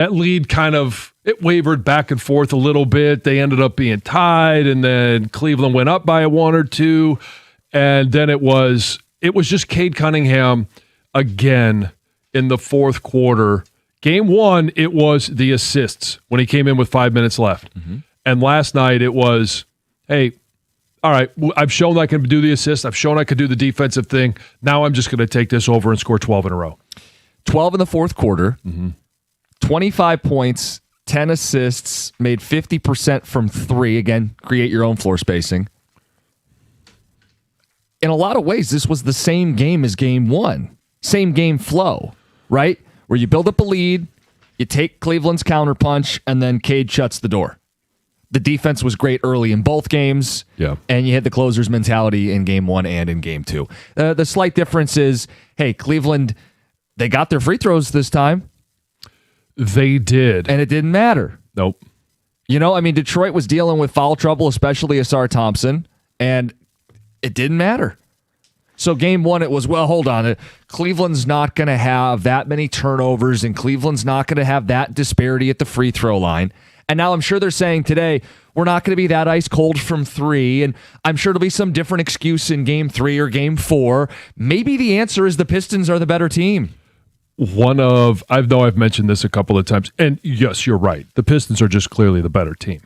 That lead it wavered back and forth a little bit. They ended up being tied, and then Cleveland went up by a 1 or 2, and then it was just Cade Cunningham again in the fourth quarter. Game 1, it was the assists when he came in with 5 minutes left. Mm-hmm. And last night it was, hey, all right, I've shown I can do the assist. I've shown I can do the defensive thing. Now I'm just going to take this over and score 12 in a row. 12 in the fourth quarter, 25 points, 10 assists, made 50% from 3. Again, create your own floor spacing. In a lot of ways, this was the same game as game 1. Same game flow, right? Where you build up a lead, you take Cleveland's counterpunch, and then Cade shuts the door. The defense was great early in both games, and you had the closer's mentality in game 1 and in game 2. The slight difference is, hey, Cleveland, they got their free throws this time. They did. And it didn't matter. Nope. Detroit was dealing with foul trouble, especially Asar Thompson, and it didn't matter. So game 1, it was, well, hold on. Cleveland's not going to have that many turnovers, and Cleveland's not going to have that disparity at the free throw line. And now I'm sure they're saying today, we're not going to be that ice cold from 3, and I'm sure there'll be some different excuse in game 3 or game 4. Maybe the answer is the Pistons are the better team. I've mentioned this a couple of times, and yes, you're right. The Pistons are just clearly the better team.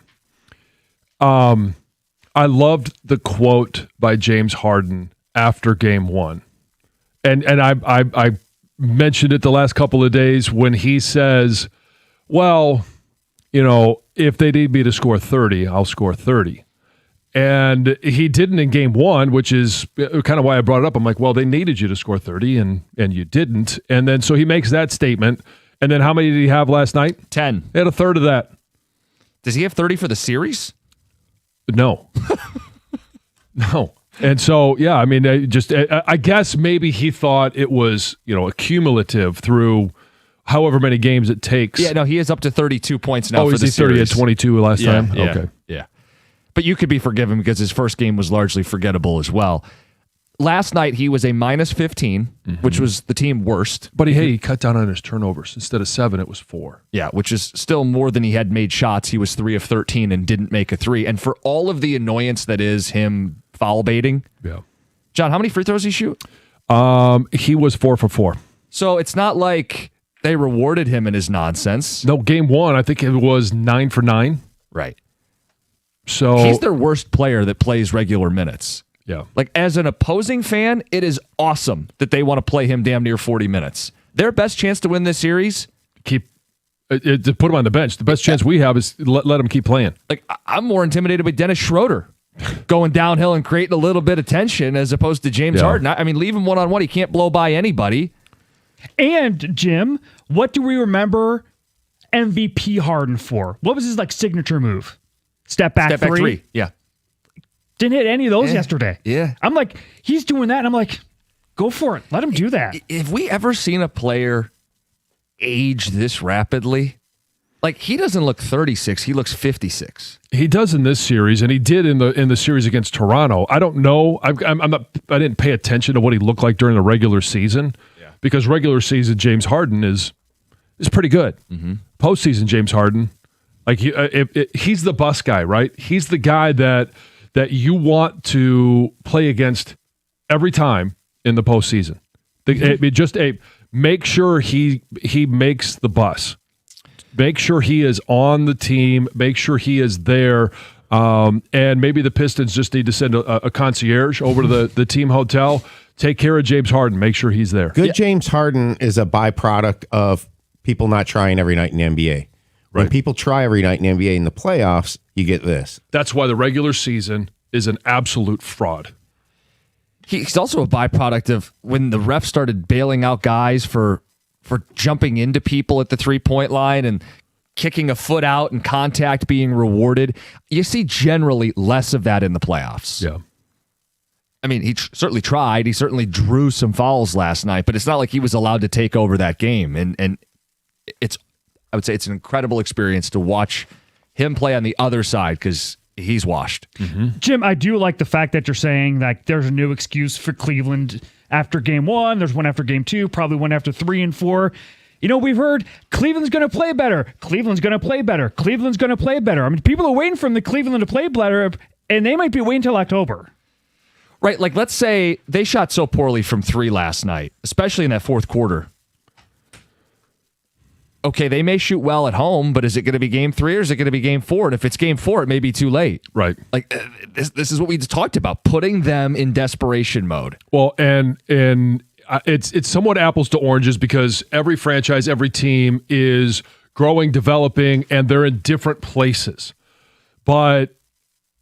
I loved the quote by James Harden after game 1. And I mentioned it the last couple of days when he says, well, if they need me to score 30, I'll score 30. And he didn't in game 1, which is kind of why I brought it up. I'm like, well, they needed you to score 30, and you didn't. And then so he makes that statement. And then how many did he have last night? 10. He had a third of that. Does he have 30 for the series? No. No. And so, yeah, I guess maybe he thought it was, accumulative through however many games it takes. Yeah, no, he is up to 32 points now for the series. 30 at 22 last time? Yeah, okay. Yeah. But you could be forgiven because his first game was largely forgettable as well. Last night, he was a minus 15, which was the team worst. But he cut down on his turnovers. Instead of 7, it was 4. Yeah, which is still more than he had made shots. He was 3 of 13 and didn't make a 3. And for all of the annoyance that is him foul baiting. Yeah. John, how many free throws did he shoot? He was 4 for 4. So it's not like they rewarded him in his nonsense. No, game 1, I think it was 9 for 9. Right. So he's their worst player that plays regular minutes. Yeah. Like, as an opposing fan, it is awesome that they want to play him damn near 40 minutes. Their best chance to win this series? To put him on the bench. The best chance we have is let him keep playing. Like, I'm more intimidated by Dennis Schroeder going downhill and creating a little bit of tension as opposed to James Harden. I mean, leave him one-on-one. He can't blow by anybody. And, Jim, what do we remember MVP Harden for? What was his, signature move? Step back three? Yeah. Didn't hit any of those yesterday. Yeah. I'm like, he's doing that, and I'm like, go for it. Let him do that. Have we ever seen a player age this rapidly? Like, he doesn't look 36. He looks 56. He does in this series, and he did in the series against Toronto. I don't know. I didn't pay attention to what he looked like during the regular season because regular season James Harden is pretty good. Mm-hmm. Postseason James Harden, he's the bus guy, right? He's the guy that you want to play against every time in the postseason. Make sure he makes the bus. Make sure he is on the team. Make sure he is there. And maybe the Pistons just need to send a concierge over to the team hotel. Take care of James Harden. Make sure he's there. Good James Harden is a byproduct of people not trying every night in the NBA. When people try every night in the NBA in the playoffs, you get this. That's why the regular season is an absolute fraud. He's also a byproduct of when the refs started bailing out guys for jumping into people at the three-point line and kicking a foot out and contact being rewarded. You see generally less of that in the playoffs. Yeah. I mean, he certainly tried. He certainly drew some fouls last night, but it's not like he was allowed to take over that game. And I would say it's an incredible experience to watch him play on the other side because he's washed. Mm-hmm. Jim, I do like the fact that you're saying that there's a new excuse for Cleveland after game 1. There's one after game 2, probably one after 3 and 4. We've heard Cleveland's going to play better. Cleveland's going to play better. Cleveland's going to play better. I mean, people are waiting for the Cleveland to play better, and they might be waiting until October. Right, like let's say they shot so poorly from 3 last night, especially in that fourth quarter. Okay, they may shoot well at home, but is it going to be game 3 or is it going to be game 4? And if it's game 4, it may be too late. Right. Like this is what we just talked about, putting them in desperation mode. Well, and it's somewhat apples to oranges because every franchise, every team is growing, developing, and they're in different places. But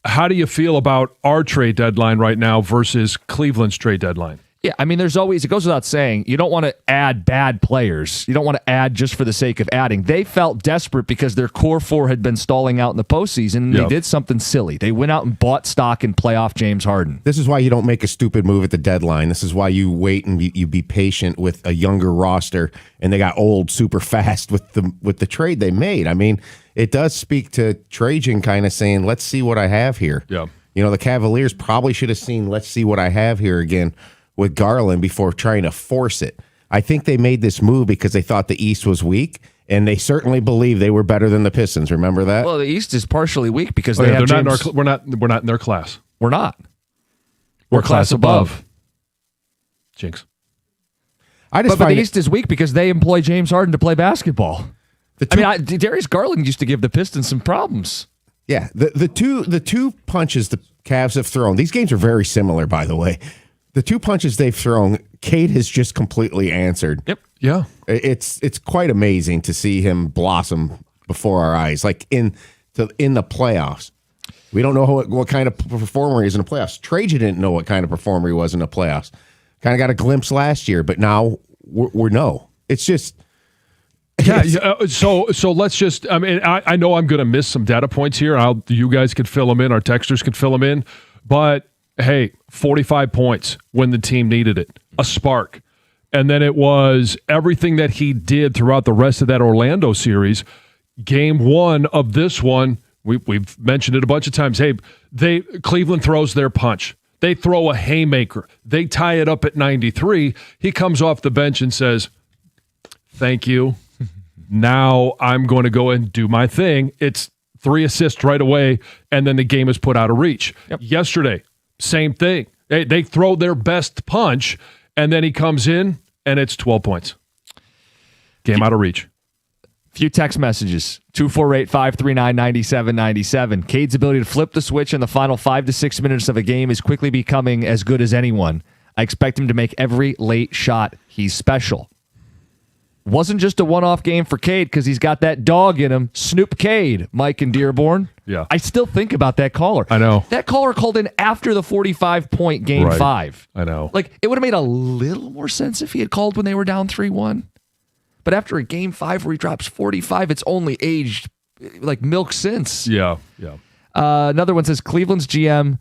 how do you feel about our trade deadline right now versus Cleveland's trade deadline? Yeah, I mean, it goes without saying, you don't want to add bad players. You don't want to add just for the sake of adding. They felt desperate because their core 4 had been stalling out in the postseason, and they did something silly. They went out and bought stock in playoff James Harden. This is why you don't make a stupid move at the deadline. This is why you wait and you be patient with a younger roster, and they got old super fast with the trade they made. I mean, it does speak to Trajan kind of saying, let's see what I have here. Yeah. The Cavaliers probably should have seen, let's see what I have here again with Garland before trying to force it. I think they made this move because they thought the East was weak, and they certainly believe they were better than the Pistons. Remember that? Well, the East is partially weak because they have James. We're not in their class. We're not. We're class above. Jinx. But the East is weak because they employ James Harden to play basketball. Darius Garland used to give the Pistons some problems. Yeah, the two punches the Cavs have thrown. These games are very similar, by the way. The 2 punches they've thrown, Cade has just completely answered. Yep. Yeah. It's quite amazing to see him blossom before our eyes, like in the playoffs. We don't know what kind of performer he is in the playoffs. Trajan didn't know what kind of performer he was in the playoffs. Kind of got a glimpse last year, but now we're no. It's just... Yeah. So let's just. I mean, I know I'm going to miss some data points here. You guys could fill them in. Our texters could fill them in. But hey, 45 points when the team needed it, a spark, and then it was everything that he did throughout the rest of that Orlando series. Game 1 of this one, we've mentioned it a bunch of times. Hey, Cleveland throws their punch. They throw a haymaker. They tie it up at 93. He comes off the bench and says, "Thank you. Now I'm going to go and do my thing." It's 3 assists right away, and then the game is put out of reach. Yep. Yesterday, same thing. They throw their best punch, and then he comes in, and it's 12 points. Game out of reach. Few text messages. 248-539-9797. Cade's ability to flip the switch in the final 5 to 6 minutes of a game is quickly becoming as good as anyone. I expect him to make every late shot. He's special. Wasn't just a one-off game for Cade because he's got that dog in him. Snoop Cade, Mike in Dearborn. Yeah. I still think about that caller. I know. That caller called in after the 45-point game 5. I know. Like, it would have made a little more sense if he had called when they were down 3-1. But after a game 5 where he drops 45, it's only aged like milk since. Yeah. Another one says Cleveland's GM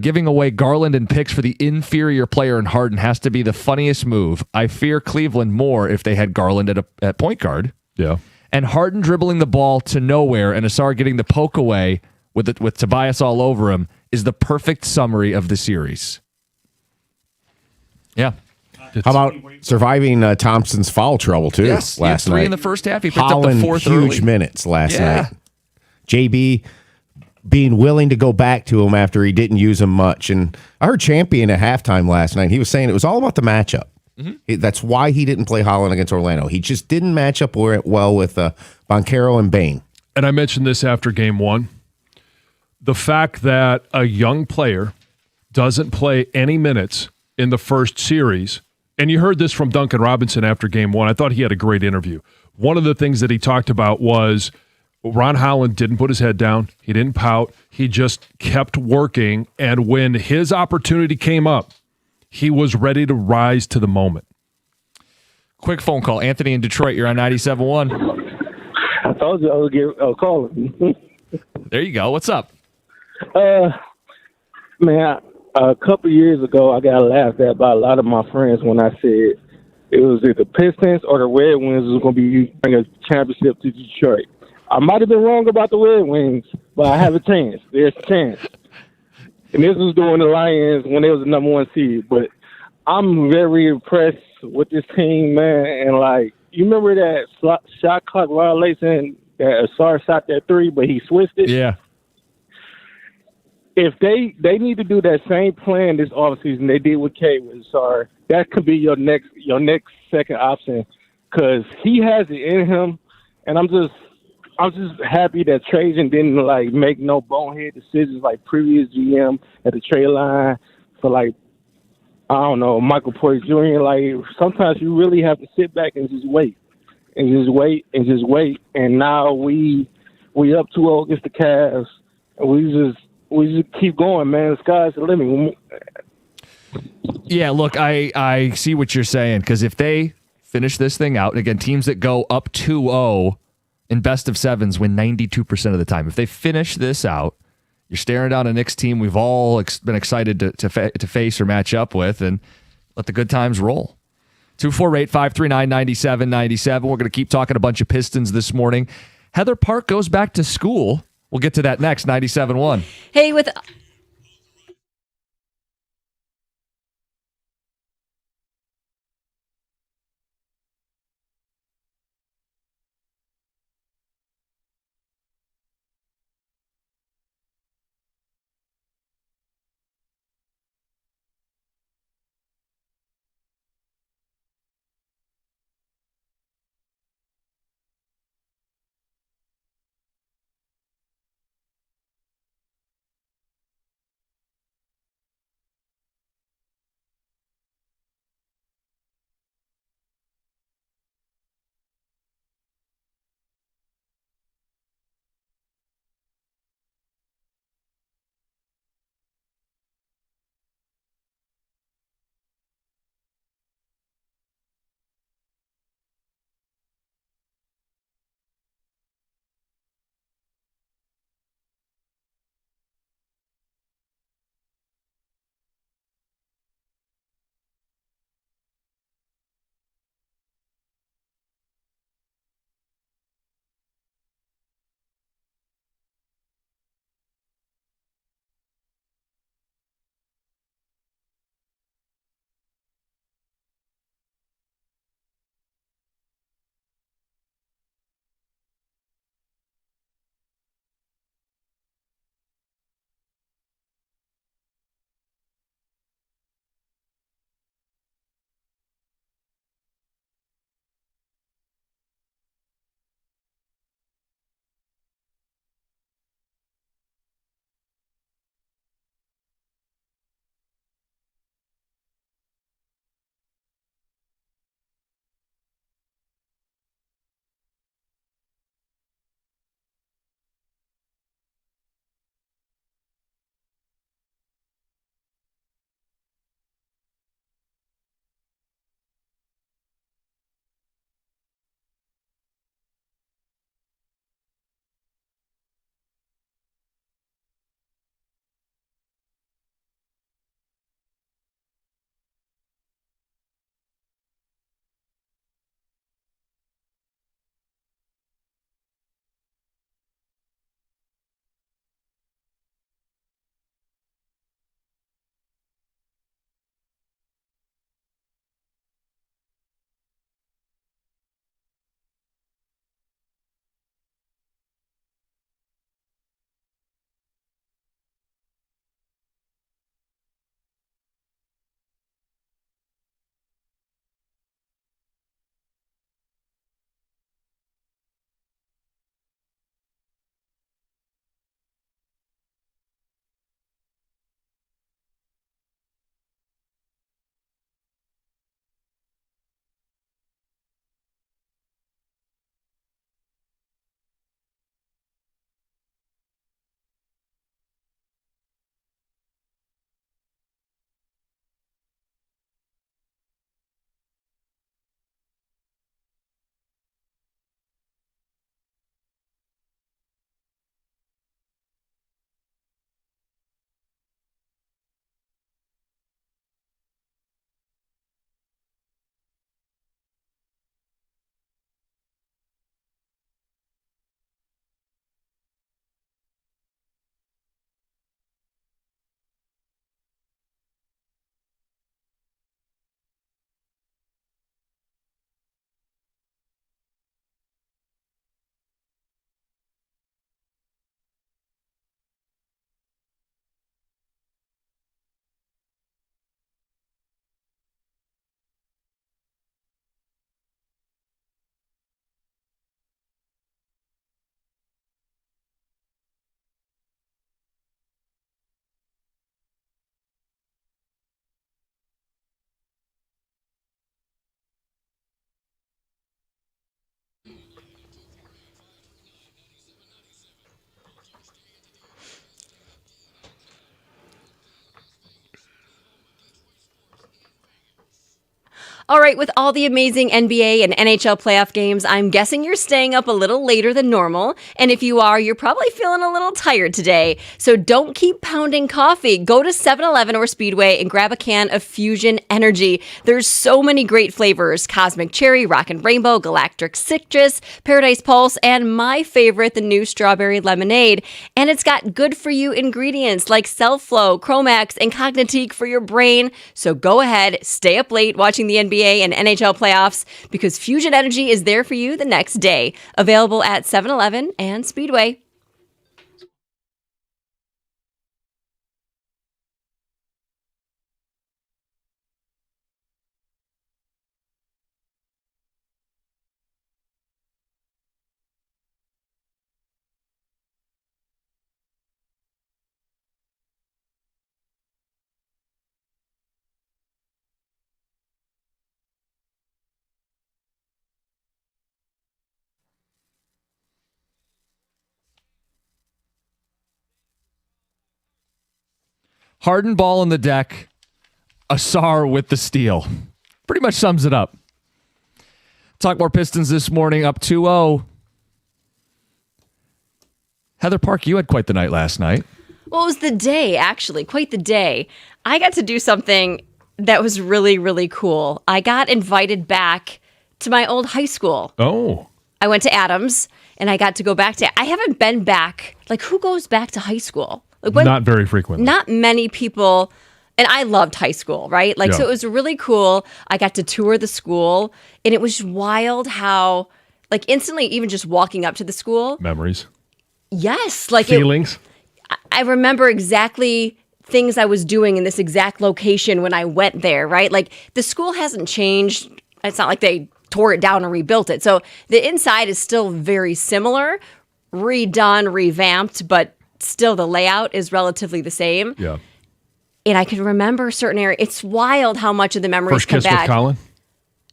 giving away Garland and picks for the inferior player in Harden has to be the funniest move. I fear Cleveland more if they had Garland at point guard. Yeah. And Harden dribbling the ball to nowhere and Asar getting the poke away with Tobias all over him is the perfect summary of the series. Yeah. How about surviving Thompson's foul trouble, too, last night? 3 in the first half. He picked Holland, up the 4th huge early. minutes last night. JB being willing to go back to him after he didn't use him much. And I heard Champion at halftime last night. He was saying it was all about the matchup. Mm-hmm. That's why he didn't play Holland against Orlando. He just didn't match up well with Boncaro and Bain. And I mentioned this after game 1. The fact that a young player doesn't play any minutes in the first series, and you heard this from Duncan Robinson after game 1. I thought he had a great interview. One of the things that he talked about was Ron Holland didn't put his head down. He didn't pout. He just kept working. And when his opportunity came up, he was ready to rise to the moment. Quick phone call. Anthony in Detroit, you're on 97.1. I told you I would get a call. There you go. What's up? Man, a couple years ago, I got laughed at by a lot of my friends when I said it was either Pistons or the Red Wings was going to be bringing a championship to Detroit. I might have been wrong about the Red Wings, but I have a chance. There's a chance. And this was during the Lions when they was the number 1 seed. But I'm very impressed with this team, man. And, like, you remember that shot clock violation that Asar shot that three, but he switched it? Yeah. If they need to do that same plan this offseason they did with Cade with Asar, that could be your next second option because he has it in him, and I'm just happy that Trajan didn't like make no bonehead decisions like previous GM at the trade line for like I don't know Michael Porter Jr. Like sometimes you really have to sit back and just wait and just wait and just wait. And now we up 2-0 against the Cavs, and we just keep going, man. The sky's the limit. Yeah, look, I see what you're saying because if they finish this thing out, again, teams that go up 2-0 in best of sevens win 92% of the time. If they finish this out, you're staring down a Knicks team we've all been excited to face or match up with, and let the good times roll. 248-539-9797. We're going to keep talking a bunch of Pistons this morning. Heather Park goes back to school. We'll get to that next. 97.1. Hey, with All right, with all the amazing NBA and NHL playoff games, I'm guessing you're staying up a little later than normal. And if you are, you're probably feeling a little tired today. So don't keep pounding coffee. Go to 7-Eleven or Speedway and grab a can of Fusion Energy. There's so many great flavors: Cosmic Cherry, Rockin' Rainbow, Galactic Citrus, Paradise Pulse, and my favorite, the new Strawberry Lemonade. And it's got good-for-you ingredients like Cell-Flow, Chromax, and Cognitique for your brain. So go ahead, stay up late watching the NBA and NHL playoffs because Fusion Energy is there for you the next day. Available at 7-Eleven and Speedway. Harden ball in the deck, Asar with the steal. Pretty much sums it up. Talk more Pistons this morning, up 2-0. Heather Park, you had quite the night last night. Well, it was the day, actually, quite the day. I got to do something that was really, really cool. I got invited back to my old high school. Oh. I went to Adams, and I got to go back to... I haven't been back... Like, who goes back to high school? Like Not very frequently. Not many people... And I loved high school, right? Like, Yeah. So it was really cool. I got to tour the school, and it was wild how... Like, instantly, even just walking up to the school... Memories. Yes. Like Feelings. I remember exactly things I was doing in this exact location when I went there, right? Like, the school hasn't changed. It's not like they tore it down and rebuilt it. So the inside is still very similar, redone, revamped, but still the layout is relatively the same. Yeah. And I can remember certain areas. It's wild how much of the memories First come kiss back. with Colin?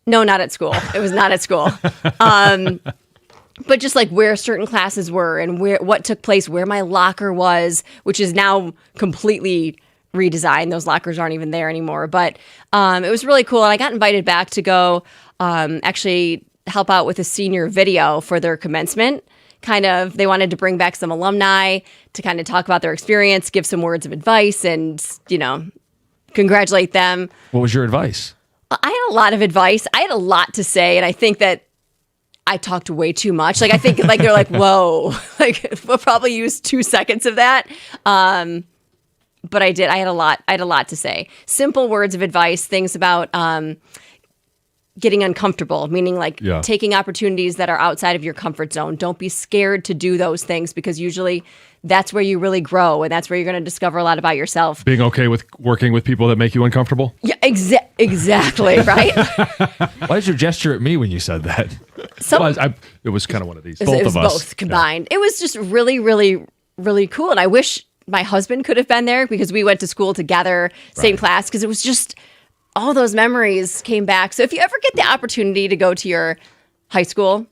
No, not at school. It was not at school. But just like where certain classes were and what took place, where my locker was, which is now completely redesigned. Those lockers aren't even there anymore. But it was really cool. And I got invited back to go actually help out with a senior video for their commencement. They wanted to bring back some alumni to kind of talk about their experience, give some words of advice, and, congratulate them. What was your advice? I had a lot of advice. I had a lot to say, and I think that I talked way too much. Like, I think like they're like, whoa, like we'll probably use 2 seconds of that. But I did. I had a lot to say. Simple words of advice, things about getting uncomfortable, meaning like taking opportunities that are outside of your comfort zone. Don't be scared to do those things because usually that's where you really grow and that's where you're going to discover a lot about yourself. Being okay with working with people that make you uncomfortable? Yeah, exactly, right? Why did you gesture at me when you said that? It was kind of one of these. It was both combined. Yeah. It was just really, really, really cool. And I wish my husband could have been there because we went to school together, same class, because it was just all those memories came back. So if you ever get the opportunity to go to your high school,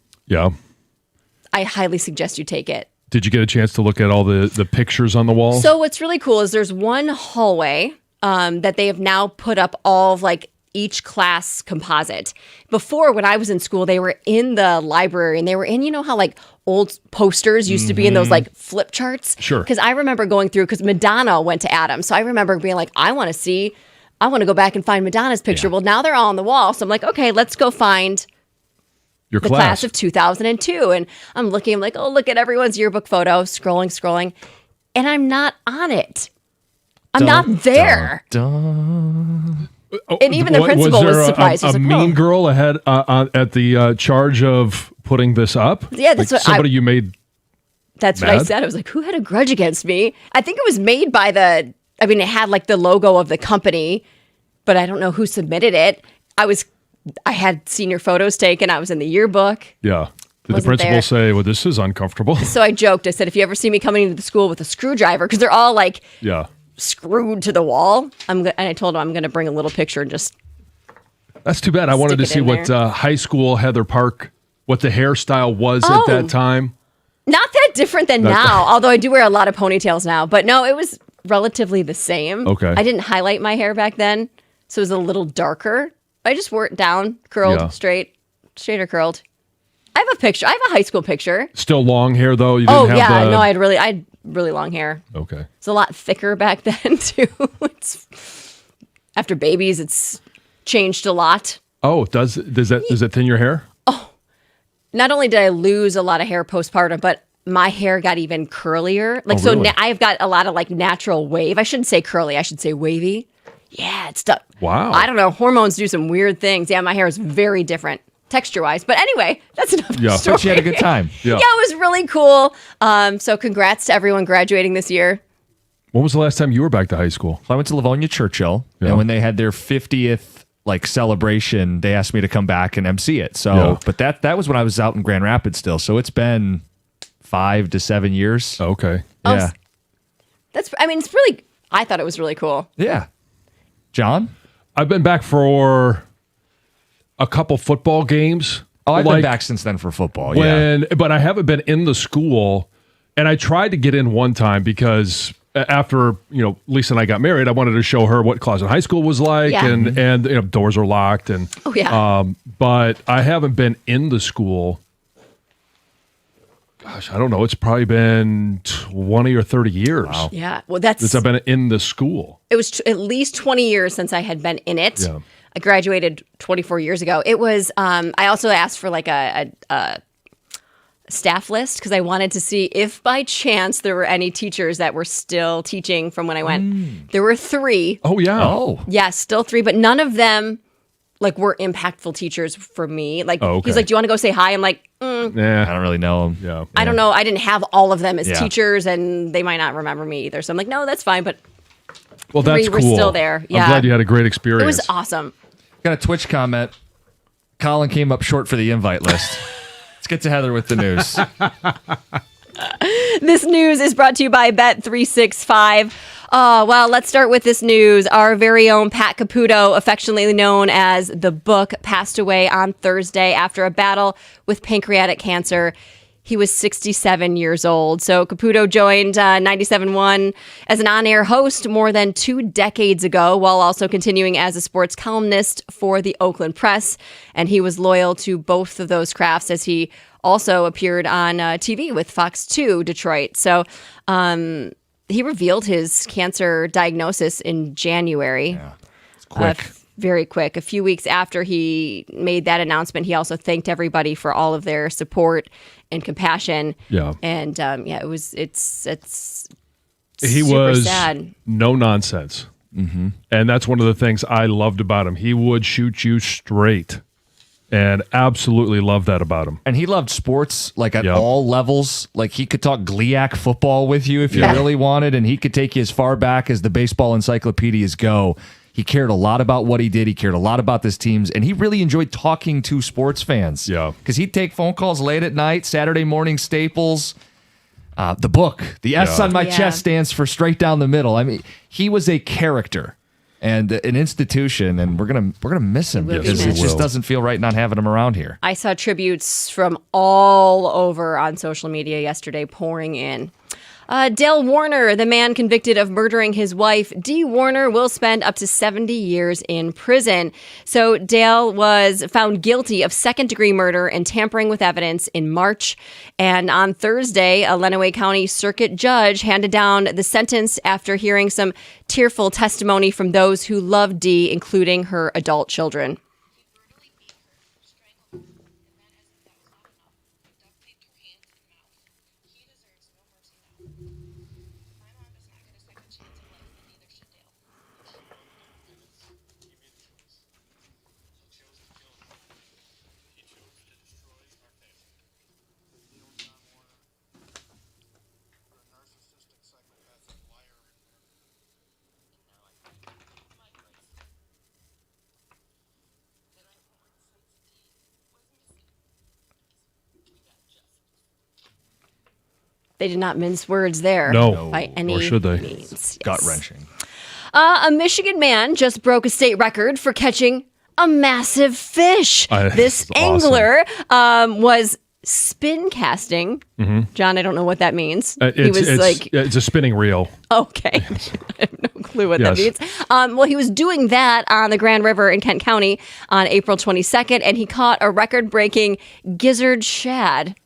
I highly suggest you take it. Did you get a chance to look at all the pictures on the wall? So what's really cool is there's one hallway that they have now put up all of like each class composite. Before, when I was in school, they were in the library and they were in, how like old posters used to be in those like flip charts? Sure. Because I remember going through, because Madonna went to Adams. So I remember being like, I want to go back and find Madonna's picture. Yeah. Well, now they're all on the wall. So I'm like, okay, let's go find your class of 2002. And I'm looking, I'm like, oh, look at everyone's yearbook photo, scrolling. And I'm not on it. I'm not there. And even the principal was surprised. Was there a mean girl ahead at the charge of putting this up? Yeah, that's like what you made. That's mad? What I said. I was like, who had a grudge against me? I think it was made by it had like the logo of the company, but I don't know who submitted it. I had senior photos taken. I was in the yearbook. Yeah. Did the principal say, well, this is uncomfortable? So I joked. I said, if you ever see me coming into the school with a screwdriver, because they're all like screwed to the wall, and I told him I'm going to bring a little picture and just. That's too bad. I wanted to see what high school Heather Park, what the hairstyle was at that time. Not that different than now, although I do wear a lot of ponytails now. But no, it was relatively the same. Okay. I didn't highlight my hair back then, so it was a little darker. I just wore it down, curled, Yeah. straight or curled. I have a picture. I have a high school picture. Still long hair though. You Oh didn't have yeah, the... no, I had really long hair. Okay. It's a lot thicker back then too. After babies, it's changed a lot. Oh, does it thin your hair? Not only did I lose a lot of hair postpartum, but my hair got even curlier. Like really? I've got a lot of like natural wave. I shouldn't say curly. I should say wavy. Yeah, it's done. Wow. I don't know. Hormones do some weird things. Yeah, my hair is very different texture-wise. But anyway, that's enough Yeah. story. But she had a good time. Yeah. Yeah, it was really cool. So congrats to everyone graduating this year. When was the last time you were back to high school? So I went to Livonia Churchill, Yeah. and when they had their 50th like celebration, they asked me to come back and MC it. So, Yeah. but that was when I was out in Grand Rapids still. So it's been 5 to 7 years. Okay. Oh, Yeah. It's really, I thought it was really cool. Yeah. John? I've been back for a couple football games. Oh, I've Like, been back since then for football. Yeah. but I haven't been in the school, and I tried to get in one time because after Lisa and I got married, I wanted to show her what Clausen High School was like, Yeah. and doors are locked, and Oh, yeah. but I haven't been in the school. Gosh, I don't know. It's probably been 20 or 30 years Yeah. Well, since I've been in the school. it was at least 20 years since I had been in it. Yeah. I graduated 24 years ago. It was, I also asked for like a staff list because I wanted to see if by chance there were any teachers that were still teaching from when I went. There were 3. Oh yeah. Oh. Yeah, still 3, but none of them like were impactful teachers for me. Like Oh, okay. he's like, "Do you want to go say hi?" I'm like, I Yeah. don't really know him. Yeah. I don't know. I didn't have all of them as Yeah. teachers, and they might not remember me either. So I'm like, no, that's fine. But Well, that's 3 were cool. still there. I'm Yeah. glad you had a great it experience. was awesome. Got a Twitch comment. Colin came up short for the invite list. Let's get to Heather with the news. This news is brought to you by Bet365. Oh, well, let's start with this news. Our very own Pat Caputo, affectionately known as The Book, passed away on Thursday after a battle with pancreatic cancer. He was 67 years old. So Caputo joined 97.1 as an on-air host more than 2 decades ago, while also continuing as a sports columnist for the Oakland Press. And he was loyal to both of those crafts as he also appeared on TV with Fox 2 Detroit. So he revealed his cancer diagnosis in January. Yeah. It's quick. Very quick. A few weeks after he made that announcement, he also thanked everybody for all of their support and compassion. Yeah. And it's He super was sad. no nonsense. Mm-hmm. And that's one of the things I loved about him. He would shoot you straight, and absolutely loved that about him. And he loved sports like at Yep. all levels. Like he could talk GLIAC football with you if you Yeah. really wanted, and he could take you as far back as the baseball encyclopedias go. He cared a lot about what he did. He cared a lot about this teams, and he really enjoyed talking to sports fans. Yeah. Because he'd take phone calls late at night, Saturday morning staples. The book, the S on my Yeah. chest stands for straight down the middle. I mean, he was a character and an institution, and we're gonna miss him will be because it missed. just doesn't feel right not having him around here. I saw tributes from all over on social media yesterday pouring in. Dale Warner, the man convicted of murdering his wife, Dee Warner, will spend up to 70 years in prison. So Dale was found guilty of second-degree murder and tampering with evidence in March. And on Thursday, a Lenawee County Circuit judge handed down the sentence after hearing some tearful testimony from those who loved Dee, including her adult children. They did not mince words there. No. By any Or should they? means. Yes. Gut wrenching. A Michigan man just broke a state record for catching a massive fish. This This is awesome. angler was spin casting. John, I don't know what that means. It's a spinning reel. Okay. I have no clue what that means. Well, he was doing that on the Grand River in Kent County on April 22nd, and he caught a record-breaking gizzard shad.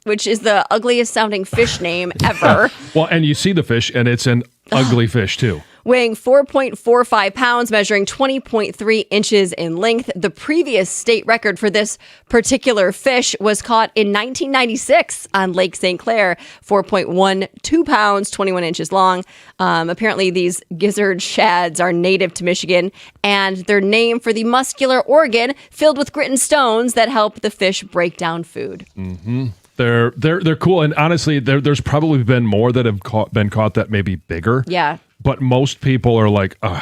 Which is the ugliest sounding fish name ever. Well, and you see the fish, and it's an ugly fish, too. Weighing 4.45 pounds, measuring 20.3 inches in length. The previous state record for this particular fish was caught in 1996 on Lake St. Clair, 4.12 pounds, 21 inches long. Apparently, these gizzard shads are native to Michigan, and they're named for the muscular organ filled with grit and stones that help the fish break down food. Mm-hmm. They're cool, and honestly, there's probably been more that have been caught that may be bigger. Yeah. But most people are like, ugh,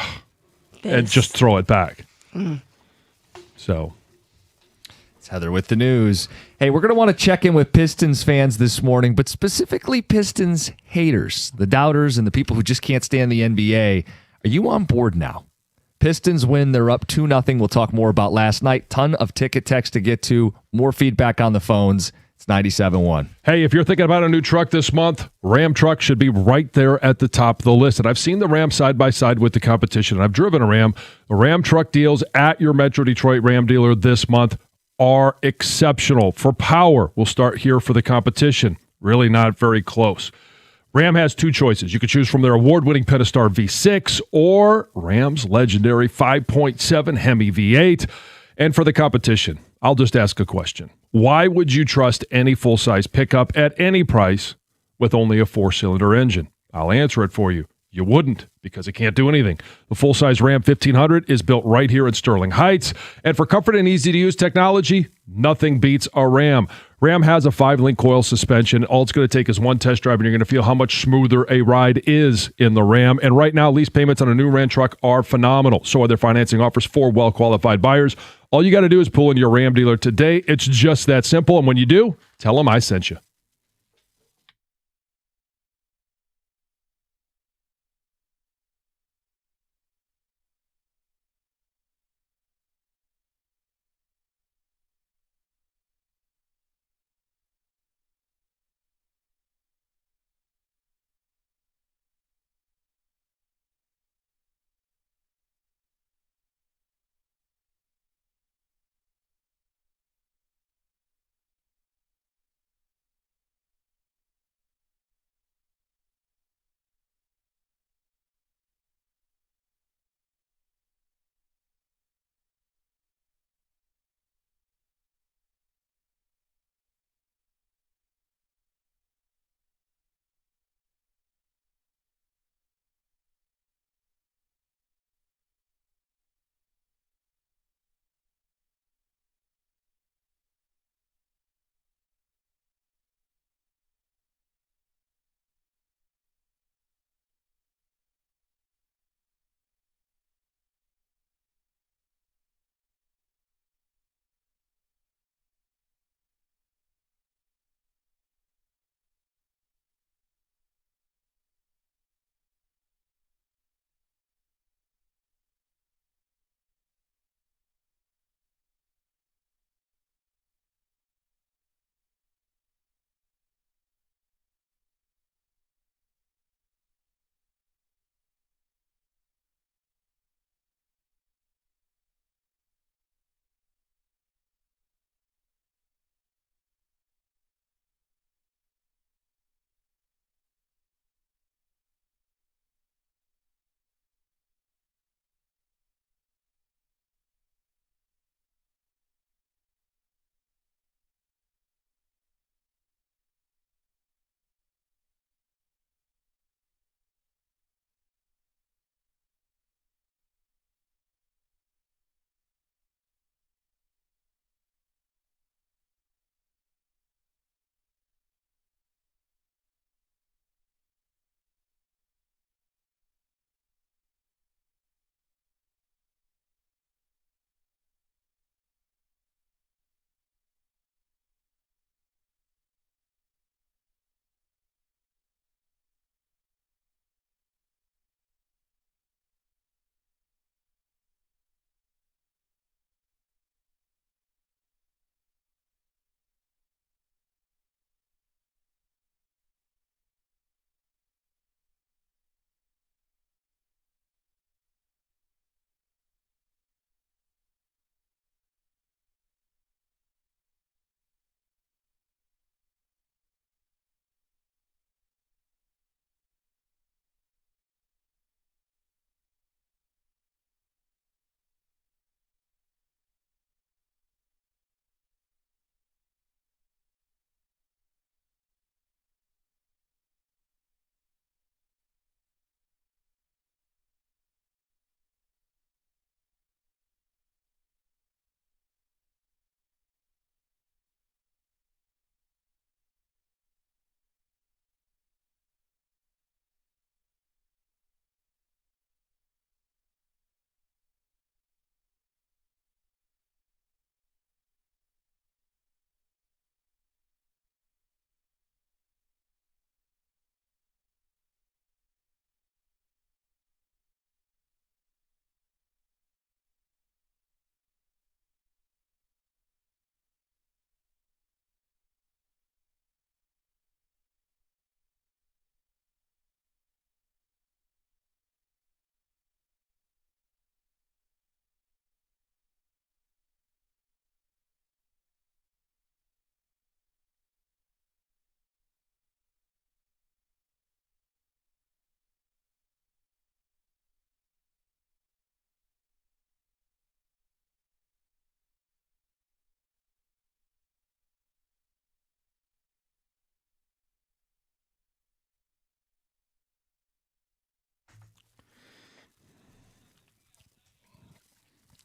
and just throw it back. So. It's Heather with the news. Hey, we're going to want to check in with Pistons fans this morning, but specifically Pistons haters, the doubters and the people who just can't stand the NBA. Are you on board now? Pistons win. They're up 2-0. We'll talk more about last night. Ton of ticket text to get to. More feedback on the phones. It's 97.1. Hey, if you're thinking about a new truck this month, Ram truck should be right there at the top of the list. And I've seen the Ram side by side with the competition. And I've driven a Ram. The Ram truck deals at your Metro Detroit Ram dealer this month are exceptional. For power, we'll start here for the competition. Really not very close. Ram has two choices. You can choose from their award-winning Pentastar V6 or Ram's legendary 5.7 Hemi V8. And for the competition, I'll just ask a question. Why would you trust any full-size pickup at any price with only a 4-cylinder engine? I'll answer it for you. You wouldn't, because it can't do anything. The full-size Ram 1500 is built right here in Sterling Heights. And for comfort and easy-to-use technology, nothing beats a Ram. Ram has a 5-link coil suspension. All it's going to take is one test drive, and you're going to feel how much smoother a ride is in the Ram. And right now, lease payments on a new Ram truck are phenomenal. So are their financing offers for well-qualified buyers. All you got to do is pull into your Ram dealer today. It's just that simple. And when you do, tell them I sent you.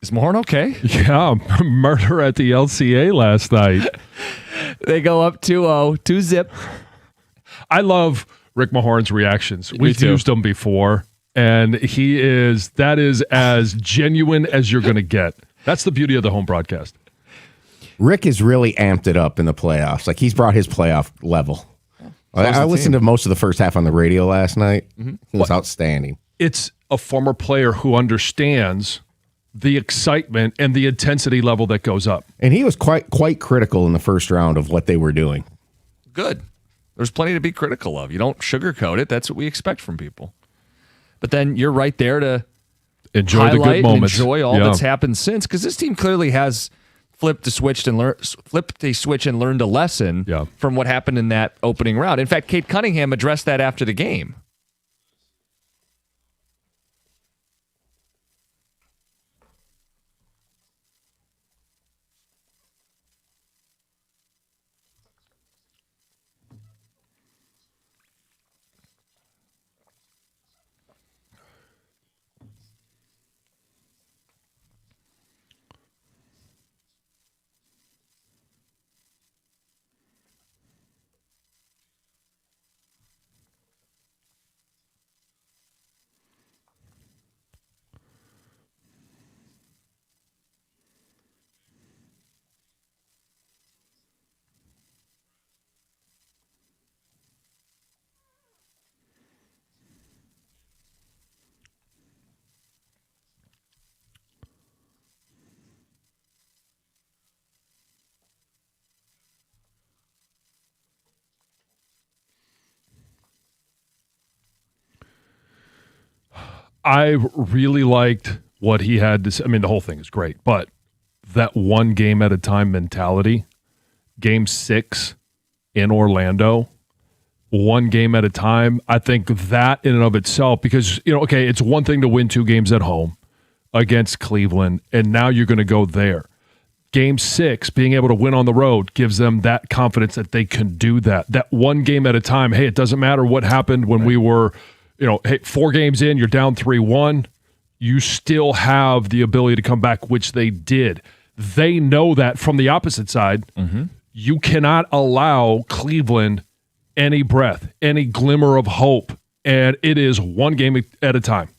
Is Mahorn okay? Yeah, murder at the LCA last night. They go up 2-0, 2-zip. I love Rick Mahorn's reactions. We've too. used them before, and that is as genuine as you're going to get. That's the beauty of the home broadcast. Rick has really amped it up in the playoffs. Like, he's brought his playoff level. I listened to most of the first half on the radio last night. It was outstanding. It's a former player who understands the excitement and the intensity level that goes up. And he was quite critical in the first round of what they were doing. Good. There's plenty to be critical of. You don't sugarcoat it. That's what we expect from people. But then you're right there to enjoy the good moments. And enjoy all that's happened since, because this team clearly has flipped a switch and learned a lesson from what happened in that opening round. In fact, Cade Cunningham addressed that after the game. I really liked what he had to say. I mean, the whole thing is great, but that one game at a time mentality, game 6 in Orlando, one game at a time, I think that in and of itself, because, it's one thing to win 2 games at home against Cleveland, and now you're going to go there. Game 6, being able to win on the road, gives them that confidence that they can do that. That one game at a time, hey, it doesn't matter what happened when we were, hey, 4 games in, you're down 3-1. You still have the ability to come back, which they did. They know that from the opposite side. You cannot allow Cleveland any breath, any glimmer of hope, and it is one game at a time.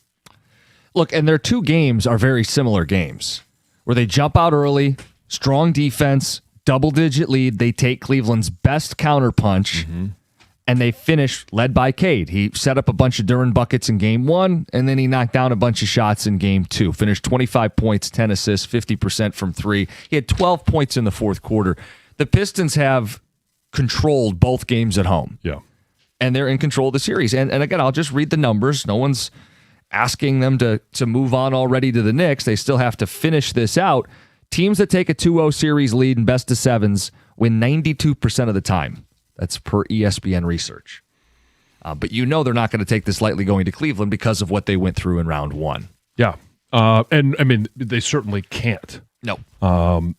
Look, and their 2 games are very similar games, where they jump out early, strong defense, double-digit lead. They take Cleveland's best counterpunch, and they finish led by Cade. He set up a bunch of Duren buckets in game 1, and then he knocked down a bunch of shots in game 2. Finished 25 points, 10 assists, 50% from 3. He had 12 points in the fourth quarter. The Pistons have controlled both games at home. Yeah. And they're in control of the series. And again, I'll just read the numbers. No one's asking them to move on already to the Knicks. They still have to finish this out. Teams that take a 2-0 series lead in best of sevens win 92% of the time. That's per ESPN research. But they're not going to take this lightly going to Cleveland because of what they went through in round 1. Yeah. And, I mean, they certainly can't. No.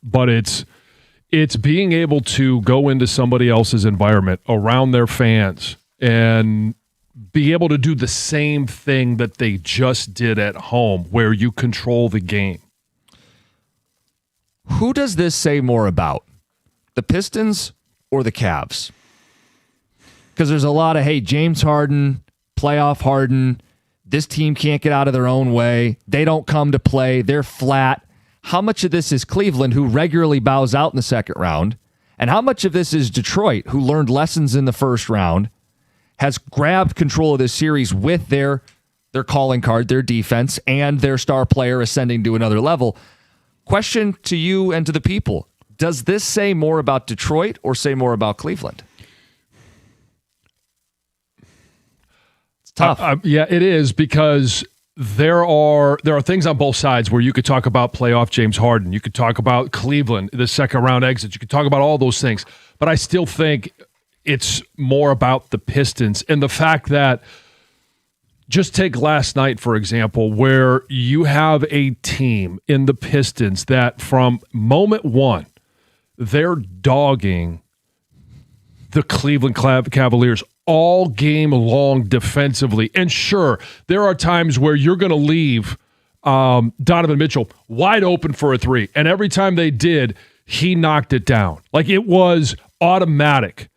But it's being able to go into somebody else's environment around their fans and be able to do the same thing that they just did at home, where you control the game. Who does this say more about? The Pistons or the Cavs? Because there's a lot of, hey, James Harden, playoff Harden, this team can't get out of their own way. They don't come to play. They're flat. How much of this is Cleveland, who regularly bows out in the second round? And how much of this is Detroit, who learned lessons in the first round, has grabbed control of this series with their calling card, their defense, and their star player ascending to another level? Question to you and to the people. Does this say more about Detroit or say more about Cleveland? It's tough. Yeah, it is, because there are things on both sides where you could talk about playoff James Harden. You could talk about Cleveland, the second round exit. You could talk about all those things. But I still think it's more about the Pistons and the fact that, just take last night, for example, where you have a team in the Pistons that from moment 1, they're dogging the Cleveland Cavaliers all game long defensively. And sure, there are times where you're going to leave Donovan Mitchell wide open for a three. And every time they did, he knocked it down. Like it was automatic,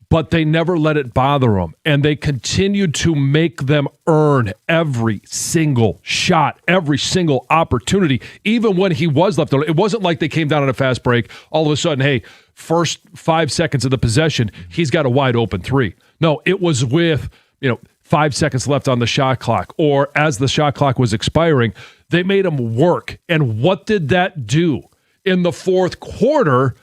but they never let it bother them. And they continued to make them earn every single shot, every single opportunity, even when he was left alone. It wasn't like they came down on a fast break. All of a sudden, hey, first 5 seconds of the possession, he's got a wide open three. No, it was with, 5 seconds left on the shot clock, or as the shot clock was expiring, they made him work. And what did that do? In the fourth quarter,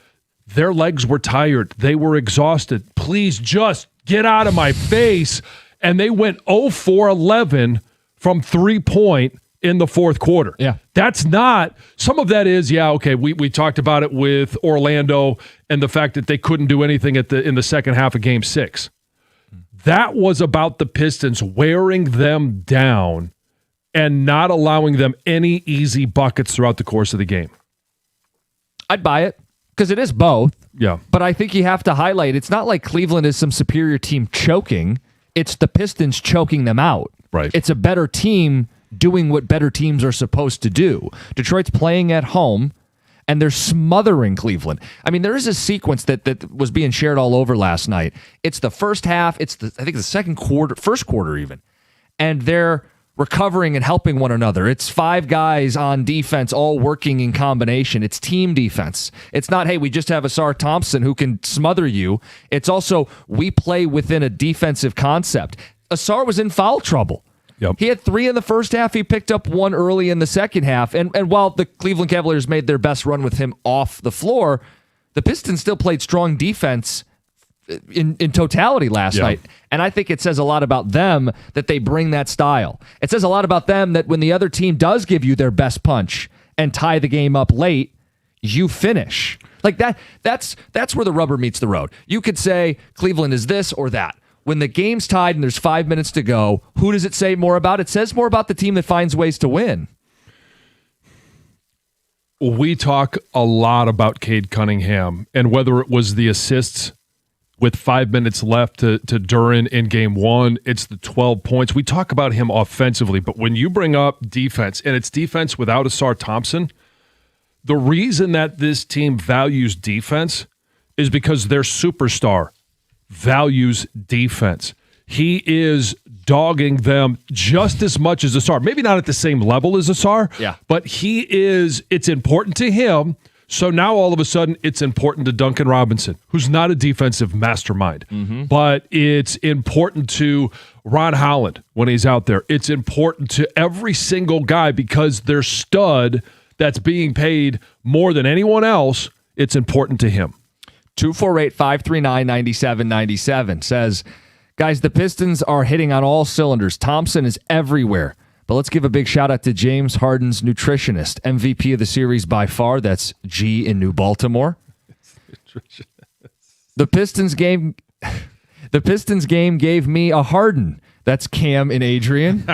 their legs were tired. They were exhausted. Please just get out of my face. And they went 0-for-11 from 3-point in the fourth quarter. Yeah. That's not, some of that is, okay, we talked about it with Orlando and the fact that they couldn't do anything in the second half of Game 6. That was about the Pistons wearing them down and not allowing them any easy buckets throughout the course of the game. I'd buy it because it is both. Yeah. But I think you have to highlight, it's not like Cleveland is some superior team choking. It's the Pistons choking them out. Right. It's a better team doing what better teams are supposed to do. Detroit's playing at home, and they're smothering Cleveland. I mean, there is a sequence that was being shared all over last night. It's the first half. I think the second quarter, first quarter even. And they're recovering and helping one another. It's 5 guys on defense all working in combination. It's team defense. It's not, hey, we just have Asar Thompson who can smother you. It's also, we play within a defensive concept. Asar was in foul trouble. Yep. He had 3 in the first half. He picked up 1 early in the second half. And while the Cleveland Cavaliers made their best run with him off the floor, the Pistons still played strong defense in totality last night. And I think it says a lot about them that they bring that style. It says a lot about them that when the other team does give you their best punch and tie the game up late, you finish. Like that's where the rubber meets the road. You could say Cleveland is this or that. When the game's tied and there's 5 minutes to go, who does it say more about? It says more about the team that finds ways to win. We talk a lot about Cade Cunningham and whether it was the assists with 5 minutes left to Duren in Game 1, it's the 12 points. We talk about him offensively, but when you bring up defense, and it's defense without Asar Thompson, the reason that this team values defense is because their superstar values defense. He is dogging them just as much as Asar. Maybe not at the same level as Asar, but it's important to him. So now all of a sudden it's important to Duncan Robinson, who's not a defensive mastermind, but it's important to Ron Holland when he's out there. It's important to every single guy because their stud that's being paid more than anyone else, it's important to him. 248-539-9797 says, guys, the Pistons are hitting on all cylinders. Thompson is everywhere. But let's give a big shout out to James Harden's nutritionist, MVP of the series by far. That's G in New Baltimore. The Pistons game gave me a Harden. That's Cam and Adrian.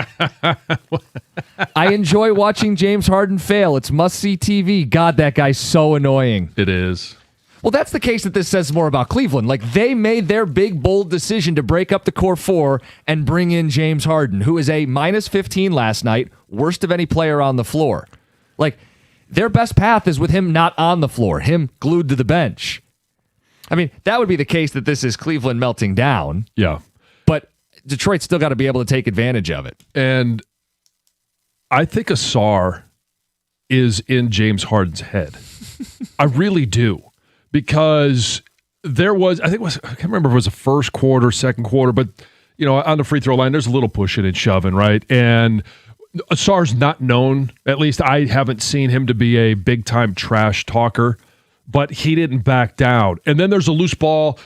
I enjoy watching James Harden fail. It's must-see TV. God, that guy's so annoying. It is. Well, that's the case that this says more about Cleveland. Like, they made their big, bold decision to break up the core 4 and bring in James Harden, who is a minus 15 last night, worst of any player on the floor. Like, their best path is with him not on the floor, him glued to the bench. I mean, that would be the case that this is Cleveland melting down. Yeah. But Detroit's still got to be able to take advantage of it. And I think Asar is in James Harden's head. I really do. Because there was, I can't remember if it was the first quarter, second quarter, but, on the free throw line, there's a little pushing and shoving, right? And Asar's not known, at least I haven't seen him to be a big-time trash talker, but he didn't back down. And then there's a loose ball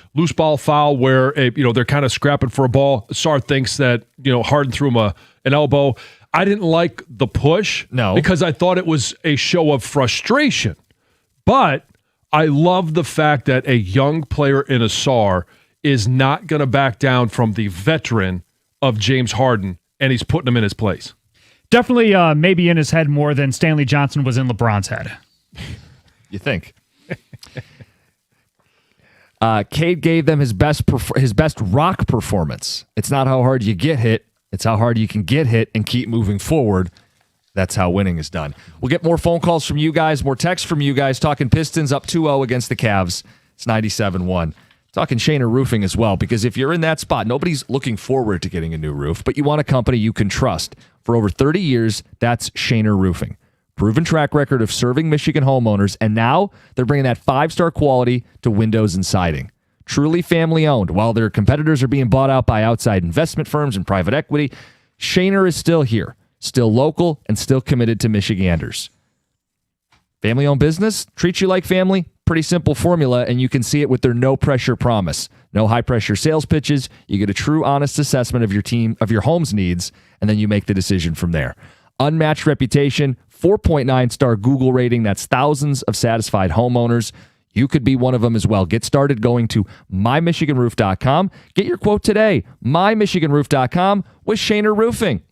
foul where, they're kind of scrapping for a ball. Asar thinks that, Harden threw him an elbow. I didn't like the push. No. Because I thought it was a show of frustration. But I love the fact that a young player in Asar is not going to back down from the veteran of James Harden, and he's putting him in his place. Definitely maybe in his head more than Stanley Johnson was in LeBron's head. You think? Cade gave them his best rock performance. It's not how hard you get hit. It's how hard you can get hit and keep moving forward. That's how winning is done. We'll get more phone calls from you guys, more texts from you guys, talking Pistons up 2-0 against the Cavs. It's 97-1. Talking Shainer Roofing as well, because if you're in that spot, nobody's looking forward to getting a new roof, but you want a company you can trust. For over 30 years, that's Shainer Roofing. Proven track record of serving Michigan homeowners, and now they're bringing that 5-star quality to windows and siding. Truly family-owned. While their competitors are being bought out by outside investment firms and private equity, Shainer is still here, still local, and still committed to Michiganders. Family-owned business, treats you like family. Pretty simple formula, and you can see it with their no-pressure promise. No high-pressure sales pitches. You get a true, honest assessment of your team, of your home's needs, and then you make the decision from there. Unmatched reputation, 4.9-star Google rating. That's thousands of satisfied homeowners. You could be one of them as well. Get started going to mymichiganroof.com. Get your quote today. mymichiganroof.com with Shainer Roofing.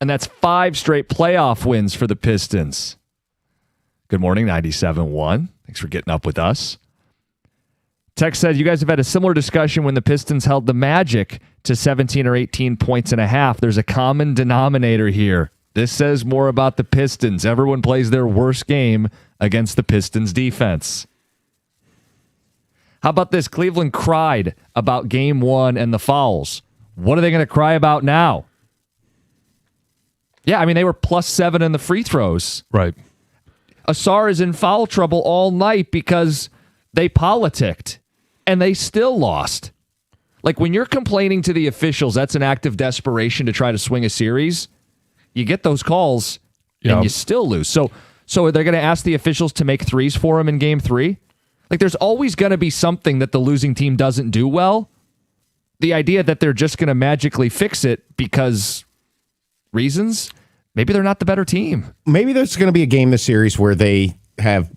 And that's 5 straight playoff wins for the Pistons. Good morning, 97.1. Thanks for getting up with us. Tex said, you guys have had a similar discussion when the Pistons held the Magic to 17 or 18 points and a half. There's a common denominator here. This says more about the Pistons. Everyone plays their worst game against the Pistons defense. How about this? Cleveland cried about game 1 and the fouls. What are they going to cry about now? Yeah, I mean, they were +7 in the free throws. Right. Asar is in foul trouble all night because they politicked and they still lost. Like, when you're complaining to the officials, that's an act of desperation to try to swing a series. You get those calls and you still lose. So are they going to ask the officials to make threes for them in game 3? Like, there's always going to be something that the losing team doesn't do well. The idea that they're just going to magically fix it because reasons, maybe they're not the better team. Maybe there's going to be a game this series where they have,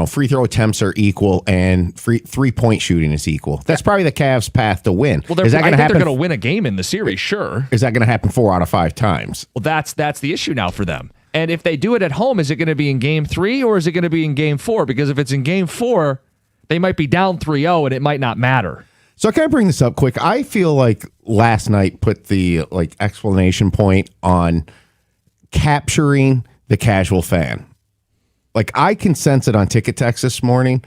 free throw attempts are equal and 3-point shooting is equal. That's probably the Cavs' path to win. Well, is that going to happen? They're going to win a game in the series, sure. Is that going to happen 4 out of 5 times? Well, that's the issue now for them. And if they do it at home, is it going to be in game 3 or is it going to be in game 4? Because if it's in game 4, they might be down 3-0 and it might not matter. So can I bring this up quick? I feel like last night put the explanation point on capturing the casual fan. Like, I can sense it on Ticket Text this morning.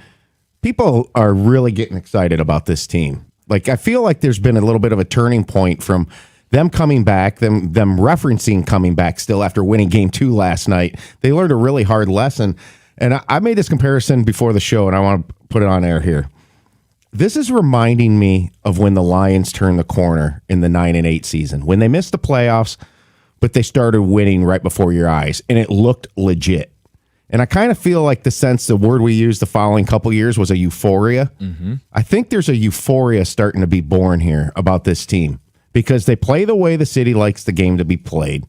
People are really getting excited about this team. Like, I feel like there's been a little bit of a turning point from them coming back, them referencing coming back still after winning game 2 last night. They learned a really hard lesson. And I made this comparison before the show, and I want to put it on air here. This is reminding me of when the Lions turned the corner in the 9-8 season, when they missed the playoffs, but they started winning right before your eyes, and it looked legit. And I kind of feel like the word we used the following couple years was a euphoria. Mm-hmm. I think there's a euphoria starting to be born here about this team because they play the way the city likes the game to be played.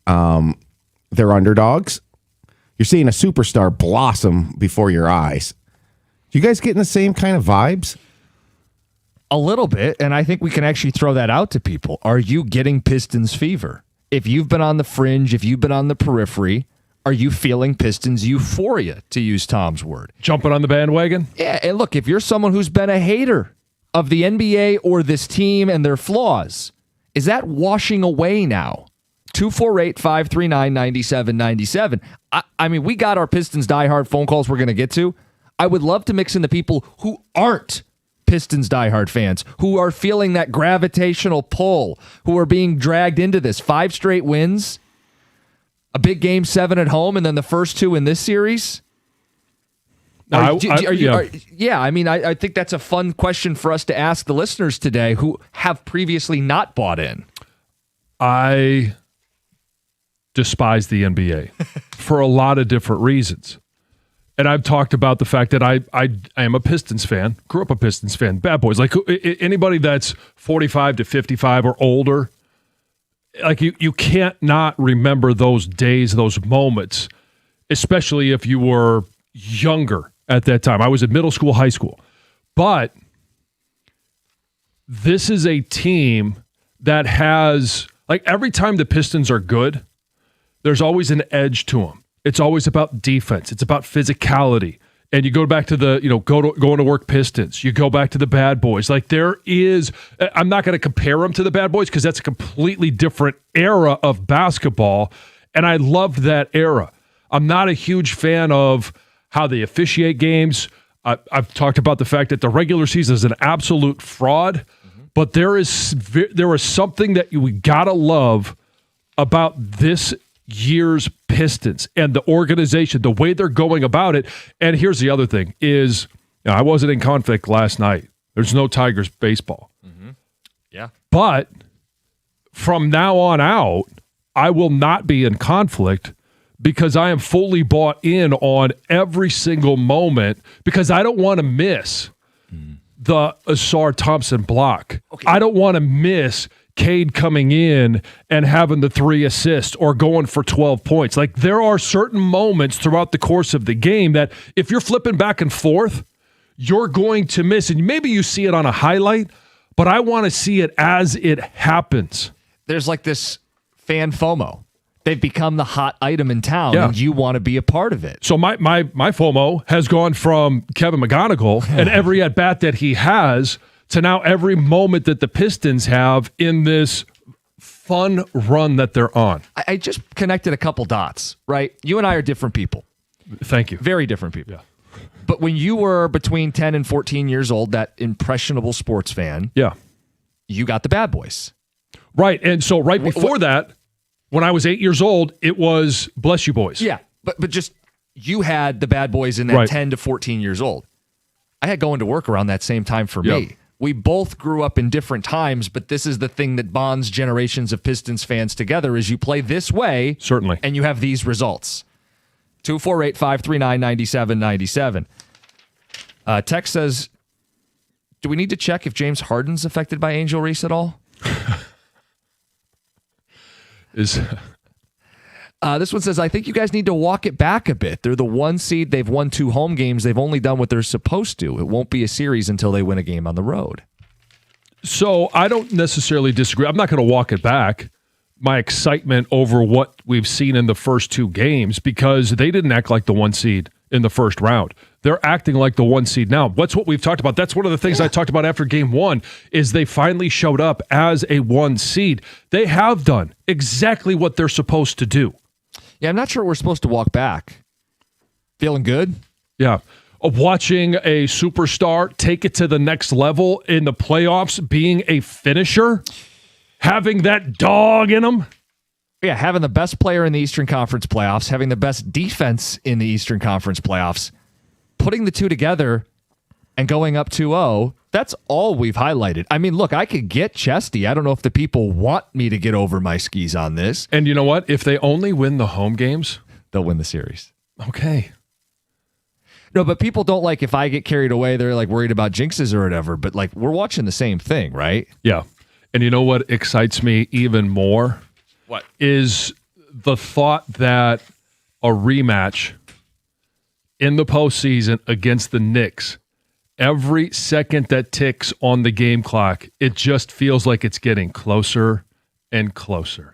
They're underdogs. You're seeing a superstar blossom before your eyes. You guys getting the same kind of vibes? A little bit, and I think we can actually throw that out to people. Are you getting Pistons fever? If you've been on the fringe, if you've been on the periphery, are you feeling Pistons euphoria, to use Tom's word? Jumping on the bandwagon? Yeah, and look, if you're someone who's been a hater of the NBA or this team and their flaws, is that washing away now? 248-539-9797. I mean, we got our Pistons diehard phone calls we're going to get to. I would love to mix in the people who aren't Pistons diehard fans, who are feeling that gravitational pull, who are being dragged into this. 5 straight wins, a big game 7 at home, and then the first 2 in this series. I think that's a fun question for us to ask the listeners today who have previously not bought in. I despise the NBA for a lot of different reasons. And I've talked about the fact that I am a Pistons fan, grew up a Pistons fan, bad boys. Like anybody that's 45 to 55 or older, like you can't not remember those days, those moments, especially if you were younger at that time. I was in middle school, high school. But this is a team that has, like, every time the Pistons are good, there's always an edge to them. It's always about defense. It's about physicality. And you go back to the, going to work Pistons. You go back to the bad boys. Like, there is, I'm not going to compare them to the bad boys because that's a completely different era of basketball. And I loved that era. I'm not a huge fan of how they officiate games. I've talked about the fact that the regular season is an absolute fraud. But there is something that we got to love about this year's Pistons and the organization, the way they're going about it. And here's the other thing is, I wasn't in conflict last night. There's no Tigers baseball. Mm-hmm. Yeah. But from now on out, I will not be in conflict because I am fully bought in on every single moment because I don't want to miss the Asar Thompson block. Okay. I don't want to miss Cade coming in and having the 3 assists or going for 12 points. Like, there are certain moments throughout the course of the game that if you're flipping back and forth, you're going to miss. And maybe you see it on a highlight, but I want to see it as it happens. There's like this fan FOMO. They've become the hot item in town, Yeah. and you want to be a part of it. So my FOMO has gone from Kevin McGonigal and every at-bat that he has to now every moment that the Pistons have in this fun run that they're on. I just connected a couple dots, right? You and I are different people. Thank you. Very different people. Yeah. But when you were between 10 and 14 years old, that impressionable sports fan, Yeah. you got the bad boys. Right. And so right before that, when I was 8 years old, it was Bless You Boys. Yeah, but just you had the bad boys in that Right. 10 to 14 years old. I had going to work around that same time for Yep. me. We both grew up in different times, but this is the thing that bonds generations of Pistons fans together is you play this way. Certainly. And you have these results. 248-539-9797. Tex says, do we need to check if James Harden's affected by Angel Reese at all? Is This one says, I think you guys need to walk it back a bit. They're the 1 seed. They've won 2 home games. They've only done what they're supposed to. It won't be a series until they win a game on the road. So I don't necessarily disagree. I'm not going to walk it back, my excitement over what we've seen in the first 2 games, because they didn't act like the 1 seed in the first round. They're acting like the 1 seed now. What's what we've talked about? That's one of the things I talked about after game 1 is they finally showed up as a 1 seed. They have done exactly what they're supposed to do. Yeah, I'm not sure we're supposed to walk back. Feeling good? Yeah. Watching a superstar take it to the next level in the playoffs, being a finisher, having that dog in them. Yeah, having the best player in the Eastern Conference playoffs, having the best defense in the Eastern Conference playoffs, putting the two together and going up 2-0, that's all we've highlighted. I mean, look, I could get chesty. I don't know if the people want me to get over my skis on this. And you know what? If they only win the home games, They'll win the series. okay. No, but people don't like if I get carried away, they're like worried about jinxes or whatever. But like we're watching the same thing, right? Yeah. And you know what excites me even more? What? Is the thought that a rematch in the postseason against the Knicks, every second that ticks on the game clock, it just feels like it's getting closer and closer.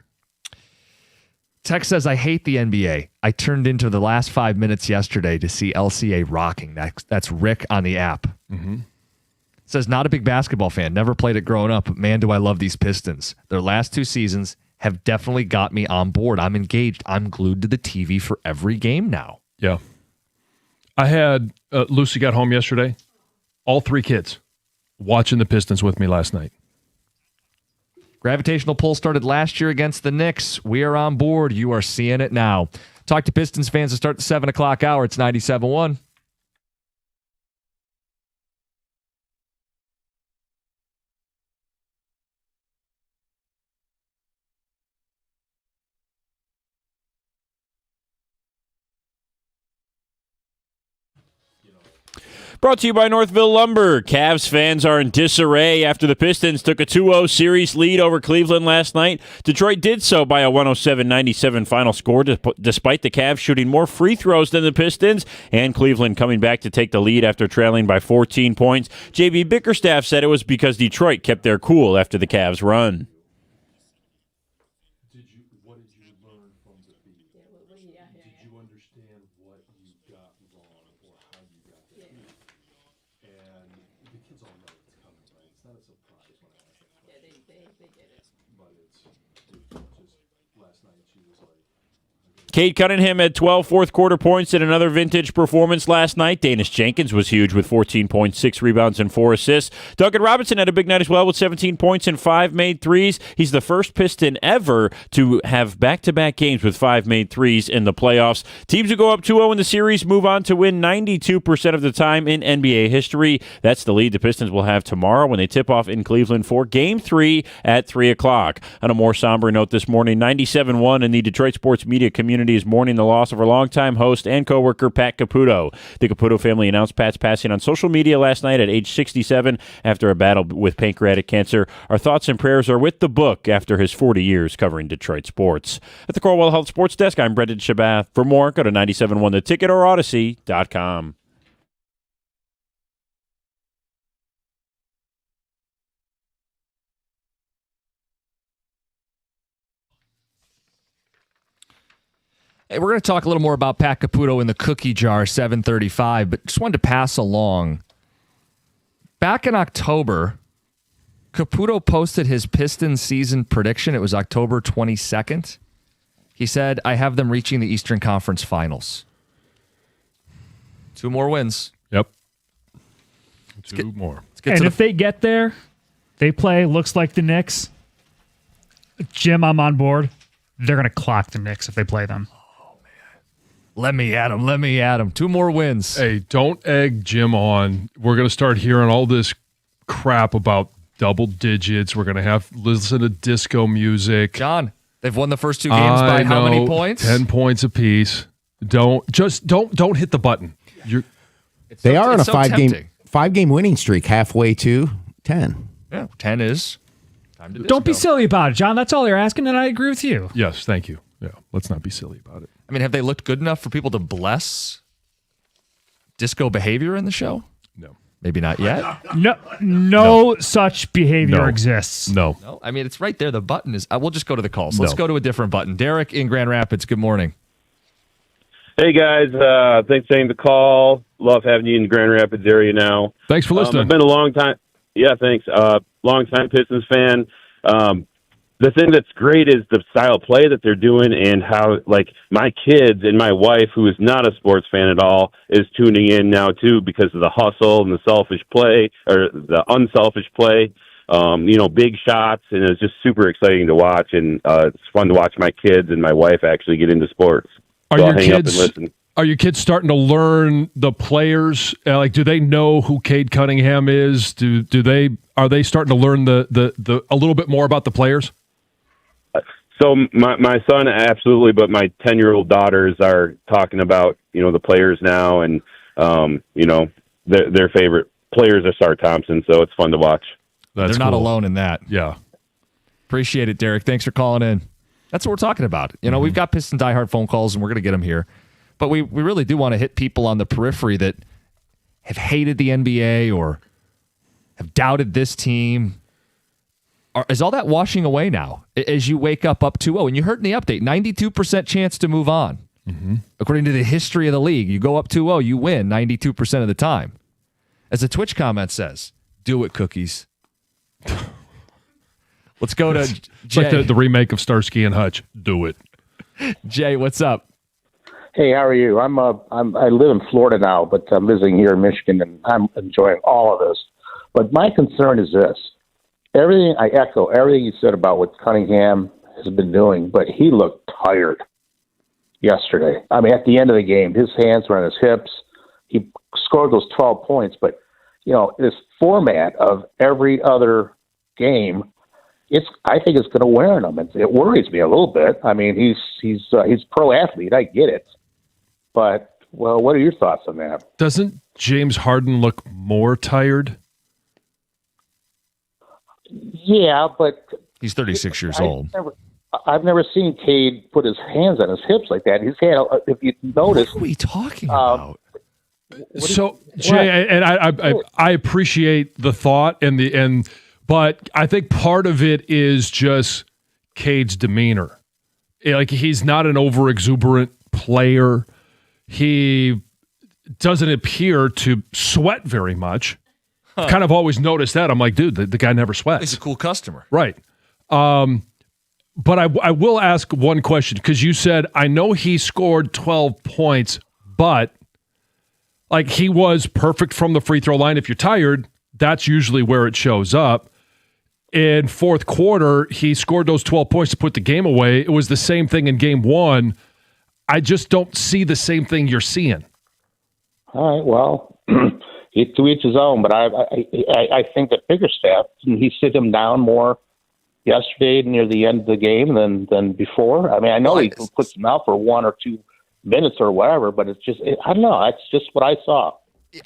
Tex says, I hate the NBA. I turned into the last 5 minutes yesterday to see LCA rocking. That's Rick on the app. Mm-hmm. Says, not a big basketball fan. Never played it growing up, but man, do I love these Pistons. Their last 2 seasons have definitely got me on board. I'm engaged. I'm glued to the TV for every game now. Yeah. I had Lucy got home yesterday. All 3 kids watching the Pistons with me last night. Gravitational pull started last year against the Knicks. We are on board. You are seeing it now. Talk to Pistons fans to start the 7 o'clock hour. It's 97.1. Brought to you by Northville Lumber. Cavs fans are in disarray after the Pistons took a 2-0 series lead over Cleveland last night. Detroit did so by a 107-97 final score, despite the Cavs shooting more free throws than the Pistons, and Cleveland coming back to take the lead after trailing by 14 points. J.B. Bickerstaff said it was because Detroit kept their cool after the Cavs' run. What did you learn from the beat? Did you understand what you got wrong or how you got the beat? And the kids all know it's coming, right? It's not a surprise when I ask that question. Yeah, they get it. But it's just last night she was like, Cade Cunningham had 12 fourth-quarter points in another vintage performance last night. Danis Jenkins was huge with 14 points, 6 rebounds, and 4 assists. Duncan Robinson had a big night as well with 17 points and 5 made threes. He's the first Piston ever to have back-to-back games with 5 made threes in the playoffs. Teams who go up 2-0 in the series move on to win 92% of the time in NBA history. That's the lead the Pistons will have tomorrow when they tip off in Cleveland for Game 3 at 3 o'clock. On a more somber note this morning, 97.1 in the Detroit sports media community is mourning the loss of our longtime host and coworker Pat Caputo. The Caputo family announced Pat's passing on social media last night at age 67 after a battle with pancreatic cancer. Our thoughts and prayers are with the book after his 40 years covering Detroit sports. At the Corwell Health Sports Desk, I'm Brendan Shabath. For more, go to 97.1theticket or Odyssey.com. Hey, we're going to talk a little more about Pat Caputo in the cookie jar, 7:35, but just wanted to pass along. Back in October, Caputo posted his Pistons season prediction. It was October 22nd. He said, I have them reaching the Eastern Conference Finals. 2 more wins. Yep. Two more. And if they get there, they play, looks like the Knicks. Jim, I'm on board. They're going to clock the Knicks if they play them. Let me at him. 2 more wins. Hey, don't egg Jim on. We're going to start hearing all this crap about double digits. We're going to have listen to disco music. John, they've won the first 2 games by how many points? 10 points apiece. Don't hit the button. They are on a so 5-game winning streak, halfway to 10. Yeah, 10 is time to Don't be disco. silly about it, John. That's all they're asking, and I agree with you. Yes, thank you. Yeah, let's not be silly about it. I mean, have they looked good enough for people to bless disco behavior in the show? No. Maybe not yet. No such behavior No. exists. No. No, I mean, it's right there. The button is. We'll just go to the calls. Let's go to a different button. Derek in Grand Rapids. Good morning. Hey, guys. Thanks for taking the call. Love having you in the Grand Rapids area now. Thanks for listening. I've been a long time. Yeah, thanks. Long time Pistons fan. The thing that's great is the style of play that they're doing and how, like, my kids and my wife, who is not a sports fan at all, is tuning in now, too, because of the hustle and the selfish play, or the unselfish play. Big shots, and it's just super exciting to watch, and it's fun to watch my kids and my wife actually get into sports. Are So your I'll hang up and kids? listen. Are your kids starting to learn the players? Do they know who Cade Cunningham is? Are they starting to learn the a little bit more about the players? So my son, absolutely, but my 10-year-old daughters are talking about, the players now, and, their favorite players are Sar Thompson, so it's fun to watch. They're not alone in that. Yeah. Appreciate it, Derek. Thanks for calling in. That's what we're talking about. We've got Piston diehard phone calls, and we're going to get them here. But we really do want to hit people on the periphery that have hated the NBA or have doubted this team. Is all that washing away now as you wake up 2-0? And you heard in the update, 92% chance to move on. Mm-hmm. According to the history of the league, you go up 2-0, you win 92% of the time. As the Twitch comment says, do it, Cookies. Let's go to It's Jay. like the remake of Starsky and Hutch. Do it. Jay, what's up? Hey, how are you? I live in Florida now, but I'm visiting here in Michigan, and I'm enjoying all of this. But my concern is this. I echo everything you said about what Cunningham has been doing, but he looked tired yesterday. I mean, at the end of the game, his hands were on his hips. He scored those 12 points, but, this format of every other game, I think it's going to wear on him. It worries me a little bit. I mean, he's pro athlete. I get it. But, well, what are your thoughts on that? Doesn't James Harden look more tired? Yeah, but He's 36 years old. I've never seen Cade put his hands on his hips like that. His hand, if you notice, What are we talking about? So, Jay, and I appreciate the thought but I think part of it is just Cade's demeanor. Like, he's not an over-exuberant player. He doesn't appear to sweat very much. I've kind of always noticed that. I'm like, dude, the guy never sweats. He's a cool customer. Right. But I will ask one question, because you said, I know he scored 12 points, but like, he was perfect from the free throw line. If you're tired, that's usually where it shows up. In fourth quarter, he scored those 12 points to put the game away. It was the same thing in game one. I just don't see the same thing you're seeing. all right, well, to each his own. But I think that Biggerstaff, he sit him down more yesterday near the end of the game than before. I mean, I know he puts him out for 1 or 2 minutes or whatever, but it's just, I don't know. That's just what I saw.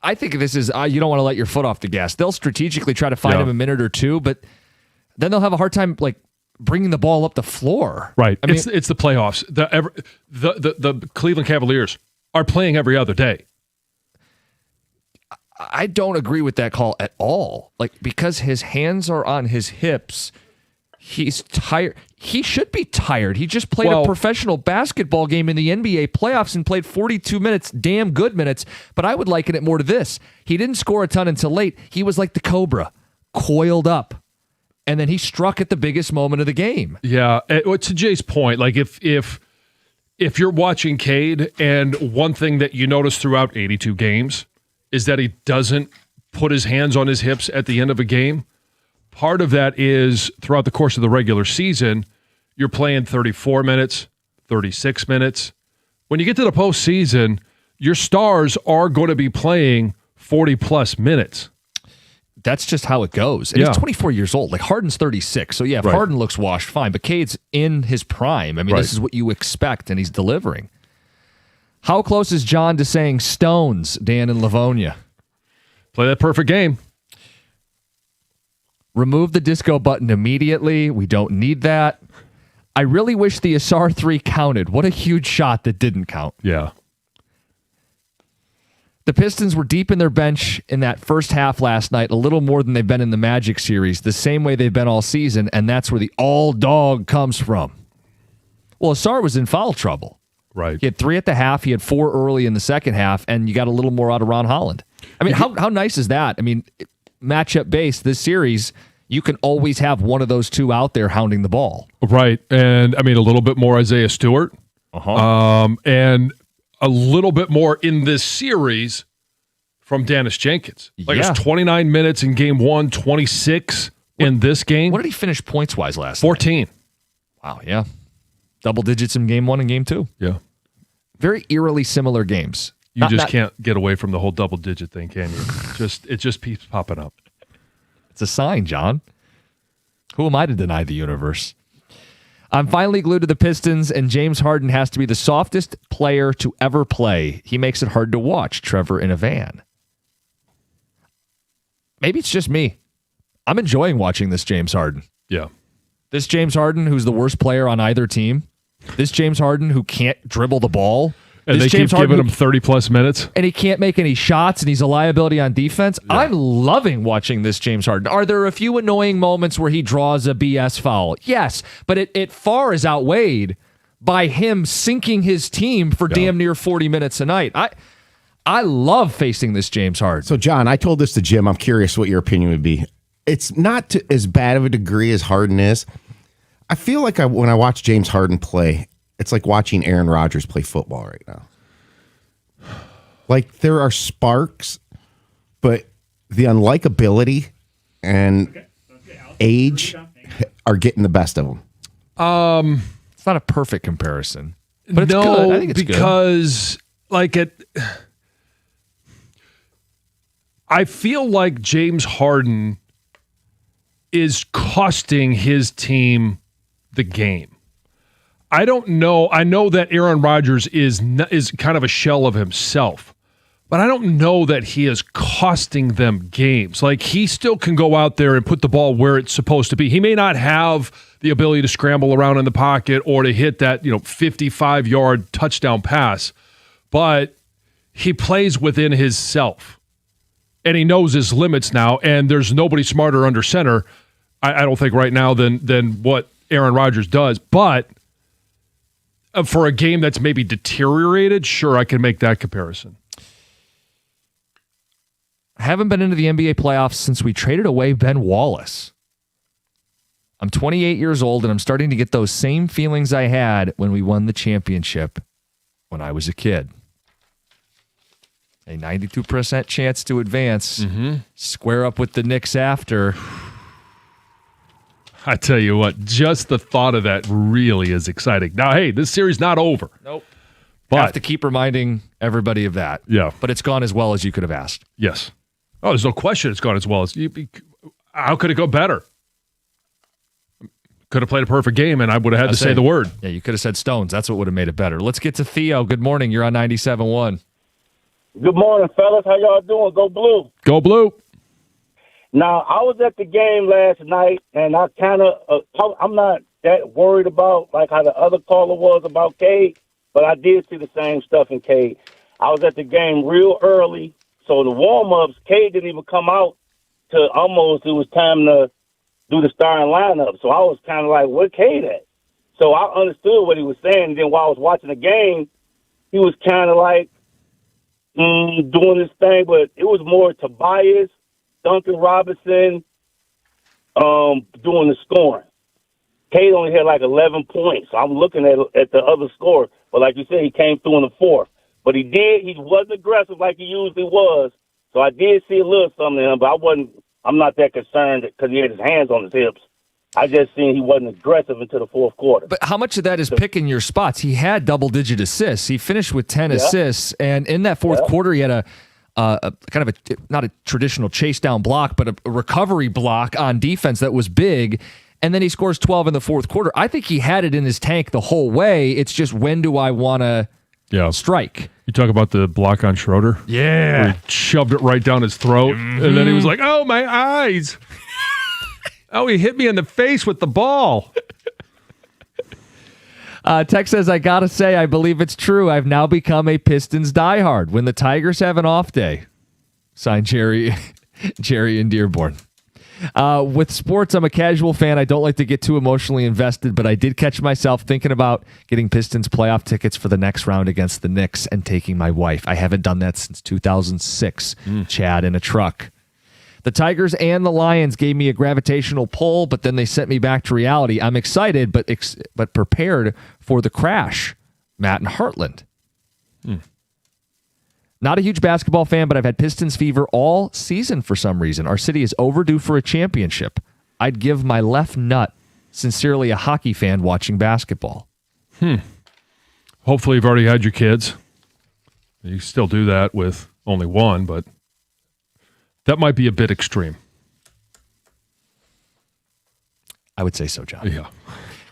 I think this is, you don't want to let your foot off the gas. They'll strategically try to find him a minute or two, but then they'll have a hard time, like, bringing the ball up the floor. Right. I mean, it's the playoffs. The Cleveland Cavaliers are playing every other day. I don't agree with that call at all. Like, because his hands are on his hips, He's tired. He should be tired. He just played a professional basketball game in the NBA playoffs and played 42 minutes, damn good minutes. But I would liken it more to this. He didn't score a ton until late. He was like the Cobra, coiled up. And then he struck at the biggest moment of the game. Yeah. To Jay's point, like if you're watching Cade and one thing that you notice throughout 82 games is that he doesn't put his hands on his hips at the end of a game, part of that is throughout the course of the regular season, you're playing 34 minutes, 36 minutes. When you get to the postseason, your stars are going to be playing 40-plus minutes. That's just how it goes. And he's 24 years old. Like Harden's 36. So, yeah, if Harden looks washed, fine. But Cade's in his prime. I mean, this is what you expect, and he's delivering. How close is John to saying Stones, Dan in Livonia? Play that perfect game. Remove the disco button immediately. We don't need that. I really wish the Asar 3 counted. What a huge shot that didn't count. Yeah. The Pistons were deep in their bench in that first half last night, a little more than they've been in the Magic series, the same way they've been all season, and that's where the all-dog comes from. Well, Asar was in foul trouble. Right. He had 3 at the half. He had 4 early in the second half, and you got a little more out of Ron Holland. I mean, how nice is that? I mean, matchup-based, this series, you can always have one of those two out there hounding the ball. Right. And, I mean, a little bit more Isaiah Stewart. And a little bit more in this series from Dennis Jenkins. Like it's 29 minutes in game 1, 26 in this game. What did he finish points-wise last 14. night? Wow, yeah. Double digits in game 1 and game 2. Yeah. Very eerily similar games. You can't get away from the whole double-digit thing, can you? It just keeps popping up. It's a sign, John. Who am I to deny the universe? I'm finally glued to the Pistons, and James Harden has to be the softest player to ever play. He makes it hard to watch, Trevor in a van. Maybe it's just me. I'm enjoying watching this James Harden. Yeah. This James Harden, who's the worst player on either team. This James Harden, who can't dribble the ball. And they keep giving him 30-plus minutes. And he can't make any shots, and he's a liability on defense. Yeah. I'm loving watching this James Harden. Are there a few annoying moments where he draws a BS foul? Yes, but it far is outweighed by him sinking his team for damn near 40 minutes a night. I love facing this James Harden. So, John, I told this to Jim. I'm curious what your opinion would be. It's not to as bad of a degree as Harden is. I feel like when I watch James Harden play, it's like watching Aaron Rodgers play football right now. Like, there are sparks, but the unlikability and age are getting the best of them. It's not a perfect comparison, but it's good. I think it's because, good. I feel like James Harden is costing his team the game. I don't know. I know that Aaron Rodgers is kind of a shell of himself, but I don't know that he is costing them games. Like, he still can go out there and put the ball where it's supposed to be. He may not have the ability to scramble around in the pocket or to hit that 55-yard touchdown pass, but he plays within his self, and he knows his limits now, and there's nobody smarter under center, I don't think, right now than what Aaron Rodgers does. But for a game that's maybe deteriorated, sure, I can make that comparison. I haven't been into the NBA playoffs since we traded away Ben Wallace. I'm 28 years old, and I'm starting to get those same feelings I had when we won the championship when I was a kid. A 92% chance to advance. Square up with the Knicks after. I tell you what, just the thought of that really is exciting. Now, hey, this series not over. Nope. But have to keep reminding everybody of that. Yeah. But it's gone as well as you could have asked. Yes. Oh, there's no question it's gone as well as how could it go better? Could have played a perfect game, and I would have had to say the word. Yeah, you could have said Stones. That's what would have made it better. Let's get to Theo. Good morning. You're on 97.1. Good morning, fellas. How y'all doing? Go Blue. Go Blue. Now, I was at the game last night, and I kind of, I'm not that worried about like how the other caller was about Cade, but I did see the same stuff in Cade. I was at the game real early, so the warm-ups, Cade didn't even come out till almost it was time to do the starting lineup. So I was kind of like, where Cade at? So I understood what he was saying. And then while I was watching the game, he was kind of like doing this thing, but it was more Tobias, Duncan Robinson doing the scoring. Cade only had like 11 points. So I'm looking at the other score. But like you said, he came through in the fourth. But he wasn't aggressive like he usually was. So I did see a little something in him, but I'm not that concerned because he had his hands on his hips. I just seen he wasn't aggressive until the fourth quarter. But how much of that is picking your spots? He had double-digit assists. He finished with 10 assists, and in that fourth quarter, he had a kind of not a traditional chase down block, but a recovery block on defense that was big. And then he scores 12 in the fourth quarter. I think he had it in his tank the whole way. It's just, when do I want to strike? You talk about the block on Schroeder? Yeah. Where he shoved it right down his throat, and then he was like, oh, my eyes. Oh, he hit me in the face with the ball. Tech says, I got to say, I believe it's true. I've now become a Pistons diehard. When the Tigers have an off day. Signed Jerry in Dearborn. With sports, I'm a casual fan. I don't like to get too emotionally invested, but I did catch myself thinking about getting Pistons playoff tickets for the next round against the Knicks and taking my wife. I haven't done that since 2006. Chad in a truck. The Tigers and the Lions gave me a gravitational pull, but then they sent me back to reality. I'm excited, but prepared for the crash. Matt in Heartland. Not a huge basketball fan, but I've had Pistons fever all season for some reason. Our city is overdue for a championship. I'd give my left nut. Sincerely, a hockey fan watching basketball. Hopefully you've already had your kids. You still do that with only one, but that might be a bit extreme. I would say so, John. Yeah.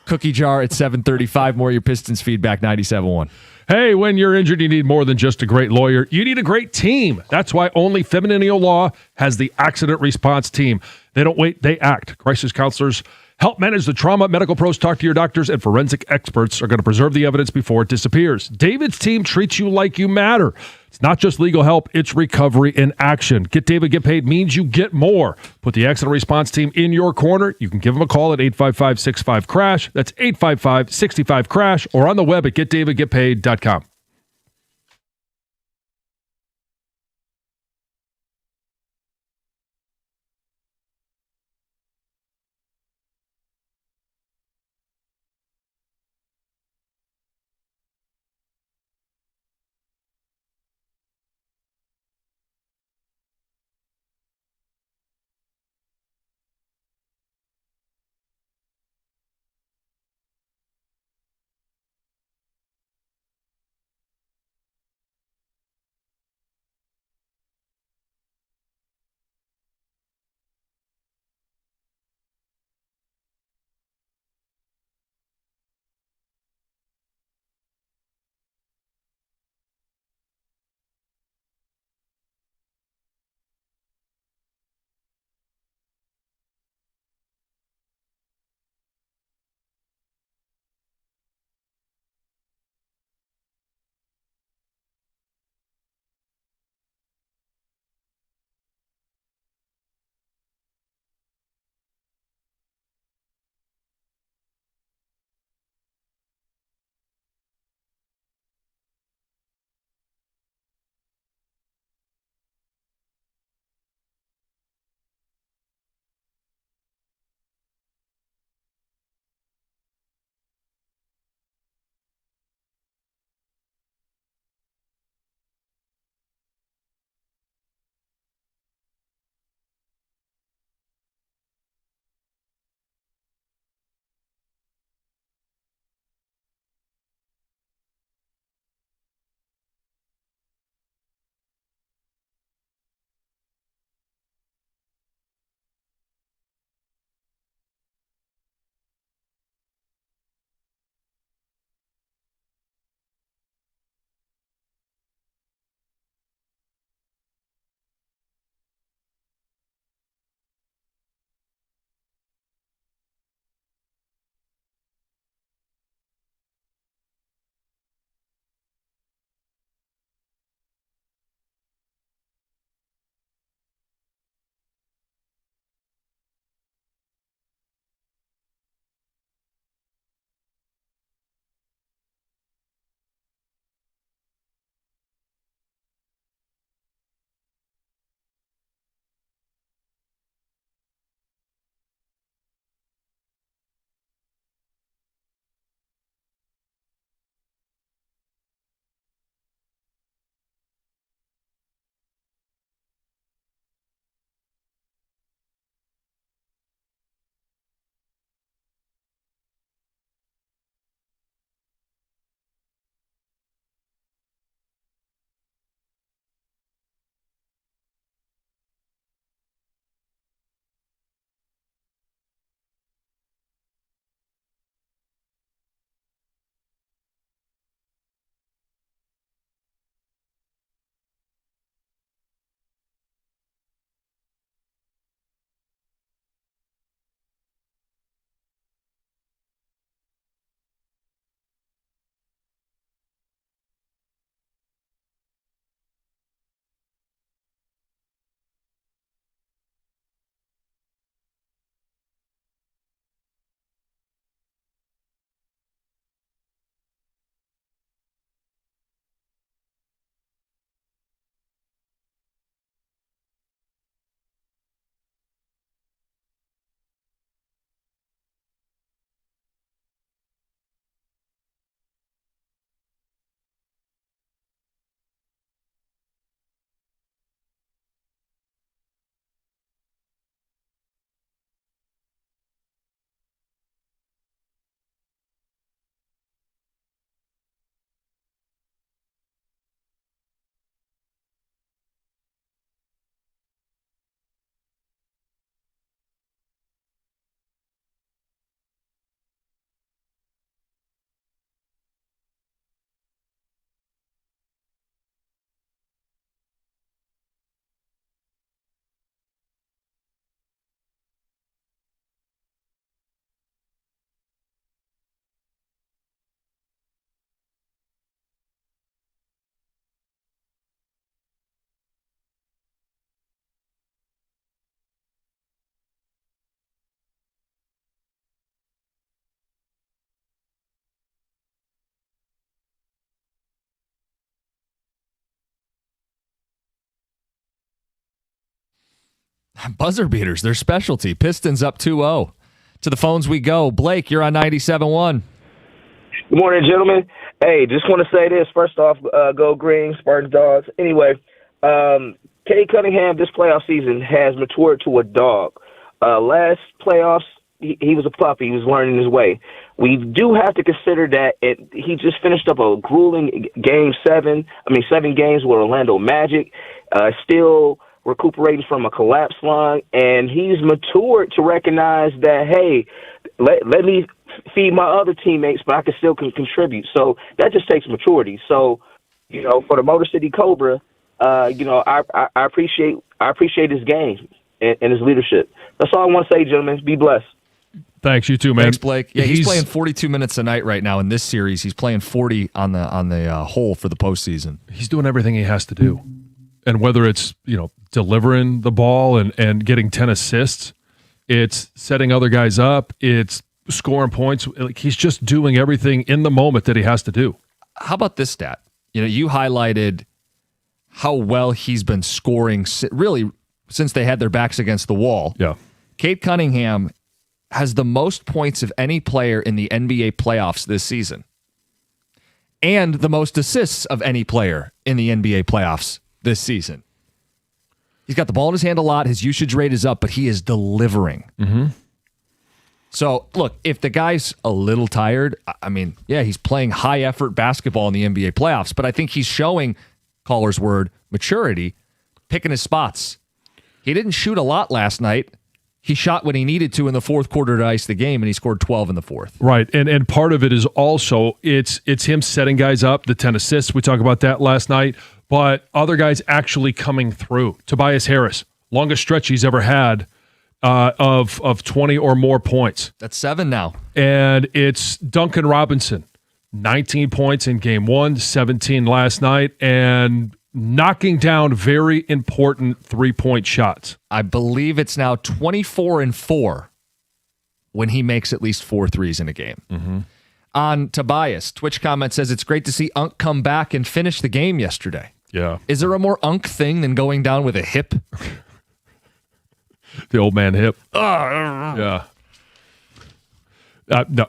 Cookie jar at 7:35. More of your Pistons feedback, 97.1. Hey, when you're injured, you need more than just a great lawyer. You need a great team. That's why only Feminine Law has the accident response team. They don't wait, they act. Crisis counselors help manage the trauma. Medical pros talk to your doctors, and forensic experts are going to preserve the evidence before it disappears. David's team treats you like you matter. It's not just legal help, it's recovery in action. Get David, Get Paid means you get more. Put the accident response team in your corner. You can give them a call at 855-65-CRASH. That's 855-65-CRASH, or on the web at getdavidgetpaid.com. Buzzer beaters, their specialty. Pistons up 2-0. To the phones we go. Blake, you're on 97.1. Good morning, gentlemen. Hey, just want to say this. First off, go Green, Spartans Dogs. Anyway, Cade Cunningham this playoff season has matured to a dog. Last playoffs, he was a puppy. He was learning his way. We do have to consider that he just finished up a grueling seven games with Orlando Magic, still recuperating from a collapsed lung, and he's matured to recognize that, hey, let me feed my other teammates, but I can still contribute. So that just takes maturity. So, for the Motor City Cobra, I appreciate his game and his leadership. That's all I want to say, gentlemen. Be blessed. Thanks, you too, man. Thanks, Blake. Yeah, he's playing 42 minutes a night right now in this series. He's playing 40 on the whole for the postseason. He's doing everything he has to do, and whether it's delivering the ball and getting 10 assists, it's setting other guys up, it's scoring points. Like, he's just doing everything in the moment that he has to do. How about this stat? You highlighted how well he's been scoring really since they had their backs against the wall. Yeah, Cade Cunningham has the most points of any player in the NBA playoffs this season, and the most assists of any player in the NBA playoffs this season. He's got the ball in his hand a lot. His usage rate is up, but he is delivering. Mm-hmm. So, look, if the guy's a little tired, he's playing high-effort basketball in the NBA playoffs, but I think he's showing, caller's word, maturity, picking his spots. He didn't shoot a lot last night. He shot when he needed to in the fourth quarter to ice the game, and he scored 12 in the fourth. Right, and part of it is also it's him setting guys up, the 10 assists. We talked about that last night, but other guys actually coming through. Tobias Harris, longest stretch he's ever had of 20 or more points. That's 7 now. And it's Duncan Robinson, 19 points in game 1, 17 last night, and knocking down very important three-point shots. I believe it's now 24-4 when he makes at least 4 threes in a game. Mm-hmm. On Tobias, Twitch comment says, it's great to see Unk come back and finish the game yesterday. Yeah. Is there a more Unk thing than going down with a hip? The old man hip. Yeah.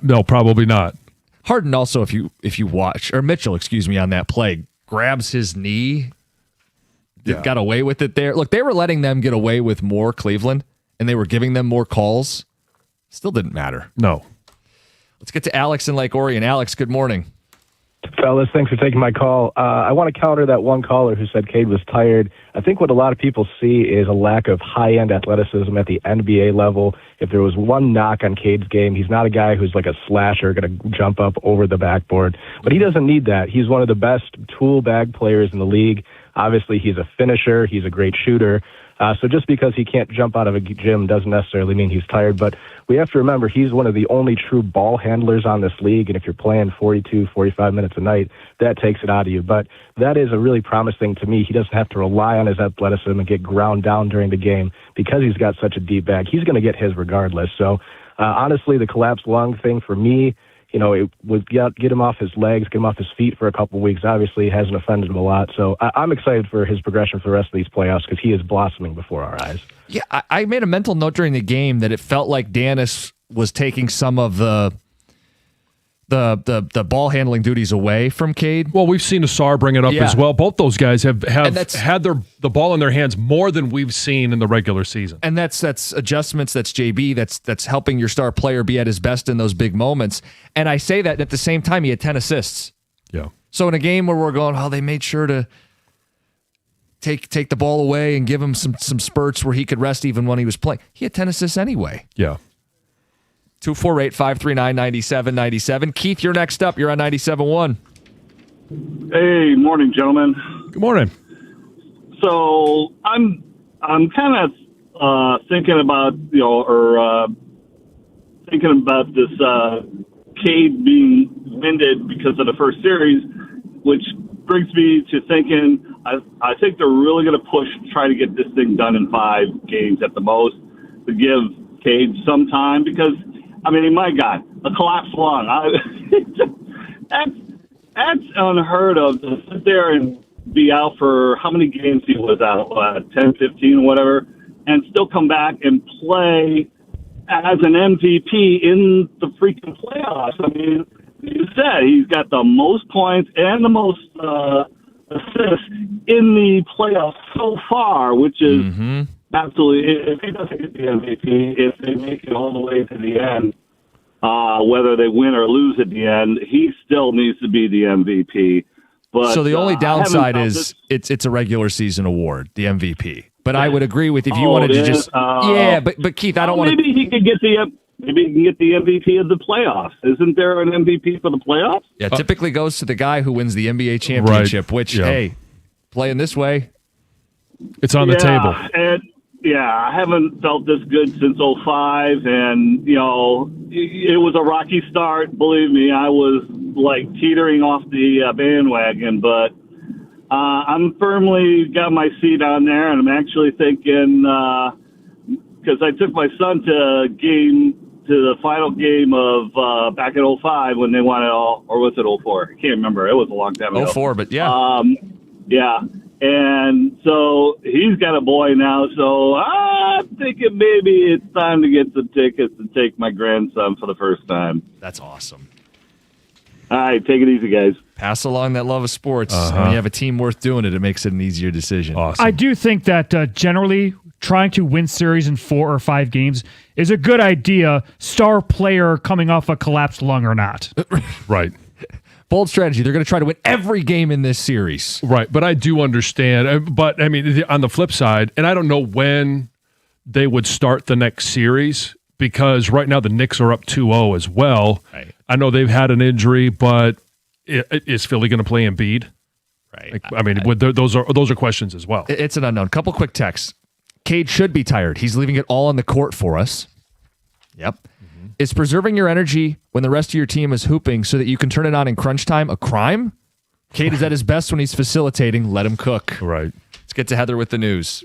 No, probably not. Harden also, if you watch, or Mitchell, on that play, grabs his knee, got away with it there. Look, they were letting them get away with more, Cleveland, and they were giving them more calls. Still didn't matter. No. Let's get to Alex in Lake Orion. Alex, good morning. Fellas, thanks for taking my call. I want to counter that one caller who said Cade was tired. I think what a lot of people see is a lack of high-end athleticism at the NBA level. If there was one knock on Cade's game, he's not a guy who's like a slasher, going to jump up over the backboard. But he doesn't need that. He's one of the best tool bag players in the league. Obviously, he's a finisher. He's a great shooter. So just because he can't jump out of a gym doesn't necessarily mean he's tired. But we have to remember he's one of the only true ball handlers on this league. And if you're playing 42, 45 minutes a night, that takes it out of you. But that is a really promising to me. He doesn't have to rely on his athleticism and get ground down during the game because he's got such a deep bag. He's going to get his regardless. So honestly, the collapsed lung thing for me, it would get him off his legs, get him off his feet for a couple of weeks. Obviously, it hasn't offended him a lot. So I'm excited for his progression for the rest of these playoffs because he is blossoming before our eyes. Yeah, I made a mental note during the game that it felt like Danis was taking some of the ball handling duties away from Cade. Well, we've seen Asar bring it up as well. Both those guys have had the ball in their hands more than we've seen in the regular season. And that's adjustments, that's JB, that's helping your star player be at his best in those big moments. And I say that, and at the same time, he had 10 assists. Yeah. So in a game where we're going, they made sure to take the ball away and give him some spurts where he could rest even when he was playing. He had 10 assists anyway. Yeah. 248-539-9797. Keith, you're next up. You're on 97.1. Hey, morning, gentlemen. Good morning. So I'm kind of thinking about thinking about this Cade being winded because of the first series, which brings me to thinking I think they're really going to push to try to get this thing done in 5 games at the most to give Cade some time because. My God, a collapsed lung. That's unheard of to sit there and be out for how many games he was out, 10, 15, whatever. and still come back and play as an MVP in the freaking playoffs. I mean, you said he's got the most points and the most assists in the playoffs so far, which is absolutely, if he doesn't get the MVP, if they make it all the way to the end, whether they win or lose at the end, he still needs to be the MVP. But, so the only downside is it's a regular season award, the MVP. But I would agree with if you wanted to just but Keith, I don't want to. Maybe he can get the MVP of the playoffs. Isn't there an MVP for the playoffs? Yeah, typically goes to the guy who wins the NBA championship. Which hey, playing this way, it's on the table. And I haven't felt this good since 2005, and it was a rocky start. Believe me, I was like teetering off the bandwagon, but I'm firmly got my seat on there, and I'm actually thinking because I took my son to the final game of back in 2005 when they won it all, or was it 2004? I can't remember. It was a long time ago. 2004, but yeah. And so he's got a boy now, so I'm thinking maybe it's time to get some tickets to take my grandson for the first time. That's awesome. All right, take it easy, guys. Pass along that love of sports. When you have a team worth doing it, it makes it an easier decision. Awesome. I do think that generally trying to win series in 4 or 5 games is a good idea, star player coming off a collapsed lung or not. Right. Bold strategy. They're going to try to win every game in this series. Right, but I do understand. But, I mean, on the flip side, and I don't know when they would start the next series because right now the Knicks are up 2-0 as well. Right. I know they've had an injury, but is Philly going to play Embiid? Right. Those are questions as well. It's an unknown. Couple quick texts. Cade should be tired. He's leaving it all on the court for us. Yep. Is preserving your energy when the rest of your team is hooping so that you can turn it on in crunch time a crime? Cade is at his best when he's facilitating. Let him cook. Right. Let's get to Heather with the news.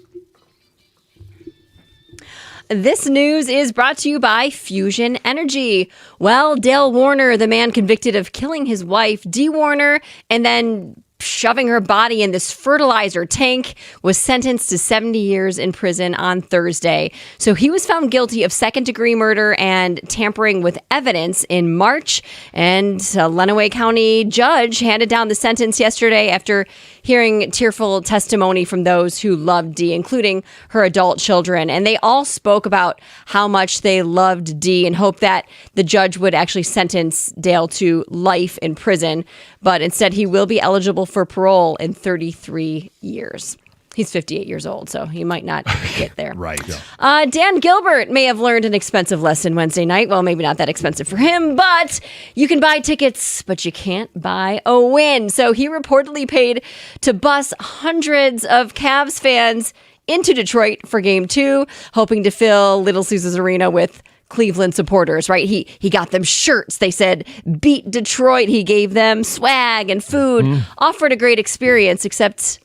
This news is brought to you by Fusion Energy. Well, Dale Warner, the man convicted of killing his wife, Dee Warner, and then shoving her body in this fertilizer tank, was sentenced to 70 years in prison on Thursday. So he was found guilty of second-degree murder and tampering with evidence in March. And a Lenawee County judge handed down the sentence yesterday after hearing tearful testimony from those who loved Dee, including her adult children. And they all spoke about how much they loved Dee and hoped that the judge would actually sentence Dale to life in prison. But instead, he will be eligible for parole in 33 years. He's 58 years old, so he might not get there. Right. Dan Gilbert may have learned an expensive lesson Wednesday night. Well, maybe not that expensive for him, but you can buy tickets, but you can't buy a win. So he reportedly paid to bus hundreds of Cavs fans into Detroit for Game 2, hoping to fill Little Caesars Arena with Cleveland supporters, right? He got them shirts. They said, beat Detroit. He gave them swag and food, offered a great experience, except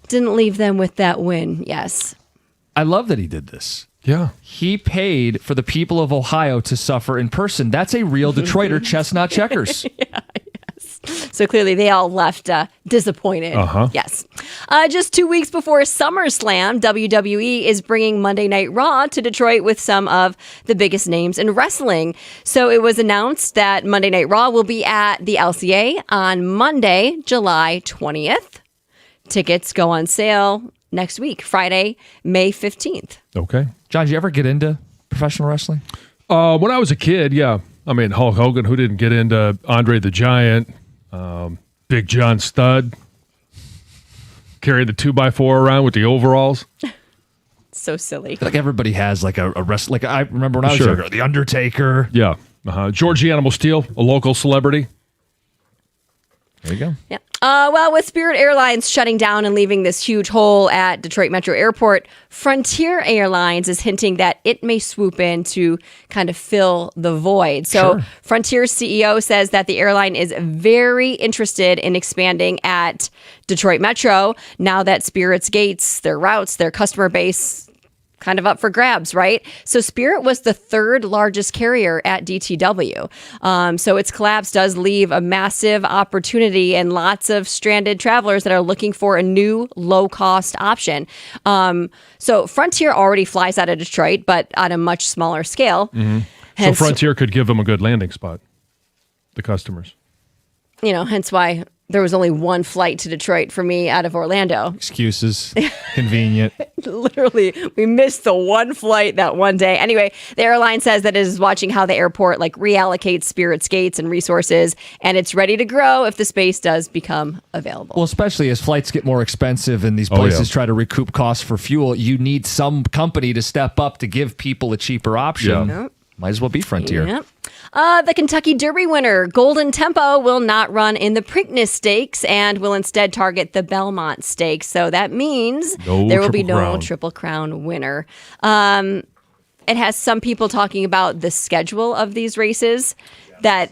didn't leave them with that win. Yes. I love that he did this. Yeah. He paid for the people of Ohio to suffer in person. That's a real Detroiter, chestnut checkers. Yeah, yes. So clearly they all left disappointed. Yes. Just 2 weeks before SummerSlam, WWE is bringing Monday Night Raw to Detroit with some of the biggest names in wrestling. So it was announced that Monday Night Raw will be at the LCA on Monday, July 20th. Tickets go on sale next week, Friday, May 15th. Okay. John, did you ever get into professional wrestling? When I was a kid, yeah. I mean, Hulk Hogan, who didn't get into Andre the Giant, Big John Studd, carry the 2x4 around with the overalls. So silly. I feel like everybody has like a wrestler. Like I remember when I was younger, The Undertaker. Yeah. George the Animal Steel, a local celebrity. There you go. Yeah. Well, with Spirit Airlines shutting down and leaving this huge hole at Detroit Metro Airport, Frontier Airlines is hinting that it may swoop in to kind of fill the void. So Frontier's CEO says that the airline is very interested in expanding at Detroit Metro now that Spirit's gates, their routes, their customer base kind of up for grabs, right? So Spirit was the third largest carrier at DTW. So its collapse does leave a massive opportunity and lots of stranded travelers that are looking for a new low-cost option. So Frontier already flies out of Detroit, but on a much smaller scale. So Hence, Frontier could give them a good landing spot, the customers. hence why there was only one flight to Detroit for me out of Orlando. Excuses. Convenient. Literally, we missed the one flight that one day. Anyway, the airline says that it is watching how the airport reallocates Spirit's gates and resources, and it's ready to grow if the space does become available. Well, especially as flights get more expensive and these places try to recoup costs for fuel, you need some company to step up to give people a cheaper option. Yep. Might as well be Frontier. Yep. The Kentucky Derby winner, Golden Tempo, will not run in the Preakness Stakes and will instead target the Belmont Stakes. So that means there will be no Triple Crown winner. It has some people talking about the schedule of these races, that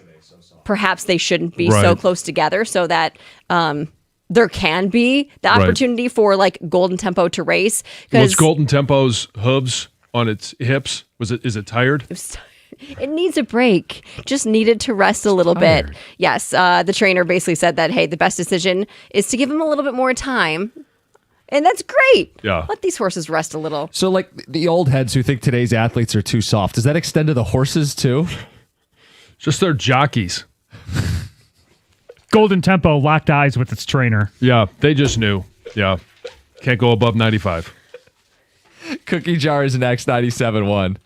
perhaps they shouldn't be so close together, so that there can be the opportunity for Golden Tempo to race. Was Golden Tempo's hooves on its hips? Is it tired? It needs a break. Just needed to rest a little bit. Yes, the trainer basically said that, hey, the best decision is to give him a little bit more time. And that's great. Yeah. Let these horses rest a little. So the old heads who think today's athletes are too soft, does that extend to the horses too? Just their jockeys. Golden Tempo locked eyes with its trainer. Yeah, they just knew. Yeah. Can't go above 95. Cookie Jar is next, 97.1.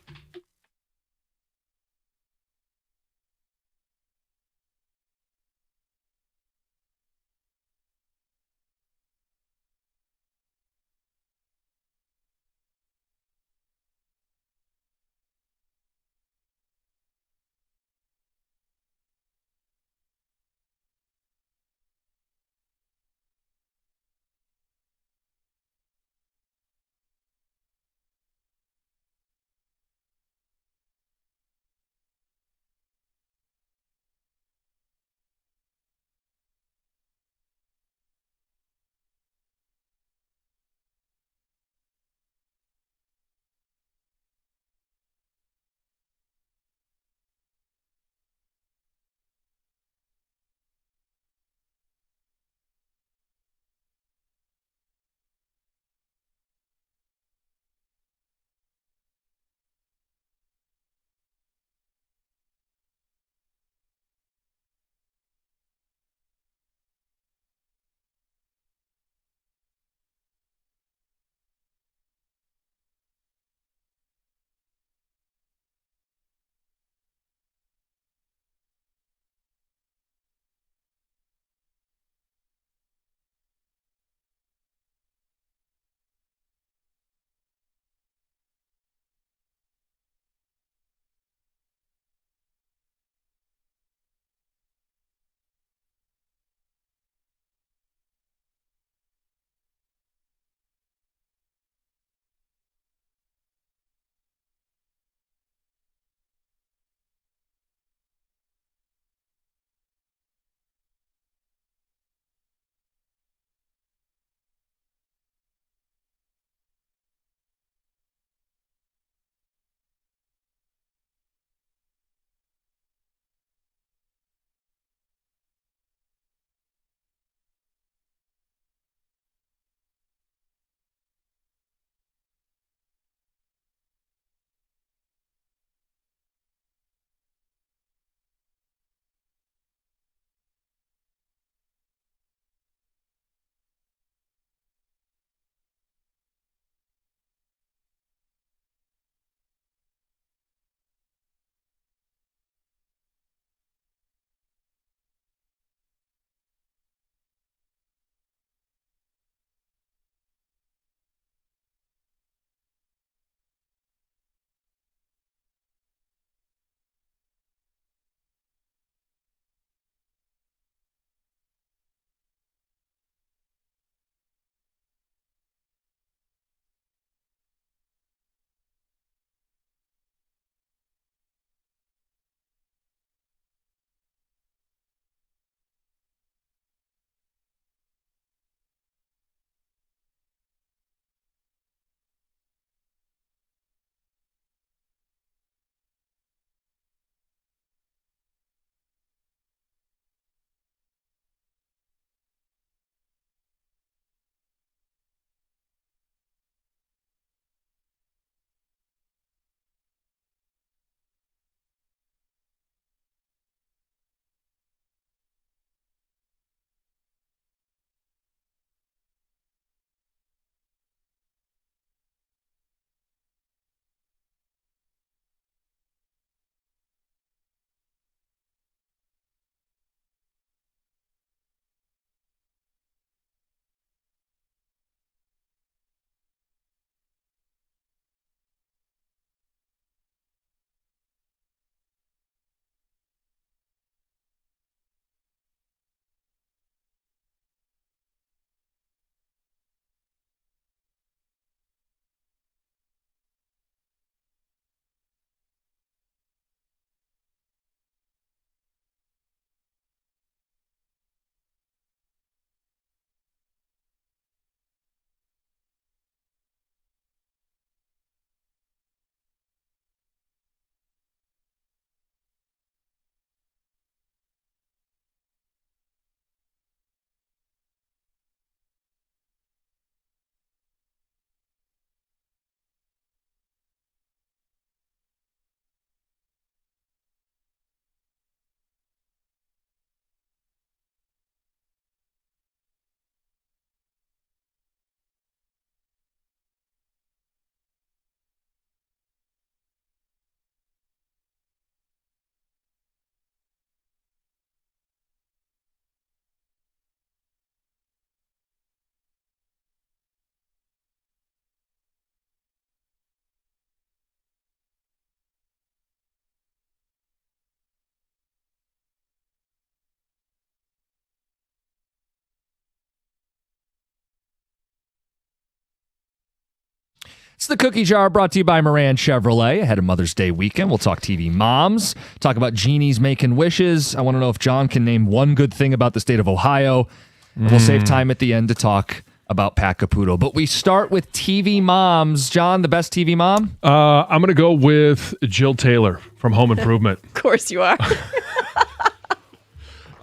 It's the Cookie Jar brought to you by Moran Chevrolet. Ahead of Mother's Day weekend, we'll talk TV moms, talk about genies making wishes. I want to know if John can name one good thing about the state of Ohio. And we'll save time at the end to talk about Pat Caputo. But we start with TV moms. John, the best TV mom? I'm going to go with Jill Taylor from Home Improvement. Of course you are.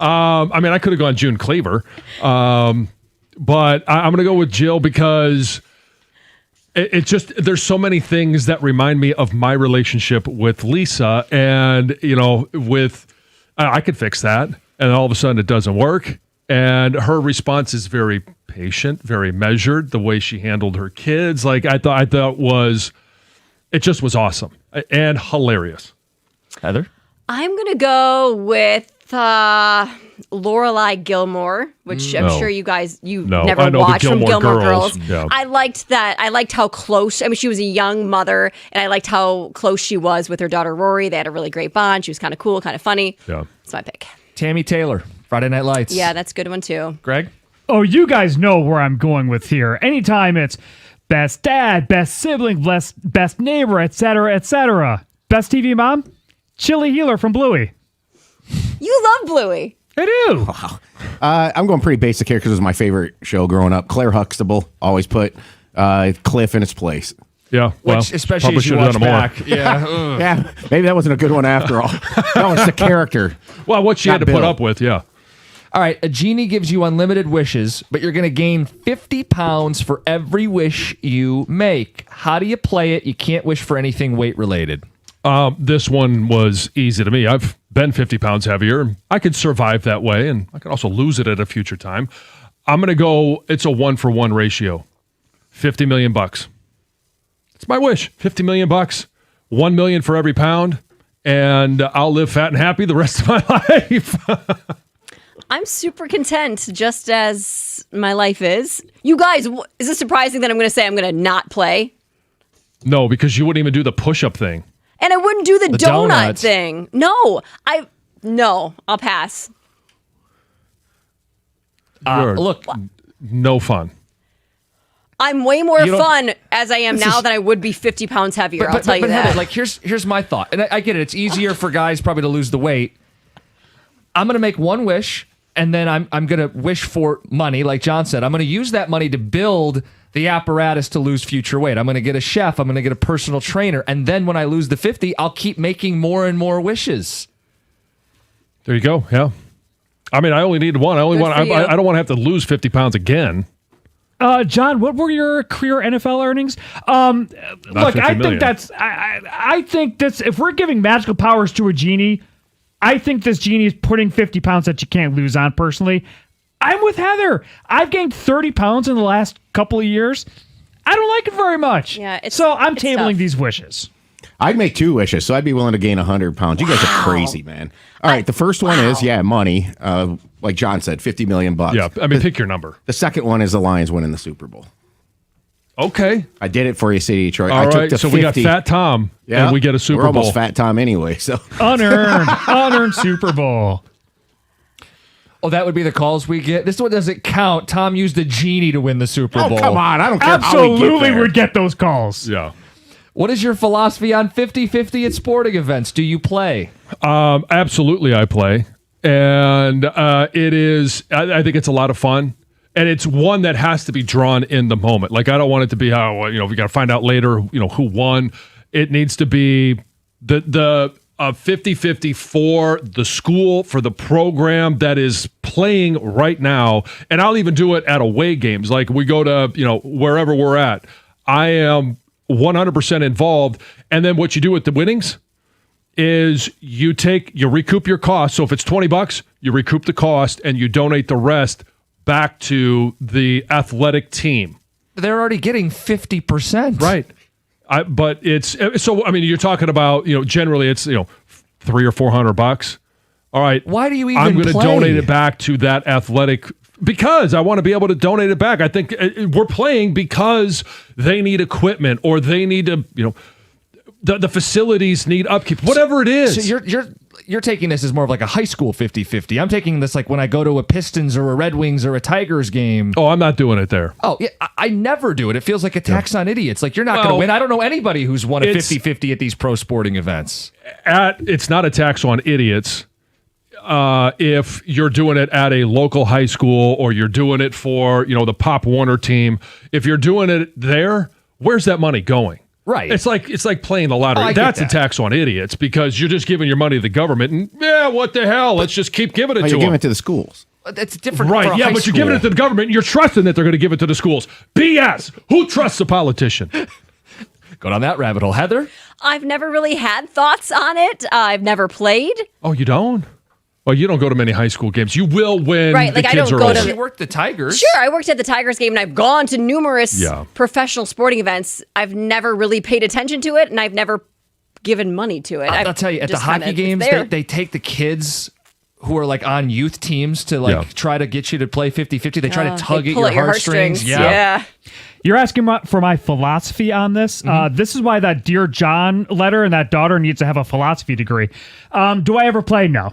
I could have gone June Cleaver, but I'm going to go with Jill because it just, there's so many things that remind me of my relationship with Lisa, and I could fix that, and all of a sudden it doesn't work. And her response is very patient, very measured. The way she handled her kids, I thought it just was awesome and hilarious. Heather? I'm going to go with Lorelai Gilmore, which I'm sure you guys never watched from Gilmore Girls. Yeah. I liked that. I liked how close. She was a young mother, and I liked how close she was with her daughter Rory. They had a really great bond. She was kind of cool, kind of funny. Yeah, that's my pick. Tammy Taylor, Friday Night Lights. Yeah, that's a good one too. Greg? Oh, you guys know where I'm going with here. Anytime it's best dad, best sibling, best neighbor, etc., etc. Best TV mom? Chili Healer from Bluey. You love Bluey. I do. Wow. I'm going pretty basic here because it was my favorite show growing up. Claire Huxtable always put Cliff in its place. Yeah, well, which, especially as you watch back. Yeah. Yeah, maybe that wasn't a good one after all. That was the character. Well, what she had to put up with, yeah. All right, a genie gives you unlimited wishes, but you're going to gain 50 pounds for every wish you make. How do you play it? You can't wish for anything weight-related. This one was easy to me. I've been 50 pounds heavier. I could survive that way, and I could also lose it at a future time. I'm going to go, it's a 1-for-1 ratio. $50 million. It's my wish. $50 million. $1 million for every pound, and I'll live fat and happy the rest of my life. I'm super content, just as my life is. You guys, is it surprising that I'm going to say I'm going to not play? No, because you wouldn't even do the push-up thing. And I wouldn't do the donut donuts. thing. No, I'll pass. Look, no fun. I'm way more fun as I am now than I would be 50 pounds heavier. I'll tell you that. Heather, here's my thought, and I get it. It's easier for guys probably to lose the weight. I'm going to make one wish, and then I'm going to wish for money, like John said. I'm going to use that money to build the apparatus to lose future weight. I'm going to get a chef. I'm going to get a personal trainer. And then when I lose the 50, I'll keep making more and more wishes. There you go. Yeah. I only need one. I don't want to have to lose 50 pounds again. John, what were your career NFL earnings? Look, I think that's if we're giving magical powers to a genie, I think this genie is putting 50 pounds that you can't lose on personally. I'm with Heather. I've gained 30 pounds in the last couple of years. I don't like it very much. Yeah, so I'm tabling tough. These wishes. I'd make 2 wishes, so I'd be willing to gain 100 pounds. You guys are crazy, man. All right, the first one is, money. Like John said, $50 million. Yeah, pick your number. The second one is the Lions winning the Super Bowl. Okay. I did it for you, City Detroit. All right, so 50. We got Fat Tom, and we get a Super Bowl. We're almost Fat Tom anyway. So unearned Super Bowl. Oh, that would be the calls we get? This one doesn't count. Tom used a genie to win the Super Bowl. Oh, come on. I don't care Absolutely would get those calls. Yeah. What is your philosophy on 50-50 at sporting events? Do you play? Absolutely, I play. And it is, I think it's a lot of fun. And it's one that has to be drawn in the moment. I don't want it to be how, we got to find out later, who won. It needs to be the 50-50 for the school, for the program that is playing right now. And I'll even do it at away games. Like we go to, wherever we're at. I am 100% involved. And then what you do with the winnings is you recoup your cost. So if it's $20, you recoup the cost and you donate the rest back to the athletic team. They're already getting 50%. Right. But it's so. You're talking about generally it's $300 or $400. All right. Why do you even? I'm going to play? donate it back to that athletic because I want to be able to donate it back. I think we're playing because they need equipment or they need to the facilities need upkeep. Whatever it is. So you're you're taking this as more of like a high school 50-50. I'm taking this like when I go to a Pistons or a Red Wings or a Tigers game. Oh, I'm not doing it there. Oh, yeah, I never do it. It feels like a tax on idiots. Like, you're not going to win. I don't know anybody who's won a 50-50 at these pro sporting events. It's not a tax on idiots. If you're doing it at a local high school or you're doing it for, the Pop Warner team, if you're doing it there, where's that money going? Right. It's like playing the lottery. That's a tax on idiots because you're just giving your money to the government and what the hell? Let's just keep giving it to them. You're giving it to the schools. That's different. Right. Yeah, but you're giving it to the government and you're trusting that they're going to give it to the schools. BS. Who trusts a politician? Go down that rabbit hole. Heather? I've never really had thoughts on it. I've never played. Oh, you don't? Well, you don't go to many high school games. You will when the kids I don't are go older. You worked the Tigers. Sure, I worked at the Tigers game and I've gone to numerous professional sporting events. I've never really paid attention to it and I've never given money to it. I'll tell you, at the hockey games, they take the kids who are like on youth teams to try to get you to play 50-50. They try to tug at your heartstrings. Yeah. You're asking for my philosophy on this. This is why that Dear John letter and that daughter needs to have a philosophy degree. Do I ever play? No.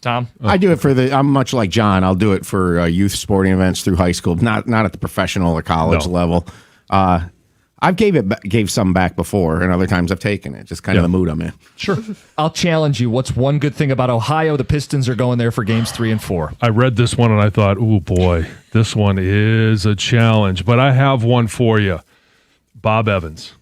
Tom? I do it for I'm much like John. I'll do it for youth sporting events through high school, not at the professional or college level. I've gave some back before, and other times I've taken it. Just kind of the mood I'm in. Sure. I'll challenge you. What's one good thing about Ohio? The Pistons are going there for games 3 and 4. I read this one and I thought, oh boy, this one is a challenge. But I have one for you. Bob Evans.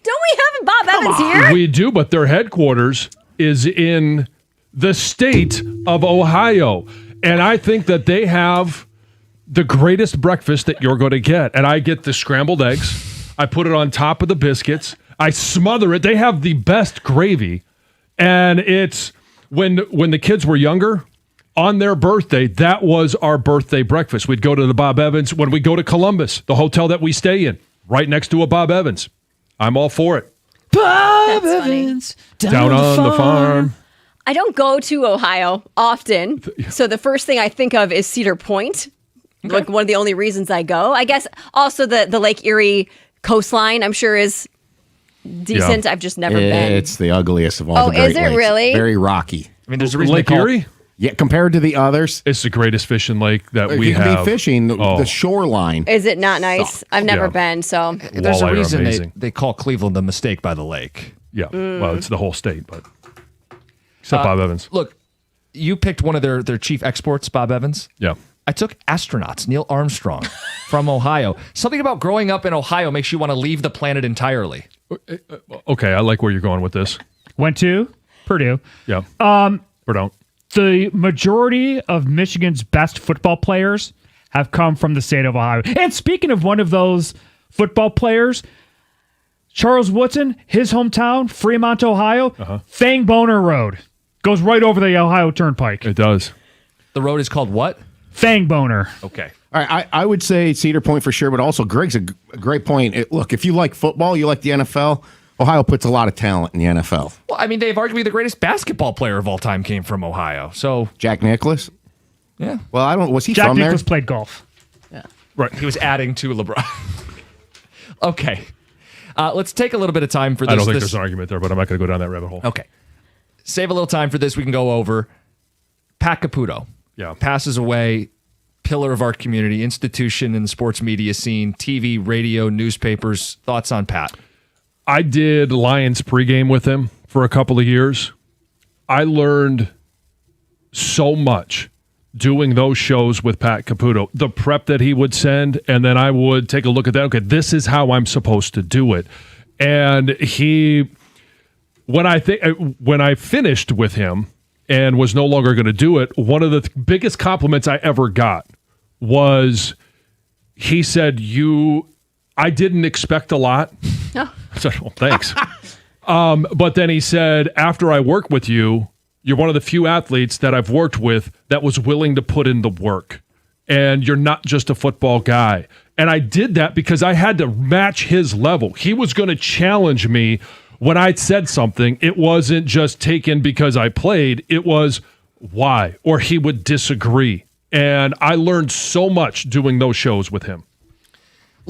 Don't we have Bob Evans here? We do, but their headquarters is in the state of Ohio. And I think that they have the greatest breakfast that you're going to get. And I get the scrambled eggs. I put it on top of the biscuits. I smother it. They have the best gravy. And it's when the kids were younger, on their birthday, that was our birthday breakfast. We'd go to the Bob Evans. When we go to Columbus, the hotel that we stay in, right next to a Bob Evans. I'm all for it. Bob Evans down on the farm. I don't go to Ohio often, so the first thing I think of is Cedar Point. Okay. Like one of the only reasons I go. I guess also the Lake Erie coastline, I'm sure, is decent. I've just never been. It's the ugliest of all the Great is it Lakes. really? Very rocky. I mean, there's a reason Lake Erie? Yeah, compared to the others. It's the greatest fishing lake that we you have. can be fishing the shoreline. Is it not nice? I've never been, so. There's a reason they call Cleveland the mistake by the lake. Yeah, well, it's the whole state, but except Bob Evans. Look, you picked one of their chief exports, Bob Evans. Yeah. I took astronauts, Neil Armstrong, from Ohio. Something about growing up in Ohio makes you want to leave the planet entirely. Okay, I like where you're going with this. Went to Purdue. Yeah. Purdue. The majority of Michigan's best football players have come from the state of Ohio. And speaking of one of those football players, Charles Woodson, his hometown, Fremont, Ohio, Fang Boner Road goes right over the Ohio Turnpike. It does. The road is called what? Fang Boner. Okay. All right, I would say Cedar Point for sure, but also Greg's a great point. Look, if you like football, you like the NFL, Ohio puts a lot of talent in the NFL. Well, I mean, Dave, arguably the greatest basketball player of all time came from Ohio. So Jack Nicklaus? Yeah. Well, I don't. Was he Jack from Nicklaus there? played golf. Yeah. Right. He was adding to LeBron. Okay. Let's take a little bit of time for this. I don't think there's an argument there, but I'm not going to go down that rabbit hole. Okay. Save a little time for this. We can go over. Pat Caputo. Yeah. Passes away. Pillar of our community, institution in the sports media scene, TV, radio, newspapers. Thoughts on Pat? I did Lions pregame with him for a couple of years. I learned so much doing those shows with Pat Caputo. The prep that he would send, and then I would take a look at that. Okay, this is how I'm supposed to do it. And when I finished with him and was no longer going to do it, one of the biggest compliments I ever got was he said, I didn't expect a lot. Oh. I said, well, thanks. But then he said, after I work with you, you're one of the few athletes that I've worked with that was willing to put in the work. And you're not just a football guy. And I did that because I had to match his level. He was going to challenge me when I said something. It wasn't just taken because I played. It was why, or he would disagree. And I learned so much doing those shows with him.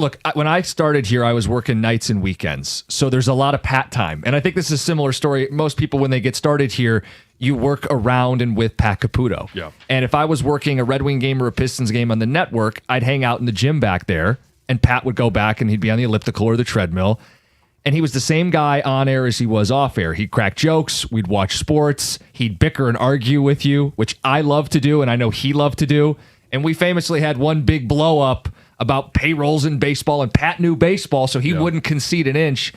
Look, when I started here, I was working nights and weekends. So there's a lot of Pat time. And I think this is a similar story. Most people, when they get started here, you work around and with Pat Caputo. Yeah. And if I was working a Red Wing game or a Pistons game on the network, I'd hang out in the gym back there, and Pat would go back and he'd be on the elliptical or the treadmill. And he was the same guy on air as he was off air. He'd crack jokes. We'd watch sports. He'd bicker and argue with you, which I love to do, and I know he loved to do. And we famously had one big blow up about payrolls in baseball, and Pat knew baseball, so he wouldn't concede an inch.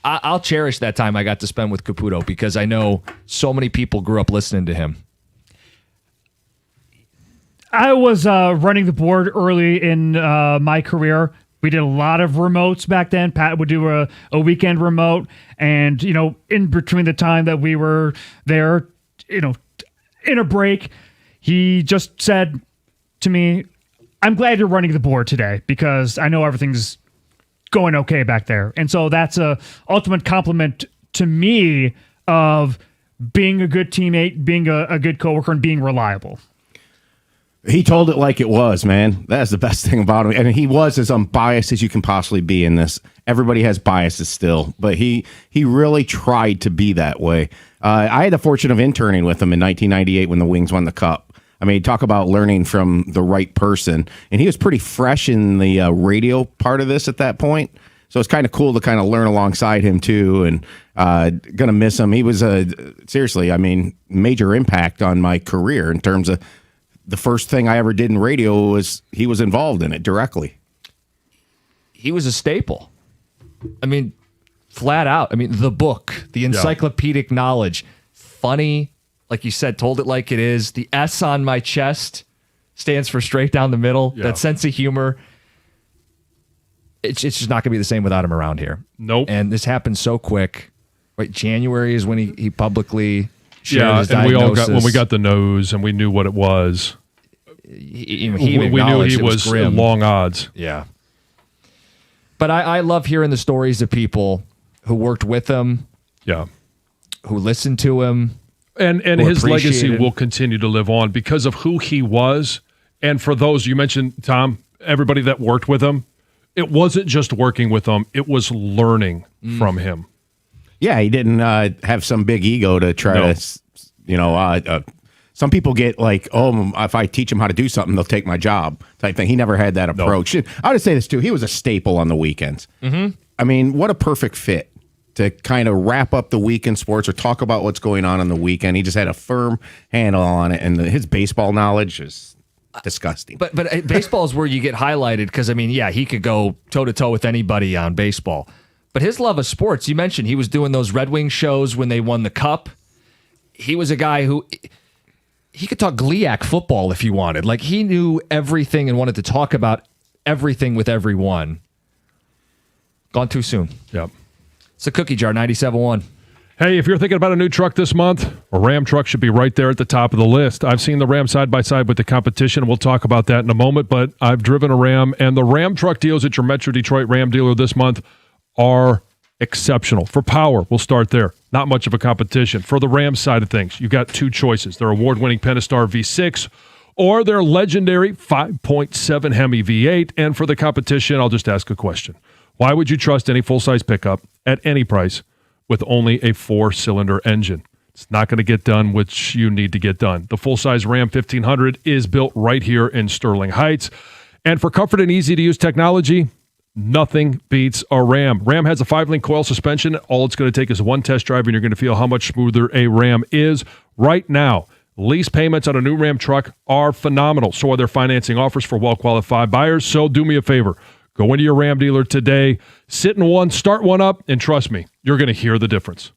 I'll cherish that time I got to spend with Caputo because I know so many people grew up listening to him. I was running the board early in my career. We did a lot of remotes back then. Pat would do a weekend remote, and in between the time that we were there, in a break, he just said to me, "I'm glad you're running the board today because I know everything's going okay back there." And so that's a ultimate compliment to me of being a good teammate, being a good coworker, and being reliable. He told it like it was, man. That's the best thing about him. And he was as unbiased as you can possibly be in this. Everybody has biases still, but he really tried to be that way. I had the fortune of interning with him in 1998 when the Wings won the Cup. I mean, talk about learning from the right person. And he was pretty fresh in the radio part of this at that point. So it's kind of cool to kind of learn alongside him, too, and going to miss him. He was, seriously, I mean, major impact on my career in terms of the first thing I ever did in radio was he was involved in it directly. He was a staple. I mean, flat out. I mean, the book, the encyclopedic knowledge, funny, like you said, told it like it is. The S on my chest stands for straight down the middle. That sense of humor. It's just not going to be the same without him around here. Nope. And this happened so quick. Right, January is when he publicly shared his and diagnosis. when we got the nose and we knew what it was. We knew he was grim. long odds. Yeah. But I love hearing the stories of people who worked with him. Yeah. Who listened to him. And his legacy will continue to live on because of who he was. And for those, you mentioned, Tom, everybody that worked with him, it wasn't just working with him, it was learning from him. Yeah, he didn't have some big ego to try to, some people get like, oh, if I teach them how to do something, they'll take my job type thing. He never had that approach. No. I would say this, too. He was a staple on the weekends. Mm-hmm. I mean, what a perfect fit to kind of wrap up the weekend sports or talk about what's going on the weekend. He just had a firm handle on it, and his baseball knowledge is disgusting. But baseball is where you get highlighted because, I mean, yeah, he could go toe-to-toe with anybody on baseball. But his love of sports, you mentioned he was doing those Red Wings shows when they won the Cup. He was a guy who... he could talk GLIAC football if he wanted. Like, he knew everything and wanted to talk about everything with everyone. Gone too soon. Yep. It's a cookie jar, 97.1. Hey, if you're thinking about a new truck this month, a Ram truck should be right there at the top of the list. I've seen the Ram side-by-side with the competition. We'll talk about that in a moment, but I've driven a Ram, and the Ram truck deals at your Metro Detroit Ram dealer this month are exceptional. For power, we'll start there. Not much of a competition. For the Ram side of things, you got two choices. Their award-winning Pentastar V6 or their legendary 5.7 Hemi V8. And for the competition, I'll just ask a question. Why would you trust any full-size pickup at any price with only a 4-cylinder engine? It's not going to get done what you need to get done. The full-size Ram 1500 is built right here in Sterling Heights. And for comfort and easy-to-use technology, nothing beats a Ram. Ram has a 5-link coil suspension. All it's going to take is one test drive, and you're going to feel how much smoother a Ram is. Right now, lease payments on a new Ram truck are phenomenal. So are their financing offers for well-qualified buyers. So do me a favor. Go into your Ram dealer today, sit in one, start one up, and trust me, you're going to hear the difference.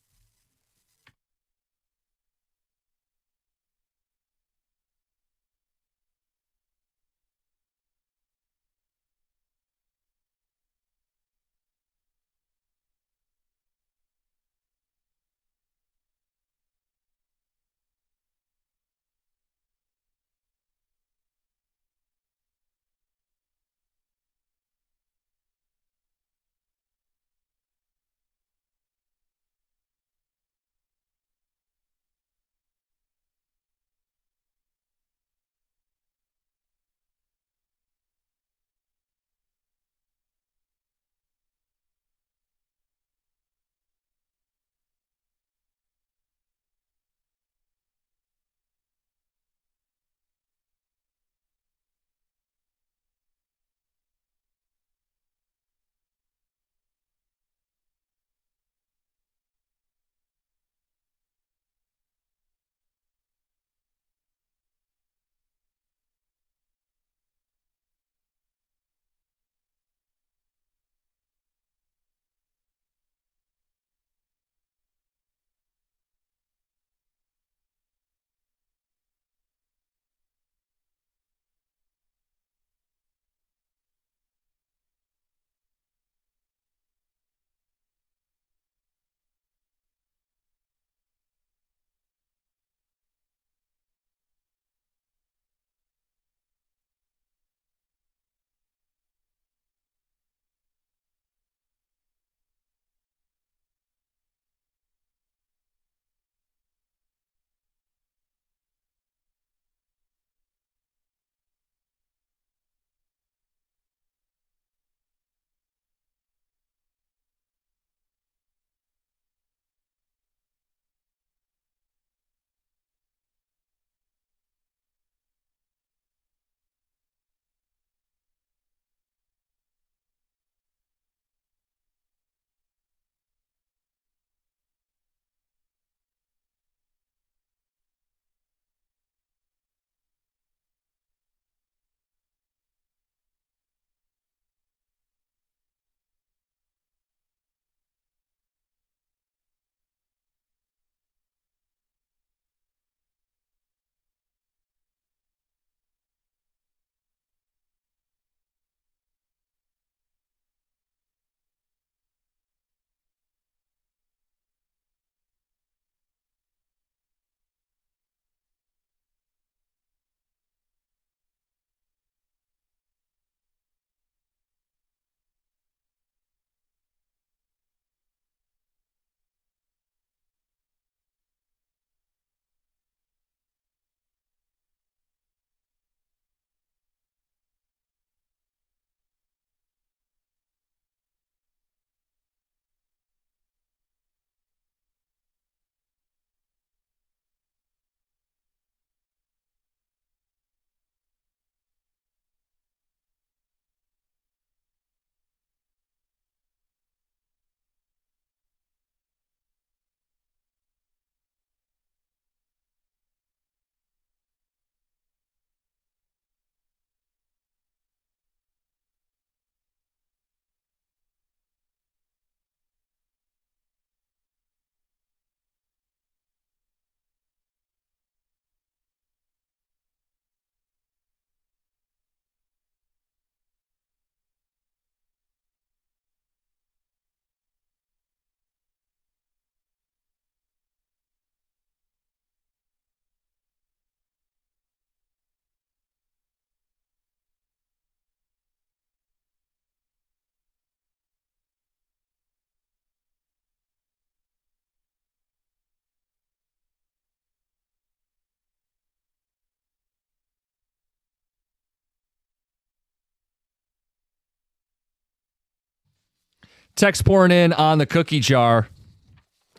Text pouring in on the cookie jar.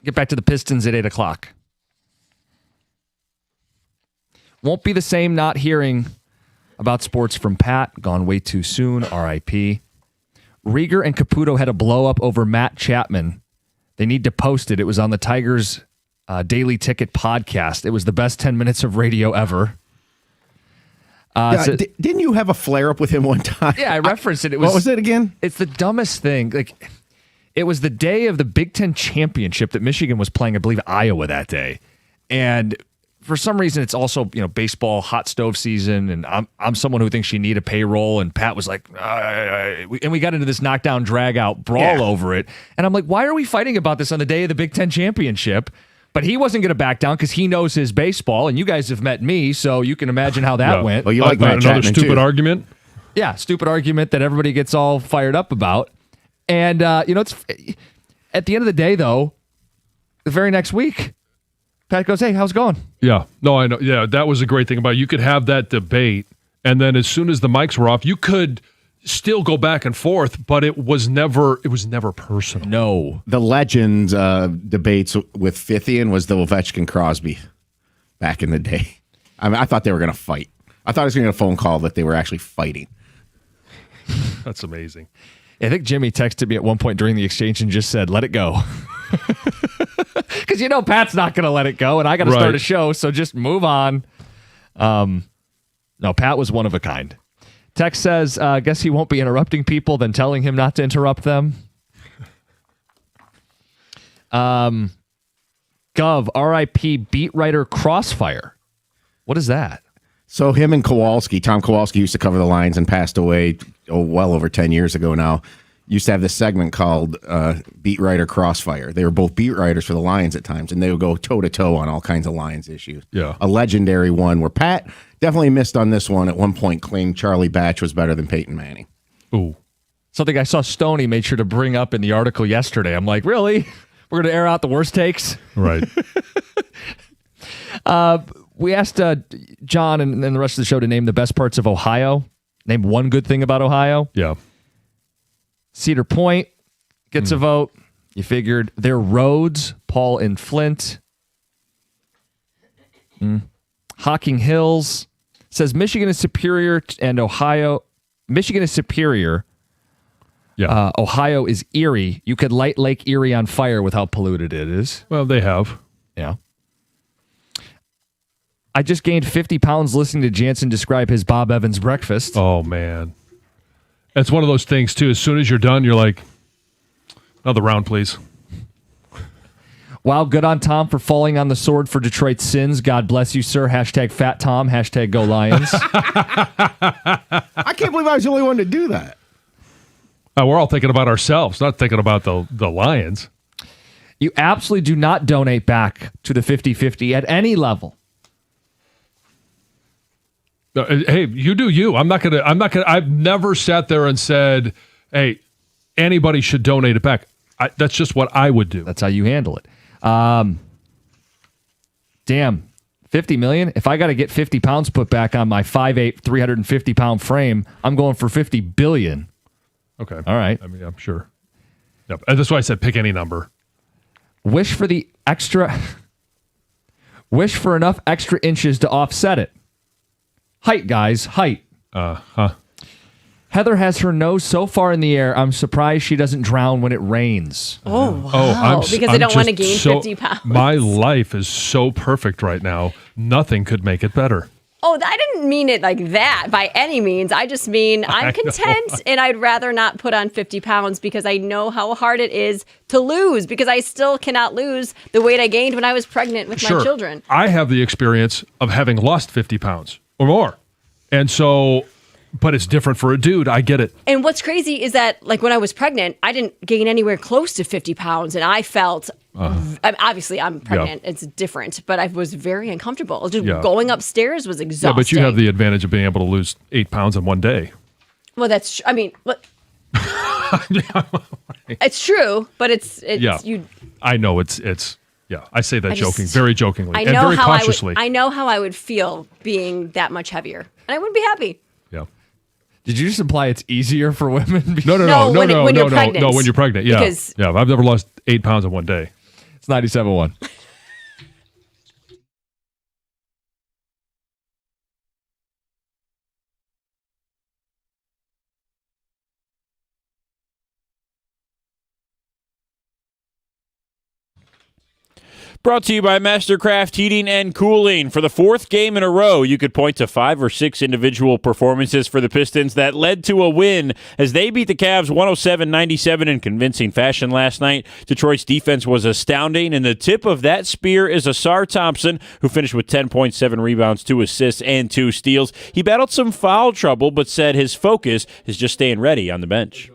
Get back to the Pistons at 8 o'clock. Won't be the same not hearing about sports from Pat. Gone way too soon. R.I.P. Rieger and Caputo had a blow-up over Matt Chapman. They need to post it. It was on the Tigers Daily Ticket podcast. It was the best 10 minutes of radio ever. Didn't you have a flare-up with him one time? Yeah, I referenced it. What was it again? It's the dumbest thing. Like, it was the day of the Big Ten championship that Michigan was playing, I believe, Iowa that day. And for some reason, it's also, baseball hot stove season, and I'm someone who thinks you need a payroll, and Pat was like, and we got into this knockdown, drag-out brawl over it, and I'm like, why are we fighting about this on the day of the Big Ten championship? But he wasn't going to back down because he knows his baseball, and you guys have met me, so you can imagine how that went. Well, you like Matt another Chapman, stupid too. argument? Yeah, stupid argument that everybody gets all fired up about. And, it's at the end of the day, though, the very next week, Pat goes, hey, how's it going? Yeah. No, I know. Yeah, that was a great thing about it. You could have that debate, and then as soon as the mics were off, you could still go back and forth, but it was never personal. No. The Legends debates with Fithian was the Ovechkin Crosby back in the day. I mean, I thought they were going to fight. I thought I was going to get a phone call that they were actually fighting. That's amazing. I think Jimmy texted me at one point during the exchange and just said, let it go. Because Pat's not going to let it go, and I got to start a show, so just move on. No, Pat was one of a kind. Text says, guess he won't be interrupting people, then telling him not to interrupt them. Gov, RIP beat writer Crossfire. What is that? So him and Tom Kowalski used to cover the Lions and passed away well over 10 years ago now. Used to have this segment called Beat Writer Crossfire. They were both beat writers for the Lions at times, and they would go toe-to-toe on all kinds of Lions issues. Yeah. A legendary one where Pat definitely missed on this one at one point, claimed Charlie Batch was better than Peyton Manning. Ooh. Something I saw Stoney made sure to bring up in the article yesterday. I'm like, really? We're going to air out the worst takes? Right. We asked John and the rest of the show to name the best parts of Ohio. Name one good thing about Ohio. Yeah. Cedar Point gets a vote. You figured their roads, Paul and Flint. Hocking Hills says Michigan is superior and Michigan is superior. Yeah. Ohio is Erie. You could light Lake Erie on fire with how polluted it is. Well, they have. Yeah. I just gained 50 pounds listening to Jansen describe his Bob Evans breakfast. Oh, man. That's one of those things, too. As soon as you're done, you're like, another round, please. Wow, good on Tom for falling on the sword for Detroit's sins. God bless you, sir. Hashtag Fat Tom. Hashtag Go Lions. I can't believe I was the only one to do that. We're all thinking about ourselves, not thinking about the Lions. You absolutely do not donate back to the 50-50 at any level. Hey, you do you. I've never sat there and said, hey, anybody should donate it back. That's just what I would do. That's how you handle it. Damn, 50 million? If I got to get 50 pounds put back on my 5'8", 350-pound frame, I'm going for 50 billion. Okay. All right. I mean, I'm sure. Yep. And that's why I said pick any number. Wish for enough extra inches to offset it. Height, guys. Height. Heather has her nose so far in the air, I'm surprised she doesn't drown when it rains. Oh, wow. Because I don't want to gain 50 pounds. My life is so perfect right now. Nothing could make it better. Oh, I didn't mean it like that by any means. I just mean I'm content and I'd rather not put on 50 pounds because I know how hard it is to lose because I still cannot lose the weight I gained when I was pregnant with my children. I have the experience of having lost 50 pounds or more. And so, but it's different for a dude. I get it. And what's crazy is that like when I was pregnant, I didn't gain anywhere close to 50 pounds and I felt obviously, I'm pregnant. Yeah. It's different, but I was very uncomfortable. Just going upstairs was exhausting. Yeah, but you have the advantage of being able to lose 8 pounds in one day. Well, it's true, but it's you. I know it's. I say that very jokingly, and very cautiously. I know how I would feel being that much heavier, and I wouldn't be happy. Yeah. Did you just imply it's easier for women? No, when you're pregnant. No, when you're pregnant. Yeah. Yeah. I've never lost 8 pounds in one day. It's 97.1. Brought to you by Mastercraft Heating and Cooling. For the fourth game in a row, you could point to 5 or 6 individual performances for the Pistons that led to a win as they beat the Cavs 107-97 in convincing fashion last night. Detroit's defense was astounding, and the tip of that spear is Asar Thompson, who finished with 10.7 rebounds, 2 assists, and 2 steals. He battled some foul trouble, but said his focus is just staying ready on the bench.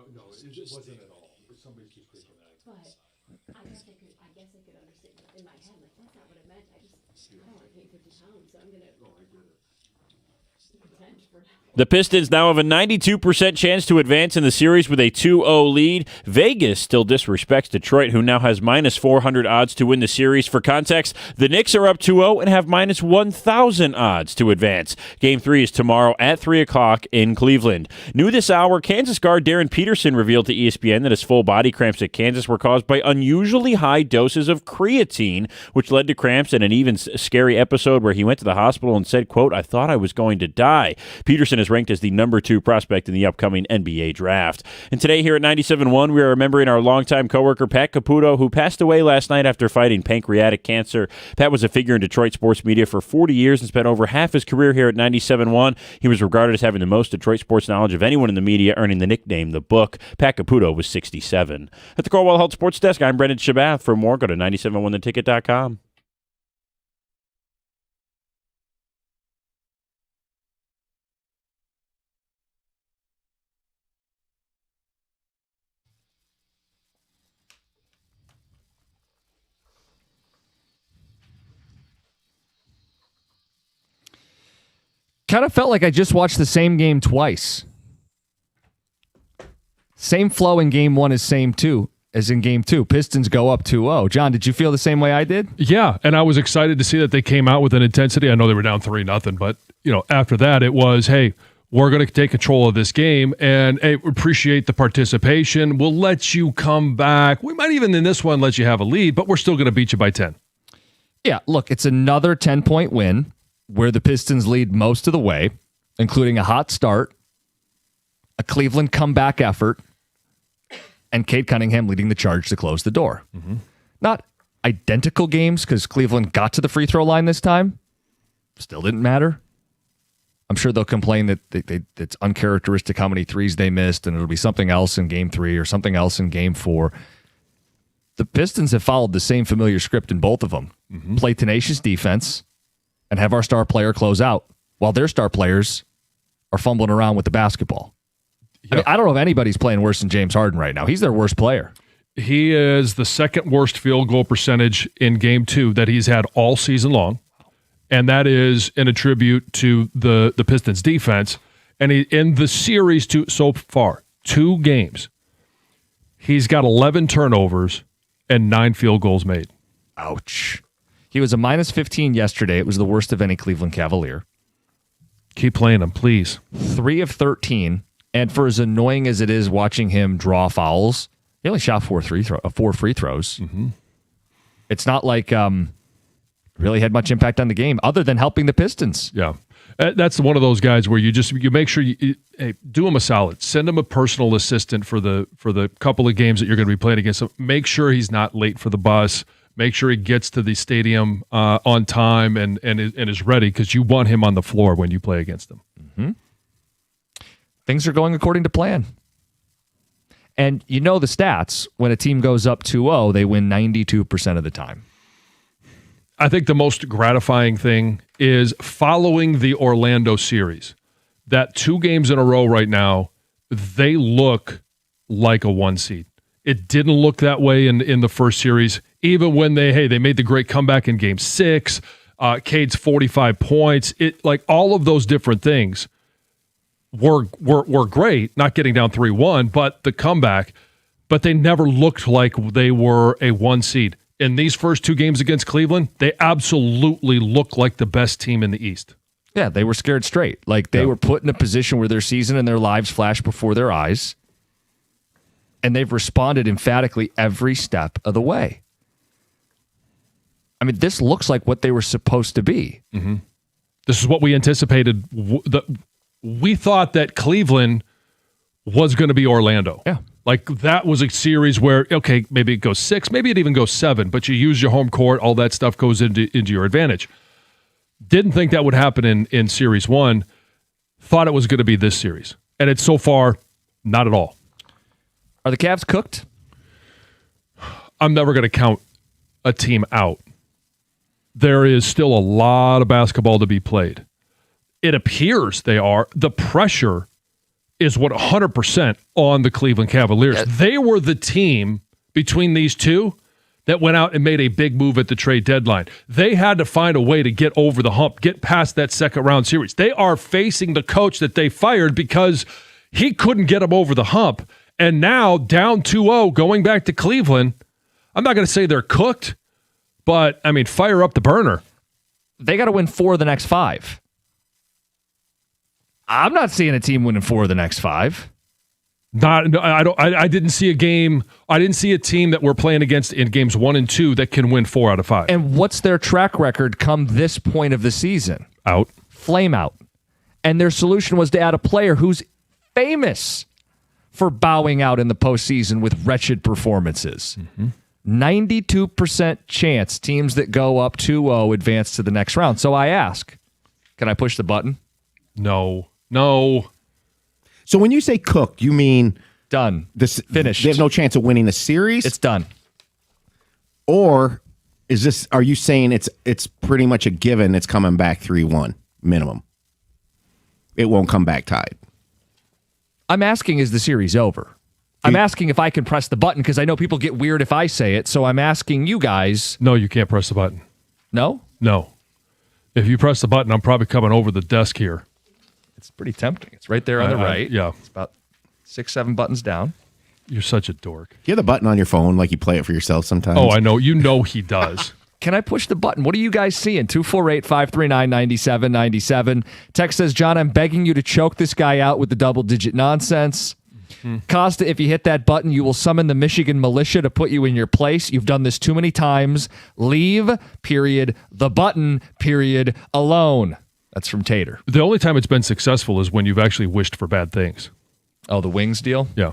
The Pistons now have a 92% chance to advance in the series with a 2-0 lead. Vegas still disrespects Detroit, who now has minus 400 odds to win the series. For context, the Knicks are up 2-0 and have minus 1,000 odds to advance. Game 3 is tomorrow at 3 o'clock in Cleveland. New this hour, Kansas guard Darren Peterson revealed to ESPN that his full body cramps at Kansas were caused by unusually high doses of creatine, which led to cramps and an even scary episode where he went to the hospital and said, quote, "I thought I was going to die." Peterson is ranked as the number 2 prospect in the upcoming NBA draft. And today here at 97.1, we are remembering our longtime coworker Pat Caputo, who passed away last night after fighting pancreatic cancer. Pat was a figure in Detroit sports media for 40 years and spent over half his career here at 97.1. He was regarded as having the most Detroit sports knowledge of anyone in the media, earning the nickname The Book. Pat Caputo was 67. At the Corwell Health Sports Desk, I'm Brendan Shabath. For more, go to 971theticket.com. Kind of felt like I just watched the same game twice. Same flow in game 1 as in game 2. Pistons go up 2-0. John, did you feel the same way I did? Yeah, and I was excited to see that they came out with an intensity. I know they were down 3-0, but after that it was, hey, we're going to take control of this game and hey, appreciate the participation. We'll let you come back. We might even in this one let you have a lead, but we're still going to beat you by 10. Yeah, look, it's another 10-point win where the Pistons lead most of the way, including a hot start, a Cleveland comeback effort, and Cade Cunningham leading the charge to close the door. Mm-hmm. Not identical games because Cleveland got to the free throw line this time. Still didn't matter. I'm sure they'll complain that it's uncharacteristic how many threes they missed, and it'll be something else in game 3 or something else in game 4. The Pistons have followed the same familiar script in both of them. Mm-hmm. Play tenacious defense and have our star player close out while their star players are fumbling around with the basketball. Yep. I don't know if anybody's playing worse than James Harden right now. He's their worst player. He is the second worst field goal percentage in game 2 that he's had all season long. And that is in a tribute to the Pistons defense. And in the series so far, 2 games, he's got 11 turnovers and 9 field goals made. Ouch. He was a minus 15 yesterday. It was the worst of any Cleveland Cavalier. Keep playing him, please. 3 of 13. And for as annoying as it is watching him draw fouls, he only shot 4 free throws. Mm-hmm. It's not like really had much impact on the game other than helping the Pistons. Yeah. That's one of those guys where you make sure you do him a solid. Send him a personal assistant for the couple of games that you're going to be playing against him. Make sure he's not late for the bus. Make sure he gets to the stadium on time and is ready because you want him on the floor when you play against him. Mm-hmm. Things are going according to plan. And you know the stats. When a team goes up 2-0, they win 92% of the time. I think the most gratifying thing is following the Orlando series. That 2 games in a row right now, they look like a 1 seed. It didn't look that way in the first series, even when they made the great comeback in game 6. Cade's 45 points. All of those different things were great, not getting down 3-1, but the comeback, but they never looked like they were a 1 seed. In these first 2 games against Cleveland, they absolutely look like the best team in the East. Yeah, they were scared straight. Like they were put in a position where their season and their lives flashed before their eyes, and they've responded emphatically every step of the way. I mean, this looks like what they were supposed to be. Mm-hmm. This is what we anticipated. We thought that Cleveland was going to be Orlando. Yeah. Like that was a series where, okay, maybe it goes 6, maybe it even goes 7, but you use your home court, all that stuff goes into your advantage. Didn't think that would happen in Series 1. Thought it was going to be this series. And it's so far, not at all. Are the Cavs cooked? I'm never going to count a team out. There is still a lot of basketball to be played. It appears they are. The pressure is 100% on the Cleveland Cavaliers. Yeah. They were the team between these two that went out and made a big move at the trade deadline. They had to find a way to get over the hump, get past that second round series. They are facing the coach that they fired because he couldn't get them over the hump. And now, down 2-0, going back to Cleveland, I'm not going to say they're cooked, but, I mean, fire up the burner. They got to win 4 of the next 5. I'm not seeing a team winning 4 of the next 5. I didn't see a game. I didn't see a team that we're playing against in games 1 and 2 that can win 4 out of 5. And what's their track record come this point of the season? Out. Flame out. And their solution was to add a player who's famous for bowing out in the postseason with wretched performances. 92% chance teams that go up 2-0 advance to the next round. So I ask, can I push the button? No. So when you say cooked, you mean done, finished. They have no chance of winning the series? It's done. Or are you saying it's pretty much a given it's coming back 3-1 minimum? It won't come back tied. I'm asking, is the series over? I'm asking if I can press the button because I know people get weird if I say it. So I'm asking you guys. No, you can't press the button. No? No. If you press the button, I'm probably coming over the desk here. It's pretty tempting. It's right there on the right. Yeah. It's about 6-7 buttons down. You're such a dork. You have the button on your phone like you play it for yourself sometimes. Oh, I know. You know he does. Can I push the button? What are you guys seeing? 248-539-9797. Text says, John, I'm begging you to choke this guy out with the double-digit nonsense. Costa, if you hit that button, you will summon the Michigan militia to put you in your place. You've done this too many times. Leave, period, the button, period, alone. That's from Tater. The only time it's been successful is when you've actually wished for bad things. Oh, the wings deal? Yeah.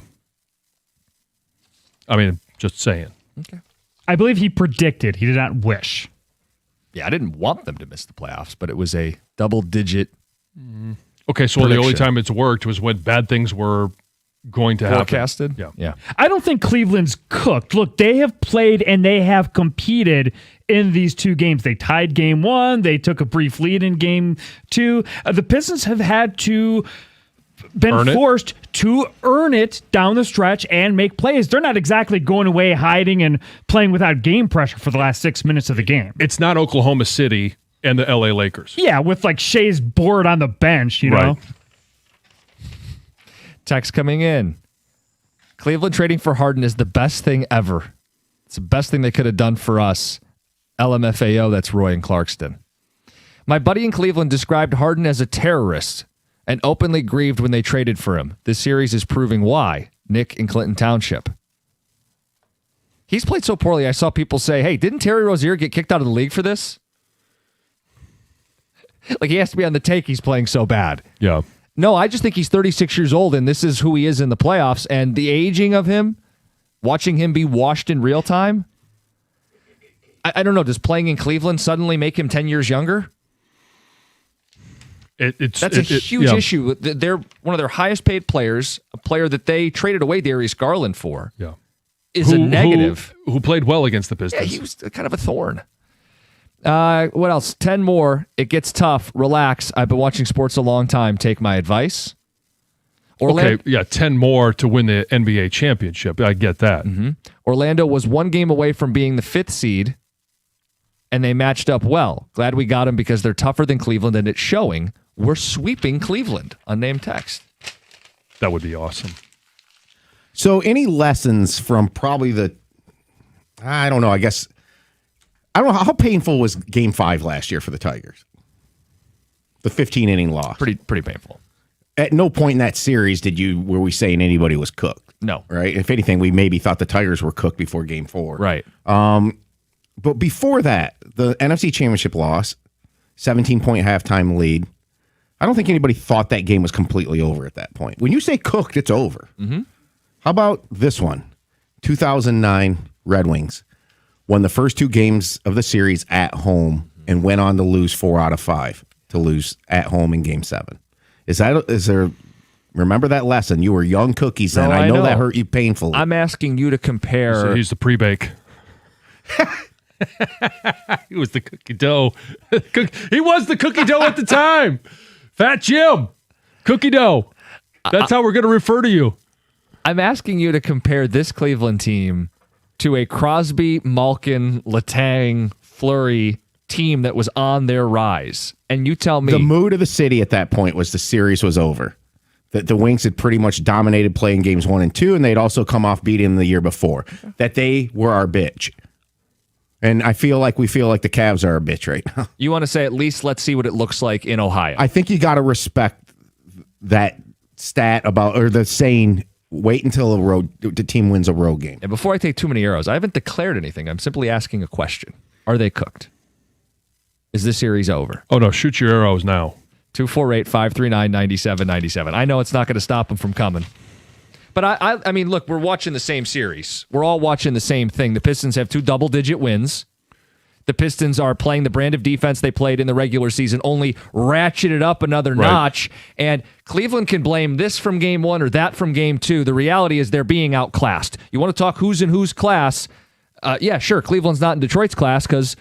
I mean, just saying. Okay. I believe he predicted. He did not wish. Yeah, I didn't want them to miss the playoffs, but it was a double-digit Okay, so the only time it's worked was when bad things were going to happen. Forecasted? Yeah. I don't think Cleveland's cooked. Look, they have played and they have competed in these 2 games. They tied game 1. They took a brief lead in game 2. The Pistons have had to been forced to earn it down the stretch and make plays. They're not exactly going away, hiding, and playing without game pressure for the last 6 minutes of the game. It's not Oklahoma City and the LA Lakers. Yeah, with like Shea's board on the bench, you know. Text coming in. Cleveland trading for Harden is the best thing ever. It's the best thing they could have done for us. LMFAO, that's Roy in Clarkston. My buddy in Cleveland described Harden as a terrorist and openly grieved when they traded for him. This series is proving why. Nick in Clinton Township. He's played so poorly, I saw people say, hey, didn't Terry Rozier get kicked out of the league for this? Like he has to be on the take, he's playing so bad. Yeah. No, I just think he's 36 years old, and this is who he is in the playoffs. And the aging of him, watching him be washed in real time, I don't know. Does playing in Cleveland suddenly make him 10 years younger? That's a huge issue. They're one of their highest paid players, a player that they traded away Darius Garland for. Yeah. Is a negative. Who played well against the Pistons. Yeah, he was kind of a thorn. What else? 10 more. It gets tough. Relax. I've been watching sports a long time. Take my advice. Okay, yeah, 10 more to win the NBA championship. I get that. Orlando was 1 game away from being the 5th seed, and they matched up well. Glad we got them because they're tougher than Cleveland, and it's showing. We're sweeping Cleveland. Unnamed text. That would be awesome. So any lessons from probably I don't know, I guess, I don't know, how painful was Game 5 last year for the Tigers? The 15-inning loss. Pretty painful. At no point in that series were we saying anybody was cooked. No. Right? If anything, we maybe thought the Tigers were cooked before Game 4. Right. But before that, the NFC Championship loss, 17-point halftime lead. I don't think anybody thought that game was completely over at that point. When you say cooked, it's over. Mm-hmm. How about this one? 2009 Red Wings won the first 2 games of the series at home and went on to lose 4 out of 5 to lose at home in Game 7. Remember that lesson? You were young cookies then. I know that hurt you painfully. I'm asking you to compare. So he's the pre-bake. He was the cookie dough. He was the cookie dough at the time. Fat Jim. Cookie dough. That's how we're going to refer to you. I'm asking you to compare this Cleveland team to a Crosby, Malkin, Letang, Fleury team that was on their rise. And you tell me. The mood of the city at that point was the series was over. That the Wings had pretty much dominated playing games 1 and 2, and they'd also come off beating them the year before. That they were our bitch. And we feel like the Cavs are our bitch right now. You want to say at least let's see what it looks like in Ohio. I think you got to respect that stat or the saying, wait until the team wins a road game. And before I take too many arrows, I haven't declared anything. I'm simply asking a question. Are they cooked? Is this series over? Oh, no. Shoot your arrows now. 248-539-9797. I know it's not going to stop them from coming. But I mean, look, we're watching the same series. We're all watching the same thing. The Pistons have 2 double-digit wins. The Pistons are playing the brand of defense they played in the regular season, only ratcheted up another notch. And Cleveland can blame this from Game 1 or that from Game 2. The reality is they're being outclassed. You want to talk who's in whose class? Yeah, sure, Cleveland's not in Detroit's class because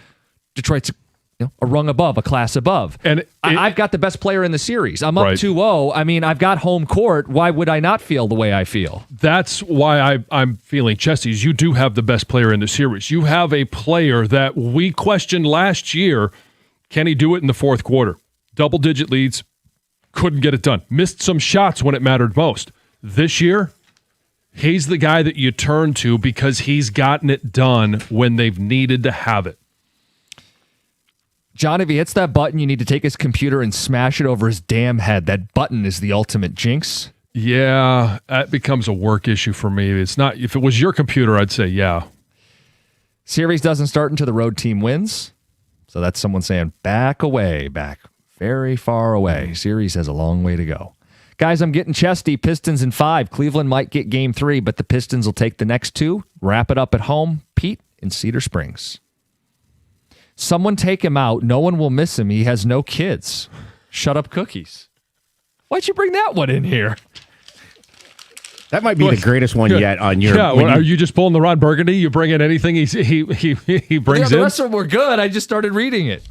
Detroit's a rung above, a class above. And I've got the best player in the series. I'm up 2-0. I mean, I've got home court. Why would I not feel the way I feel? That's why I'm feeling Chesties. You do have the best player in the series. You have a player that we questioned last year. Can he do it in the fourth quarter? Double-digit leads. Couldn't get it done. Missed some shots when it mattered most. This year, he's the guy that you turn to because he's gotten it done when they've needed to have it. John, if he hits that button, you need to take his computer and smash it over his damn head. That button is the ultimate jinx. Yeah, that becomes a work issue for me. It's not. If it was your computer, I'd say yeah. Series doesn't start until the road team wins. So that's someone saying back away, back very far away. Series has a long way to go. Guys, I'm getting chesty. Pistons in 5. Cleveland might get Game 3, but the Pistons will take the next 2. Wrap it up at home. Pete in Cedar Springs. Someone take him out. No one will miss him. He has no kids. Shut up, cookies. Why'd you bring that one in here? That might be the greatest one yet on your. Yeah, are you just pulling the Ron Burgundy? You bring in anything he brings in? The rest of them were good. I just started reading it.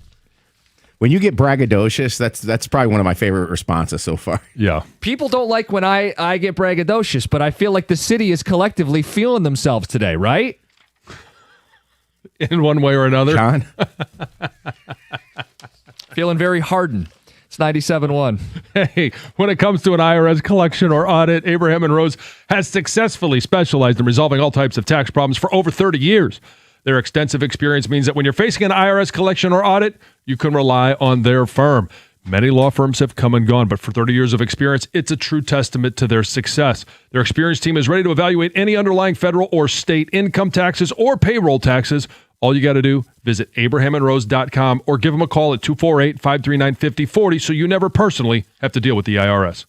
When you get braggadocious, that's probably one of my favorite responses so far. Yeah. People don't like when I get braggadocious, but I feel like the city is collectively feeling themselves today, right? In one way or another. John? Feeling very Harden. It's 97.1. Hey, when it comes to an IRS collection or audit, Abraham and Rose has successfully specialized in resolving all types of tax problems for over 30 years. Their extensive experience means that when you're facing an IRS collection or audit, you can rely on their firm. Many law firms have come and gone, but for 30 years of experience, it's a true testament to their success. Their experienced team is ready to evaluate any underlying federal or state income taxes or payroll taxes. All you got to do, visit abrahamandrose.com or give them a call at 248-539-5040 so you never personally have to deal with the IRS.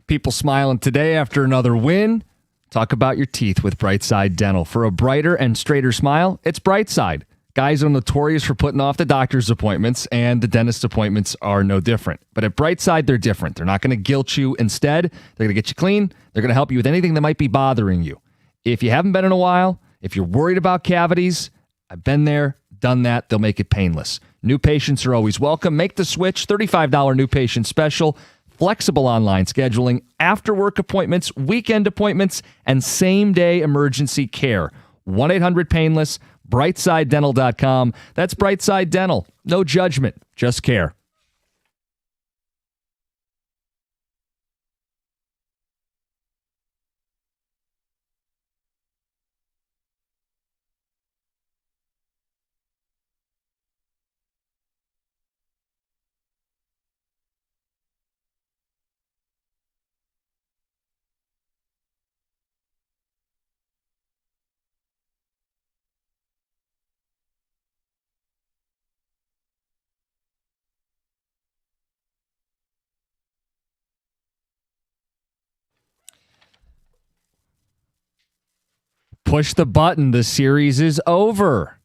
People smiling today after another win. Talk about your teeth with Brightside Dental. For a brighter and straighter smile, it's Brightside. Guys are notorious for putting off the doctor's appointments, and the dentist appointments are no different. But at Brightside, they're different. They're not going to guilt you. Instead, they're going to get you clean. They're going to help you with anything that might be bothering you. If you haven't been in a while, if you're worried about cavities, I've been there, done that. They'll make it painless. New patients are always welcome. Make the switch. $35 new patient special. Flexible online scheduling, after-work appointments, weekend appointments, and same-day emergency care. 1-800-PAINLESS, BrightsideDental.com. That's Brightside Dental. No judgment, just care. Push the button. The series is over.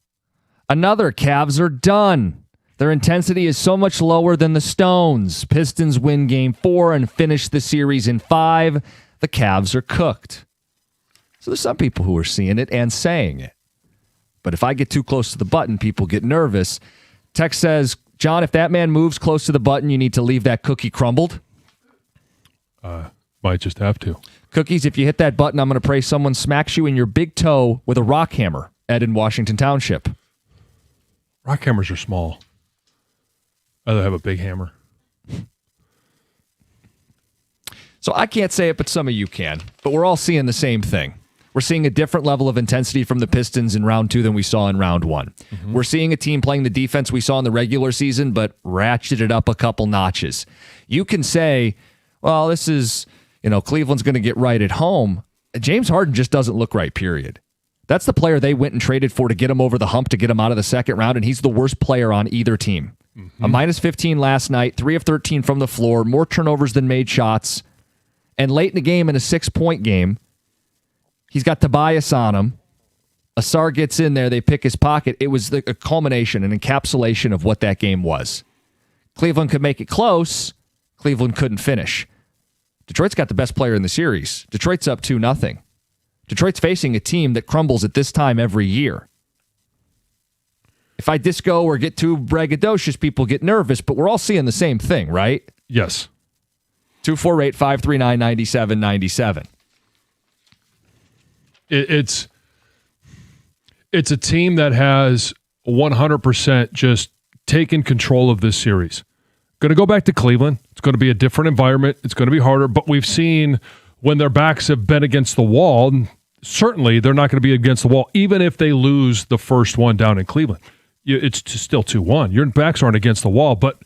Another. Cavs are done. Their intensity is so much lower than the Stones. Pistons win Game 4 and finish the series in 5. The Cavs are cooked. So there's some people who are seeing it and saying it. But if I get too close to the button, people get nervous. Text says, John, if that man moves close to the button, you need to leave that cookie crumbled. Might just have to. Cookies, if you hit that button, I'm going to pray someone smacks you in your big toe with a rock hammer. Ed in Washington Township. Rock hammers are small. I'd rather have a big hammer. So I can't say it, but some of you can. But we're all seeing the same thing. We're seeing a different level of intensity from the Pistons in round 2 than we saw in round 1. Mm-hmm. We're seeing a team playing the defense we saw in the regular season, but ratcheted up a couple notches. You can say, well, this is... Cleveland's going to get right at home. James Harden just doesn't look right, period. That's the player they went and traded for to get him over the hump, to get him out of the second round, and he's the worst player on either team. Mm-hmm. A minus 15 last night, 3 of 13 from the floor, more turnovers than made shots, and late in the game, in a 6-point game, he's got Tobias on him. Asar gets in there, they pick his pocket. It was a culmination, an encapsulation of what that game was. Cleveland could make it close. Cleveland couldn't finish. Detroit's got the best player in the series. Detroit's up 2-0. Detroit's facing a team that crumbles at this time every year. If I disco or get too braggadocious, people get nervous, but we're all seeing the same thing, right? Yes. 248-539-9797. It's a team that has 100% just taken control of this series. Going to go back to Cleveland. It's going to be a different environment. It's going to be harder, but we've seen when their backs have been against the wall, certainly they're not going to be against the wall, even if they lose the first one down in Cleveland. It's still 2-1. Your backs aren't against the wall, but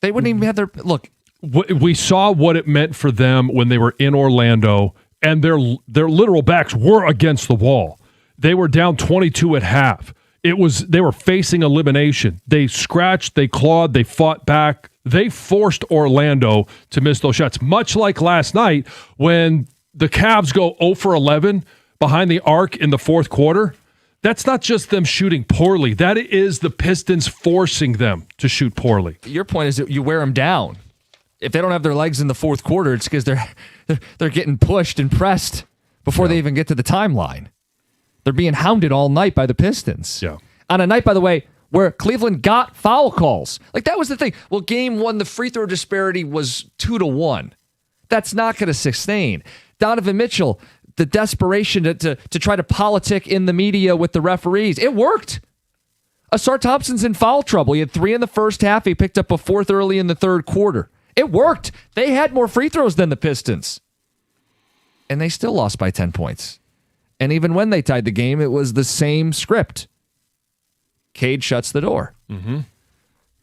they wouldn't even have their look. We saw what it meant for them when they were in Orlando, and their literal backs were against the wall. They were down 22 at half. They were facing elimination. They scratched, they clawed, they fought back. They forced Orlando to miss those shots, much like last night when the Cavs go 0 for 11 behind the arc in the fourth quarter. That's not just them shooting poorly. That is the Pistons forcing them to shoot poorly. Your point is that you wear them down. If they don't have their legs in the fourth quarter, it's because they're getting pushed and pressed before they even get to the timeline. They're being hounded all night by the Pistons. Yeah. On a night, by the way, where Cleveland got foul calls. Like, that was the thing. Well, game 1, the free throw disparity was 2-1. That's not going to sustain. Donovan Mitchell, the desperation to try to politic in the media with the referees. It worked. Asar Thompson's in foul trouble. He had 3 in the first half. He picked up a 4th early in the third quarter. It worked. They had more free throws than the Pistons. And they still lost by 10 points. And even when they tied the game, it was the same script. Cade shuts the door.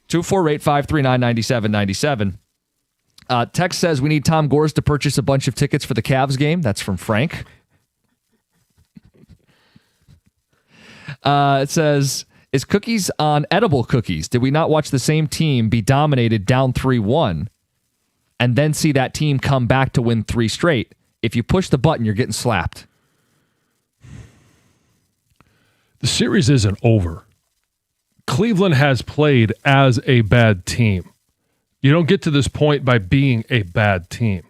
248-539-9797. Text says we need Tom Gores to purchase a bunch of tickets for the Cavs game. That's from Frank. It says, is cookies on edible cookies? Did we not watch the same team be dominated down 3-1 and then see that team come back to win 3 straight. If you push the button, you're getting slapped. The series isn't over. Cleveland has played as a bad team. You don't get to this point by being a bad team.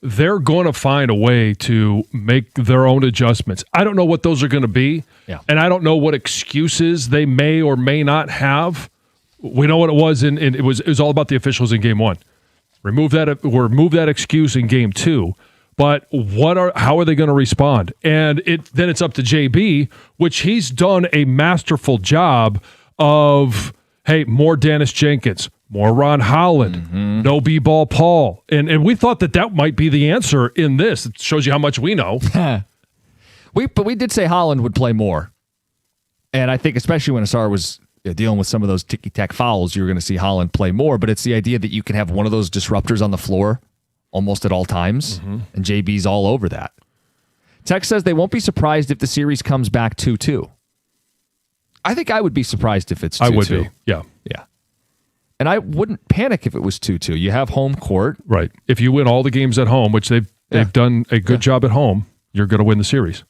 They're going to find a way to make their own adjustments. I don't know what those are going to be, and I don't know what excuses they may or may not have. We know what it was, and it was all about the officials in Game 1. Remove that excuse in Game 2. But how are they going to respond? And then it's up to JB, which he's done a masterful job of, hey, more Dennis Jenkins, more Ron Holland, no B-ball Paul. And we thought that might be the answer in this. It shows you how much we know. But we did say Holland would play more. And I think especially when Asar was dealing with some of those ticky-tack fouls, you were going to see Holland play more. But it's the idea that you can have one of those disruptors on the floor almost at all times, and JB's all over that. Tex says they won't be surprised if the series comes back 2-2. I think I would be surprised if it's 2-2. I would be, yeah. And I wouldn't panic if it was 2-2. You have home court. Right. If you win all the games at home, which they've done a good job at home, you're going to win the series.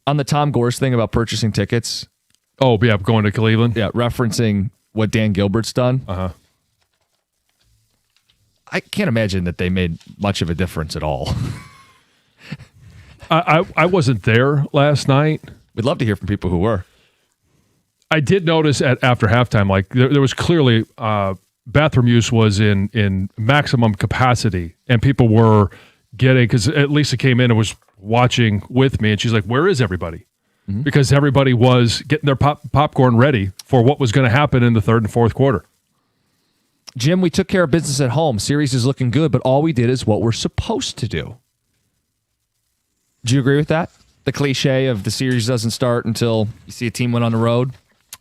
On the Tom Gorse thing about purchasing tickets. Oh, yeah, going to Cleveland. Yeah, referencing what Dan Gilbert's done. I can't imagine that they made much of a difference at all. I wasn't there last night. We'd love to hear from people who were. I did notice after halftime, like there was clearly bathroom use was in maximum capacity, and people were getting, because Lisa came in and was watching with me, and she's like, "Where is everybody?" Because everybody was getting their popcorn ready for what was going to happen in the third and fourth quarter. Jim, we took care of business at home. Series is looking good, but all we did is what we're supposed to do. Do you agree with that? The cliche of the series doesn't start until you see a team win on the road?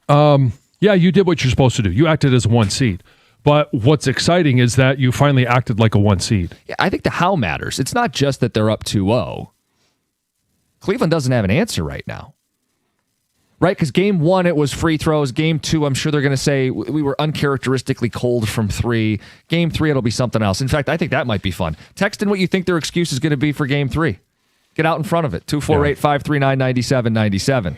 Yeah, you did what you're supposed to do. You acted as a 1 seed. But what's exciting is that you finally acted like a 1 seed. Yeah, I think the how matters. It's not just that they're up 2-0. Cleveland doesn't have an answer right now. Right? Because Game 1, it was free throws. Game 2, I'm sure they're going to say we were uncharacteristically cold from 3. Game 3, it'll be something else. In fact, I think that might be fun. Text in what you think their excuse is going to be for Game 3. Get out in front of it. 248-539-9797.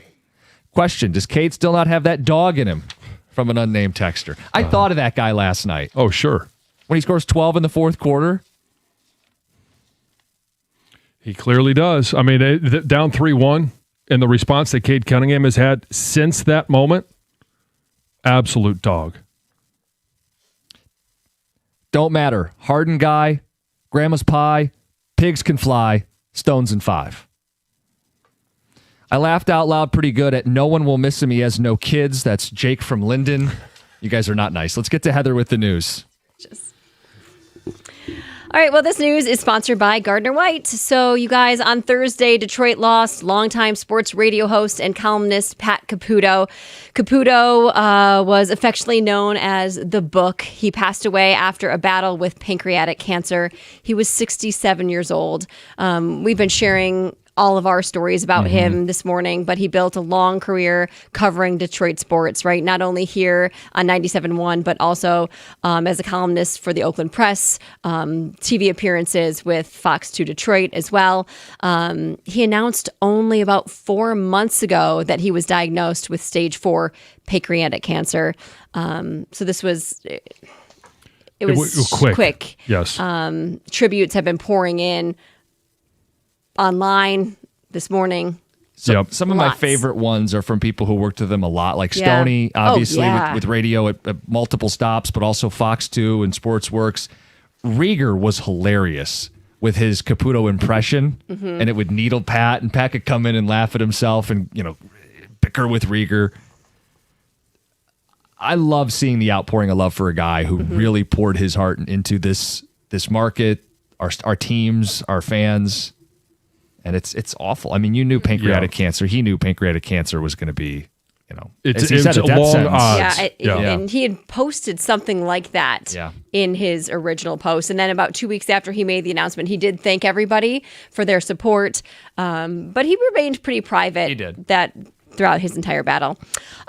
Question, does Cade still not have that dog in him? From an unnamed texter. I thought of that guy last night. Oh, sure. When he scores 12 in the fourth quarter. He clearly does. I mean, down 3-1, and the response that Cade Cunningham has had since that moment, absolute dog. Don't matter. Harden guy, grandma's pie, pigs can fly, stones in 5. I laughed out loud pretty good at no one will miss him. He has no kids. That's Jake from Linden. You guys are not nice. Let's get to Heather with the news. All right, well, this news is sponsored by Gardner White. So, you guys, on Thursday, Detroit lost longtime sports radio host and columnist Pat Caputo. Caputo was affectionately known as The Book. He passed away after a battle with pancreatic cancer. He was 67 years old. We've been sharing all of our stories about him this morning, but he built a long career covering Detroit sports, right? Not only here on 97.1, but also as a columnist for the Oakland Press, TV appearances with Fox 2 Detroit as well. He announced only about 4 months ago that he was diagnosed with stage 4 pancreatic cancer. So this was... It was quick. Yes. Tributes have been pouring in online this morning. Some of my favorite ones are from people who worked with them a lot, like Stoney, obviously, with radio at multiple stops, but also Fox 2 and Sportsworks. Rieger was hilarious with his Caputo impression, and it would needle Pat, and Pat could come in and laugh at himself and, bicker with Rieger. I love seeing the outpouring of love for a guy who really poured his heart into this market, our teams, our fans. And it's awful. I mean, you knew pancreatic cancer. He knew pancreatic cancer was going to be, it's a long odds. And he had posted something like that in his original post. And then about 2 weeks after he made the announcement, he did thank everybody for their support. But he remained pretty private. He did. That throughout his entire battle.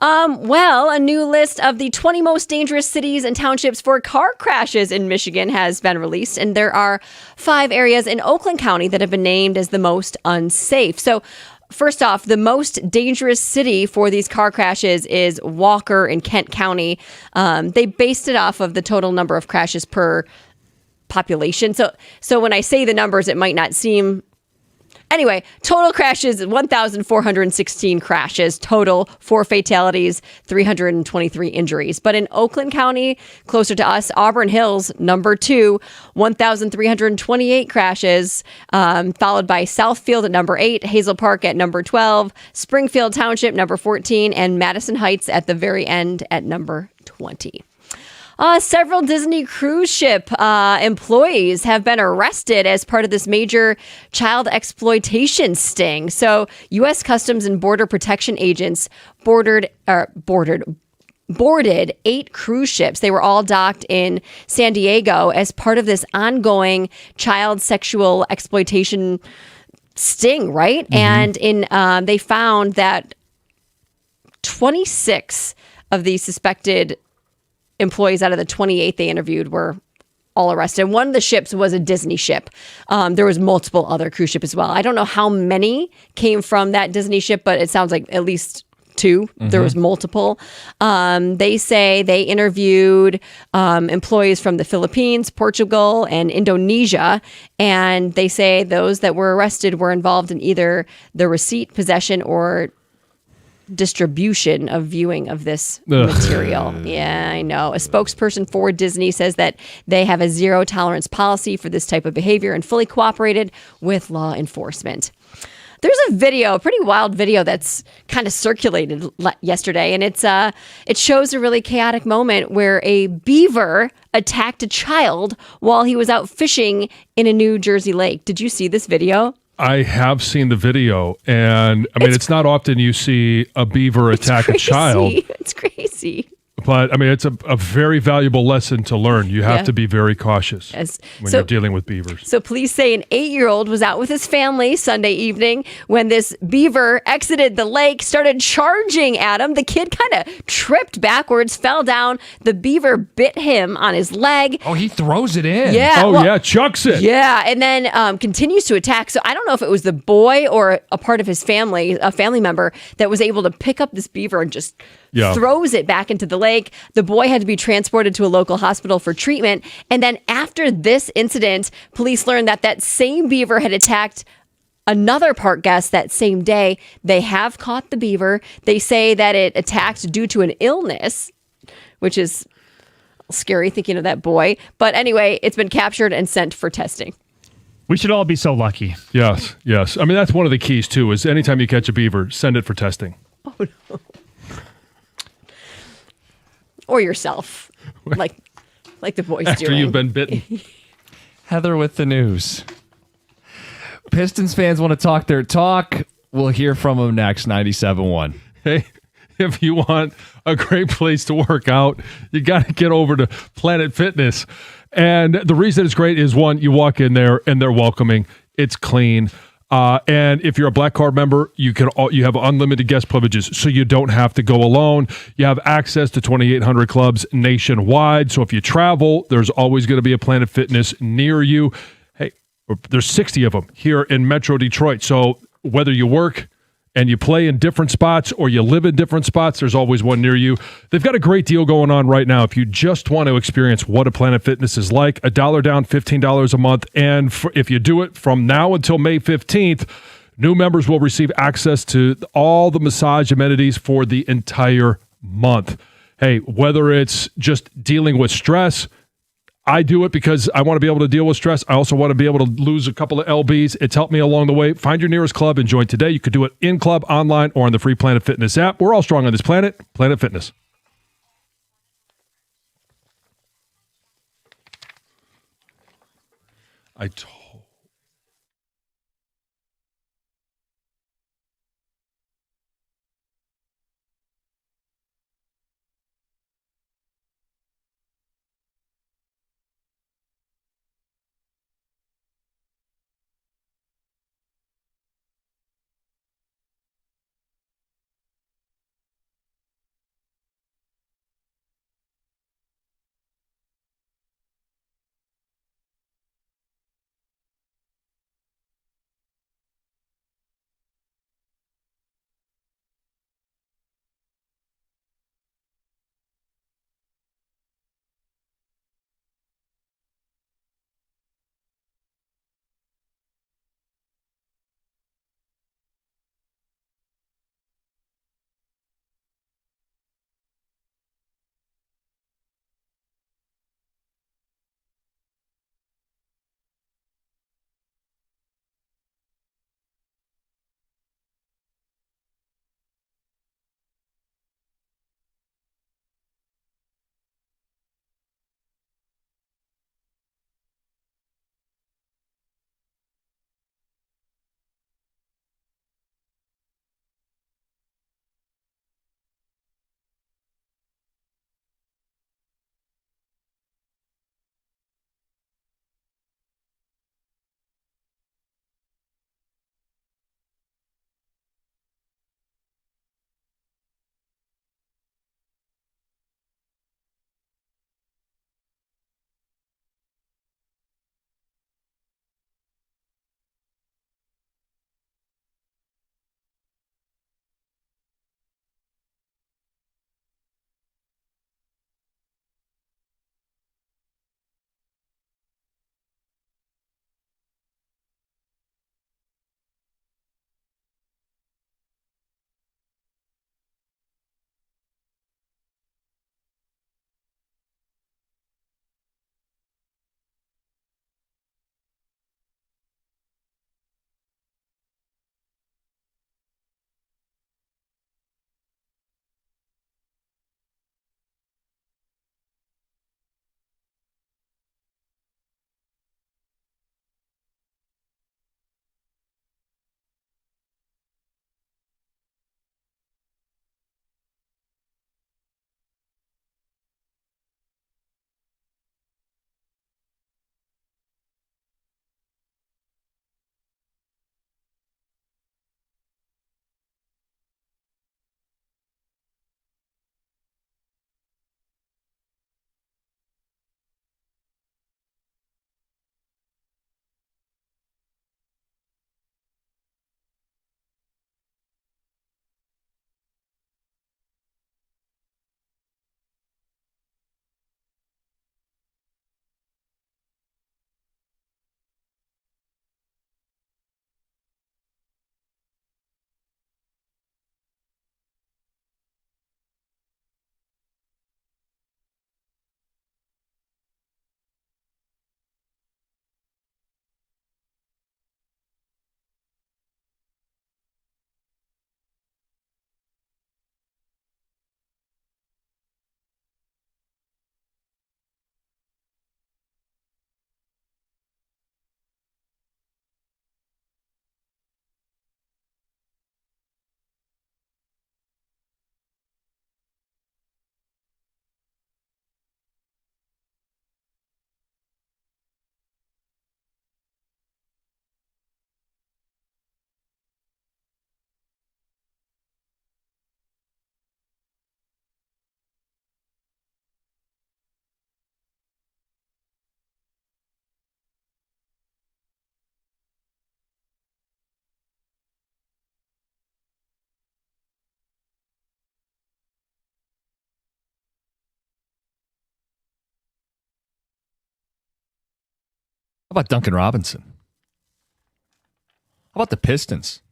Well, a new list of the 20 most dangerous cities and townships for car crashes in Michigan has been released, and there are 5 areas in Oakland County that have been named as the most unsafe. So, first off, the most dangerous city for these car crashes is Walker in Kent County. They based it off of the total number of crashes per population. So when I say the numbers, it might not seem... Anyway, total crashes, 1,416 crashes, total 4 fatalities, 323 injuries. But in Oakland County, closer to us, Auburn Hills, number 2, 1,328 crashes, followed by Southfield at number 8, Hazel Park at number 12, Springfield Township, number 14, and Madison Heights at the very end at number 20. Several Disney cruise ship employees have been arrested as part of this major child exploitation sting. So, U.S. Customs and Border Protection agents boarded 8 cruise ships. They were all docked in San Diego as part of this ongoing child sexual exploitation sting, right? Mm-hmm. And they found that 26 of the suspected employees out of the 28 they interviewed were all arrested. One of the ships was a Disney ship. There was multiple other cruise ships as well. I don't know how many came from that Disney ship, but it sounds like at least 2. Mm-hmm. There was multiple. They say they interviewed employees from the Philippines, Portugal, and Indonesia. And they say those that were arrested were involved in either the receipt, possession, or distribution of viewing of this material. Yeah, I know. A spokesperson for Disney says that they have a zero tolerance policy for this type of behavior and fully cooperated with law enforcement. There's a video, a pretty wild video that's kind of circulated yesterday, and it shows a really chaotic moment where a beaver attacked a child while he was out fishing in a New Jersey lake. Did you see this video? I have seen the video, and I mean, it's not often you see a beaver attack a child. It's crazy. But I mean, it's a very valuable lesson to learn. You have to be very cautious when you're dealing with beavers. So police say an 8-year-old was out with his family Sunday evening when this beaver exited the lake, started charging at him. The kid kind of tripped backwards, fell down. The beaver bit him on his leg. Oh, he throws it in. Yeah. Chucks it. Yeah, and then continues to attack. So I don't know if it was the boy or a part of his family, a family member, that was able to pick up this beaver and just throws it back into the lake. The boy had to be transported to a local hospital for treatment. And then after this incident, police learned that same beaver had attacked another park guest that same day. They have caught the beaver. They say that it attacked due to an illness, which is scary thinking of that boy. But anyway, it's been captured and sent for testing. We should all be so lucky. Yes. I mean, that's one of the keys, too, is anytime you catch a beaver, send it for testing. Oh, no. Or yourself, like the boys do. After you've been bitten. Heather with the news. Pistons fans want to talk their talk. We'll hear from them next, 97.1. Hey, if you want a great place to work out, you got to get over to Planet Fitness. And the reason it's great is, one, you walk in there and they're welcoming. It's clean. And if you're a Black Card member, you have unlimited guest privileges, so you don't have to go alone. You have access to 2,800 clubs nationwide. So if you travel, there's always going to be a Planet Fitness near you. Hey, there's 60 of them here in Metro Detroit. So whether you work and you play in different spots or you live in different spots, there's always one near you. They've got a great deal going on right now. If you just want to experience what a Planet Fitness is like, $1 down, $15 a month. And if you do it from now until May 15th, new members will receive access to all the massage amenities for the entire month. Hey, whether it's just dealing with stress, I do it because I want to be able to deal with stress. I also want to be able to lose a couple of lbs. It's helped me along the way. Find your nearest club and join today. You could do it in club, online, or on the free Planet Fitness app. We're all strong on this planet. Planet Fitness. about Duncan Robinson? How about the Pistons?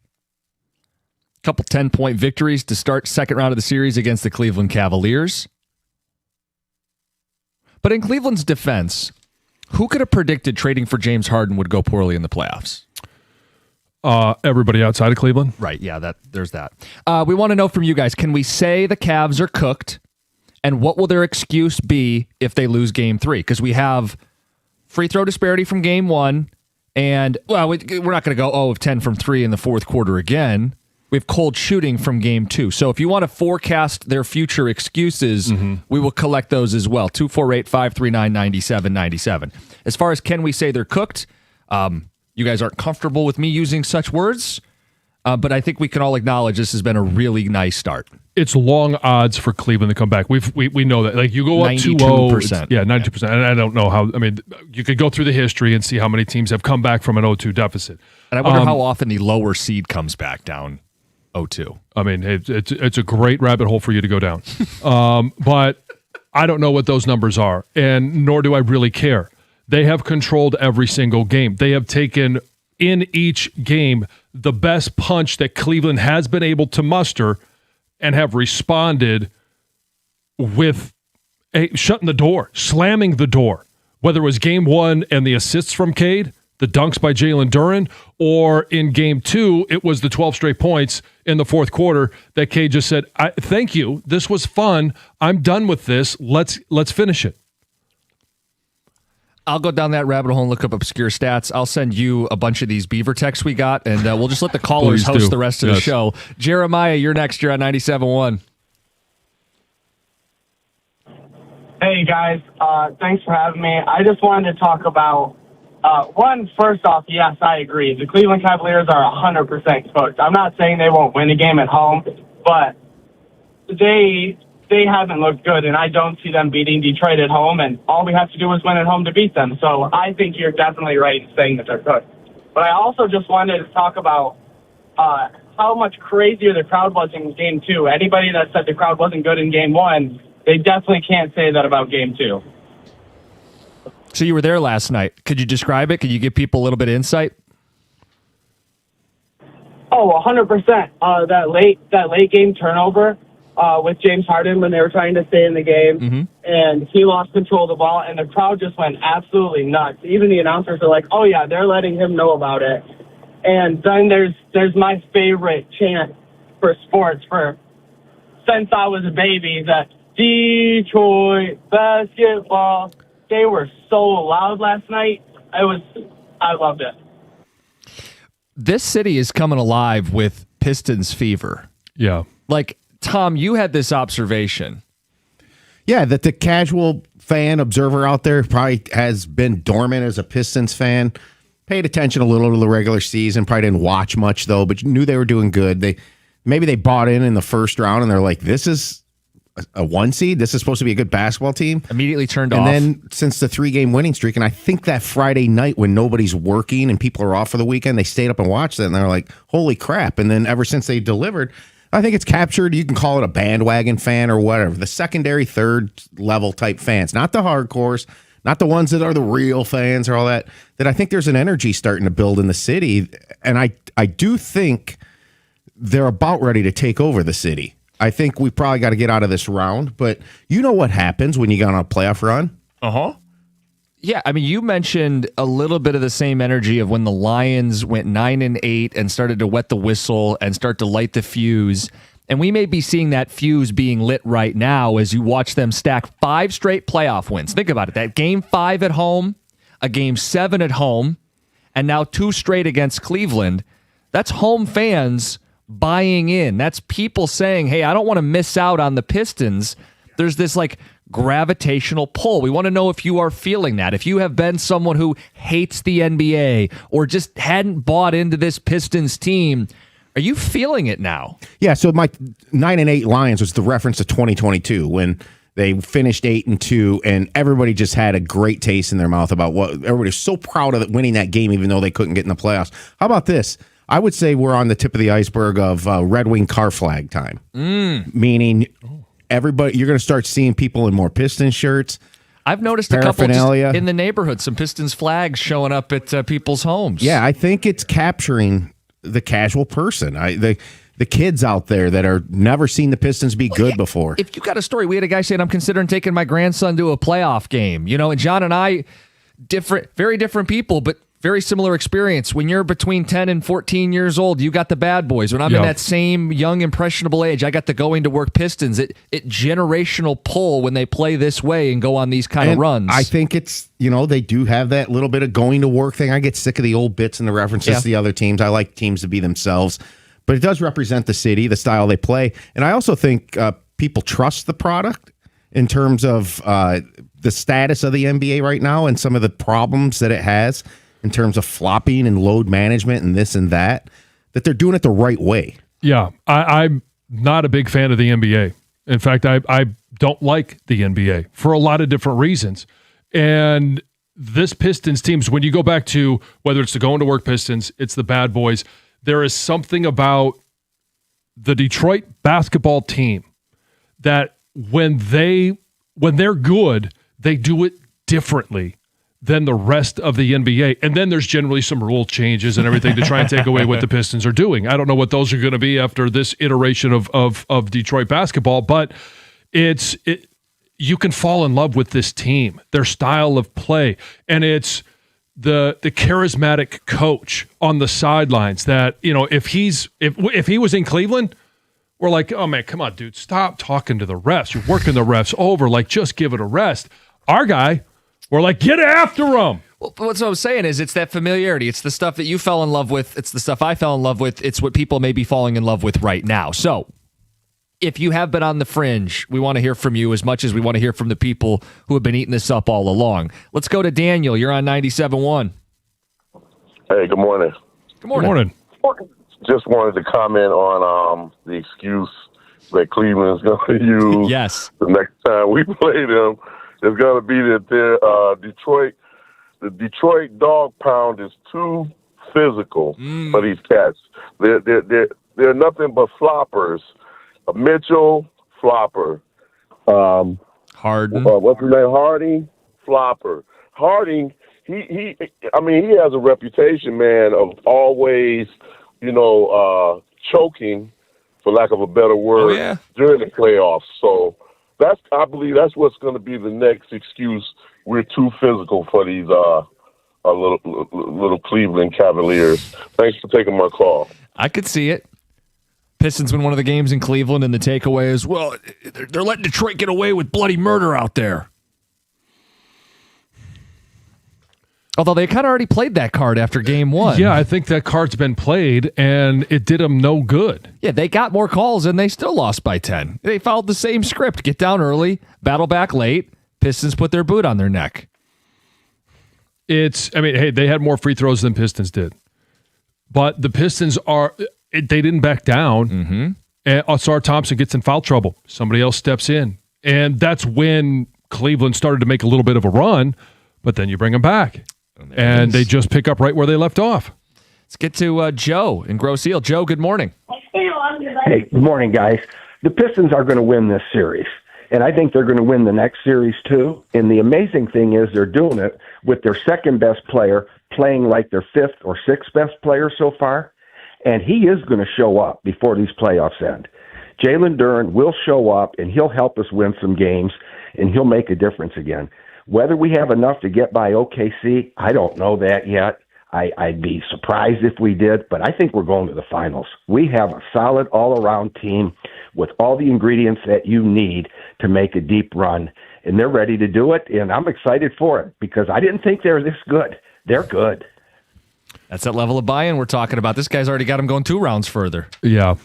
A couple 10-point victories to start second round of the series against the Cleveland Cavaliers. But in Cleveland's defense, who could have predicted trading for James Harden would go poorly in the playoffs? Everybody outside of Cleveland? Right, yeah, there's that. We want to know from you guys, can we say the Cavs are cooked? And what will their excuse be if they lose game 3? Because we have free throw disparity from game 1, and, well, we're not going to go 0 of 10 from 3 in the fourth quarter again. We have cold shooting from game 2. So if you want to forecast their future excuses, we will collect those as well. 248-539-9797. As far as can we say they're cooked, you guys aren't comfortable with me using such words, but I think we can all acknowledge this has been a really nice start. It's long odds for Cleveland to come back. We know that. Like, you go up 2-0. Yeah, 92%. And I don't know how. I mean, you could go through the history and see how many teams have come back from an 0-2 deficit. And I wonder how often the lower seed comes back down 0-2. I mean, it's a great rabbit hole for you to go down. But I don't know what those numbers are, and nor do I really care. They have controlled every single game. They have taken in each game the best punch that Cleveland has been able to muster and have responded with shutting the door, slamming the door. Whether it was game 1 and the assists from Cade, the dunks by Jalen Duren, or in game 2, it was the 12 straight points in the fourth quarter that Cade just said, thank you, this was fun, I'm done with this, let's finish it. I'll go down that rabbit hole and look up obscure stats. I'll send you a bunch of these Beaver texts we got, and we'll just let the callers host the rest of the show. Jeremiah, you're next. You're on 97.1. Hey, guys. Thanks for having me. I just wanted to talk about, first off, yes, I agree. The Cleveland Cavaliers are 100% cooked. I'm not saying they won't win a game at home, but they haven't looked good, and I don't see them beating Detroit at home, and all we have to do is win at home to beat them. So I think you're definitely right in saying that they're cooked. But I also just wanted to talk about how much crazier the crowd was in Game 2. Anybody that said the crowd wasn't good in Game 1, they definitely can't say that about Game 2. So you were there last night. Could you describe it? Could you give people a little bit of insight? Oh, 100%. That late game turnover with James Harden when they were trying to stay in the game, and he lost control of the ball, and the crowd just went absolutely nuts. Even the announcers are like, "Oh yeah, they're letting him know about it." And then there's my favorite chant for sports since I was a baby, that Detroit basketball. They were so loud last night. I loved it. This city is coming alive with Pistons fever. Yeah. Like, Tom, you had this observation. Yeah, that the casual fan observer out there probably has been dormant as a Pistons fan. Paid attention a little to the regular season, probably didn't watch much though, but knew they were doing good. Maybe they bought in the first round and they're like, this is a 1 seed. This is supposed to be a good basketball team. Immediately turned off. And then since the 3-game winning streak, and I think that Friday night when nobody's working and people are off for the weekend, they stayed up and watched it and they're like, holy crap. And then ever since they delivered, I think it's captured, you can call it a bandwagon fan or whatever, the secondary, third level type fans, not the hardcores, not the ones that are the real fans or all that I think there's an energy starting to build in the city. And I do think they're about ready to take over the city. I think we probably got to get out of this round, but you know what happens when you go on a playoff run? Yeah, I mean, you mentioned a little bit of the same energy of when the Lions went 9-8 and started to wet the whistle and start to light the fuse. And we may be seeing that fuse being lit right now as you watch them stack 5 straight playoff wins. Think about it. That game 5 at home, a game 7 at home, and now 2 straight against Cleveland. That's home fans buying in. That's people saying, hey, I don't want to miss out on the Pistons. There's this like gravitational pull. We want to know if you are feeling that. If you have been someone who hates the NBA or just hadn't bought into this Pistons team, are you feeling it now? Yeah, so my 9-8 Lions was the reference to 2022 when they finished 8-2 and everybody just had a great taste in their mouth about what everybody's so proud of winning that game even though they couldn't get in the playoffs. How about this? I would say we're on the tip of the iceberg of Red Wing car flag time. Meaning everybody, you're going to start seeing people in more Piston shirts. I've noticed a couple paraphernalia in the neighborhood, some Pistons flags showing up at people's homes. Yeah, I think it's capturing the casual person. The kids out there that are never seen the Pistons be good before. If you got a story, we had a guy saying, I'm considering taking my grandson to a playoff game. And John and I, very different people, but very similar experience. When you're between 10 and 14 years old, you got the bad boys. When I'm in that same young, impressionable age, I got the going to work Pistons. It generational pull when they play this way and go on these kind of runs. I think it's, they do have that little bit of going to work thing. I get sick of the old bits and the references to the other teams. I like teams to be themselves. But it does represent the city, the style they play. And I also think people trust the product in terms of the status of the NBA right now and some of the problems that it has in terms of flopping and load management and this and that they're doing it the right way. Yeah, I'm not a big fan of the NBA. In fact, I don't like the NBA for a lot of different reasons. And this Pistons teams, when you go back to whether it's the going to work Pistons, it's the bad boys, there is something about the Detroit basketball team that when they're good, they do it differently than the rest of the NBA. And then there's generally some rule changes and everything to try and take away what the Pistons are doing. I don't know what those are going to be after this iteration of Detroit basketball, but you can fall in love with this team, their style of play, and it's the charismatic coach on the sidelines that, if he was in Cleveland, we're like, oh man, come on, dude, stop talking to the refs. You're working the refs over. Like, just give it a rest. Our guy, we're like, get after him. Well, what I'm saying is it's that familiarity. It's the stuff that you fell in love with. It's the stuff I fell in love with. It's what people may be falling in love with right now. So if you have been on the fringe, we want to hear from you as much as we want to hear from the people who have been eating this up all along. Let's go to Daniel. You're on 97.1. Hey, good morning. Good morning. Just wanted to comment on the excuse that Cleveland's going to use the next time we play them. It's going to be that the Detroit dog pound is too physical for these cats. They're nothing but floppers. Mitchell, flopper. Harding. What's his name? Harding, flopper. Harding, he has a reputation, man, of always, choking, for lack of a better word, during the playoffs. So I believe that's what's going to be the next excuse. We're too physical for these little Cleveland Cavaliers. Thanks for taking my call. I could see it. Pistons win one of the games in Cleveland, and the takeaway is, well, they're letting Detroit get away with bloody murder out there. Although they kind of already played that card after game one. Yeah, I think that card's been played, and it did them no good. Yeah, they got more calls, and they still lost by 10. They followed the same script. Get down early, battle back late. Pistons put their boot on their neck. Hey, they had more free throws than Pistons did. But the Pistons they didn't back down. Mm-hmm. And Ausar Thompson gets in foul trouble. Somebody else steps in. And that's when Cleveland started to make a little bit of a run, but then you bring them back. And they just pick up right where they left off. Let's get to Joe in Grosse Ile. Joe, good morning. Hey, good morning, guys. The Pistons are going to win this series, and I think they're going to win the next series too. And the amazing thing is they're doing it with their second-best player playing like their fifth or sixth best player so far, and he is going to show up before these playoffs end. Jalen Duren will show up, and he'll help us win some games, and he'll make a difference again. Whether we have enough to get by OKC, I don't know that yet. I'd be surprised if we did, but I think we're going to the finals. We have a solid all-around team with all the ingredients that you need to make a deep run, and they're ready to do it, and I'm excited for it because I didn't think they were this good. They're good. That's that level of buy-in we're talking about. This guy's already got him going 2 rounds further. Yeah.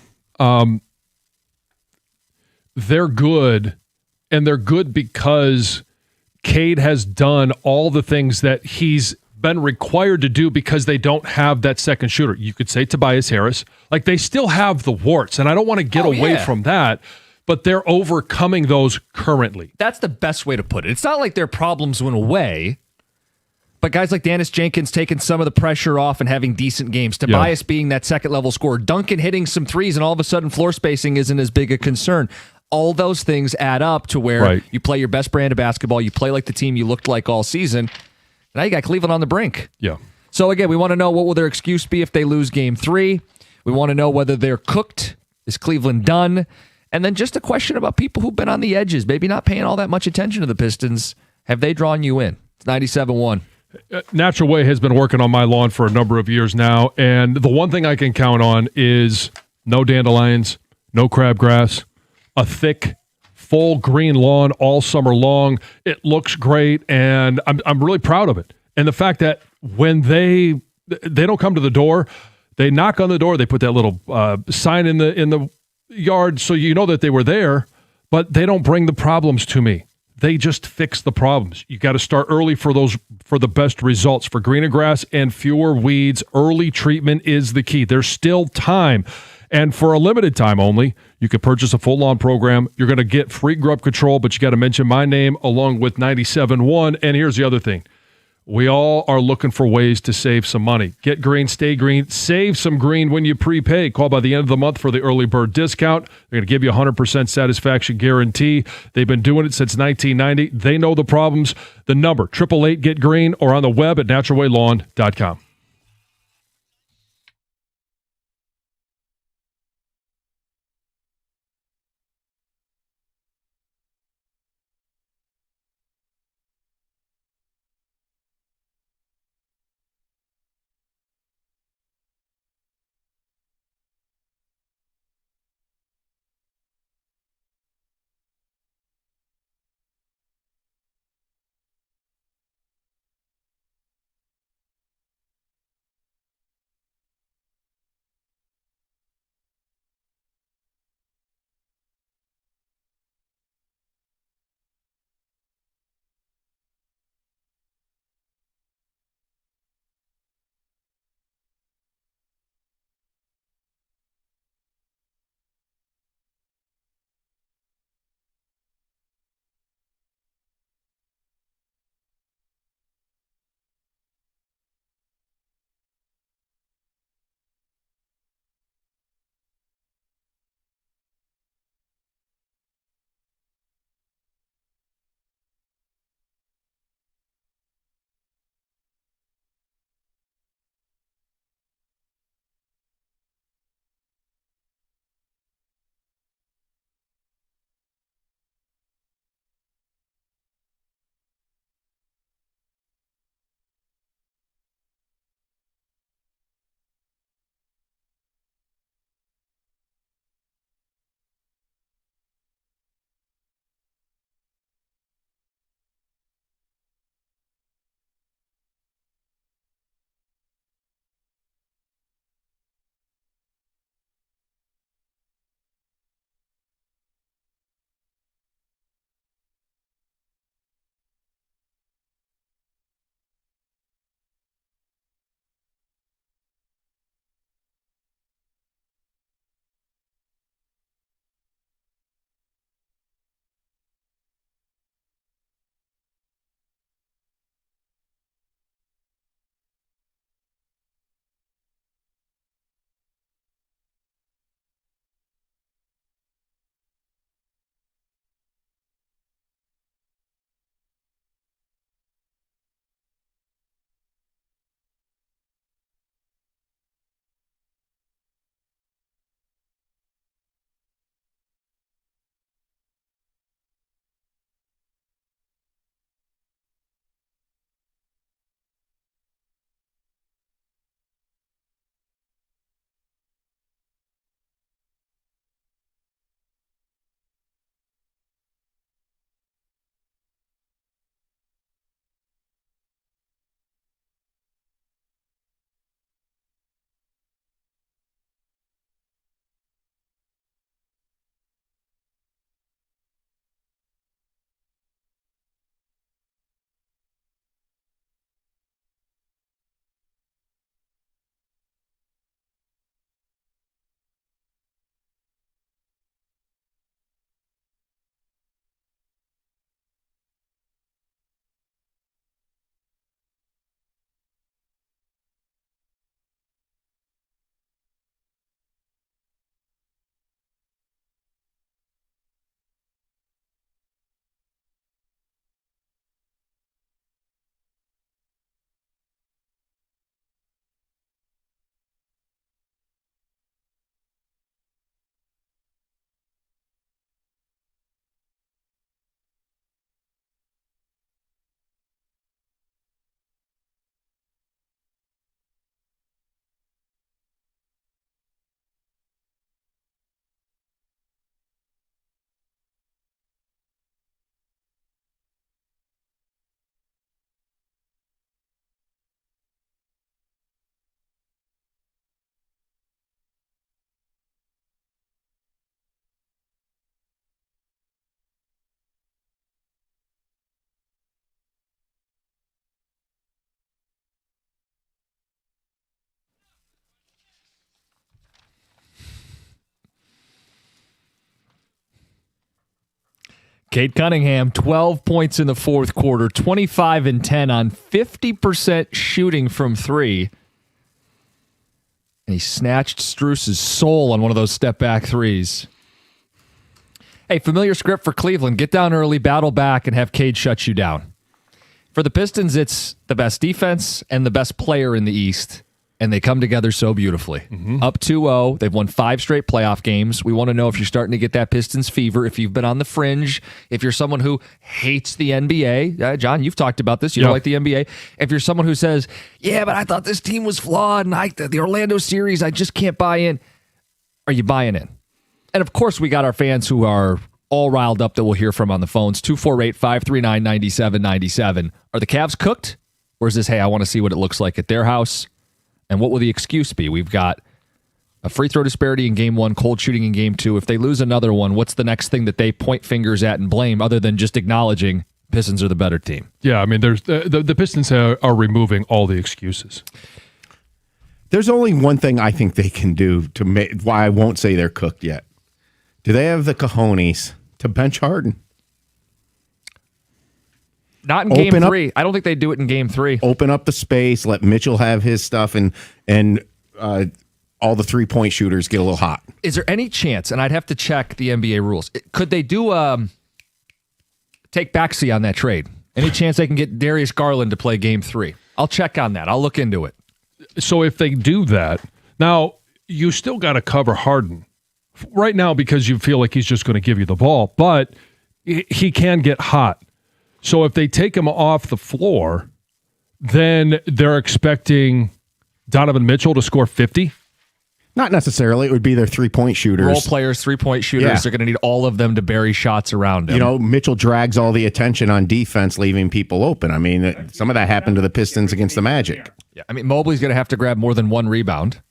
They're good, and they're good because Cade has done all the things that he's been required to do because they don't have that second shooter. You could say Tobias Harris. Like, they still have the warts, and I don't want to get away from that, but they're overcoming those currently. That's the best way to put it. It's not like their problems went away, but guys like Dennis Jenkins taking some of the pressure off and having decent games. Tobias being that second-level scorer. Duncan hitting some threes, and all of a sudden floor spacing isn't as big a concern. all those things add up to where you play your best brand of basketball, you play like the team you looked like all season. Now you got Cleveland on the brink. Yeah. So again, we want to know what will their excuse be if they lose game 3. We want to know whether they're cooked. Is Cleveland done? And then just a question about people who've been on the edges, maybe not paying all that much attention to the Pistons. Have they drawn you in? It's 97-1. Natural Way has been working on my lawn for a number of years now, and the one thing I can count on is no dandelions, no crabgrass, a thick, full green lawn all summer long. It looks great, and I'm really proud of it. And the fact that when they don't come to the door, they knock on the door, they put that little sign in the yard so you know that they were there, but they don't bring the problems to me. They just fix the problems. You got to start early for the best results. For greener grass and fewer weeds, early treatment is the key. There's still time. And for a limited time only, you can purchase a full lawn program. You're going to get free grub control, but you got to mention my name along with 97.1. And here's the other thing. We all are looking for ways to save some money. Get green, stay green, save some green when you prepay. Call by the end of the month for the early bird discount. They're going to give you a 100% satisfaction guarantee. They've been doing it since 1990. They know the problems. The number, 888-GET-GREEN, or on the web at naturalwaylawn.com. Cade Cunningham, 12 points in the fourth quarter, 25 and 10 on 50% shooting from three. And he snatched Strus's soul on one of those step-back threes. Hey, familiar script for Cleveland. Get down early, battle back, and have Cade shut you down. For the Pistons, it's the best defense and the best player in the East. And they come together so beautifully. Up 2-0. They've won 5 straight playoff games. We want to know if you're starting to get that Pistons fever, if you've been on the fringe, if you're someone who hates the NBA. John, you've talked about this. You don't like the NBA. If you're someone who says, yeah, but I thought this team was flawed, and the Orlando series, I just can't buy in. Are you buying in? And, of course, we got our fans who are all riled up that we'll hear from on the phones. 248-539-9797. Are the Cavs cooked? Or is this, hey, I want to see what it looks like at their house? And what will the excuse be? We've got a free throw disparity in game 1, cold shooting in game 2. If they lose another one, what's the next thing that they point fingers at and blame other than just acknowledging Pistons are the better team? Yeah, I mean, there's the Pistons are removing all the excuses. There's only one thing I think they can do to make why I won't say they're cooked yet. Do they have the cojones to bench Harden? Not in game 3. I don't think they do it in game 3. Open up the space, let Mitchell have his stuff, and all the three-point shooters get a little hot. Is there any chance, and I'd have to check the NBA rules, could they do take backseat on that trade? Any chance they can get Darius Garland to play game 3? I'll check on that. I'll look into it. So if they do that, now you still got to cover Harden right now because you feel like he's just going to give you the ball, but he can get hot. So if they take him off the floor, then they're expecting Donovan Mitchell to score 50? Not necessarily. It would be their three-point shooters. Role players, three-point shooters. Yeah. They're going to need all of them to bury shots around him. You know, Mitchell drags all the attention on defense, leaving people open. I mean, some of that happened to the Pistons against the Magic. Yeah, I mean, Mobley's going to have to grab more than one rebound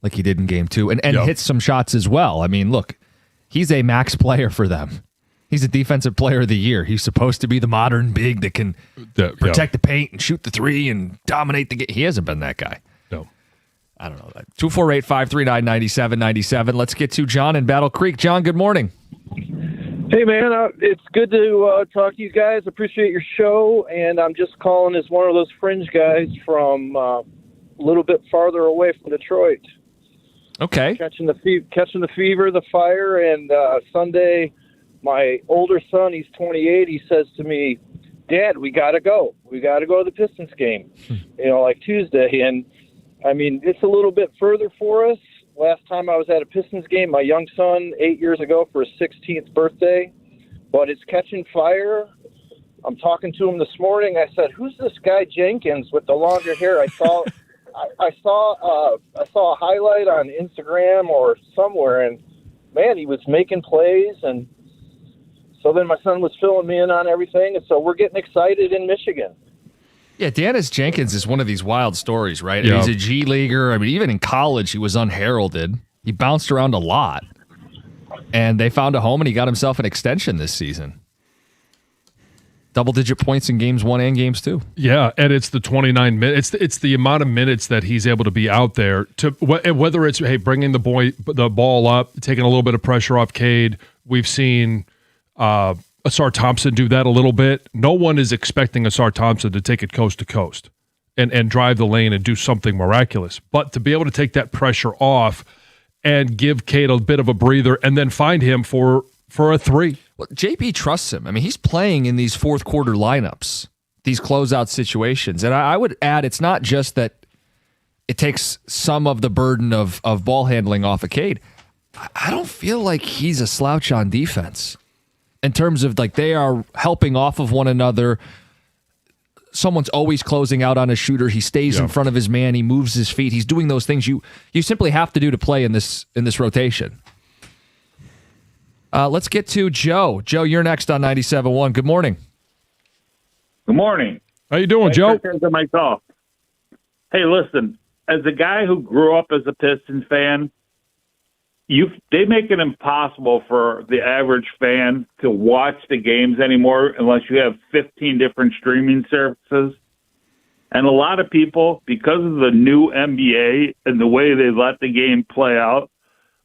like he did in game 2 and hit some shots as well. I mean, look, he's a max player for them. He's a defensive player of the year. He's supposed to be the modern big that can protect the paint and shoot the three and dominate the game. He hasn't been that guy. No. I don't know that. 248-539-9797. Let's get to John in Battle Creek. John, good morning. Hey, man. It's good to talk to you guys. Appreciate your show. And I'm just calling as one of those fringe guys from a little bit farther away from Detroit. Okay. Catching the fever, the fire, and Sunday – my older son, he's 28, he says to me, Dad, we got to go. We got to go to the Pistons game, like Tuesday. And, I mean, it's a little bit further for us. Last time I was at a Pistons game, my young son, 8 years ago for his 16th birthday. But it's catching fire. I'm talking to him this morning. I said, who's this guy Jenkins with the longer hair? I saw a highlight on Instagram or somewhere, and, man, he was making plays, and so then my son was filling me in on everything, and so we're getting excited in Michigan. Yeah, Dennis Jenkins is one of these wild stories, right? Yeah. He's a G leaguer. I mean, even in college, he was unheralded. He bounced around a lot, and they found a home, and he got himself an extension this season. Double-digit points in games 1 and games 2. Yeah, and it's the 29 minutes. It's the amount of minutes that he's able to be out there. To whether it's bringing the ball up, taking a little bit of pressure off Cade. We've seen Asar Thompson do that a little bit. No one is expecting Asar Thompson to take it coast to coast and drive the lane and do something miraculous. But to be able to take that pressure off and give Cade a bit of a breather and then find him for a three. Well, JB trusts him. I mean, he's playing in these fourth quarter lineups, these closeout situations. And I would add, it's not just that it takes some of the burden of ball handling off of Cade. I don't feel like he's a slouch on defense. In terms of they are helping off of one another. Someone's always closing out on a shooter. He stays in front of his man. He moves his feet. He's doing those things you simply have to do to play in this rotation. Let's get to Joe. Joe, you're next on 97.1. Good morning. Good morning. How you doing, Joe? My call. Hey, listen. As a guy who grew up as a Pistons fan, they make it impossible for the average fan to watch the games anymore unless you have 15 different streaming services. And a lot of people, because of the new NBA and the way they let the game play out,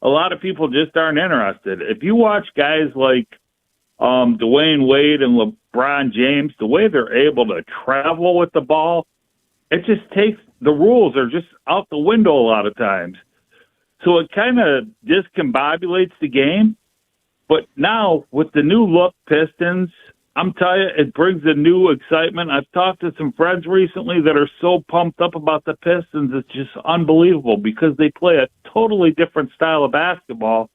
a lot of people just aren't interested. If you watch guys like Dwayne Wade and LeBron James, the way they're able to travel with the ball, it just takes the rules are just out the window a lot of times. So it kind of discombobulates the game. But now with the new look Pistons, I'm telling you, it brings a new excitement. I've talked to some friends recently that are so pumped up about the Pistons. It's just unbelievable because they play a totally different style of basketball,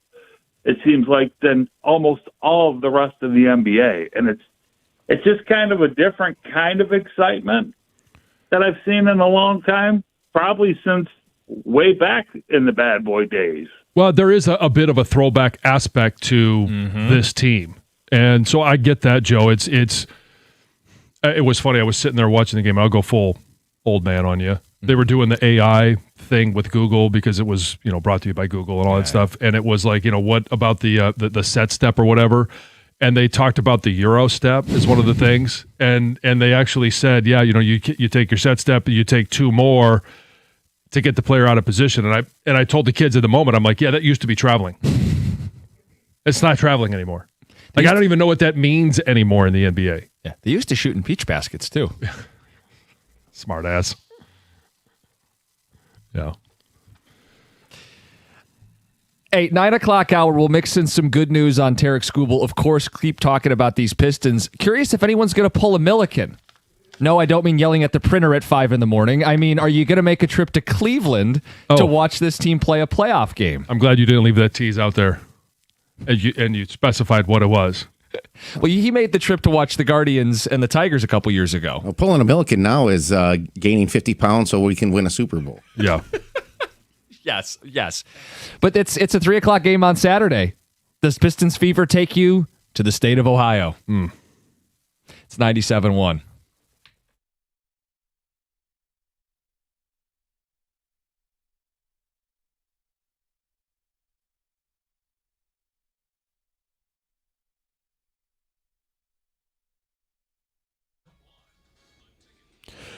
it seems like, than almost all of the rest of the NBA. And it's just kind of a different kind of excitement that I've seen in a long time, probably since way back in the bad boy days. Well, there is a bit of a throwback aspect to this team. And so I get that, Joe. It was funny. I was sitting there watching the game. I'll go full old man on you. They were doing the AI thing with Google because it was, brought to you by Google and all that stuff. And it was like, what about the set step or whatever? And they talked about the Euro step as one of the things. And they actually said, yeah, you take your set step, you take two more to get the player out of position. And I told the kids at the moment, I'm like, yeah, that used to be traveling. It's not traveling anymore. Like, I don't even know what that means anymore in the NBA. Yeah, they used to shoot in peach baskets, too. Smart ass. Yeah. Hey, 9 o'clock hour, we'll mix in some good news on Tarek Skubal. Of course, keep talking about these Pistons. Curious if anyone's going to pull a Milliken. No, I don't mean yelling at the printer at 5 in the morning. I mean, are you going to make a trip to Cleveland to watch this team play a playoff game? I'm glad you didn't leave that tease out there. And you specified what it was. Well, he made the trip to watch the Guardians and the Tigers a couple years ago. Well, pulling a Milliken now is gaining 50 pounds so we can win a Super Bowl. Yeah. Yes. But it's a 3 o'clock game on Saturday. Does Pistons fever take you to the state of Ohio? It's 97-1.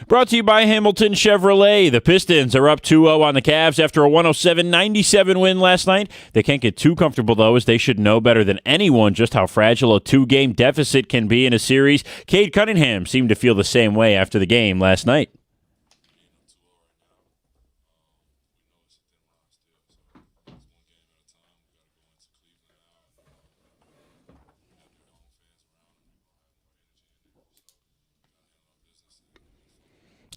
Brought to you by Hamilton Chevrolet. The Pistons are up 2-0 on the Cavs after a 107-97 win last night. They can't get too comfortable, though, as they should know better than anyone just how fragile a two-game deficit can be in a series. Cade Cunningham seemed to feel the same way after the game last night.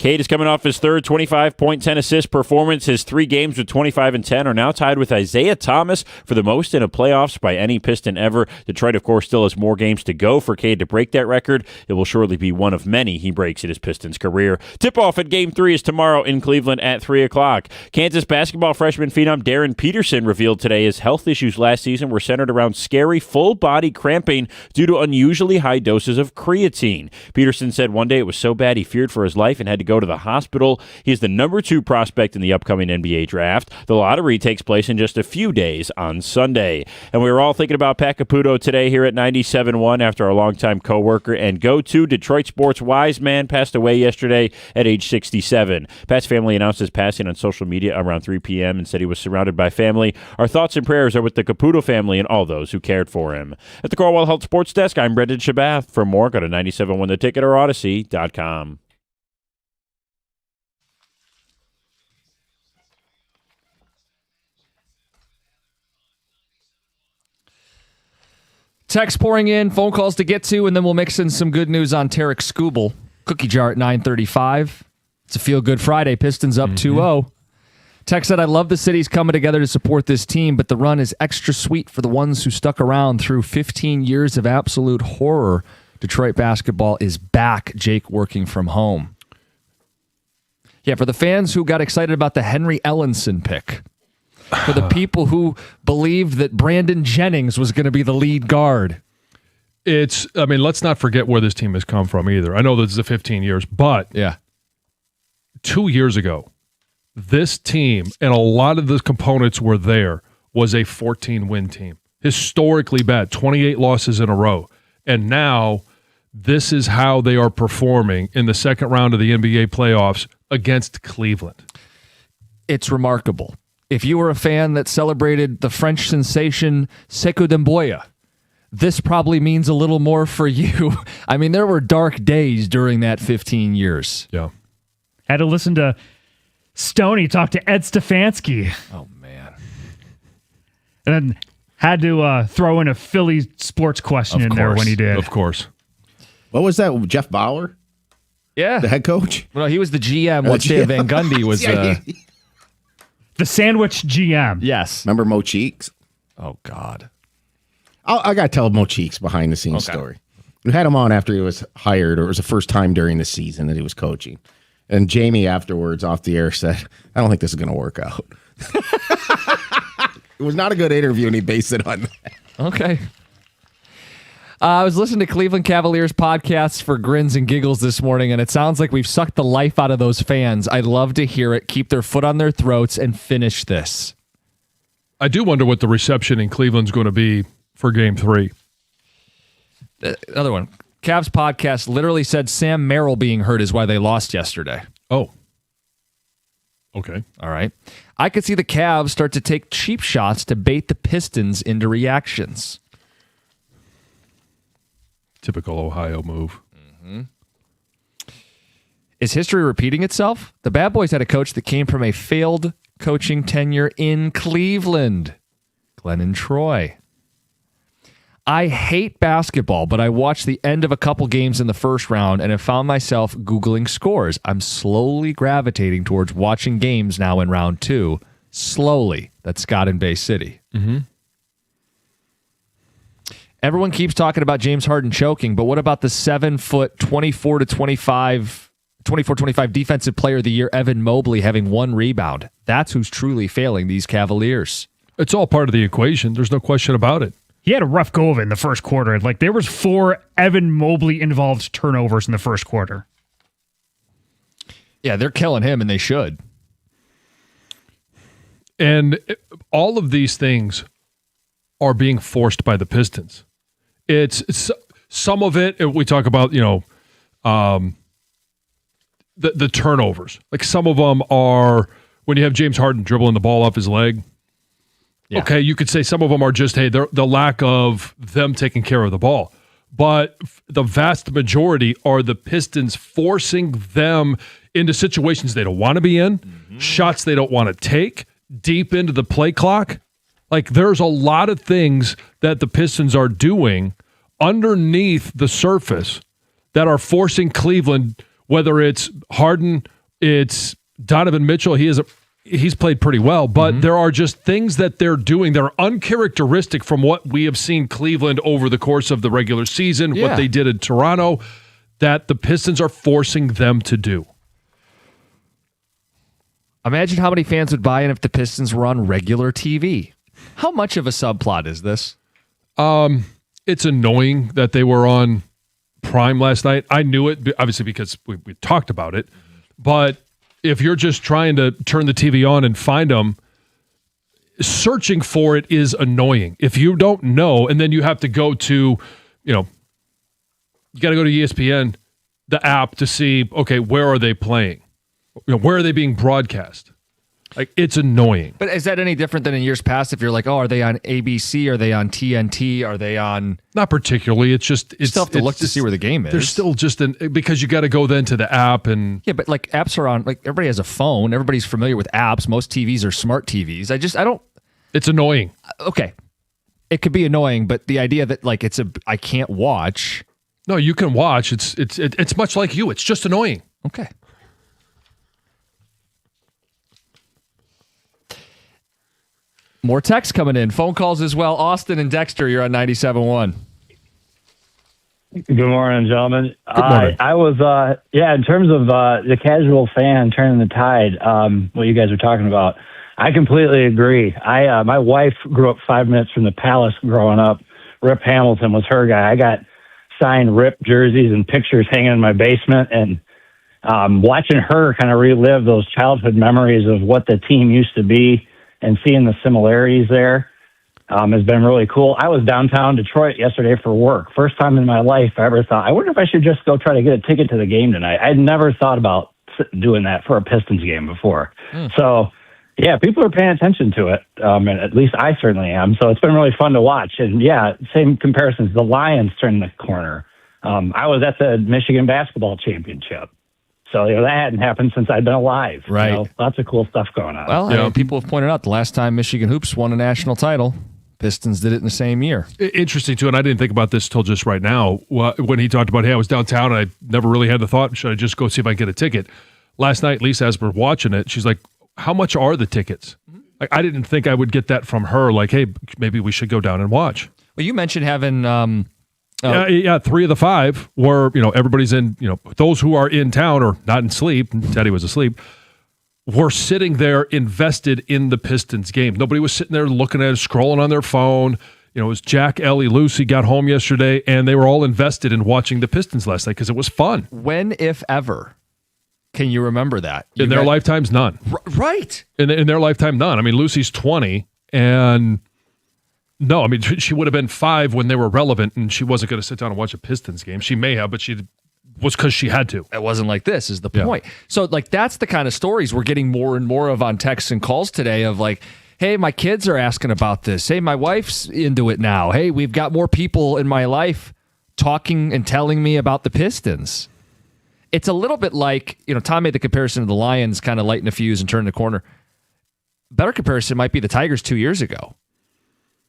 Cade is coming off his third 25-point, 10-assist performance. His 3 games with 25 and 10 are now tied with Isaiah Thomas for the most in a playoffs by any Piston ever. Detroit, of course, still has more games to go for Cade to break that record. It will surely be one of many he breaks in his Pistons career. Tip-off at Game 3 is tomorrow in Cleveland at 3 o'clock. Kansas basketball freshman phenom Darren Peterson revealed today his health issues last season were centered around scary full-body cramping due to unusually high doses of creatine. Peterson said one day it was so bad he feared for his life and had to go to the hospital. He is the number 2 prospect in the upcoming NBA draft. The lottery takes place in just a few days on Sunday. And we were all thinking about Pat Caputo today here at 97.1 after our longtime co-worker and go-to Detroit sports wise man passed away yesterday at age 67. Pat's family announced his passing on social media around 3 p.m. and said he was surrounded by family. Our thoughts and prayers are with the Caputo family and all those who cared for him. At the Cornwall Health Sports Desk, I'm Brendan Shabath. For more, go to 97.1theticket or Odyssey.com. Text pouring in, phone calls to get to, and then we'll mix in some good news on Tarek Skubal. Cookie jar at 9:35. It's a feel-good Friday. Pistons up 2-0. Text said, I love the city's coming together to support this team, but the run is extra sweet for the ones who stuck around through 15 years of absolute horror. Detroit basketball is back. Jake working from home. Yeah, for the fans who got excited about the Henry Ellenson pick. For the people who believed that Brandon Jennings was going to be the lead guard. Let's not forget where this team has come from either. I know this is 15 years, but 2 years ago, this team, and a lot of the components were there, was a 14-win team. Historically bad, 28 losses in a row. And now, this is how they are performing in the second round of the NBA playoffs against Cleveland. It's remarkable. If you were a fan that celebrated the French sensation Sekou Demboya, this probably means a little more for you. I mean, there were dark days during that 15 years. Yeah. Had to listen to Stoney talk to Ed Stefanski. Oh, man. And then had to throw in a Philly sports question in there when he did. Of course. What was that? Jeff Bauer? Yeah. The head coach? Well, he was the GM once Stan Van Gundy was... The sandwich GM. Yes. Remember Mo Cheeks? Oh, God. I got to tell Mo Cheeks behind-the-scenes story. We had him on after he was hired, or it was the first time during the season that he was coaching. And Jamie afterwards off the air said, I don't think this is going to work out. It was not a good interview, and he based it on that. Okay. I was listening to Cleveland Cavaliers podcasts for grins and giggles this morning, and it sounds like we've sucked the life out of those fans. I'd love to hear it. Keep their foot on their throats and finish this. I do wonder what the reception in Cleveland's going to be for Game 3. Another one. Cavs podcast literally said Sam Merrill being hurt is why they lost yesterday. Oh. Okay. All right. I could see the Cavs start to take cheap shots to bait the Pistons into reactions. Typical Ohio move. Mm-hmm. Is history repeating itself? The Bad Boys had a coach that came from a failed coaching tenure in Cleveland. Glennon Troy. I hate basketball, but I watched the end of a couple games in the first round and have found myself Googling scores. I'm slowly gravitating towards watching games now in round 2. Slowly. That's Scott in Bay City. Mm-hmm. Everyone keeps talking about James Harden choking, but what about the 7-foot, 24-25 defensive player of the year, Evan Mobley, having 1 rebound? That's who's truly failing these Cavaliers. It's all part of the equation. There's no question about it. He had a rough go of it in the first quarter. Like, there was 4 Evan Mobley involved turnovers in the first quarter. Yeah, they're killing him, and they should. And all of these things are being forced by the Pistons. It's some of it. We talk about, the turnovers. Like, some of them are when you have James Harden dribbling the ball off his leg. Yeah. Okay, you could say some of them are just, hey, the lack of them taking care of the ball. But the vast majority are the Pistons forcing them into situations they don't want to be in, shots they don't want to take, deep into the play clock. Like, there's a lot of things that the Pistons are doing underneath the surface that are forcing Cleveland, whether it's Harden, it's Donovan Mitchell. He's played pretty well, but there are just things that they're doing that are uncharacteristic from what we have seen Cleveland over the course of the regular season, what they did in Toronto, that the Pistons are forcing them to do. Imagine how many fans would buy in if the Pistons were on regular TV. How much of a subplot is this? It's annoying that they were on Prime last night. I knew it, obviously, because we talked about it. But if you're just trying to turn the TV on and find them, searching for it is annoying. If you don't know, and then you have to go to, you got to go to ESPN, the app, to see, okay, where are they playing? Where are they being broadcast? Like, it's annoying. But is that any different than in years past? If you're like, oh, are they on ABC? Are they on TNT? Are they on... Not particularly. It's just... You still have to look to see where the game is. There's still just because you got to go then to the app and... Yeah, but like apps are on... Like, everybody has a phone. Everybody's familiar with apps. Most TVs are smart TVs. I don't... It's annoying. Okay. It could be annoying, but the idea that like I can't watch... No, you can watch. It's much like you. It's just annoying. Okay. More texts coming in. Phone calls as well. Austin and Dexter, you're on 97.1. Good morning, gentlemen. Good morning. I was, in terms of the casual fan turning the tide, what you guys were talking about, I completely agree. My wife grew up 5 minutes from the Palace growing up. Rip Hamilton was her guy. I got signed Rip jerseys and pictures hanging in my basement, and watching her kind of relive those childhood memories of what the team used to be and seeing the similarities there has been really cool. I was downtown Detroit yesterday for work. First time in my life I ever thought, I wonder if I should just go try to get a ticket to the game tonight. I'd never thought about doing that for a Pistons game before. So Yeah, people are paying attention to it, and at least I certainly am. So it's been really fun to watch. And yeah, same comparisons. The Lions turned the corner. I was at the Michigan basketball championship. So that hadn't happened since I've been alive. Right. Lots of cool stuff going on. Well, I mean, people have pointed out the last time Michigan Hoops won a national title, Pistons did it in the same year. Interesting, too, and I didn't think about this till just right now. When he talked about, hey, I was downtown and I never really had the thought, should I just go see if I can get a ticket? Last night, Lisa, as we're watching it, she's like, how much are the tickets? Like, I didn't think I would get that from her, like, hey, maybe we should go down and watch. Well, you mentioned having... Yeah, 3 of the 5 were, everybody's in, those who are in town or not in sleep, Teddy was asleep, were sitting there invested in the Pistons game. Nobody was sitting there looking at it, scrolling on their phone. It was Jack, Ellie, Lucy got home yesterday, and they were all invested in watching the Pistons last night because it was fun. When, if ever, can you remember that? In their lifetimes, none. Right. In their lifetime, none. I mean, Lucy's 20, and... No, I mean, she would have been 5 when they were relevant, and she wasn't going to sit down and watch a Pistons game. She may have, but she was because she had to. It wasn't like this is the point. So, that's the kind of stories we're getting more and more of on texts and calls today of like, hey, my kids are asking about this. Hey, my wife's into it now. Hey, we've got more people in my life talking and telling me about the Pistons. It's a little bit like, Tom made the comparison of the Lions kind of lighting a fuse and turning the corner. Better comparison might be the Tigers 2 years ago.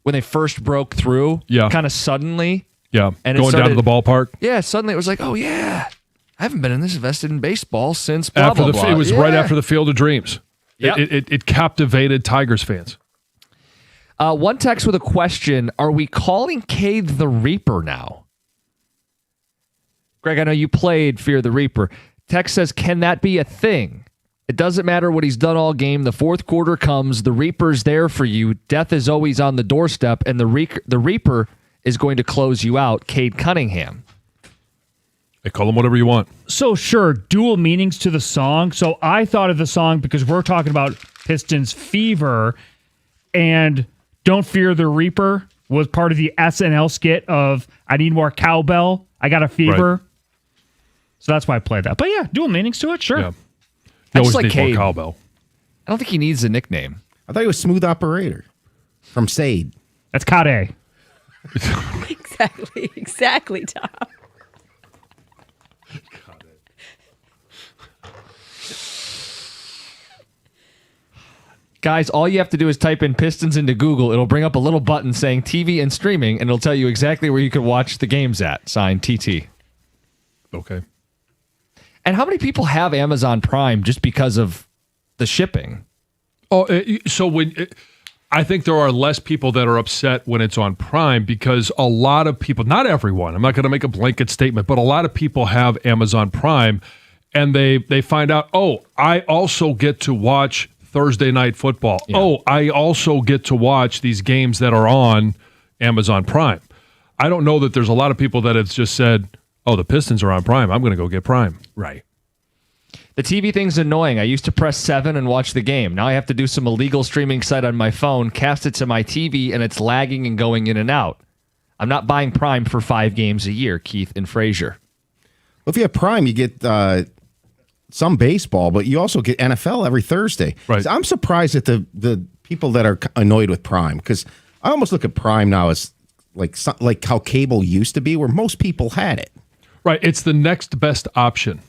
When they first broke through, kind of suddenly. Yeah, and going down to the ballpark. Yeah, suddenly it was like, oh, yeah, I haven't been in this invested in baseball since blah, blah, blah. It was right after the Field of Dreams. Yep. It captivated Tigers fans. One text with a question, are we calling Cade the Reaper now? Greg, I know you played Fear the Reaper. Text says, can that be a thing? It doesn't matter what he's done all game. The fourth quarter comes. The Reaper's there for you. Death is always on the doorstep, and the Reaper is going to close you out. Cade Cunningham. Hey, call him whatever you want. So, sure, dual meanings to the song. So I thought of the song because we're talking about Pistons fever, and Don't Fear the Reaper was part of the SNL skit of I need more cowbell. I got a fever. Right. So that's why I played that. But yeah, dual meanings to it, sure. Yeah. I just like Cade. Cowbell. I don't think he needs a nickname. I thought he was Smooth Operator from Cade. That's Cade. Exactly, Tom. Guys, all you have to do is type in Pistons into Google. It'll bring up a little button saying TV and streaming, and it'll tell you exactly where you can watch the games at. Signed, TT. Okay. And how many people have Amazon Prime just because of the shipping? I think there are less people that are upset when it's on Prime because a lot of people, not everyone, I'm not going to make a blanket statement, but a lot of people have Amazon Prime and they find out, I also get to watch Thursday Night Football. Yeah. I also get to watch these games that are on Amazon Prime. I don't know that there's a lot of people that have just said, the Pistons are on Prime. I'm going to go get Prime. Right. The TV thing's annoying. I used to press 7 and watch the game. Now I have to do some illegal streaming site on my phone, cast it to my TV, and it's lagging and going in and out. I'm not buying Prime for 5 games a year, Keith and Frazier. Well, if you have Prime, you get some baseball, but you also get NFL every Thursday. Right. So I'm surprised at the people that are annoyed with Prime because I almost look at Prime now as like how cable used to be, where most people had it. Right, it's the next best option.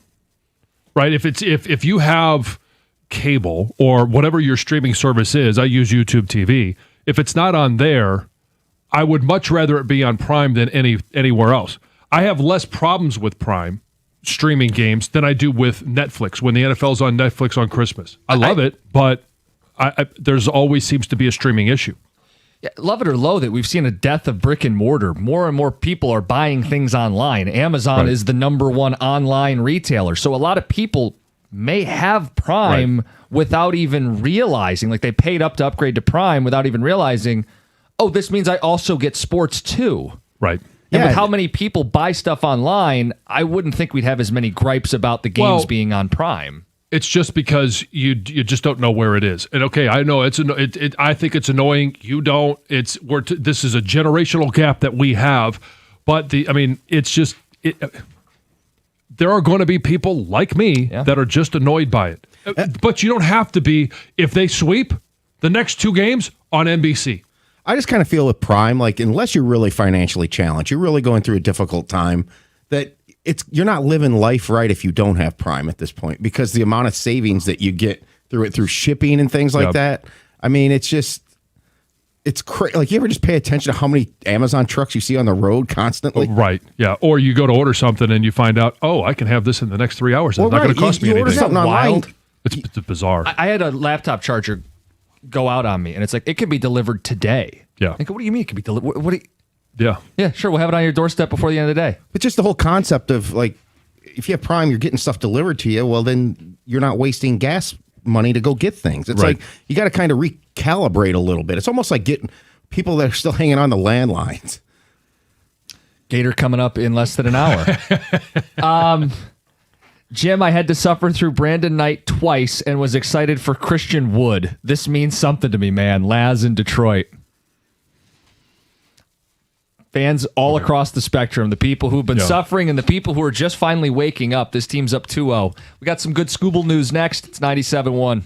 Right, if you have cable or whatever your streaming service is, I use YouTube TV. If it's not on there, I would much rather it be on Prime than anywhere else. I have less problems with Prime streaming games than I do with Netflix when the NFL's on Netflix on Christmas. I love it, but there's always seems to be a streaming issue. Yeah, love it or loathe it, we've seen a death of brick and mortar. More and more people are buying things online. Amazon is the number one online retailer. So a lot of people may have Prime without even realizing, like they paid up to upgrade to Prime without even realizing, this means I also get sports too. Right. And with how many people buy stuff online, I wouldn't think we'd have as many gripes about the games being on Prime. It's just because you just don't know where it is. And okay, I know I think it's annoying. You don't. This is a generational gap that we have. But it's just there are going to be people like me that are just annoyed by it. But you don't have to be. If they sweep the next 2 games on NBC. I just kind of feel with Prime, like unless you're really financially challenged, you're really going through a difficult time, that you're not living life right if you don't have Prime at this point, because the amount of savings that you get through shipping and things like that. I mean, it's crazy. Like, you ever just pay attention to how many Amazon trucks you see on the road constantly? Right. Yeah. Or you go to order something and you find out, oh, I can have this in the next 3 hours. It's not going to cost me anything. Order something online. It's bizarre. I had a laptop charger go out on me, and it's like, it can be delivered today. Yeah. Like, what do you mean it can be delivered? What do you? Yeah. Yeah, sure. We'll have it on your doorstep before the end of the day. But just the whole concept of, like, if you have Prime, you're getting stuff delivered to you. Well, then you're not wasting gas money to go get things. It's like you got to kind of recalibrate a little bit. It's almost like getting people that are still hanging on the landlines. Gator coming up in less than an hour. Jim, I had to suffer through Brandon Knight twice and was excited for Christian Wood. This means something to me, man. Laz in Detroit. Fans all across the spectrum, the people who've been suffering and the people who are just finally waking up. This team's up 2-0. We got some good Scooble news next. It's 97.1.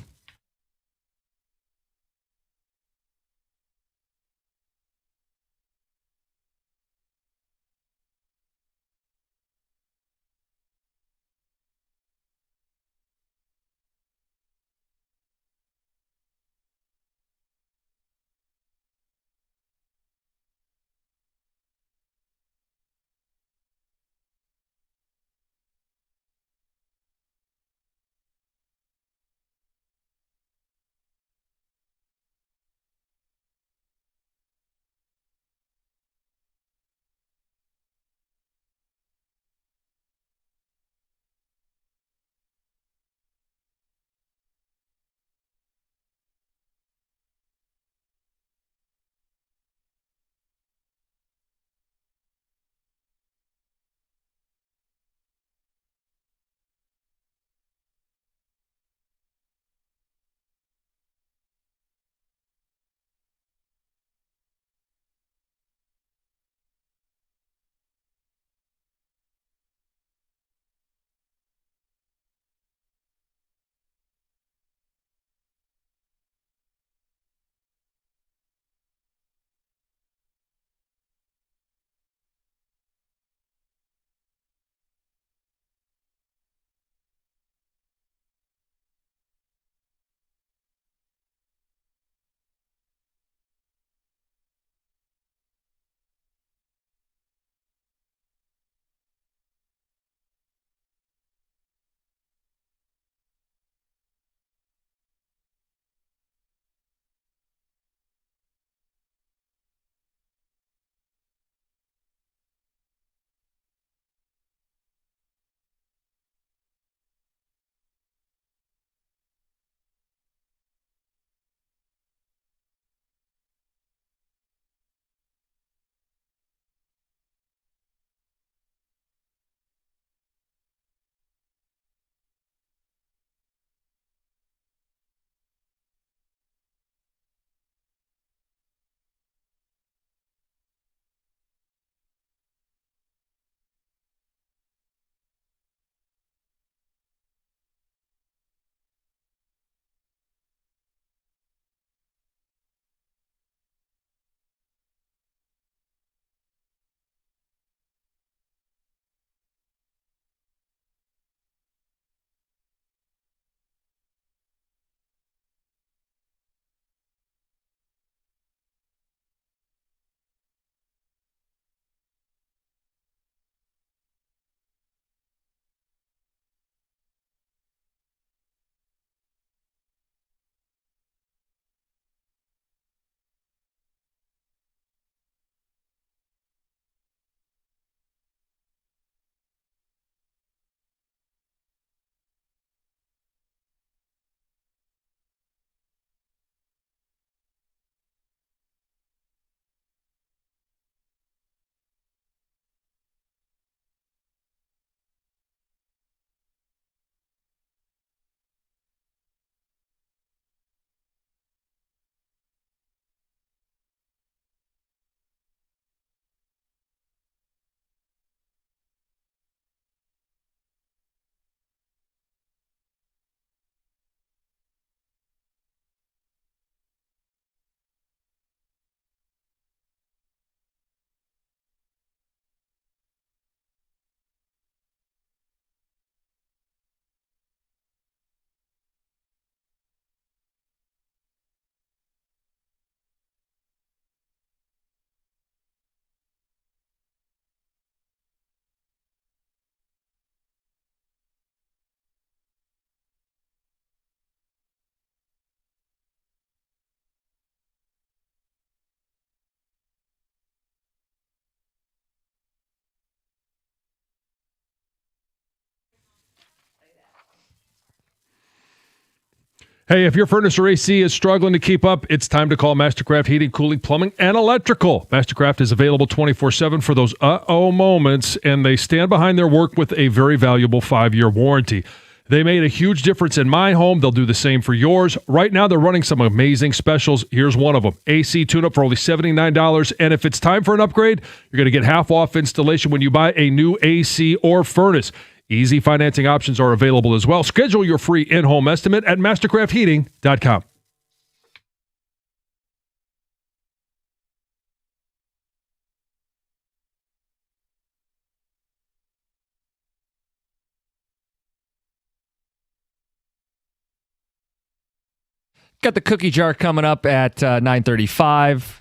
Hey, if your furnace or AC is struggling to keep up, it's time to call Mastercraft Heating, Cooling, Plumbing, and Electrical. Mastercraft is available 24/7 for those moments, and they stand behind their work with a very valuable 5-year warranty. They made a huge difference in my home. They'll do the same for yours. Right now, they're running some amazing specials. Here's one of them. AC tune-up for only $79, and if it's time for an upgrade, you're going to get half off installation when you buy a new AC or furnace. Easy financing options are available as well. Schedule your free in-home estimate at mastercraftheating.com. Got the cookie jar coming up at 9:35.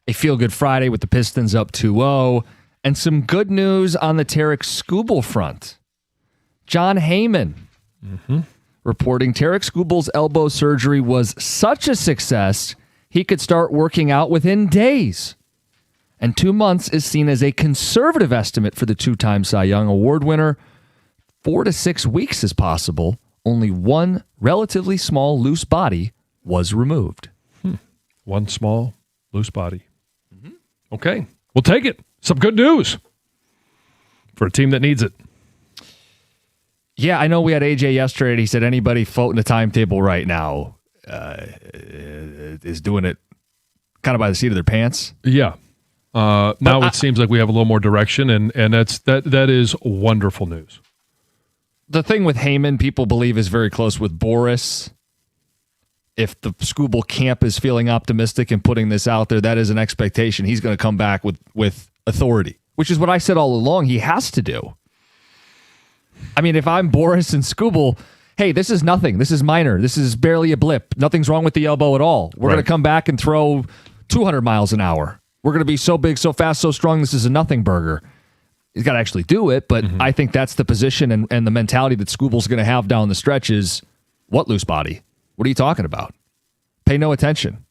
A feel-good Friday with the Pistons up 2-0. And some good news on the Tarek Skubal front. John Heyman reporting Tarek Skubal's elbow surgery was such a success, he could start working out within days. And 2 months is seen as a conservative estimate for the two-time Cy Young Award winner. 4 to 6 weeks is possible. Only one relatively small loose body was removed. One small loose body. Okay, we'll take it. Some good news for a team that needs it. Yeah, I know we had AJ yesterday, and he said anybody floating a timetable right now is doing it kind of by the seat of their pants. Yeah. Now it seems like we have a little more direction, and that is wonderful news. The thing with Heyman, people believe, is very close with Boris. If the Skubal camp is feeling optimistic and putting this out there, that is an expectation. He's going to come back with authority, which is what I said all along he has to do. I mean, if I'm Boris and Skubal, hey, this is nothing. This is minor. This is barely a blip. Nothing's wrong with the elbow at all. We're going to come back and throw 200 miles an hour. We're going to be so big, so fast, so strong, this is a nothing burger. He's got to actually do it, but I think that's the position and the mentality that Skubal's going to have down the stretch is, what loose body? What are you talking about? Pay no attention.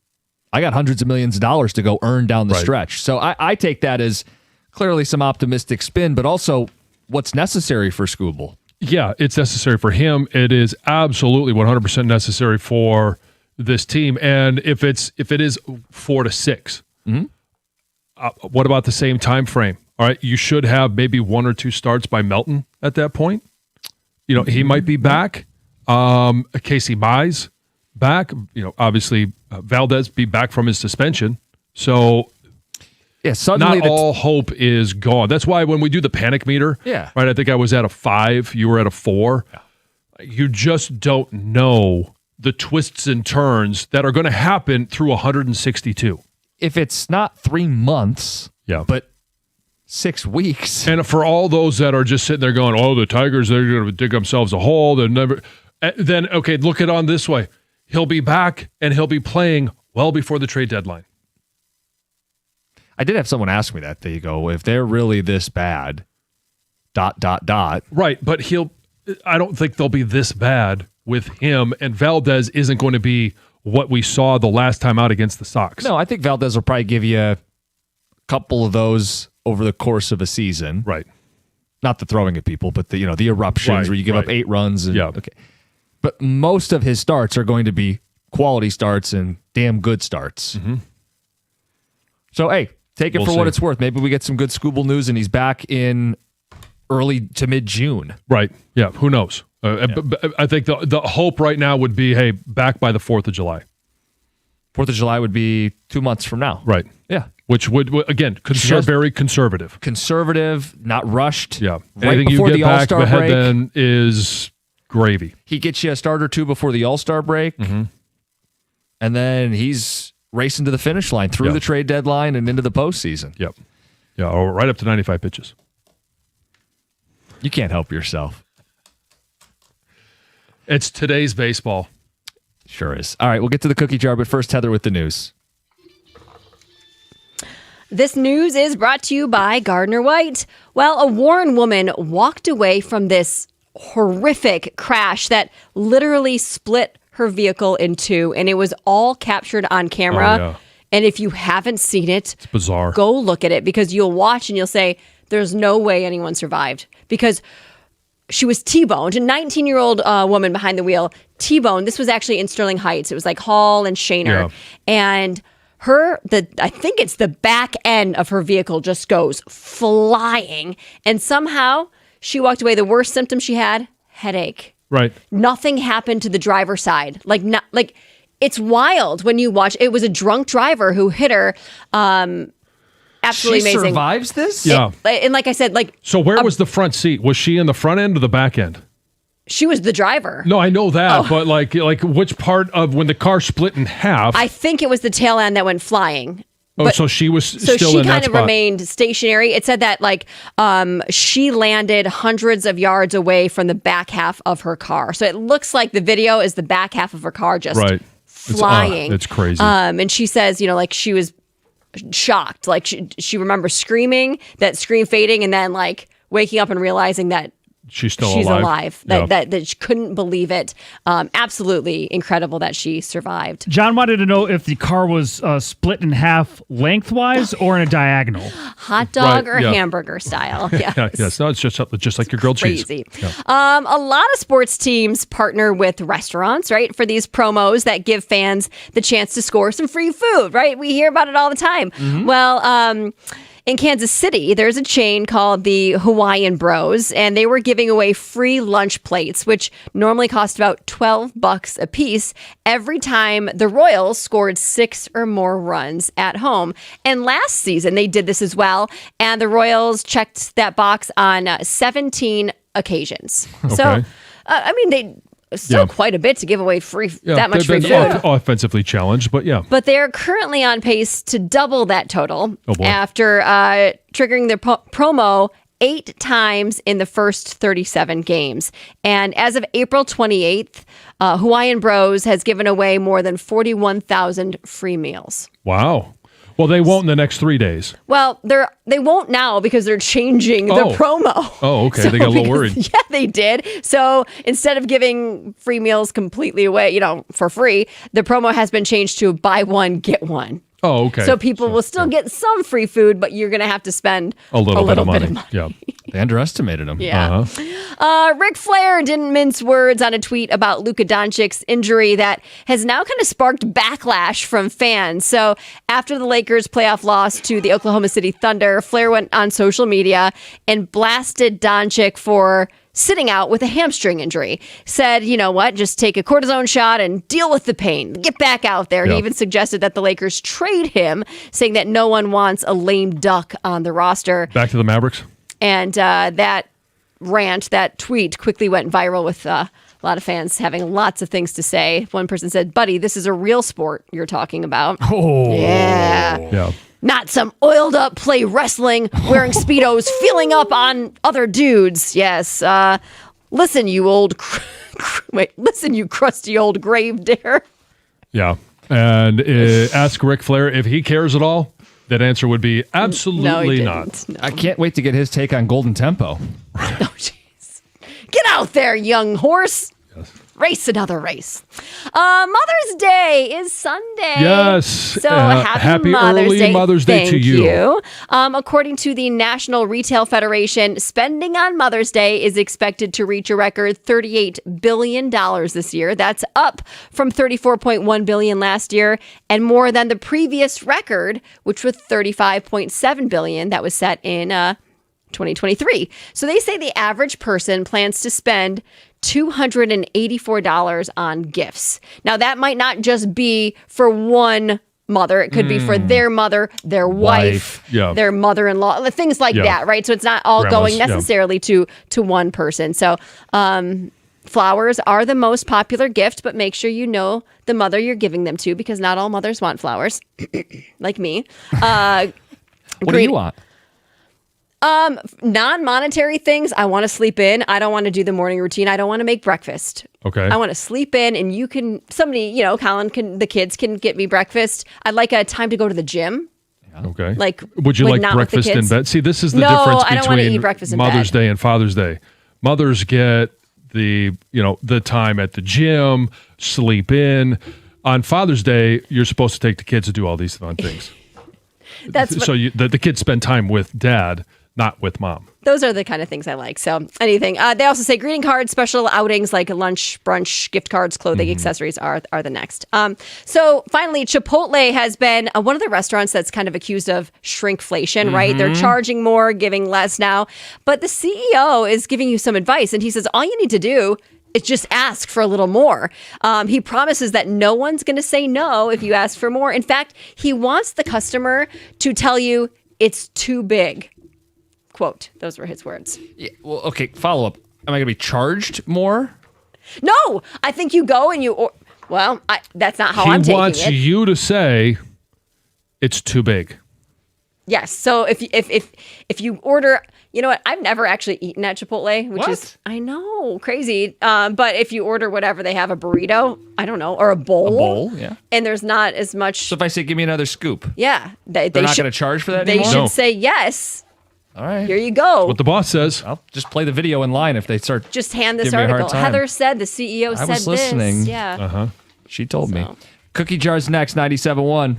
I got hundreds of millions of dollars to go earn down the stretch. So I take that as clearly some optimistic spin, but also what's necessary for Skubal. Yeah, it's necessary for him. It is absolutely 100% necessary for this team. And if it is 4 to 6, what about the same time frame? All right, you should have maybe 1 or 2 starts by Melton at that point. You know, he might be back. Casey Mize back. You know, obviously Valdez be back from his suspension. So yeah, suddenly not all hope is gone. That's why when we do the panic meter, right, I think I was at a 5, you were at a 4. Yeah. You just don't know the twists and turns that are going to happen through 162. If it's not 3 months, but 6 weeks. And for all those that are just sitting there going, oh, the Tigers, they're going to dig themselves a hole. They're never. Then, okay, look it on this way. He'll be back and he'll be playing well before the trade deadline. I did have someone ask me that. They go, if they're really this bad, ... Right, but I don't think they'll be this bad with him, and Valdez isn't going to be what we saw the last time out against the Sox. No, I think Valdez will probably give you a couple of those over the course of a season. Right. Not the throwing at people, but the eruptions where you give up 8 runs. And, okay. But most of his starts are going to be quality starts and damn good starts. So, hey, take it for what it's worth. Maybe we get some good Skubal news and he's back in early to mid-June. Right. Yeah. Who knows? I think the hope right now would be, hey, back by the 4th of July. 4th of July would be 2 months from now. Right. Yeah. Which would, again, very conservative. Conservative, not rushed. Yeah. Right Anything before you get the back All-Star ahead break. then is gravy. He gets you a start or 2 before the All-Star break. And then he's racing to the finish line through the trade deadline and into the postseason. Yep. Yeah, or right up to 95 pitches. You can't help yourself. It's today's baseball. Sure is. All right, we'll get to the cookie jar, but first, Heather with the news. This news is brought to you by Gardner White. Well, a Warren woman walked away from this horrific crash that literally split her vehicle in 2, and it was all captured on camera. Oh, yeah. And if you haven't seen it, it's bizarre. Go look at it, because you'll watch and you'll say, there's no way anyone survived. Because she was T-boned, a 19-year-old woman behind the wheel, T-boned. This was actually in Sterling Heights. It was like Hall and Shainer. And I think it's the back end of her vehicle just goes flying. And somehow she walked away. The worst symptom she had, headache. Right. Nothing happened to the driver's side. It's wild when you watch. It was a drunk driver who hit her. Absolutely she amazing. Survives this? Yeah. And like I said, So where was the front seat? Was she in the front end or the back end? She was the driver. No, I know that, but like which part of when the car split in half? I think it was the tail end that went flying. So she was still in that spot. So she kind of remained stationary. It said that she landed hundreds of yards away from the back half of her car. So it looks like the video is the back half of her car just flying. It's crazy. And she says, she was shocked. Like she remembers screaming, that scream fading, and then like waking up and realizing that she's alive. That she couldn't believe it. Absolutely incredible that she survived. John wanted to know if the car was split in half lengthwise or in a diagonal. Hot dog or hamburger style. Yes. Yes. No, it's just like your grilled cheese. Crazy. Yeah. A lot of sports teams partner with restaurants, right, for these promos that give fans the chance to score some free food, right? We hear about it all the time. Mm-hmm. Well, in Kansas City, there's a chain called the Hawaiian Bros, and they were giving away free lunch plates, which normally cost about $12 a piece every time the Royals scored 6 or more runs at home. And last season, they did this as well, and the Royals checked that box on 17 occasions. Okay. So, they still quite a bit to give away that much free food. Offensively challenged, but yeah. But they're currently on pace to double that total after triggering their promo 8 times in the first 37 games. And as of April 28th, Hawaiian Bros has given away more than 41,000 free meals. Wow. Well, they won't in the next 3 days. Well, they won't now because they're changing the promo. Oh, okay. They got a little worried. Yeah, they did. So instead of giving free meals completely away, for free, the promo has been changed to buy one, get one. Oh, okay. So people will still get some free food, but you're going to have to spend a little bit of money. Yeah. They underestimated him. Yeah. Ric Flair didn't mince words on a tweet about Luka Doncic's injury that has now kind of sparked backlash from fans. So after the Lakers' playoff loss to the Oklahoma City Thunder, Flair went on social media and blasted Doncic for sitting out with a hamstring injury. Said, you know what, just take a cortisone shot and deal with the pain. Get back out there. He even suggested that the Lakers trade him, saying that no one wants a lame duck on the roster. Back to the Mavericks. And that tweet quickly went viral with a lot of fans having lots of things to say. One person said, buddy, this is a real sport you're talking about. Oh. Yeah. Not some oiled up play wrestling, wearing Speedos, feeling up on other dudes. Yes. Listen, you crusty old grave dare. Yeah. And ask Ric Flair if he cares at all. That answer would be absolutely not. No. I can't wait to get his take on Golden Tempo. Oh, jeez. Get out there, young horse. Yes. Race another race. Mother's Day is Sunday. Yes. So happy Mother's Day to you. According to the National Retail Federation, spending on Mother's Day is expected to reach a record $38 billion this year. That's up from $34.1 billion last year and more than the previous record, which was $35.7 billion that was set in 2023. So they say the average person plans to spend $284 on gifts. Now, that might not just be for one mother. It could be for their mother, their wife, their mother-in-law, things like that, right? So it's not all going necessarily to one person. So flowers are the most popular gift, but make sure you know the mother you're giving them to, because not all mothers want flowers, like me. What do you want? Non-monetary things. I want to sleep in. I don't want to do the morning routine. I don't want to make breakfast. Okay. I want to sleep in, and Colin the kids can get me breakfast. I'd like a time to go to the gym. Okay. Like, would you like breakfast in bed? See, this is the difference I don't want to eat between breakfast in Mother's bed. Day and Father's Day. Mothers get the time at the gym, sleep in. On Father's Day, you're supposed to take the kids to do all these fun things. The kids spend time with dad, not with mom. those are the kind of things I like. So anything. They also say greeting cards, special outings like lunch, brunch, gift cards, clothing, accessories are the next. So finally, Chipotle has been one of the restaurants that's kind of accused of shrinkflation, right? They're charging more, giving less now. But the CEO is giving you some advice, and he says all you need to do is just ask for a little more. He promises that no one's going to say no if you ask for more. In fact, he wants the customer to tell you it's too big. Quote, those were his words. Yeah, well, okay, follow up. Am I going to be charged more? No, I think you go and that's not how I'm taking it. He wants you to say it's too big. Yes. So if you order, you know what? I've never actually eaten at Chipotle, which is, I know, crazy. But if you order whatever, they have a burrito, I don't know, or a bowl. A bowl, yeah. And there's not as much. So if I say, give me another scoop. Yeah. They're not going to charge for that anymore? They should say yes. All right. Here you go. What the boss says. I'll just play the video in line if they start. Just hand this giving me a hard article. time. Heather said, the CEO said I was listening. this. Yeah. Uh-huh. She told me. Cookie jars next, 97.1.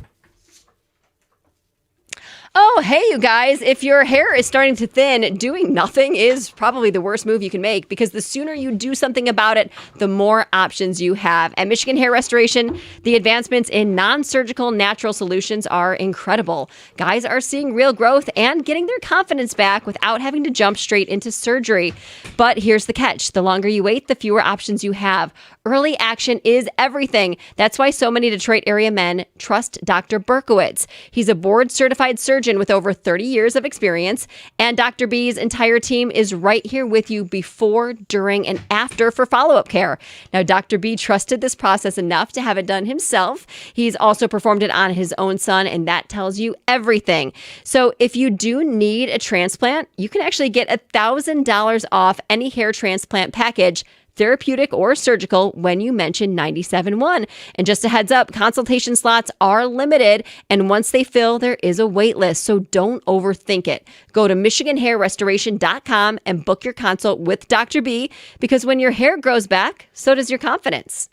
Oh, hey, you guys. If your hair is starting to thin, doing nothing is probably the worst move you can make, because the sooner you do something about it, the more options you have. At Michigan Hair Restoration, the advancements in non-surgical natural solutions are incredible. Guys are seeing real growth and getting their confidence back without having to jump straight into surgery. But here's the catch. The longer you wait, the fewer options you have. Early action is everything. That's why so many Detroit area men trust Dr. Berkowitz. He's a board-certified surgeon with over 30 years of experience, and Dr. B's entire team is right here with you before, during, and after for follow-up care. Now, Dr. B trusted this process enough to have it done himself. He's also performed it on his own son, and that tells you everything. So if you do need a transplant, you can actually get $1,000 off any hair transplant package, therapeutic or surgical, when you mention 97.1. And just a heads up, consultation slots are limited, and once they fill, there is a wait list, so don't overthink it. Go to MichiganHairRestoration.com and book your consult with Dr. B, because when your hair grows back, so does your confidence.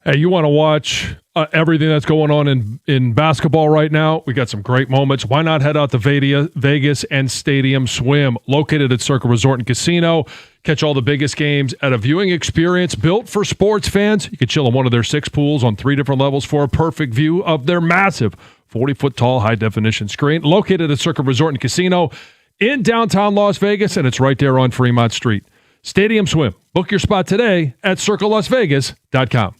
Hey, you want to watch everything that's going on in basketball right now? We got some great moments. Why not head out to Vegas and Stadium Swim, located at Circle Resort and Casino. Catch all the biggest games at a viewing experience built for sports fans. You can chill in one of their 6 pools on 3 different levels for a perfect view of their massive 40-foot tall high-definition screen, located at Circle Resort and Casino in downtown Las Vegas, and it's right there on Fremont Street. Stadium Swim. Book your spot today at circlelasvegas.com.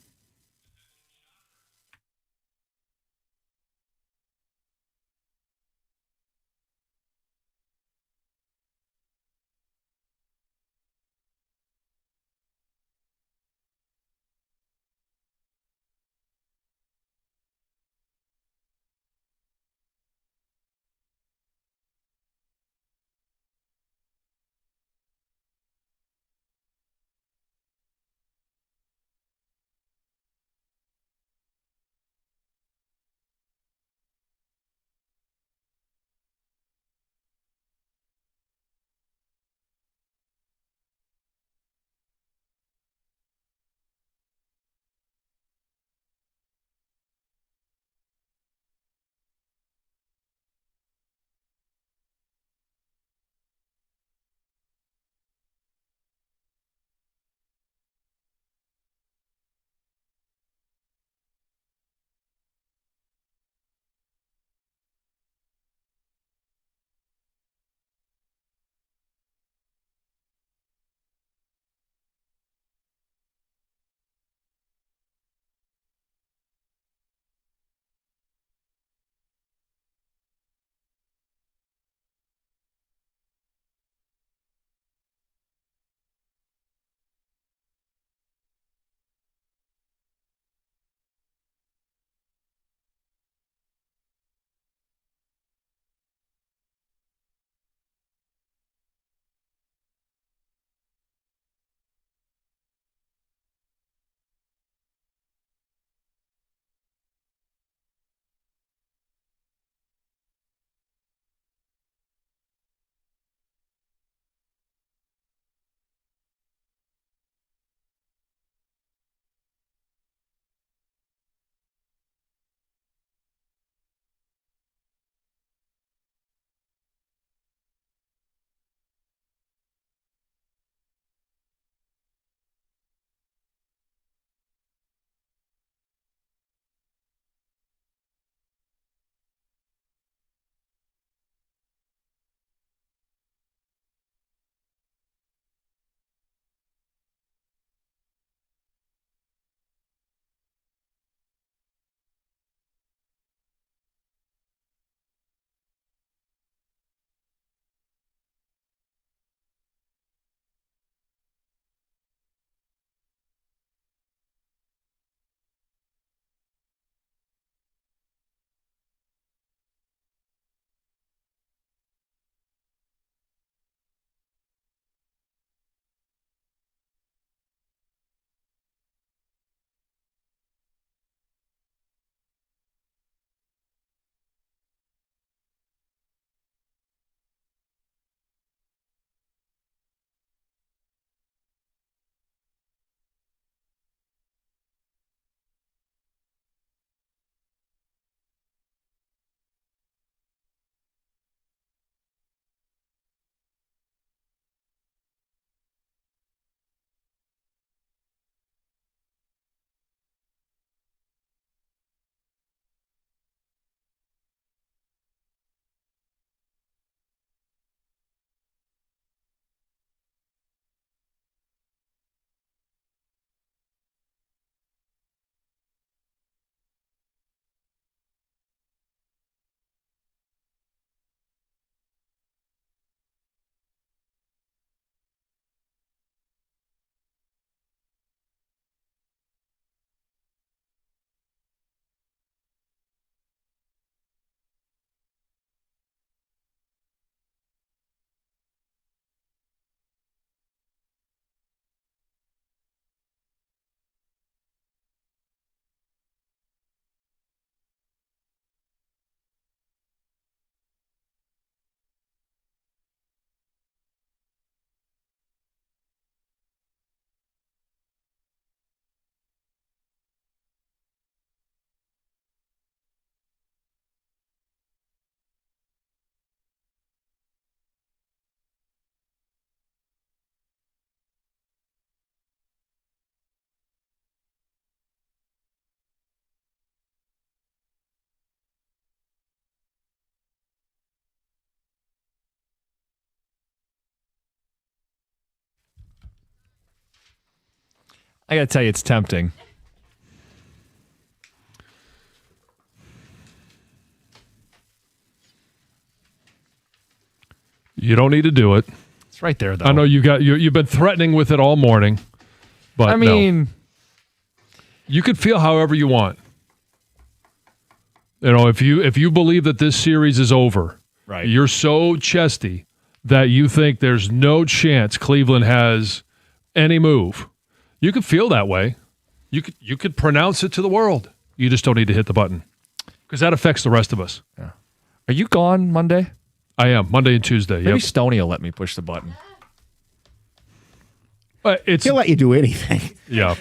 I got to tell you, it's tempting. You don't need to do it. It's right there, though. I know you've been threatening with it all morning, but I mean, no. You could feel however you want. You know, if you believe that this series is over, right? You're so chesty that you think there's no chance Cleveland has any move. You could feel that way. You could pronounce it to the world. You just don't need to hit the button because that affects the rest of us. Yeah. Are you gone Monday? I am. Monday and Tuesday. Maybe Yep. Stoney will let me push the button. He'll let you do anything. Yeah.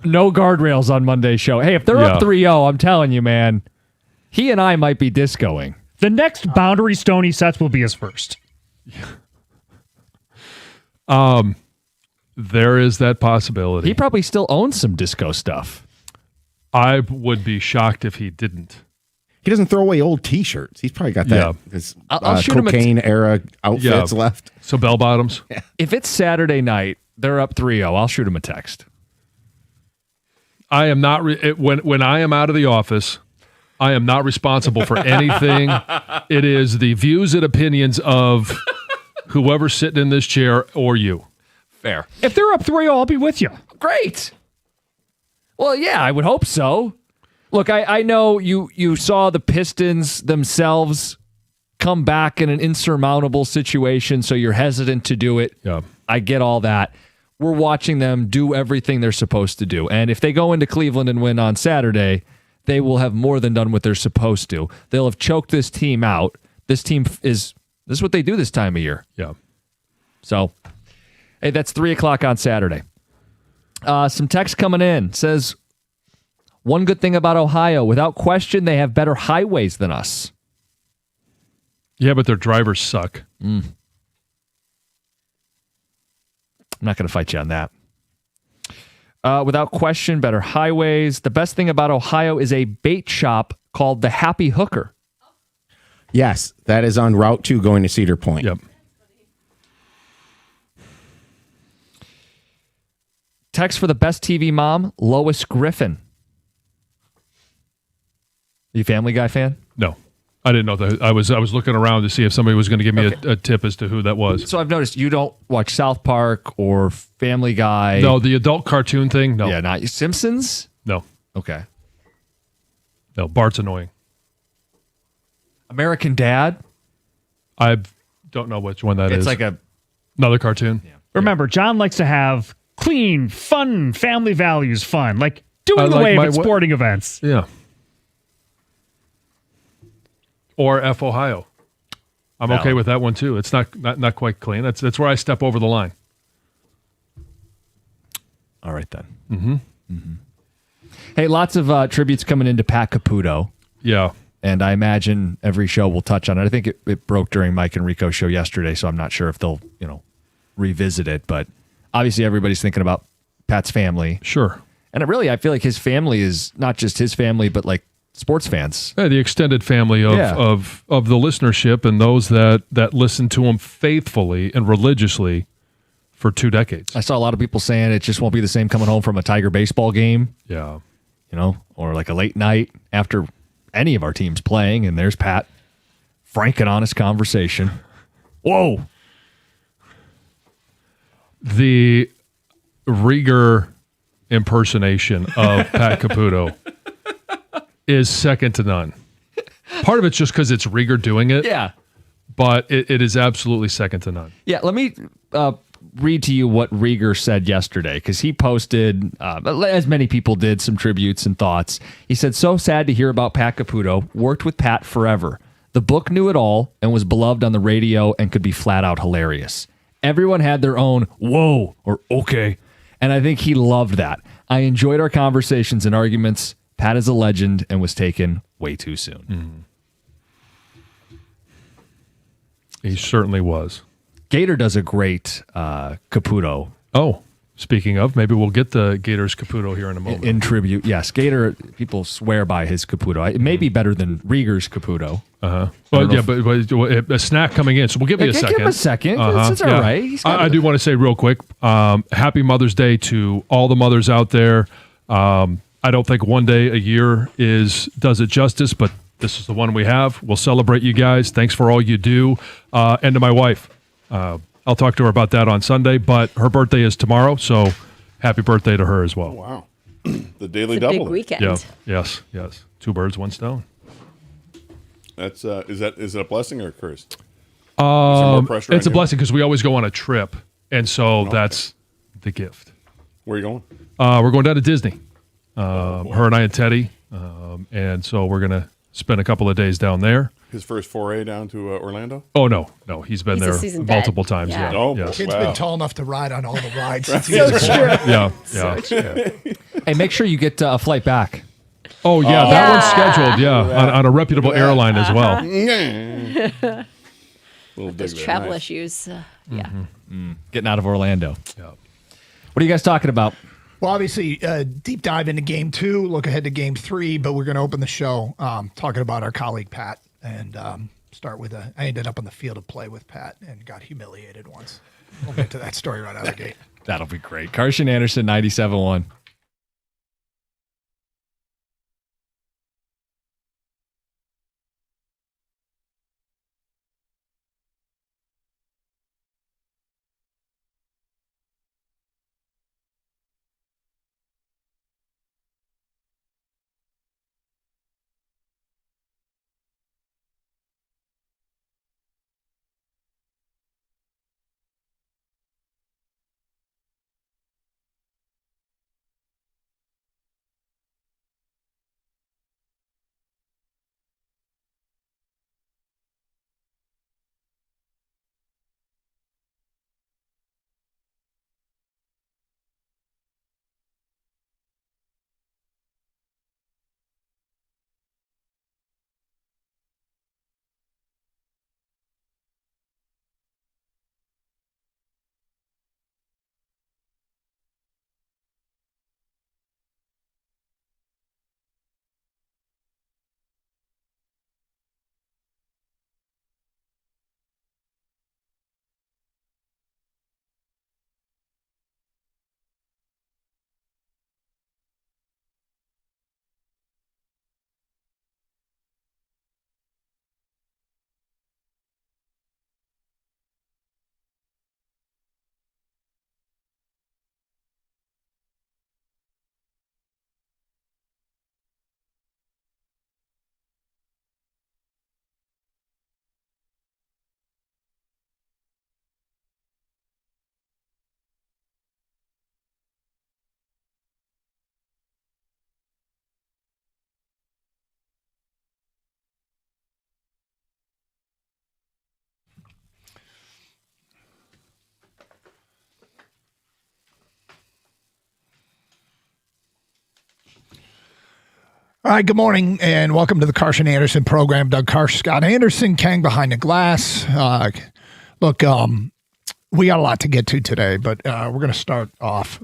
No guardrails on Monday's show. Hey, if they're up 3-0, I'm telling you, man, he and I might be discoing. The next boundary Stoney sets will be his first. There is that possibility. He probably still owns some disco stuff. I would be shocked if he didn't. He doesn't throw away old T-shirts. He's probably got that. His I'll shoot him cocaine era outfits left. So bell bottoms. Yeah. If it's Saturday night, they're up 3-0, I'll shoot him a text. I am not when I am out of the office, I am not responsible for anything. It is the views and opinions of whoever's sitting in this chair or you. Fair. If they're up 3-0, I'll be with you. Great. Well, yeah, I would hope so. Look, I know you saw the Pistons themselves come back in an insurmountable situation, so you're hesitant to do it. Yeah. I get all that. We're watching them do everything they're supposed to do. And if they go into Cleveland and win on Saturday, they will have more than done what they're supposed to. They'll have choked this team out. This is what they do this time of year. Yeah. So, hey, that's 3 o'clock on Saturday. Some text coming in. Says, one good thing about Ohio, without question, they have better highways than us. Yeah, but their drivers suck. I'm not going to fight you on that. Without question, better highways. The best thing about Ohio is a bait shop called the Happy Hooker. Yes, that is on Route 2 going to Cedar Point. Yep. Text for the best TV mom, Lois Griffin. Are you a Family Guy fan? No. I didn't know that. I was looking around to see if somebody was going to give me a tip as to who that was. So I've noticed you don't watch South Park or Family Guy. No, the adult cartoon thing? No. Yeah, not Simpsons? No. Okay. No, Bart's annoying. American Dad? I don't know which one that is. It's like another cartoon. Yeah. Remember, John likes to have clean, fun, family values fun, like doing the wave at sporting events. Yeah. Or F Ohio. I'm okay with that one too. It's not quite clean. That's where I step over the line. All right then. Mm-hmm. Hey, lots of tributes coming into Pat Caputo. Yeah. And I imagine every show will touch on it. I think it broke during Mike and Rico's show yesterday, so I'm not sure if they'll, revisit it. But obviously everybody's thinking about Pat's family. Sure. And I feel like his family is not just his family, but like sports fans. Yeah, the extended family of the listenership and those that listen to him faithfully and religiously for 2 decades. I saw a lot of people saying it just won't be the same coming home from a Tiger baseball game. Yeah. Or like a late night after any of our teams playing, and there's Pat. Frank and honest conversation. Whoa. The Rieger impersonation of Pat Caputo is second to none. Part of it's just because it's Rieger doing it. Yeah. But it is absolutely second to none. Yeah, let me read to you what Rieger said yesterday, because he posted, as many people did, some tributes and thoughts. He said, so sad to hear about Pat Caputo. Worked with Pat forever. The book knew it all and was beloved on the radio and could be flat out hilarious. Everyone had their own whoa or okay. And I think he loved that. I enjoyed our conversations and arguments. Pat is a legend and was taken way too soon. He certainly was. Gator does a great Caputo. Oh. speaking of, maybe we'll get the Gators Caputo here in a moment. In tribute, yes. Gator, people swear by his Caputo. It may be better than Rieger's Caputo. Well, yeah, but a snack coming in, so we'll give you a second. Give him a second. It's all right. I do want to say real quick, happy Mother's Day to all the mothers out there. I don't think one day a year does it justice, but this is the one we have. We'll celebrate you guys. Thanks for all you do. And to my wife. I'll talk to her about that on Sunday, but her birthday is tomorrow, so happy birthday to her as well. Oh, wow. The daily It's a double. big weekend. Yeah. Yes. 2 birds, 1 stone. That's is it a blessing or a curse? Is It's there more pressure a on you? blessing because we always go on a trip, and so that's the gift. Where are you going? We're going down to Disney. Her and I and Teddy, and so we're gonna spend a couple of days down there. His first foray down to Orlando? Oh no, he's been He's a there seasoned multiple vet. times. Yeah. Oh, yes. Kid's been tall enough to ride on all the rides since he So was true. born. Yeah. Hey, make sure you get a flight back. Oh yeah, that Yeah. one's scheduled. Yeah, on a reputable airline as well. Little dig Those there. travel Nice. issues. Yeah. Getting out of Orlando. Yeah. What are you guys talking about? Well, obviously, deep dive into Game 2, look ahead to Game 3, but we're going to open the show talking about our colleague Pat and start with I ended up on the field of play with Pat and got humiliated once. We'll get to that story right out of the gate. That'll be great. Carson Anderson, 97.1. All right, good morning, and welcome to the Carson Anderson program. Doug Karsh, Scott Anderson, Kang behind the glass. Look, we got a lot to get to today, but we're going to start off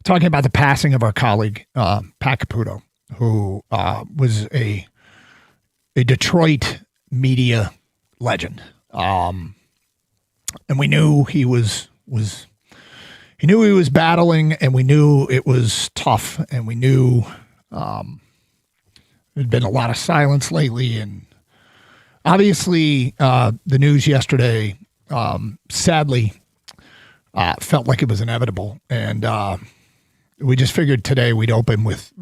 talking about the passing of our colleague, Pat Caputo, who was a Detroit media legend. And we knew he was battling, and we knew it was tough, and we knew there's been a lot of silence lately, and obviously the news yesterday sadly felt like it was inevitable, and we just figured today we'd open with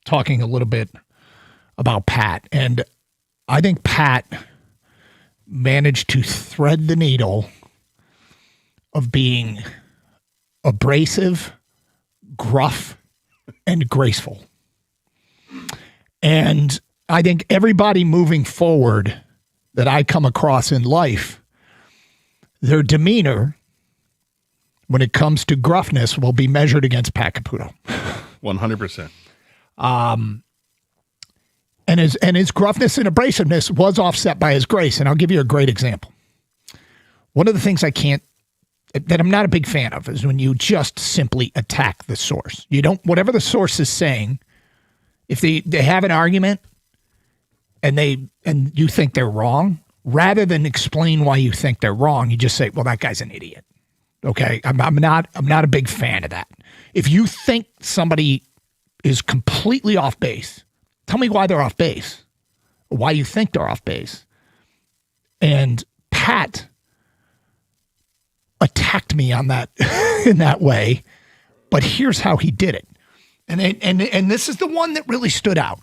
talking a little bit about Pat. And I think Pat managed to thread the needle of being abrasive, gruff, and graceful. And I think everybody moving forward that I come across in life, their demeanor when it comes to gruffness will be measured against Pat Caputo. 100%. And his gruffness and abrasiveness was offset by his grace. And I'll give you a great example. One of the things I can't that I'm not a big fan of is when you just simply attack the source. You don't, whatever the source is saying, if they have an argument and you think they're wrong, rather than explain why you think they're wrong, you just say, well, that guy's an idiot. Okay. I'm not a big fan of that. If you think somebody is completely off base, tell me why they're off base, or why you think they're off base. And Pat attacked me on that in that way, but here's how he did it. And this is the one that really stood out.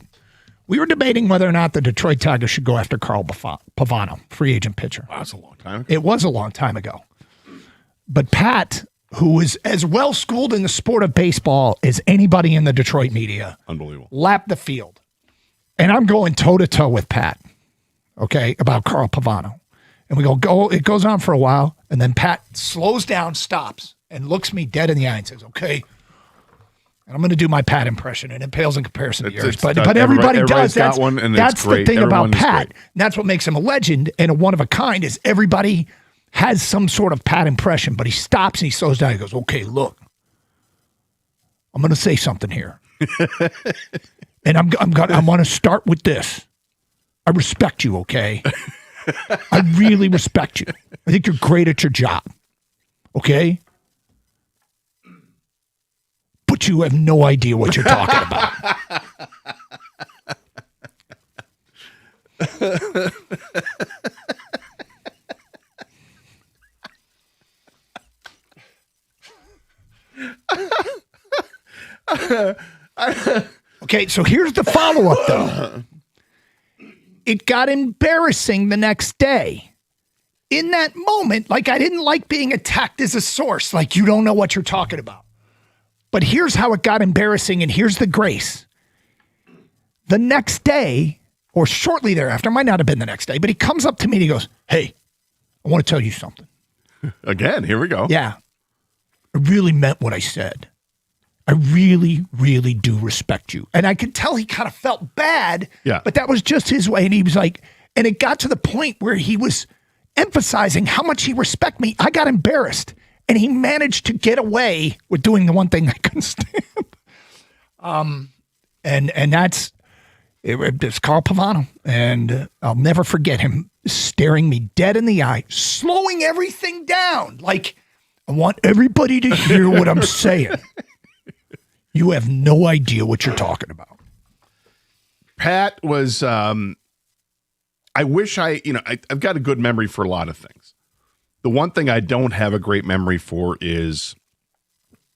We were debating whether or not the Detroit Tigers should go after Carl Pavano, free agent pitcher. Wow, that's a long time ago. It was a long time ago. But Pat, who is as well schooled in the sport of baseball as anybody in the Detroit media, unbelievable, lapped the field. And I'm going toe-to-toe with Pat, okay, about Carl Pavano. And we go, it goes on for a while, and then Pat slows down, stops, and looks me dead in the eye and says, okay, and I'm going to do my Pat impression, and it pales in comparison to yours. But everybody does. That's the thing about Pat. And that's what makes him a legend and a one-of-a-kind is everybody has some sort of Pat impression, but he stops and he slows down. He goes, okay, look, I'm going to say something here. And I want to start with this. I respect you, okay? I really respect you. I think you're great at your job. Okay? But you have no idea what you're talking about. Okay, so here's the follow-up, though. It got embarrassing the next day. In that moment, like I didn't like being attacked as a source, like you don't know what you're talking about. But here's how it got embarrassing, and here's the grace. The next day, or shortly thereafter, might not have been the next day, but he comes up to me and he goes, hey, I want to tell you something. Again, here we go. Yeah. I really meant what I said. I really, really do respect you. And I could tell he kind of felt bad, but that was just his way. And he was like, and it got to the point where he was emphasizing how much he respected me. I got embarrassed. And he managed to get away with doing the one thing I couldn't stand. And that's it's Carl Pavano. And I'll never forget him staring me dead in the eye, slowing everything down. Like, I want everybody to hear what I'm saying. You have no idea what you're talking about. Pat was, I wish I've got a good memory for a lot of things. The one thing I don't have a great memory for is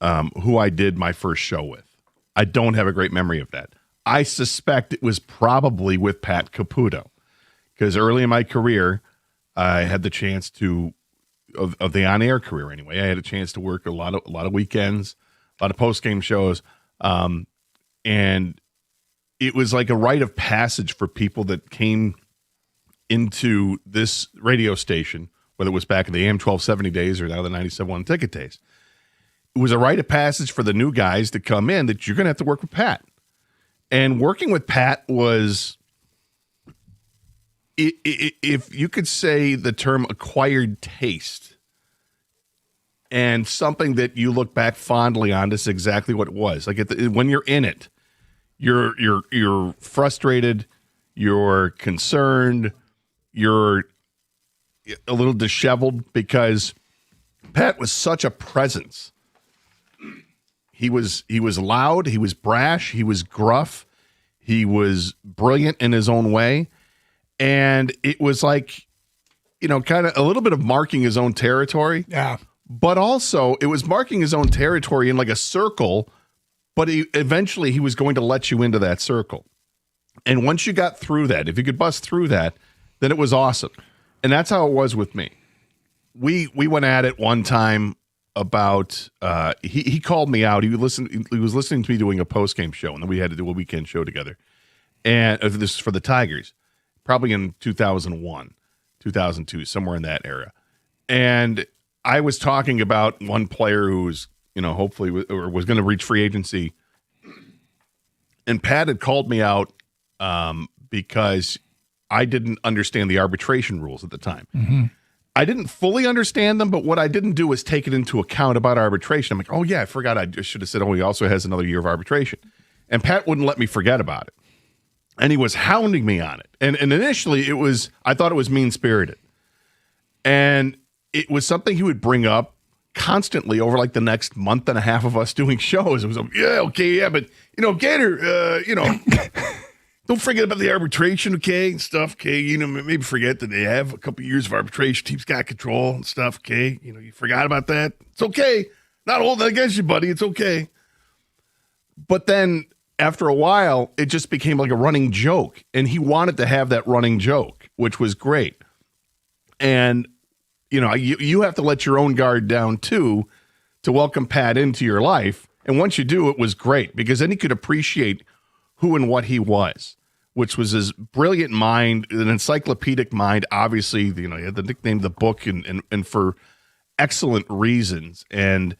who I did my first show with. I don't have a great memory of that. I suspect it was probably with Pat Caputo, because early in my career, I had the chance to, of the on-air career anyway, I had a chance to work a lot of weekends, a lot of post-game shows, and it was like a rite of passage for people that came into this radio station, whether it was back in the AM 1270 days or now the 97.1 ticket days. It was a rite of passage for the new guys to come in that you're going to have to work with Pat. And working with Pat was, if you could say the term acquired taste, and something that you look back fondly on, this is exactly what it was. Like when you're in it, you're frustrated, you're concerned, you're a little disheveled because Pat was such a presence. He was loud, he was brash, he was gruff, he was brilliant in his own way, and it was like, kind of a little bit of marking his own territory. Yeah. But also, it was marking his own territory in like a circle, but eventually he was going to let you into that circle. And once you got through that, if you could bust through that, then it was awesome. And that's how it was with me. We went at it one time about, he called me out. He was listening to me doing a post-game show, and then we had to do a weekend show together. And this is for the Tigers, probably in 2001, 2002, somewhere in that era. And I was talking about one player who was, hopefully was going to reach free agency. And Pat had called me out because I didn't understand the arbitration rules at the time. Mm-hmm. I didn't fully understand them, but what I didn't do was take it into account about arbitration. I'm like, oh, yeah, I forgot. I should have said, oh, he also has another year of arbitration. And Pat wouldn't let me forget about it. And he was hounding me on it. And initially, I thought it was mean-spirited. And it was something he would bring up constantly over like the next month and a half of us doing shows. It was like, but, Gator, don't forget about the arbitration, okay, and stuff, okay? Maybe forget that they have a couple years of arbitration. Teams got control and stuff, okay? You forgot about that. It's okay. Not holding it against you, buddy. It's okay. But then after a while, it just became like a running joke, and he wanted to have that running joke, which was great. And, you have to let your own guard down, too, to welcome Pat into your life. And once you do, it was great, because then he could appreciate who and what he was, which was his brilliant mind, an encyclopedic mind. Obviously, he had the nickname The Book, and for excellent reasons. And,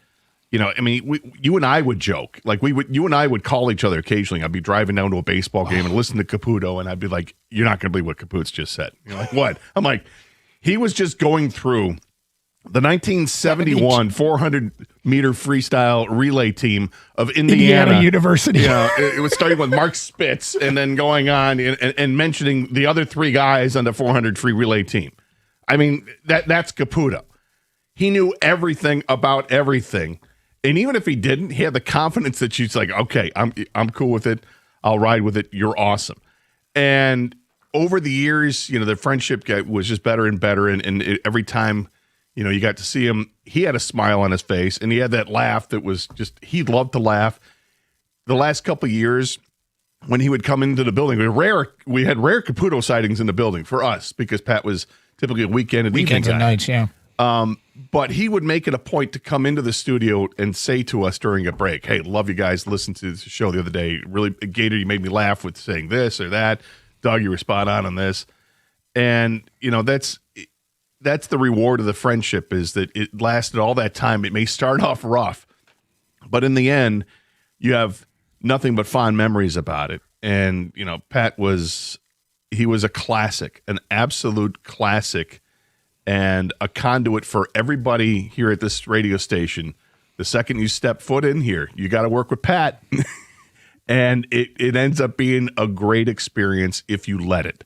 you and I would joke. Like, you and I would call each other occasionally. I'd be driving down to a baseball game and listen to Caputo, and I'd be like, you're not going to believe what Caputo's just said. You're like, what? I'm like, he was just going through the 1971 400-meter freestyle relay team of Indiana University. It was starting with Mark Spitz and then going on and mentioning the other three guys on the 400 free relay team. I mean, that's Caputo. He knew everything about everything. And even if he didn't, he had the confidence that she's like, okay, I'm cool with it. I'll ride with it. You're awesome. And over the years, the friendship was just better and better. And every time, you got to see him, he had a smile on his face, and he had that laugh that was just, he loved to laugh. The last couple of years, when he would come into the building, we had rare Caputo sightings in the building for us, because Pat was typically a weekends and nights, yeah. But he would make it a point to come into the studio and say to us during a break, hey, love you guys, listen to the show the other day. Really, Gator, you made me laugh with saying this or that. Doug, you were spot on this. And, that's the reward of the friendship, is that it lasted all that time. It may start off rough, but in the end, you have nothing but fond memories about it. And, Pat was a classic, an absolute classic, and a conduit for everybody here at this radio station. The second you step foot in here, you got to work with Pat. And it ends up being a great experience if you let it.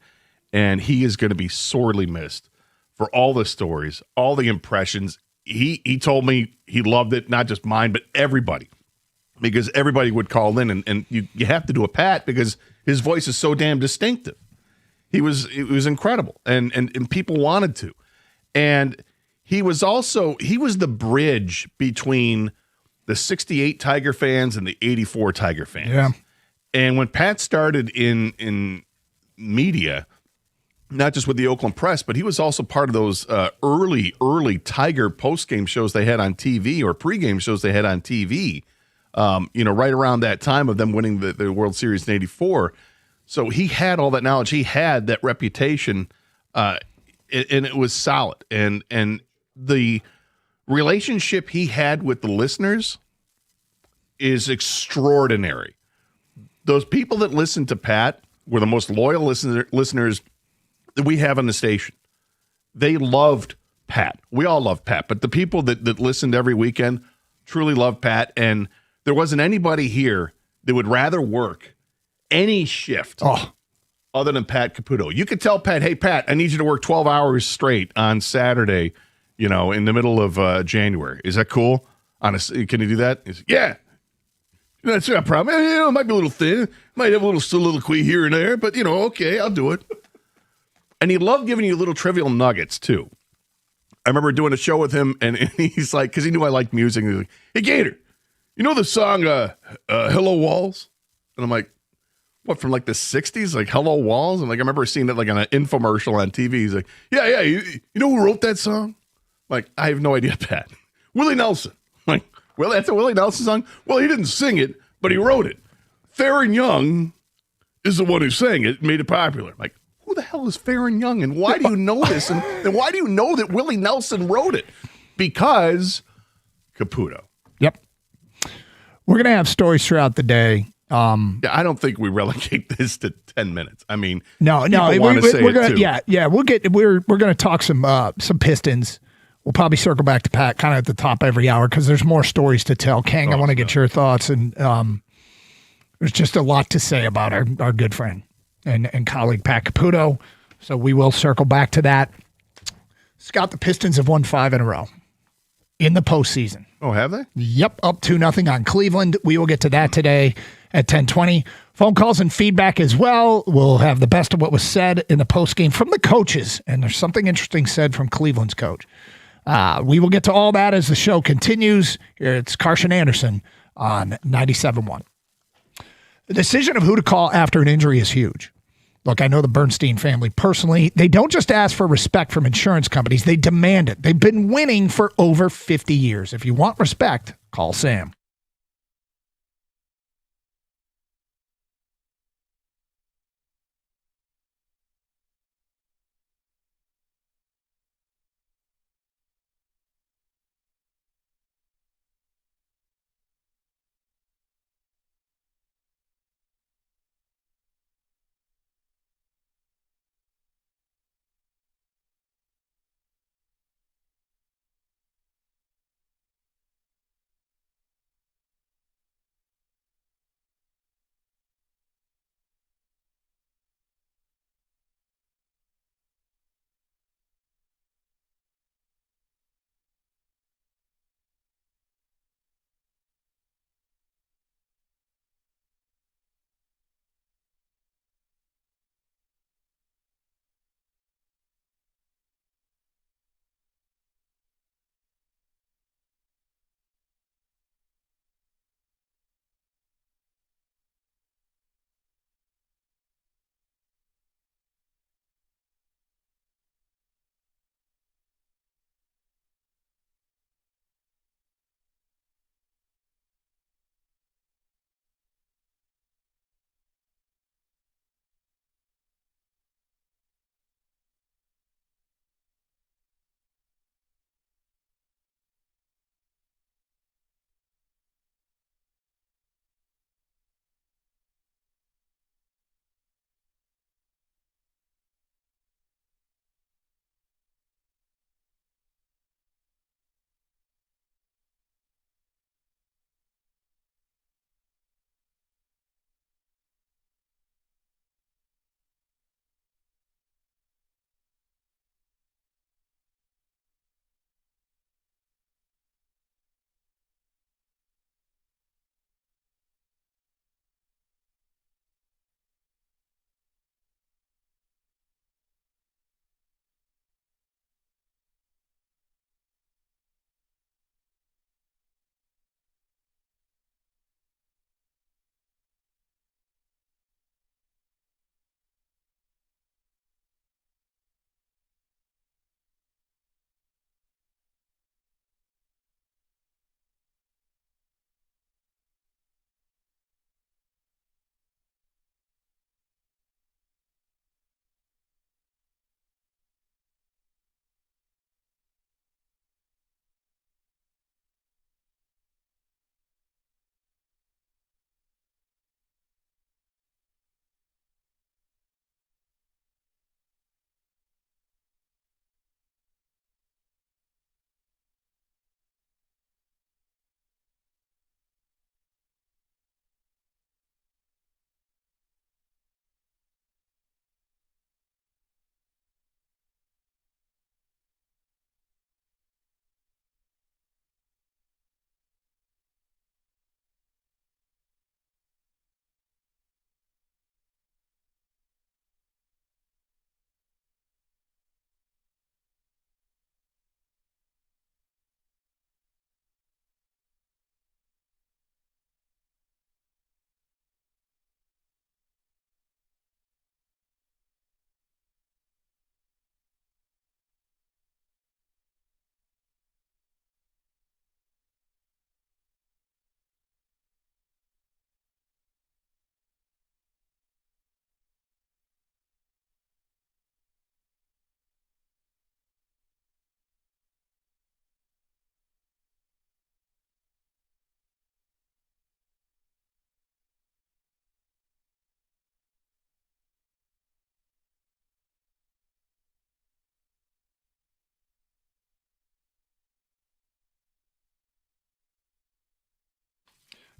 And he is going to be sorely missed for all the stories, all the impressions. He told me he loved it, not just mine, but everybody. Because everybody would call in, and you have to do a Pat because his voice is so damn distinctive. It was incredible, and people wanted to. And he was the bridge between the 68 Tiger fans and the 84 Tiger fans. Yeah. And when Pat started in media, not just with the Oakland Press, but he was also part of those early Tiger post-game shows they had on TV, or pregame shows they had on TV, right around that time of them winning the World Series in 84. So he had all that knowledge. He had that reputation, and it was solid. And the relationship he had with the listeners is extraordinary. Those people that listened to Pat were the most loyal listeners that we have on the station. They loved Pat. We all love Pat, but the people that listened every weekend truly loved Pat, and there wasn't anybody here that would rather work any shift other than Pat Caputo. You could tell Pat, hey, Pat, I need you to work 12 hours straight on Saturday, in the middle of January. Is that cool? Honestly, can you do that? He's, yeah. That's not a problem. It might be a little thin. Might have a little soliloquy here and there, but, okay, I'll do it. And he loved giving you little trivial nuggets, too. I remember doing a show with him, and he's like, because he knew I liked music, he's like, hey, Gator, you know the song Hello Walls? And I'm like, what, from like the 60s? Like Hello Walls? And like I remember seeing it like on an infomercial on TV. He's like, yeah, you know who wrote that song? I'm like, I have no idea, Pat. Willie Nelson. I'm like, well, that's a Willie Nelson song? Well, he didn't sing it, but he wrote it. Theron Young is the one who sang it and made it popular. I'm like, who the hell is Theron Young, and why do you know this? And why do you know that Willie Nelson wrote it? Because Caputo. Yep. We're going to have stories throughout the day. Yeah, I don't think we relegate this to 10 minutes. I mean, no, we're gonna, yeah, we're gonna talk some Pistons. We'll probably circle back to Pat kind of at the top every hour because there's more stories to tell. Kang, I want to get your thoughts, and there's just a lot to say about our good friend and colleague Pat Caputo. So we will circle back to that. Scott, the Pistons have won 5 in a row in the postseason. Oh, have they? Yep, up 2-0 on Cleveland. We will get to that today at 10:20. Phone calls and feedback as well. We'll have the best of what was said in the postgame from the coaches, and there's something interesting said from Cleveland's coach. We will get to all that as the show continues. It's Carson Anderson on 97.1. The decision of who to call after an injury is huge. Look, I know the Bernstein family personally. They don't just ask for respect from insurance companies. They demand it. They've been winning for over 50 years. If you want respect, call Sam.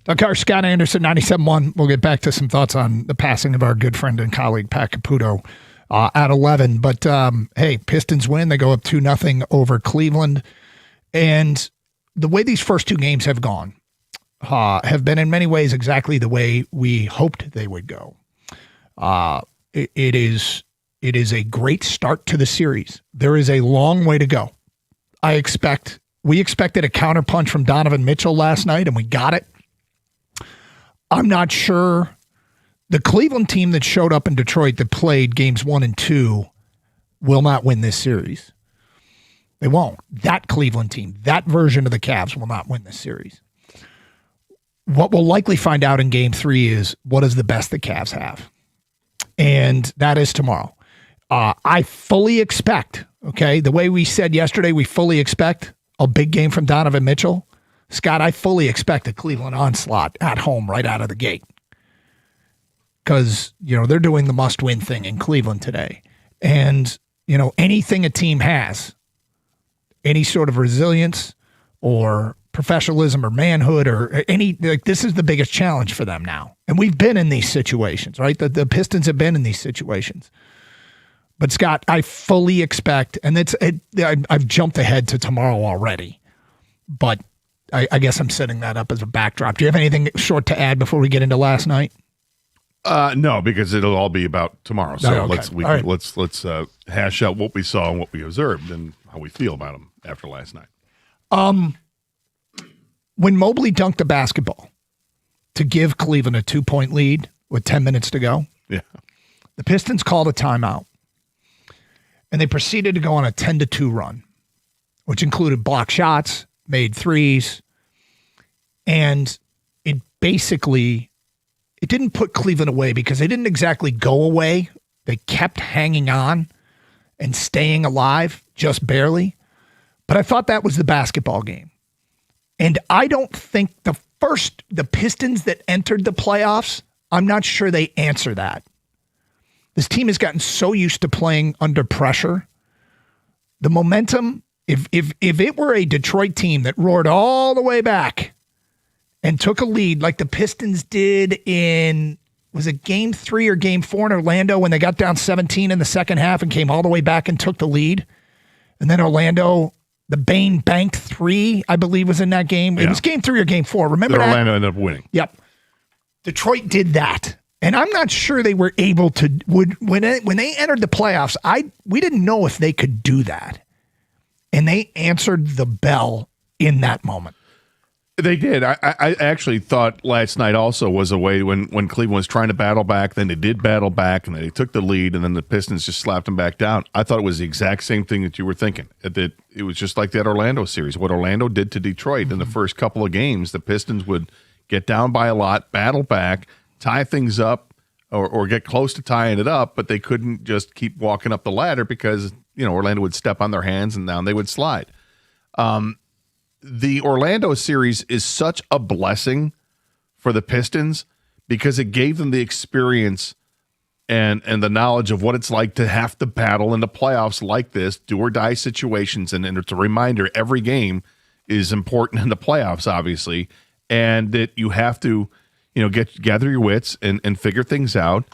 Okay, Scott Anderson, 97.1. We'll get back to some thoughts on the passing of our good friend and colleague, Pat Caputo, at 11. But, hey, Pistons win. They go up 2-0 over Cleveland. And the way these first two games have gone have been in many ways exactly the way we hoped they would go. It is a great start to the series. There is a long way to go. We expected a counterpunch from Donovan Mitchell last night, and we got it. I'm not sure the Cleveland team that showed up in Detroit that played games 1 and 2 will not win this series. They won't. That Cleveland team, that version of the Cavs will not win this series. What we'll likely find out in game 3 is what is the best the Cavs have. And that is tomorrow. I fully expect, okay, the way we said yesterday, we fully expect a big game from Donovan Mitchell. Scott, I fully expect a Cleveland onslaught at home right out of the gate. Because, they're doing the must-win thing in Cleveland today. And, anything a team has, any sort of resilience or professionalism or manhood or this is the biggest challenge for them now. And we've been in these situations, right? The Pistons have been in these situations. But, Scott, I fully expect, and I've jumped ahead to tomorrow already, but I guess I'm setting that up as a backdrop. Do you have anything short to add before we get into last night? No, because it'll all be about tomorrow. So okay. let's hash out what we saw and what we observed and how we feel about them after last night. When Mobley dunked the basketball to give Cleveland a 2-point lead with 10 minutes to go, the Pistons called a timeout, and they proceeded to go on a 10-2 run, which included block shots, made threes, and it didn't put Cleveland away because they didn't exactly go away. They kept hanging on and staying alive, just barely. But I thought that was the basketball game. And I don't think the Pistons that entered the playoffs, I'm not sure they answer that. This team has gotten so used to playing under pressure. The momentum, if it were a Detroit team that roared all the way back and took a lead like the Pistons did in, was it game 3 or game 4 in Orlando when they got down 17 in the second half and came all the way back and took the lead? And then Orlando, the Bain banked 3, I believe, was in that game. It was game 3 or game 4. Remember that? Orlando ended up winning. Yep. Detroit did that. And I'm not sure they were able to, when they entered the playoffs, we didn't know if they could do that. And they answered the bell in that moment. They did. I actually thought last night also was a way when Cleveland was trying to battle back, then they did battle back, and then they took the lead, and then the Pistons just slapped them back down. I thought it was the exact same thing that you were thinking. That it was just like that Orlando series. What Orlando did to Detroit in the first couple of games, the Pistons would get down by a lot, battle back, tie things up, or get close to tying it up, but they couldn't just keep walking up the ladder because Orlando would step on their hands and down they would slide. The Orlando series is such a blessing for the Pistons because it gave them the experience and the knowledge of what it's like to have to battle in the playoffs like this, do or die situations. And it's a reminder every game is important in the playoffs, obviously, and that you have to, gather your wits and figure things out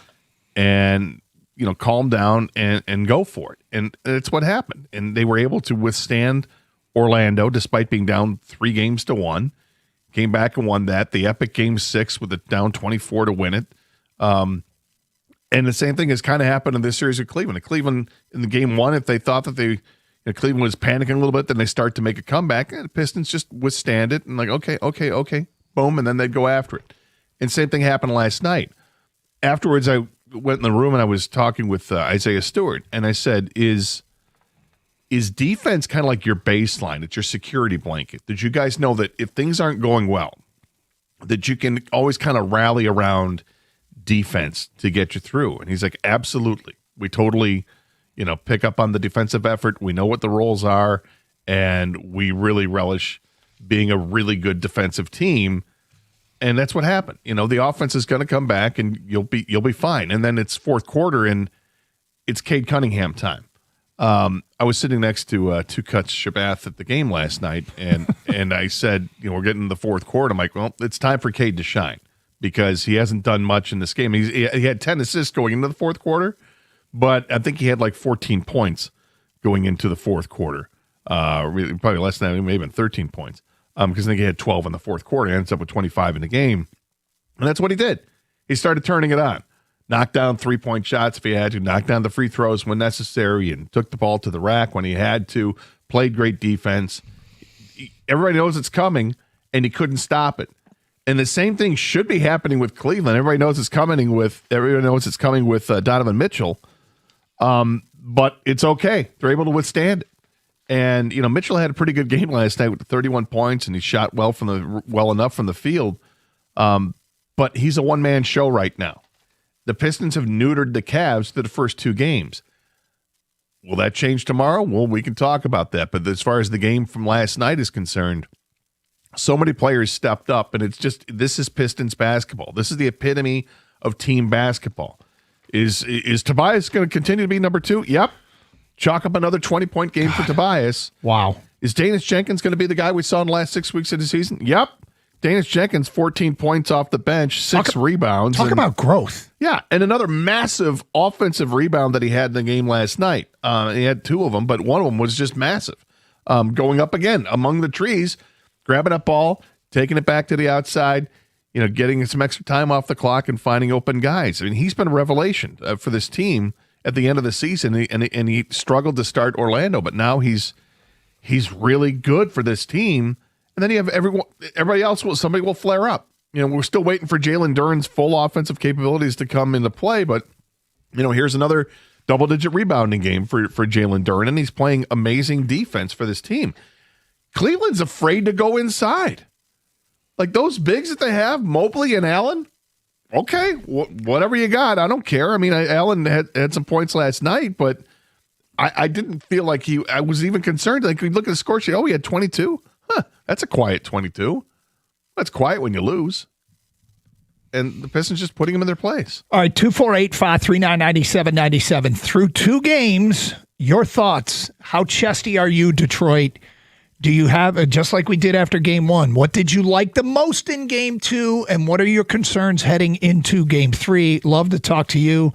and, calm down and go for it. And it's what happened. And they were able to withstand Orlando, despite being down 3-1, came back and won that. The epic game 6 with it down 24 to win it. And the same thing has kind of happened in this series with Cleveland. Cleveland in the game 1, if they thought that Cleveland was panicking a little bit, then they start to make a comeback. And the Pistons just withstand it and like, okay, boom, and then they'd go after it. And same thing happened last night. Afterwards, I went in the room and I was talking with Isaiah Stewart, and I said, Is defense kind of like your baseline? It's your security blanket. Did you guys know that if things aren't going well, that you can always kind of rally around defense to get you through? And he's like, absolutely. We totally, pick up on the defensive effort. We know what the roles are, and we really relish being a really good defensive team. And that's what happened. The offense is going to come back, and you'll be fine. And then it's fourth quarter, and it's Cade Cunningham time. I was sitting next to Two Cuts Shabath at the game last night, and I said, we're getting to the fourth quarter. I'm like, well, it's time for Cade to shine because he hasn't done much in this game. He had 10 assists going into the fourth quarter, but I think he had like 14 points going into the fourth quarter. Really, probably less than that, maybe 13 points. Because I think he had 12 in the fourth quarter. He ends up with 25 in the game. And that's what he did. He started turning it on. Knocked down 3-point shots if he had to, knocked down the free throws when necessary, and took the ball to the rack when he had to, played great defense. Everybody knows it's coming, and he couldn't stop it. And the same thing should be happening with Cleveland. Everybody knows it's coming with Donovan Mitchell. But it's okay. They're able to withstand it. And, Mitchell had a pretty good game last night with 31 points, and he shot well enough from the field. But he's a one-man show right now. The Pistons have neutered the Cavs to the first two games. Will that change tomorrow? Well, we can talk about that. But as far as the game from last night is concerned, so many players stepped up, and this is Pistons basketball. This is the epitome of team basketball. Is Tobias going to continue to be number 2? Yep. Chalk up another 20-point game for Tobias. Wow. Is Danis Jenkins going to be the guy we saw in the last 6 weeks of the season? Yep. Danis Jenkins, 14 points off the bench, 6 rebounds. Talk about growth. Yeah, and another massive offensive rebound that he had in the game last night. He had 2 of them, but one of them was just massive. Going up again among the trees, grabbing that ball, taking it back to the outside, getting some extra time off the clock and finding open guys. I mean, he's been a revelation for this team at the end of the season, and he struggled to start Orlando, but now he's really good for this team. And then you have everybody else. Somebody will flare up. We're still waiting for Jalen Duren's full offensive capabilities to come into play, but here's another double-digit rebounding game for Jalen Duren, and he's playing amazing defense for this team. Cleveland's afraid to go inside. Like those bigs that they have, Mobley and Allen. Okay, whatever you got, I don't care. I mean, Allen had some points last night, but I didn't feel like I was even concerned. Like, we look at the score sheet, he had 22. Huh, that's a quiet 22. That's quiet when you lose. And the Pistons just putting them in their place. All right, 248-539-9797. Through 2 games, your thoughts. How chesty are you, Detroit? Do you have, just like we did after game 1, what did you like the most in game 2, and what are your concerns heading into game 3? Love to talk to you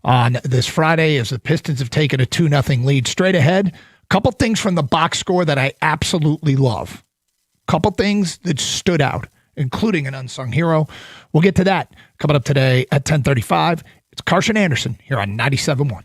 on this Friday as the Pistons have taken a 2-0 lead. Straight ahead, a couple things from the box score that I absolutely love. A couple things that stood out, including an unsung hero. We'll get to that coming up today at 10:35. It's Carson Anderson here on 97.1.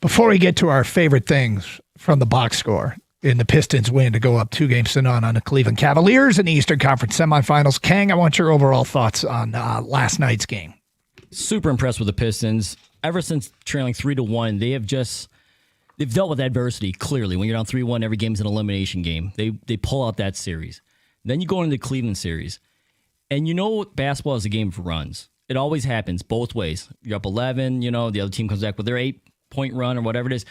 Before we get to our favorite things from the box score in the Pistons win to go up 2-0 on the Cleveland Cavaliers in the Eastern Conference semifinals, Kang, I want your overall thoughts on last night's game. Super impressed with the Pistons. Ever since trailing 3-1, they've dealt with adversity. Clearly, when you're down 3-1, every game's an elimination game. They pull out that series. Then you go into the Cleveland series, and basketball is a game of runs. It always happens both ways. You're up 11, the other team comes back with their 8-point run or whatever it is.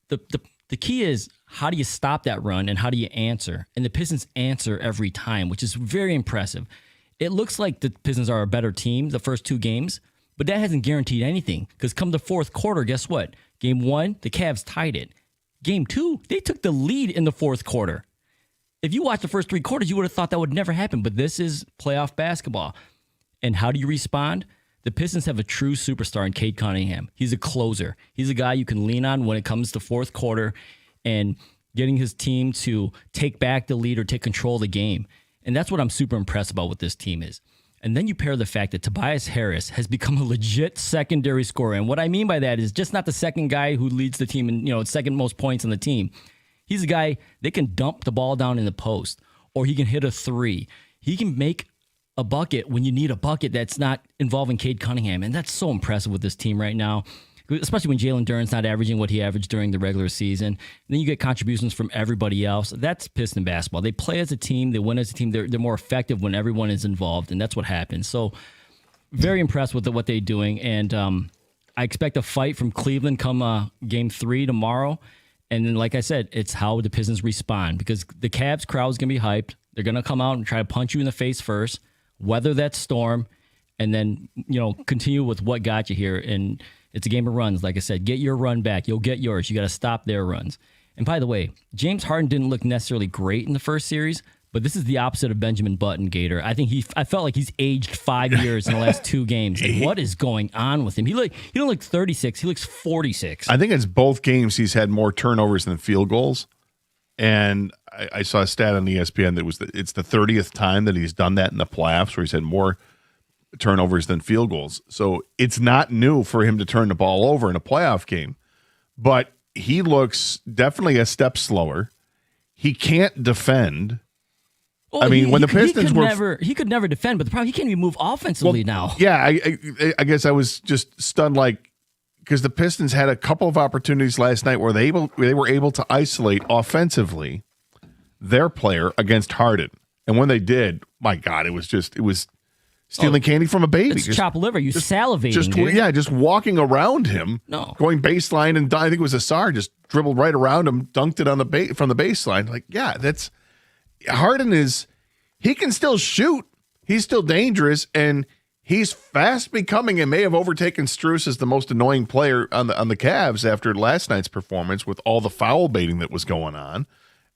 The key is, how do you stop that run and how do you answer? And the Pistons answer every time, which is very impressive. It looks like the Pistons are a better team the first 2 games, but that hasn't guaranteed anything, because come the fourth quarter, guess what? Game 1, the Cavs tied it. Game 2, they took the lead in the fourth quarter. If you watched the first 3 quarters, you would have thought that would never happen, but this is playoff basketball. And how do you respond? The Pistons have a true superstar in Cade Cunningham. He's a closer. He's a guy you can lean on when it comes to fourth quarter and getting his team to take back the lead or take control of the game. And that's what I'm super impressed about what this team is. And then you pair the fact that Tobias Harris has become a legit secondary scorer. And what I mean by that is just not the second guy who leads the team and, second most points on the team. He's a guy that can dump the ball down in the post, or he can hit a 3. He can make a bucket when you need a bucket that's not involving Cade Cunningham. And that's so impressive with this team right now, especially when Jalen Duren's not averaging what he averaged during the regular season. And then you get contributions from everybody else. That's Piston basketball. They play as a team. They win as a team. They're more effective when everyone is involved, and that's what happens. So very impressed with what they're doing. And I expect a fight from Cleveland come Game 3 tomorrow. And then, like I said, it's how the Pistons respond, because the Cavs crowd is going to be hyped. They're going to come out and try to punch you in the face first, weather that storm, and then, continue with what got you here. And it's a game of runs. Like I said, get your run back. You'll get yours. You got to stop their runs. And by the way, James Harden didn't look necessarily great in the first series, but this is the opposite of Benjamin Button, Gator. I felt like he's aged 5 years in the last 2 games. Like, what is going on with him? He don't look 36. He looks 46. I think it's both games he's had more turnovers than field goals. And I saw a stat on ESPN that it's the 30th time that he's done that in the playoffs, where he's had more turnovers than field goals. So it's not new for him to turn the ball over in a playoff game. But he looks definitely a step slower. He can't defend. Well, when the Pistons he could never defend, but the problem, he can't even move offensively now. Yeah, I guess I was just stunned, because the Pistons had a couple of opportunities last night where they were able to isolate offensively their player against Harden, and when they did, my God, it was stealing candy from a baby. It's chopped liver. You salivating. Just walking around him, going baseline, and I think it was Asar just dribbled right around him, dunked it from the baseline. That's. Harden he can still shoot. He's still dangerous, and he's fast becoming, and may have overtaken Strus as the most annoying player on the Cavs after last night's performance, with all the foul baiting that was going on,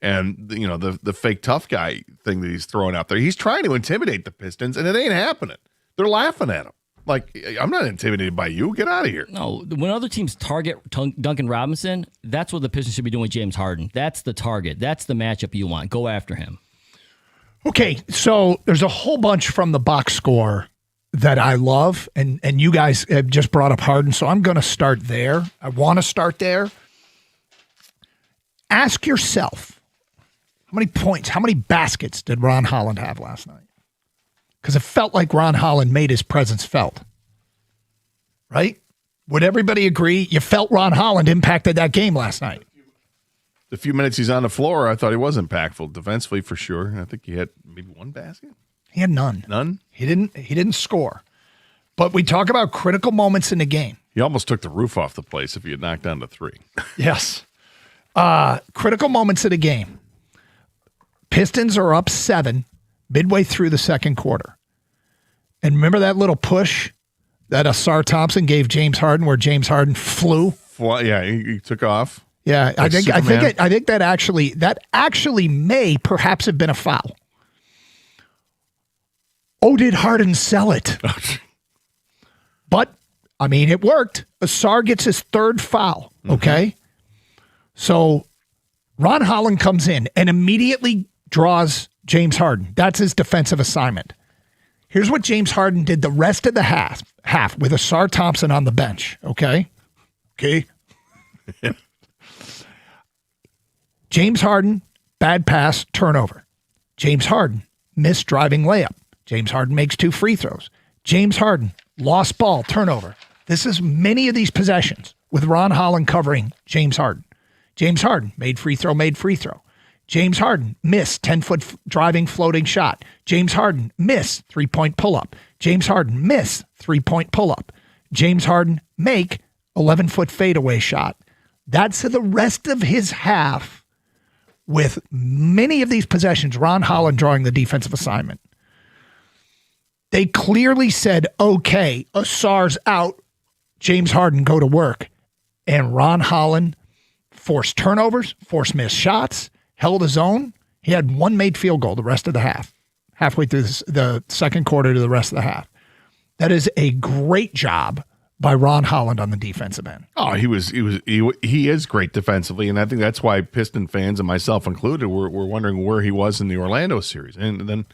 and the fake tough guy thing that he's throwing out there. He's trying to intimidate the Pistons, and it ain't happening. They're laughing at him. I'm not intimidated by you. Get out of here. No, when other teams target Duncan Robinson, that's what the Pistons should be doing with James Harden. That's the target. That's the matchup you want. Go after him. Okay, so there's a whole bunch from the box score that I love, and you guys have just brought up Harden, so I'm going to start there. I want to start there. Ask yourself, how many points, how many baskets did Ron Holland have last night? Because it felt like Ron Holland made his presence felt. Right? Would everybody agree? You felt Ron Holland impacted that game last night. The few minutes he's on the floor, I thought he was impactful defensively for sure. I think he had maybe 1 basket. He had none. None? He didn't score. But we talk about critical moments in the game. He almost took the roof off the place if he had knocked down to 3. Yes. Critical moments of the game. Pistons are up 7 midway through the second quarter. And remember that little push that Asar Thompson gave James Harden, where James Harden flew? Well, yeah, he took off. Yeah, I think that actually may perhaps have been a foul. Oh, did Harden sell it? But it worked. Asar gets his 3rd foul. Okay, so Ron Holland comes in and immediately draws James Harden. That's his defensive assignment. Here's what James Harden did the rest of the half with Asar Thompson on the bench. Okay. James Harden, bad pass, turnover. James Harden, missed driving layup. James Harden makes 2 free throws. James Harden, lost ball, turnover. This is many of these possessions with Ron Holland covering James Harden. James Harden, made free throw. James Harden, missed 10-foot driving floating shot. James Harden, missed 3-point pull-up. James Harden, miss 3-point pull-up. James Harden, make 11-foot fadeaway shot. That's the rest of his half. With many of these possessions, Ron Holland drawing the defensive assignment. They clearly said, okay, Asar's out. James Harden, go to work. And Ron Holland forced turnovers, forced missed shots, held his own. He had 1 made field goal the rest of the half, halfway through the second quarter to the rest of the half. That is a great job by Ron Holland on the defensive end. Oh, he is great defensively, and I think that's why Piston fans and myself included were wondering where he was in the Orlando series. And then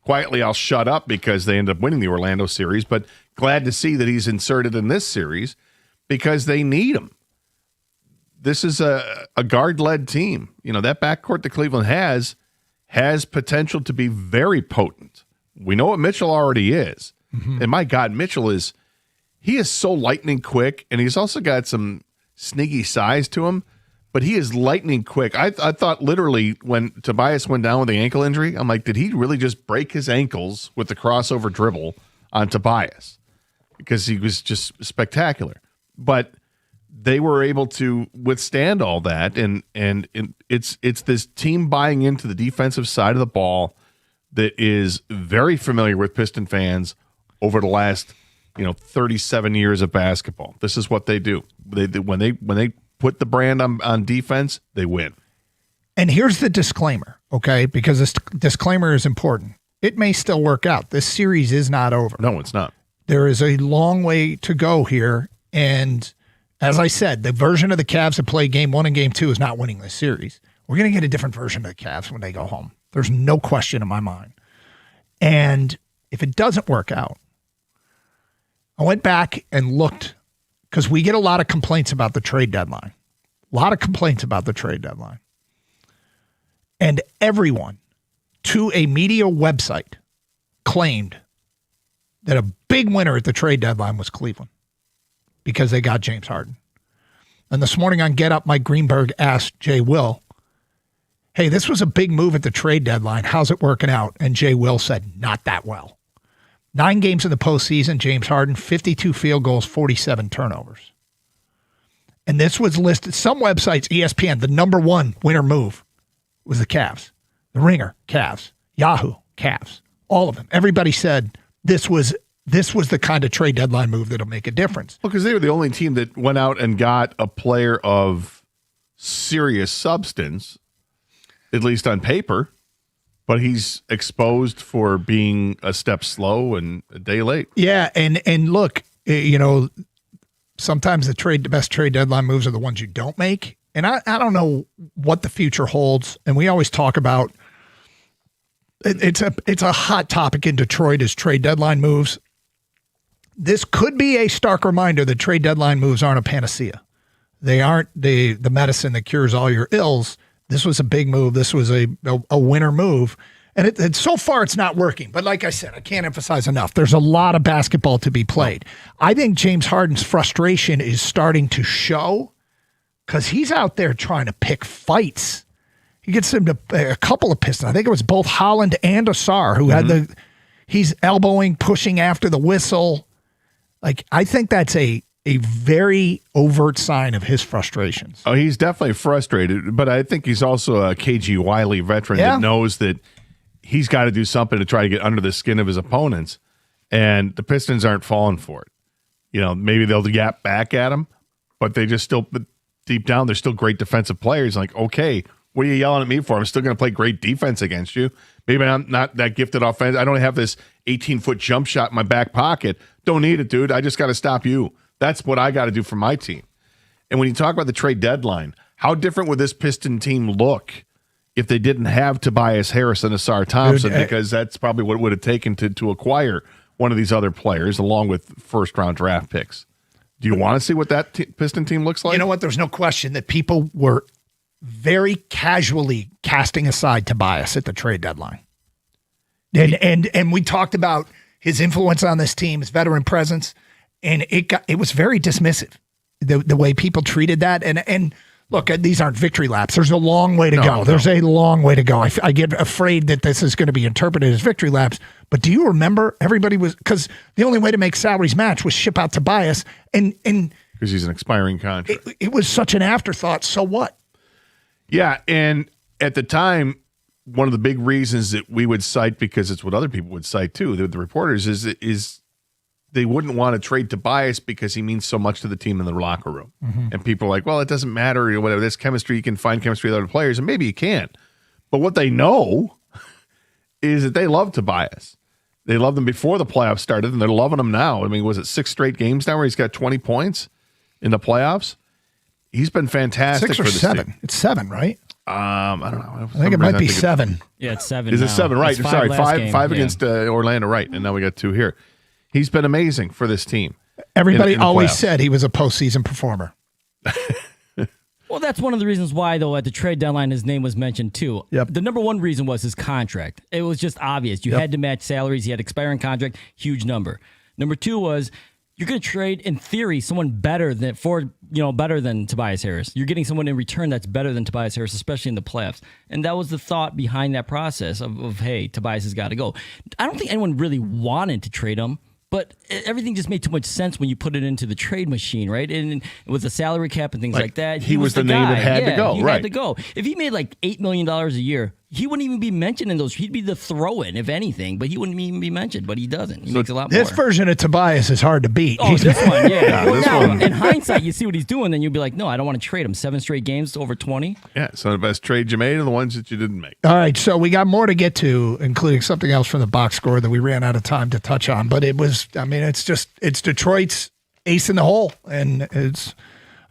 quietly I'll shut up because they end up winning the Orlando series, but glad to see that he's inserted in this series because they need him. This is a guard-led team. You know, that backcourt that Cleveland has potential to be very potent. We know what Mitchell already is. Mm-hmm. And my God, Mitchell is so lightning quick, and he's also got some sneaky size to him, but he is lightning quick. I thought literally when Tobias went down with the ankle injury, I'm like, did he really just break his ankles with the crossover dribble on Tobias? Because he was just spectacular. But they were able to withstand all that, and it's this team buying into the defensive side of the ball that is very familiar with Piston fans over the last 37 years of basketball. This is what they do. When they put the brand on defense, they win. And here's the disclaimer, okay? Because this disclaimer is important. It may still work out. This series is not over. No, it's not. There is a long way to go here. And as I said, the version of the Cavs that play game 1 and game 2 is not winning this series. We're going to get a different version of the Cavs when they go home. There's no question in my mind. And if it doesn't work out, I went back and looked because we get a lot of complaints about the trade deadline. And everyone to a media website claimed that a big winner at the trade deadline was Cleveland because they got James Harden. And this morning on Get Up, Mike Greenberg asked Jay Will, hey, this was a big move at the trade deadline. How's it working out? And Jay Will said, not that well. 9 games in the postseason, James Harden, 52 field goals, 47 turnovers. And this was listed, some websites, ESPN, the number 1 winner move was the Cavs. The Ringer, Cavs. Yahoo, Cavs. All of them. Everybody said this was the kind of trade deadline move that'll make a difference. Well, because they were the only team that went out and got a player of serious substance, at least on paper. But he's exposed for being a step slow and a day late. Yeah, and look, sometimes the best trade deadline moves are the ones you don't make. And I don't know what the future holds. And we always talk about it's a hot topic in Detroit is trade deadline moves. This could be a stark reminder that trade deadline moves aren't a panacea. They aren't the medicine that cures all your ills. This was a big move. This was a winner move. And so far, it's not working. But like I said, I can't emphasize enough. There's a lot of basketball to be played. I think James Harden's frustration is starting to show because he's out there trying to pick fights. He gets him to a couple of Pistons. I think it was both Holland and Asar who had he's elbowing, pushing after the whistle. Like, I think that's a very overt sign of his frustrations. Oh, he's definitely frustrated, but I think he's also a KG Wiley veteran that knows that he's got to do something to try to get under the skin of his opponents, and the Pistons aren't falling for it. Maybe they'll yap back at him, but they just still, deep down, they're still great defensive players. Like, okay, what are you yelling at me for? I'm still going to play great defense against you. Maybe I'm not that gifted offense. I don't have this 18-foot jump shot in my back pocket. Don't need it, dude. I just got to stop you. That's what I got to do for my team. And when you talk about the trade deadline, how different would this Piston team look if they didn't have Tobias Harris and Asar Thompson? Because that's probably what it would have taken to acquire one of these other players along with first-round draft picks. Do you want to see what that Piston team looks like? You know what? There's no question that people were very casually casting aside Tobias at the trade deadline. And we talked about his influence on this team, his veteran presence, and it was very dismissive, the way people treated that. And look, these aren't victory laps. There's a long way to go. There's a long way to go. I get afraid that this is going to be interpreted as victory laps. But do you remember everybody was, because the only way to make salaries match was ship out Tobias, and because he's an expiring contract. It was such an afterthought. So what? Yeah, and at the time, one of the big reasons that we would cite, because it's what other people would cite too, the reporters, is they wouldn't want to trade Tobias because he means so much to the team in the locker room. Mm-hmm. And people are like, well, it doesn't matter, or whatever. There's chemistry. You can find chemistry with other players, and maybe you can. But what they know is that they love Tobias. They loved him before the playoffs started, and they're loving him now. I mean, was it 6 straight games now where he's got 20 points in the playoffs? He's been fantastic. 6 or for this 7? team. It's 7, right? I don't know. I think it might be 7. Yeah, it's 7. Is it 7? Right. Sorry, 5 game. against Orlando, right. And now we got 2 here. He's been amazing for this team. Everybody in the always playoffs. said he was a postseason performer. Well, that's one of the reasons why, though, at the trade deadline, his name was mentioned, too. Yep. The number one reason was his contract. It was just obvious. You had to match salaries. He had expiring contract, huge number. Number 2 was you're going to trade, in theory, someone better than Tobias Harris. You're getting someone in return that's better than Tobias Harris, especially in the playoffs. And that was the thought behind that process of hey, Tobias has got to go. I don't think anyone really wanted to trade him. But everything just made too much sense when you put it into the trade machine, right? And with the salary cap and things like that, he was the name guy. that had to go, he right? had to go. If he made like $8 million a year, he wouldn't even be mentioned in those. He'd be the throw-in, if anything, but he wouldn't even be mentioned. But he doesn't. He makes a lot more. This version of Tobias is hard to beat. Oh, this one, yeah. This one. In hindsight, you see what he's doing, then you'll be like, no, I don't want to trade him. 7 straight games to over 20. Yeah, some of the best trades you made and the ones that you didn't make. All right, so we got more to get to, including something else from the box score that we ran out of time to touch on. But it was, it's Detroit's ace in the hole, and it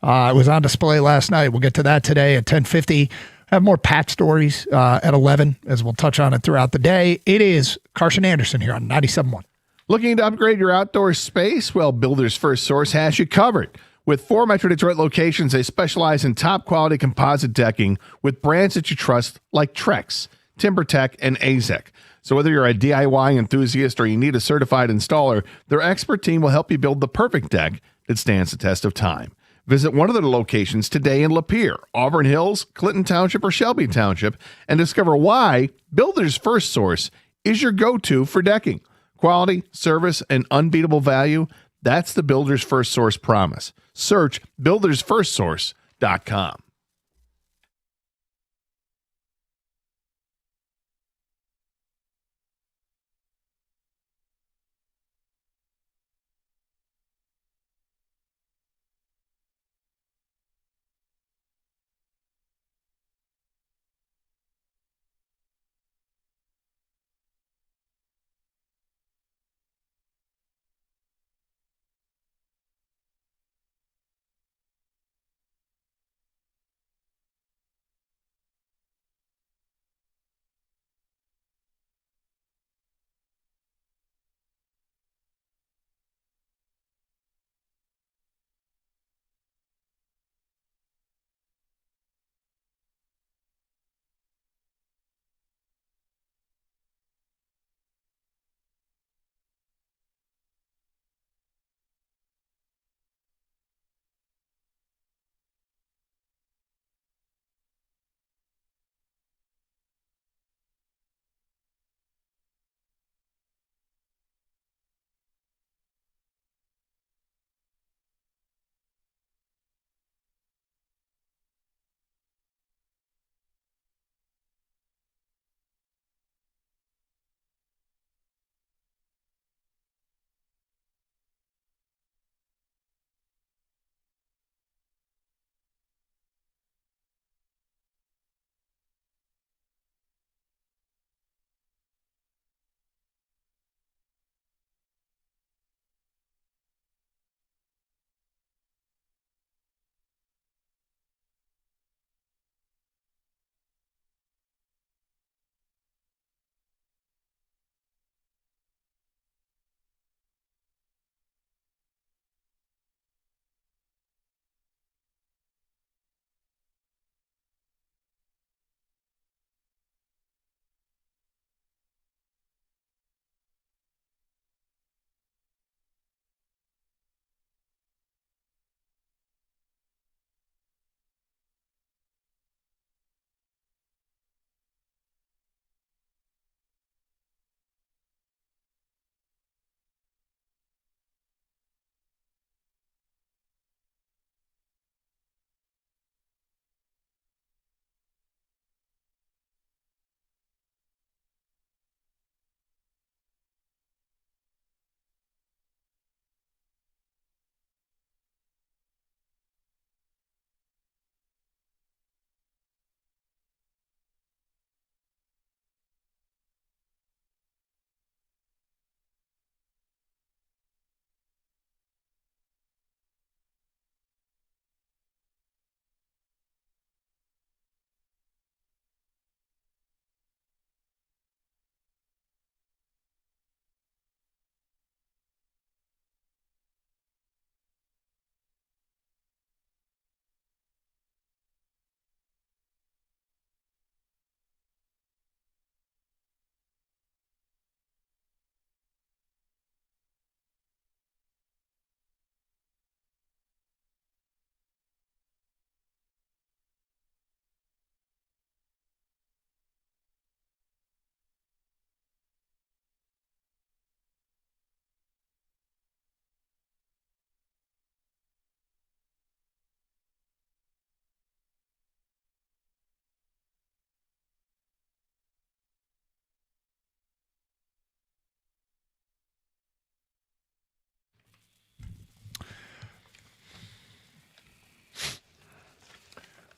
was on display last night. We'll get to that today at 10:50. Have more Pat stories at 11, as we'll touch on it throughout the day. It is Carson Anderson here on 97.1. Looking to upgrade your outdoor space? Well, Builders First Source has you covered. With 4 Metro Detroit locations, they specialize in top-quality composite decking with brands that you trust like Trex, TimberTech, and AZEK. So whether you're a DIY enthusiast or you need a certified installer, their expert team will help you build the perfect deck that stands the test of time. Visit one of their locations today in Lapeer, Auburn Hills, Clinton Township, or Shelby Township, and discover why Builders First Source is your go-to for decking. Quality, service, and unbeatable value, that's the Builders First Source promise. Search buildersfirstsource.com.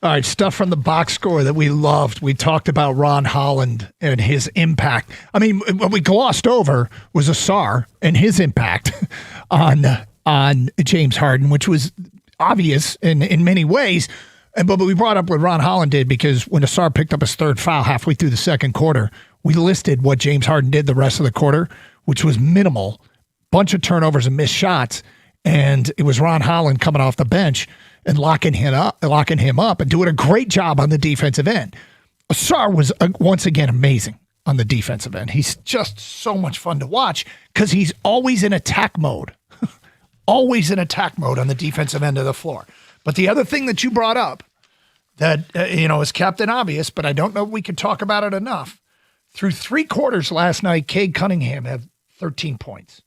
All right, stuff from the box score that we loved. We talked about Ron Holland and his impact. I mean, what we glossed over was Asar and his impact on James Harden, which was obvious in many ways. But we brought up what Ron Holland did because when Asar picked up his third foul halfway through the second quarter, we listed what James Harden did the rest of the quarter, which was minimal. Bunch of turnovers and missed shots. And it was Ron Holland coming off the bench and locking him up and doing a great job on the defensive end. Asar was once again amazing on the defensive end. He's just so much fun to watch because he's always in attack mode. Always in attack mode on the defensive end of the floor. But the other thing that you brought up that is Captain Obvious, but I don't know if we could talk about it enough. Through 3 quarters last night, Cade Cunningham had 13 points.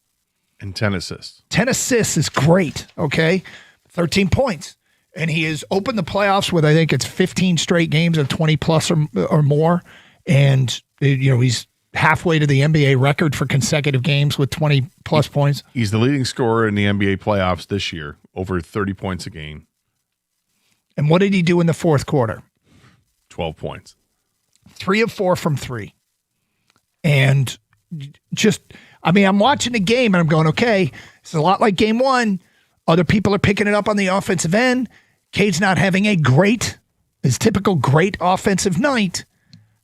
And 10 assists. 10 assists is great, okay? 13 points. And he has opened the playoffs with, I think it's 15 straight games of 20-plus or more. And, he's halfway to the NBA record for consecutive games with 20-plus points. He's the leading scorer in the NBA playoffs this year, over 30 points a game. And what did he do in the fourth quarter? 12 points. 3 of 4 from 3. And I'm watching the game and I'm going, okay, it's a lot like game 1. Other people are picking it up on the offensive end. Cade's not having his typical great offensive night.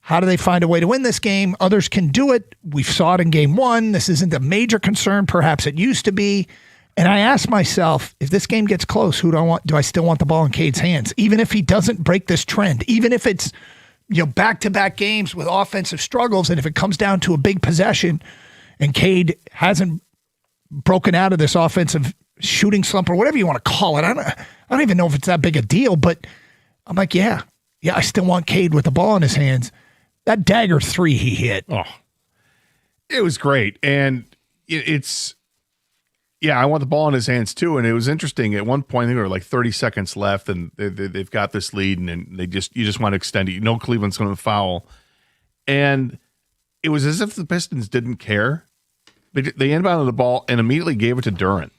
How do they find a way to win this game? Others can do it. We saw it in game 1. This isn't a major concern. Perhaps it used to be. And I asked myself, if this game gets close, who do I want? Do I still want the ball in Cade's hands? Even if he doesn't break this trend, even if it's, back-to-back games with offensive struggles, and if it comes down to a big possession and Cade hasn't broken out of this offensive shooting slump or whatever you want to call it. I don't even know if it's that big a deal, but I'm like, yeah, I still want Cade with the ball in his hands. That dagger 3 he hit. Oh, it was great. And I want the ball in his hands too. And it was interesting. At one point, there were like 30 seconds left and they've got this lead and you just want to extend it. Cleveland's going to foul. And it was as if the Pistons didn't care. They inbounded the ball and immediately gave it to Duren.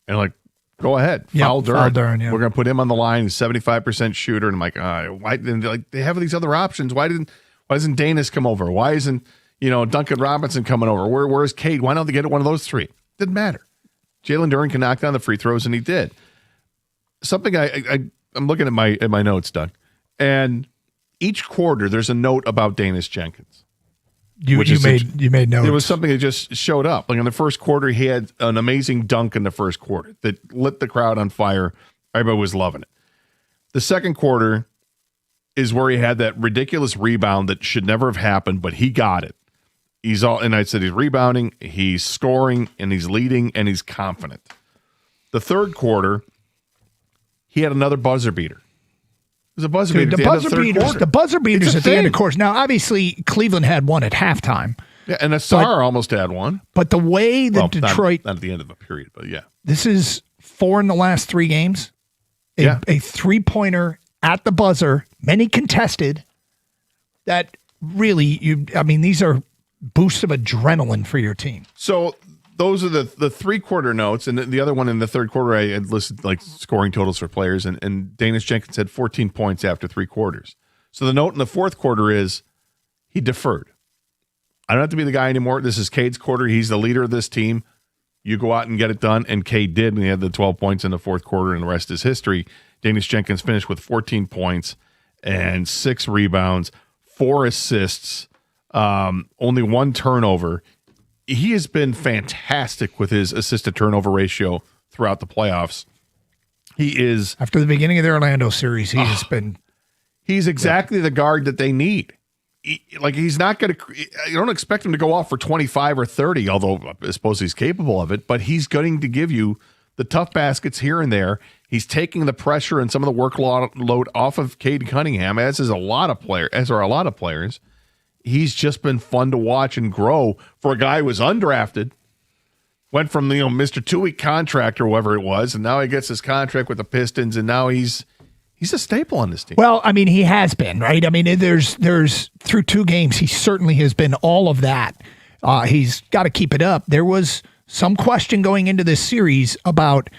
And go ahead, foul Duren. Foul Duren, yeah. We're going to put him on the line. He's 75% shooter. And I'm like, why? And they have these other options. Why doesn't Danis come over? Why isn't Duncan Robinson coming over? Where's Cade? Why don't they get one of those 3? Didn't matter. Jalen Duren can knock down the free throws, and he did. Something I'm looking at my notes, Doug, and each quarter there's a note about Danis Jenkins. You made notes. It was something that just showed up. Like in the first quarter, he had an amazing dunk in the first quarter that lit the crowd on fire. Everybody was loving it. The second quarter is where he had that ridiculous rebound that should never have happened, but he got it. And I said he's rebounding, he's scoring, and he's leading, and he's confident. The third quarter, he had another buzzer beater. It was a buzzer beater. The buzzer beaters at the end of the course. Now, obviously, Cleveland had one at halftime. Yeah, and Asar almost had one. But the way that Detroit, not at the end of a period, but yeah, this is 4 in the last 3 games. A 3-pointer at the buzzer, many contested. That really, these are boosts of adrenaline for your team. So those are the 3-quarter notes, and the other one in the third quarter I had listed like scoring totals for players, and Danis Jenkins had 14 points after 3 quarters. So the note in the fourth quarter is he deferred. I don't have to be the guy anymore. This is Cade's quarter. He's the leader of this team. You go out and get it done, and Cade did, and he had the 12 points in the fourth quarter, and the rest is history. Danis Jenkins finished with 14 points and 6 rebounds, 4 assists, only 1 turnover. He has been fantastic with his assist to turnover ratio throughout the playoffs. He is after the beginning of the Orlando series. He's exactly the guard that they need. He's not going to. You don't expect him to go off for 25 or 30, although I suppose he's capable of it. But he's going to give you the tough baskets here and there. He's taking the pressure and some of the workload off of Cade Cunningham, as are a lot of players. He's just been fun to watch and grow for a guy who was undrafted, went from Mr. 2-week contract or whatever it was, and now he gets his contract with the Pistons, and now he's a staple on this team. Well, he has been, right? There's through 2 games, he certainly has been all of that. He's got to keep it up. There was some question going into this series about,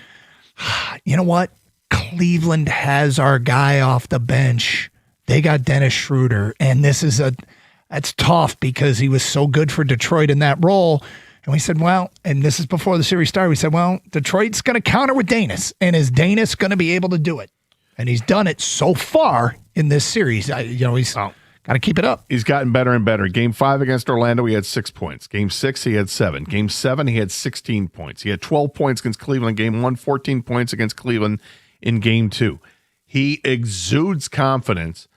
Cleveland has our guy off the bench. They got Dennis Schroeder, and that's tough because he was so good for Detroit in that role. And we said, well, and this is before the series started, we said, well, Detroit's going to counter with Danis, and is Danis going to be able to do it? And he's done it so far in this series. He's got to keep it up. He's gotten better and better. Game 5 against Orlando, he had 6 points. Game 6, he had 7. Game 7, he had 16 points. He had 12 points against Cleveland. Game 1, 14 points against Cleveland in Game 2. He exudes confidence.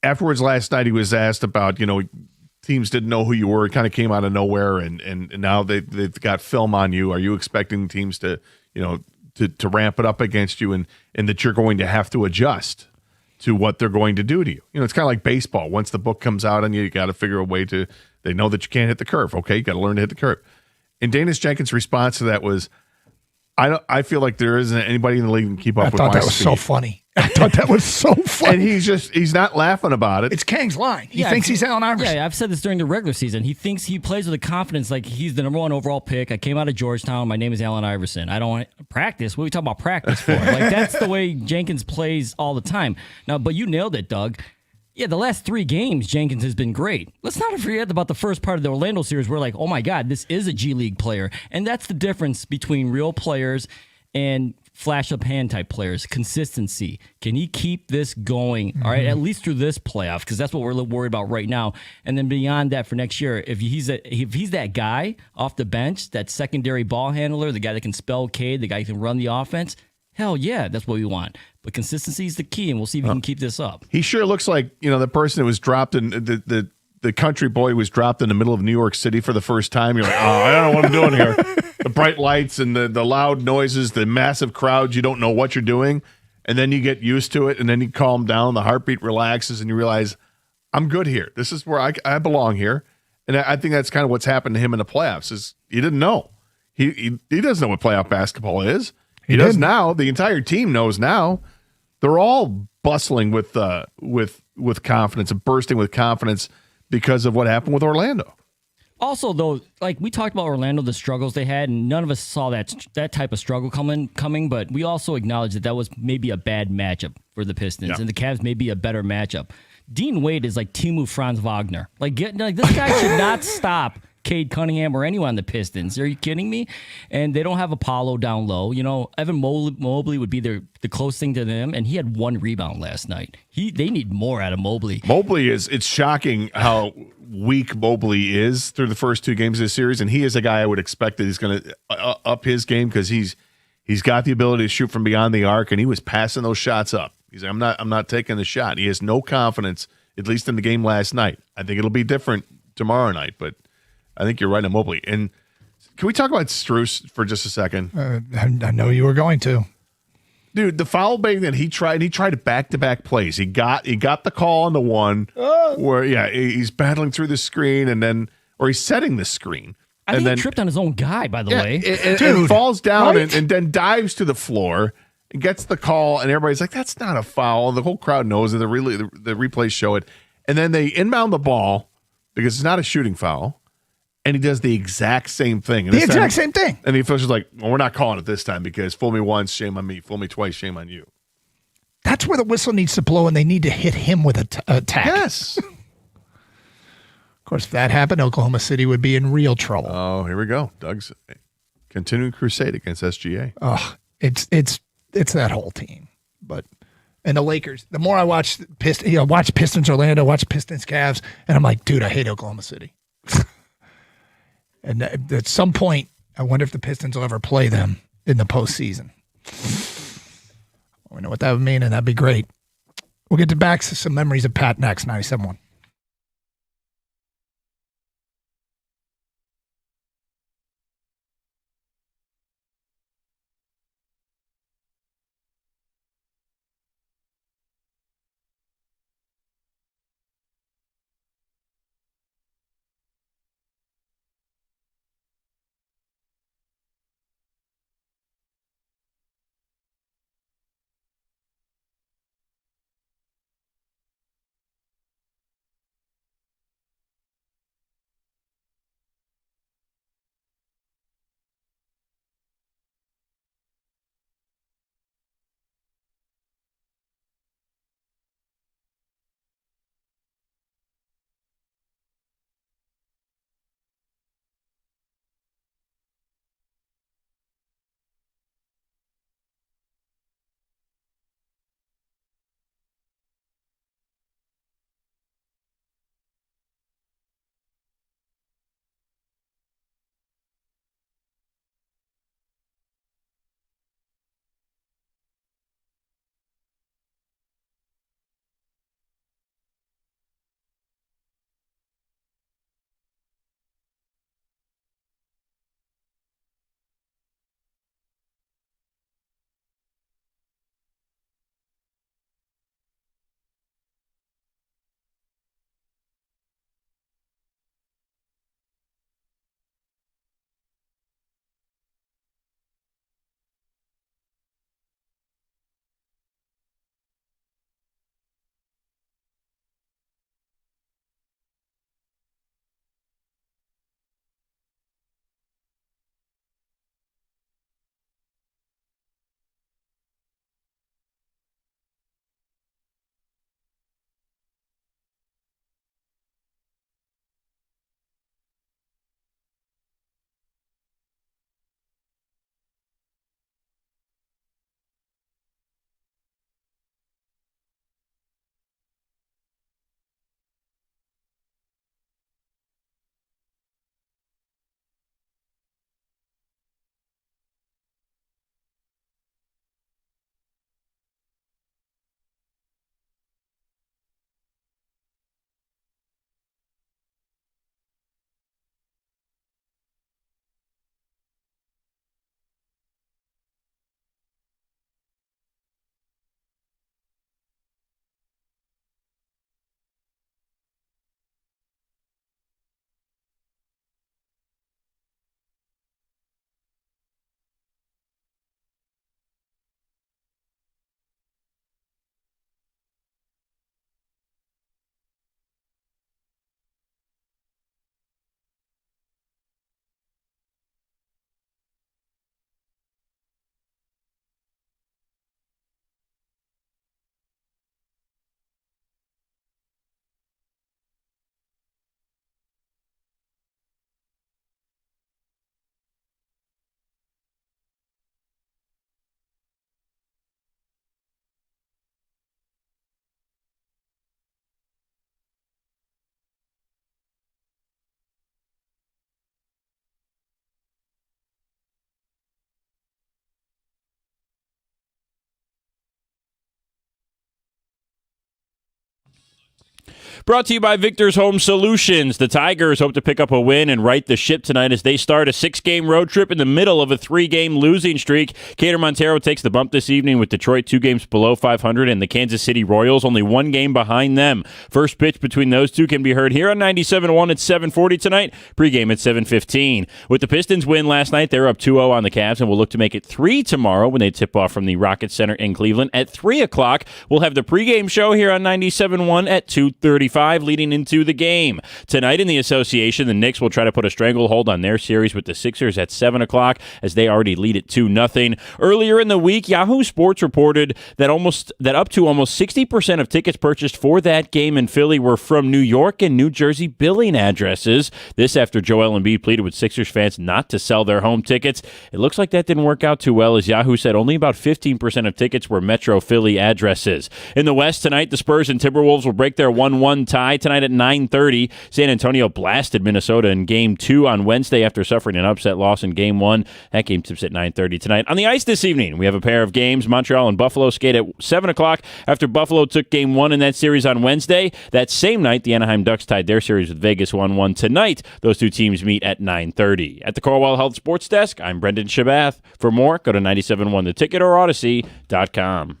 Afterwards last night, he was asked about, teams didn't know who you were. It kind of came out of nowhere, and now they've got film on you. Are you expecting teams to ramp it up against you and that you're going to have to adjust to what they're going to do to you? It's kind of like baseball. Once the book comes out on you, you got to figure a way to – they know that you can't hit the curve. Okay, you got to learn to hit the curve. And Danis Jenkins' response to that was, I feel like there isn't anybody in the league that can keep up with my speed. I thought that was so funny. I thought that was so funny. And he's not laughing about it. It's Kang's line. He thinks he's Allen Iverson. Yeah, I've said this during the regular season. He thinks he plays with a confidence like he's the number 1 overall pick. I came out of Georgetown. My name is Allen Iverson. I don't practice. What are we talking about practice for? That's the way Jenkins plays all the time. Now, but you nailed it, Doug. Yeah, the last 3 games, Jenkins has been great. Let's not forget about the first part of the Orlando series. We're like, oh my God, this is a G League player. And that's the difference between real players and flash up hand type players. Consistency. Can he keep this going? All right, at least through this playoff, because that's what we're worried about right now. And then beyond that for next year, if he's that guy off the bench, that secondary ball handler, the guy that can spell Cade, the guy who can run the offense, hell yeah, that's what we want. But consistency is the key, and we'll see if he can keep this up. He sure looks like the person that was dropped in the country boy was dropped in the middle of New York City for the first time. You're like, oh, I don't know what I'm doing here. The bright lights and the loud noises, the massive crowds, you don't know what you're doing. And then you get used to it, and then you calm down, the heartbeat relaxes, and you realize, I'm good here. This is where I belong here. And I think that's kind of what's happened to him in the playoffs is he didn't know. He doesn't know what playoff basketball is. He does now. The entire team knows now. They're all bustling with confidence and bursting with confidence because of what happened with Orlando. Also, though, like we talked about Orlando, the struggles they had, and none of us saw that type of struggle coming, but we also acknowledged that was maybe a bad matchup for the Pistons, and the Cavs may be a better matchup. Dean Wade is like Timo Franz Wagner. Like this guy should not stop Cade Cunningham or anyone on the Pistons. Are you kidding me? And they don't have Apollo down low. Evan Mobley would be the close thing to them, and he had 1 rebound last night. They need more out of Mobley. It's shocking how weak Mobley is through the first 2 games of the series, and he is a guy I would expect that he's going to up his game because he's got the ability to shoot from beyond the arc, and he was passing those shots up. He's like, I'm not taking the shot. He has no confidence, at least in the game last night. I think it'll be different tomorrow night, but I think you're right on Mobley. And can we talk about Strus for just a second? I know you were going to. Dude, the foul baiting that he tried back-to-back plays. He got the call on the one where, he's battling through the screen or he's setting the screen. I think he tripped on his own guy, by the way. Dude, falls down and then dives to the floor and gets the call, and everybody's like, that's not a foul. The whole crowd knows it. The replays show it. And then they inbound the ball because it's not a shooting foul. And he does the exact same thing. And same thing. And the official's like, well, we're not calling it this time because fool me once, shame on me. Fool me twice, shame on you. That's where the whistle needs to blow, and they need to hit him with a tack. Yes. Of course, if that happened, Oklahoma City would be in real trouble. Oh, here we go. Doug's continuing crusade against SGA. Oh, it's that whole team. And the Lakers, the more I watch watch Pistons Orlando, watch Pistons Cavs, and I'm like, dude, I hate Oklahoma City. And at some point, I wonder if the Pistons will ever play them in the postseason. We know what that would mean, and that'd be great. We'll get back to some memories of Pat next, 97.1. Brought to you by Victor's Home Solutions. The Tigers hope to pick up a win and right the ship tonight as they start a 6-game road trip in the middle of a 3-game losing streak. Cater Montero takes the bump this evening with Detroit 2 games below 500 and the Kansas City Royals only 1 game behind them. First pitch between those two can be heard here on 97.1 at 7:40 tonight. Pregame at 7:15. With the Pistons win last night, they're up 2-0 on the Cavs and will look to make it 3 tomorrow when they tip off from the Rocket Center in Cleveland at 3 o'clock. We'll have the pregame show here on 97.1 at 2:35 leading into the game. Tonight in the association, the Knicks will try to put a stranglehold on their series with the Sixers at 7 o'clock as they already lead it 2-0. Earlier in the week, Yahoo Sports reported that up to almost 60% of tickets purchased for that game in Philly were from New York and New Jersey billing addresses. This after Joel Embiid pleaded with Sixers fans not to sell their home tickets. It looks like that didn't work out too well, as Yahoo said only about 15% of tickets were Metro Philly addresses. In the West tonight, the Spurs and Timberwolves will break their 1-1 tie tonight at 9:30. San Antonio blasted Minnesota in Game 2 on Wednesday after suffering an upset loss in Game 1. That game tips at 9:30 tonight. On the ice this evening, we have a pair of games. Montreal and Buffalo skate at 7 o'clock after Buffalo took Game 1 in that series on Wednesday. That same night, the Anaheim Ducks tied their series with Vegas 1-1. Tonight, those two teams meet at 9:30. At the Corwell Health Sports Desk, I'm Brendan Shabath. For more, go to 97.1theticket or Odyssey.com.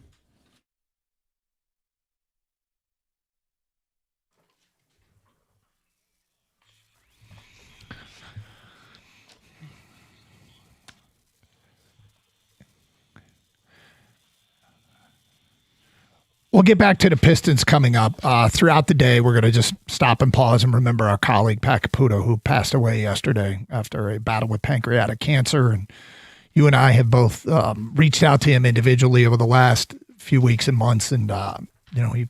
We'll get back to the Pistons coming up. Throughout the day, we're going to just stop and pause and remember our colleague, Pat Caputo, who passed away yesterday after a battle with pancreatic cancer. And you and I have both reached out to him individually over the last few weeks and months. And, he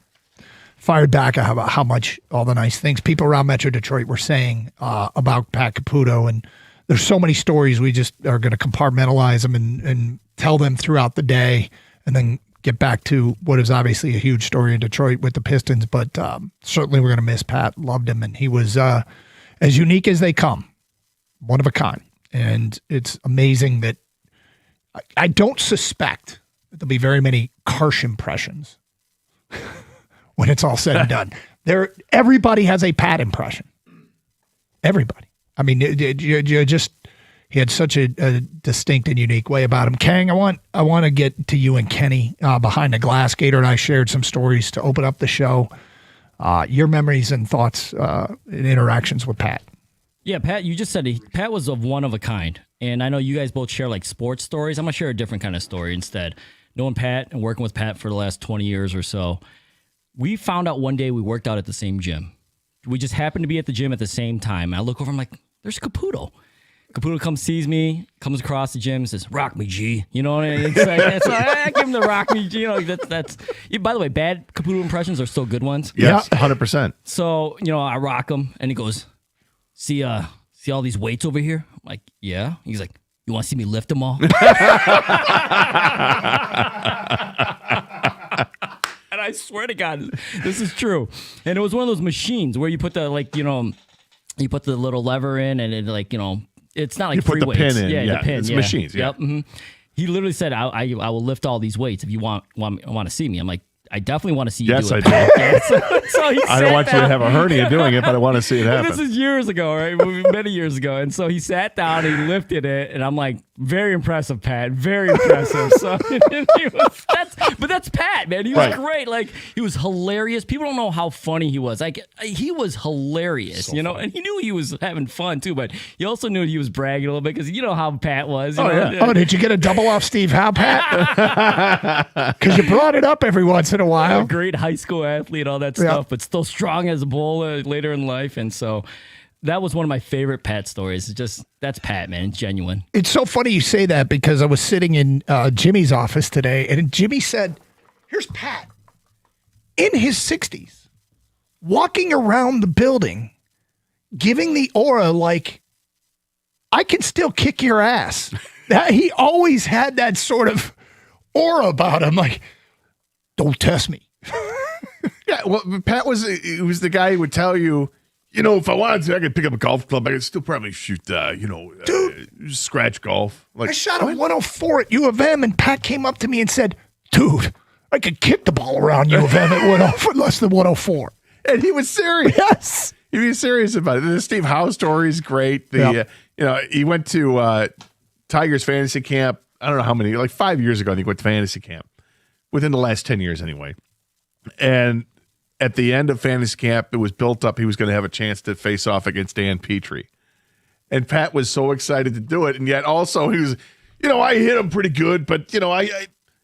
fired back about how much all the nice things people around Metro Detroit were saying about Pat Caputo. And there's so many stories. We just are going to compartmentalize them and tell them throughout the day and then get back to what is obviously a huge story in Detroit with the Pistons, but certainly we're going to miss Pat. Loved him, and he was as unique as they come, one of a kind. And it's amazing that I don't suspect that there'll be very many Karsh impressions when it's all said and done. Everybody has a Pat impression. Everybody. I mean, he had such a distinct and unique way about him. Kang, I want to get to you and Kenny behind the glass. Gator and I shared some stories to open up the show. Your memories and thoughts and interactions with Pat. Yeah, Pat, you just said Pat was of one of a kind. And I know you guys both share like sports stories. I'm going to share a different kind of story instead. Knowing Pat and working with Pat for the last 20 years or so, we found out one day we worked out at the same gym. We just happened to be at the gym at the same time. I look over, I'm like, there's Caputo. Caputo comes, sees me, comes across the gym, says, "Rock me, G." You know what I mean? It's like, I give him the "rock me, G." You know, that's. By the way, bad Caputo impressions are still good ones. Yes, 100%. So I rock him, and he goes, "See all these weights over here?" I'm like, "Yeah." He's like, "You want to see me lift them all?" And I swear to God, this is true. And it was one of those machines where you put the you put the little lever in, and it it's not like you put the weights. pin in. Yeah, the pin. It's yeah. machines. Yeah. Yep. Mm-hmm. He literally said, I will lift all these weights if you want to see me. I'm like, I definitely want to see you do it. Yes, I do. So he I don't want you to have a hernia doing it, but I want to see it happen. This is years ago, right? Many years ago. And so he sat down, he lifted it, and I'm like, very impressive, Pat. Very impressive. So that's Pat, man. He was great. Like, he was hilarious. People don't know how funny he was. Like, he was hilarious, so and he knew he was having fun too, but he also knew he was bragging a little bit because you know how Pat was. Yeah. Oh, did you get a double off Steve Howe, Pat? Because you brought it up every once in a while. A great high school athlete, all that stuff, but still strong as a bull later in life. And so that was one of my favorite Pat stories. That's Pat, man. It's genuine. It's so funny you say that because I was sitting in Jimmy's office today, and Jimmy said, "Here's Pat in his 60s, walking around the building, giving the aura like, I can still kick your ass." He always had that sort of aura about him, like, don't test me. Yeah, well, Pat was the guy who would tell you, if I wanted to, I could pick up a golf club. I could still probably shoot, scratch golf. Like, I shot a 104 at U of M, and Pat came up to me and said, "Dude, I could kick the ball around U of M at less than 104. And he was serious. Yes. He was serious about it. The Steve Howe story is great. He went to Tigers fantasy camp. I don't know how many, like 5 years ago, I think he went to fantasy camp. Within the last 10 years, anyway. And at the end of fantasy camp, it was built up. He was going to have a chance to face off against Dan Petrie. And Pat was so excited to do it. And yet also he was, I hit him pretty good, but, I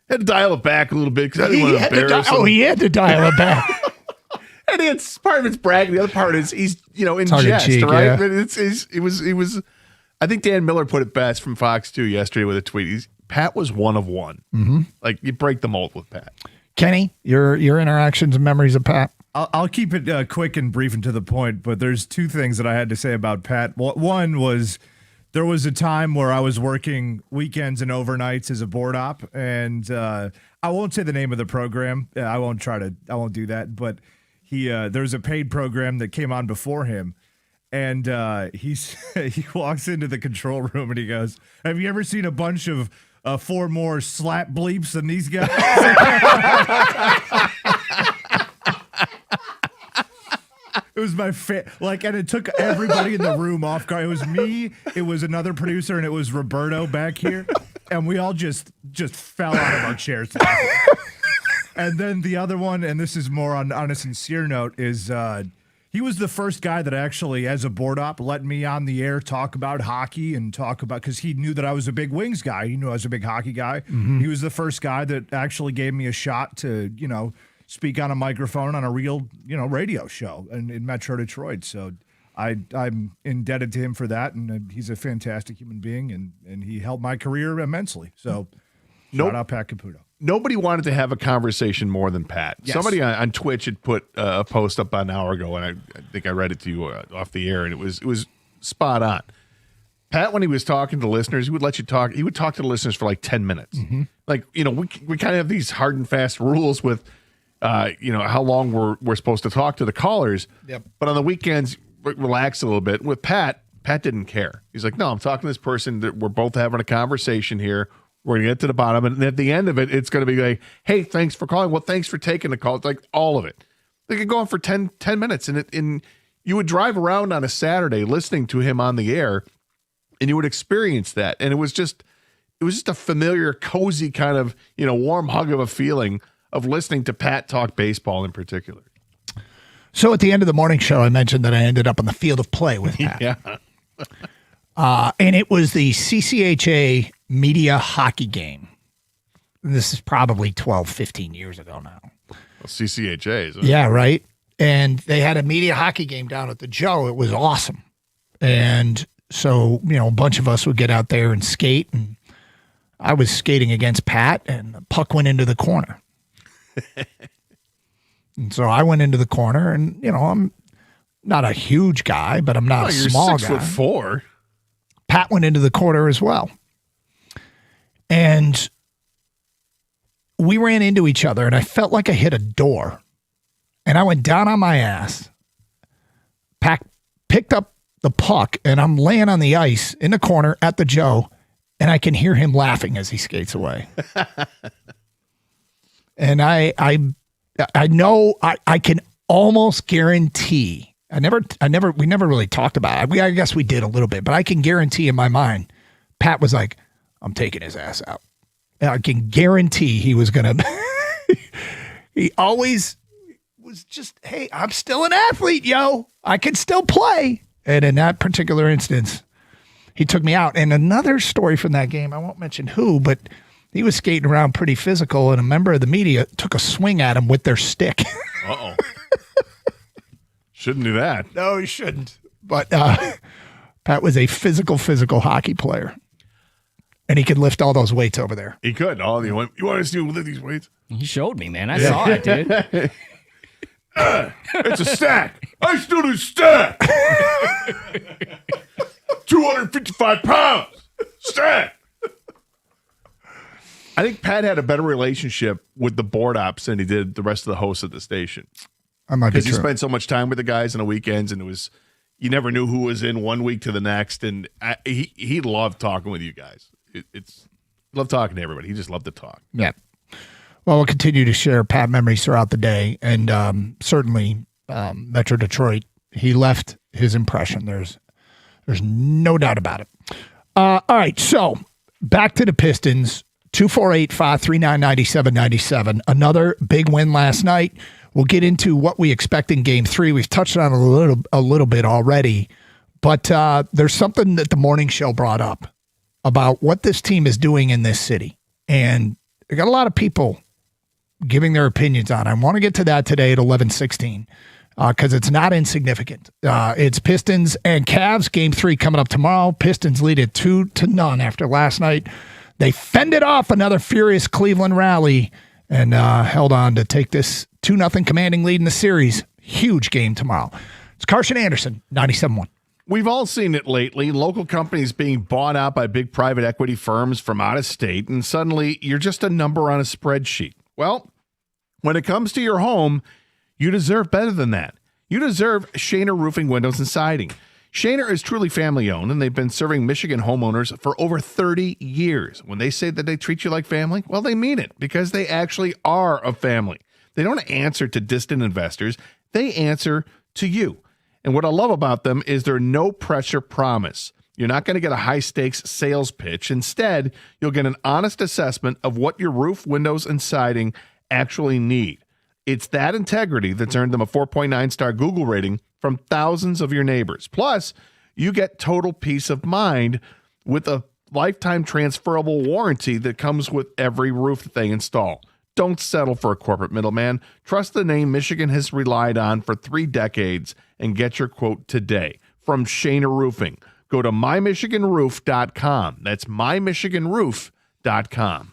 had to dial it back a little bit because I didn't want to embarrass him. He had to dial it back. And it's part of it's bragging. The other part is he's, in jest, cheek, right? yeah. But it was, I think Dan Miller put it best from Fox 2 yesterday with a tweet. Pat was one of one. Mm-hmm. Like, you break the mold with Pat. Kenny, your interactions and memories of Pat? I'll keep it quick and brief and to the point, but there's two things that I had to say about Pat. One was there was a time where I was working weekends and overnights as a board op, and I won't say the name of the program. I won't do that, but there's a paid program that came on before him, and he walks into the control room and he goes, "Have you ever seen a bunch of 4 more slap bleeps than these guys?" It was my and it took everybody in the room off guard. It was me, it was another producer, and it was Roberto back here, and we all just fell out of our chairs. And then the other one, and this is more on a sincere note, is he was the first guy that actually, as a board op, let me on the air talk about hockey and because he knew that I was a big Wings guy. He knew I was a big hockey guy. Mm-hmm. He was the first guy that actually gave me a shot to, speak on a microphone on a real, radio show in Metro Detroit. So I'm indebted to him for that, and he's a fantastic human being, and he helped my career immensely. So shout out Pat Caputo. Nobody wanted to have a conversation more than Pat. Yes. Somebody on Twitch had put a post up about an hour ago, and I think I read it to you off the air, and it was spot on. Pat, when he was talking to listeners, he would let you talk. He would talk to the listeners for like 10 minutes. Mm-hmm. Like, we kind of have these hard and fast rules with, how long we're supposed to talk to the callers. Yep. But on the weekends, relax a little bit. With Pat didn't care. He's like, no, I'm talking to this person that we're both having a conversation here. We're going to get to the bottom. And at the end of it, it's going to be like, hey, thanks for calling. Well, thanks for taking the call. It's like all of it. They could go on for 10 minutes. And you would drive around on a Saturday listening to him on the air, and you would experience that. And it was just a familiar, cozy kind of, warm hug of a feeling of listening to Pat talk baseball in particular. So at the end of the morning show, I mentioned that I ended up on the field of play with Pat. Yeah. And it was the CCHA media hockey game. This is probably 12, 15 years ago now. Well, CCHA, isn't it? Yeah, right. And they had a media hockey game down at the Joe. It was awesome. And so, a bunch of us would get out there and skate. And I was skating against Pat, and the puck went into the corner. And so I went into the corner, and, I'm not a huge guy, but I'm not a small guy. You're 6'4". Pat went into the corner as well. And we ran into each other, and I felt like I hit a door. And I went down on my ass. Pat picked up the puck, and I'm laying on the ice in the corner at the Joe, and I can hear him laughing as he skates away. And I know I can almost guarantee. We never really talked about it. I guess we did a little bit, but I can guarantee in my mind, Pat was like, I'm taking his ass out. And I can guarantee he was going to, he always was just, hey, I'm still an athlete, yo. I can still play. And in that particular instance, he took me out. And another story from that game, I won't mention who, but he was skating around pretty physical, and a member of the media took a swing at him with their stick. Uh-oh. Shouldn't do that. No, he shouldn't. But Pat was a physical hockey player. And he could lift all those weights over there. He could. You want to see him lift these weights? He showed me, man. I saw it, dude. It's a stack. I still do stack. 255 pounds. Stack. I think Pat had a better relationship with the board ops than he did the rest of the hosts at the station. I might be Because he true. spent so much time with the guys on the weekends, and you never knew who was in one week to the next. And he loved talking with you guys. Loved talking to everybody. He just loved to talk. Yeah. Well, we'll continue to share Pat memories throughout the day. And certainly Metro Detroit. He left his impression. There's no doubt about it. All right, so back to the Pistons. 248-539-9797. Another big win last night. We'll get into what we expect in Game 3. We've touched on it a little bit already, but there's something that the morning show brought up about what this team is doing in this city. And I got a lot of people giving their opinions on it. I want to get to that today at 11:16 because it's not insignificant. It's Pistons and Cavs, Game 3 coming up tomorrow. Pistons lead it 2-0 after last night. They fended off another furious Cleveland rally and held on to take this 2-0 commanding lead in the series. Huge game tomorrow. It's Carson Anderson, 97.1. We've all seen it lately. Local companies being bought out by big private equity firms from out of state, and suddenly you're just a number on a spreadsheet. Well, when it comes to your home, you deserve better than that. You deserve Shainer Roofing Windows and Siding. Shainer is truly family-owned, and they've been serving Michigan homeowners for over 30 years. When they say that they treat you like family, well, they mean it, because they actually are a family. They don't answer to distant investors. They answer to you. And what I love about them is their no-pressure promise. You're not going to get a high-stakes sales pitch. Instead, you'll get an honest assessment of what your roof, windows, and siding actually need. It's that integrity that's earned them a 4.9-star Google rating from thousands of your neighbors. Plus, you get total peace of mind with a lifetime transferable warranty that comes with every roof that they install. Don't settle for a corporate middleman. Trust the name Michigan has relied on for 3 decades and get your quote today from Shainer Roofing. Go to mymichiganroof.com. That's mymichiganroof.com.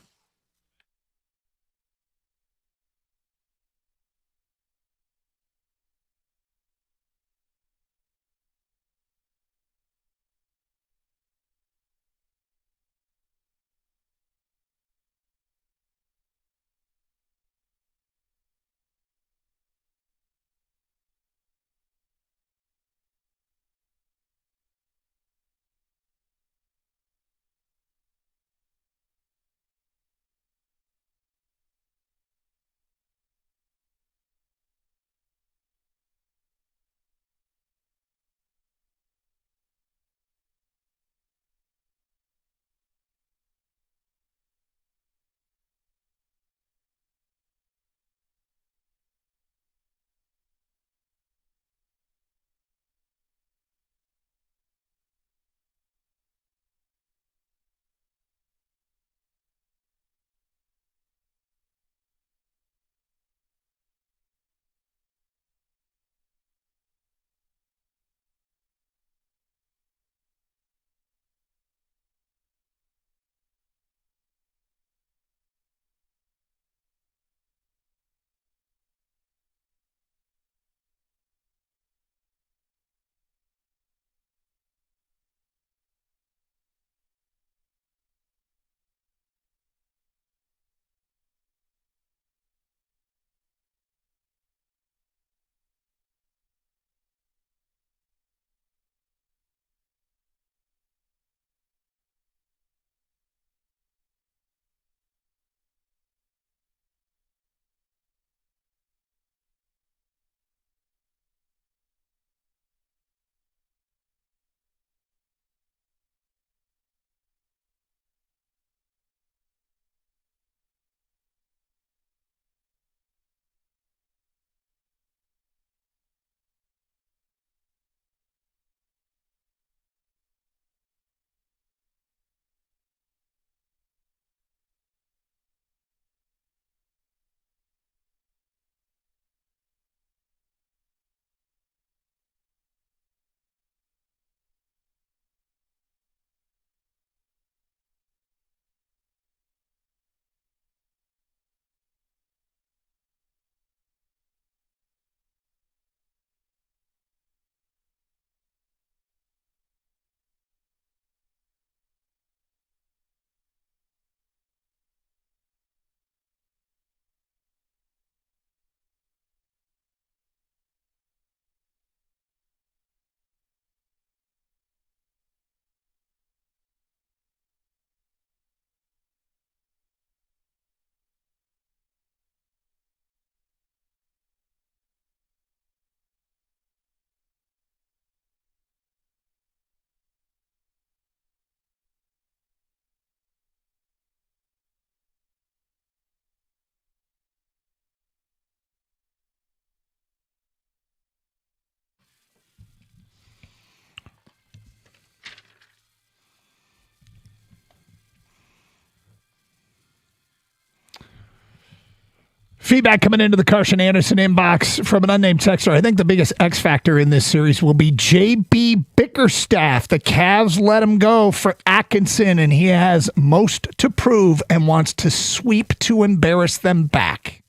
Feedback coming into the Carson Anderson inbox from an unnamed texter. I think the biggest X factor in this series will be JB Bickerstaff. The Cavs let him go for Atkinson, and he has most to prove and wants to sweep to embarrass them back.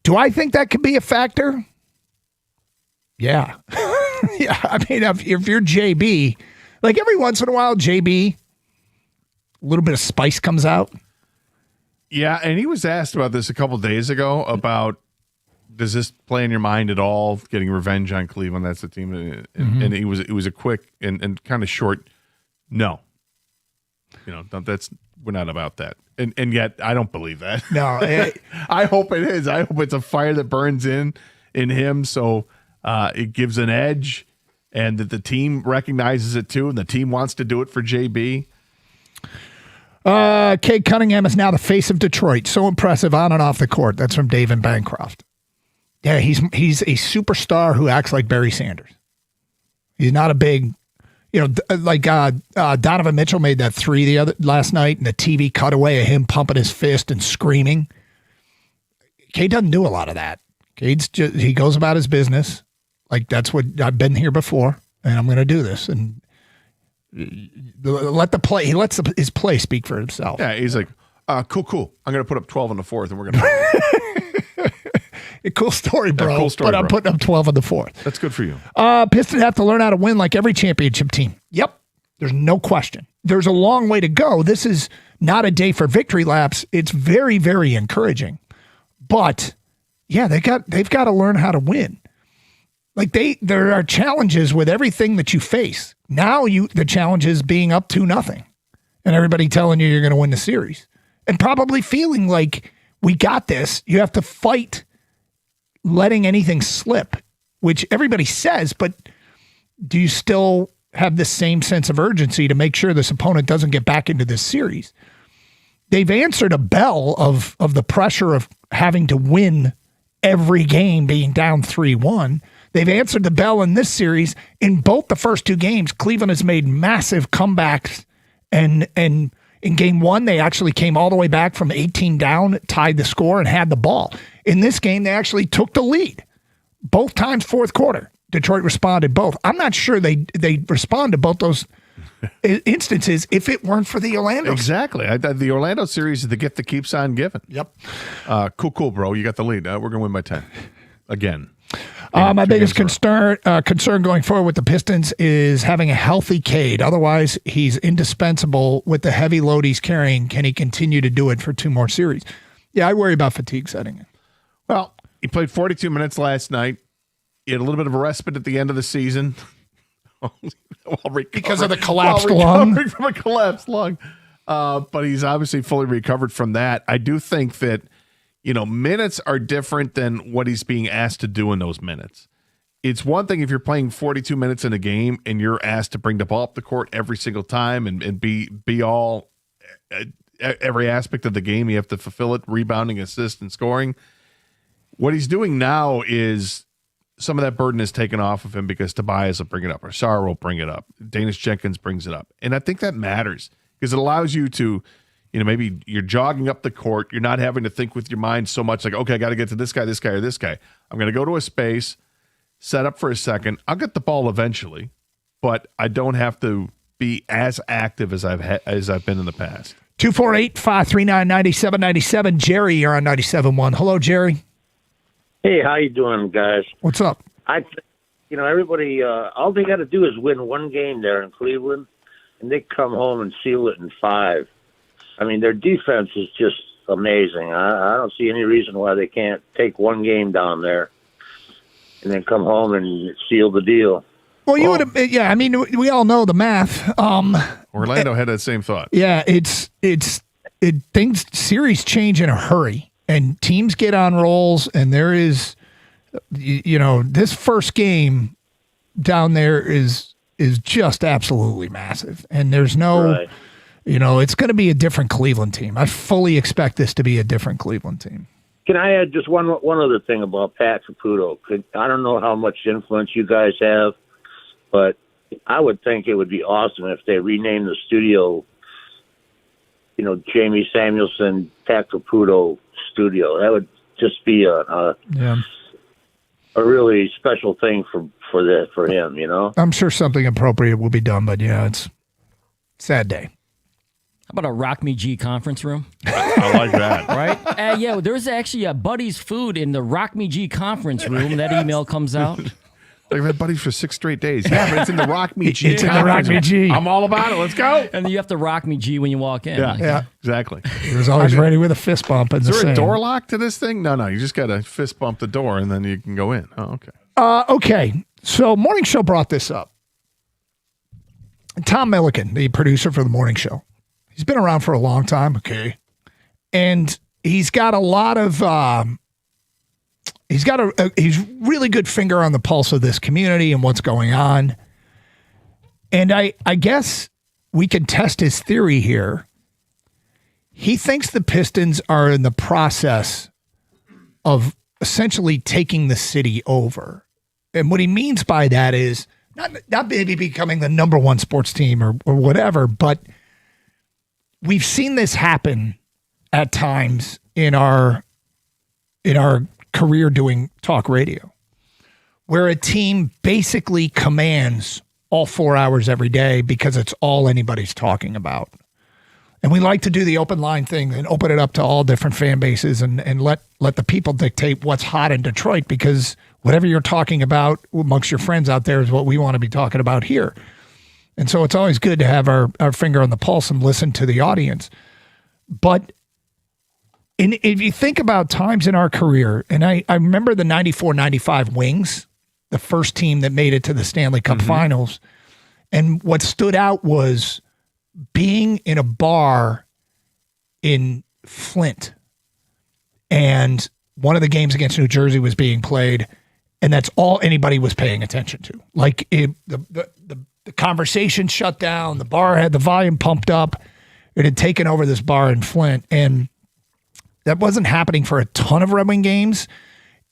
Do I think that could be a factor? Yeah. Yeah, I mean, if you're JB, like every once in a while, JB, a little bit of spice comes out. Yeah, and he was asked about this a couple days ago about, does this play in your mind at all, getting revenge on Cleveland? That's the team. And it was a quick and kind of short, no. We're not about that. And yet, I don't believe that. No. I hope it is. I hope it's a fire that burns in him, so it gives an edge, and that the team recognizes it too, and the team wants to do it for JB. Cade Cunningham is now the face of Detroit. So impressive on and off the court. That's from Dave in Bancroft. Yeah, he's a superstar who acts like Barry Sanders. He's not a big, like Donovan Mitchell made that three last night, and the TV cutaway of him pumping his fist and screaming. Cade doesn't do a lot of that. He goes about his business. Like, that's what I've been here before, and I'm going to do this. And let the play. He lets his play speak for himself. Yeah, he's like, cool. I'm going to put up 12 in the fourth, and we're going to. A cool story, bro. Cool story, but I'm putting up 12 in the fourth. That's good for you. Pistons have to learn how to win like every championship team. Yep, there's no question. There's a long way to go. This is not a day for victory laps. It's very, very encouraging. But yeah, they've got to learn how to win. Like there are challenges with everything that you face. Now the challenge is being up 2-0 and everybody telling you you're going to win the series and probably feeling like we got this. You have to fight letting anything slip, which everybody says, but do you still have the same sense of urgency to make sure this opponent doesn't get back into this series? They've answered a bell of the pressure of having to win every game, being down 3-1. They've answered the bell in this series. In both the first two games, Cleveland has made massive comebacks. And in game one, they actually came all the way back from 18 down, tied the score, and had the ball. In this game, they actually took the lead. Both times, fourth quarter. Detroit responded both. I'm not sure they respond to both those instances if it weren't for the Orlando. Exactly. The Orlando series is the gift that keeps on giving. Yep. Cool, bro. You got the lead. We're going to win by 10. Again. My biggest concern going forward with the Pistons is having a healthy Cade. Otherwise, he's indispensable with the heavy load he's carrying. Can he continue to do it for 2 more series? Yeah, I worry about fatigue setting in. Well, he played 42 minutes last night. He had a little bit of a respite at the end of the season. Because of the collapsed lung. From a collapsed lung. But he's obviously fully recovered from that. I do think that, minutes are different than what he's being asked to do in those minutes. It's one thing if you're playing 42 minutes in a game and you're asked to bring the ball up the court every single time and be all every aspect of the game. You have to fulfill it, rebounding, assist, and scoring. What he's doing now is some of that burden is taken off of him because Tobias will bring it up, or Sarr will bring it up. Danish Jenkins brings it up. And I think that matters because it allows you to, maybe you're jogging up the court. You're not having to think with your mind so much like, okay, I got to get to this guy, or this guy. I'm going to go to a space, set up for a second. I'll get the ball eventually, but I don't have to be as active as I've been in the past. 248-539-9797. Jerry, you're on 97.1. Hello, Jerry. Hey, how you doing, guys? What's up? Everybody, all they got to do is win one game there in Cleveland, and they come home and seal it in 5. I mean, their defense is just amazing. I don't see any reason why they can't take one game down there and then come home and seal the deal. Well, you would have, yeah. I mean, we all know the math. Orlando had that same thought. Yeah, series change in a hurry, and teams get on rolls, and there is, this first game down there is just absolutely massive, and there's no. Right. It's going to be a different Cleveland team. I fully expect this to be a different Cleveland team. Can I add just one other thing about Pat Caputo? I don't know how much influence you guys have, but I would think it would be awesome if they renamed the studio, Jamie Samuelson, Pat Caputo studio. That would just be a really special thing for him, you know. I'm sure something appropriate will be done, but yeah, it's a sad day. How about a Rock Me G conference room? I like that. Right? Yeah, there's actually a Buddy's Food in the Rock Me G conference room. That email comes out. They've had Buddies for 6 straight days. Yeah, but it's in the Rock Me G. It's in the Rock Me G. I'm all about it. Let's go. And then you have to Rock Me G when you walk in. Yeah, exactly. He was always ready with a fist bump. Is there a door lock to this thing? No. You just got to fist bump the door, and then you can go in. Oh, okay. Okay, so Morning Show brought this up. Tom Milliken, the producer for the Morning Show, he's been around for a long time, okay? And he's got a lot of, he's really good finger on the pulse of this community and what's going on. And I guess we can test his theory here. He thinks the Pistons are in the process of essentially taking the city over. And what he means by that is not maybe becoming the number one sports team or whatever, but we've seen this happen at times in our career doing talk radio, where a team basically commands all 4 hours every day because it's all anybody's talking about. And we like to do the open line thing and open it up to all different fan bases and let the people dictate what's hot in Detroit, because whatever you're talking about amongst your friends out there is what we want to be talking about here. And so it's always good to have our finger on the pulse and listen to the audience. But if you think about times in our career, and I remember the 94-95 Wings, the first team that made it to the Stanley Cup Finals. And what stood out was being in a bar in Flint, and one of the games against New Jersey was being played, and that's all anybody was paying attention to. Like the conversation shut down, the bar had the volume pumped up. It had taken over this bar in Flint, and that wasn't happening for a ton of Red Wing games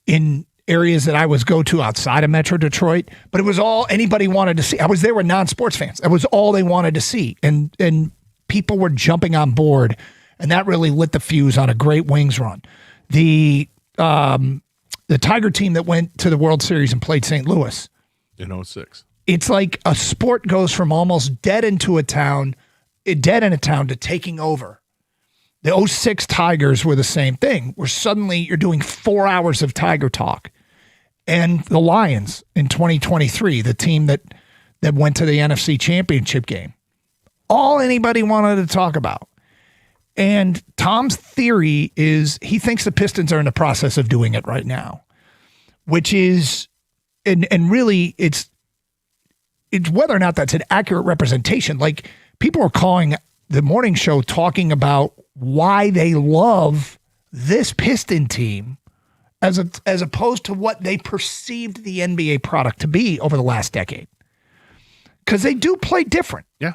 in areas that I was go to outside of Metro Detroit, but it was all anybody wanted to see. I was there with non-sports fans. That was all they wanted to see. And people were jumping on board, and that really lit the fuse on a great Wings run. The Tiger team that went to the World Series and played St. Louis in 2006. It's like a sport goes from almost dead in a town to taking over. The 2006 Tigers were the same thing, where suddenly you're doing 4 hours of Tiger talk. And the Lions in 2023, the team that went to the NFC Championship game, all anybody wanted to talk about. And Tom's theory is he thinks the Pistons are in the process of doing it right now, which is, and really it's whether or not that's an accurate representation. Like, people are calling the Morning Show talking about why they love this Piston team as opposed to what they perceived the NBA product to be over the last decade. Because they do play different. Yeah.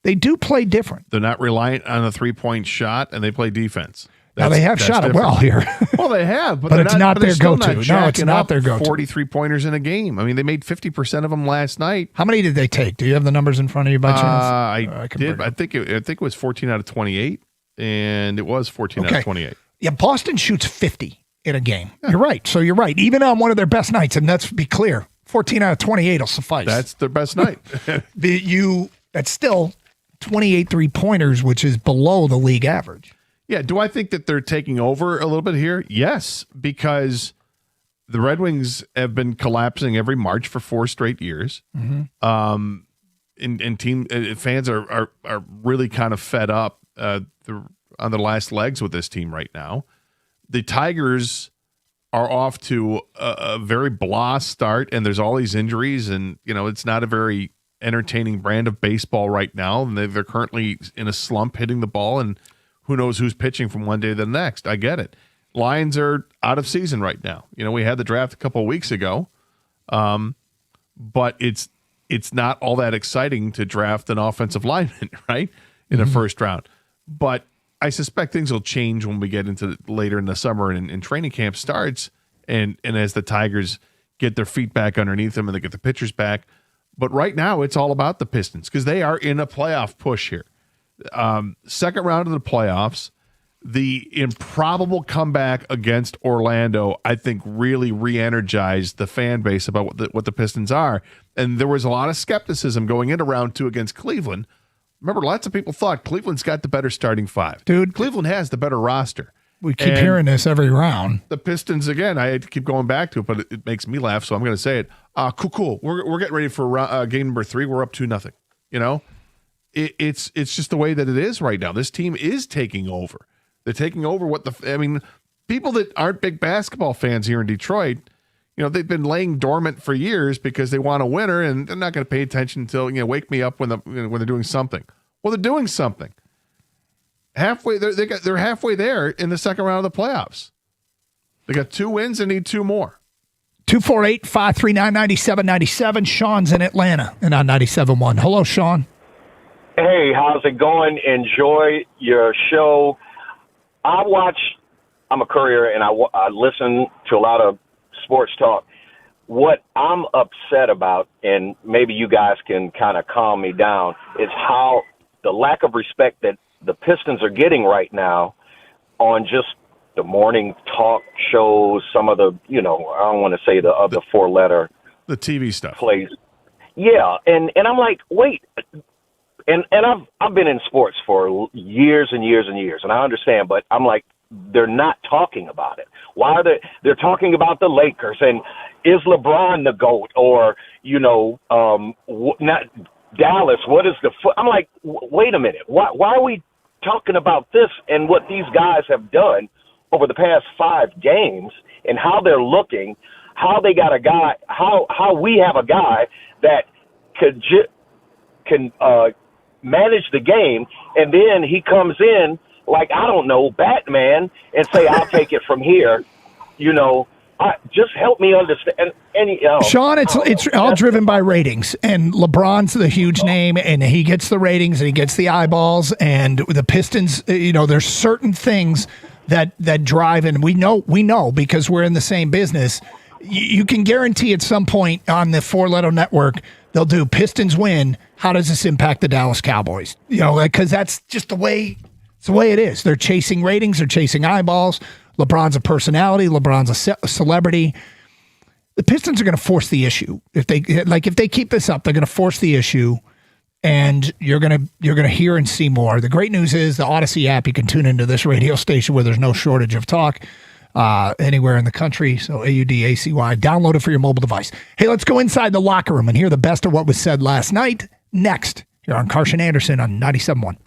They do play different. They're not reliant on a three-point shot, and they play defense. Now, they have shot it well here. Well, they have, but it's not their go-to. No, it's not their go-to. 43 pointers in a game. I mean, they made 50% of them last night. How many did they take? Do you have the numbers in front of you by chance? I did. I think it was 14 out of 28, and it was 14 out of 28. Yeah, Boston shoots 50 in a game. Yeah. You're right. So you're right. Even on one of their best nights, and let's be clear, 14 out of 28 will suffice. That's their best night. That's still 28 3-pointers, which is below the league average. Yeah. Do I think that they're taking over a little bit here? Yes, because the Red Wings have been collapsing every March for 4 straight years. Mm-hmm. And team fans are really kind of fed up on the last legs with this team right now. The Tigers are off to a very blah start, and there's all these injuries, and it's not a very entertaining brand of baseball right now, and they're currently in a slump hitting the ball, and who knows who's pitching from one day to the next. I get it. Lions are out of season right now. We had the draft a couple of weeks ago, but it's not all that exciting to draft an offensive lineman, right, in the first round. But I suspect things will change when we get into later in the summer and training camp starts, and as the Tigers get their feet back underneath them and they get the pitchers back. But right now, it's all about the Pistons because they are in a playoff push here. Second round of the playoffs. the improbable comeback against Orlando, I think, really re-energized the fan base about what the Pistons are. And there was a lot of skepticism going into round 2 against Cleveland. Remember, lots of people thought Cleveland's got the better starting 5. Dude, Cleveland has the better roster. We keep hearing this every round. The Pistons, again, I keep going back to it, but it makes me laugh, so I'm going to say it. Cool. We're getting ready for game number 3. We're up 2-0. You know, it's just the way that it is right now. This team is taking over. They're taking over people that aren't big basketball fans here in Detroit, you know, they've been laying dormant for years because they want a winner, and they're not going to pay attention until, you know, wake me up when they're doing something. Well, they're doing something. Halfway, they're halfway there in the second round of the playoffs. They got 2 wins and need 2 more. 248-539-9797. Sean's in Atlanta and on 97.1. Hello, Sean. Hey, how's it going? Enjoy your show. I'm a courier, and I listen to a lot of sports talk. What I'm upset about, and maybe you guys can kind of calm me down, is how the lack of respect that the Pistons are getting right now on just the morning talk shows, some of the, you know, I don't want to say the other 4-letter. The TV stuff. Plays. Yeah, and I'm like, wait. And I've been in sports for years and years and years, and I understand, but I'm like, they're not talking about it. Why are they're talking about the Lakers, and is LeBron the GOAT, or, you know, not Dallas, what is I'm like, wait a minute. Why are we talking about this and what these guys have done over the past 5 games and how they're looking, how they got a guy, how we have a guy that can manage the game, and then he comes in like, I don't know, Batman, and say, I'll take it from here. You know, just help me understand. Sean, it's all driven by ratings, and LeBron's the huge name, and he gets the ratings and he gets the eyeballs, and the Pistons, you know, there's certain things that drive, and we know because we're in the same business. You can guarantee at some point on the 4-letter network they'll do Pistons win. How does this impact the Dallas Cowboys? You know, because that's just the way. It's the way it is. They're chasing ratings. They're chasing eyeballs. LeBron's a personality. LeBron's a celebrity. The Pistons are going to force the issue. If they keep this up, they're going to force the issue, and you're going to hear and see more. The great news is the Odyssey app. You can tune into this radio station where there's no shortage of talk anywhere in the country. So AUDACY. Download it for your mobile device. Hey, let's go inside the locker room and hear the best of what was said last night. Next, here on Carson Anderson on 97.1.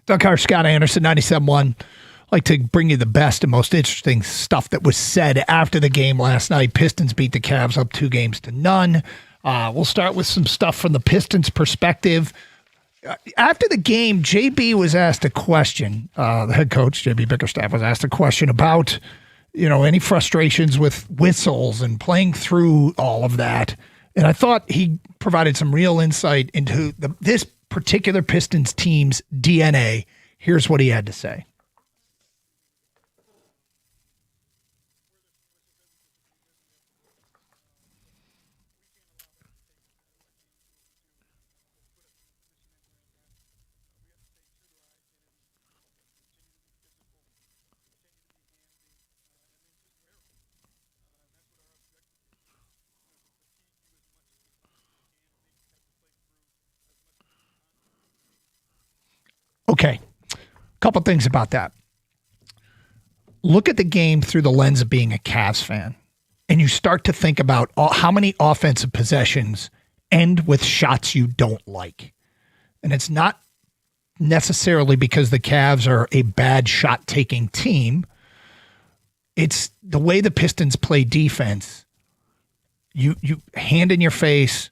Doug Carr, Scott Anderson, 97.1. I'd like to bring you the best and most interesting stuff that was said after the game last night. Pistons beat the Cavs up 2-0. We'll start with some stuff from the Pistons' perspective. After the game, JB was asked a question. The head coach, JB Bickerstaff, was asked a question about, any frustrations with whistles and playing through all of that. And I thought he provided some real insight into this particular Pistons team's DNA. Here's what he had to say. Okay, a couple things about that. Look at the game through the lens of being a Cavs fan, and you start to think about how many offensive possessions end with shots you don't like. And it's not necessarily because the Cavs are a bad shot-taking team. It's the way the Pistons play defense. You hand in your face,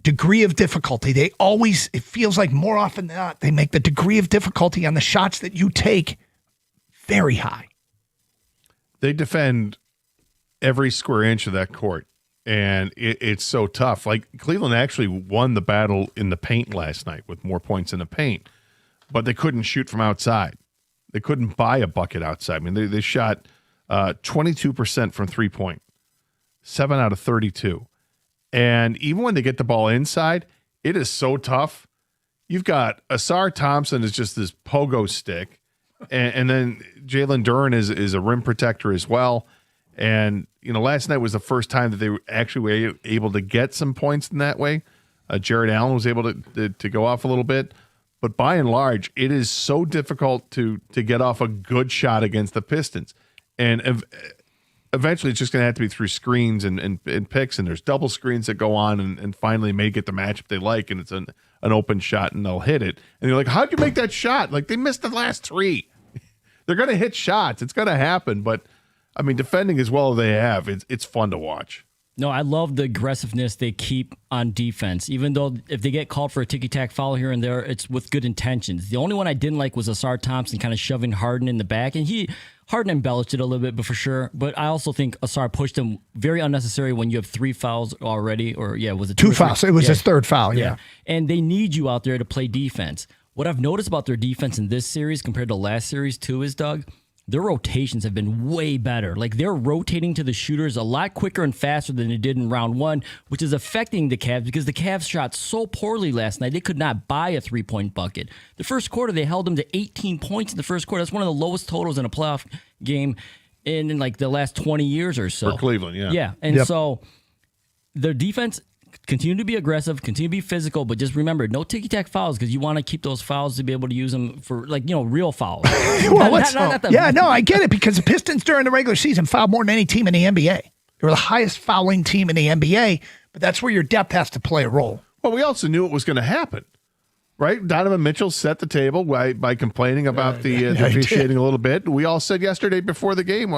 degree of difficulty. It feels like more often than not, they make the degree of difficulty on the shots that you take very high. They defend every square inch of that court, and it's so tough. Like, Cleveland actually won the battle in the paint last night with more points in the paint, but they couldn't shoot from outside. They couldn't buy a bucket outside. I mean, they shot 22% from three-point, 7 out of 32. And even when they get the ball inside, it is so tough. You've got Asar Thompson is just this pogo stick, and then Jalen Duren is a rim protector as well. And last night was the first time that they actually were able to get some points in that way. Jared Allen was able to go off a little bit, but by and large, it is so difficult to get off a good shot against the Pistons. And eventually it's just going to have to be through screens and picks, and there's double screens that go on, and finally may get the matchup they like, and it's an open shot, and they'll hit it. And you're like, how'd you make that shot? Like, they missed the last 3. They're going to hit shots. It's going to happen. But, I mean, defending as well as they have, it's fun to watch. No, I love the aggressiveness they keep on defense. Even though if they get called for a ticky-tack foul here and there, it's with good intentions. The only one I didn't like was Asar Thompson kind of shoving Harden in the back. And Harden embellished it a little bit, but for sure. But I also think Asar pushed him very unnecessary when you have 3 fouls already. Or, was it 2 fouls? It was his third foul, yeah. And they need you out there to play defense. What I've noticed about their defense in this series compared to last series, too, is, Doug, their rotations have been way better. Like, they're rotating to the shooters a lot quicker and faster than they did in round 1, which is affecting the Cavs because the Cavs shot so poorly last night, they could not buy a 3-point bucket. The first quarter, they held them to 18 points in the first quarter. That's one of the lowest totals in a playoff game in like the last 20 years or so. For Cleveland, yeah. Yeah, and so their defense continue to be aggressive, continue to be physical, but just remember, no ticky-tack fouls because you want to keep those fouls to be able to use them for, real fouls. I get it, because the Pistons during the regular season fouled more than any team in the NBA. They were the highest fouling team in the NBA, but that's where your depth has to play a role. Well, we also knew it was going to happen, right? Donovan Mitchell set the table by complaining about the officiating a little bit. We all said yesterday before the game,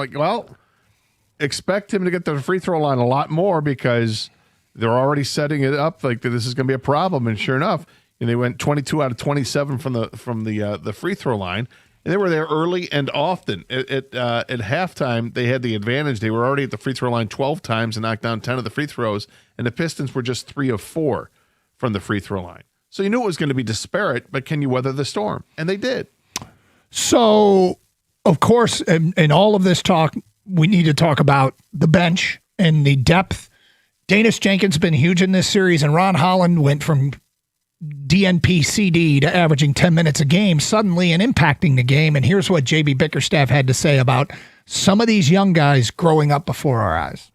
expect him to get to the free throw line a lot more because they're already setting it up like this is going to be a problem. And sure enough, they went 22 out of 27 from the free throw line, and they were there early and often. At halftime, they had the advantage. They were already at the free throw line 12 times and knocked down 10 of the free throws, and the Pistons were just 3 of 4 from the free throw line. So you knew it was going to be disparate, but can you weather the storm? And they did. So, of course, in all of this talk, we need to talk about the bench and the depth. Danis Jenkins has been huge in this series, and Ron Holland went from DNP CD to averaging 10 minutes a game suddenly and impacting the game. And here's what JB Bickerstaff had to say about some of these young guys growing up before our eyes.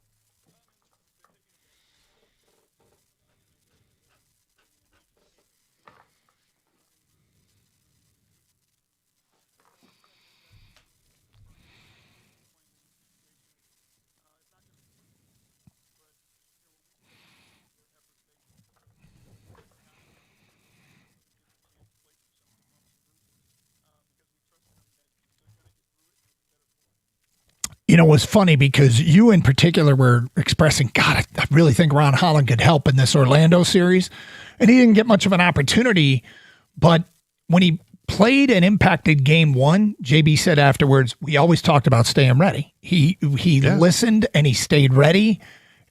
it was funny because you in particular were expressing, God, I really think Ron Holland could help in this Orlando series. And he didn't get much of an opportunity. But when he played and impacted game one, JB said afterwards, we always talked about staying ready. He listened and he stayed ready.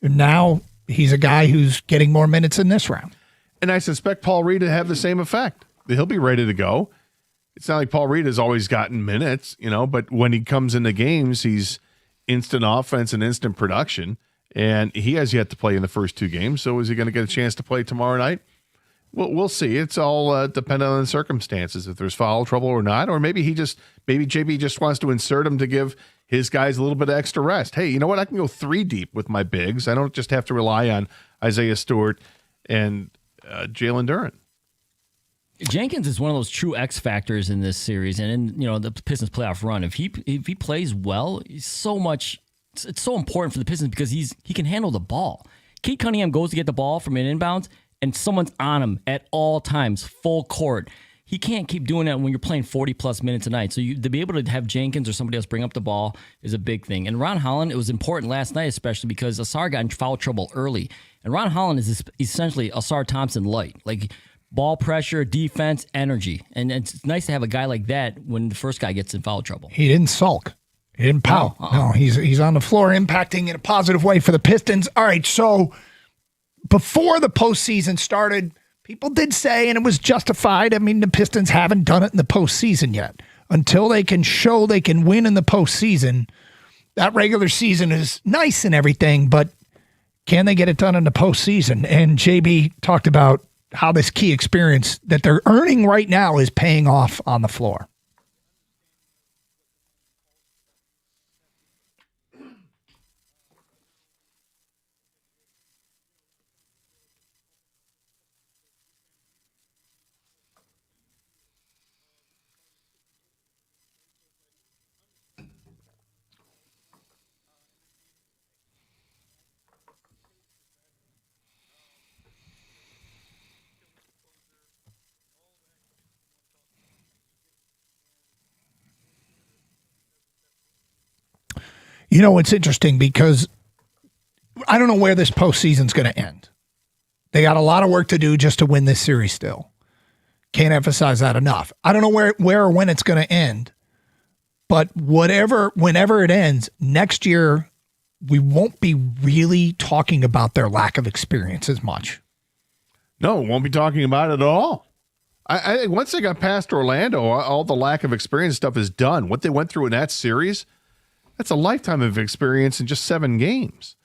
And now he's a guy who's getting more minutes in this round. And I suspect Paul Reed to have the same effect. He'll be ready to go. It's not like Paul Reed has always gotten minutes, but when he comes into games, he's instant offense and instant production. And he has yet to play in the first 2 games. So is he going to get a chance to play tomorrow night? Well, we'll see. It's all dependent on the circumstances, if there's foul trouble or not. Or maybe JB just wants to insert him to give his guys a little bit of extra rest. Hey, you know what? I can go 3 deep with my bigs. I don't just have to rely on Isaiah Stewart and Jalen Duren. Jenkins is one of those true X factors in this series, and in the Pistons playoff run. If he plays well, it's so important for the Pistons because he can handle the ball. Cade Cunningham goes to get the ball from an inbounds, and someone's on him at all times, full court. He can't keep doing that when you're playing 40-plus minutes a night. So to be able to have Jenkins or somebody else bring up the ball is a big thing. And Ron Holland, it was important last night, especially because Asar got in foul trouble early. And Ron Holland is essentially Asar Thompson light. Like, ball pressure, defense, energy. And it's nice to have a guy like that when the first guy gets in foul trouble. He didn't sulk. He didn't pout. No, he's on the floor impacting in a positive way for the Pistons. All right, so before the postseason started, people did say, and it was justified, the Pistons haven't done it in the postseason yet. Until they can show they can win in the postseason, that regular season is nice and everything, but can they get it done in the postseason? And JB talked about how this key experience that they're earning right now is paying off on the floor. It's interesting because I don't know where this postseason's going to end. They got a lot of work to do just to win this series still. Can't emphasize that enough. I don't know where or when it's going to end, but whenever it ends, next year, we won't be really talking about their lack of experience as much. No, won't be talking about it at all. I think once they got past Orlando, all the lack of experience stuff is done. What they went through in that series, that's a lifetime of experience in just 7 games.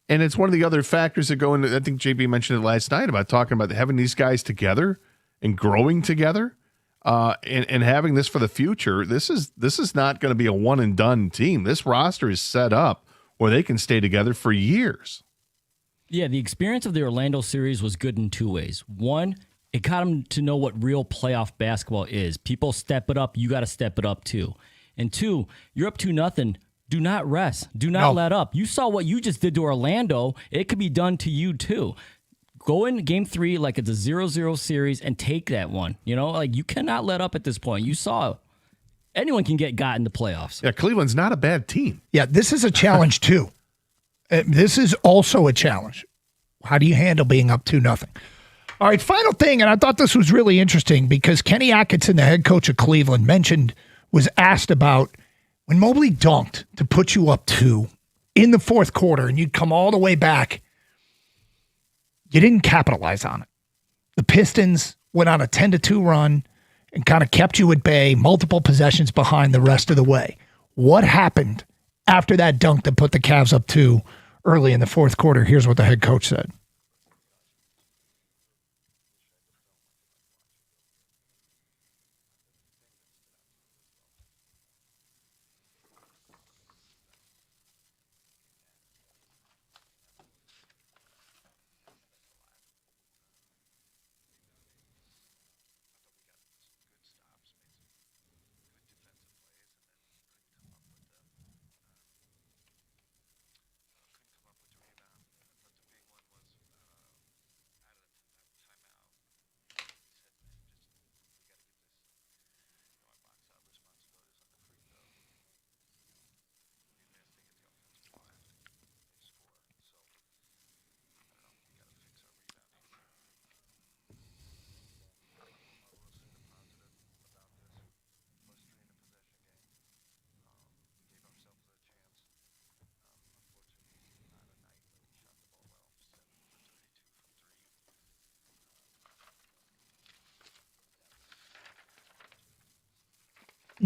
And it's one of the other factors that go into, I think JB mentioned it last night about talking about having these guys together and growing together and having this for the future. This is not going to be a one and done team. This roster is set up where they can stay together for years. Yeah, the experience of the Orlando series was good in 2 ways. One, it got them to know what real playoff basketball is. People step it up, you got to step it up too. And 2, you're up 2-0. Do not rest. Do not let up. You saw what you just did to Orlando. It could be done to you too. Go in game 3 like it's a 0-0 series and take that one. You cannot let up at this point. You saw anyone can got in the playoffs. Yeah, Cleveland's not a bad team. Yeah, this is a challenge too. This is also a challenge. How do you handle being up 2-0? All right, final thing, and I thought this was really interesting because Kenny Atkinson, the head coach of Cleveland, was asked about when Mobley dunked to put you up 2 in the fourth quarter and you'd come all the way back, you didn't capitalize on it. The Pistons went on a 10-2 run and kind of kept you at bay, multiple possessions behind the rest of the way. What happened after that dunk that put the Cavs up 2 early in the fourth quarter? Here's what the head coach said.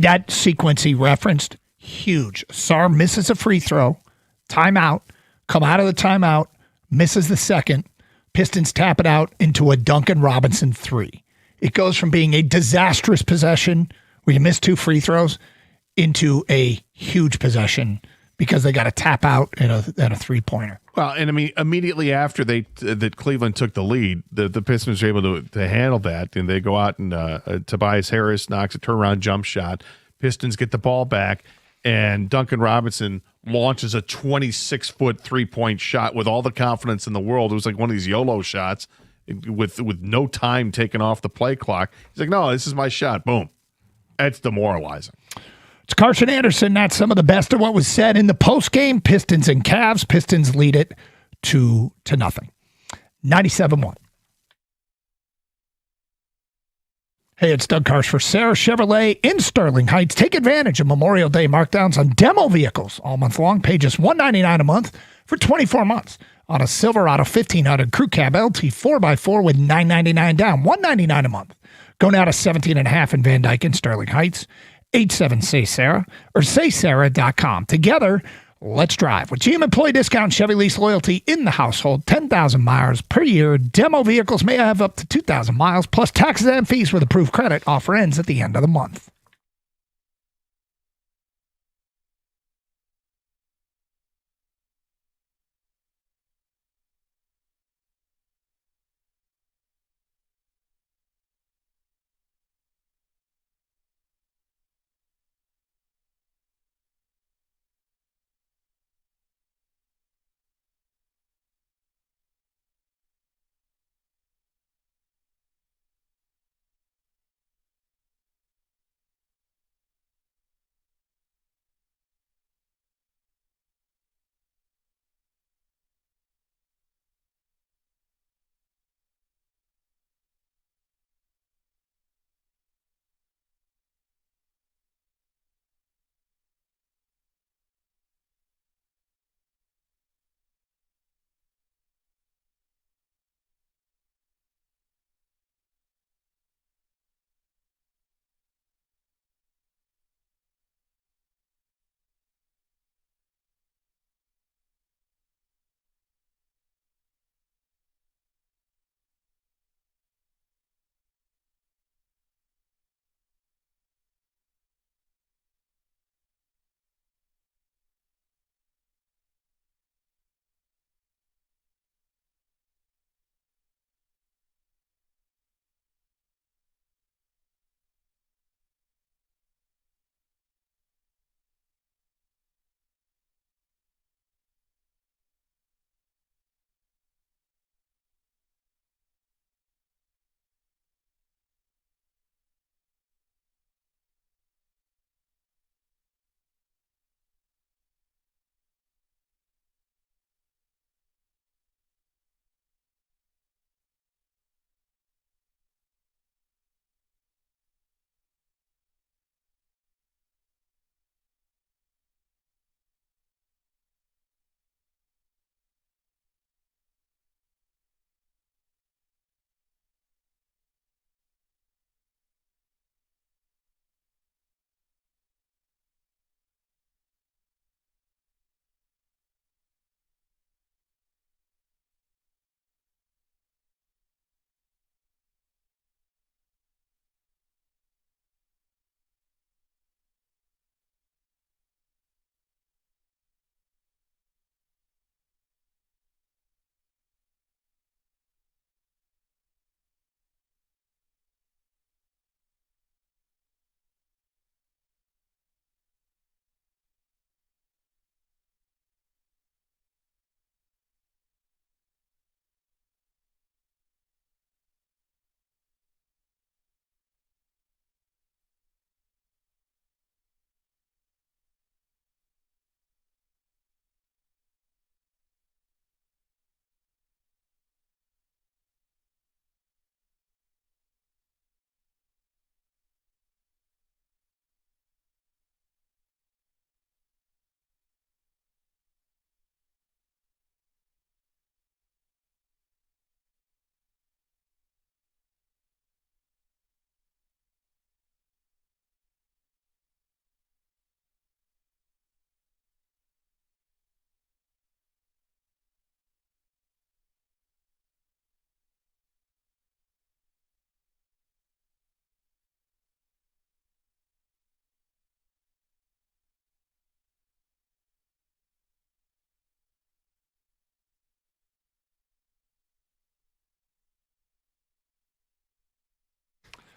that sequence he referenced, huge. Sar misses a free throw, timeout, come out of the timeout, misses the second. Pistons tap it out into a Duncan Robinson 3. It goes from being a disastrous possession where you miss 2 free throws into a huge possession because they got to tap out at a three-pointer. Well, and I mean, immediately after that Cleveland took the lead, the Pistons were able to handle that, and they go out and Tobias Harris knocks a turnaround jump shot. Pistons get the ball back, and Duncan Robinson launches a 26-foot three-point shot with all the confidence in the world. It was like one of these YOLO shots with no time taken off the play clock. He's like, no, this is my shot. Boom. That's demoralizing. It's Carson Anderson. That's some of the best of what was said in the postgame. Pistons and Cavs. Pistons lead it 2-0. 97-1. Hey, it's Doug Karsh for Sarah Chevrolet in Sterling Heights. Take advantage of Memorial Day markdowns on demo vehicles all month long. Pay just $199 a month for 24 months on a Silverado 1500 Crew Cab LT 4x4 with $999 down, $199 a month. Go now to 17.5 in Van Dyke in Sterling Heights. 87-SAY-SARAH or saysarah.com. Together, let's drive. With GM Employee Discount Chevy Lease Loyalty in the household, 10,000 miles per year. Demo vehicles may have up to 2,000 miles, plus taxes and fees with approved credit. Offer ends at the end of the month.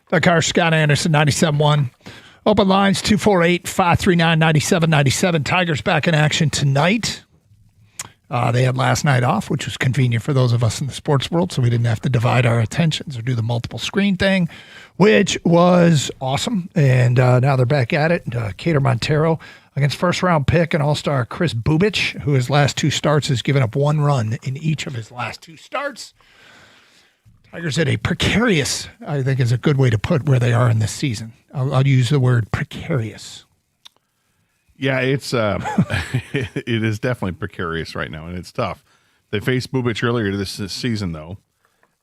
The car, Scott Anderson, 97.1. Open lines, 248-539-9797. Tigers back in action tonight. They had last night off, which was convenient for those of us in the sports world, so we didn't have to divide our attentions or do the multiple screen thing, which was awesome. And now they're back at it. Cade Montero against first-round pick and all-star Chris Bubich, who his last 2 starts has given up 1 run in each of his last 2 starts. Tigers at a precarious, I think is a good way to put where they are in this season. I'll use the word precarious. Yeah, it's it is definitely precarious right now, and it's tough. They faced Bubich earlier this season, though,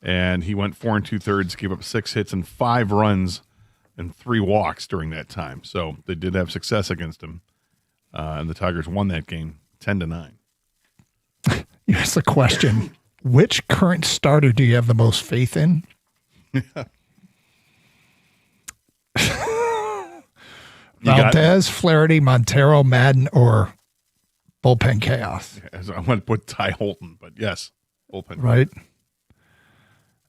and he went 4 2/3, gave up 6 hits and 5 runs and 3 walks during that time. So they did have success against him, and the Tigers won that game 10-9. Here's the question: which current starter do you have the most faith in? Valdez, Flaherty, Montero, Madden, or bullpen chaos? I want to put Ty Holton, but yes, bullpen. Right.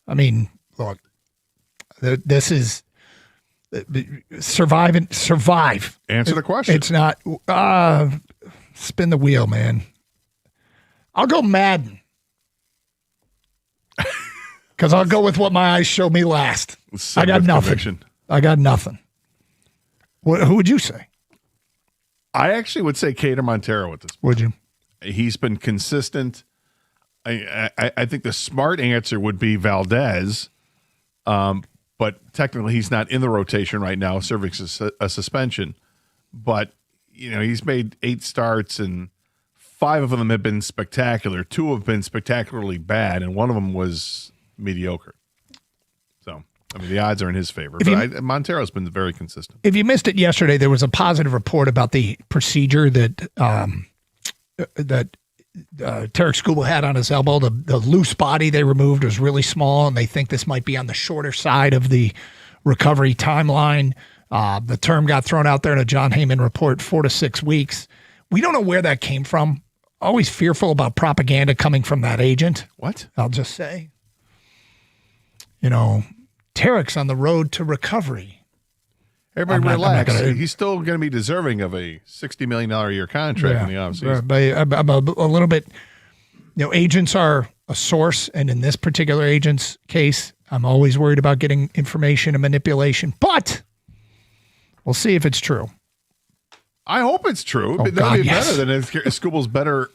I mean, look, this is survive. Answer the question. It's not spin the wheel, man. I'll go Madden because I'll go with what my eyes showed me last. I got nothing. Conviction. I got nothing. Who would you say? I actually would say Cade Montero at this point. Would you? He's been consistent. I think the smart answer would be Valdez, but technically he's not in the rotation right now, serving a suspension. But, he's made 8 starts, and 5 of them have been spectacular. 2 have been spectacularly bad, and 1 of them was mediocre. So, the odds are in his favor. But Montero's been very consistent. If you missed it yesterday, there was a positive report about the procedure that Tarek Skubal had on his elbow. The loose body they removed was really small, and they think this might be on the shorter side of the recovery timeline. The term got thrown out there in a John Heyman report, 4 to 6 weeks. We don't know where that came from. Always fearful about propaganda coming from that agent. What? I'll just say. Tarek's on the road to recovery. Everybody relax. He's still going to be deserving of a $60 million a year contract in the offseason. But I'm a little bit, agents are a source, and in this particular agent's case, I'm always worried about getting information and manipulation. But we'll see if it's true. I hope it's true. Oh, That'll be better than if Skubal's better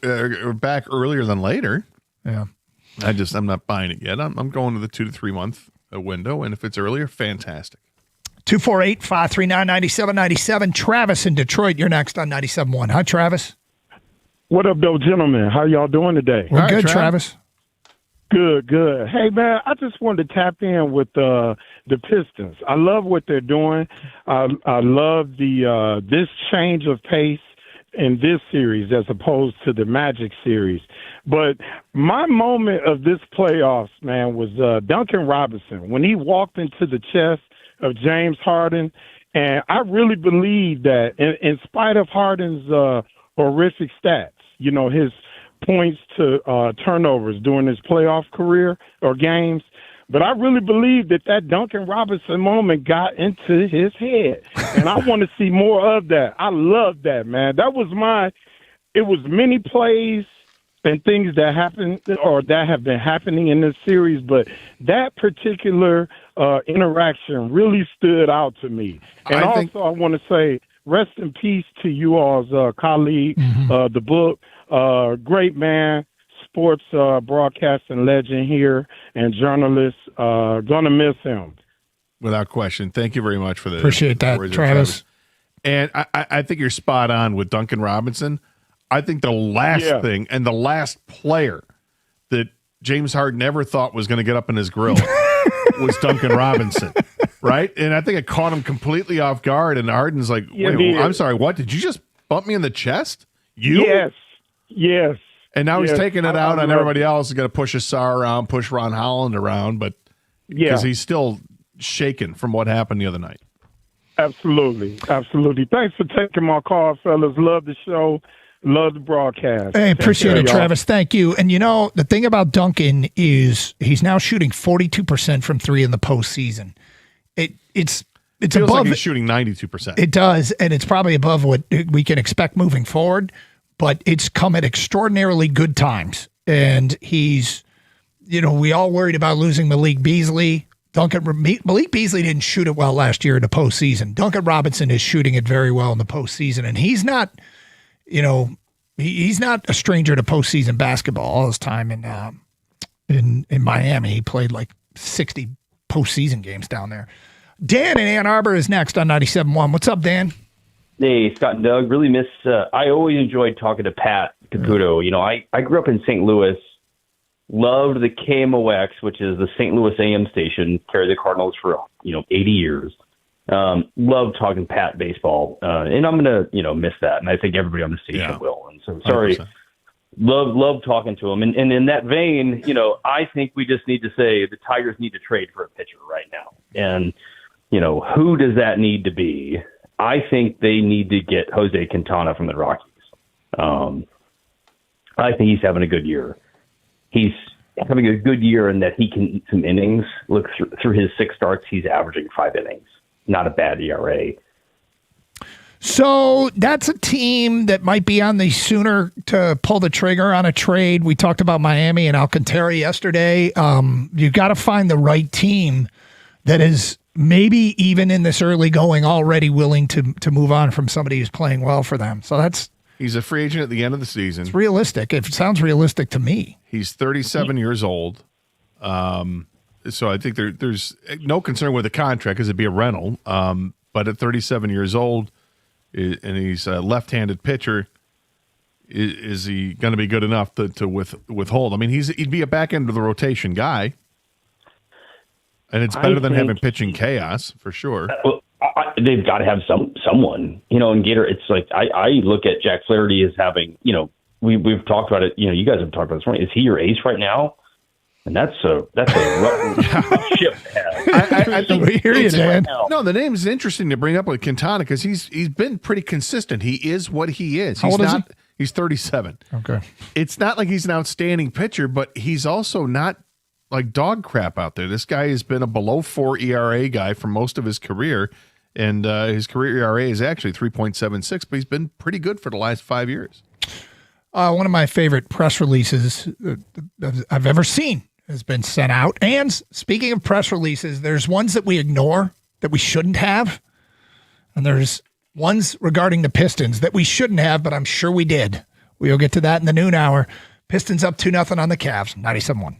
back earlier than later. Yeah. I'm not buying it yet. I'm going to the 2 to 3 month window, and if it's earlier, fantastic. 248-539-9797. Travis in Detroit, you're next on 97.1. Hi, Travis. What up, though, gentlemen? How y'all doing today? We're good, Travis. Good. Hey, man, I just wanted to tap in with the Pistons. I love what they're doing. I love the this change of pace in this series as opposed to the Magic series. But my moment of this playoffs, man, was Duncan Robinson when he walked into the chest of James Harden. And I really believe that in spite of Harden's horrific stats, his points to turnovers during his playoff career or games, but I really believe that Duncan Robinson moment got into his head. And I want to see more of that. I love that, man. It was many plays and things that happened or that have been happening in this series, but that particular interaction really stood out to me. And I want to say rest in peace to you all's colleague, the book. Great man, sports broadcasting legend here and journalist. Gonna miss him. Without question. Thank you very much for that. Appreciate that, Travis. And I think you're spot on with Duncan Robinson. I think the last thing and the last player that James Harden ever thought was going to get up in his grill was Duncan Robinson, right? And I think it caught him completely off guard. And Harden's like, wait, I'm sorry, what? Did you just bump me in the chest? You? Yes. And now he's taking it out on everybody else. He's going to push Assar around, push Ron Holland around, but because he's still shaken from what happened the other night. Absolutely. Thanks for taking my call, fellas. Love the show. Love the broadcast. Hey, appreciate it, Travis. Thank you. And the thing about Duncan is he's now shooting 42% from 3 in the postseason. it's feels above. Like he's shooting 92%. It does, and it's probably above what we can expect moving forward. But it's come at extraordinarily good times, and he's, we all worried about losing Malik Beasley. Malik Beasley didn't shoot it well last year in the postseason. Duncan Robinson is shooting it very well in the postseason, and he's not, he's not a stranger to postseason basketball. All his time in Miami, he played like 60 postseason games down there. Dan in Ann Arbor is next on 97.1. What's up, Dan? Hey, Scott and Doug. Really miss. I always enjoyed talking to Pat Caputo. I grew up in St. Louis. Loved the KMOX, which is the St. Louis AM station. Carried the Cardinals for 80 years. Loved talking Pat baseball, and I'm gonna miss that. And I think everybody on the station will. And so sorry. 100%. Love talking to him. And in that vein, I think we just need to say the Tigers need to trade for a pitcher right now. And who does that need to be? I think they need to get Jose Quintana from the Rockies. I think he's having a good year. He's having a good year in that he can eat some innings. Look, through his 6 starts, he's averaging 5 innings. Not a bad ERA. So that's a team that might be on the sooner to pull the trigger on a trade. We talked about Miami and Alcantara yesterday. You've got to find the right team that is maybe even in this early going already willing to move on from somebody who's playing well for them. So he's a free agent at the end of the season. It's realistic. It sounds realistic to me. He's 37 years old. So I think there's no concern with the contract because it'd be a rental. But at 37 years old, and he's a left-handed pitcher, is he going to be good enough to withhold? I mean, he'd be a back end of the rotation guy. And it's better than having pitching chaos, for sure. Well, they've got to have someone, and Gator. It's like I look at Jack Flaherty as having, we've talked about it. You guys have talked about this morning. Is he your ace right now? And that's a rough ship to have. I think we hear you, Dan. No, the name is interesting to bring up with Quintana because he's been pretty consistent. He is what he is. How old is he? He's 37. Okay. It's not like he's an outstanding pitcher, but he's also not like dog crap out there. This guy has been a below 4 ERA guy for most of his career, and his career ERA is actually 3.76, but he's been pretty good for the last 5 years. One of my favorite press releases I've ever seen has been sent out. And speaking of press releases, there's ones that we ignore that we shouldn't have, and there's ones regarding the Pistons that we shouldn't have, but I'm sure we did. We'll get to that in the noon hour. Pistons up 2-0 on the Cavs, 97-1.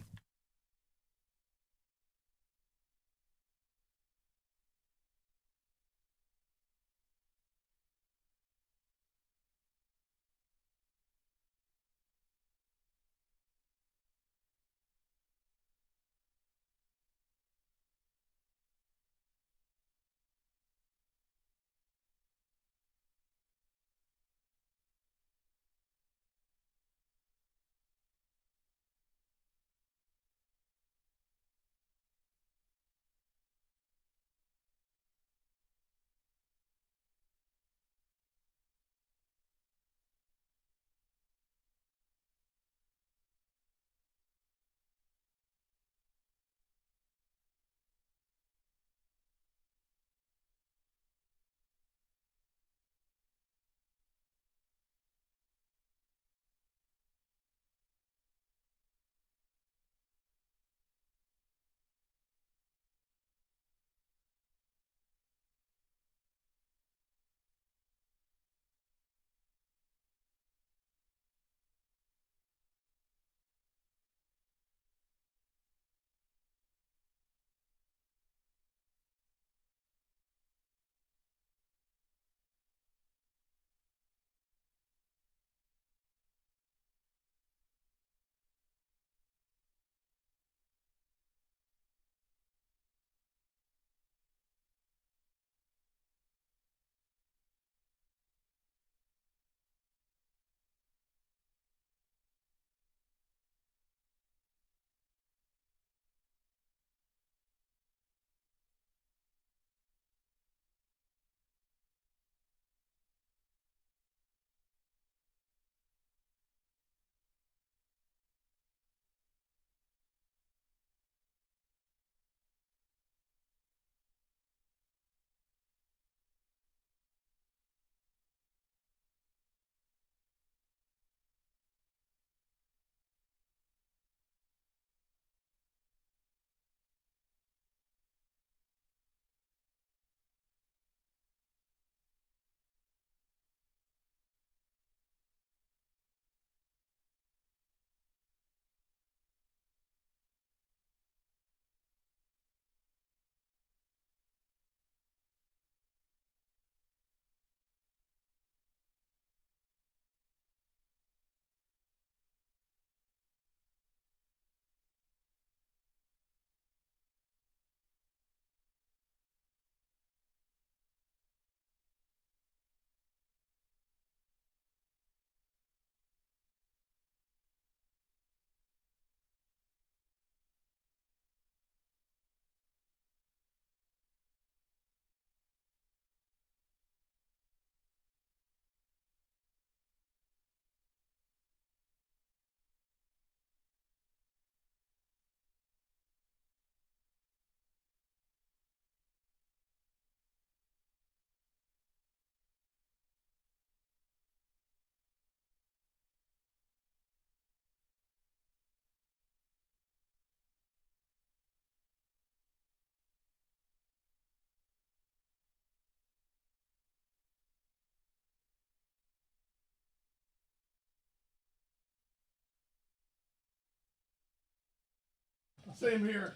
Same here.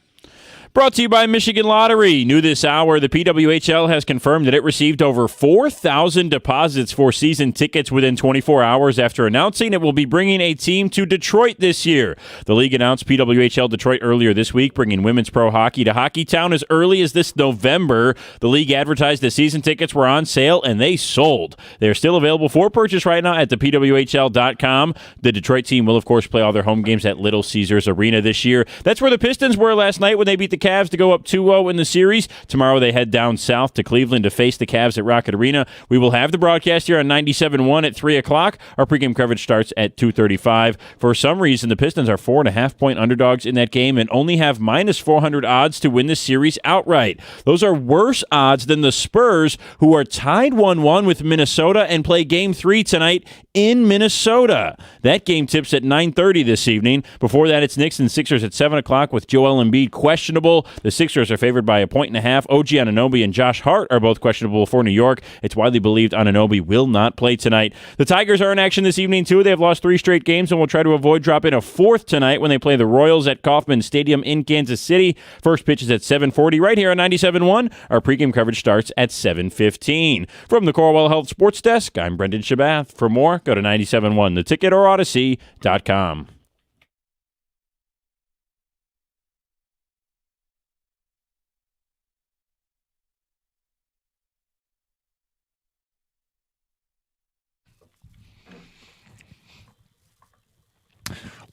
Brought to you by Michigan Lottery. New this hour, the PWHL has confirmed that it received over 4,000 deposits for season tickets within 24 hours after announcing it will be bringing a team to Detroit this year. The league announced PWHL Detroit earlier this week, bringing women's pro hockey to Hockeytown as early as this November. The league advertised the season tickets were on sale, and they sold. They're still available for purchase right now at thepwhl.com. The Detroit team will, of course, play all their home games at Little Caesars Arena this year. That's where the Pistons were last night when they beat the Cavs to go up 2-0 in the series. Tomorrow they head down south to Cleveland to face the Cavs at Rocket Arena. We will have the broadcast here on 97.1 at 3 o'clock. Our pregame coverage starts at 2:35. For some reason, the Pistons are 4.5-point underdogs in that game and only have minus 400 odds to win the series outright. Those are worse odds than the Spurs, who are tied 1-1 with Minnesota and play Game 3 tonight in Minnesota. That game tips at 9:30 this evening. Before that, it's Knicks and Sixers at 7 o'clock with Joel Embiid questionable. The Sixers are favored by 1.5. OG Anunoby and Josh Hart are both questionable for New York. It's widely believed Anunoby will not play tonight. The Tigers are in action this evening, too. They have lost 3 straight games and will try to avoid dropping a 4th tonight when they play the Royals at Kauffman Stadium in Kansas City. First pitch is at 7:40 right here on 97.1. Our pregame coverage starts at 7:15. From the Corwell Health Sports Desk, I'm Brendan Shabath. For more, go to 97.1 The Ticket or Odyssey.com.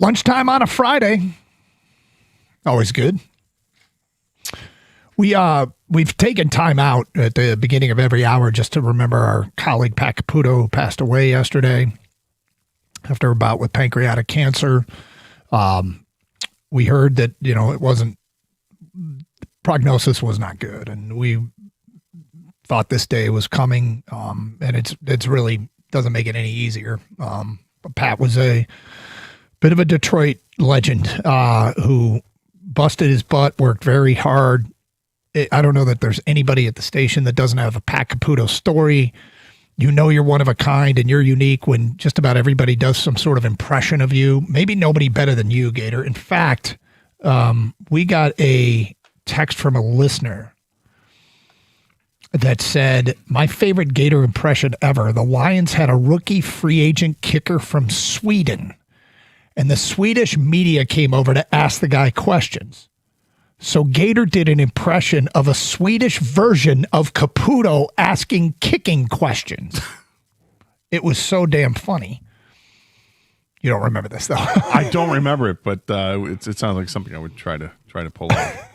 Lunchtime on a Friday. Always good. We've taken time out at the beginning of every hour just to remember our colleague Pat Caputo, who passed away yesterday after a bout with pancreatic cancer. We heard that, prognosis was not good, and we thought this day was coming, and it's really doesn't make it any easier. But Pat was a bit of a Detroit legend who busted his butt, worked very hard. I don't know that there's anybody at the station that doesn't have a Pat Caputo story. You're one of a kind and you're unique when just about everybody does some sort of impression of you. Maybe nobody better than you, Gator. In fact, we got a text from a listener that said, my favorite Gator impression ever. The Lions had a rookie free agent kicker from Sweden, and the Swedish media came over to ask the guy questions. So Gator did an impression of a Swedish version of Caputo asking kicking questions. It was so damn funny. You don't remember this, though. I don't remember it, but it sounds like something I would try to pull off.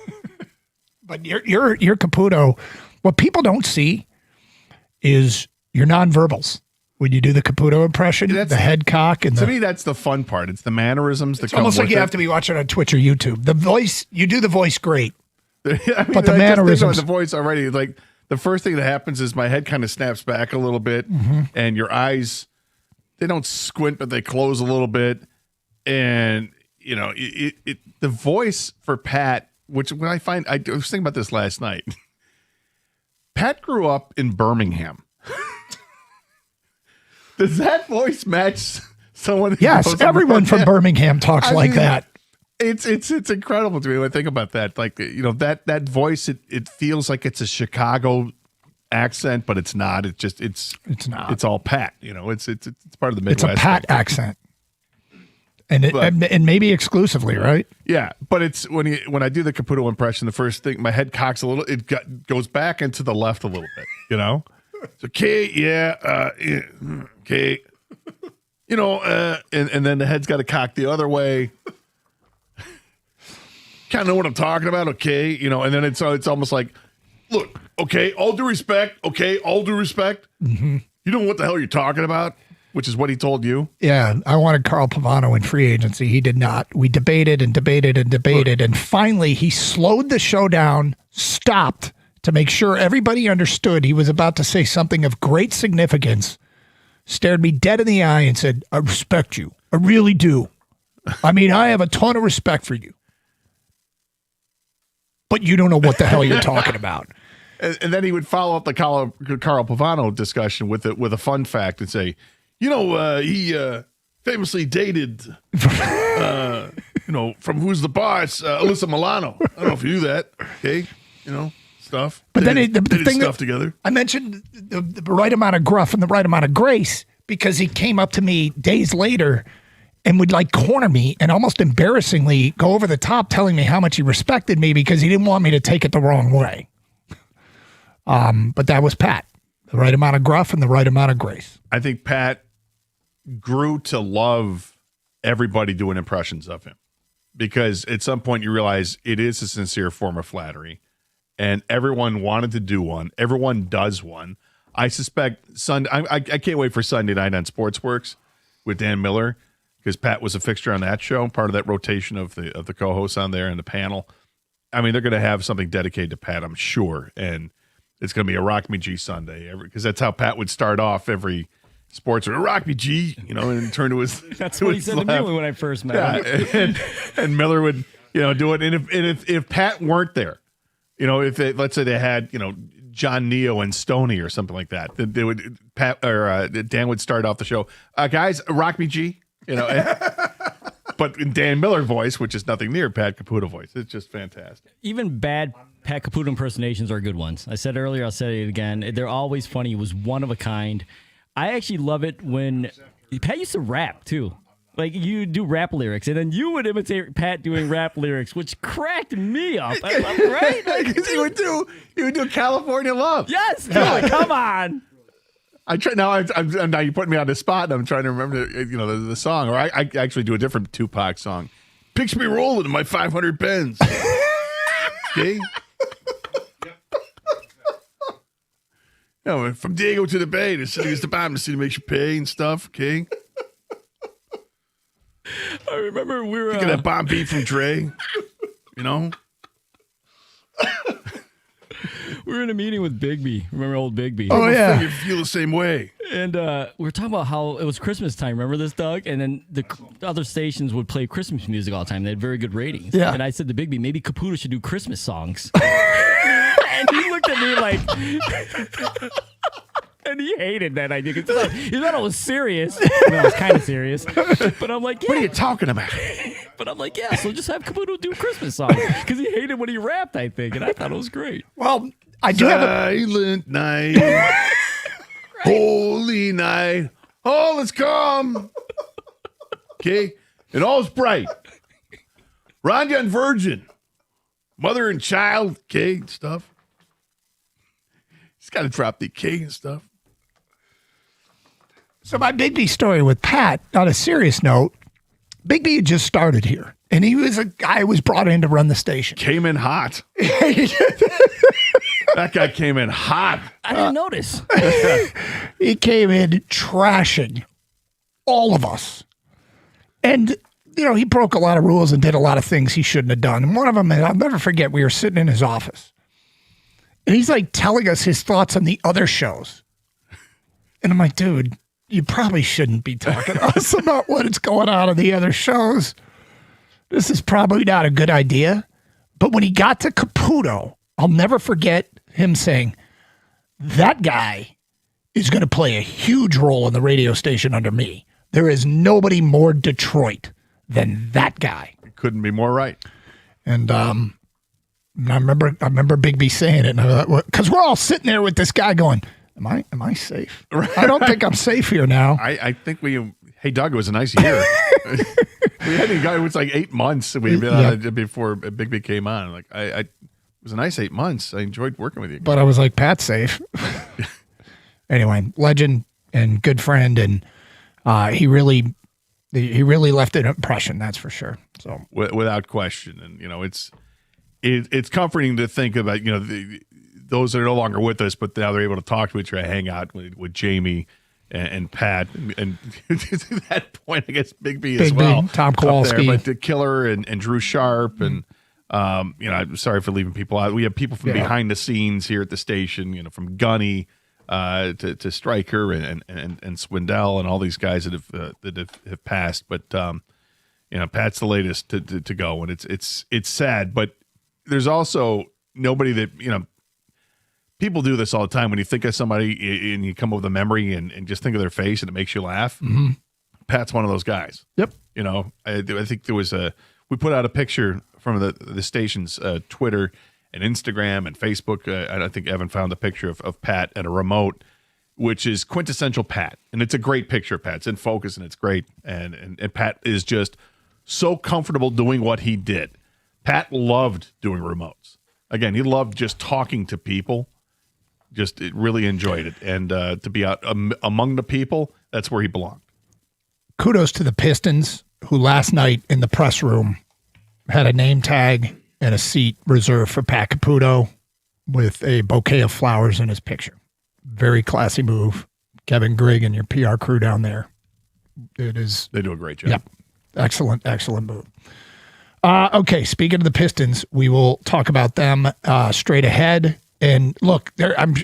But you're Caputo. What people don't see is your nonverbals. When you do the Caputo impression, the head cock. And to me, that's the fun part. It's the mannerisms that it's come with it. Almost like you have to be watching on Twitch or YouTube. The voice, you do the voice great. But the mannerisms. The voice already, like the first thing that happens is my head kind of snaps back a little bit, and your eyes, they don't squint, but they close a little bit. And, the voice for Pat, which when I was thinking about this last night. Pat grew up in Birmingham. Does that voice match someone? Yes, everyone from Birmingham talks that. It's incredible to me when I think about that. Like, that voice, it feels like it's a Chicago accent, but it's not. It's not. It's all Pat. It's part of the Midwest. It's a Pat accent, and maybe exclusively, right? Yeah, but it's when I do the Caputo impression, the first thing my head cocks a little. It goes back into the left a little bit. So Cade, Cade, and then the head's got to cock the other way. Kind of know what I'm talking about, okay? And then it's almost like, look, okay, all due respect, Mm-hmm. You know what the hell you're talking about, which is what he told you. Yeah, I wanted Carl Pavano in free agency. He did not. We debated and debated and debated, and finally he slowed the show down, stopped, to make sure everybody understood he was about to say something of great significance, stared me dead in the eye and said, I respect you. I really do. I mean, I have a ton of respect for you. But you don't know what the hell you're talking about. And then he would follow up the Carl Pavano discussion with a fun fact and say, he famously dated from Who's the Boss, Alyssa Milano. I don't know if you do that. Okay, stuff. But then the thing stuff together. I mentioned the right amount of gruff and the right amount of grace because he came up to me days later and would corner me and almost embarrassingly go over the top telling me how much he respected me because he didn't want me to take it the wrong way. But that was Pat. The right amount of gruff and the right amount of grace. I think Pat grew to love everybody doing impressions of him because at some point you realize it is a sincere form of flattery and everyone wanted to do one. Everyone does one. I suspect I can't wait for Sunday night on Sportsworks with Dan Miller because Pat was a fixture on that show, part of that rotation of the co-hosts on there and the panel. I mean, they're going to have something dedicated to Pat, I'm sure, and it's going to be a Rock Me G Sunday because that's how Pat would start off every sports. Rock Me G, and turn to his. That's what he said to me when I first met him. And Miller would, do it. And if Pat weren't there, if let's say they had, John Neo and Stoney or something like that, then they would Dan would start off the show, guys, Rock Me G, but in Dan Miller voice, which is nothing near Pat Caputo voice. It's just fantastic. Even bad Pat Caputo impersonations are good ones. I said earlier, I'll say it again. They're always funny. He was one of a kind. I actually love it when Pat used to rap too. You do rap lyrics, and then you would imitate Pat doing rap lyrics, which cracked me up. I love it, right? Because he would do California Love. Yes, come on. I try now. I'm now you put me on the spot, and I'm trying to remember, the song. Or I actually do a different Tupac song. Picture me rolling in my 500 Benz. Okay. From Diego to the Bay, the city is the bottom, the city makes you pay and stuff. Okay. I remember we were thinking that bomb beat from Dre. We were in a meeting with Bigby. Remember old Bigby? Oh, yeah. You feel the same way. And we were talking about how it was Christmas time. Remember this, Doug? And then the other stations would play Christmas music all the time. They had very good ratings. Yeah. And I said to Bigby, maybe Caputo should do Christmas songs. And he looked at me like... And he hated that idea. He thought it was serious. Well, it was kind of serious. But I'm like, yeah. What are you talking about? But I'm like, yeah, so just have Caputo do Christmas songs. Because he hated when he rapped, I think. And I thought it was great. Well, I do have a... Silent night. Holy night. All is calm. Okay? And all's bright. Ranja and Virgin. Mother and child. Okay? Stuff. He's got to drop the K and stuff. So my Bigby story with Pat, on a serious note, Bigby had just started here, and he was a guy who was brought in to run the station. Came in hot. That guy came in hot. I didn't notice. He came in trashing all of us. And, he broke a lot of rules and did a lot of things he shouldn't have done. And one of them, and I'll never forget, we were sitting in his office. And he's telling us his thoughts on the other shows. And I'm like, dude, you probably shouldn't be talking to us about what is going on in the other shows. This is probably not a good idea. But when he got to Caputo, I'll never forget him saying, that guy is going to play a huge role in the radio station under me. There is nobody more Detroit than that guy. Couldn't be more right. And I remember Bigby saying it, because we're all sitting there with this guy going, Am I safe? I don't think I'm safe here now. I think hey, Doug, it was a nice year. We had a guy who was 8 months before Bigby came on. It was a nice 8 months. I enjoyed working with you. But I was like, Pat's safe. Anyway, legend and good friend, and he really left an impression, that's for sure. So without question. And, it's comforting to think about, those that are no longer with us, but now they're able to talk to each other, hang out with Jamie and Pat. And to that point, I guess Bigby as well. Tom Kowalski. But the Killer and Drew Sharp. And, I'm sorry for leaving people out. We have people from behind the scenes here at the station, from Gunny to Stryker and Swindell and all these guys that have passed. But, Pat's the latest to go. And it's sad, but there's also nobody that, people do this all the time. When you think of somebody and you come up with a memory and just think of their face and it makes you laugh. Mm-hmm. Pat's one of those guys. Yep. I think there was we put out a picture from the station's Twitter and Instagram and Facebook. And I think Evan found a picture of Pat at a remote, which is quintessential Pat. And it's a great picture of Pat. It's in focus and it's great. And Pat is just so comfortable doing what he did. Pat loved doing remotes. Again, he loved just talking to people. Just really enjoyed it. And to be out among the people, that's where he belonged. Kudos to the Pistons, who last night in the press room had a name tag and a seat reserved for Pat Caputo with a bouquet of flowers in his picture. Very classy move. Kevin Grigg and your PR crew down there. It is. They do a great job. Yep. Excellent move. Okay, speaking of the Pistons, we will talk about them straight ahead. And look,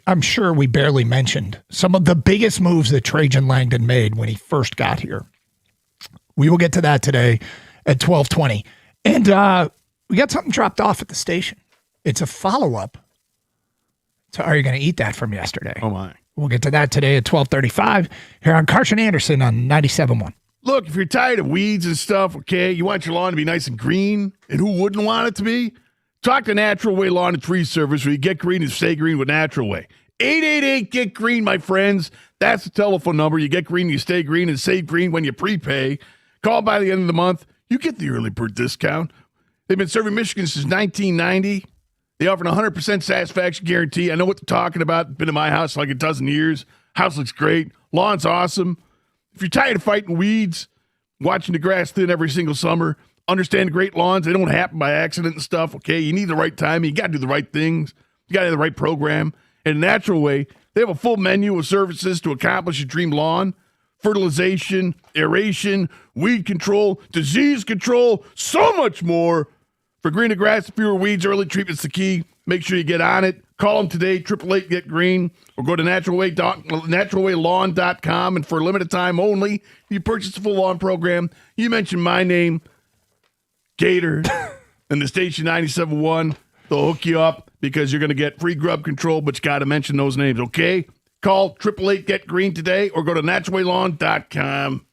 I'm sure we barely mentioned some of the biggest moves that Trajan Langdon made when he first got here. We will get to that today at 12:20. And we got something dropped off at the station. It's a follow-up. So are you going to eat that from yesterday? Oh, my. We'll get to that today at 12:35 here on Carson Anderson on 97.1. Look, if you're tired of weeds and stuff, okay, you want your lawn to be nice and green, and who wouldn't want it to be? Talk to Natural Way Lawn and Tree Service where you get green and stay green with Natural Way. 888-GET-GREEN, my friends. That's the telephone number. You get green, you stay green, and save green when you prepay. Call by the end of the month. You get the early bird discount. They've been serving Michigan since 1990. They offer a 100% satisfaction guarantee. I know what they're talking about. Been in my house for like a dozen years. House looks great. Lawn's awesome. If you're tired of fighting weeds, watching the grass thin every single summer, understand great lawns, they don't happen by accident and stuff, okay? You need the right timing. You got to do the right things. You got to have the right program. In a Natural Way, they have a full menu of services to accomplish your dream lawn. Fertilization, aeration, weed control, disease control, so much more. For greener grass, fewer weeds, early treatment's the key. Make sure you get on it. Call them today, 888-GET-GREEN, or go to naturalwaylawn.com. And for a limited time only, if you purchase a full lawn program, you mention my name, Gator, and the station 97.1. They'll hook you up because you're going to get free grub control, but you got to mention those names, okay? Call 888-GET-GREEN today or go to naturalwaylawn.com.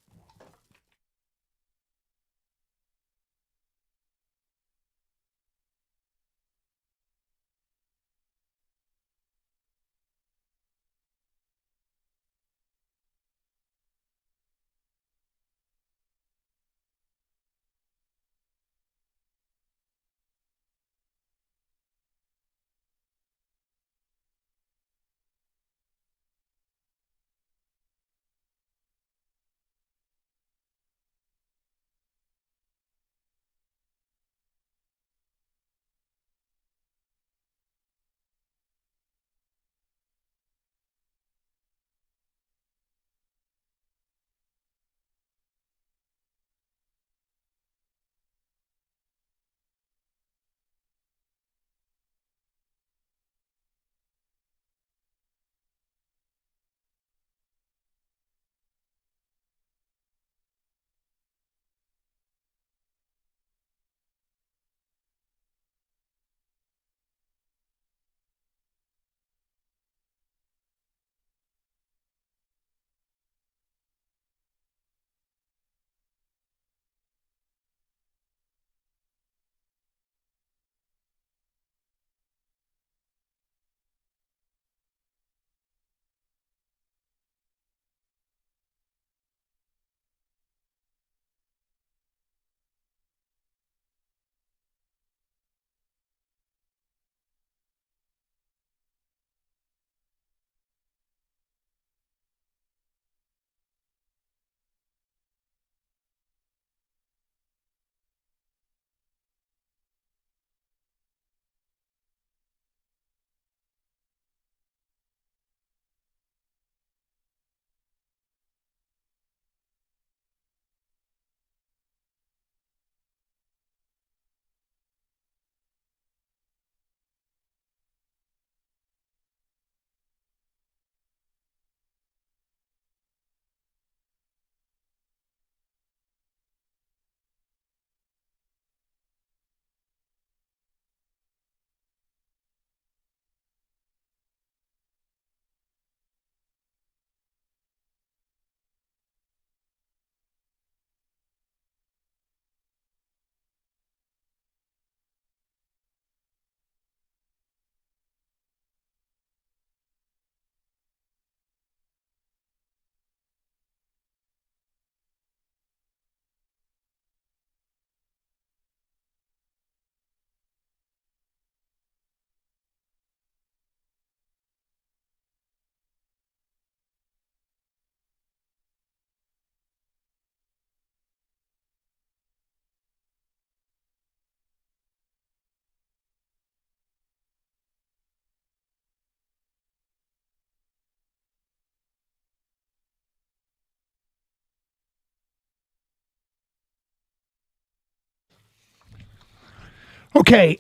Okay,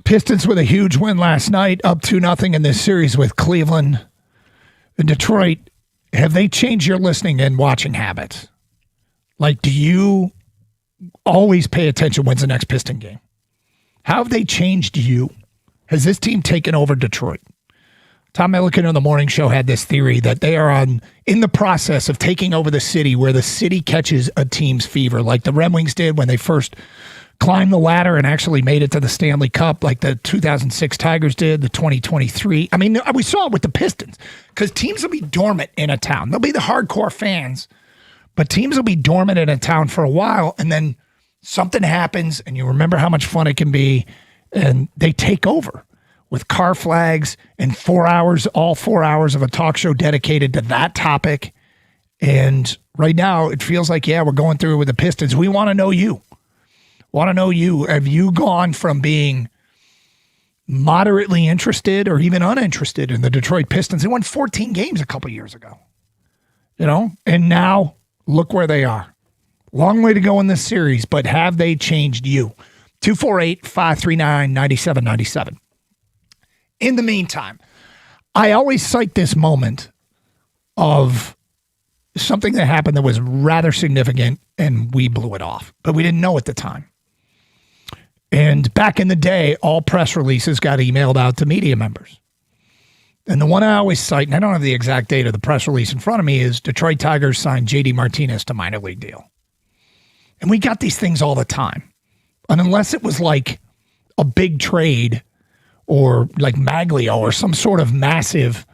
Pistons with a huge win last night, up 2-0 in this series with Cleveland. In Detroit, have they changed your listening and watching habits? Like, do you always pay attention when's the next Piston game? How have they changed you? Has this team taken over Detroit? Tom Milliken on the morning show had this theory that they are in the process of taking over the city, where the city catches a team's fever, like the Red Wings did when they first climbed the ladder and actually made it to the Stanley Cup, like the 2006 Tigers did, the 2023. I mean, we saw it with the Pistons, because teams will be dormant in a town. They'll be the hardcore fans, but teams will be dormant in a town for a while, and then something happens, and you remember how much fun it can be, and they take over with car flags and 4 hours, all 4 hours of a talk show dedicated to that topic. And right now, it feels like, we're going through it with the Pistons. We want to know you. Have you gone from being moderately interested or even uninterested in the Detroit Pistons? They won 14 games a couple years ago, and now look where they are. Long way to go in this series, but have they changed you? 248-539-9797. In the meantime, I always cite this moment of something that happened that was rather significant, and we blew it off, but we didn't know at the time. And back in the day, all press releases got emailed out to media members. And the one I always cite, and I don't have the exact date of the press release in front of me, is Detroit Tigers signed J.D. Martinez to minor league deal. And we got these things all the time. And unless it was like a big trade or like Maglio or some sort of massive,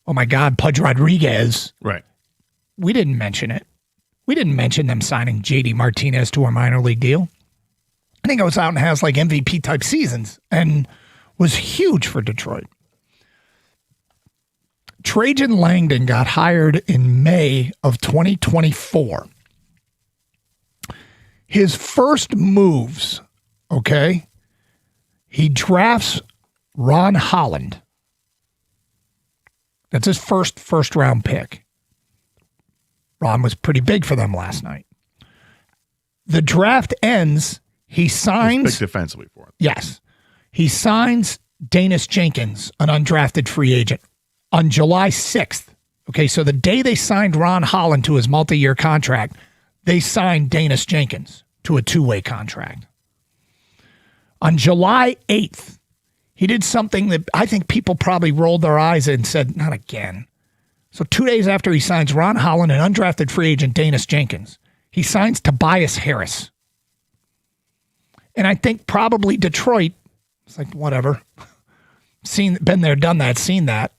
oh my God, Pudge Rodriguez. Right. We didn't mention it. We didn't mention them signing J.D. Martinez to a minor league deal. I think goes out and has like MVP type seasons and was huge for Detroit. Trajan Langdon got hired in May of 2024. His first moves, okay, he drafts Ron Holland. That's his first round pick. Ron was pretty big for them last night. The draft ends. He signs. Big defensively for him. Yes. He signs Danis Jenkins, an undrafted free agent, on July 6th. Okay, so the day they signed Ron Holland to his multi-year contract, they signed Danis Jenkins to a two-way contract. On July 8th, he did something that I think people probably rolled their eyes at and said, not again. So 2 days after he signs Ron Holland and undrafted free agent Danis Jenkins, he signs Tobias Harris. And I think probably Detroit, it's like, whatever. Been there, done that, seen that.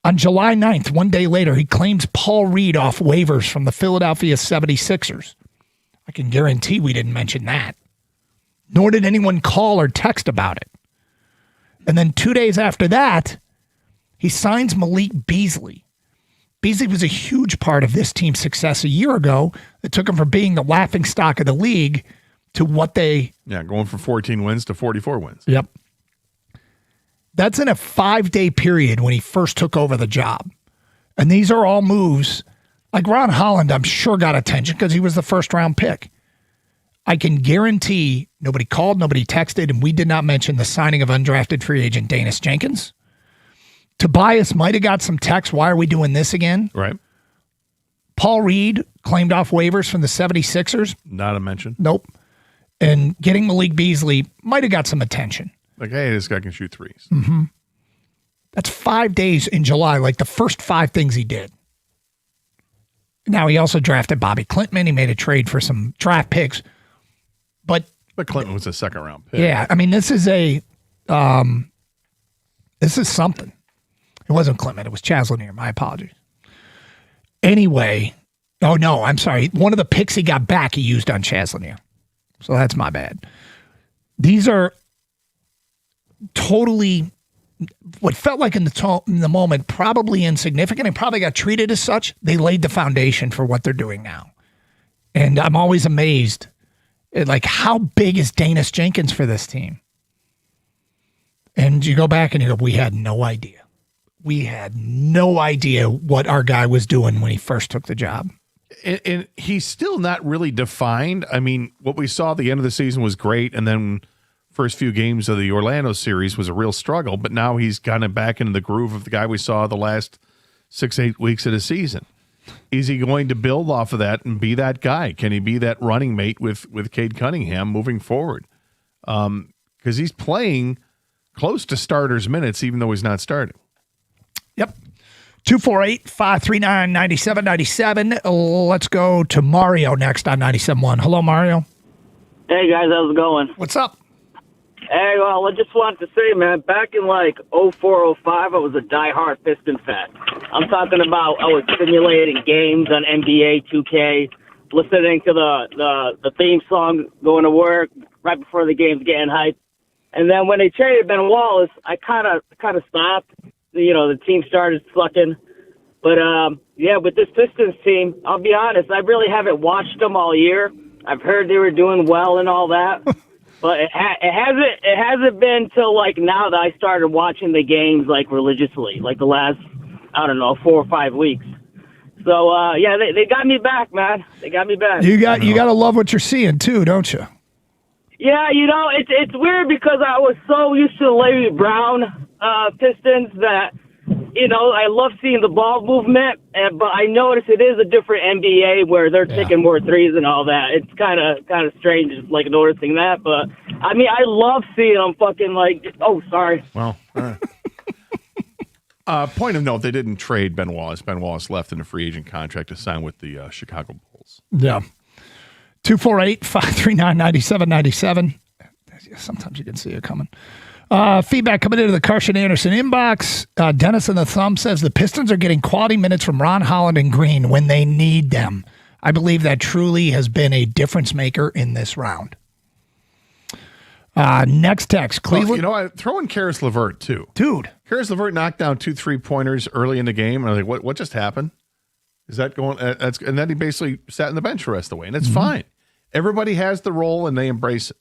On July 9th, 1 day later, he claims Paul Reed off waivers from the Philadelphia 76ers. I can guarantee we didn't mention that. Nor did anyone call or text about it. And then 2 days after that, he signs Malik Beasley. Beasley was a huge part of this team's success a year ago. It took him from being the laughingstock of the league to what they... Yeah, going from 14 wins to 44 wins. Yep. That's in a 5-day period when he first took over the job. And these are all moves. Like Ron Holland, I'm sure got attention because he was the first round pick. I can guarantee nobody called, nobody texted, and we did not mention the signing of undrafted free agent Danis Jenkins. Tobias might have got some text. Why are we doing this again? Right. Paul Reed claimed off waivers from the 76ers. Not a mention. Nope. And getting Malik Beasley might have got some attention. Like, hey, this guy can shoot threes. Mm-hmm. That's 5 days in July, like the first 5 things he did. Now, he also drafted Bobby Clinton. He made a trade for some draft picks. But Clinton was a second-round pick. Yeah, I mean, this is something. It wasn't Clinton. It was Chaz Lanier. My apologies. Anyway, oh, no, I'm sorry. One of the picks he got back, he used on Chaz Lanier. So that's my bad. These are totally what felt like in the moment, probably insignificant and probably got treated as such. They laid the foundation for what they're doing now. And I'm always amazed at like how big is Danis Jenkins for this team? And you go back and you go, we had no idea. We had no idea what our guy was doing when he first took the job. And he's still not really defined. I mean, what we saw at the end of the season was great. And then first few games of the Orlando series was a real struggle, but now he's kind of back into the groove of the guy we saw the last 6-8 weeks of the season. Is he going to build off of that and be that guy? Can he be that running mate with Cade Cunningham moving forward? Because he's playing close to starters minutes, even though he's not starting. Yep. 248-539-9797. Let's go to Mario next on 97.1. Hello, Mario. Hey, guys. How's it going? What's up? Hey, well, I just wanted to say, man, back in like 04, 05, I was a diehard Piston fan. I'm talking about I was simulating games on NBA 2K, listening to the theme song going to work right before the game's getting hyped. And then when they traded Ben Wallace, I kind of stopped. You know, the team started sucking. But, yeah, with this Pistons team, I'll be honest, I really haven't watched them all year. I've heard they were doing well and all that. But it hasn't been till like now that I started watching the games like religiously, like the last, I don't know, 4 or 5 weeks. So yeah, they got me back, man. They got me back. You got to love what you're seeing too, don't you? Yeah, you know, it's weird because I was so used to the Larry Brown Pistons that, you know, I love seeing the ball movement, but I notice it is a different NBA where they're taking more threes and all that. It's kind of strange, like noticing that. But I mean, I love seeing them fucking like. Oh, sorry. Well, all right. Point of note: they didn't trade Ben Wallace. Ben Wallace left in a free agent contract to sign with the Chicago Bulls. Yeah. 248-539-9797. Sometimes you can see it coming. Feedback coming into the Carson Anderson inbox. Dennis in the Thumb says the Pistons are getting quality minutes from Ron Holland and Green when they need them. I believe that truly has been a difference maker in this round. Next text, Cleveland. Well, you know, I throw in Karis LeVert too. Dude. Karis LeVert knocked down 2 3-pointers early in the game. And I was like, what just happened? Is that going? And then he basically sat in the bench the rest of the way. And it's fine. Everybody has the role and they embrace it.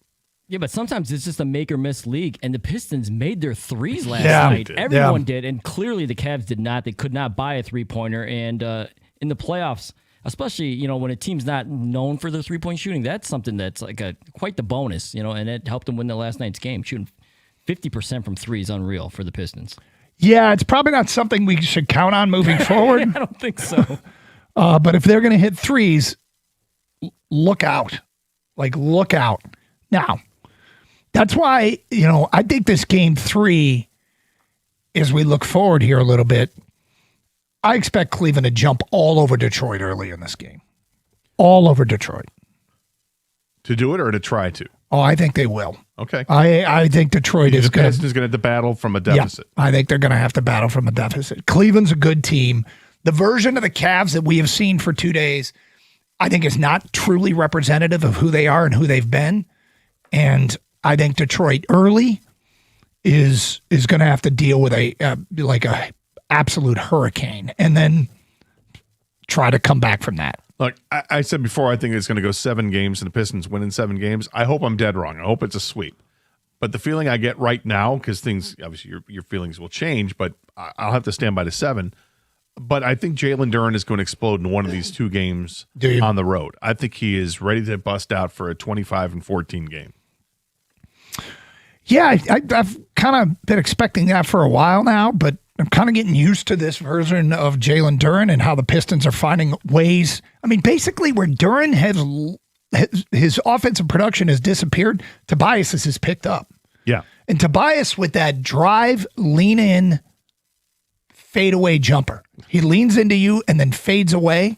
Yeah, but sometimes it's just a make or miss league, and the Pistons made their threes last night. Everyone did, and clearly the Cavs did not. They could not buy a three-pointer, and in the playoffs, especially, you know, when a team's not known for their three-point shooting, that's something that's like quite the bonus, you know, and it helped them win the last night's game. Shooting 50% from three is unreal for the Pistons. Yeah, it's probably not something we should count on moving forward. I don't think so. But if they're going to hit threes, look out. Like, look out. Now, that's why, you know, I think this game 3, as we look forward here a little bit, I expect Cleveland to jump all over Detroit early in this game. All over Detroit. To do it or to try to? Oh, I think they will. Okay. I think Detroit is going to have to battle from a deficit. Yeah, I think they're going to have to battle from a deficit. Cleveland's a good team. The version of the Cavs that we have seen for 2 days, I think is not truly representative of who they are and who they've been. And I think Detroit early is going to have to deal with a absolute hurricane and then try to come back from that. Look, I said before, I think it's going to go 7 games and the Pistons win in 7 games. I hope I'm dead wrong. I hope it's a sweep. But the feeling I get right now, because things, obviously your feelings will change, but I'll have to stand by the 7. But I think Jalen Duren is going to explode in one of these 2 games on the road. I think he is ready to bust out for a 25-14 game. Yeah, I've kind of been expecting that for a while now, but I'm kind of getting used to this version of Jalen Duren and how the Pistons are finding ways. I mean, basically where Duren has his offensive production has disappeared, Tobias has picked up. Yeah. And Tobias with that drive, lean in, fade away jumper. He leans into you and then fades away.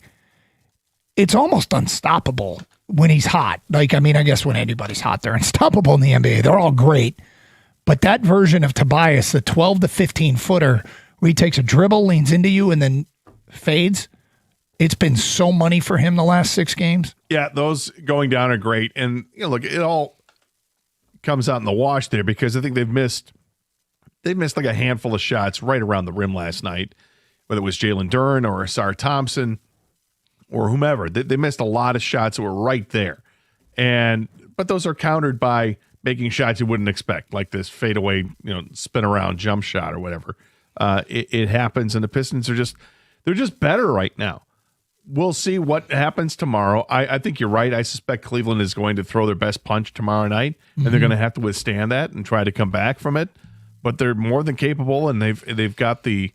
It's almost unstoppable when he's hot. Like, I mean, I guess when anybody's hot, they're unstoppable in the NBA. They're all great. But that version of Tobias, the 12 to 15 footer, where he takes a dribble, leans into you, and then fades, it's been so money for him the last 6 games. Yeah, those going down are great. And, you know, look, it all comes out in the wash there because I think they've missed like a handful of shots right around the rim last night, whether it was Jalen Duren or Asar Thompson or whomever. They missed a lot of shots that were right there. But those are countered by making shots you wouldn't expect, like this fadeaway, spin around jump shot or whatever. It happens, and the Pistons are just better right now. we'll see what happens tomorrow. I think you're right. I suspect Cleveland is going to throw their best punch tomorrow night, and they're going to have to withstand that and try to come back from it. But they're more than capable, and they've got the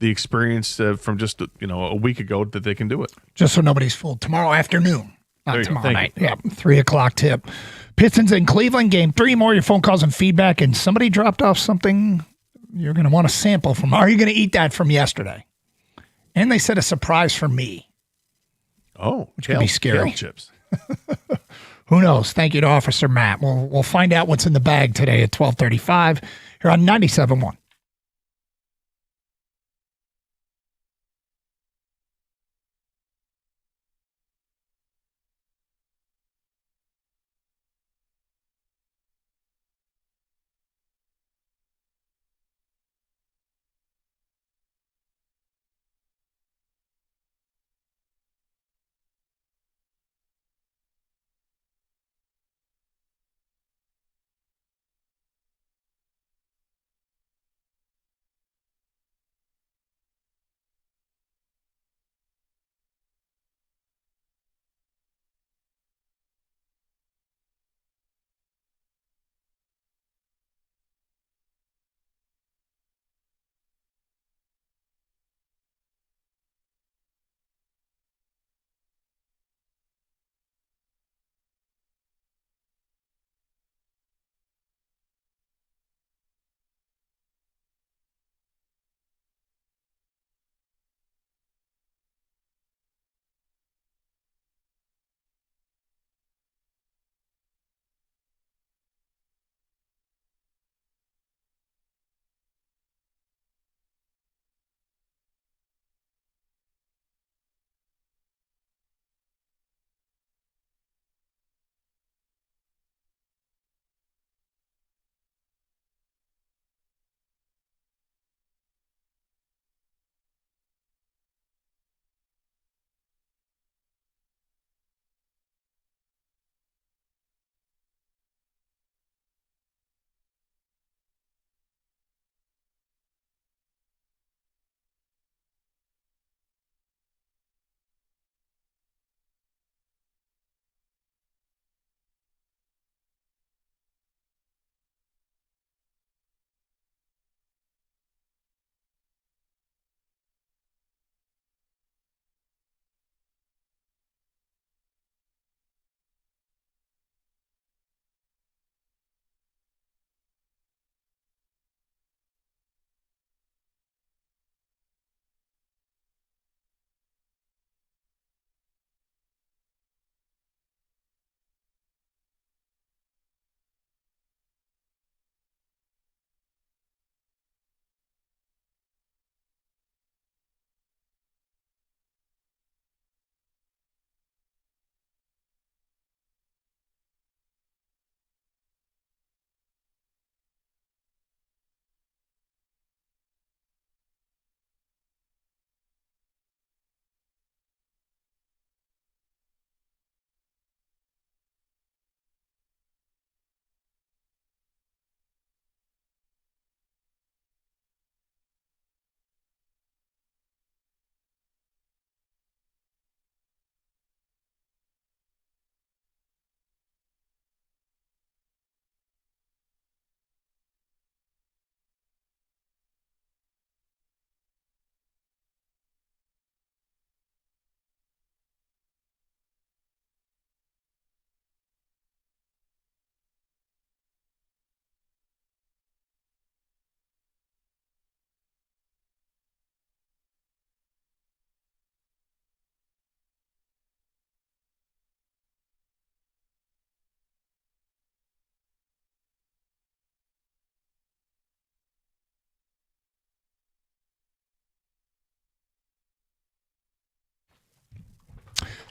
experience from just a week ago that they can do it. Just so nobody's fooled, tomorrow afternoon, not tomorrow night. You. Yeah, 3:00 tip. Pistons in Cleveland, game 3. More your phone calls and feedback. And somebody dropped off something you're going to want to sample from. Are you going to eat that from yesterday? And they said a surprise for me. Oh, which could be scary. Kale chips. Who knows? Thank you to Officer Matt. We'll find out what's in the bag today at 12:35 here on 97.1.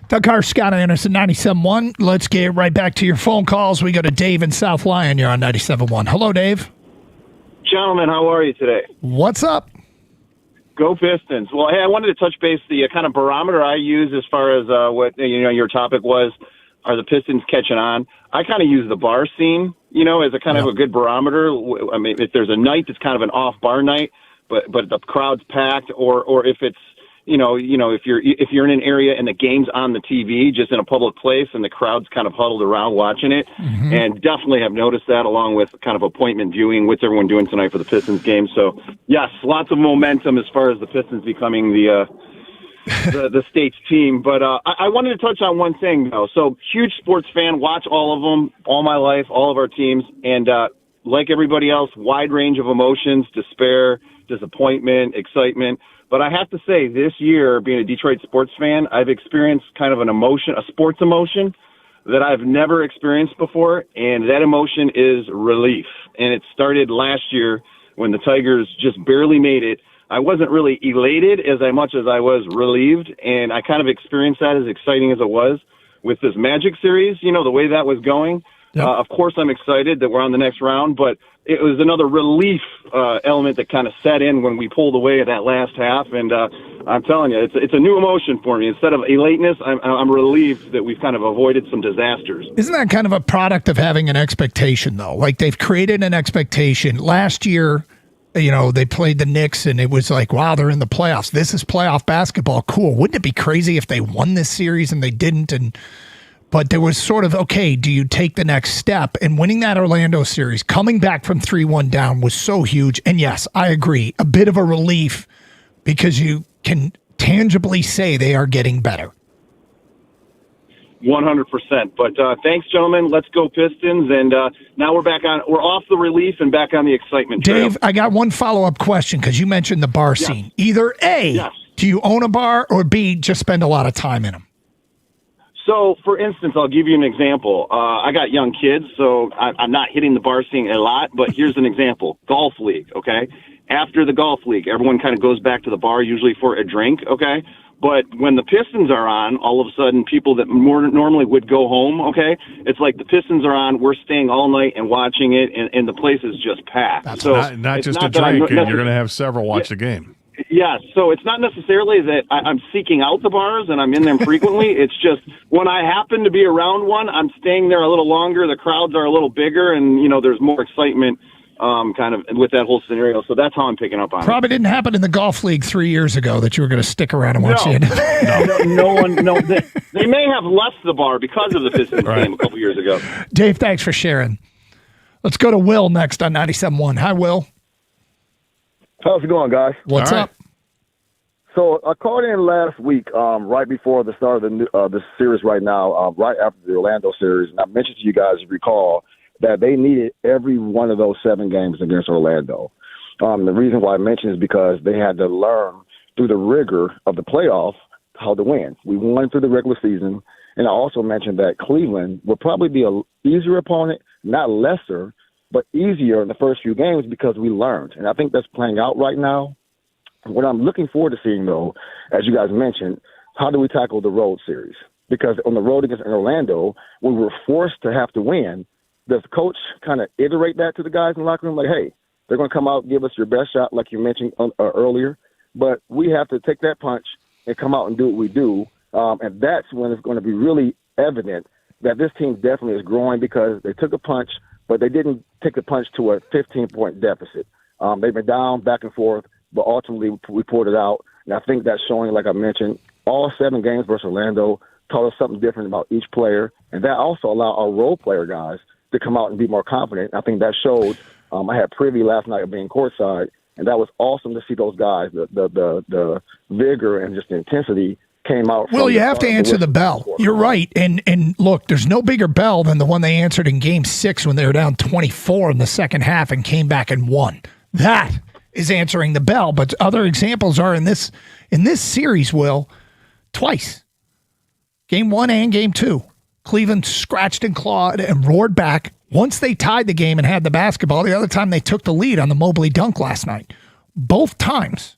Doug Carr, Scott Anderson, 97.1. Let's get right back to your phone calls. We go to Dave in South Lyon. You're on 97.1. Hello, Dave. Gentlemen, how are you today? What's up? Go Pistons. Well, hey, I wanted to touch base. The kind of barometer I use as far as what your topic was, are the Pistons catching on? I kind of use the bar scene, as a kind of a good barometer. I mean, if there's a night that's kind of an off bar night, but the crowd's packed, or if it's if you're in an area and the game's on the TV, just in a public place, and the crowd's kind of huddled around watching it, and definitely have noticed that, along with kind of appointment viewing. What's everyone doing tonight for the Pistons game? So yes, lots of momentum as far as the Pistons becoming the state's team. But I wanted to touch on one thing though. So huge sports fan, watch all of them all my life, all of our teams, and like everybody else, wide range of emotions: despair, disappointment, excitement. But I have to say, this year, being a Detroit sports fan, I've experienced kind of a sports emotion that I've never experienced before, and that emotion is relief. And it started last year when the Tigers just barely made it. I wasn't really elated as much as I was relieved, and I kind of experienced that, as exciting as it was, with this Magic series, the way that was going. Yep. Of course, I'm excited that we're on the next round, but it was another relief element that kind of set in when we pulled away at that last half. And I'm telling you, it's a new emotion for me. Instead of elateness, I'm relieved that we've kind of avoided some disasters. Isn't that kind of a product of having an expectation, though? Like, they've created an expectation. Last year, they played the Knicks, and it was like, wow, they're in the playoffs. This is playoff basketball. Cool. Wouldn't it be crazy if they won this series and they didn't? But there was sort of, okay, do you take the next step? And winning that Orlando series, coming back from 3-1 down, was so huge. And yes, I agree, a bit of a relief, because you can tangibly say they are getting better. 100%. But thanks, gentlemen. Let's go Pistons. And now we're off the relief and back on the excitement trail. Dave, I got one follow-up question, because you mentioned the bar scene. Either A, do you own a bar, or B, just spend a lot of time in them? So, for instance, I'll give you an example. I got young kids, so I'm not hitting the bar scene a lot, but here's an example. Golf league, okay? After the golf league, everyone kind of goes back to the bar, usually for a drink, okay? But when the Pistons are on, all of a sudden, people that normally would go home, okay? It's like the Pistons are on, we're staying all night and watching it, and the place is just packed. That's so not just a drink, and you're going to have several watch the game. Yeah, so it's not necessarily that I'm seeking out the bars and I'm in them frequently. It's just when I happen to be around one, I'm staying there a little longer. The crowds are a little bigger, and there's more excitement kind of with that whole scenario. So that's how I'm picking up on it. Probably didn't happen in the golf league 3 years ago that you were going to stick around and watch the end. No. They may have left the bar because of the Pistons game a couple years ago. Dave, thanks for sharing. Let's go to Will next on 97.1. Hi, Will. How's it going, guys? What's up? So I called in last week, right before the start of the series right now, right after the Orlando series, and I mentioned to you guys, if you recall, that they needed every one of those 7 games against Orlando. The reason why I mentioned is because they had to learn through the rigor of the playoffs how to win. We won through the regular season, and I also mentioned that Cleveland will probably be an easier opponent, not lesser, but easier in the first few games because we learned. And I think that's playing out right now. What I'm looking forward to seeing, though, as you guys mentioned, how do we tackle the road series? Because on the road against Orlando, when we're forced to have to win, does the coach kind of iterate that to the guys in the locker room? Like, hey, they're going to come out and give us your best shot, like you mentioned earlier, but we have to take that punch and come out and do what we do. And that's when it's going to be really evident that this team definitely is growing, because they took a punch, but they didn't take a punch to a 15-point deficit. They've been down back and forth, but ultimately we pulled it out. And I think that's showing, like I mentioned, all 7 games versus Orlando taught us something different about each player. And that also allowed our role player guys to come out and be more confident. I think that showed. I had privy last night of being courtside, and that was awesome to see those guys. The vigor and just the intensity came out. Well, you have to answer the bell. You're right. And look, there's no bigger bell than the one they answered in Game 6 when they were down 24 in the second half and came back and won. That is answering the bell. But other examples are in this series, Will, twice. Game 1 and Game 2. Cleveland scratched and clawed and roared back. Once they tied the game and had the basketball, the other time they took the lead on the Mobley dunk last night. Both times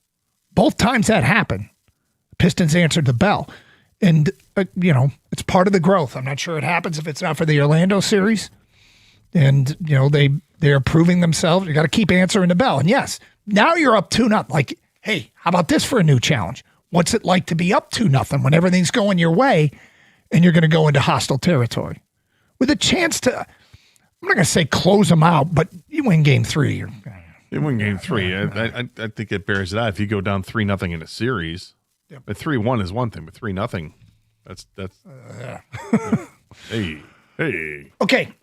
that happened, Pistons answered the bell. And, it's part of the growth. I'm not sure it happens if it's not for the Orlando series. And, they are proving themselves. You got to keep answering the bell. And yes, now you're up 2-0. Like, hey, how about this for a new challenge? What's it like to be up 2-0 when everything's going your way and you're going to go into hostile territory? With a chance to, I'm not going to say close them out, but you win Game 3. You win Game 3. I think it bears it out. If you go down 3-0 in a series, Yep. But 3-1 is one thing, but 3-0, that's hey. Okay.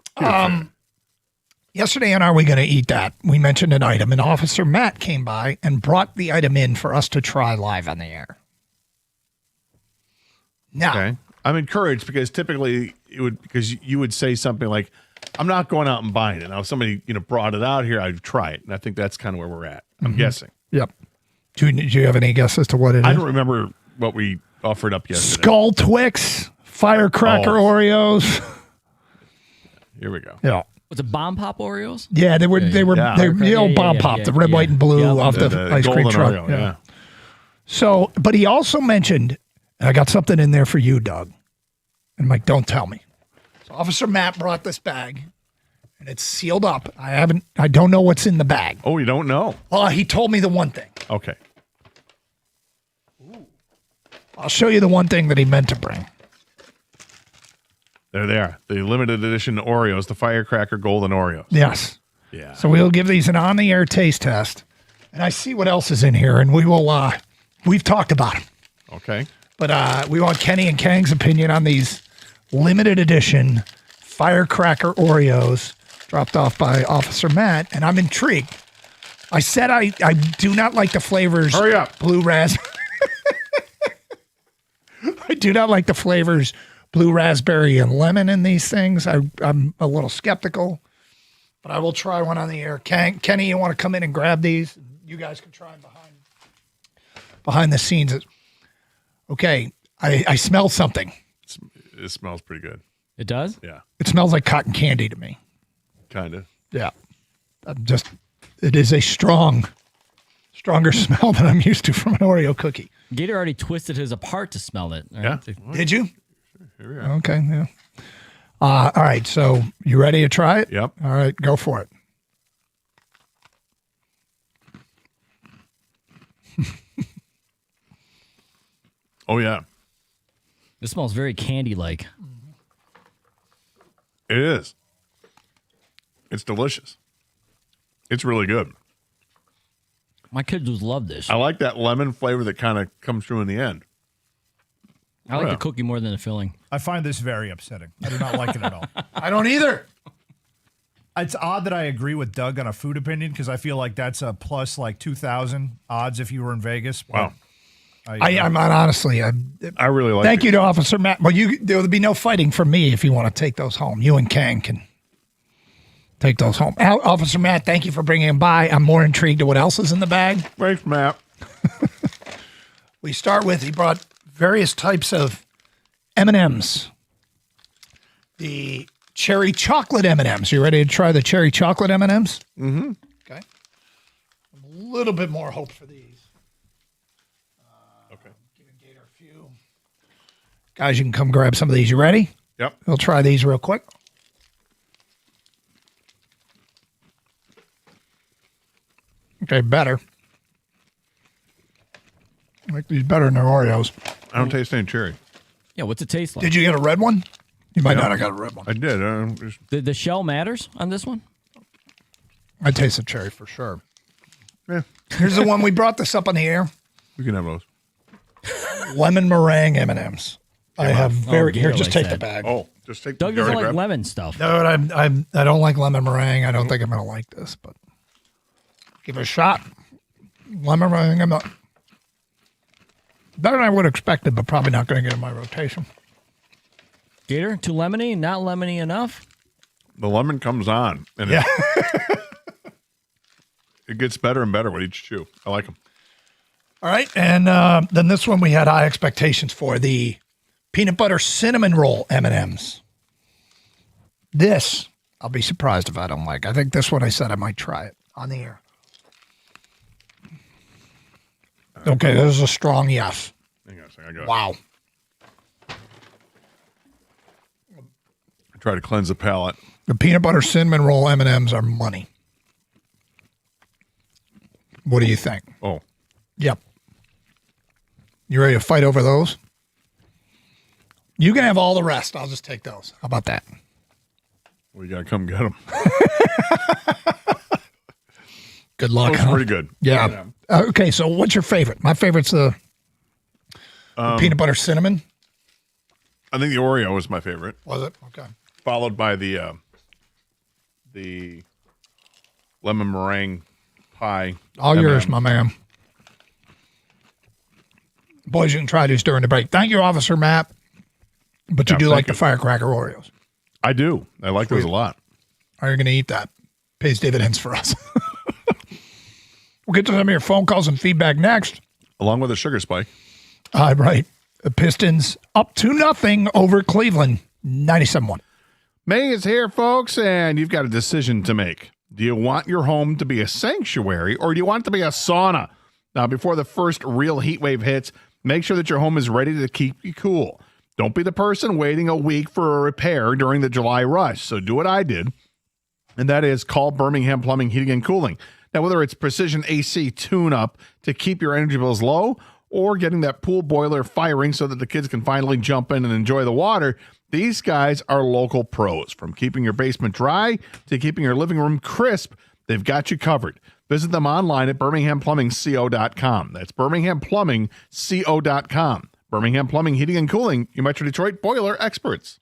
Yesterday on Are We Going to Eat That, we mentioned an item, and Officer Matt came by and brought the item in for us to try live on the air. Now, okay. I'm encouraged because typically you would say something like, I'm not going out and buying it. Now, if somebody brought it out here, I'd try it. And I think that's kind of where we're at. I'm guessing. Yep. Do you have any guess as to what it is? I don't remember what we offered up yesterday. Skull Twix, Firecracker Oreos. Here we go. Yeah. Was it Bomb Pop Oreos? Yeah, they were the old Bomb Pop, the red, white, and blue off the ice cream truck. Oreo, yeah. So, but he also mentioned, and I got something in there for you, Doug. And Mike, don't tell me. So Officer Matt brought this bag, and it's sealed up. I don't know what's in the bag. Oh, you don't know? Well, he told me the one thing. Okay. I'll show you the one thing that he meant to bring. There they are. The limited edition Oreos, the Firecracker Golden Oreos. Yes. Yeah. So we'll give these an on-the-air taste test, and I see what else is in here, and we will. We've talked about them. Okay. But we want Kenny and Kang's opinion on these limited edition Firecracker Oreos dropped off by Officer Matt, and I'm intrigued. I said I do not like the flavors. Hurry up. Blue raspberry. I do not like the flavors blue raspberry and lemon in these things. I'm a little skeptical, but I will try one on the air. Kenny, you want to come in and grab these? You guys can try them behind the scenes. Okay, I smell something. It smells pretty good. It does? Yeah. It smells like cotton candy to me. Kind of. Yeah. It is a stronger smell than I'm used to from an Oreo cookie. Gator already twisted his apart to smell it. Yeah. Did you? Here we are. Okay, yeah. All right, so you ready to try it? Yep. All right, go for it. Oh, yeah. This smells very candy-like. It is. It's delicious. It's really good. My kids would love this. I like that lemon flavor that kind of comes through in the end. I like the cookie more than the filling. I find this very upsetting. I do not like it at all. I don't either. It's odd that I agree with Doug on a food opinion because I feel like that's a plus like 2,000 odds if you were in Vegas. Wow. I'm not honestly. I really like Thank you to Officer Matt. Well, there'll be no fighting for me if you want to take those home. You and Kang can take those home. Officer Matt, thank you for bringing them by. I'm more intrigued to what else is in the bag. Thanks, Matt. We start with, he brought various types of M&Ms. The cherry chocolate M&Ms. You ready to try the cherry chocolate M&Ms? Mm-hmm. Okay. A little bit more hope for these. Okay. Giving Gator a few. Guys, you can come grab some of these. You ready? Yep. We'll try these real quick. Okay, better. I like these better than their Oreos. I don't taste any cherry. Yeah, what's it taste like? Did you get a red one? You might not have got a red one. I did. The shell matters on this one? I taste the cherry for sure. Yeah. Here's the one we brought this up on the air. We can have those. Lemon meringue M&Ms. I have here. Just take the bag. Oh, just take. Doug doesn't like lemon stuff. No, I don't like lemon meringue. I don't think I'm gonna like this, but give it a shot. Lemon meringue. I'm not better than I would have expected, but probably not going to get in my rotation. Gator, too lemony, not lemony enough. The lemon comes on, and it gets better and better with each chew. I like them. All right, and then this one we had high expectations for, the peanut butter cinnamon roll M&Ms. This, I'll be surprised if I don't like. I think this one I said I might try it on the air. Okay, this is a strong yes. Hang on a second. I got it. Wow. I try to cleanse the palate. The peanut butter cinnamon roll M&Ms are money. What do you think? Oh. Yep. You ready to fight over those? You can have all the rest. I'll just take those. How about that? Well, you got to come get them. Good luck. Those are pretty good. Yeah. Okay, so what's your favorite? My favorite's the Peanut butter cinnamon? I think the Oreo was my favorite. Was it? Okay. Followed by the lemon meringue pie. All yours, my man. Boys, you can try these during the break. Thank you, Officer Matt. But you do like the firecracker Oreos. I do. I like those a lot. Are you going to eat that? Pays dividends for us. We'll get to some of your phone calls and feedback next. Along with a sugar spike. Right. The Pistons up 2-0 over Cleveland, 97-1. May is here, folks, and you've got a decision to make. Do you want your home to be a sanctuary or do you want it to be a sauna? Now, before the first real heat wave hits, make sure that your home is ready to keep you cool. Don't be the person waiting a week for a repair during the July rush. So do what I did, and that is call Birmingham Plumbing, Heating, and Cooling. Now, whether it's precision AC tune-up to keep your energy bills low or getting that pool boiler firing so that the kids can finally jump in and enjoy the water, these guys are local pros. From keeping your basement dry to keeping your living room crisp, they've got you covered. Visit them online at birminghamplumbingco.com. That's birminghamplumbingco.com. Birmingham Plumbing, Heating, and Cooling, your Metro Detroit boiler experts.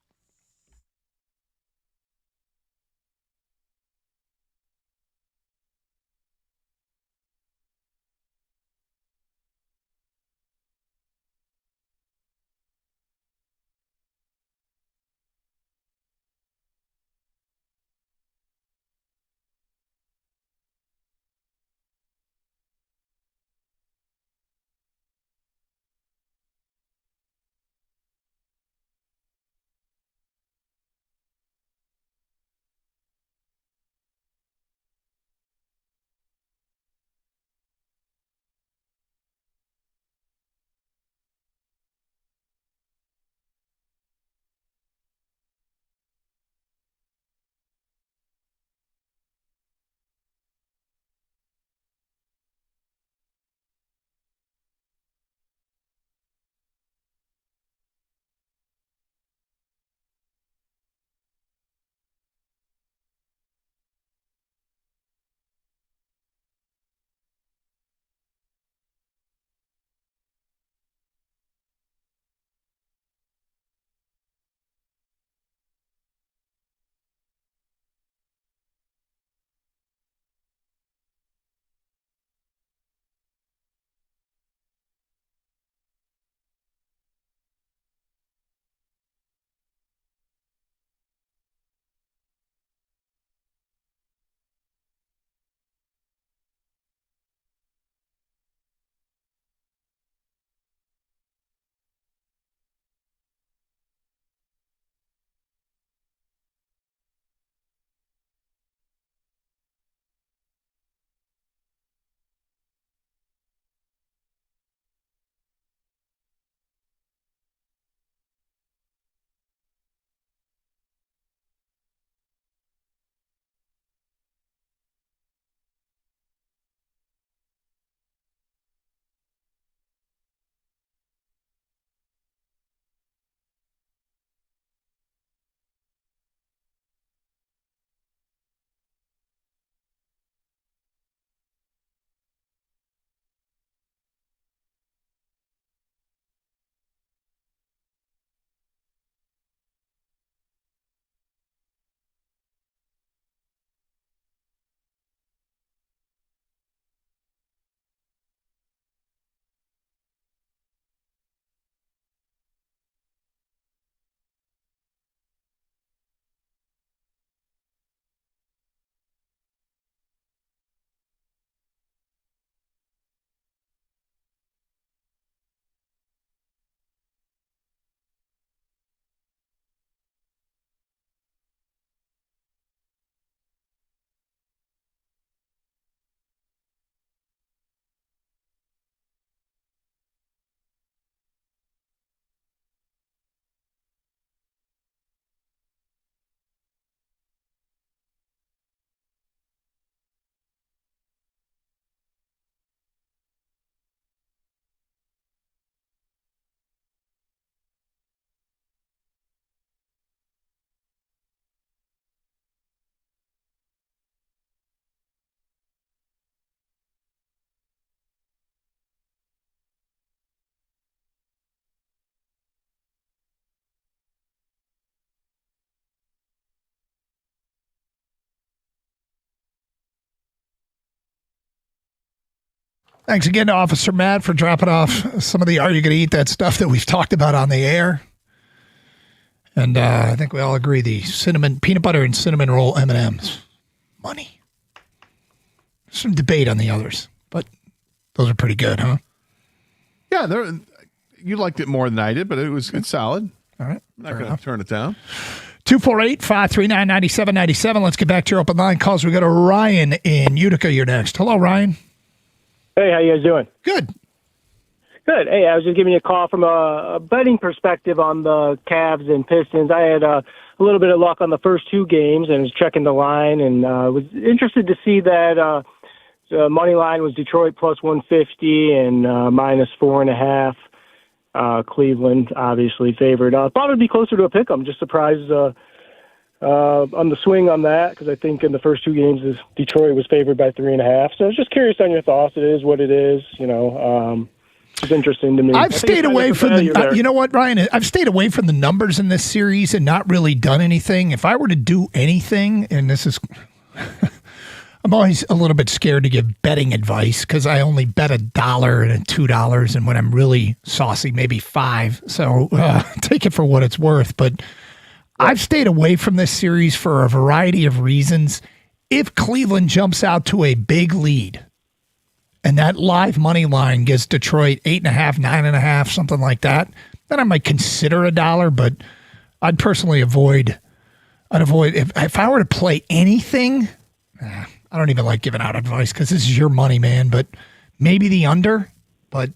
Thanks again to Officer Matt for dropping off some of the Are You Gonna Eat That stuff that we've talked about on the air. And I think we all agree the peanut butter and cinnamon roll M&Ms. Money. Some debate on the others, but those are pretty good, huh? Yeah, you liked it more than I did, but it's solid. All right. I'm not going to turn it down. 248-539-9797. Let's get back to your open line calls. We got a Ryan in Utica. You're next. Hello, Ryan. Hey, how you guys doing? Good. Good. Hey, I was just giving you a call from a betting perspective on the Cavs and Pistons. I had a little bit of luck on the first two games and was checking the line and was interested to see that the money line was Detroit plus 150 and minus 4.5. Cleveland obviously favored. Thought it'd be closer to a pick. I'm just surprised on the swing on that because I think in the first two games Detroit was favored by 3.5. So I was just curious on your thoughts. It is what it is. It's interesting to me. I've stayed away from the. You know what, Ryan? I've stayed away from the numbers in this series and not really done anything. If I were to do anything, and this is. I'm always a little bit scared to give betting advice because I only bet $1 and $2, and when I'm really saucy, maybe $5. So take it for what it's worth. But I've stayed away from this series for a variety of reasons. If Cleveland jumps out to a big lead, and that live money line gives Detroit 8.5, 9.5, something like that, then I might consider $1. But I'd personally avoid. If I were to play anything. I don't even like giving out advice because this is your money, man. But maybe the under. But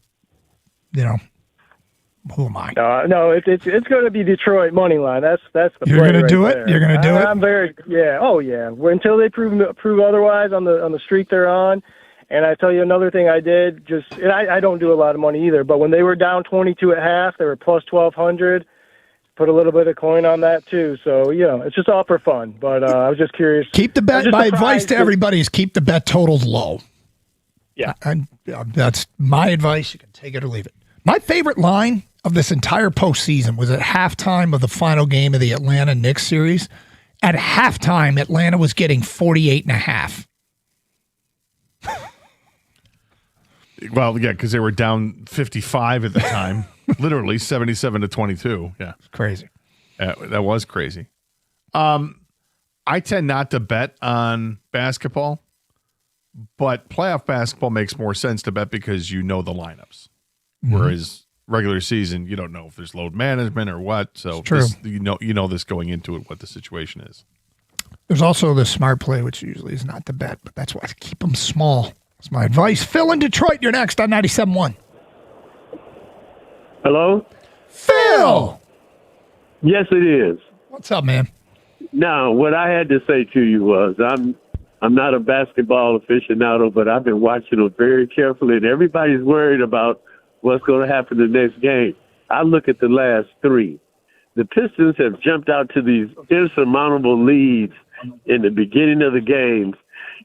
who am I? No, it's going to be Detroit money line. That's the. You're going to do it. There. You're going to do it. I'm very Oh yeah. Until they prove otherwise on the streak they're on. And I tell you another thing I did. And I don't do a lot of money either. But when they were down 22 at half, they were plus 1,200. Put a little bit of coin on that too, so it's just all for fun. But I was just curious. Keep the bet. My advice to everybody is keep the bet totals low. Yeah, and that's my advice. You can take it or leave it. My favorite line of this entire postseason was at halftime of the final game of the Atlanta Knicks series. At halftime, Atlanta was getting 48.5. Well, yeah, because they were down 55 at the time. Literally 77-22. Yeah. It's crazy. That was crazy. I tend not to bet on basketball, but playoff basketball makes more sense to bet because you know the lineups. Mm-hmm. Whereas regular season, you don't know if there's load management or what. So you know this going into it, what the situation is. There's also the smart play, which usually is not the bet, but that's why I keep them small. That's my advice. Phil in Detroit, you're next on 97.1. Hello? Phil! Yes, it is. What's up, man? Now, what I had to say to you was I'm not a basketball aficionado, but I've been watching them very carefully, and everybody's worried about what's going to happen the next game. I look at the last three. The Pistons have jumped out to these insurmountable leads in the beginning of the games,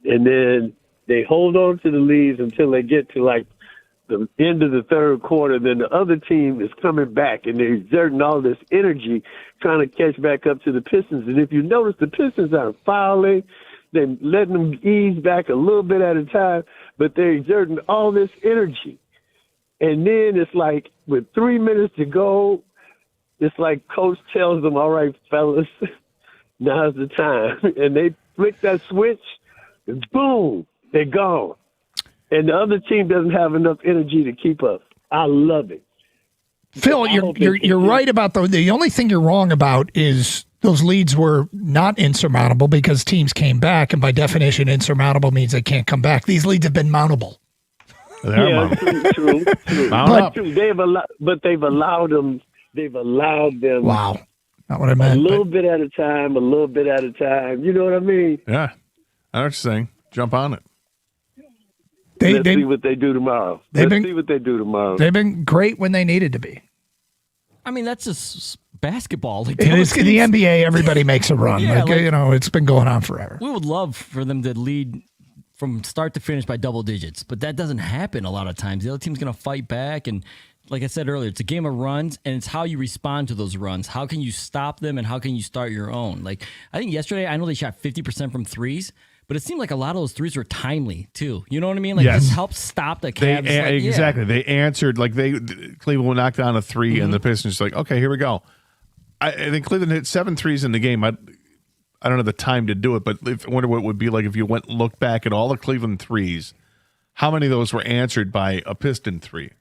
and then they hold on to the leads until they get to, like, the end of the third quarter. Then the other team is coming back, and they're exerting all this energy trying to catch back up to the Pistons. And if you notice, the Pistons are fouling. They're letting them ease back a little bit at a time, but they're exerting all this energy. And then it's like with 3 minutes to go, it's like coach tells them, all right, fellas, now's the time. And they flick that switch, and boom, they're gone. And the other team doesn't have enough energy to keep up. I love it. Phil, you're right about the only thing you're wrong about is those leads were not insurmountable because teams came back, and by definition, insurmountable means they can't come back. These leads have been mountable. True. But they've allowed them. They've allowed them. Wow, not what I meant. A little bit at a time. You know what I mean? Yeah, I know what you're saying. Jump on it. Let's see what they do tomorrow. They've been great when they needed to be. I mean, that's just basketball. Like, it is in the NBA. Everybody makes a run. Yeah, it's been going on forever. We would love for them to lead from start to finish by double digits, but that doesn't happen a lot of times. The other team's going to fight back, and like I said earlier, it's a game of runs, and it's how you respond to those runs. How can you stop them, and how can you start your own? Like, I think yesterday, I know they shot 50% from threes, But it seemed like a lot of those threes were timely too. You know what I mean? Like Yes. this helped stop the Cavs. Exactly. They answered Cleveland would knock down a 3 and the Pistons like, okay, here we go. I think Cleveland hit 7 threes in the game. I don't have the time to do it, but I wonder what it would be like if you went and looked back at all the Cleveland threes. How many of those were answered by a Piston 3?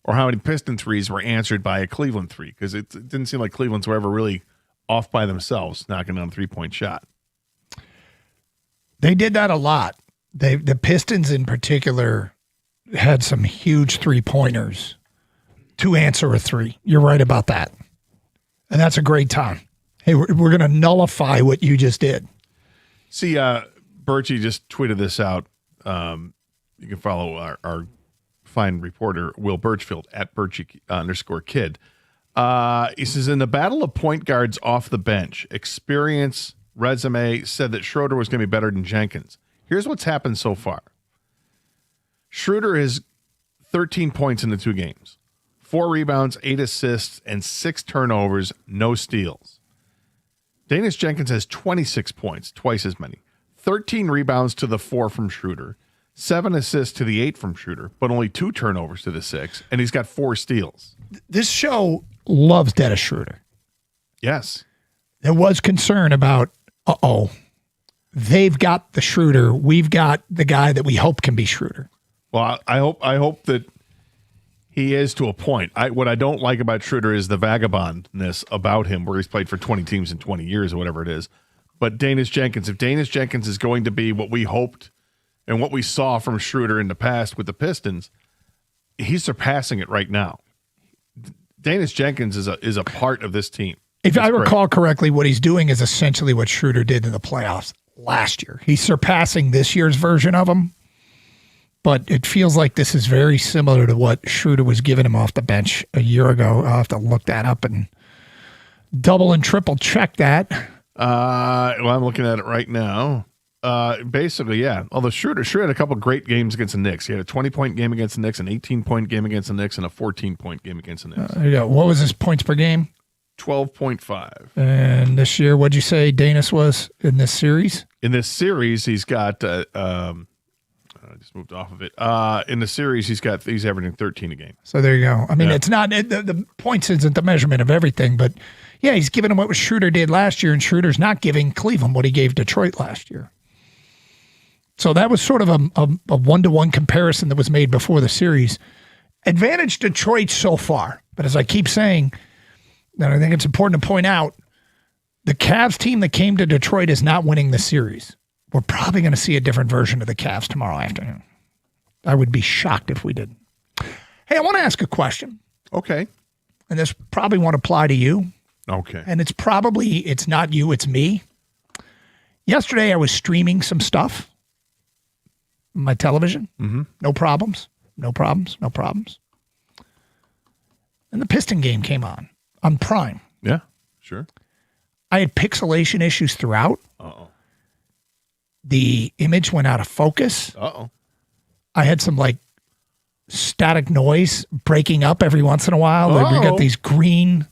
Or how many Piston threes were answered by a Cleveland 3? Because it didn't seem like Cleveland's were ever really off by themselves, knocking down a 3-point shot. They did that a lot. The Pistons in particular had some huge 3-pointers to answer a 3. You're right about that. And that's a great time. Hey, we're going to nullify what you just did. See, Birchie just tweeted this out. You can follow our fine reporter, Will Birchfield, at Birchie_kid. He says, in the battle of point guards off the bench, experience, resume said that Schroeder was going to be better than Jenkins. Here's what's happened so far. Schroeder has 13 points in the 2 games, 4 rebounds, 8 assists, and 6 turnovers, no steals. Danis Jenkins has 26 points, twice as many, 13 rebounds to the 4 from Schroeder, 7 assists to the 8 from Schroeder, but only 2 turnovers to the 6, and he's got 4 steals. This show loves Dennis Schroeder. Yes. There was concern about, they've got the Schroeder. We've got the guy that we hope can be Schroeder. Well, I hope that he is to a point. What I don't like about Schroeder is the vagabondness about him, where he's played for 20 teams in 20 years or whatever it is. But Danis Jenkins, if Danis Jenkins is going to be what we hoped and what we saw from Schroeder in the past with the Pistons, he's surpassing it right now. Danis Jenkins is a part of this team. If I recall correctly, what he's doing is essentially what Schroeder did in the playoffs last year. He's surpassing this year's version of him, but it feels like this is very similar to what Schroeder was giving him off the bench a year ago. I'll have to look that up and double and triple check that. Well, I'm looking at it right now. Basically, yeah. Although Schroeder had a couple great games against the Knicks. He had a 20-point game against the Knicks, an 18-point game against the Knicks, and a 14-point game against the Knicks. There you go. What was his points per game? 12.5. And this year, what'd you say Danis was in this series? In this series, he's got. I just moved off of it. In the series, he's averaging 13 a game. So there you go. I mean, it's not the points isn't the measurement of everything, but yeah, he's giving him what Schroeder did last year, and Schroeder's not giving Cleveland what he gave Detroit last year. So that was sort of a 1-to-1 comparison that was made before the series. Advantage Detroit so far, but as I keep saying, and I think it's important to point out, the Cavs team that came to Detroit is not winning the series. We're probably going to see a different version of the Cavs tomorrow afternoon. I would be shocked if we didn't. Hey, I want to ask a question. Okay. And this probably won't apply to you. Okay. And it's not you, it's me. Yesterday, I was streaming some stuff on my television. Mm-hmm. No problems. And the Piston game came on Prime. Yeah, sure. I had pixelation issues throughout. Uh-oh. The image went out of focus. Uh-oh. I had some static noise breaking up every once in a while. Like we got these green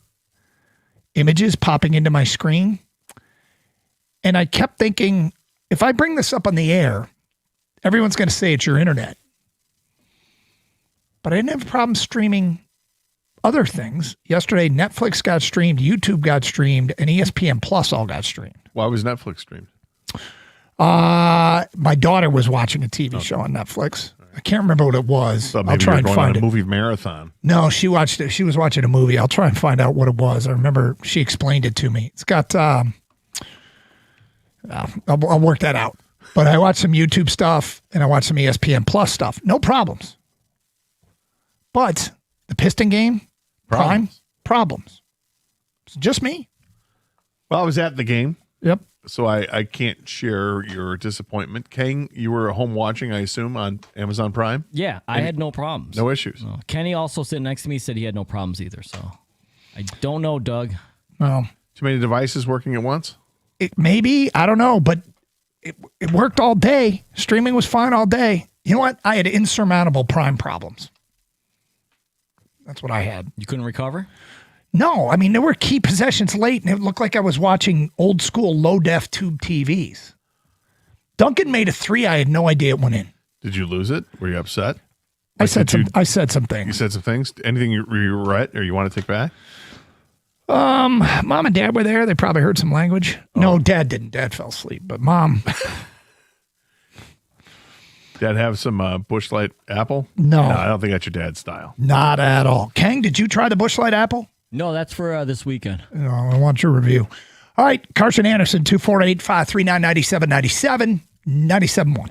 images popping into my screen. And I kept thinking, if I bring this up on the air, everyone's going to say it's your internet. But I didn't have a problem streaming other things. Yesterday, Netflix got streamed, YouTube got streamed, and ESPN Plus all got streamed. Why was Netflix streamed? My daughter was watching a TV show on Netflix. I can't remember what it was. I'll try and find it. A movie marathon. No, she watched it. She was watching a movie. I'll try and find out what it was. I remember she explained it to me. It's got. I'll work that out. But I watched some YouTube stuff and I watched some ESPN Plus stuff. No problems. But the Piston game, problems. It's just me. Well, I was at the game. Yep. So I can't share your disappointment. Kang, you were home watching, I assume, on Amazon Prime? Yeah, I had no problems. No issues. Kenny also sitting next to me said he had no problems either. So I don't know, Doug. Well, too many devices working at once? Maybe. I don't know. But it worked all day. Streaming was fine all day. You know what? I had insurmountable Prime problems. That's what I had. You couldn't recover? No, I mean, there were key possessions late, and it looked like I was watching old school low-def tube TVs. Duncan made a three. I had no idea it went in. Did you lose it? Were you upset? I said some things. You said some things. Anything you regret or you want to take back? Mom and Dad were there. They probably heard some language. No, Dad didn't. Dad fell asleep. But Mom. Dad have some Busch Light apple? No. I don't think that's your dad's style. Not at all. Kang, did you try the Busch Light apple? No, that's for this weekend. Oh, I want your review. All right, Carson Anderson, 248-539-9797, 97.1.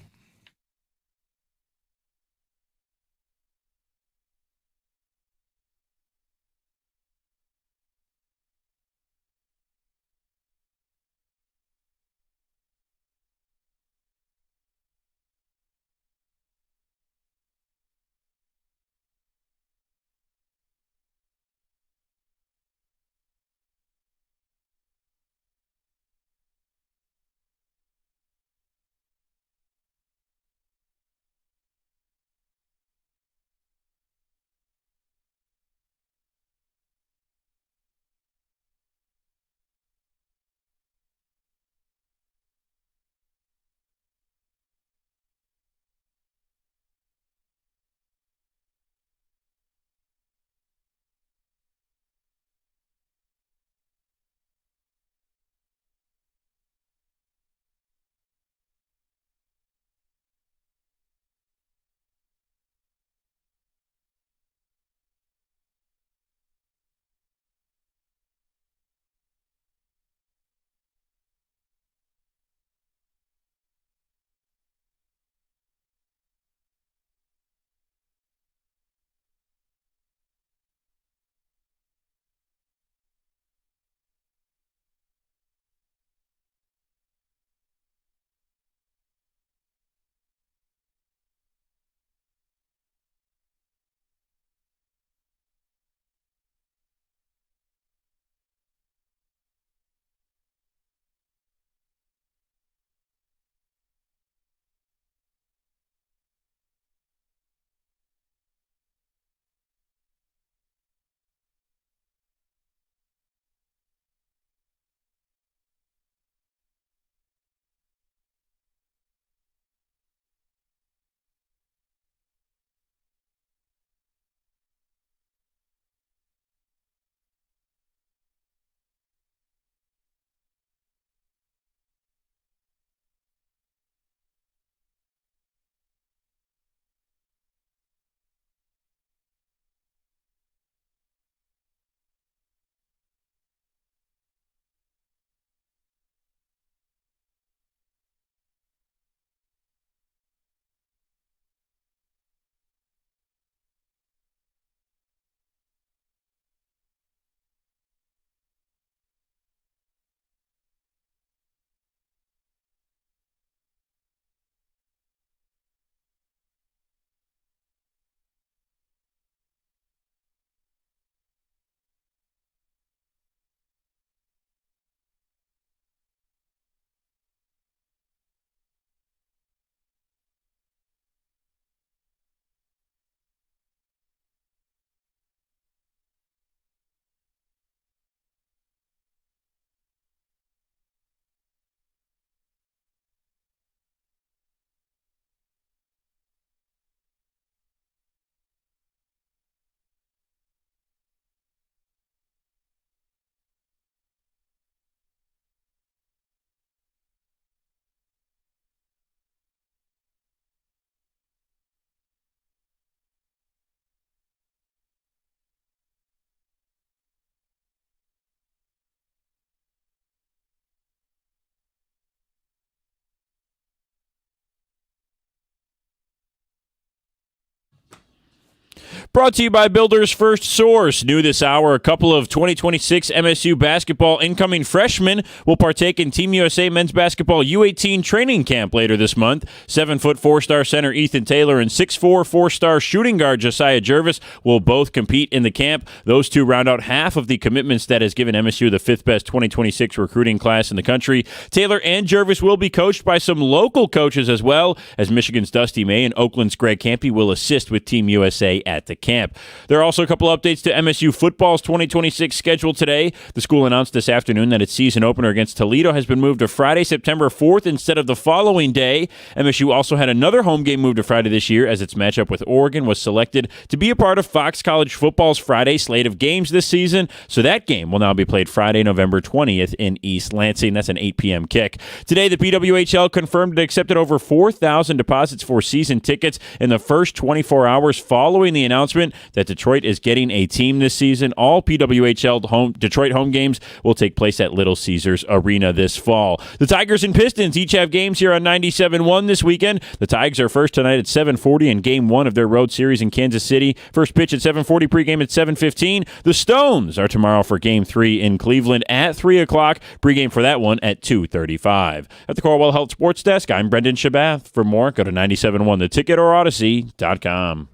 Brought to you by Builders First Source. New this hour, a couple of 2026 MSU basketball incoming freshmen will partake in Team USA men's basketball U18 training camp later this month. 7-foot 4-star center Ethan Taylor and 6'4", 4-star shooting guard Josiah Jervis will both compete in the camp. Those two round out half of the commitments that has given MSU the fifth best 2026 recruiting class in the country. Taylor and Jervis will be coached by some local coaches as well, as Michigan's Dusty May and Oakland's Greg Campy will assist with Team USA at the camp. There are also a couple updates to MSU football's 2026 schedule today. The school announced this afternoon that its season opener against Toledo has been moved to Friday, September 4th instead of the following day. MSU also had another home game moved to Friday this year as its matchup with Oregon was selected to be a part of Fox College Football's Friday slate of games this season. So that game will now be played Friday, November 20th in East Lansing. That's an 8 p.m. kick. Today, the PWHL confirmed it accepted over 4,000 deposits for season tickets in the first 24 hours following the announcement that Detroit is getting a team this season. All PWHL Detroit home games will take place at Little Caesars Arena this fall. The Tigers and Pistons each have games here on 97.1 this weekend. The Tigers are first tonight at 7:40 in Game 1 of their road series in Kansas City. First pitch at 7:40, pregame at 7:15. The Stones are tomorrow for Game 3 in Cleveland at 3 o'clock. Pregame for that one at 2:35. At the Corewell Health Sports Desk, I'm Brendan Shabath. For more, go to 97.1 The Ticket or Odyssey.com.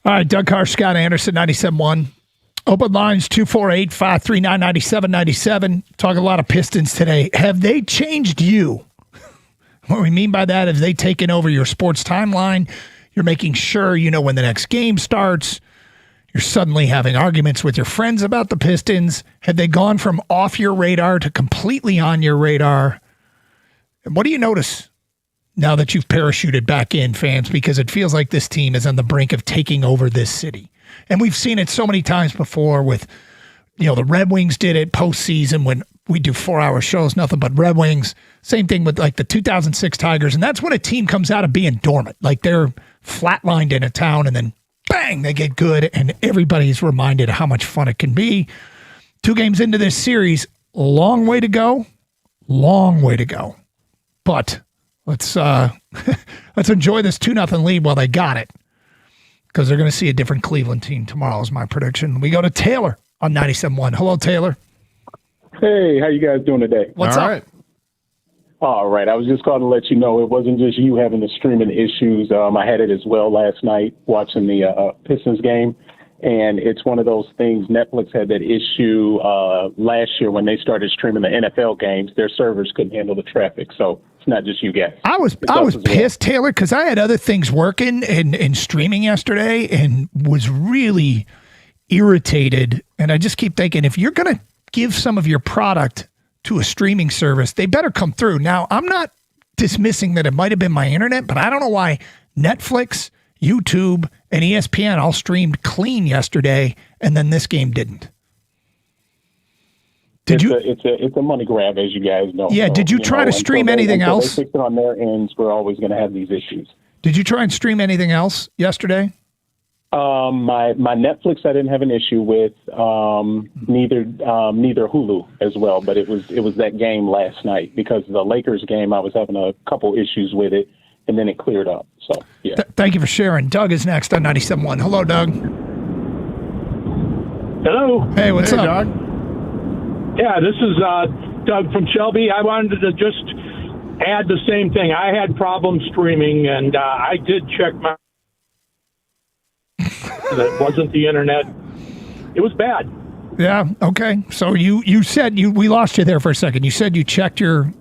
All right, Doug Carr, Scott Anderson, 97.1. Open lines 248-539-9797. Talking a lot of Pistons today. Have they changed you? What we mean by that is they taken over your sports timeline. You're making sure you know when the next game starts. You're suddenly having arguments with your friends about the Pistons. Have they gone from off your radar to completely on your radar? And what do you notice now that you've parachuted back in, fans? Because it feels like this team is on the brink of taking over this city. And we've seen it so many times before with, the Red Wings did it postseason when we do 4-hour shows, nothing but Red Wings. Same thing with like the 2006 Tigers. And that's when a team comes out of being dormant. Like they're flatlined in a town and then bang, they get good. And everybody's reminded of how much fun it can be. 2 games into this series, long way to go. Long way to go. But let's enjoy this 2-0 lead while they got it. Because they're going to see a different Cleveland team tomorrow is my prediction. We go to Taylor on 97.1. Hello, Taylor. Hey, how you guys doing today? What's up? Right. All right. I was just calling to let you know it wasn't just you having the streaming issues. I had it as well last night watching the Pistons game. And it's one of those things. Netflix had that issue last year when they started streaming the NFL games. Their servers couldn't handle the traffic. So it's not just you guys. I was pissed, Taylor, because I had other things working and streaming yesterday and was really irritated. And I just keep thinking, if you're going to give some of your product to a streaming service, they better come through. Now, I'm not dismissing that it might have been my internet, but I don't know why Netflix, YouTube, and ESPN all streamed clean yesterday, and then this game didn't. It's a money grab, as you guys know. Yeah. So, did you try to stream anything else? They fix it on their ends, we're always going to have these issues. Did you try and stream anything else yesterday? My Netflix I didn't have an issue with. Neither Hulu as well, but it was that game last night because the Lakers game I was having a couple issues with it, and then it cleared up. So yeah. Thank you for sharing. Doug is next on 97.1. Hello, Doug. Hello. Hey, what's up, Doug? Yeah, this is Doug from Shelby. I wanted to just add the same thing. I had problems streaming, and I did check my. That wasn't the internet. It was bad. Yeah. Okay. So you said we lost you there for a second. You said you checked your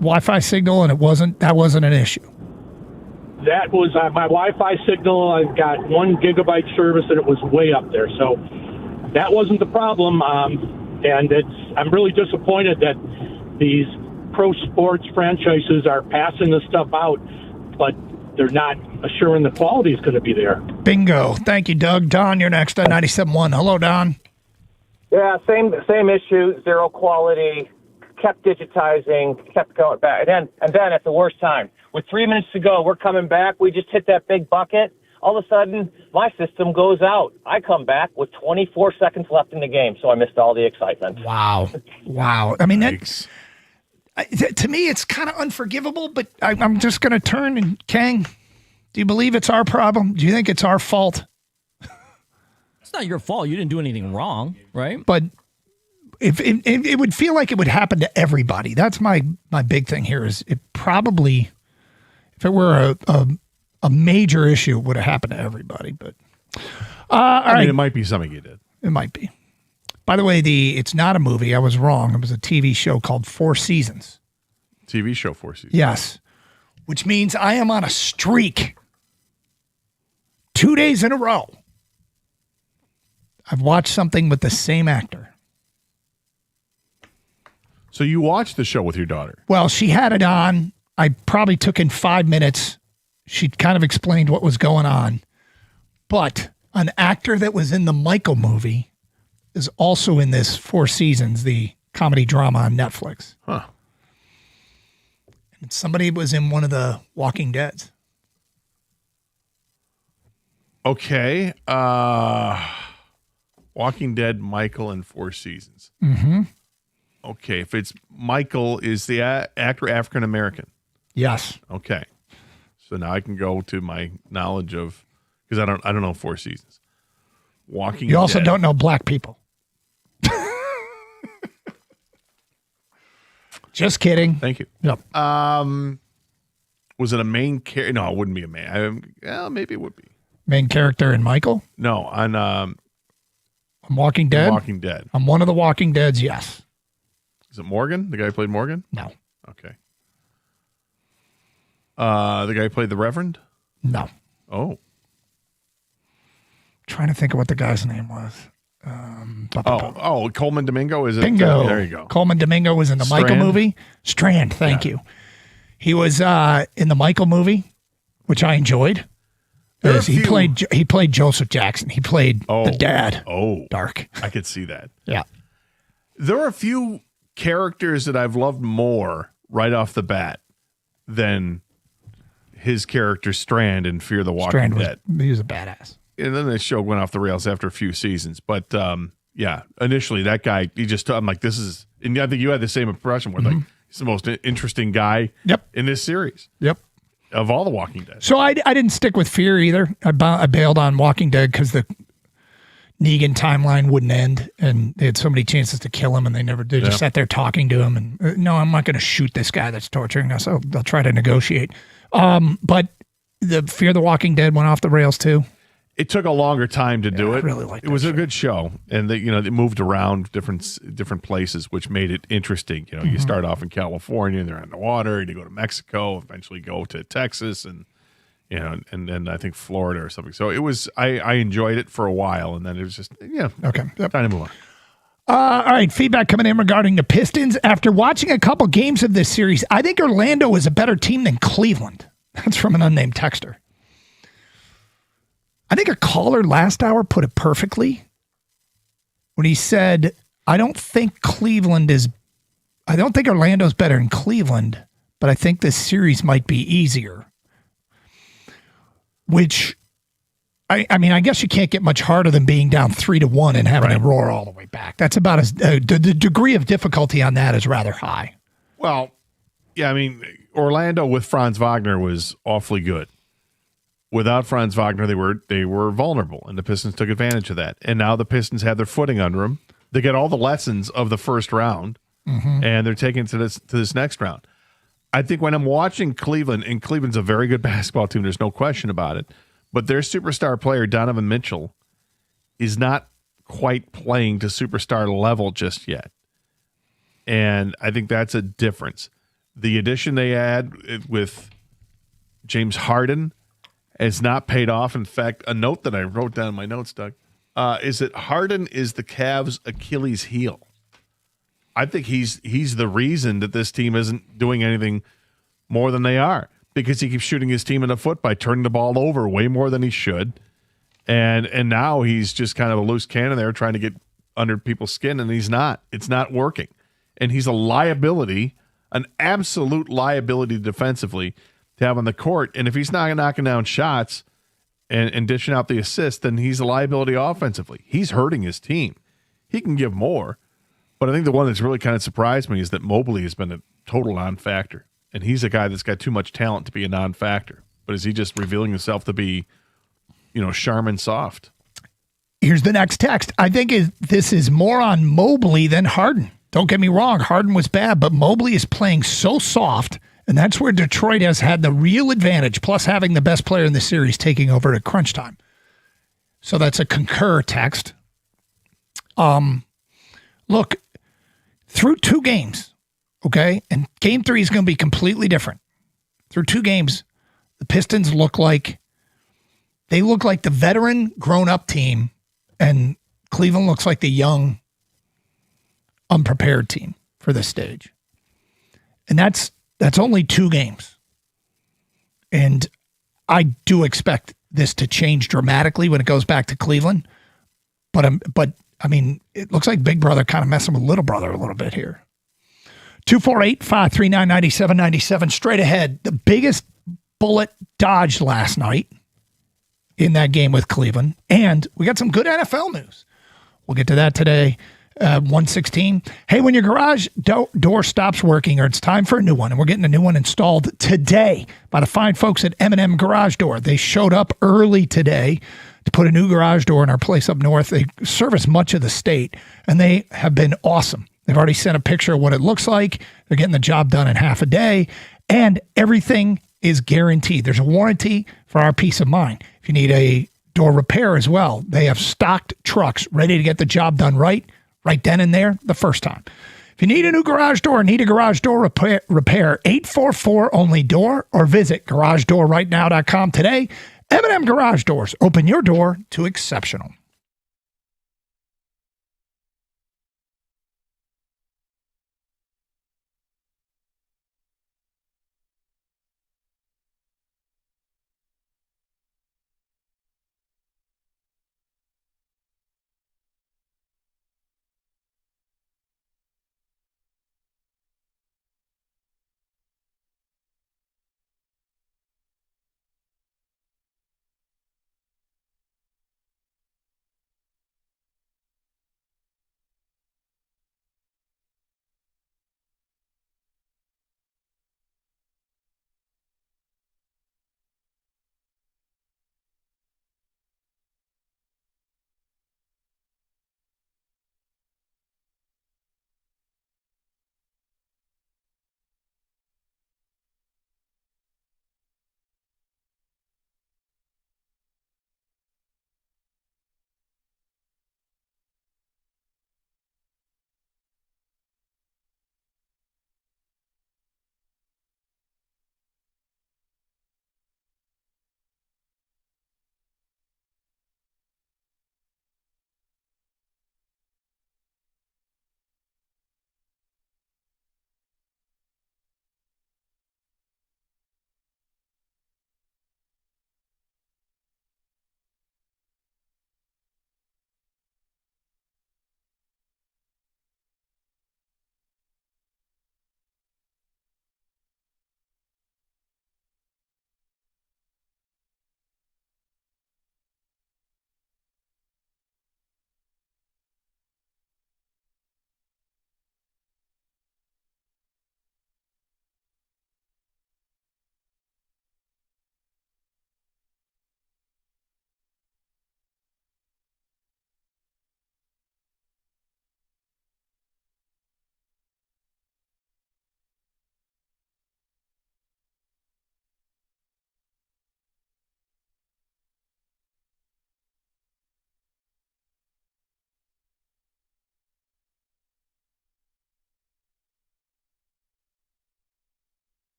Wi-Fi signal and that wasn't an issue. That was my Wi-Fi signal. I've got 1 gigabyte service and it was way up there. So that wasn't the problem. And I'm really disappointed that these pro sports franchises are passing this stuff out, but they're not assuring the quality is going to be there. Bingo. Thank you, Doug. Don, you're next on 97.1. Hello, Don. Yeah, same issue, zero quality, kept digitizing, kept going back. And then at the worst time, with 3 minutes to go, we're coming back. We just hit that big bucket. All of a sudden, my system goes out. I come back with 24 seconds left in the game, so I missed all the excitement. Wow. I mean, to me, it's kind of unforgivable, but I'm just going to turn and Kang, do you believe it's our problem? Do you think it's our fault? It's not your fault. You didn't do anything wrong, right? But if it would feel like it would happen to everybody. That's my big thing here is it probably, if it were a major issue, it would have happened to everybody. But all right. It might be something you did. It might be. By the way, it's not a movie. I was wrong. It was a TV show called Four Seasons. TV show 4 seasons. Yes. Which means I am on a streak. 2 days in a row. I've watched something with the same actor. So you watched the show with your daughter? Well, she had it on. I probably took in 5 minutes. She kind of explained what was going on. But an actor that was in the Michael movie is also in this Four Seasons, the comedy drama on Netflix. Huh. And somebody was in one of the Walking Deads. Okay. Walking Dead, Michael, and Four Seasons. Mm-hmm. Okay. If it's Michael, is the actor African American? Yes. Okay. So now I can go to my knowledge of, because I don't know Four Seasons. Walking Dead. You also don't know black people. Just kidding. Thank you. Yep. Was it a main character? No, it wouldn't be a main. Well, maybe it would be. Main character in Michael? No, on Walking Dead? Walking Dead. I'm one of the Walking Deads, yes. Is it Morgan? The guy who played Morgan? No. Okay. The guy who played the Reverend? No. Oh. Trying to think of what the guy's name was. Coleman Domingo? Is it? Bingo. There you go. Coleman Domingo was in the Strand? Michael movie. Strand, thank you. He was in the Michael movie, which I enjoyed. He played Joseph Jackson. He played the dad. Oh. Dark. I could see that. Yeah. There are a few characters that I've loved more right off the bat than his character Strand in Fear the Walking Dead. He was a badass. And then the show went off the rails after a few seasons. But yeah, initially that guy, I'm like, this is, and I think you had the same impression where like, he's the most interesting guy in this series. Yep. Of all the Walking Dead. So I didn't stick with Fear either. I bailed on Walking Dead because the Negan timeline wouldn't end, and they had so many chances to kill him, and they never did. Just sat there talking to him, and no, I'm not going to shoot this guy that's torturing us. I'll try to negotiate. But the Fear the Walking Dead went off the rails too. It took a longer time to do it. I really liked it. Was a good show, and they moved around different places, which made it interesting. You start off in California, they're on the water, and you go to Mexico, eventually go to Texas, and and then I think Florida or something. So it was. I enjoyed it for a while, and then it was just okay. Yep. Time to move on. All right, feedback coming in regarding the Pistons. After watching a couple games of this series, I think Orlando is a better team than Cleveland. That's from an unnamed texter. I think a caller last hour put it perfectly when he said, I don't think Orlando's better than Cleveland, but I think this series might be easier. Which, I mean, I guess you can't get much harder than being down 3-1 and having to roar all the way back. That's about as the degree of difficulty on that is rather high. Well, yeah, I mean, Orlando with Franz Wagner was awfully good. Without Franz Wagner, they were vulnerable, and the Pistons took advantage of that. And now the Pistons have their footing under them. They get all the lessons of the first round, and they're taking it to this next round. I think when I'm watching Cleveland, and Cleveland's a very good basketball team, there's no question about it, but their superstar player, Donovan Mitchell, is not quite playing to superstar level just yet. And I think that's a difference. The addition they had with James Harden has not paid off. In fact, a note that I wrote down in my notes, Doug, is that Harden is the Cavs' Achilles heel. I think he's the reason that this team isn't doing anything more than they are, because he keeps shooting his team in the foot by turning the ball over way more than he should. And now he's just kind of a loose cannon there trying to get under people's skin, and he's not. It's not working. And he's a liability, an absolute liability defensively to have on the court. And if he's not knocking down shots and dishing out the assists, then he's a liability offensively. He's hurting his team. He can give more. But I think the one that's really kind of surprised me is that Mobley has been a total non-factor. And he's a guy that's got too much talent to be a non-factor. But is he just revealing himself to be, Charmin soft? Here's the next text. I think this is more on Mobley than Harden. Don't get me wrong. Harden was bad, but Mobley is playing so soft. And that's where Detroit has had the real advantage, plus having the best player in the series taking over at crunch time. So that's a concur text. Look, through 2 games, okay, and game 3 is going to be completely different. Through 2 games, the Pistons look like the veteran grown-up team, and Cleveland looks like the young, unprepared team for this stage. And that's only 2 games. And I do expect this to change dramatically when it goes back to Cleveland. But I mean, it looks like Big Brother kind of messing with Little Brother a little bit here. 248-539-9797. Straight ahead, the biggest bullet dodged last night in that game with Cleveland. And we got some good NFL news. We'll get to that today. 116. Hey, when your garage door stops working or it's time for a new one, and we're getting a new one installed today by the fine folks at M&M Garage Door. They showed up early today to put a new garage door in our place up north. They service much of the state, and they have been awesome. They've already sent a picture of what it looks like. They're getting the job done in half a day, and everything is guaranteed. There's a warranty for our peace of mind. If you need a door repair as well, they have stocked trucks ready to get the job done right then and there the first time. If you need a new garage door, need a garage door repair 844 only door, or visit garagedoorrightnow.com today. M&M Garage Doors. Open your door to exceptional.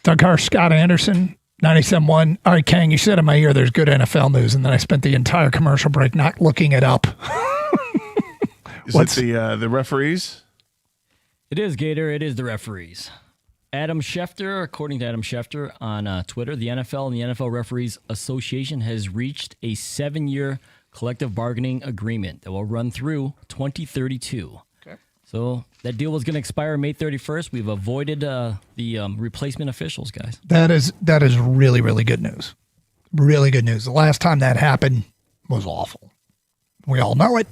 Doug Harsh, Scott Anderson, 97.1. All right, Kang, you said in my ear there's good NFL news, and then I spent the entire commercial break not looking it up. Is it the referees? It is, Gator. It is the referees. Adam Schefter, according to Adam Schefter on Twitter, the NFL and the NFL Referees Association has reached a 7-year collective bargaining agreement that will run through 2032. Okay. So that deal was going to expire May 31st. We've avoided the replacement officials, guys. That is really, really good news. Really good news. The last time that happened was awful. We all know it.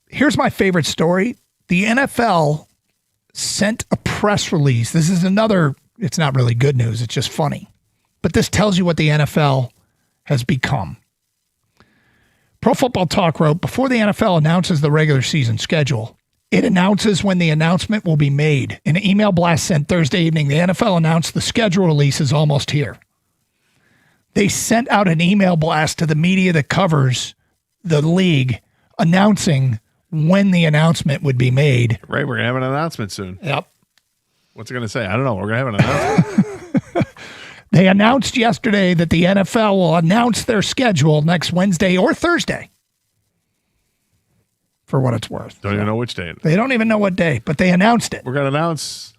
Here's my favorite story. The NFL sent a press release. This is another, it's not really good news. It's just funny. But this tells you what the NFL has become. Pro Football Talk wrote, before the NFL announces the regular season schedule, it announces when the announcement will be made. In an email blast sent Thursday evening, the NFL announced the schedule release is almost here. They sent out an email blast to the media that covers the league announcing when the announcement would be made. Right, we're going to have an announcement soon. Yep. What's it going to say? I don't know. We're going to have an announcement. They announced yesterday that the NFL will announce their schedule next Wednesday or Thursday. For what it's worth. Don't even know which day. They don't even know what day, but they announced it. We're going to announce.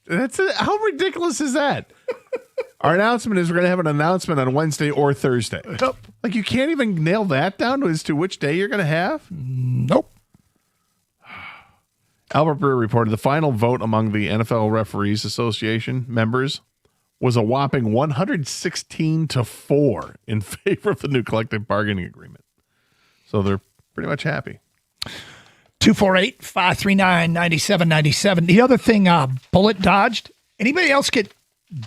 That's it. How ridiculous is that? Our announcement is we're going to have an announcement on Wednesday or Thursday. Yep. Like you can't even nail that down as to which day you're going to have? Nope. Albert Breer reported the final vote among the NFL Referees Association members was a whopping 116-4 in favor of the new collective bargaining agreement. So they're pretty much happy. 248-539-9797. The other thing, Bullet dodged. Anybody else get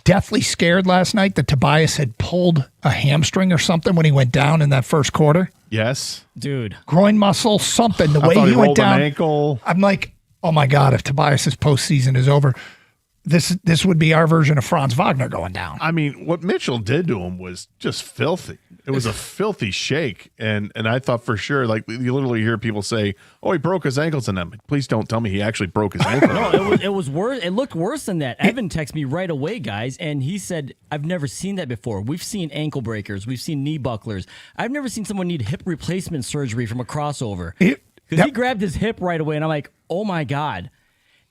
deathly scared last night that Tobias had pulled a hamstring or something when he went down in that first quarter? Yes. Dude. Groin muscle, something. The way he went down. An ankle. I'm like, oh my God, if Tobias's postseason is over, this would be our version of Franz Wagner going down. I mean, what Mitchell did to him was just filthy. It was a filthy shake. And I thought for sure, like you literally hear people say, oh, he broke his ankles. And I'm like, please don't tell me he actually broke his ankle. No, it was worse. It looked worse than that. Evan texted me right away, guys, and he said, I've never seen that before. We've seen ankle breakers. We've seen knee bucklers. I've never seen someone need hip replacement surgery from a crossover. Because he grabbed his hip right away, and I'm like, oh, my God.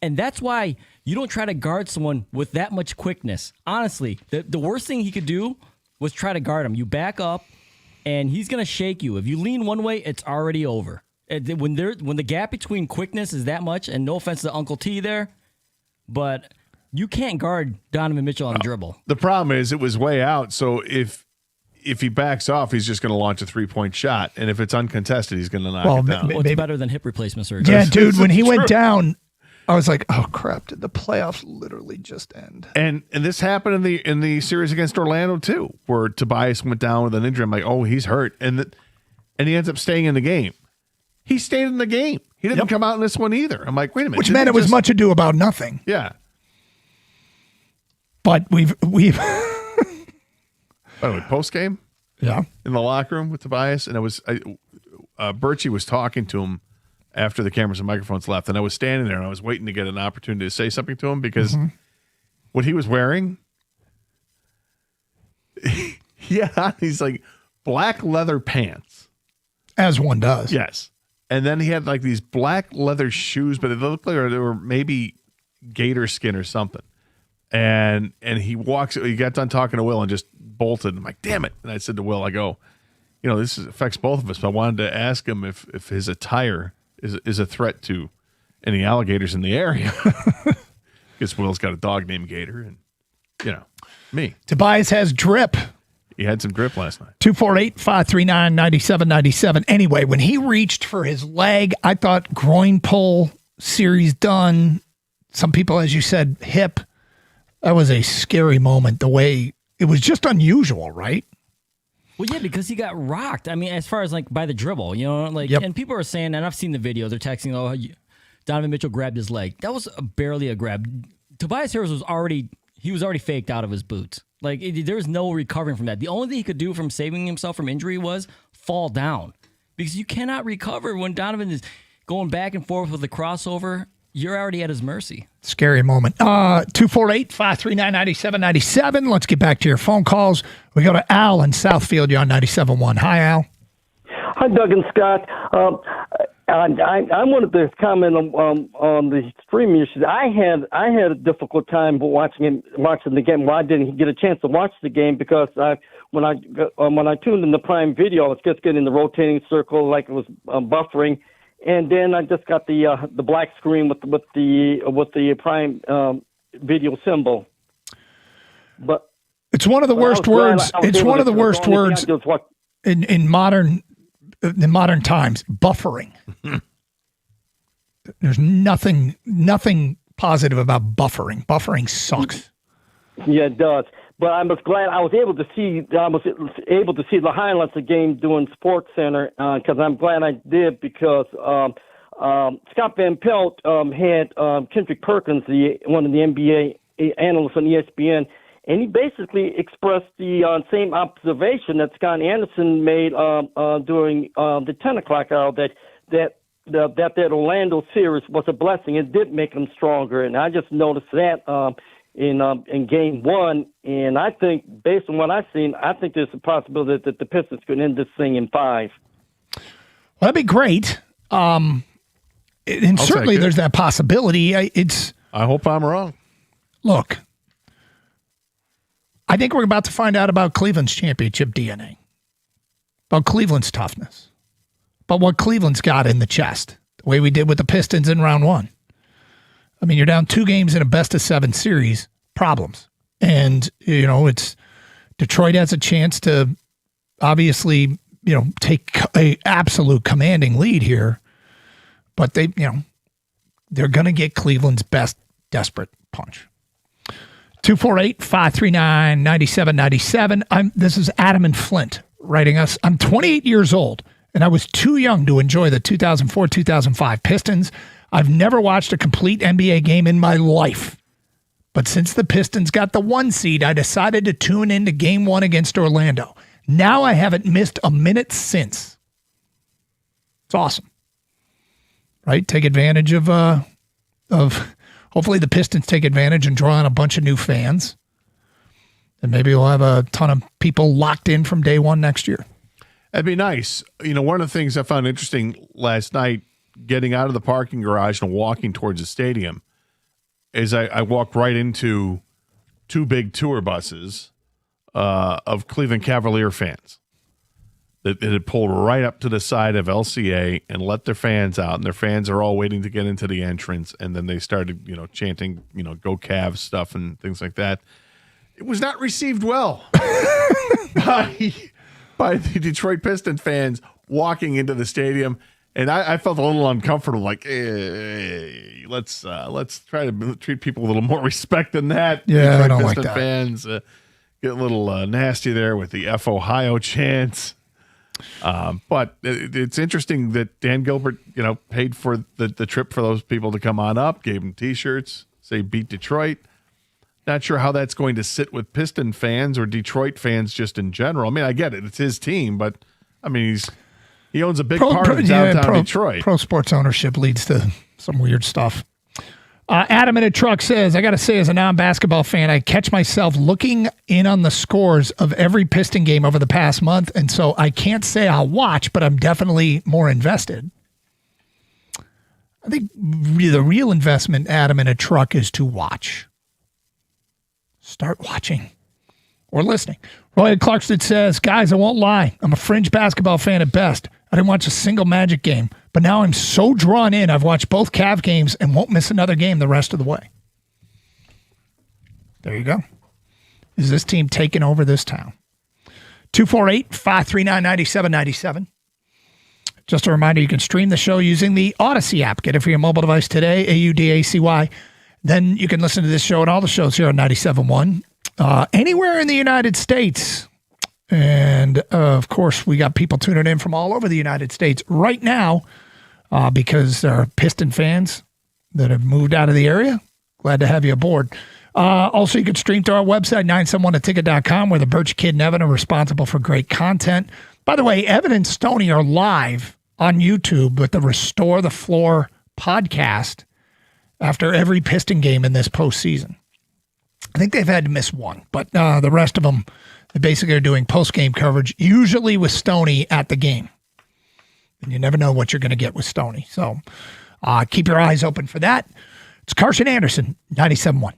And that's why you don't try to guard someone with that much quickness. Honestly, the worst thing he could do was try to guard him. You back up, and he's going to shake you. If you lean one way, it's already over. When the gap between quickness is that much, and no offense to Uncle T there, but you can't guard Donovan Mitchell on the dribble. The problem is it was way out, so if he backs off, he's just going to launch a three-point shot, and if it's uncontested, he's going to knock it down. Well, it's better than hip replacement surgery. Yeah, dude, when he went down, I was like, oh crap, did the playoffs literally just end? And this happened in the series against Orlando too, where Tobias went down with an injury. I'm like, oh, he's hurt. And he ends up staying in the game. He stayed in the game. He didn't come out in this one either. I'm like, wait a minute. Which meant it was much ado about nothing. Yeah. But we've By the way, post game? Yeah. In the locker room with Tobias, and it was Birchie was talking to him after the cameras and microphones left, and I was standing there and I was waiting to get an opportunity to say something to him because what he was wearing, he's like black leather pants. As one does. Yes. And then he had like these black leather shoes, but they looked like they were maybe gator skin or something. And he got done talking to Will and just bolted. I'm like, damn it. And I said to Will, I go, this affects both of us, but I wanted to ask him if his attire is a threat to any alligators in the area. Because Will's got a dog named Gator and, me. Tobias has drip. He had some drip last night. 248-539-9797. Anyway, when he reached for his leg, I thought groin pull, series done. Some people, as you said, hip. That was a scary moment. The way it was just unusual, right? Well, yeah, because he got rocked. I mean, as far as like by the dribble, and people are saying, and I've seen the video, they're texting, Donovan Mitchell grabbed his leg. That was barely a grab. Tobias Harris was already faked out of his boots. Like, there was no recovering from that. The only thing he could do from saving himself from injury was fall down. Because you cannot recover when Donovan is going back and forth with the crossover. You're already at his mercy. Scary moment. 248-539-9797. Let's get back to your phone calls. We go to Al in Southfield. You're on 97.1. Hi, Al. Hi, Doug and Scott. I wanted to comment on the streaming issues. I had a difficult time watching the game. Well, I didn't get a chance to watch the game because when I tuned in the Prime Video, I was just getting the rotating circle like it was buffering, and then I just got the black screen with the Prime Video symbol. But it's one of the worst words. It's one of the worst words in modern times. Buffering. There's nothing positive about buffering. Buffering sucks. Yeah, it does. But I was glad I was able to see the highlights of the game doing Sports Center because I'm glad I did because Scott Van Pelt had Kendrick Perkins, one of the NBA analysts on ESPN, and he basically expressed the same observation that Scott Anderson made during the 10 o'clock hour that Orlando series was a blessing. It did make them stronger, and I just noticed that in Game 1. And I think, based on what I've seen, I think there's a possibility that the Pistons could end this thing in 5. Well, that'd be great. And certainly there's that possibility. I hope I'm wrong. Look, I think we're about to find out about Cleveland's championship DNA, about Cleveland's toughness, about what Cleveland's got in the chest, the way we did with the Pistons in round 1. I mean, you're down 2 games in a best-of-7 series, problems. And, it's Detroit has a chance to obviously, take a absolute commanding lead here, but they're going to get Cleveland's best desperate punch. 248-539-9797. This is Adam in Flint writing us. I'm 28 years old, and I was too young to enjoy the 2004-2005 Pistons. I've never watched a complete NBA game in my life. But since the Pistons got the 1 seed, I decided to tune into Game 1 against Orlando. Now I haven't missed a minute since. It's awesome. Right? Take advantage of hopefully the Pistons take advantage and draw in a bunch of new fans. And maybe we'll have a ton of people locked in from day 1 next year. That'd be nice. One of the things I found interesting last night, getting out of the parking garage and walking towards the stadium, is I walked right into 2 big tour buses of Cleveland Cavalier fans that had pulled right up to the side of LCA and let their fans out, and their fans are all waiting to get into the entrance, and then they started, chanting, go Cavs stuff and things like that. It was not received well by the Detroit Piston fans walking into the stadium. And I felt a little uncomfortable, like, hey, let's try to treat people a little more respect than that. Yeah, I don't Piston like that. Fans get a little nasty there with the F Ohio chants. But it's interesting that Dan Gilbert, paid for the trip for those people to come on up, gave them T-shirts, say beat Detroit. Not sure how that's going to sit with Piston fans or Detroit fans just in general. I mean, I get it; it's his team, but I mean, he owns a big part of downtown Detroit. Pro sports ownership leads to some weird stuff. Adam in a truck says, I got to say, as a non-basketball fan, I catch myself looking in on the scores of every Piston game over the past month, and so I can't say I'll watch, but I'm definitely more invested. I think the real investment, Adam in a truck, is to watch. Start watching or listening. Roy Clarkston says, guys, I won't lie. I'm a fringe basketball fan at best. I didn't watch a single Magic game, but now I'm so drawn in. I've watched both Cav games and won't miss another game the rest of the way. There you go. Is this team taking over this town? 248-539-9797. Just a reminder, you can stream the show using the Odyssey app. Get it for your mobile device today, AUDACY. Then you can listen to this show and all the shows here on 97.1. Anywhere in the United States. And, of course, we got people tuning in from all over the United States right now because there are Piston fans that have moved out of the area. Glad to have you aboard. Also, you can stream to our website, 971theticket.com, where the Birch Kid and Evan are responsible for great content. By the way, Evan and Stoney are live on YouTube with the Restore the Floor podcast. after every Piston game in this postseason. I think they've had to miss one, but the rest of them, they basically are doing post-game coverage, usually with Stoney at the game. And you never know what you're going to get with Stoney. So keep your eyes open for that. It's Carson Anderson, 97.1.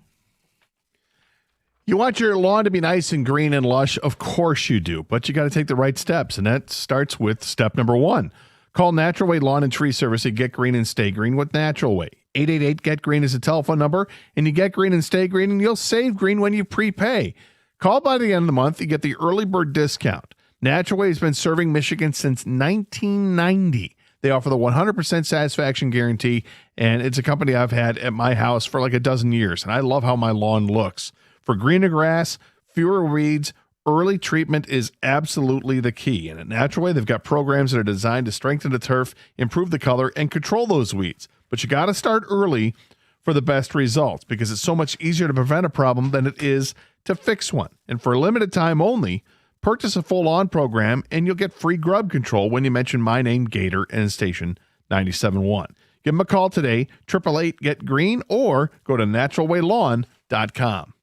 You want your lawn to be nice and green and lush? Of course you do, but you got to take the right steps, and that starts with step number 1. Call Natural Way Lawn and Tree Service and get green and stay green with Natural Way. 888-GET-GREEN is the telephone number, and you get green and stay green, and you'll save green when you prepay. Call by the end of the month, you get the early bird discount. Natural Way has been serving Michigan since 1990. They offer the 100% satisfaction guarantee, and it's a company I've had at my house for like a dozen years, and I love how my lawn looks. For greener grass, fewer weeds, early treatment is absolutely the key. And at Natural Way, they've got programs that are designed to strengthen the turf, improve the color, and control those weeds. But you got to start early for the best results because it's so much easier to prevent a problem than it is to fix one. And for a limited time only, purchase a full lawn program and you'll get free grub control when you mention my name, Gator, and station 97.1. Give them a call today, 888-GET-GREEN, or go to naturalwaylawn.com.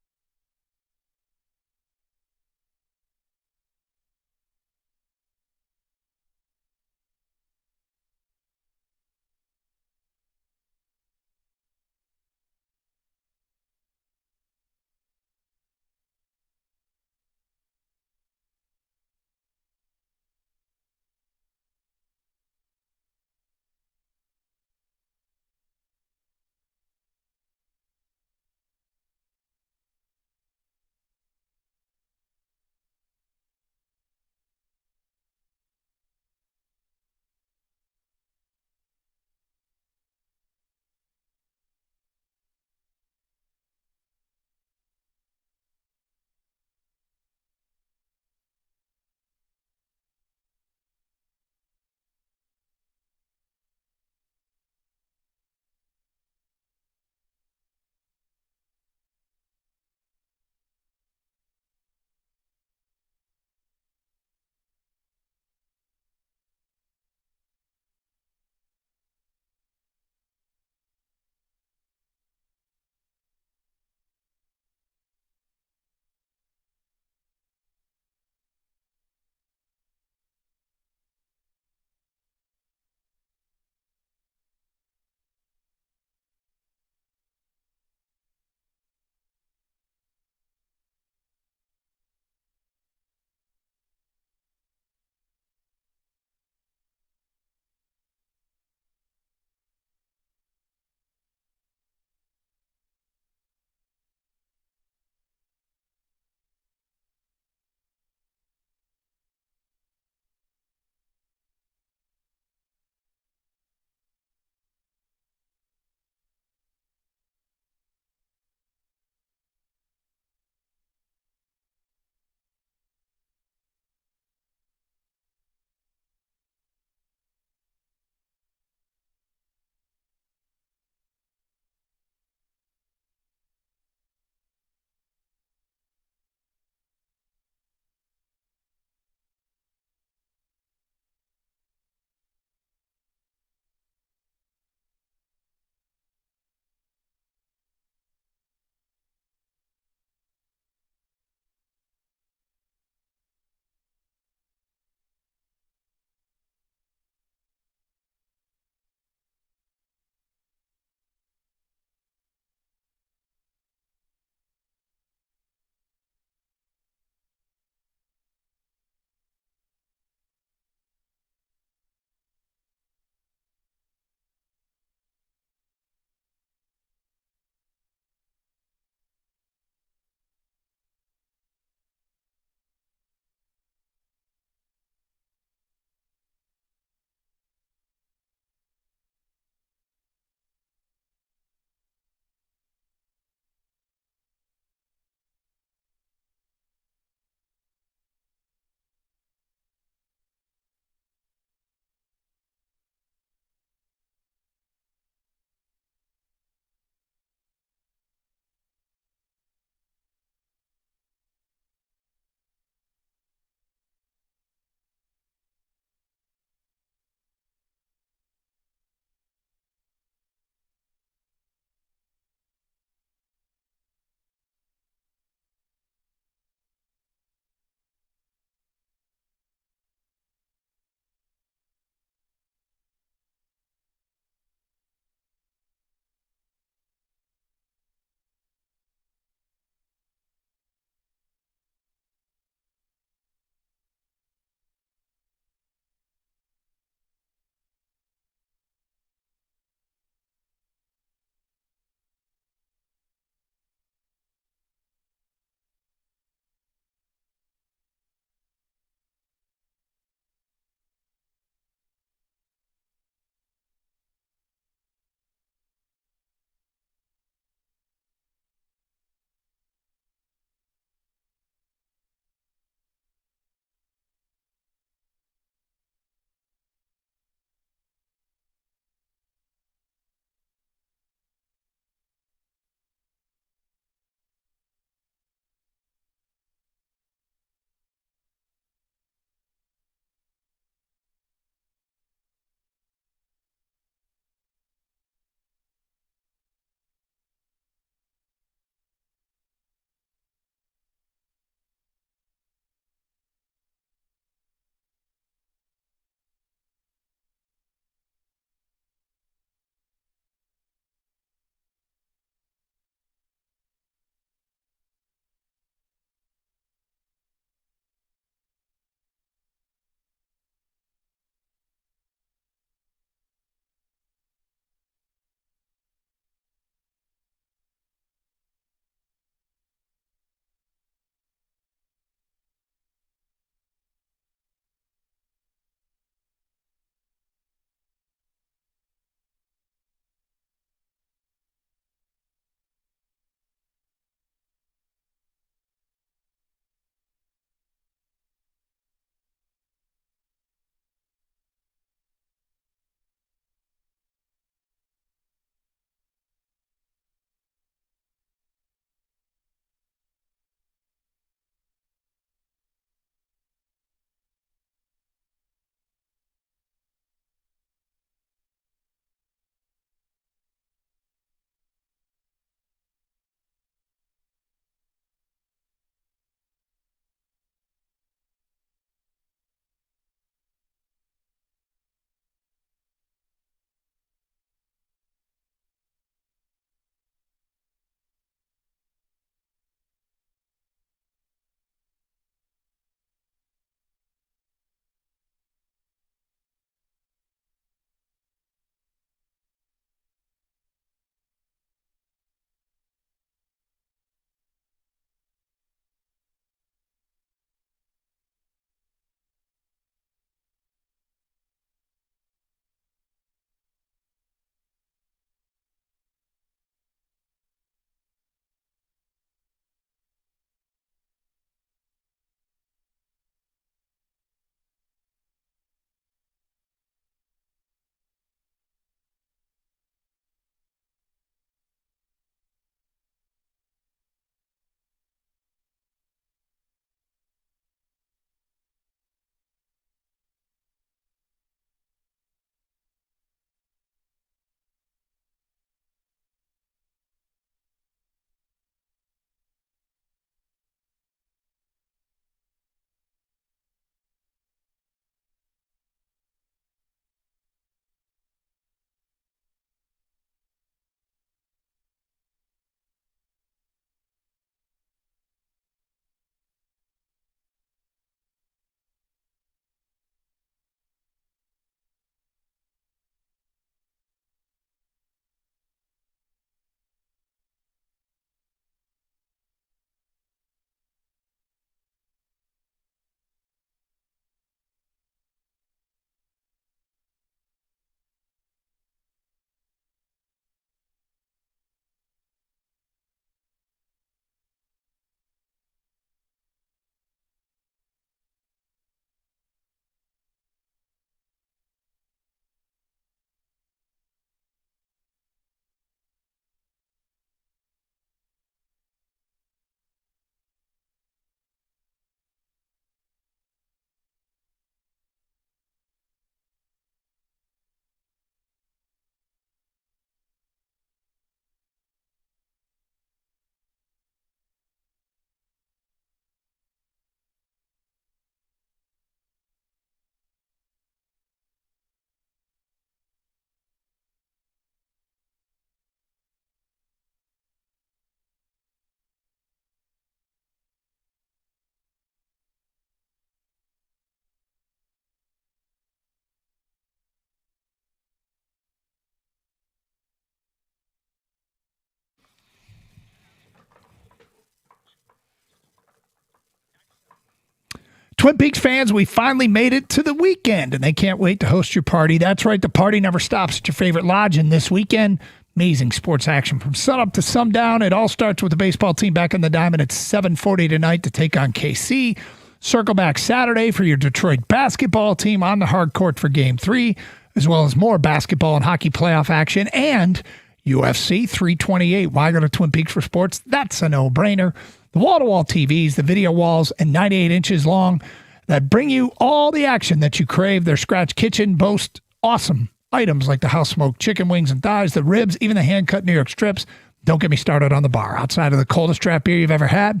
Twin Peaks fans, we finally made it to the weekend, and they can't wait to host your party. That's right, the party never stops at your favorite lodge, and this weekend, amazing sports action from sunup to sundown. It all starts with the baseball team back in the diamond at 7:40 tonight to take on KC. Circle back Saturday for your Detroit basketball team on the hard court for Game 3, as well as more basketball and hockey playoff action and UFC 328. Why go to Twin Peaks for sports? That's a no-brainer. The wall-to-wall TVs, the video walls, and 98 inches long that bring you all the action that you crave. Their scratch kitchen boasts awesome items like the house-smoked chicken wings and thighs, the ribs, even the hand-cut New York strips. Don't get me started on the bar. Outside of the coldest draft beer you've ever had,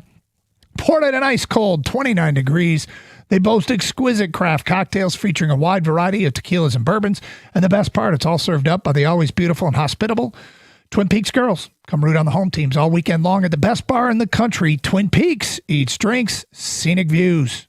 poured at an ice-cold 29 degrees. They boast exquisite craft cocktails featuring a wide variety of tequilas and bourbons. And the best part, it's all served up by the always beautiful and hospitable Twin Peaks girls. Come root on the home teams all weekend long at the best bar in the country, Twin Peaks. Eats drinks, scenic views.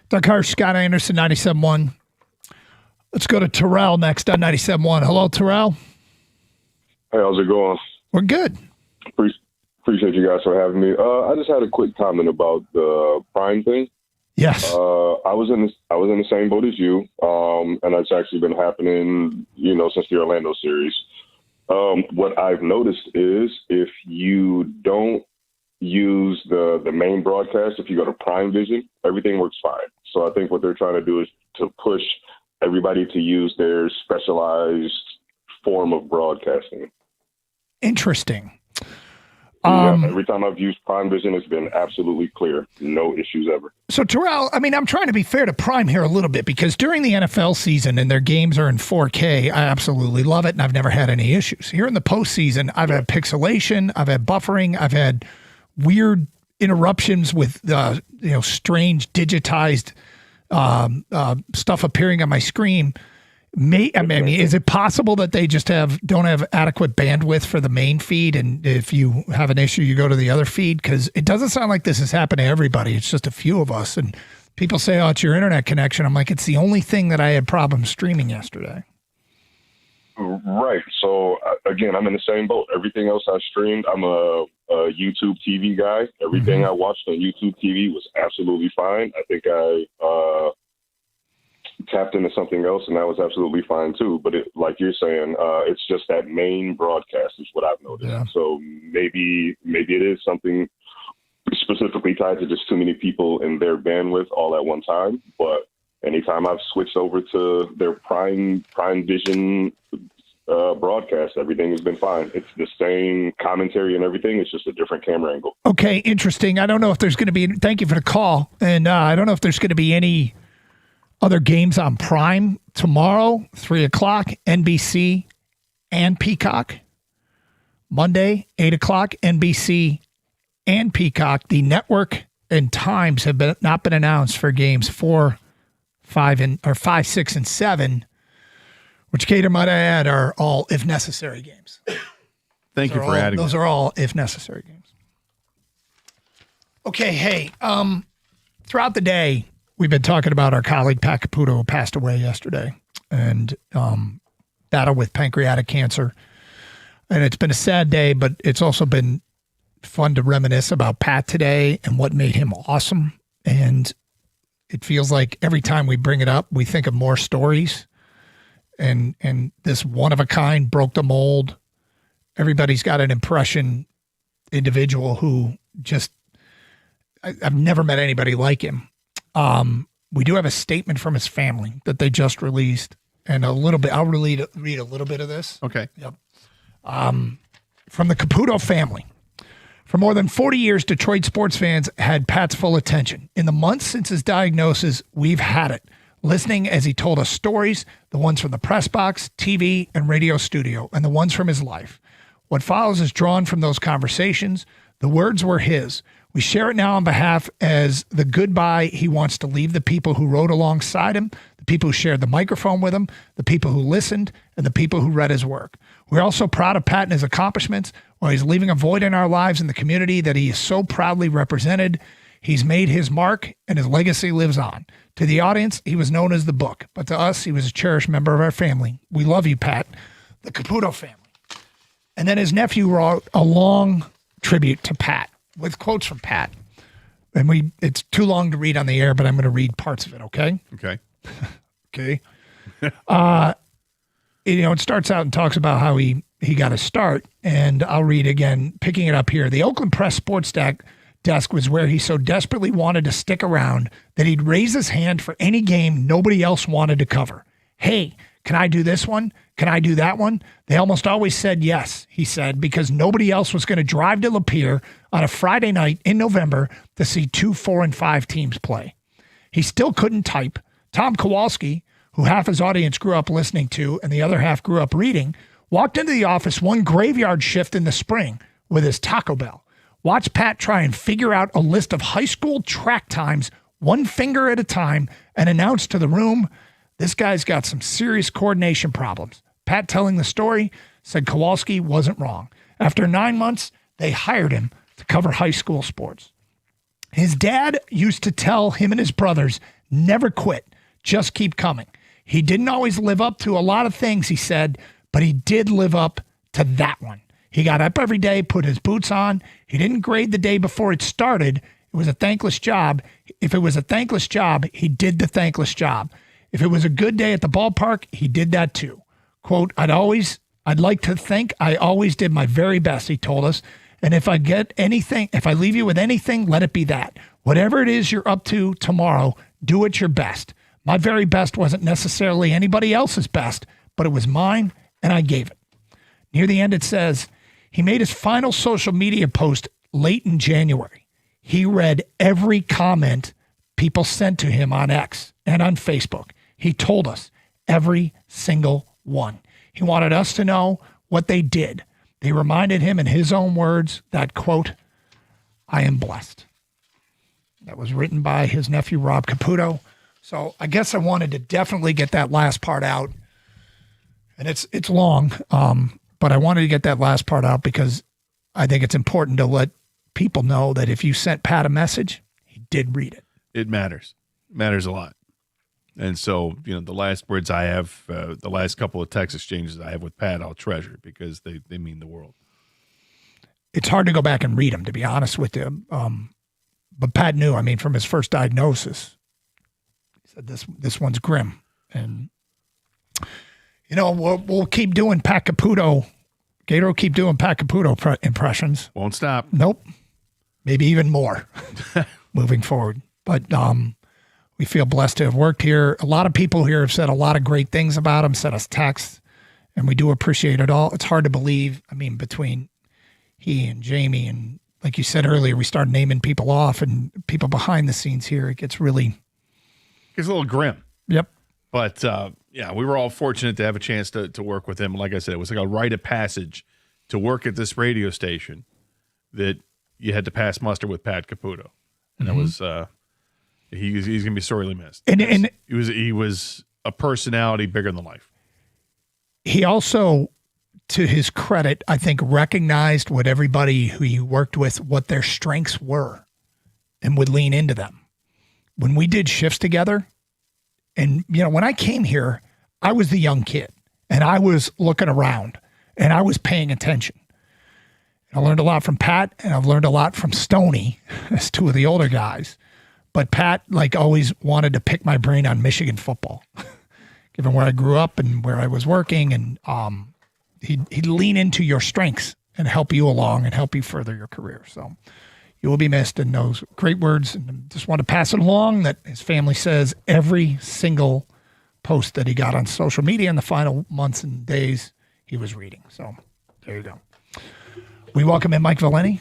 Doug Hirsch, Scott Anderson, 97.1. Let's go to Terrell next on 97.1. Hello, Terrell. Hey, how's it going? We're good. Appreciate you guys for having me. I just had a quick comment about the Prime thing. Yes. I was in the same boat as you, and it's actually been happening, since the Orlando series. What I've noticed is if you don't use the main broadcast, if you go to Prime Vision, everything works fine. So I think what they're trying to do is to push everybody to use their specialized form of broadcasting. Interesting. Every time I've used Prime Vision, it's been absolutely clear. No issues ever. So, Terrell, I mean, I'm trying to be fair to Prime here a little bit because during the NFL season and their games are in 4K, I absolutely love it, and I've never had any issues. Here in the postseason, I've had pixelation, I've had buffering, I've had weird interruptions with strange digitized stuff appearing on my screen. I mean, is it possible that they just don't have adequate bandwidth for the main feed, and if you have an issue, you go to the other feed? Because it doesn't sound like this has happened to everybody. It's just a few of us, and people say, "Oh, it's your internet connection." I'm like, it's the only thing that I had problems streaming yesterday. Right. So again, I'm in the same boat. Everything else I streamed, I'm a YouTube TV guy. Everything I watched on YouTube TV was absolutely fine. I think I tapped into something else, and that was absolutely fine too. But like you're saying, it's just that main broadcast is what I've noticed. Yeah. So maybe it is something specifically tied to just too many people and their bandwidth all at one time. But anytime I've switched over to their Prime Vision broadcast, everything has been fine. It's the same commentary and everything. It's just a different camera angle. Okay, interesting. I don't know if there's going to be. Thank you for the call, and I don't know if there's going to be any other games on Prime tomorrow, 3:00, NBC and Peacock. Monday, 8:00, NBC and Peacock. The network and times have not been announced for games 4, 5, 6, and 7, which Cade might add are all if necessary games. Thank you for adding. Those are all if necessary games. Okay, hey, throughout the day, we've been talking about our colleague Pat Caputo, who passed away yesterday, and battled with pancreatic cancer. And it's been a sad day, but it's also been fun to reminisce about Pat today and what made him awesome. And it feels like every time we bring it up, we think of more stories. And this one-of-a-kind broke the mold. Everybody's got an impression individual who just, I've never met anybody like him. We do have a statement from his family that they just released, and a little bit. I'll read a little bit of this. Okay. Yep. From the Caputo family. For more than 40 years, Detroit sports fans had Pat's full attention. In the months since his diagnosis, we've had it. Listening as he told us stories, the ones from the press box, TV, and radio studio, and the ones from his life. What follows is drawn from those conversations. The words were his. We share it now on behalf as the goodbye he wants to leave the people who rode alongside him, the people who shared the microphone with him, the people who listened, and the people who read his work. We're also proud of Pat and his accomplishments, while he's leaving a void in our lives in the community that he is so proudly represented. He's made his mark, and his legacy lives on. To the audience, he was known as the Book, but to us, he was a cherished member of our family. We love you, Pat. The Caputo family. And then his nephew wrote a long tribute to Pat, with quotes from Pat. And it's too long to read on the air, but I'm going to read parts of it, okay? Okay. Okay. It starts out and talks about how he got a start, and I'll read again, picking it up here. The Oakland Press sports desk was where he so desperately wanted to stick around that he'd raise his hand for any game nobody else wanted to cover. Hey, can I do this one? Can I do that one? They almost always said yes, he said, because nobody else was going to drive to Lapeer on a Friday night in November to see 2 4 and 5 teams play. He still couldn't type. Tom Kowalski, who half his audience grew up listening to and the other half grew up reading, walked into the office one graveyard shift in the spring with his Taco Bell. Watched Pat try and figure out a list of high school track times one finger at a time and announced to the room, this guy's got some serious coordination problems. Pat, telling the story, said Kowalski wasn't wrong. After 9 months, they hired him to cover high school sports. His dad used to tell him and his brothers, never quit, just keep coming. He didn't always live up to a lot of things, he said, but he did live up to that one. He got up every day, put his boots on. He didn't grade the day before it started. It was a thankless job. If it was a thankless job, he did the thankless job. If it was a good day at the ballpark, he did that too. Quote, I'd like to think I always did my very best, he told us. And if I leave you with anything, let it be that. Whatever it is you're up to tomorrow, do it your best. My very best wasn't necessarily anybody else's best, but it was mine, and I gave it. Near the end, it says, He made his final social media post late in January. He read every comment people sent to him on X and on Facebook. He told us every single one. He wanted us to know what they did. They reminded him in his own words that, quote, I am blessed. That was written by his nephew, Rob Caputo. So I guess I wanted to definitely get that last part out. And it's long, but I wanted to get that last part out because I think it's important to let people know that if you sent Pat a message, he did read it. It matters. It matters a lot. And so, the last words I have, the last couple of text exchanges I have with Pat, I'll treasure because they mean the world. It's hard to go back and read them, to be honest with you. But Pat knew, from his first diagnosis, he said this one's grim. And, we'll keep doing Pat Caputo. Gator will keep doing Pat Caputo impressions. Won't stop. Nope. Maybe even more moving forward. But we feel blessed to have worked here. A lot of people here have said a lot of great things about him, sent us texts, and we do appreciate it all. It's hard to believe, between he and Jamie, and like you said earlier, we started naming people off and people behind the scenes here. It gets a little grim. Yep. But, we were all fortunate to have a chance to work with him. Like I said, it was like a rite of passage to work at this radio station that you had to pass muster with Pat Caputo. And that was he's going to be sorely missed. And he was a personality bigger than life. He also, to his credit, I think recognized what everybody who he worked with, what their strengths were, and would lean into them. When we did shifts together, and when I came here, I was the young kid, and I was looking around, and I was paying attention. I learned a lot from Pat, and I've learned a lot from Stoney, as two of the older guys. But Pat, always wanted to pick my brain on Michigan football, given where I grew up and where I was working. And he'd lean into your strengths and help you along and help you further your career. So you will be missed, and those great words. And just want to pass it along that his family says every single post that he got on social media in the final months and days he was reading. So there you go. We welcome in Mike Valeni.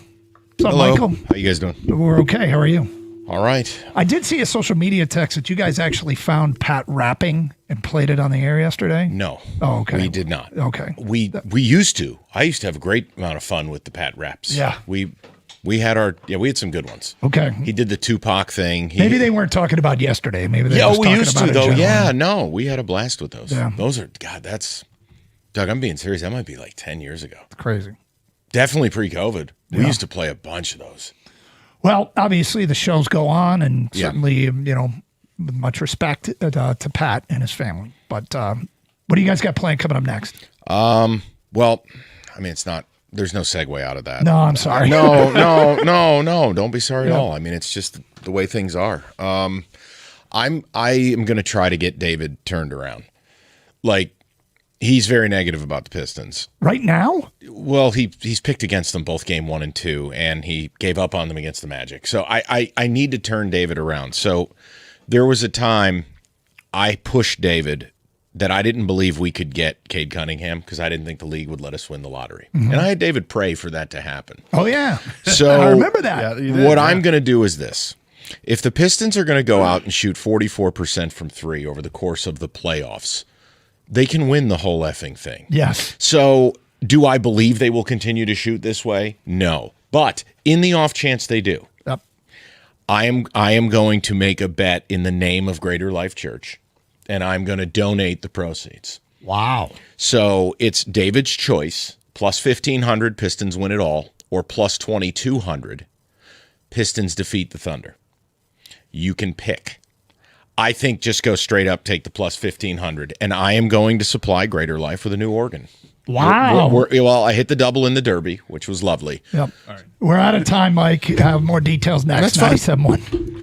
What's up, Hello. Michael? How you guys doing? We're okay. How are you? All right. I did see a social media text that you guys actually found Pat rapping and played it on the air yesterday. No. Oh, okay. We did not. Okay. We used to. I used to have a great amount of fun with the Pat raps. Yeah. We had some good ones. Okay. He did the Tupac thing. Maybe they weren't talking about yesterday. Maybe they were just we talking used about to it though. generally. Yeah, no, we had a blast with those. Yeah. Those are Doug, I'm being serious. That might be like 10 years ago. It's crazy. Definitely pre-COVID. We Yeah. used to play a bunch of those. Well, obviously the shows go on, and certainly, with much respect to Pat and his family. But what do you guys got planned coming up next? Well, it's not. There's no segue out of that. No, I'm sorry. No. Don't be sorry at all. It's just the way things are. I am going to try to get David turned around. He's very negative about the Pistons right now. Well, he's picked against them both game 1 and 2, and he gave up on them against the Magic. So I need to turn David around. So there was a time I pushed David that I didn't believe we could get Cade Cunningham because I didn't think the league would let us win the lottery. Mm-hmm. And I had David pray for that to happen. Oh, yeah. So I remember that. What I'm going to do is this. If the Pistons are going to go out and shoot 44% from 3 over the course of the playoffs, they can win the whole effing thing. Yes. So do I believe they will continue to shoot this way? No. But in the off chance they do, yep. I am going to make a bet in the name of Greater Life Church, and I'm going to donate the proceeds. Wow. So it's David's choice, plus 1,500, Pistons win it all, or plus 2,200, Pistons defeat the Thunder. You can pick. I think just go straight up, take the plus 1,500, and I am going to supply Greater Life with a new organ. Wow. Well, I hit the double in the Derby, which was lovely. Yep. All right. We're out of time, Mike. Have more details next. That's fine. 97.1.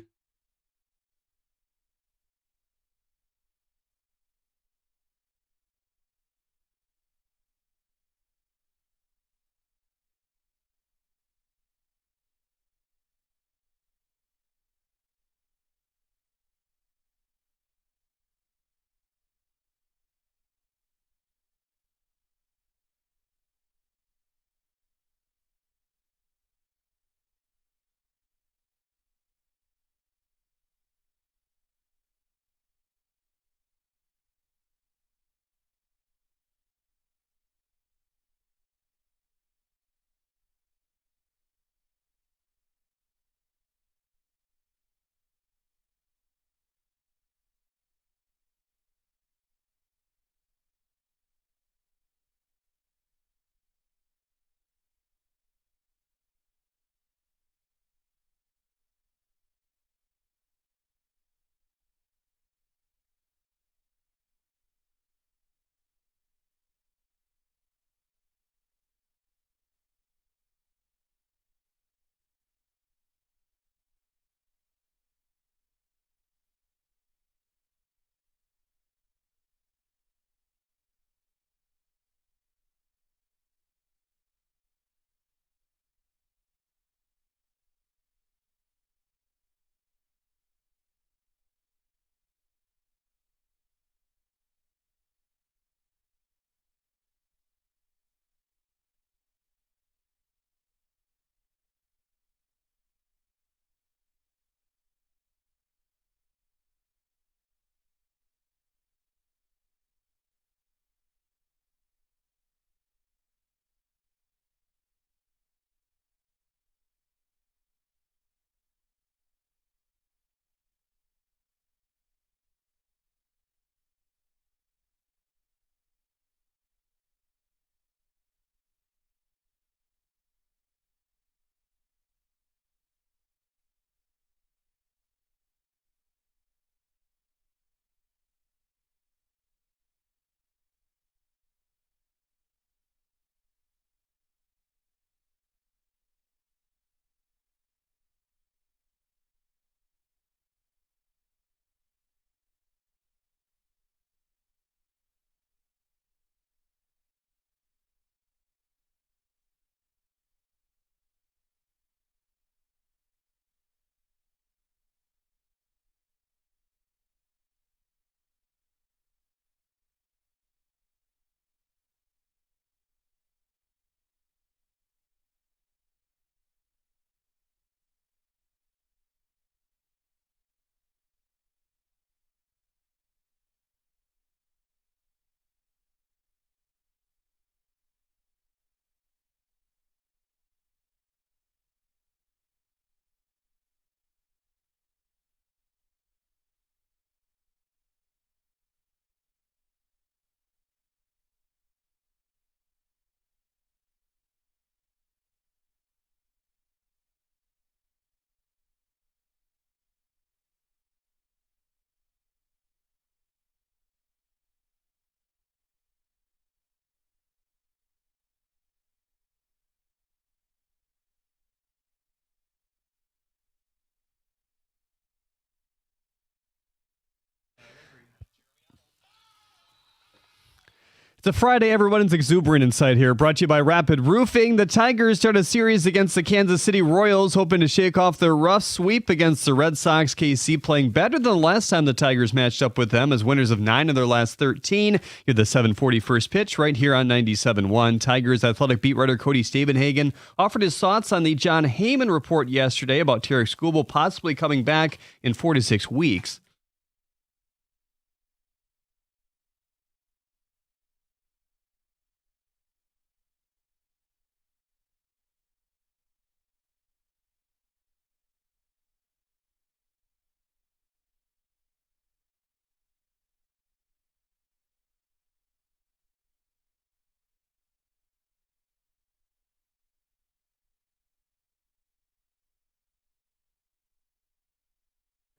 It's a Friday. Everyone's exuberant inside here. Brought to you by Rapid Roofing. The Tigers start a series against the Kansas City Royals, hoping to shake off their rough sweep against the Red Sox. KC playing better than the last time the Tigers matched up with them as winners of 9 of their last 13. You're the 7:40 first pitch right here on 97.1. Tigers athletic beat writer Cody Stavenhagen offered his thoughts on the John Heyman report yesterday about Tarek Skubal possibly coming back in 4 to 6 weeks.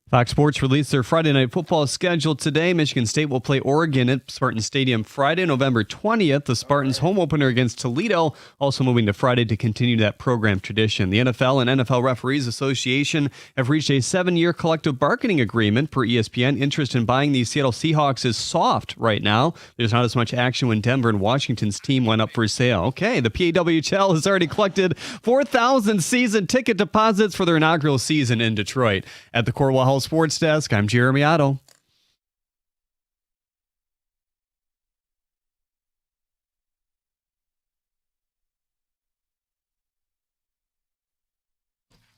Fox Sports released their Friday Night Football schedule today. Michigan State will play Oregon at Spartan Stadium Friday, November 20th. The Spartans' home opener against Toledo, also moving to Friday to continue that program tradition. The NFL and NFL Referees Association have reached a 7-year collective bargaining agreement. Per ESPN, interest in buying the Seattle Seahawks is soft right now. There's not as much action when Denver and Washington's team went up for sale. Okay, the PAWHL has already collected 4,000 season ticket deposits for their inaugural season in Detroit. At the Corwell Hall Sports Desk, I'm Jeremy Otto.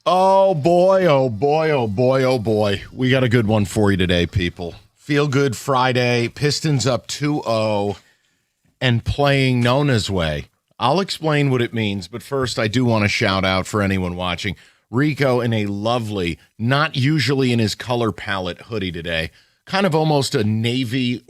Oh boy, oh boy, oh boy, oh boy. We got a good one for you today, people. Feel Good Friday. Pistons up 2-0 and playing Nona's way. I'll explain what it means, but first I do want to shout out for anyone watching. Rico in a lovely, not usually in his color palette hoodie today, kind of almost a navy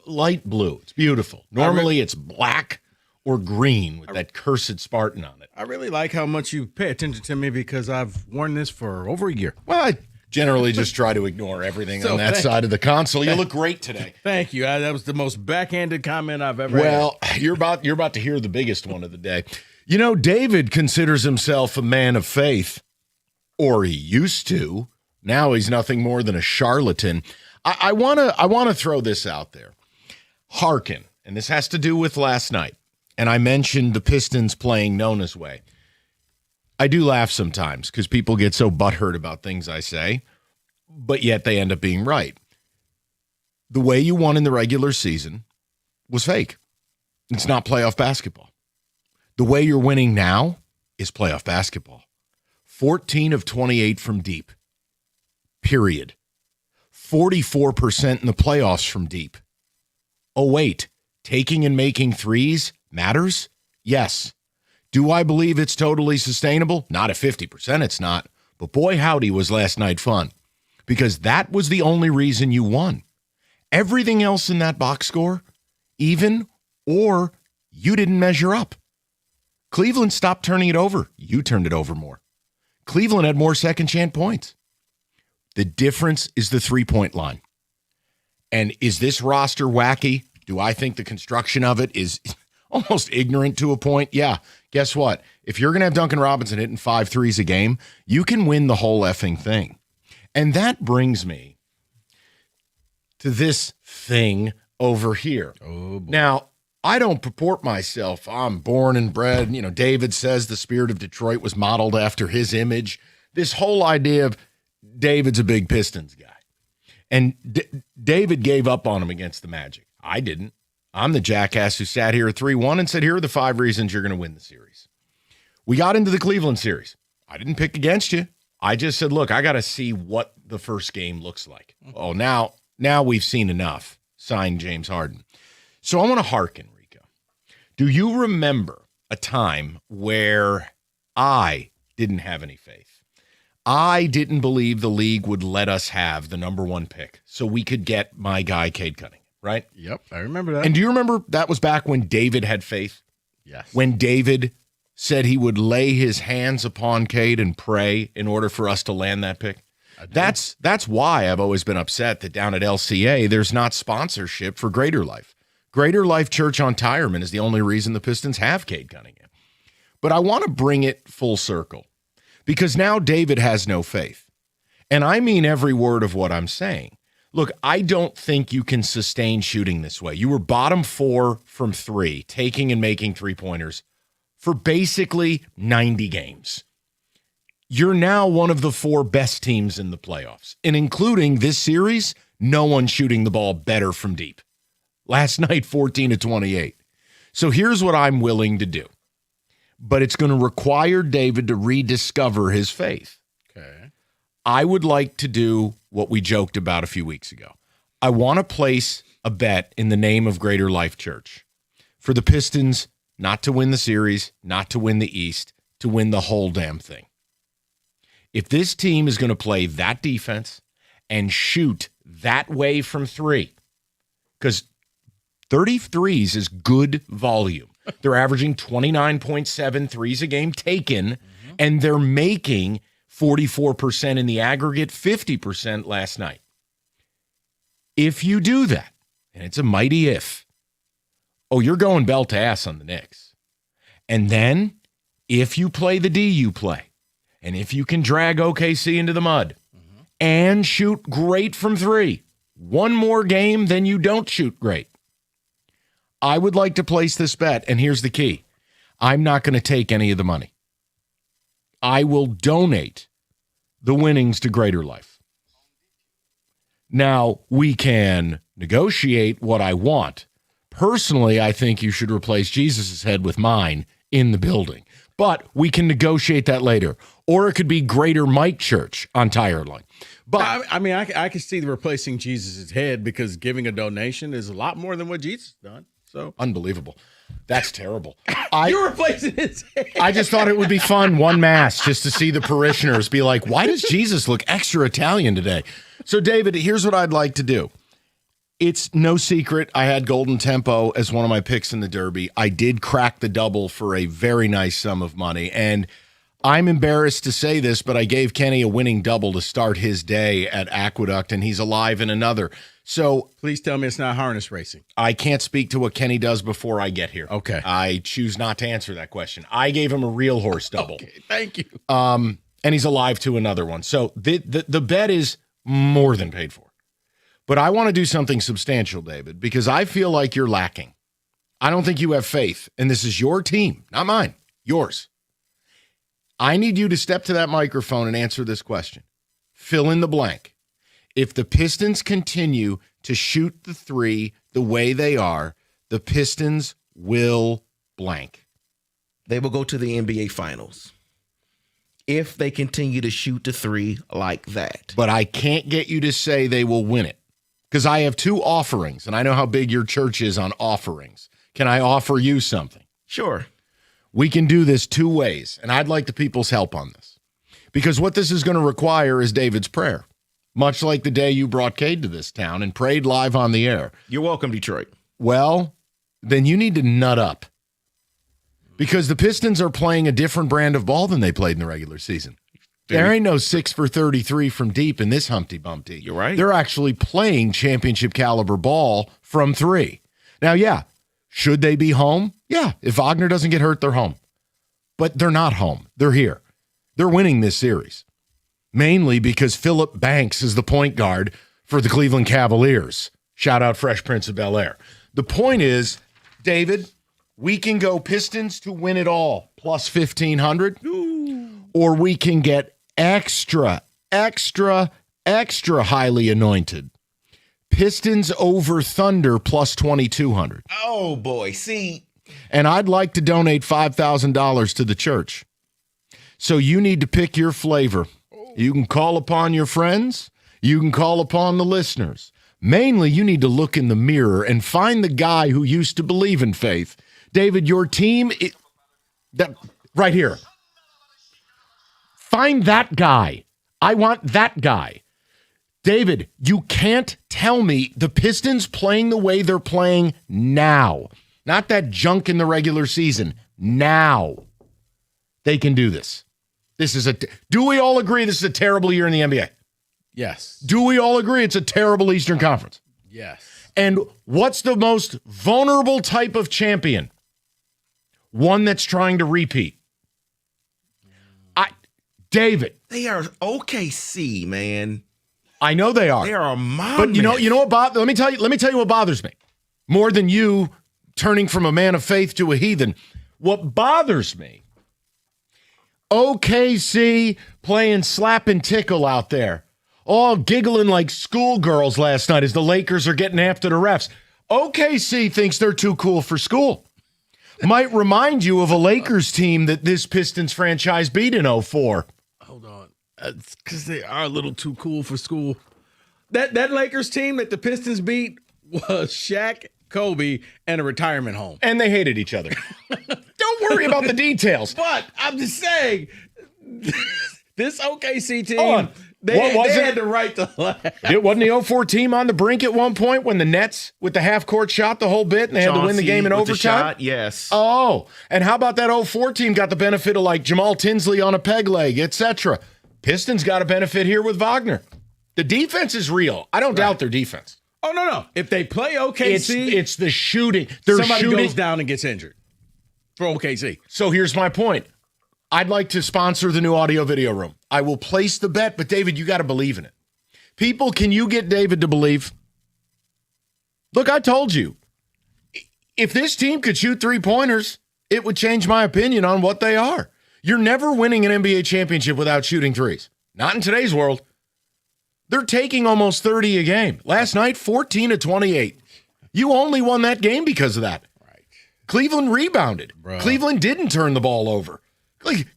light blue. It's beautiful. Normally it's black or green with that cursed Spartan on it. I really like how much you pay attention to me because I've worn this for over a year. Well, I generally just try to ignore everything on that side of the console. You look great today. Thank you. That was the most backhanded comment I've ever had. Well, you're about to hear the biggest one of the day. You know, David considers himself a man of faith. Or he used to. Now he's nothing more than a charlatan. I want to throw this out there. Hearken, and this has to do with last night. And I mentioned the Pistons playing Nona's way. I do laugh sometimes because people get so butthurt about things I say, but yet they end up being right. The way you won in the regular season was fake. It's not playoff basketball. The way you're winning now is playoff basketball. 14 of 28 from deep, period. 44% in the playoffs from deep. Oh, wait, taking and making threes matters? Yes. Do I believe it's totally sustainable? Not at 50%, it's not. But boy, howdy, was last night fun. Because that was the only reason you won. Everything else in that box score, even or you didn't measure up. Cleveland stopped turning it over. You turned it over more. Cleveland had more second chance points. The difference is the three-point line. And is this roster wacky? Do I think the construction of it is almost ignorant to a point? Yeah. Guess what? If you're going to have Duncan Robinson hitting 5 threes a game, you can win the whole effing thing. And that brings me to this thing over here. Oh, boy. Now, I don't purport myself. I'm born and bred. You know, David says the spirit of Detroit was modeled after his image. This whole idea of David's a big Pistons guy. And David gave up on him against the Magic. I didn't. I'm the jackass who sat here at 3-1 and said, here are the 5 reasons you're going to win the series. We got into the Cleveland series. I didn't pick against you. I just said, look, I got to see what the first game looks like. Oh, now we've seen enough. Signed, James Harden. So I want to hearken. Do you remember a time where I didn't have any faith? I didn't believe the league would let us have the number 1 pick so we could get my guy, Cade Cunningham, right? Yep, I remember that. And do you remember that was back when David had faith? Yes. When David said he would lay his hands upon Cade and pray in order for us to land that pick? That's why I've always been upset that down at LCA, there's not sponsorship for Greater Life. Greater Life Church on Tyerman is the only reason the Pistons have Cade Cunningham. But I want to bring it full circle because now David has no faith. And I mean every word of what I'm saying. Look, I don't think you can sustain shooting this way. You were bottom 4 from 3, taking and making three-pointers for basically 90 games. You're now one of the 4 best teams in the playoffs. And including this series, no one's shooting the ball better from deep. Last night, 14-28. So here's what I'm willing to do. But it's going to require David to rediscover his faith. Okay. I would like to do what we joked about a few weeks ago. I want to place a bet in the name of Greater Life Church for the Pistons not to win the series, not to win the East, to win the whole damn thing. If this team is going to play that defense and shoot that way from 3, because 33s is good volume. They're averaging 29.7 threes a game taken, and they're making 44% in the aggregate, 50% last night. If you do that, and it's a mighty if, you're going belt to ass on the Knicks. And then, if you play the D you play, and if you can drag OKC into the mud and shoot great from 3, one more game than you don't shoot great, I would like to place this bet, and here's the key. I'm not going to take any of the money. I will donate the winnings to Greater Life. Now, we can negotiate what I want. Personally, I think you should replace Jesus' head with mine in the building. But we can negotiate that later. Or it could be Greater Mike Church on Tire Line. But I mean, I can see the replacing Jesus' head because giving a donation is a lot more than what Jesus has done. So unbelievable. That's terrible. You're replacing his head. I just thought it would be fun, one mass, just to see the parishioners be like, why does Jesus look extra Italian today? So, David, here's what I'd like to do. It's no secret I had Golden Tempo as one of my picks in the Derby. I did crack the double for a very nice sum of money. And I'm embarrassed to say this, but I gave Kenny a winning double to start his day at Aqueduct, and he's alive in another. So please tell me it's not harness racing. I can't speak to what Kenny does before I get here. Okay. I choose not to answer that question. I gave him a real horse double. Okay, thank you. And he's alive to another one. So the bet is more than paid for. But I want to do something substantial, David, because I feel like you're lacking. I don't think you have faith, and this is your team, not mine, yours. I need you to step to that microphone and answer this question. Fill in the blank. If the Pistons continue to shoot the 3 the way they are, the Pistons will blank. They will go to the NBA Finals if they continue to shoot the 3 like that. But I can't get you to say they will win it because I have 2 offerings, and I know how big your church is on offerings. Can I offer you something? Sure. We can do this 2 ways, and I'd like the people's help on this. Because what this is going to require is David's prayer, much like the day you brought Cade to this town and prayed live on the air. You're welcome, Detroit. Well, then you need to nut up. Because the Pistons are playing a different brand of ball than they played in the regular season. There ain't no 6 for 33 from deep in this Humpty Bumpty. You're right. They're actually playing championship caliber ball from 3. Now, yeah, should they be home? Yeah, if Wagner doesn't get hurt, they're home. But they're not home. They're here. They're winning this series. Mainly because Phillip Banks is the point guard for the Cleveland Cavaliers. Shout out Fresh Prince of Bel-Air. The point is, David, we can go Pistons to win it all plus 1,500. Or we can get extra highly anointed. Pistons over Thunder plus 2,200. Oh, boy. See. And I'd like to donate $5,000 to the church. So you need to pick your flavor. You can call upon your friends. You can call upon the listeners. Mainly, you need to look in the mirror and find the guy who used to believe in faith. David, your team, that right here. Find that guy. I want that guy. David, you can't tell me the Pistons playing the way they're playing now, not that junk in the regular season, now, they can do this. Do we all agree this is a terrible year in the NBA? Yes. Do we all agree it's a terrible Eastern Conference? Yes. And what's the most vulnerable type of champion? One that's trying to repeat. David. They are OKC, man. I know they are. They are my But you know what? Let me tell you what bothers me more than you turning from a man of faith to a heathen. What bothers me, OKC playing slap and tickle out there, all giggling like schoolgirls last night as the Lakers are getting after the refs. OKC thinks they're too cool for school. Might remind you of a Lakers team that this Pistons franchise beat in 04. Hold on. It's because they are a little too cool for school. That Lakers team that the Pistons beat was Shaq, Kobe, and a retirement home. And they hated each other. Don't worry about the details. But I'm just saying, this OKC team, they had the right to laugh. It wasn't the 04 team on the brink at one point when the Nets with the half-court shot the whole bit and they had to win the game in overtime? Yes. Oh, and how about that 04 team got the benefit of like Jamal Tinsley on a peg leg, etc. Pistons got a benefit here with Wagner. The defense is real. I don't doubt their defense. Oh, no. If they play OKC, it's the shooting. Somebody goes down and gets injured for OKC. So here's my point. I'd like to sponsor the new audio video room. I will place the bet, but David, you got to believe in it. People, can you get David to believe? Look, I told you. If this team could shoot three-pointers, it would change my opinion on what they are. You're never winning an NBA championship without shooting threes. Not in today's world. They're taking almost 30 a game. Last night, 14 of 28. You only won that game because of that. Right. Cleveland rebounded. Bro. Cleveland didn't turn the ball over.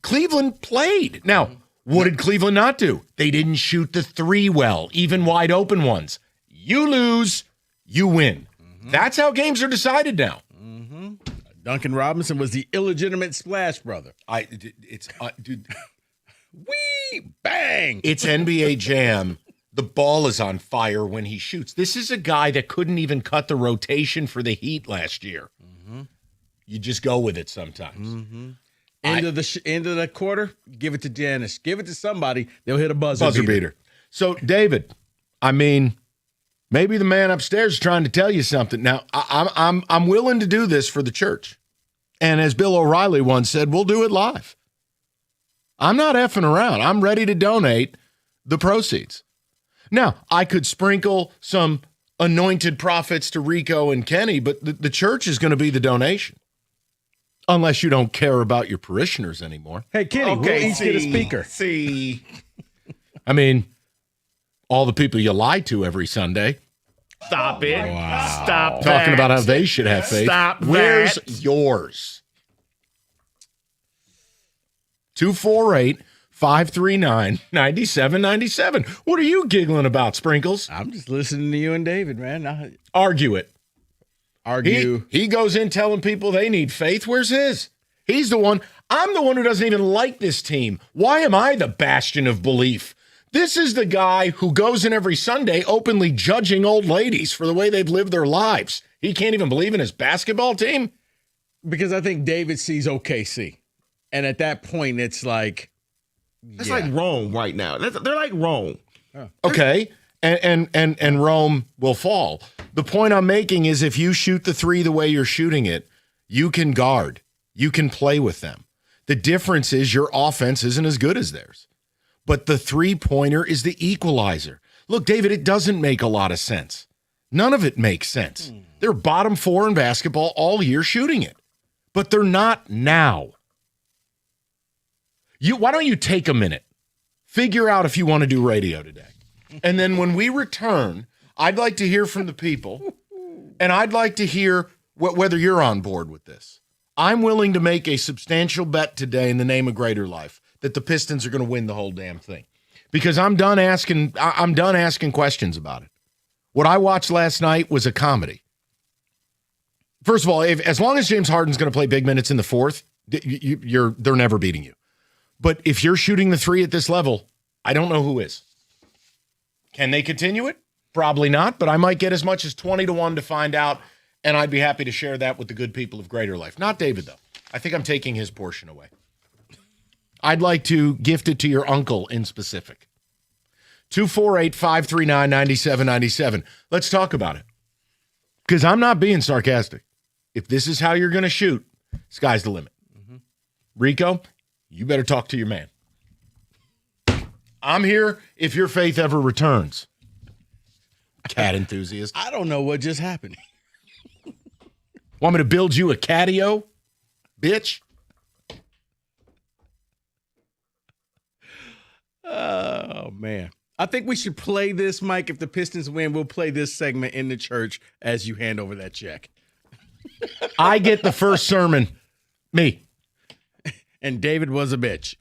Cleveland played. Now, what did Cleveland not do? They didn't shoot the three well, even wide open ones. You lose, you win. Mm-hmm. That's how games are decided now. Mm-hmm. Duncan Robinson was the illegitimate splash brother. Dude. Wee, bang. It's NBA Jam. The ball is on fire when he shoots. This is a guy that couldn't even cut the rotation for the Heat last year. Mm-hmm. You just go with it sometimes. Mm-hmm. End of the quarter, give it to Dennis. Give it to somebody. They'll hit a buzzer beater. So, David, I mean, maybe the man upstairs is trying to tell you something. Now, I'm willing to do this for the church. And as Bill O'Reilly once said, we'll do it live. I'm not effing around. I'm ready to donate the proceeds. Now, I could sprinkle some anointed prophets to Rico and Kenny, but the church is going to be the donation. Unless you don't care about your parishioners anymore. Hey, Kenny, we'll each get a speaker. I mean, all the people you lie to every Sunday. Stop it. Wow. Stop Talking about how they should have faith. Stop Where's that. yours? 248-539-9797. What are you giggling about, Sprinkles? I'm just listening to you and David, man. Argue it. Argue. He goes in telling people they need faith. Where's his? He's the one. I'm the one who doesn't even like this team. Why am I the bastion of belief? This is the guy who goes in every Sunday openly judging old ladies for the way they've lived their lives. He can't even believe in his basketball team? Because I think David sees OKC. And at that point, it's like... That's like Rome right now. They're like Rome. Okay. And Rome will fall. The point I'm making is if you shoot the three the way you're shooting it, you can guard. You can play with them. The difference is your offense isn't as good as theirs. But the three-pointer is the equalizer. Look, David, it doesn't make a lot of sense. None of it makes sense. They're bottom four in basketball all year shooting it. But they're not now. Why don't you take a minute? Figure out if you want to do radio today. And then when we return, I'd like to hear from the people, and I'd like to hear whether you're on board with this. I'm willing to make a substantial bet today in the name of greater life that the Pistons are going to win the whole damn thing, because I'm done asking questions about it. What I watched last night was a comedy. First of all, as long as James Harden's going to play big minutes in the fourth, they're never beating you. But if you're shooting the three at this level, I don't know who is. Can they continue it? Probably not, but I might get as much as 20-1 to find out, and I'd be happy to share that with the good people of Greater Life. Not David, though. I think I'm taking his portion away. I'd like to gift it to your uncle in specific. 248-539-9797. Let's talk about it. Because I'm not being sarcastic. If this is how you're going to shoot, sky's the limit. Mm-hmm. Rico, you better talk to your man. I'm here if your faith ever returns. cat enthusiast. I don't know what just happened. Want me to build you a catio, bitch? Oh, man. I think we should play this, Mike. If the Pistons win, we'll play this segment in the church as you hand over that check. I get the first sermon. Me. And David was a bitch.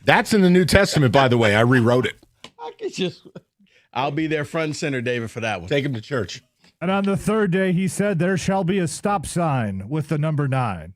That's in the New Testament, by the way. I rewrote it. I'll be there front and center, David, for that one. Take him to church. And on the third day, he said, "There shall be a stop sign with the number 9."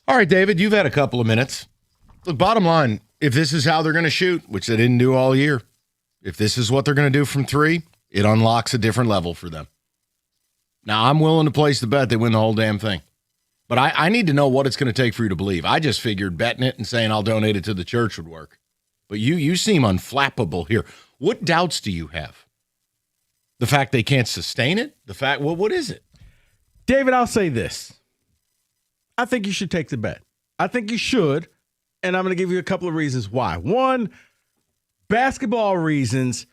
All right, David, you've had a couple of minutes. Look, bottom line, if this is how they're going to shoot, which they didn't do all year, if this is what they're going to do from three, it unlocks a different level for them. Now, I'm willing to place the bet they win the whole damn thing. But I need to know what it's going to take for you to believe. I just figured betting it and saying I'll donate it to the church would work. But you seem unflappable here. What doubts do you have? The fact they can't sustain it? The fact, well, what is it? David, I'll say this. I think you should take the bet. I think you should, and I'm going to give you a couple of reasons why. One, basketball reasons.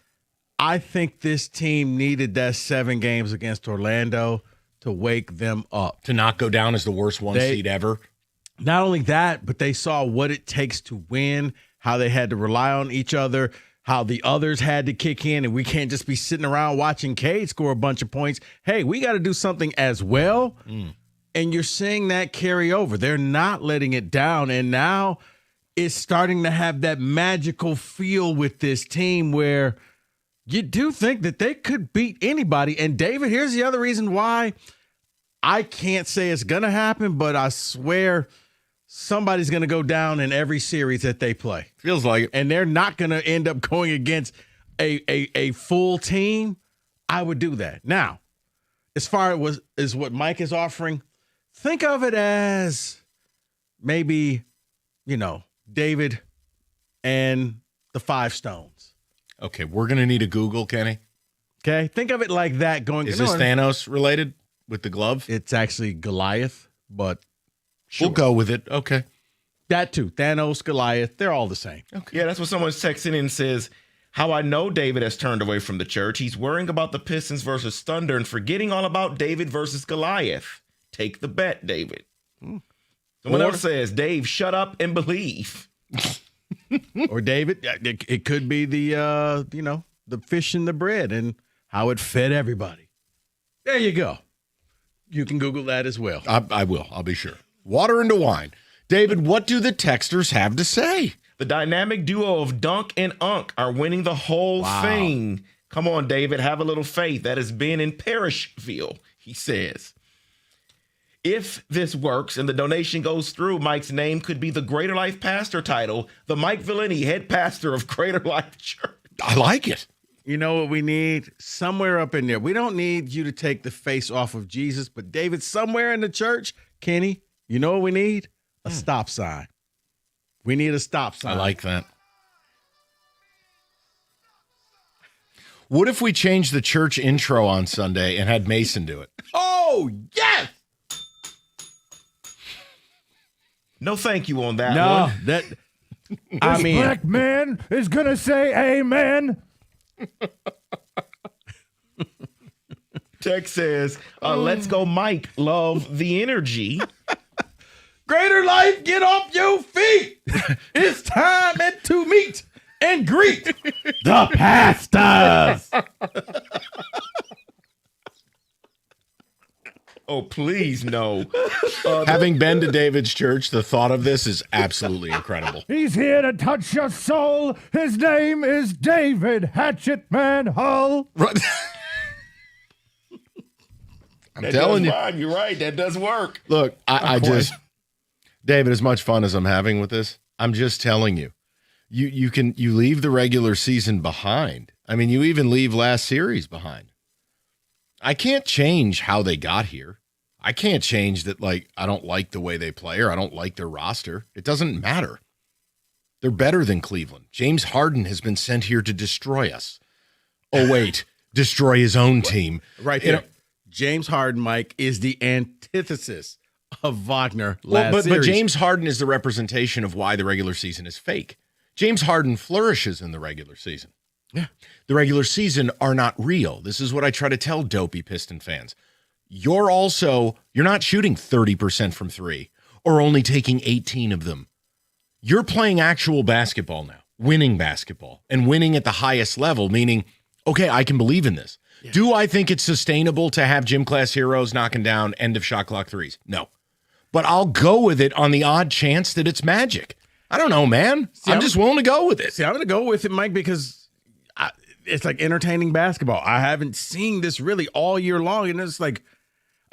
I think this team needed that 7 games against Orlando to wake them up. To not go down as the worst seed ever? Not only that, but they saw what it takes to win, how they had to rely on each other, how the others had to kick in, and we can't just be sitting around watching Cade score a bunch of points. Hey, we got to do something as well. And you're seeing that carry over. They're not letting it down, and now it's starting to have that magical feel with this team where you do think that they could beat anybody. And, David, here's the other reason why I can't say it's going to happen, but I swear somebody's going to go down in every series that they play. Feels like it. And they're not going to end up going against a full team. I would do that. Now, as far as what Mike is offering, think of it as maybe, David and the 5 Stones. Okay, we're going to need a Google, Kenny. Okay, think of it like that. Is this Thanos related with the glove? It's actually Goliath, but We'll go with it. Okay. That too. Thanos, Goliath, they're all the same. Okay. Yeah, that's what someone's texting in and says, how I know David has turned away from the church. He's worrying about the Pistons versus Thunder and forgetting all about David versus Goliath. Take the bet, David. Someone else says, Dave, shut up and believe. Or David, it could be the fish and the bread and how it fed everybody. There you go. You can Google that as well. I will. I'll be sure. Water into wine. David, what do the texters have to say? The dynamic duo of Dunk and Unk are winning the whole thing. Come on, David, have a little faith. That has been in Parishville, he says. If this works and the donation goes through, Mike's name could be the Greater Life Pastor title, the Mike Villani, head pastor of Greater Life Church. I like it. You know what we need? Somewhere up in there. We don't need you to take the face off of Jesus, but David, somewhere in the church, Kenny, you know what we need? A stop sign. We need a stop sign. I like that. What if we changed the church intro on Sunday and had Mason do it? Oh, yes! No thank you on that one. This black man is going to say amen. Tex says, let's go, Mike. Love the energy. Greater Life, get off your feet. It's time to meet and greet the pastors. Oh, please, no. Having been to David's church, the thought of this is absolutely incredible. He's here to touch your soul. His name is David Hatchetman Hull. Right. I'm telling you. Rhyme. You're right. That does work. Look, I just, David, as much fun as I'm having with this, I'm just telling you, you leave the regular season behind. I mean, you even leave last series behind. I can't change how they got here. I can't change that, I don't like the way they play or I don't like their roster. It doesn't matter. They're better than Cleveland. James Harden has been sent here to destroy us. Oh, wait, destroy his own team. Right there. James Harden, Mike, is the antithesis of Wagner last series. But James Harden is the representation of why the regular season is fake. James Harden flourishes in the regular season. Yeah. The regular season are not real. This is what I try to tell dopey Piston fans. You're not shooting 30% from three or only taking 18 of them. You're playing actual basketball now, winning basketball and winning at the highest level, meaning, okay, I can believe in this. Yeah. Do I think it's sustainable to have gym class heroes knocking down end of shot clock threes? No. But I'll go with it on the odd chance that it's magic. I don't know, man. I'm just willing to go with it. See, I'm going to go with it, Mike, because it's like entertaining basketball. I haven't seen this really all year long. And it's like,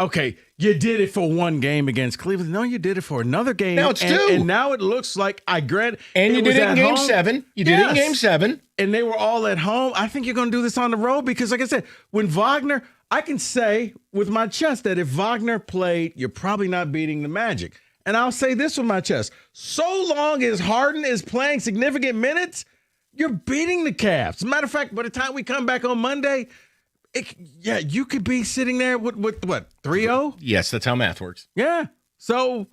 Okay, you did it for one game against Cleveland. No, you did it for another game. Now it's two. And now it looks like And you did it in Game 7. You did it in Game 7. And they were all at home. I think you're going to do this on the road because, like I said, when Wagner, I can say with my chest that if Wagner played, you're probably not beating the Magic. And I'll say this with my chest. So long as Harden is playing significant minutes, you're beating the Cavs. As a matter of fact, by the time we come back on Monday, you could be sitting there with what, 3-0? Yes, that's how math works. Yeah. So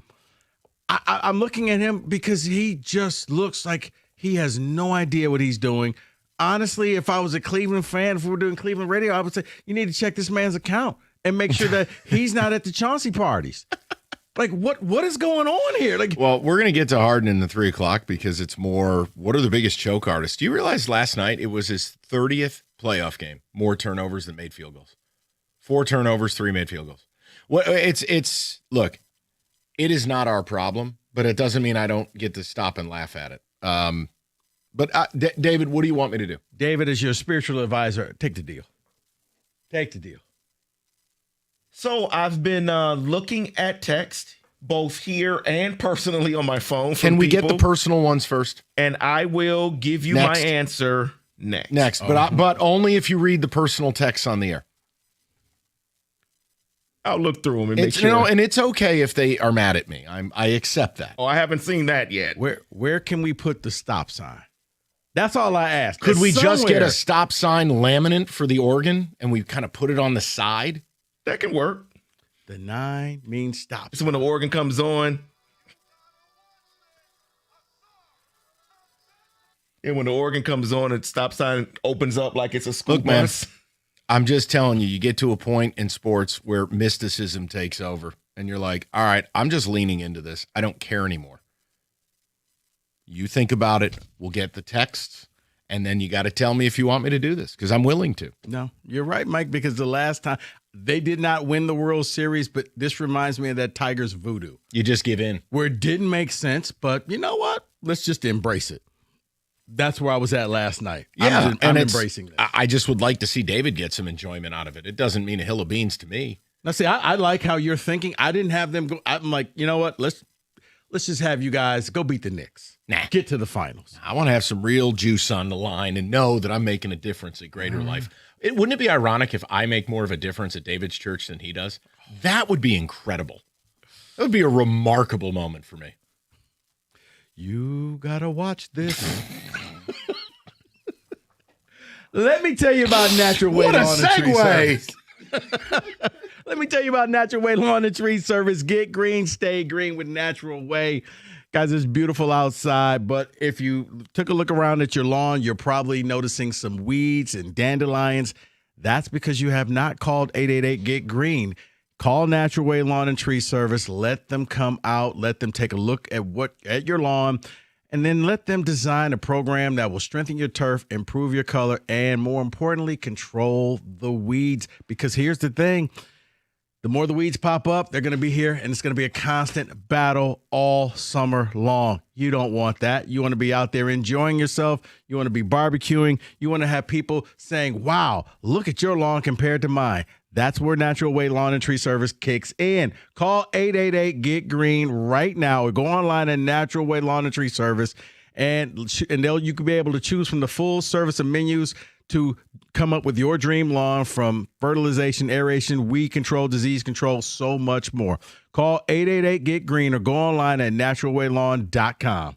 I'm looking at him because he just looks like he has no idea what he's doing. Honestly, if I was a Cleveland fan, if we were doing Cleveland radio, I would say, you need to check this man's account and make sure that he's not at the Chauncey parties. Like, what is going on here? Like, well, we're going to get to Harden in the 3 o'clock because it's more, what are the biggest choke artists? Do you realize last night it was his 30th playoff game, more turnovers than made field goals? 4 turnovers, 3 made field goals. Well, look, it is not our problem, but it doesn't mean I don't get to stop and laugh at it. David, what do you want me to do? David, as your spiritual advisor, take the deal. Take the deal. So I've been looking at text, both here and personally on my phone. Can we get the personal ones first? And I will give you my answer next. But only if you read the personal texts on the air. I'll look through them and make sure. And it's okay if they are mad at me. I accept that. Oh, I haven't seen that yet. Where can we put the stop sign? That's all I asked. Could we just get a stop sign laminate for the organ and we kind of put it on the side? That can work. The 9 means stop. So when the organ comes on. And when the organ comes on, the stop sign opens up like it's a school bus. Man, I'm just telling you, you get to a point in sports where mysticism takes over. And you're like, all right, I'm just leaning into this. I don't care anymore. You think about it. We'll get the texts. And then you got to tell me if you want me to do this because I'm willing to. No, you're right, Mike, because the last time they did not win the World Series, but this reminds me of that Tigers voodoo. You just give in. Where it didn't make sense, but you know what? Let's just embrace it. That's where I was at last night. Yeah, I'm embracing this. I just would like to see David get some enjoyment out of it. It doesn't mean a hill of beans to me. Now, see, I like how you're thinking. I didn't have them go. I'm like, you know what? Let's just have you guys go beat the Knicks. Nah. Get to the finals. I want to have some real juice on the line and know that I'm making a difference at Greater Life. Wouldn't it be ironic if I make more of a difference at David's church than he does? That would be incredible. That would be a remarkable moment for me. You got to watch this. Let me tell you about Natural Way Lawn and Tree Service. Let me tell you about Natural Way Lawn and Tree Service. Get green, stay green with Natural Way. Guys, it's beautiful outside, but if you took a look around at your lawn, you're probably noticing some weeds and dandelions. That's because you have not called 888-GET-GREEN. Call Natural Way Lawn and Tree Service. Let them come out. Let them take a look at your lawn, and then let them design a program that will strengthen your turf, improve your color, and more importantly, control the weeds. Because here's the thing. The more the weeds pop up, they're going to be here, and it's going to be a constant battle all summer long. You don't want that. You want to be out there enjoying yourself. You want to be barbecuing. You want to have people saying, wow, look at your lawn compared to mine. That's where Natural Way Lawn and Tree Service kicks in. Call 888-GET-GREEN right now or go online at Natural Way Lawn and Tree Service, and you can be able to choose from the full service of menus to come up with your dream lawn, from fertilization, aeration, weed control, disease control, so much more. Call 888-GET-GREEN or go online at naturalwaylawn.com.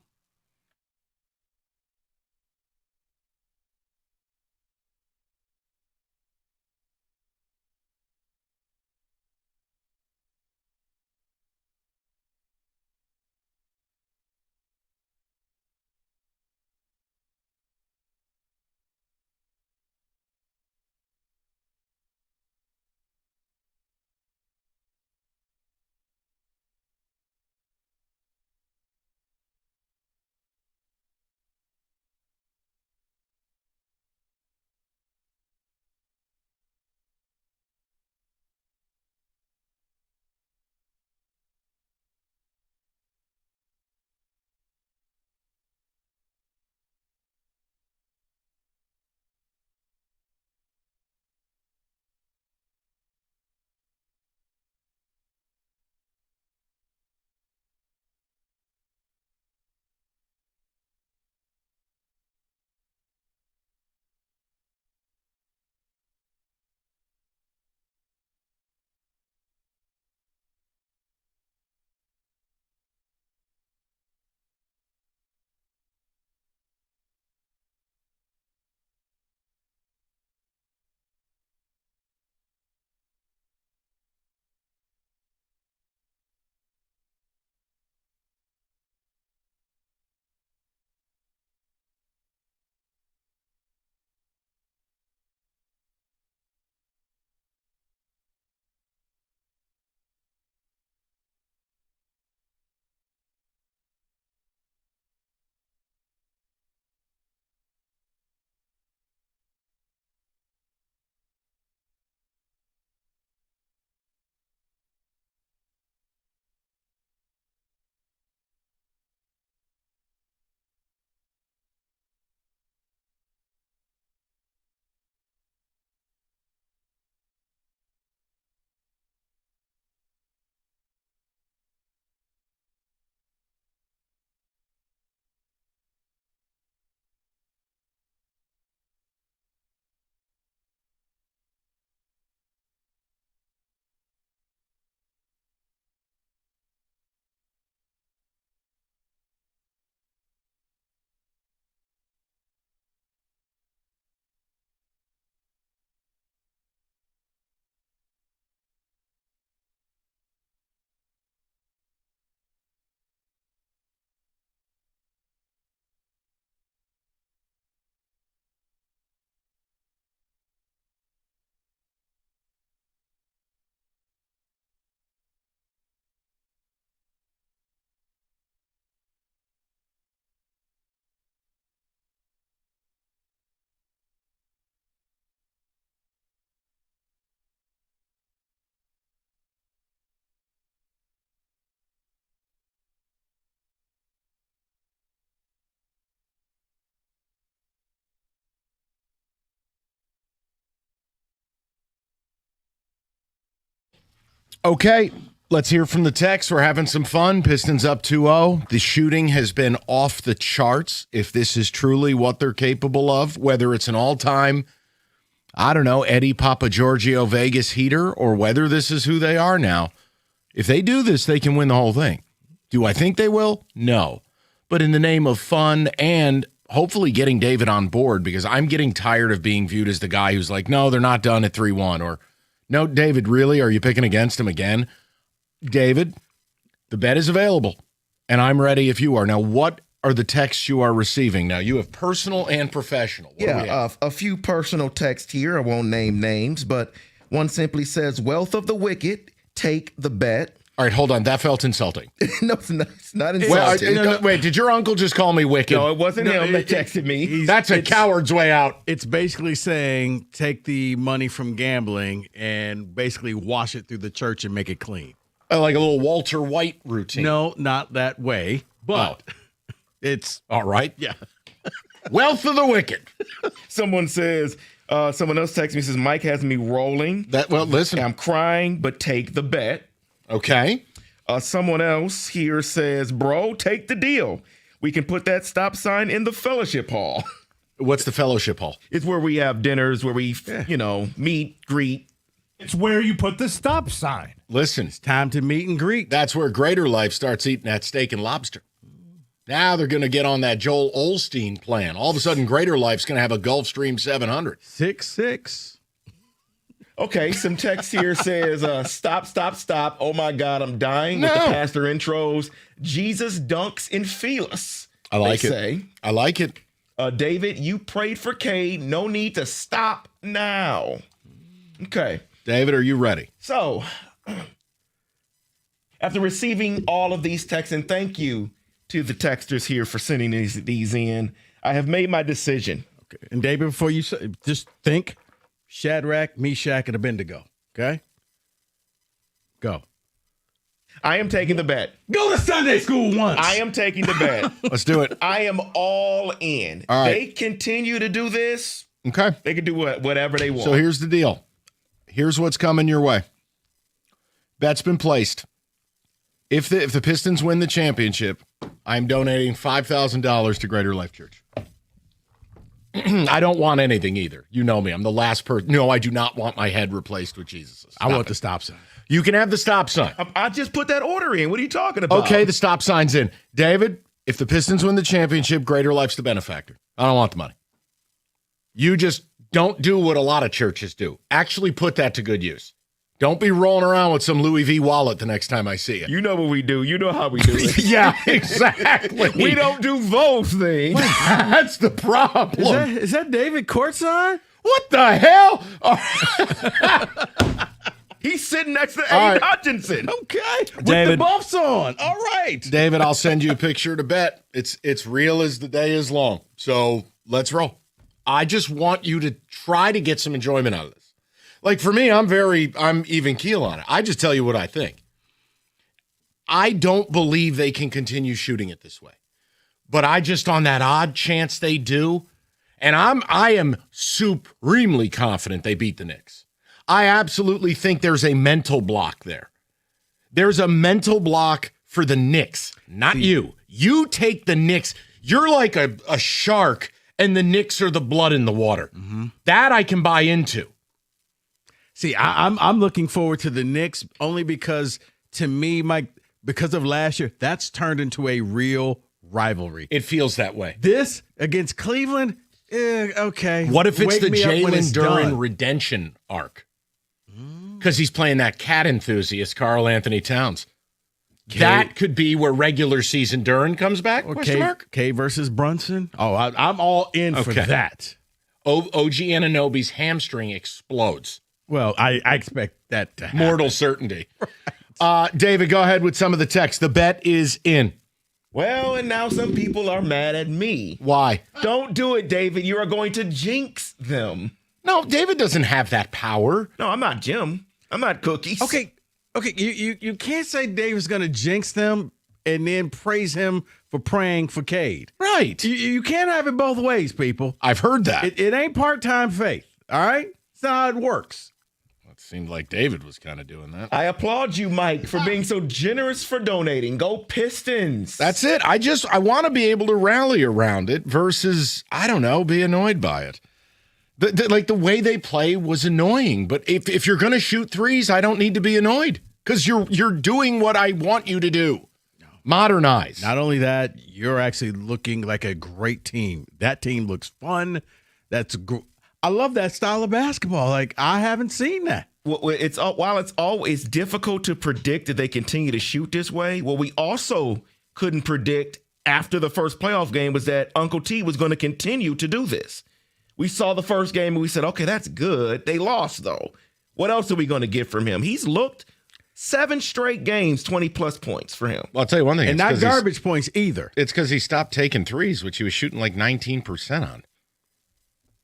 Okay, let's hear from the text. We're having some fun. Pistons up 2-0. The shooting has been off the charts. If this is truly what they're capable of, whether it's an all-time, I don't know, Eddie Papa Giorgio Vegas heater, or whether this is who they are now, if they do this, they can win the whole thing. Do I think they will? No. But in the name of fun and hopefully getting David on board, because I'm getting tired of being viewed as the guy who's like, no, they're not done at 3-1, or no, David, really? Are you picking against him again? David, the bet is available, and I'm ready if you are. Now, what are the texts you are receiving? Now, you have personal and professional. What do we have? A few personal texts here. I won't name names, but one simply says, wealth of the wicked, take the bet. All right, hold on. That felt insulting. No, it's not insulting. Wait, did your uncle just call me wicked? No, it wasn't him that texted me. That's a coward's way out. It's basically saying take the money from gambling and basically wash it through the church and make it clean. Like a little Walter White routine. No, not that way, but it's all right. Yeah. Wealth of the wicked. Someone says, someone else texts me, says, Mike has me rolling. Listen. I'm crying, but take the bet. Okay. Someone else here says, bro, take the deal. We can put that stop sign in the fellowship hall. What's the fellowship hall? It's where we have dinners, where we, meet, greet. It's where you put the stop sign. Listen. It's time to meet and greet. That's where Greater Life starts eating that steak and lobster. Now they're going to get on that Joel Osteen plan. All of a sudden, Greater Life's going to have a Gulfstream 700. 6'6". Okay, some text here says, stop. Oh, my God, I'm dying with the pastor intros. Jesus dunks in Felis. I like it. I like it. David, you prayed for Cade. No need to stop now. Okay. David, are you ready? So, after receiving all of these texts, and thank you to the texters here for sending these in, I have made my decision. Okay. And David, before you say, just think Shadrach, Meshach, and Abednego. Okay? Go. I am taking the bet. Go to Sunday school once. I am taking the bet. Let's do it. I am all in. All right. They continue to do this. Okay. They can do whatever they want. So here's the deal. Here's what's coming your way. Bet's been placed. If the Pistons win the championship, I'm donating $5,000 to Greater Life Church. I don't want anything either. You know me. I'm the last person. No, I do not want my head replaced with Jesus. I want the stop sign. You can have the stop sign. I just put that order in. What are you talking about? Okay, the stop sign's in. David, if the Pistons win the championship, Greater Life's the benefactor. I don't want the money. You just don't do what a lot of churches do. Actually put that to good use. Don't be rolling around with some Louis V wallet the next time I see you. You know what we do. You know how we do it. Yeah, exactly. We don't do those things. That's the problem. Is that David courtside? What the hell? He's sitting next to Abe Hutchinson. Okay. With David. the buffs on. All right. David, I'll send you a picture to bet. It's real as the day is long. So let's roll. I just want you to try to get some enjoyment out of this. Like for me, I'm even keel on it. I just tell you what I think. I don't believe they can continue shooting it this way. But I just, on that odd chance they do, and I am supremely confident they beat the Knicks. I absolutely think there's a mental block there. There's a mental block for the Knicks, not you. You take the Knicks. You're like a shark, and the Knicks are the blood in the water. Mm-hmm. That I can buy into. See, I'm looking forward to the Knicks only because, to me, Mike, because of last year, that's turned into a real rivalry. It feels that way. This against Cleveland, okay. What if it's Wake the me up when it's Jalen Duren done. redemption arc? Because he's playing that cat enthusiast, Karl Anthony Towns. That could be where regular season Duren comes back? Question mark? Cade versus Brunson? Oh, I'm all in for that. OG Anunoby's hamstring explodes. Well, I expect that to happen. Mortal certainty. Right. David, go ahead with some of the text. The bet is in. Well, and now some people are mad at me. Why? Don't do it, David. You are going to jinx them. No, David doesn't have that power. No, I'm not Jim. I'm not Cookies. Okay. You can't say David's going to jinx them and then praise him for praying for Cade. Right. You can't have it both ways, people. I've heard that. It ain't part-time faith, all right? It's not how it works. seemed like David was kind of doing that. I applaud you, Mike, for being so generous for donating. Go Pistons. That's it. I want to be able to rally around it versus, I don't know, be annoyed by it. The way they play was annoying. But if you're going to shoot threes, I don't need to be annoyed because you're doing what I want you to do. Modernize. Not only that, you're actually looking like a great team. That team looks fun. I love that style of basketball. Like, I haven't seen that. Well, while it's always difficult to predict that they continue to shoot this way, what we also couldn't predict after the first playoff game was that Uncle T was going to continue to do this. We saw the first game and we said, okay, that's good. They lost, though. What else are we going to get from him? He's looked 7 straight games, 20-plus points for him. Well, I'll tell you one thing. And not garbage points either. It's because he stopped taking threes, which he was shooting like 19% on.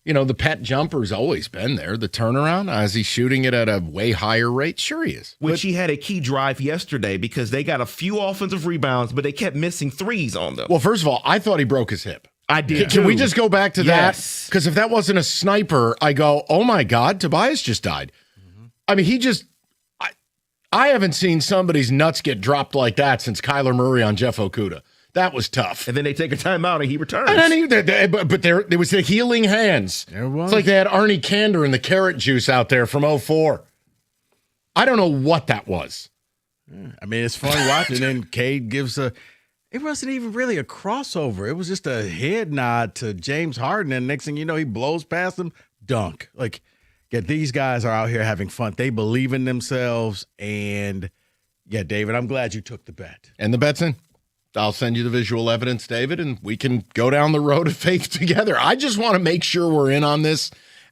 You know, the pet jumper's always been there. The turnaround, is he shooting it at a way higher rate? Sure he is. Which he had a key drive yesterday because they got a few offensive rebounds, but they kept missing threes on them. Well, first of all, I thought he broke his hip. I did. Can we just go back to that? Yes. Because if that wasn't a sniper, I go, oh my God, Tobias just died. I mean, I haven't seen somebody's nuts get dropped like that since Kyler Murray on Jeff Okuda. That was tough. And then they take a timeout and he returns. And then but there was the healing hands. There was. It's like they had Arnie Kander and the carrot juice out there from 04. I don't know what that was. I mean, it's fun watching. And Cade gives it wasn't even really a crossover. It was just a head nod to James Harden. And next thing you know, he blows past him, dunk. Like, yeah, these guys are out here having fun. They believe in themselves. And, yeah, David, I'm glad you took the bet. And the bet's in. I'll send you the visual evidence, David, and we can go down the road of faith together. I just want to make sure we're in on this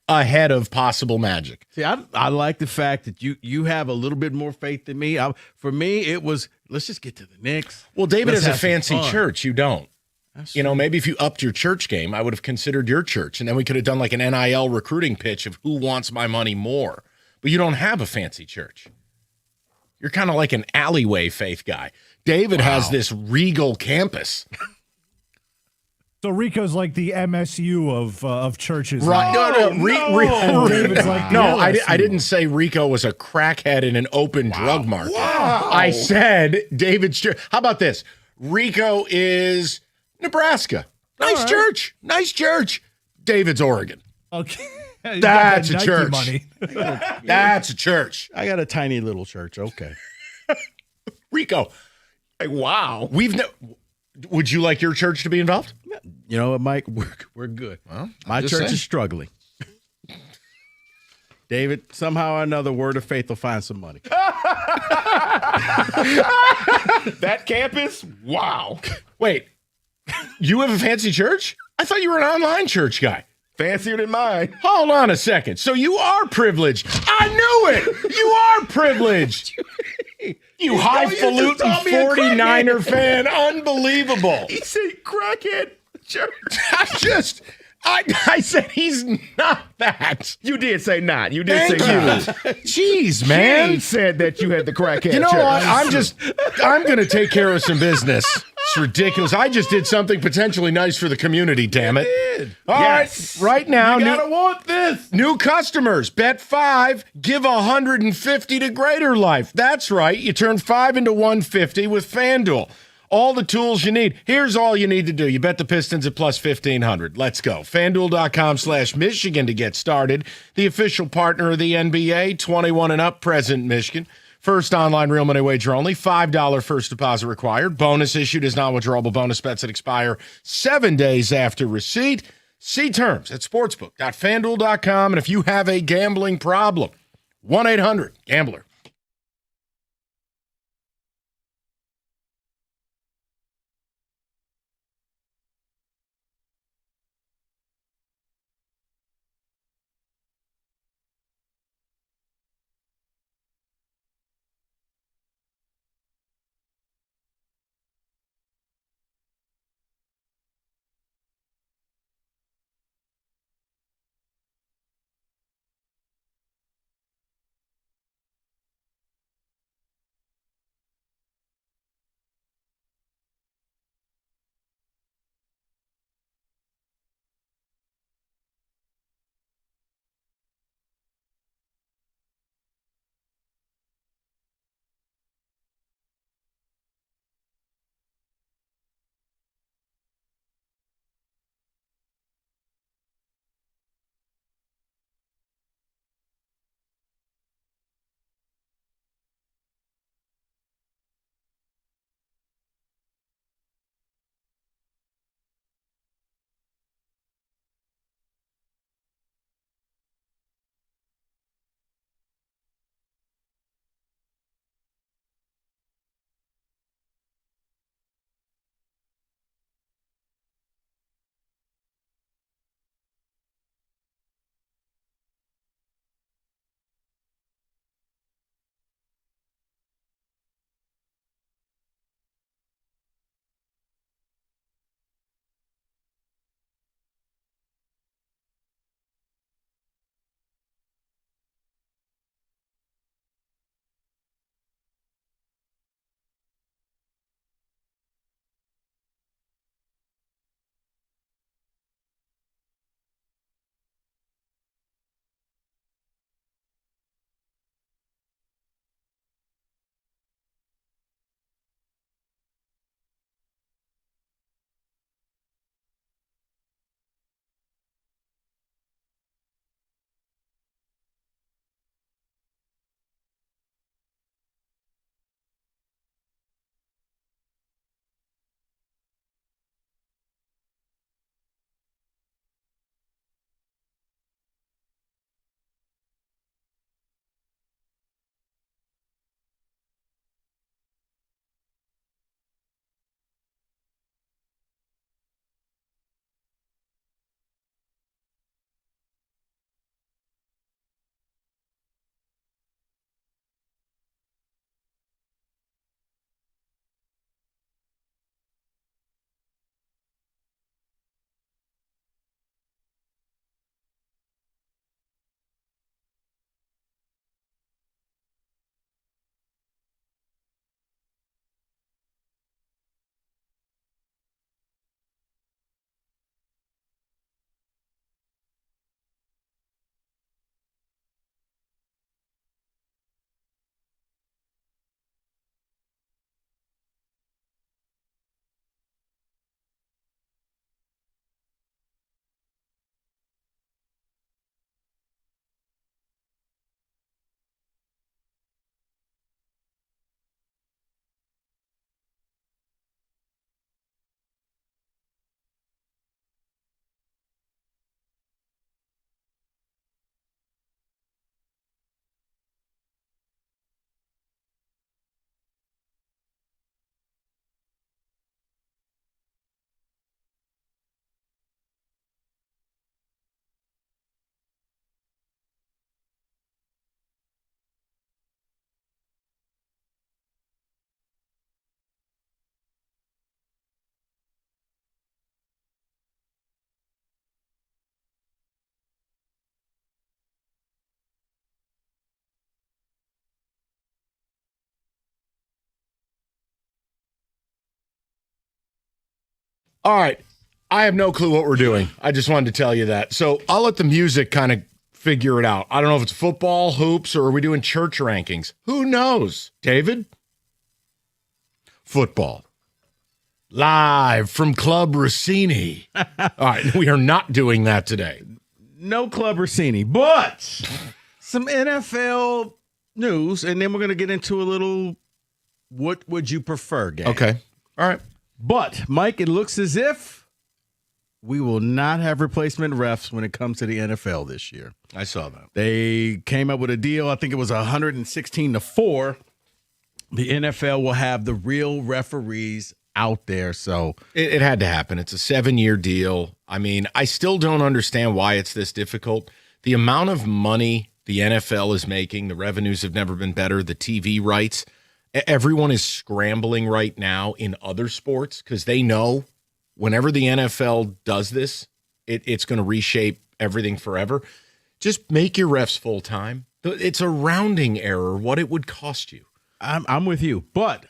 ahead of possible magic. See, I like the fact that you have a little bit more faith than me. For me, it was, let's just get to the Knicks. Well, David Let's has a have some fancy fun. church. You don't. That's You know, true. maybe if you upped your church game, I would have considered your church, and then we could have done like an NIL recruiting pitch of who wants my money more. But you don't have a fancy church. You're kind of like an alleyway faith guy. David has this regal campus. So Rico's like the MSU of churches. Right. David's like the No, I LSU. didn't say Rico was a crackhead in an open drug market. Wow. I said David's church. How about this? Rico is Nebraska. Nice church. Nice church. David's Oregon. Okay. You got That's a that Nike church. money. That's a church. I got a tiny little church. Okay. Rico. Like, wow. Would you like your church to be involved? You know what, Mike? We're good. Well, My just church saying. is struggling. David, somehow or another, Word of Faith will find some money. That campus? Wow. Wait, you have a fancy church? I thought you were an online church guy. Fancier than mine. Hold on a second. So you are privileged. I knew it. You are privileged. You highfalutin told me a 49er fan. Unbelievable. He said crackhead church. I said he's not that. You did say not. You did Thank say you. not. Jeez, man. He said that you had the crackhead You know church. what? I'm going to take care of some business. It's ridiculous. I just did something potentially nice for the community, damn it. All Yes. right, right now, You gotta want this. new customers, bet 5, give 150 to Greater Life. That's right. You turn 5 into 150 with FanDuel. All the tools you need. Here's all you need to do. You bet the Pistons at plus 1,500. Let's go. FanDuel.com/Michigan to get started. The official partner of the NBA, 21 and up, present Michigan. First online real money wager only. $5 first deposit required. Bonus issued as non-withdrawable bonus bets that expire 7 days after receipt. See terms at sportsbook.fanduel.com. And if you have a gambling problem, 1-800-GAMBLER. All right. I have no clue what we're doing. I just wanted to tell you that. So I'll let the music kind of figure it out. I don't know if it's football, hoops, or are we doing church rankings? Who knows? David? Football. Live from Club Rossini. All right. We are not doing that today. No Club Rossini, but some NFL news, and then we're going to get into a little what would you prefer game. Okay. All right. But, Mike, it looks as if we will not have replacement refs when it comes to the NFL this year. I saw that. They came up with a deal. I think it was 116-4. The NFL will have the real referees out there. So it had to happen. It's a 7-year deal. I mean, I still don't understand why it's this difficult. The amount of money the NFL is making, the revenues have never been better. The TV rights, everyone is scrambling right now in other sports because they know whenever the NFL does this, it's going to reshape everything forever. Just make your refs full time. It's a rounding error what it would cost you. I'm with you, but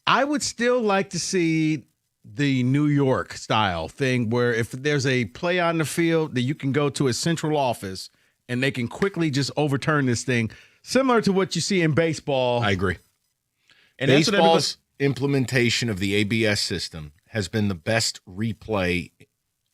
I would still like to see the New York style thing where if there's a play on the field that you can go to a central office and they can quickly just overturn this thing, similar to what you see in baseball. I agree. And baseball's implementation of the ABS system has been the best replay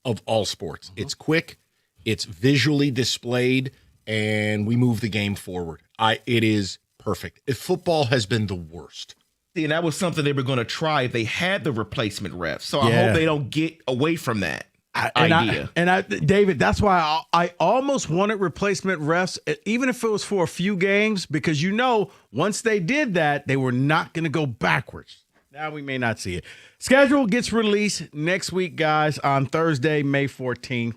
of all sports. It's quick, it's visually displayed, and we move the game forward. It is perfect. If football has been the worst. And that was something they were going to try if they had the replacement refs. So I hope they don't get away from that idea. David, that's why I almost wanted replacement refs, even if it was for a few games, because once they did that, they were not going to go backwards. Now we may not see it. Schedule gets released next week, guys, on Thursday, May 14th.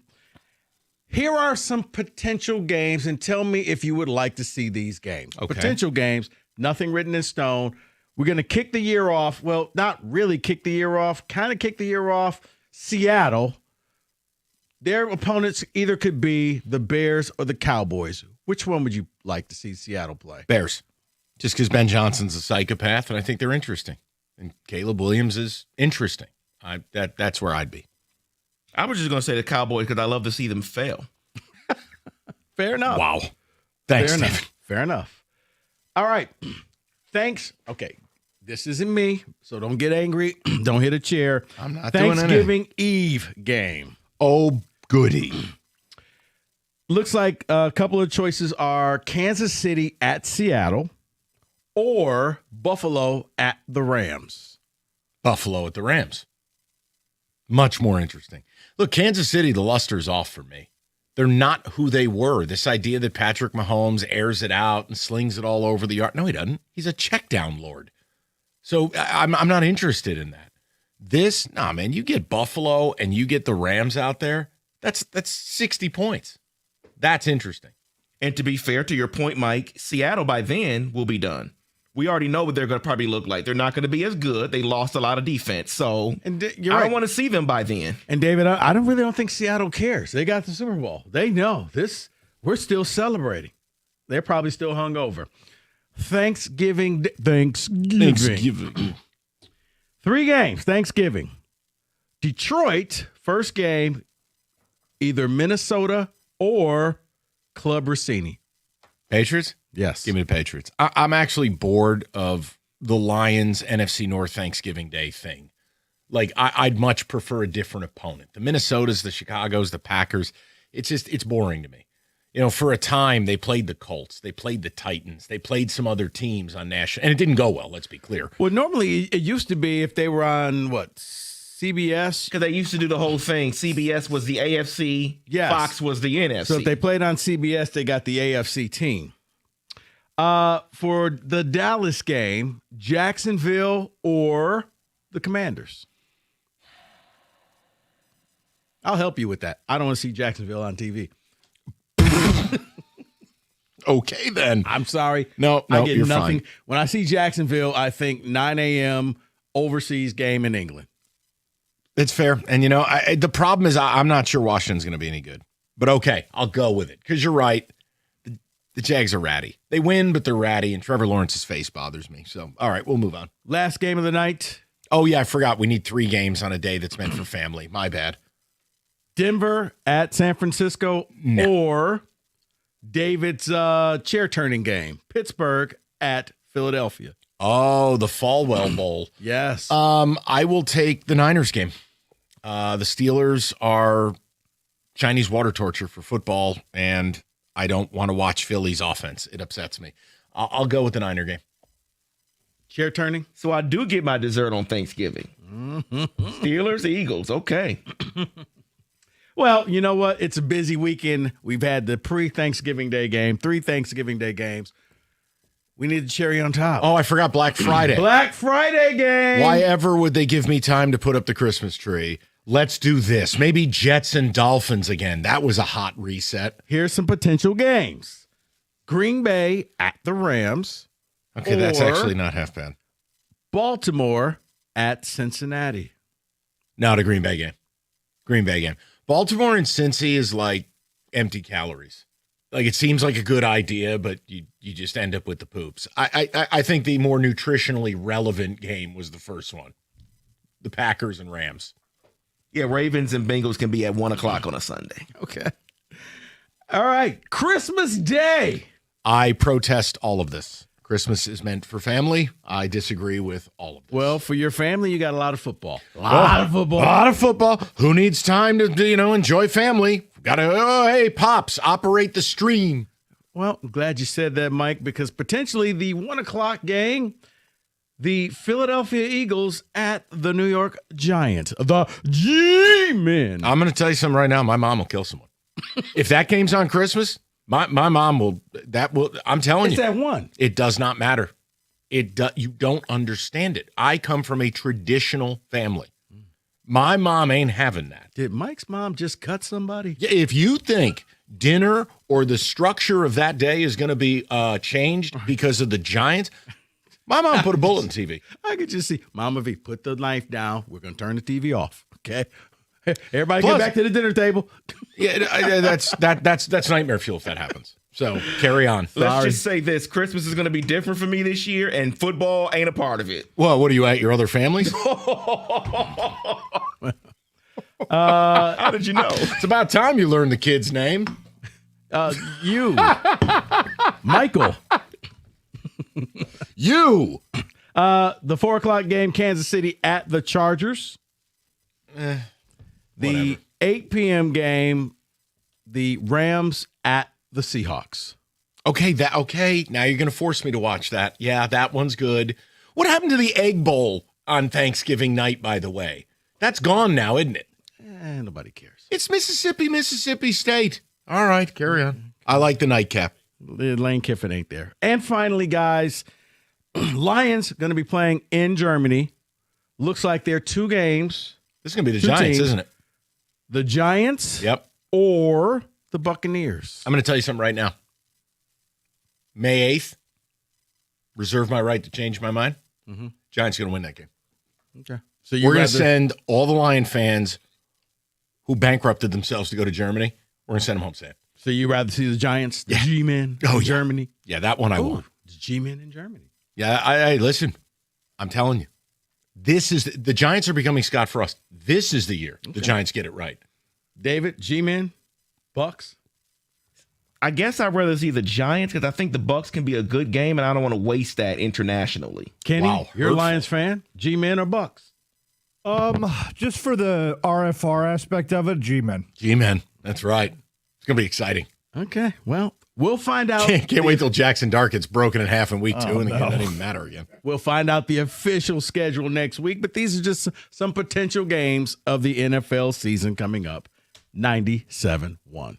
Here are some potential games, and tell me if you would like to see these games. Okay. Potential games, nothing written in stone. We're going to kick the year off. Well, not really kick the year off, kind of kick the year off. Seattle. Their opponents either could be the Bears or the Cowboys. Which one would you like to see Seattle play? Bears. Just because Ben Johnson's a psychopath, and I think they're interesting. And Caleb Williams is interesting. That's where I'd be. I was just going to say the Cowboys because I love to see them fail. Fair enough. Wow. Thanks, Fair Stephen. enough. Fair enough. All right. Thanks. Okay. This isn't me, so don't get angry. Don't hit a chair. I'm not doing anything. Thanksgiving Eve game. Oh, goody. Looks like a couple of choices are Kansas City at Seattle or Buffalo at the Rams. Buffalo at the Rams. Much more interesting. Look, Kansas City, the luster's off for me. They're not who they were. This idea that Patrick Mahomes airs it out and slings it all over the yard. No, he doesn't. He's a check down lord. So I'm not interested in that. Man, you get Buffalo and you get the Rams out there, that's 60 points. That's interesting. And to be fair to your point, Mike, Seattle by then will be done. We already know what they're going to probably look like. They're not going to be as good. They lost a lot of defense. So I don't want to see them by then. And David, I don't think Seattle cares. They got the Super Bowl. They know this. We're still celebrating. They're probably still hungover. Thanksgiving. 3 games. Thanksgiving. Detroit, first game, either Minnesota or Club Rossini. Patriots? Yes. Give me the Patriots. I'm actually bored of the Lions NFC North Thanksgiving Day thing. Like, I'd much prefer a different opponent. The Minnesotas, the Chicagos, the Packers, it's boring to me. For a time, they played the Colts. They played the Titans. They played some other teams on national, and it didn't go well, let's be clear. Well, normally it used to be if they were on, CBS? Because they used to do the whole thing. CBS was the AFC. Yes. Fox was the NFC. So if they played on CBS, they got the AFC team. For the Dallas game, Jacksonville or the Commanders? I'll help you with that. I don't want to see Jacksonville on TV. Okay, then. I'm sorry. No, I get you're nothing. fine. When I see Jacksonville, I think 9 a.m. overseas game in England. It's fair. And, the problem is I'm not sure Washington's going to be any good. But, okay, I'll go with it because you're right. The Jags are ratty. They win, but they're ratty, and Trevor Lawrence's face bothers me. So, all right, we'll move on. Last game of the night. Oh, yeah, I forgot. We need 3 games on a day that's meant for family. My bad. Denver at San Francisco or David's chair turning game. Pittsburgh at Philadelphia. Oh, the Falwell Bowl. Yes. I will take the Niners game. The Steelers are Chinese water torture for football, and I don't want to watch Philly's offense. It upsets me. I'll go with the Niner game. Chair turning. So I do get my dessert on Thanksgiving. Steelers, Eagles. Okay. Well, you know what? It's a busy weekend. We've had the pre-Thanksgiving Day game, 3 Thanksgiving Day games. We need the cherry on top. Oh, I forgot Black Friday. Black Friday game. Why ever would they give me time to put up the Christmas tree? Let's do this. Maybe Jets and Dolphins again. That was a hot reset. Here's some potential games. Green Bay at the Rams. Okay, that's actually not half bad. Baltimore at Cincinnati. Not a Green Bay game. Green Bay game. Baltimore and Cincy is like empty calories. Like, it seems like a good idea, but you just end up with the poops. I think the more nutritionally relevant game was the first one. The Packers and Rams. Yeah, Ravens and Bengals can be at 1 o'clock on a Sunday. Okay. All right. Christmas Day. I protest all of this. Christmas is meant for family. I disagree with all of this. Well, for your family, you got a lot of football. A lot of football. A lot of football. Who needs time to enjoy family? Hey, Pops, operate the stream. Well, I'm glad you said that, Mike, because potentially the 1 o'clock game, the Philadelphia Eagles at the New York Giants. The G-Men. I'm going to tell you something right now. My mom will kill someone. If that game's on Christmas, my mom will. I'm telling you. It's at 1. It does not matter. You don't understand it. I come from a traditional family. My mom ain't having that. Did Mike's mom just cut somebody? Yeah, if you think dinner or the structure of that day is going to be changed because of the Giants, my mom put a bullet in TV. I could just see, Mama V, put the knife down. We're going to turn the TV off. Okay. Everybody Plus, get back to the dinner table. Yeah, that's nightmare fuel if that happens. So carry on. Let's just say this: Christmas is going to be different for me this year, and football ain't a part of it. Well, what are you at? Your other families? How did you know? It's about time you learned the kid's name. You, Michael. You. The 4 o'clock game, Kansas City at the Chargers. The 8 p.m. game, the Rams at the Seahawks. Okay, now you're going to force me to watch that. Yeah, that one's good. What happened to the Egg Bowl on Thanksgiving night, by the way? That's gone now, isn't it? Nobody cares. It's Mississippi State. All right, carry on. I like the nightcap. Lane Kiffin ain't there. And finally, guys, Lions going to be playing in Germany. Looks like they're 2 games. This is going to be the Giants, isn't it? The Giants? Yep. Or the Buccaneers? I'm going to tell you something right now. May 8th, reserve my right to change my mind. Mm-hmm. Giants going to win that game. Okay. So we're going to send all the Lion fans who bankrupted themselves to go to Germany, we're going to send them home safe. So you rather see the Giants, the G-Men in Germany? Yeah, that one I want. The G-Men in Germany. Yeah, I listen, I'm telling you. The Giants are becoming Scott Frost. This is the year the Giants get it right. David, G-Men, Bucks. I guess I'd rather see the Giants because I think the Bucks can be a good game, and I don't want to waste that internationally. Kenny, you're a Lions fan? G-Men or Bucks? Just for the RFR aspect of it, G-Men. G-Men, that's right. It's going to be exciting. Okay, well, we'll find out. Can't wait till Jackson Dart gets broken in half in week 2, and the game doesn't even matter again. We'll find out the official schedule next week, but these are just some potential games of the NFL season coming up. 97-1.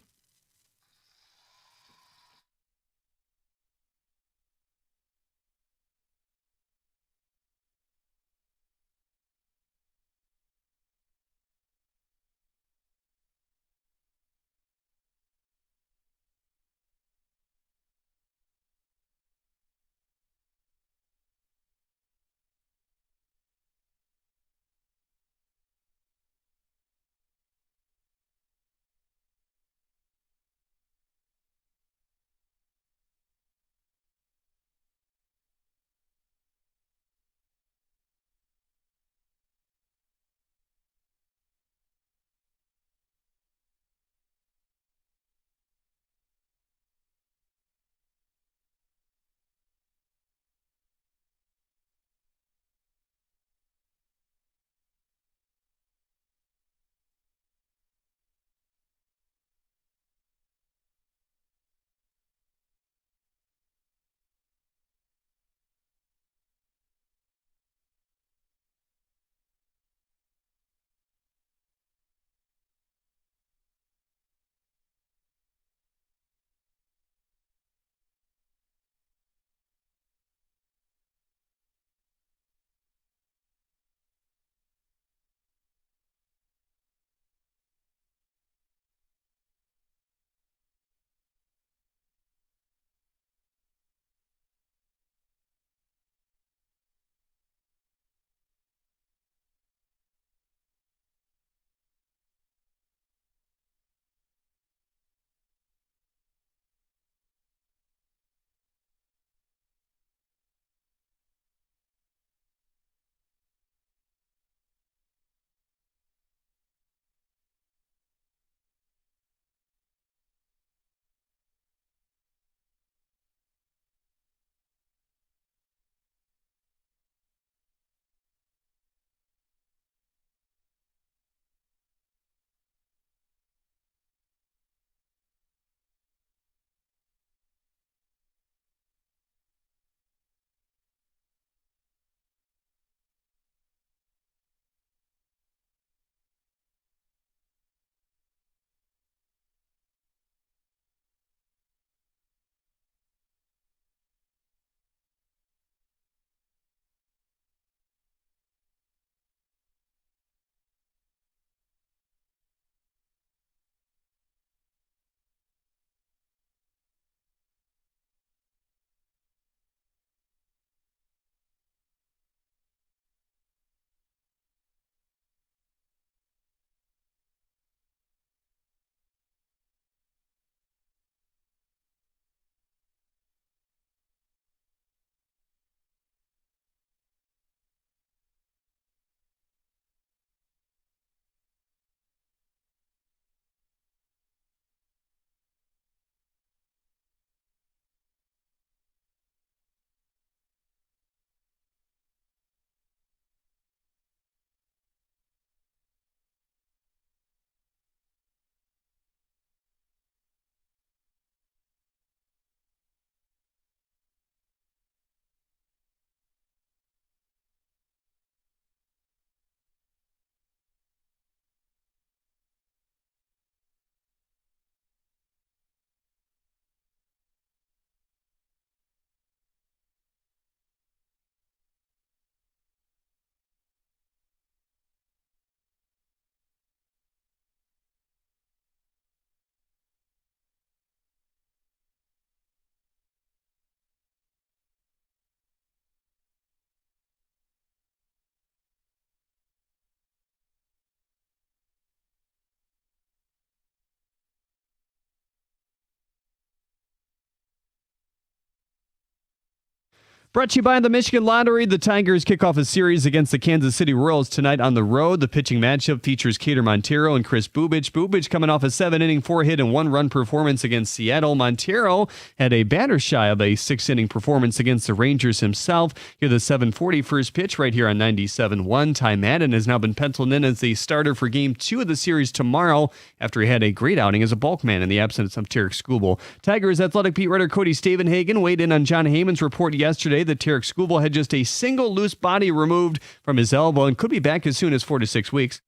Brought to you by the Michigan Lottery. The Tigers kick off a series against the Kansas City Royals tonight on the road. The pitching matchup features Cader Montero and Chris Bubich. Bubich coming off a 7-inning, 4-hit, and 1-run performance against Seattle. Montero had a batter shy of a 6-inning performance against the Rangers himself. Here the 7:40 first pitch right here on 97.1. Ty Madden has now been penciled in as the starter for Game 2 of the series tomorrow after he had a great outing as a bulk man in the absence of Tarek Skubal. Tigers Athletic beat writer Cody Stavenhagen weighed in on John Heyman's report yesterday that Tarek Skubal had just a single loose body removed from his elbow and could be back as soon as 4 to 6 weeks.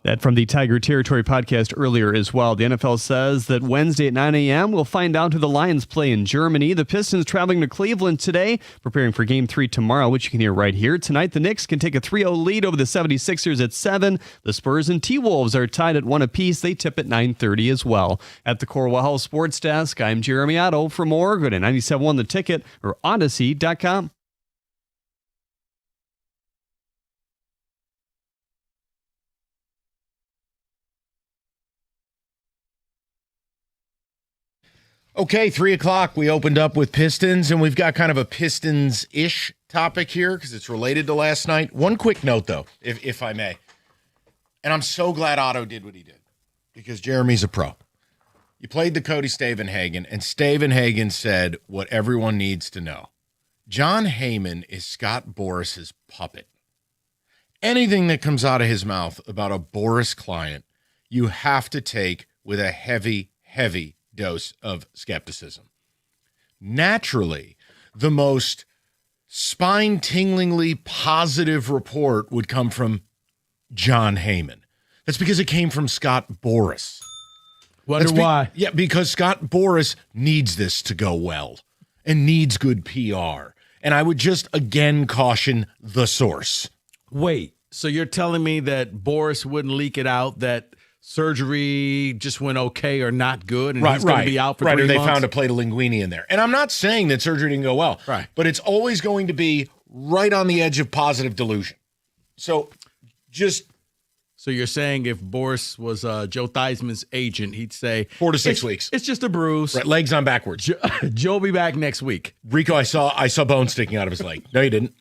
That from the Tiger Territory podcast earlier as well. The NFL says that Wednesday at 9 a.m. we'll find out who the Lions play in Germany. The Pistons traveling to Cleveland today, preparing for Game 3 tomorrow, which you can hear right here. Tonight, the Knicks can take a 3-0 lead over the 76ers at 7. The Spurs and T-Wolves are tied at 1 apiece. They tip at 9:30 as well. At the Corwell Sports Desk, I'm Jeremy Otto. For more, go to 97.1 The Ticket or Odyssey.com. Okay, 3 o'clock. We opened up with Pistons, and we've got kind of a Pistons-ish topic here because it's related to last night. One quick note, though, if I may. And I'm so glad Otto did what he did because Jeremy's a pro. You played the Cody Stavenhagen, and Stavenhagen said what everyone needs to know. John Heyman is Scott Boris's puppet. Anything that comes out of his mouth about a Boris client, you have to take with a heavy, heavy dose of skepticism. Naturally, the most spine-tinglingly positive report would come from John Heyman. That's because it came from Scott Boris. Wonder why? Yeah, because Scott Boris needs this to go well and needs good PR. And I would just again caution the source. Wait, so you're telling me that Boris wouldn't leak it out that surgery just went okay or not good, and he's going to be out for 3 months? Or they found a plate of linguine in there. And I'm not saying that surgery didn't go well, right? But it's always going to be right on the edge of positive delusion. So you're saying if Boris was Joe Theismann's agent, he'd say 4 to 6 weeks. It's just a bruise. Right, legs on backwards. Joe will be back next week. Rico, I saw bone sticking out of his leg. No, you didn't.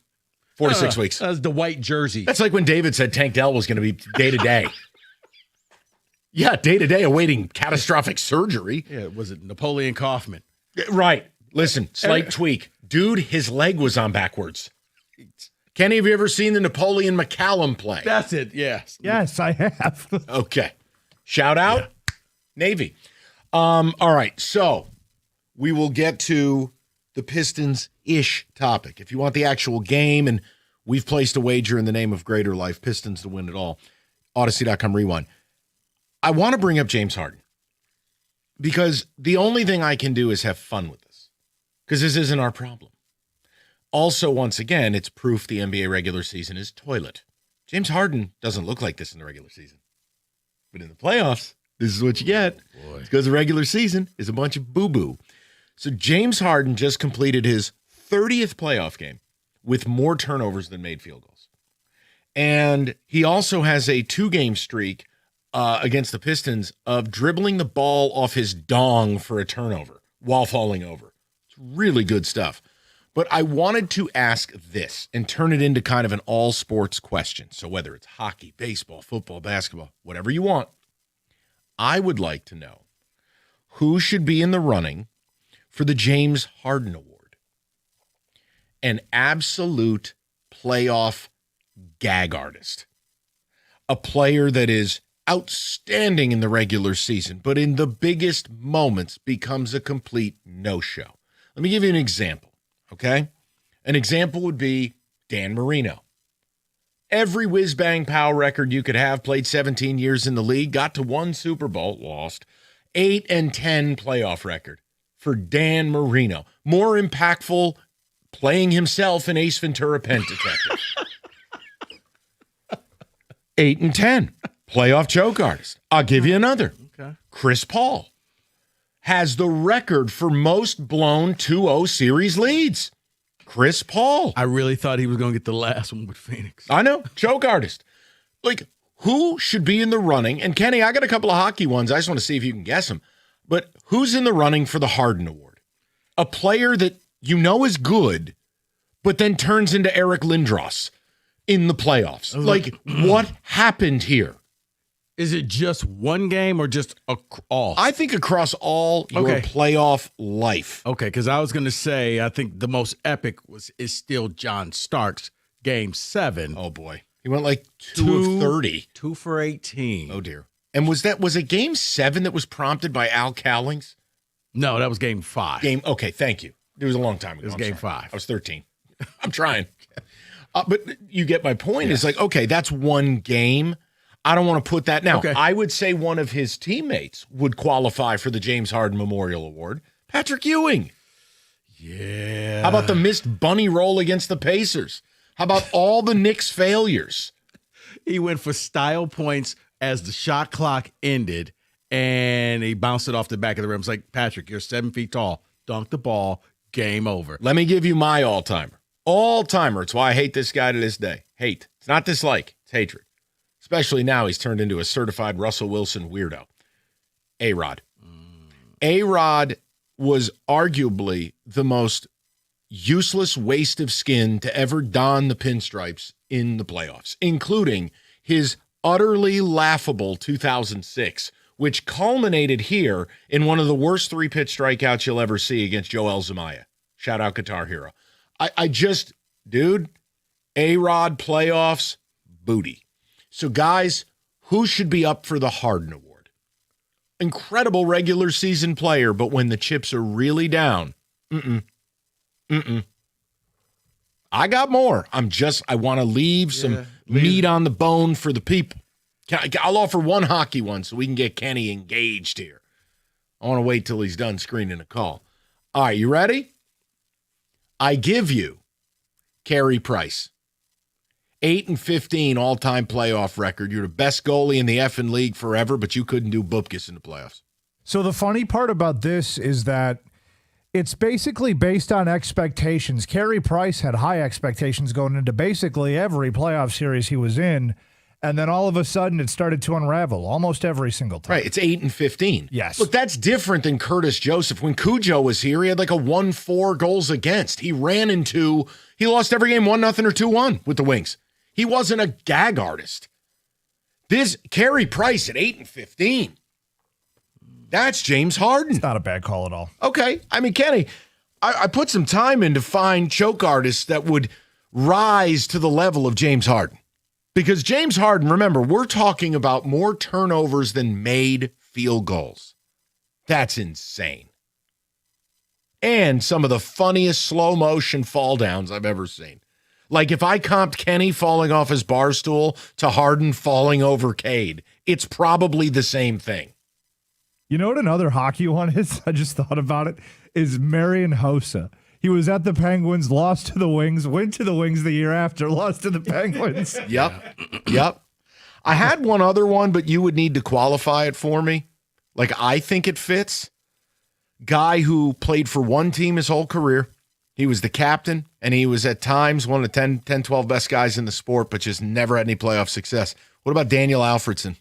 4 to 6 weeks. That's the white jersey. That's like when David said Tank Dell was going to be day to day. Yeah, day-to-day awaiting catastrophic surgery. Yeah, was it Napoleon Kaufman? Right. Listen, slight tweak. Dude, his leg was on backwards. Kenny, have you ever seen the Napoleon McCallum play? That's it, yes. Yes, I have. Okay. Shout out, Navy. All right, so we will get to the Pistons-ish topic. If you want the actual game, and we've placed a wager in the name of Greater Life, Pistons to win it all, Odyssey.com rewind. I want to bring up James Harden because the only thing I can do is have fun with this because this isn't our problem. Also, once again, it's proof the NBA regular season is toilet. James Harden doesn't look like this in the regular season. But in the playoffs, this is what you get. Because the regular season is a bunch of boo-boo. So James Harden just completed his 30th playoff game with more turnovers than made field goals. And he also has a 2-game streak against the Pistons of dribbling the ball off his dong for a turnover while falling over. It's really good stuff. But I wanted to ask this and turn it into kind of an all sports question. So whether it's hockey, baseball, football, basketball, whatever you want, I would like to know who should be in the running for the James Harden Award. An absolute playoff gag artist. A player that is outstanding in the regular season, but in the biggest moments becomes a complete no-show. Let me give you an example, okay? An example would be Dan Marino. Every whiz-bang power record you could have, played 17 years in the league, got to 1 Super Bowl, lost, 8-10 playoff record for Dan Marino. More impactful playing himself in Ace Ventura: Pen Detective. 8 and 10. Playoff choke artist. I'll give you another. Okay. Chris Paul has the record for most blown 2-0 series leads. Chris Paul. I really thought he was going to get the last one with Phoenix. I know. Choke artist. Like, who should be in the running? And Kenny, I got a couple of hockey ones. I just want to see if you can guess them. But who's in the running for the Harden Award? A player that you know is good, but then turns into Eric Lindros in the playoffs. Like, what happened here? Is it just one game or just all? I think across all your playoff life. Okay, because I was going to say, I think the most epic is still John Starks, Game 7. Oh, boy. He went like 2 of 30. 2 for 18. Oh, dear. And was it Game 7 that was prompted by Al Cowlings? No, that was Game 5. Okay, thank you. It was a long time ago. It was Game 5. I was 13. I'm trying. But you get my point. Yes. It's like, okay, that's one game. I don't want to put that. Now, I would say one of his teammates would qualify for the James Harden Memorial Award. Patrick Ewing. Yeah. How about the missed bunny roll against the Pacers? How about all the Knicks failures? He went for style points as the shot clock ended, and he bounced it off the back of the rim. It's like, Patrick, you're 7 feet tall. Dunk the ball. Game over. Let me give you my all-timer. All-timer. It's why I hate this guy to this day. Hate. It's not dislike. It's hatred. Especially now he's turned into a certified Russell Wilson weirdo. A-Rod. A-Rod was arguably the most useless waste of skin to ever don the pinstripes in the playoffs, including his utterly laughable 2006, which culminated here in one of the worst 3-pitch strikeouts you'll ever see against Joel Zumaya. Shout out Guitar Hero. Dude, A-Rod playoffs, booty. So, guys, who should be up for the Harden Award? Incredible regular season player, but when the chips are really down, I got more. I want to leave some meat on the bone for the people. I'll offer one hockey one so we can get Kenny engaged here. I want to wait till he's done screening a call. All right, you ready? I give you Carey Price. 8 and 15 all-time playoff record. You're the best goalie in the effing league forever, but you couldn't do bupkis in the playoffs. So the funny part about this is that it's basically based on expectations. Carey Price had high expectations going into basically every playoff series he was in, and then all of a sudden it started to unravel almost every single time. Right, it's 8 and 15. Yes. Look, that's different than Curtis Joseph. When Cujo was here, he had like a 1-4 goals against. He lost every game 1-0 or 2-1 with the Wings. He wasn't a gag artist. This Carey Price at 8 and 15. That's James Harden. It's not a bad call at all. Okay. I mean, Kenny, I put some time in to find choke artists that would rise to the level of James Harden. Because James Harden, remember, we're talking about more turnovers than made field goals. That's insane. And some of the funniest slow motion fall downs I've ever seen. Like if I comped Kenny falling off his bar stool to Harden falling over Cade, it's probably the same thing. You know what another hockey one is? I just thought about it. Is Marian Hossa. He was at the Penguins, lost to the Wings, went to the Wings the year after, lost to the Penguins. Yep. I had one other one, but you would need to qualify it for me. Like I think it fits. Guy who played for one team his whole career. He was the captain, and he was at times one of the 10, 12 best guys in the sport, but just never had any playoff success. What about Daniel Alfredson?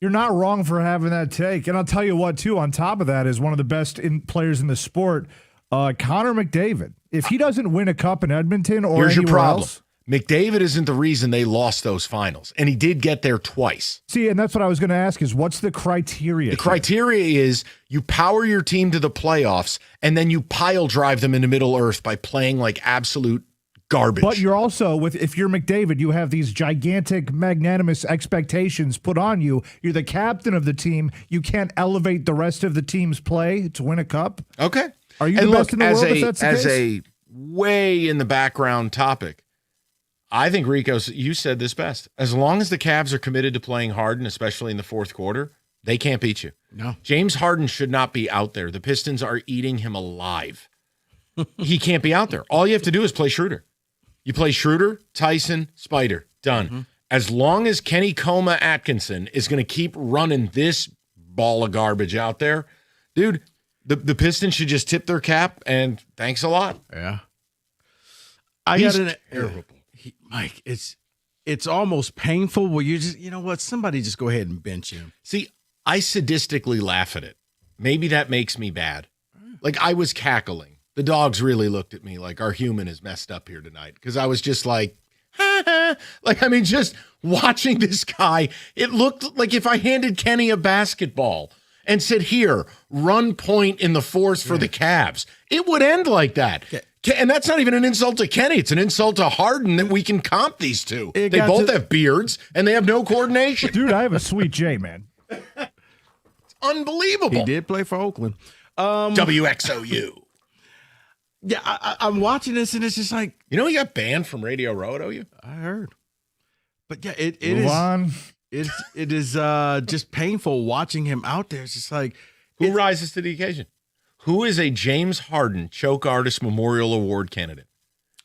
You're not wrong for having that take. And I'll tell you what, too, on top of that is one of the best players in the sport, Connor McDavid. If he doesn't win a cup in Edmonton or Here's your anywhere problem. else, McDavid isn't the reason they lost those finals, and he did get there twice. See, and that's what I was going to ask is what's the criteria? The criteria is you power your team to the playoffs, and then you pile drive them into Middle Earth by playing like absolute garbage. But you're also, if you're McDavid, you have these gigantic, magnanimous expectations put on you. You're the captain of the team. You can't elevate the rest of the team's play to win a cup. Okay. Are you the best in the world if that's the case? As a way in the background topic, I think, Rico, you said this best. As long as the Cavs are committed to playing Harden, especially in the fourth quarter, they can't beat you. No. James Harden should not be out there. The Pistons are eating him alive. He can't be out there. All you have to do is play Schroeder. You play Schroeder, Tyson, Spider. Done. As long as Kenny Coma Atkinson is going to keep running this ball of garbage out there, dude, the Pistons should just tip their cap and thanks a lot. Yeah. He's terrible. Mike, it's almost painful where you just, you know what, somebody just go ahead and bench him. See, I sadistically laugh at it. Maybe that makes me bad. Like, I was cackling. The dogs really looked at me like our human is messed up here tonight because I was just like, like, I mean, just watching this guy, it looked like if I handed Kenny a basketball and said, here, run point in the fourth for the Cavs, it would end like that. And that's not even an insult to Kenny. It's an insult to Harden that we can comp these two. They both have beards, and they have no coordination. Dude, I have a sweet J, man. It's unbelievable. He did play for Oakland. WXOU. Yeah, I'm watching this, and it's just like... You know he got banned from Radio Row at OU? I heard. But yeah, it is just painful watching him out there. It's just like... Who rises to the occasion? Who is a James Harden Choke Artist Memorial Award candidate?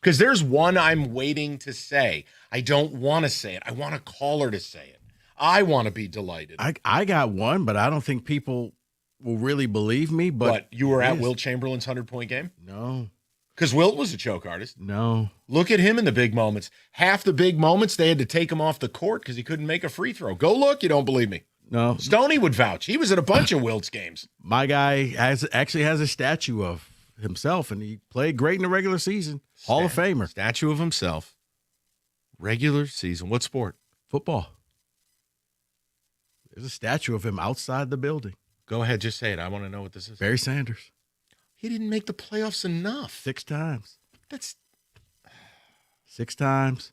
Because there's one I'm waiting to say. I don't want to say it. I want a caller to say it. I want to be delighted. I got one, but I don't think people will really believe me. But what, you were at Wilt Chamberlain's 100-point game? No. Because Wilt was a choke artist. No. Look at him in the big moments. Half the big moments, they had to take him off the court because he couldn't make a free throw. Go look. You don't believe me. No. Stoney would vouch. He was at a bunch of Wilt's games. My guy actually has a statue of himself, and he played great in the regular season. Hall of Famer. Statue of himself. Regular season. What sport? Football. There's a statue of him outside the building. Go ahead. Just say it. I want to know what this is. Barry Sanders. He didn't make the playoffs enough. 6 times. That's 6 times.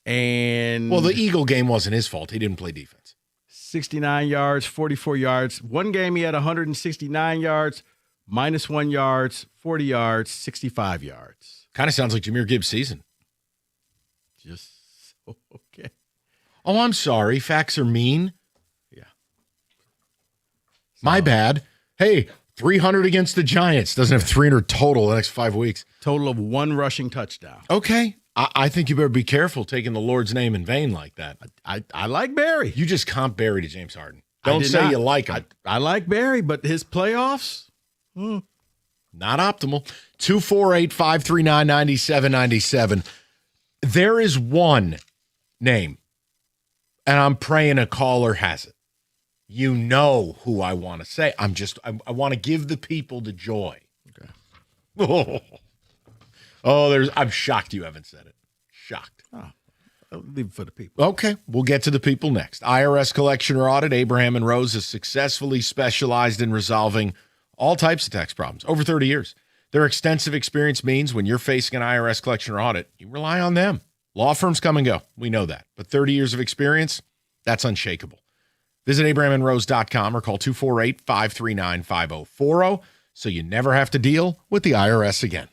And well, the Eagle game wasn't his fault. He didn't play defense. 69 yards, 44 yards. One game he had 169 yards, -1 yards, 40 yards, 65 yards. Kind of sounds like Jahmyr Gibbs' season. Just okay. Oh, I'm sorry. Facts are mean. Yeah. My bad. Hey, 300 against the Giants. Doesn't have 300 total the next 5 weeks. Total of 1 rushing touchdown. Okay. I think you better be careful taking the Lord's name in vain like that. I like Barry. You just comp Barry to James Harden. Don't say you like him. I like Barry, but his playoffs? Not optimal. 248-539-9797. There is one name, and I'm praying a caller has it. You know who I want to say. I want to give the people the joy. Okay. I'm shocked you haven't said it. Shocked. Oh, I'll leave it for the people. Okay, we'll get to the people next. IRS collection or audit. Abraham and Rose is successfully specialized in resolving all types of tax problems over 30 years. Their extensive experience means when you're facing an IRS collection or audit, you rely on them. Law firms come and go. We know that. But 30 years of experience, that's unshakable. Visit abrahamandrose.com or call 248-539-5040 so you never have to deal with the IRS again.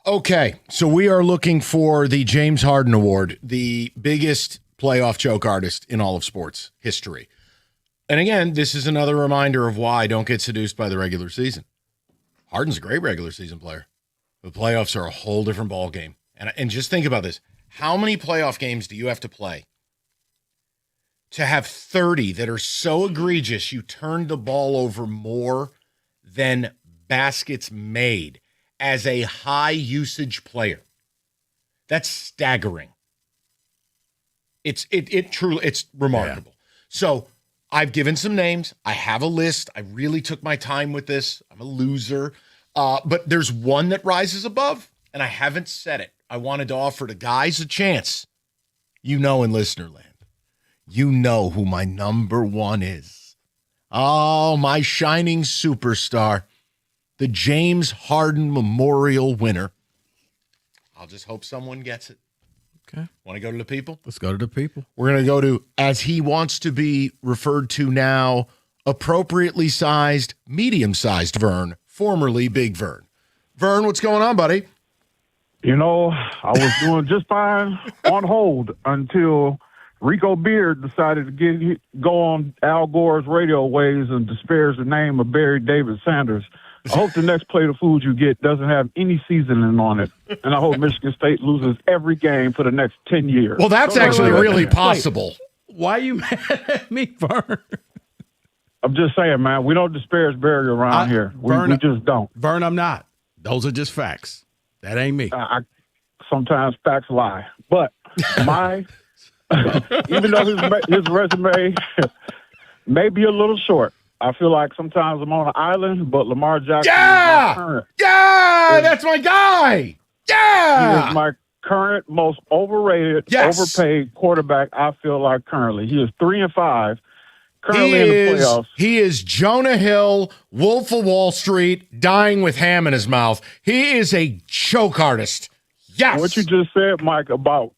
Okay, so we are looking for the James Harden Award, the biggest playoff choke artist in all of sports history. And again, this is another reminder of why I don't get seduced by the regular season. Harden's a great regular season player. The playoffs are a whole different ball game. And just think about this. How many playoff games do you have to play to have 30 that are so egregious you turn the ball over more than baskets made as a high usage player? That's staggering. It's remarkable. Yeah. So I've given some names. I have a list. I really took my time with this. I'm a loser. But there's one that rises above, and I haven't said it. I wanted to offer the guys a chance. You know, in listener land, you know who my number one is. Oh, my shining superstar, the James Harden Memorial winner. I'll just hope someone gets it. Okay. Want to go to the people? Let's go to the people. We're going to go to, as he wants to be referred to now, appropriately sized, medium-sized Vern, formerly Big Vern. Vern, what's going on, buddy? You know, I was doing just fine on hold until Rico Beard decided to go on Al Gore's radio waves and disparage the name of Barry David Sanders. I hope the next plate of food you get doesn't have any seasoning on it. And I hope Michigan State loses every game for the next 10 years. Well, that's actually really possible. Why are you mad at me, Vern? I'm just saying, man, we don't disparage Barry around here. We just don't. Vern, I'm not. Those are just facts. That ain't me. Sometimes facts lie. But even though his resume may be a little short, I feel like sometimes I'm on an island, but Lamar Jackson is my current. Yeah, that's my guy. Yeah. He is my current most overrated, overpaid quarterback, I feel like currently. He is 3-5. Currently in the playoffs. He is Jonah Hill, Wolf of Wall Street, dying with ham in his mouth. He is a choke artist. Yes. What you just said, Mike, about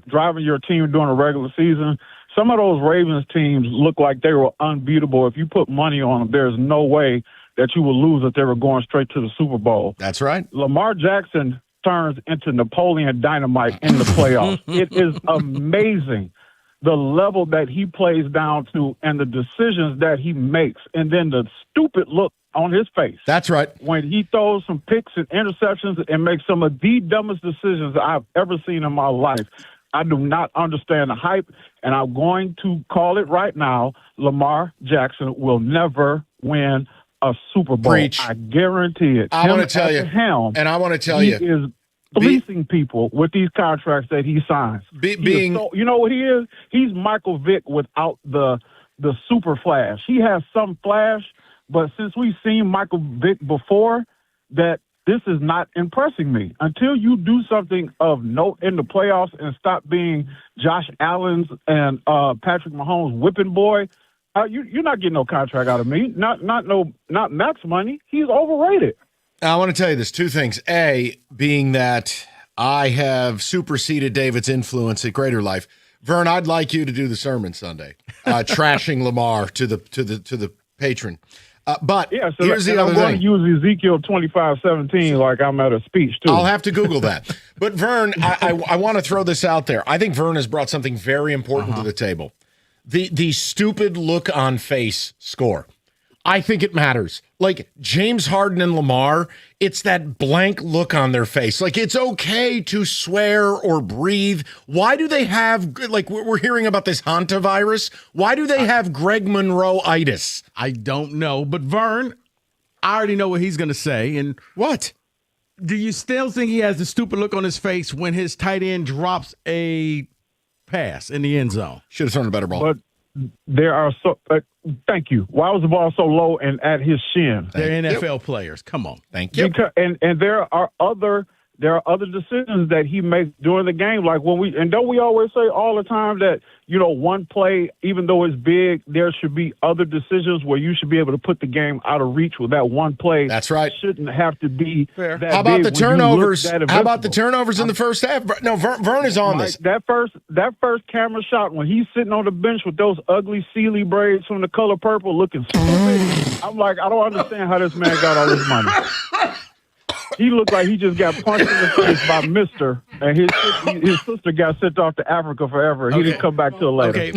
driving your team during a regular season, some of those Ravens teams look like they were unbeatable. If you put money on them, there's no way that you will lose if they were going straight to the Super Bowl. That's right. Lamar Jackson turns into Napoleon Dynamite in the playoffs. It is amazing the level that he plays down to and the decisions that he makes, and then the stupid look on his face. That's right. When he throws some picks and interceptions and makes some of the dumbest decisions I've ever seen in my life. I do not understand the hype, and I'm going to call it right now. Lamar Jackson will never win a Super Bowl. Preach. I guarantee it. I want to tell you, and I want to tell you, he is fleecing people with these contracts that he signs. You know what he is? He's Michael Vick without the super flash. He has some flash, but since we've seen Michael Vick before, that this is not impressing me. Until you do something of note in the playoffs and stop being Josh Allen's and Patrick Mahomes' whipping boy, you're not getting no contract out of me. Not max money. He's overrated. I want to tell you this, two things. A, being that I have superseded David's influence at Greater Life. Vern, I'd like you to do the sermon Sunday, trashing Lamar to the patron. But here's the other thing. I'm going to use Ezekiel 25:17 like I'm at a speech, too. I'll have to Google that. But, Vern, I want to throw this out there. I think Vern has brought something very important to the table. The stupid look on face score. I think it matters. Like James Harden and Lamar, it's that blank look on their face. Like it's okay to swear or breathe. Why do they have, like we're hearing about this hantavirus? Why do they have Greg Monroe-itis? I don't know. But Vern, I already know what he's going to say. And what? Do you still think he has the stupid look on his face when his tight end drops a pass in the end zone? Should have thrown a better ball. But there are thank you. Why was the ball so low and at his shin? They're NFL players. Come on. Thank you. And there are other decisions that he makes during the game. Like don't we always say all the time that, one play, even though it's big, there should be other decisions where you should be able to put the game out of reach with that one play. That's right. Shouldn't have to be that How about big the turnovers? How about the turnovers in the first half? No, Vern is on this. That first camera shot when he's sitting on the bench with those ugly Sealy braids from the color purple looking stupid. I'm like, I don't understand how this man got all this money. He looked like he just got punched in the face by Mister, and his sister got sent off to Africa forever. He didn't come back till later. Okay,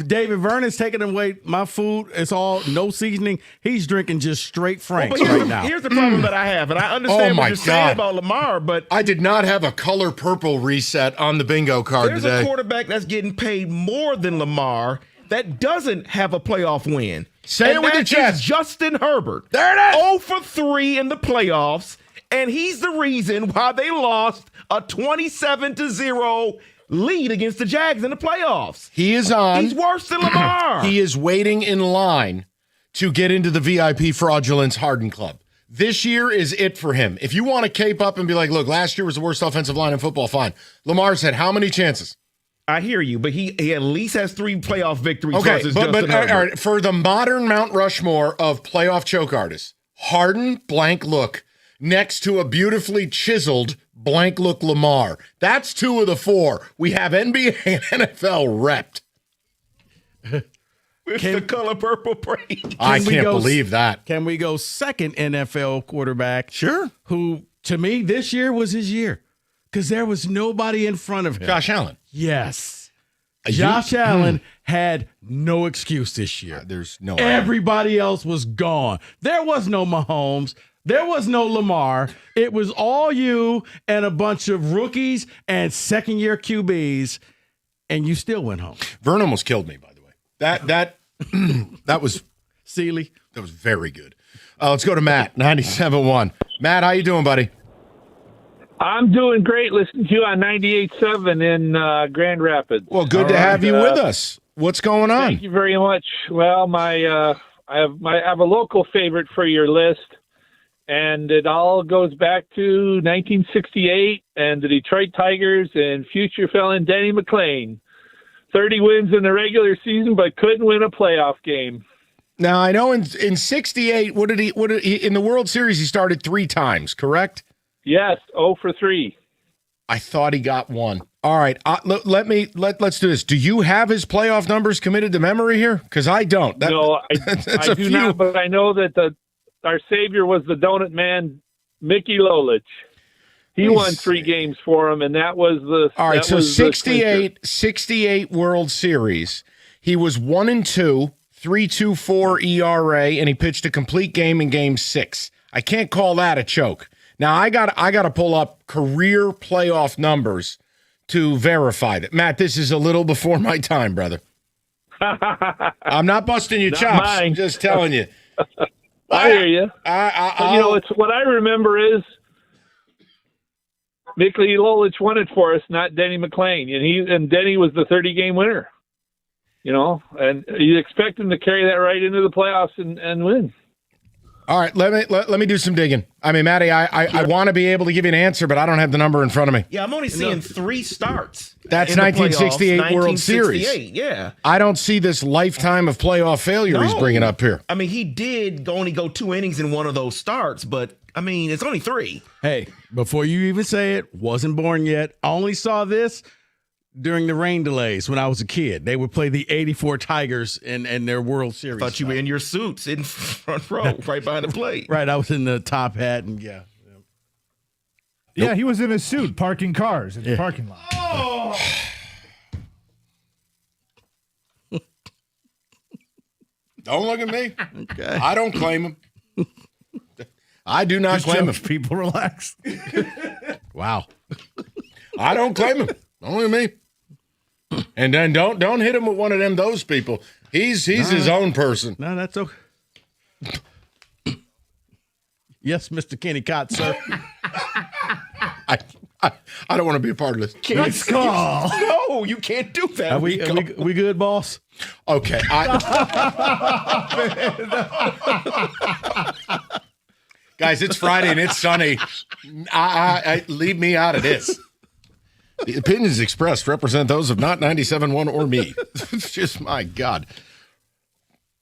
David Vernon's taking away my food. It's all no seasoning. He's drinking just straight Franks right now. Here's the problem that I have, and I understand what you're saying about Lamar, but I did not have a color purple reset on the bingo card there's today. a quarterback that's getting paid more than Lamar that doesn't have a playoff win. Say it with your chest. Justin Herbert. There it is. 0 for 3 in the playoffs, and he's the reason why they lost a 27-0 lead against the Jags in the playoffs. He is on. He's worse than Lamar. He is waiting in line to get into the VIP fraudulence Harden Club. This year is it for him. If you want to cape up and be like, look, last year was the worst offensive line in football, fine. Lamar said, how many chances? I hear you, but he at least has 3 playoff victories. Okay, versus but Justin Herbert. all right, for the modern Mount Rushmore of playoff choke artists, Harden, blank look, next to a beautifully chiseled blank look Lamar. That's 2 of the 4. We have NBA and NFL repped. With the color purple parade. I can't believe that. Can we go second NFL quarterback? Sure. Who, to me, this year was his year because there was nobody in front of him. Josh Allen. Yes. Josh Allen had no excuse this year. There's no. Everybody else was gone. There was no Mahomes. There was no Lamar. It was all you and a bunch of rookies and second-year QBs, and you still went home. Vern almost killed me, by the way. That was Seeley. That was very good. Let's go to Matt, 97.1. Matt, how you doing, buddy? I'm doing great. Listening to you on 98.7 in Grand Rapids. Well, good to have you with us. What's going on? Thank you very much. Well, I have a local favorite for your list, and it all goes back to 1968 and the Detroit Tigers and future felon Denny McClain. 30 wins in the regular season, but couldn't win a playoff game. Now, I know in 68, what did he in the World Series, he started 3 times, correct? Yes, 0 for 3. I thought he got 1. All right, let's do this. Do you have his playoff numbers committed to memory here? Because I don't. No, I do not, but I know that our savior was the donut man, Mickey Lolich. He won 3 games for him, and that was the. All right, so 68 World Series. He was 1-2, 3.24 ERA, and he pitched a complete game in Game 6. I can't call that a choke. Now I got to pull up career playoff numbers to verify that. Matt, this is a little before my time, brother. I'm not busting your chops. I'm just telling you. I hear you. It's what I remember is Mickey Lolich won it for us, not Denny McClain, and Denny was the 30-game winner. And you expect him to carry that right into the playoffs and win. All right, let me do some digging. I mean, Matty, I want to be able to give you an answer, but I don't have the number in front of me. Yeah, I'm only seeing 3 starts. That's in the 1968 playoffs, World Series. 1968, yeah. I don't see this lifetime of playoff failure he's bringing up here. I mean, he did only go 2 innings in one of those starts, but, I mean, it's only 3. Hey, before you even say it, wasn't born yet. I only saw this during the rain delays when I was a kid. They would play the 84 Tigers in their World Series. I thought you were in your suits in front row, right behind the plate. Right, I was in the top hat, and yeah. Yeah, he was in a suit parking cars in the parking lot. Oh. Don't look at me. Okay. I don't claim him. I do not claim him. People relax. Wow. I don't claim him. Only me. And then don't hit him with one of those people. He's his own person. No, that's okay. Yes, Mr. Kenny Cott, sir. I don't want to be a part of this. Let's call. No, you can't do that. Are we good, boss? Okay. Guys, it's Friday and it's sunny. Leave me out of this. The opinions expressed represent those of not 97.1 or me. It's just, my God.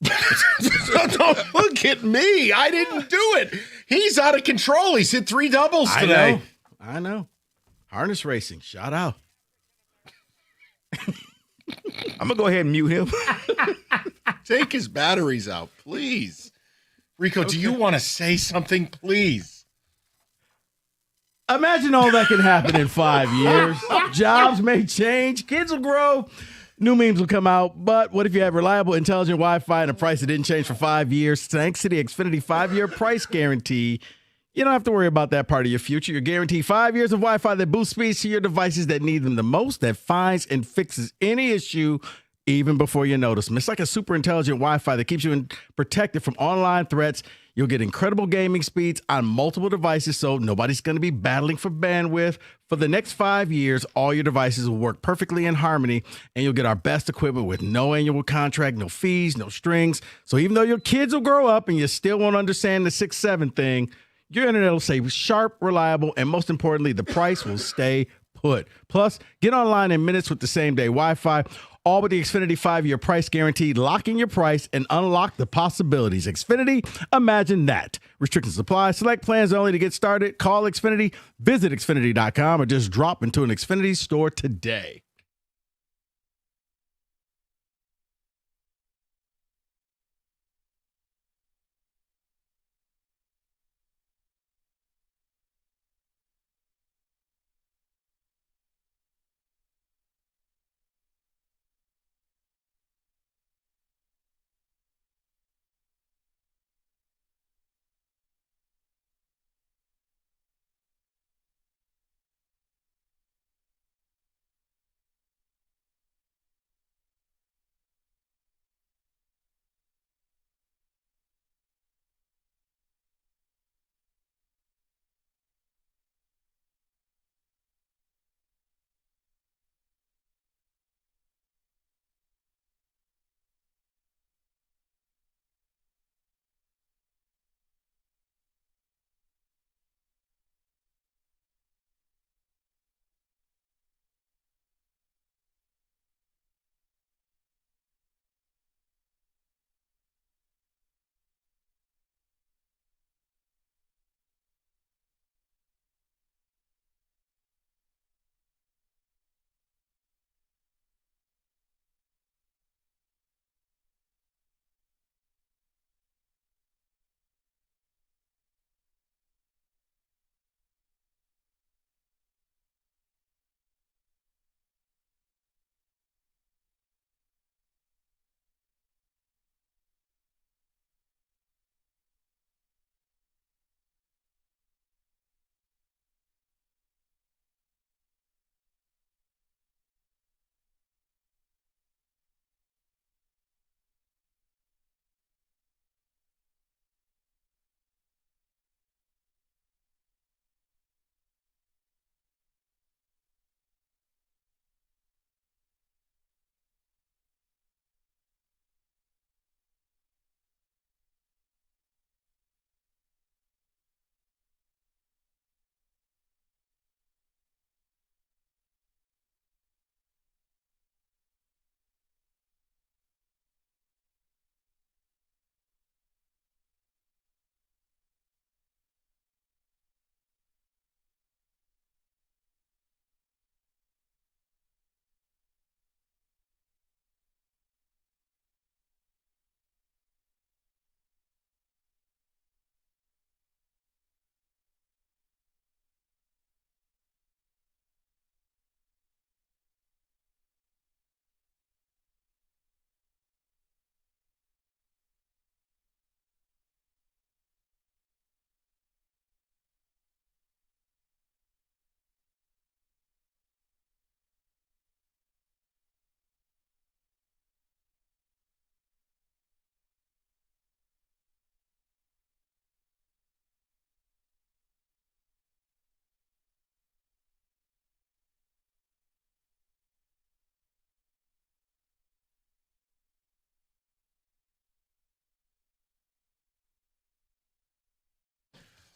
Don't look at me. I didn't do it. He's out of control. He's hit 3 doubles today. I know. Harness racing. Shout out. I'm going to go ahead and mute him. Take his batteries out, please. Rico, do you want to say something, please? Imagine all that can happen in 5 years. Jobs may change, kids will grow, new memes will come out. But what if you have reliable, intelligent Wi-Fi and a price that didn't change for 5 years? Thanks to the Xfinity 5-year price guarantee, you don't have to worry about that part of your future. You're guaranteed 5 years of Wi-Fi that boosts speeds to your devices that need them the most, that finds and fixes any issue even before you notice them. It's like a super intelligent Wi-Fi that keeps you protected from online threats. You'll get incredible gaming speeds on multiple devices, so nobody's going to be battling for bandwidth. For the next 5 years, all your devices will work perfectly in harmony, and you'll get our best equipment with no annual contract, no fees, no strings. So even though your kids will grow up and you still won't understand the 6-7 thing, your internet will stay sharp, reliable, and most importantly, the price will stay put. Plus, get online in minutes with the same-day Wi-Fi, all with the Xfinity 5-year price guarantee. Lock in your price and unlock the possibilities. Xfinity, imagine that. Restrictions apply. Select plans only to get started. Call Xfinity, visit Xfinity.com, or just drop into an Xfinity store today.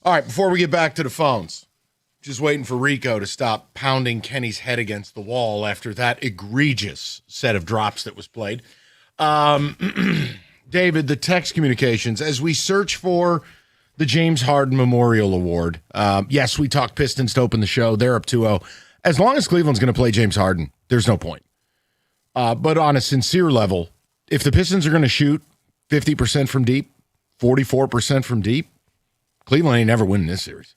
All right, before we get back to the phones, just waiting for Rico to stop pounding Kenny's head against the wall after that egregious set of drops that was played. David, the text communications, as we search for the James Harden Memorial Award, yes, we talked Pistons to open the show. They're up 2-0. As long as Cleveland's going to play James Harden, there's no point. But on a sincere level, if the Pistons are going to shoot 50% from deep, 44% from deep. Cleveland ain't never winning this series.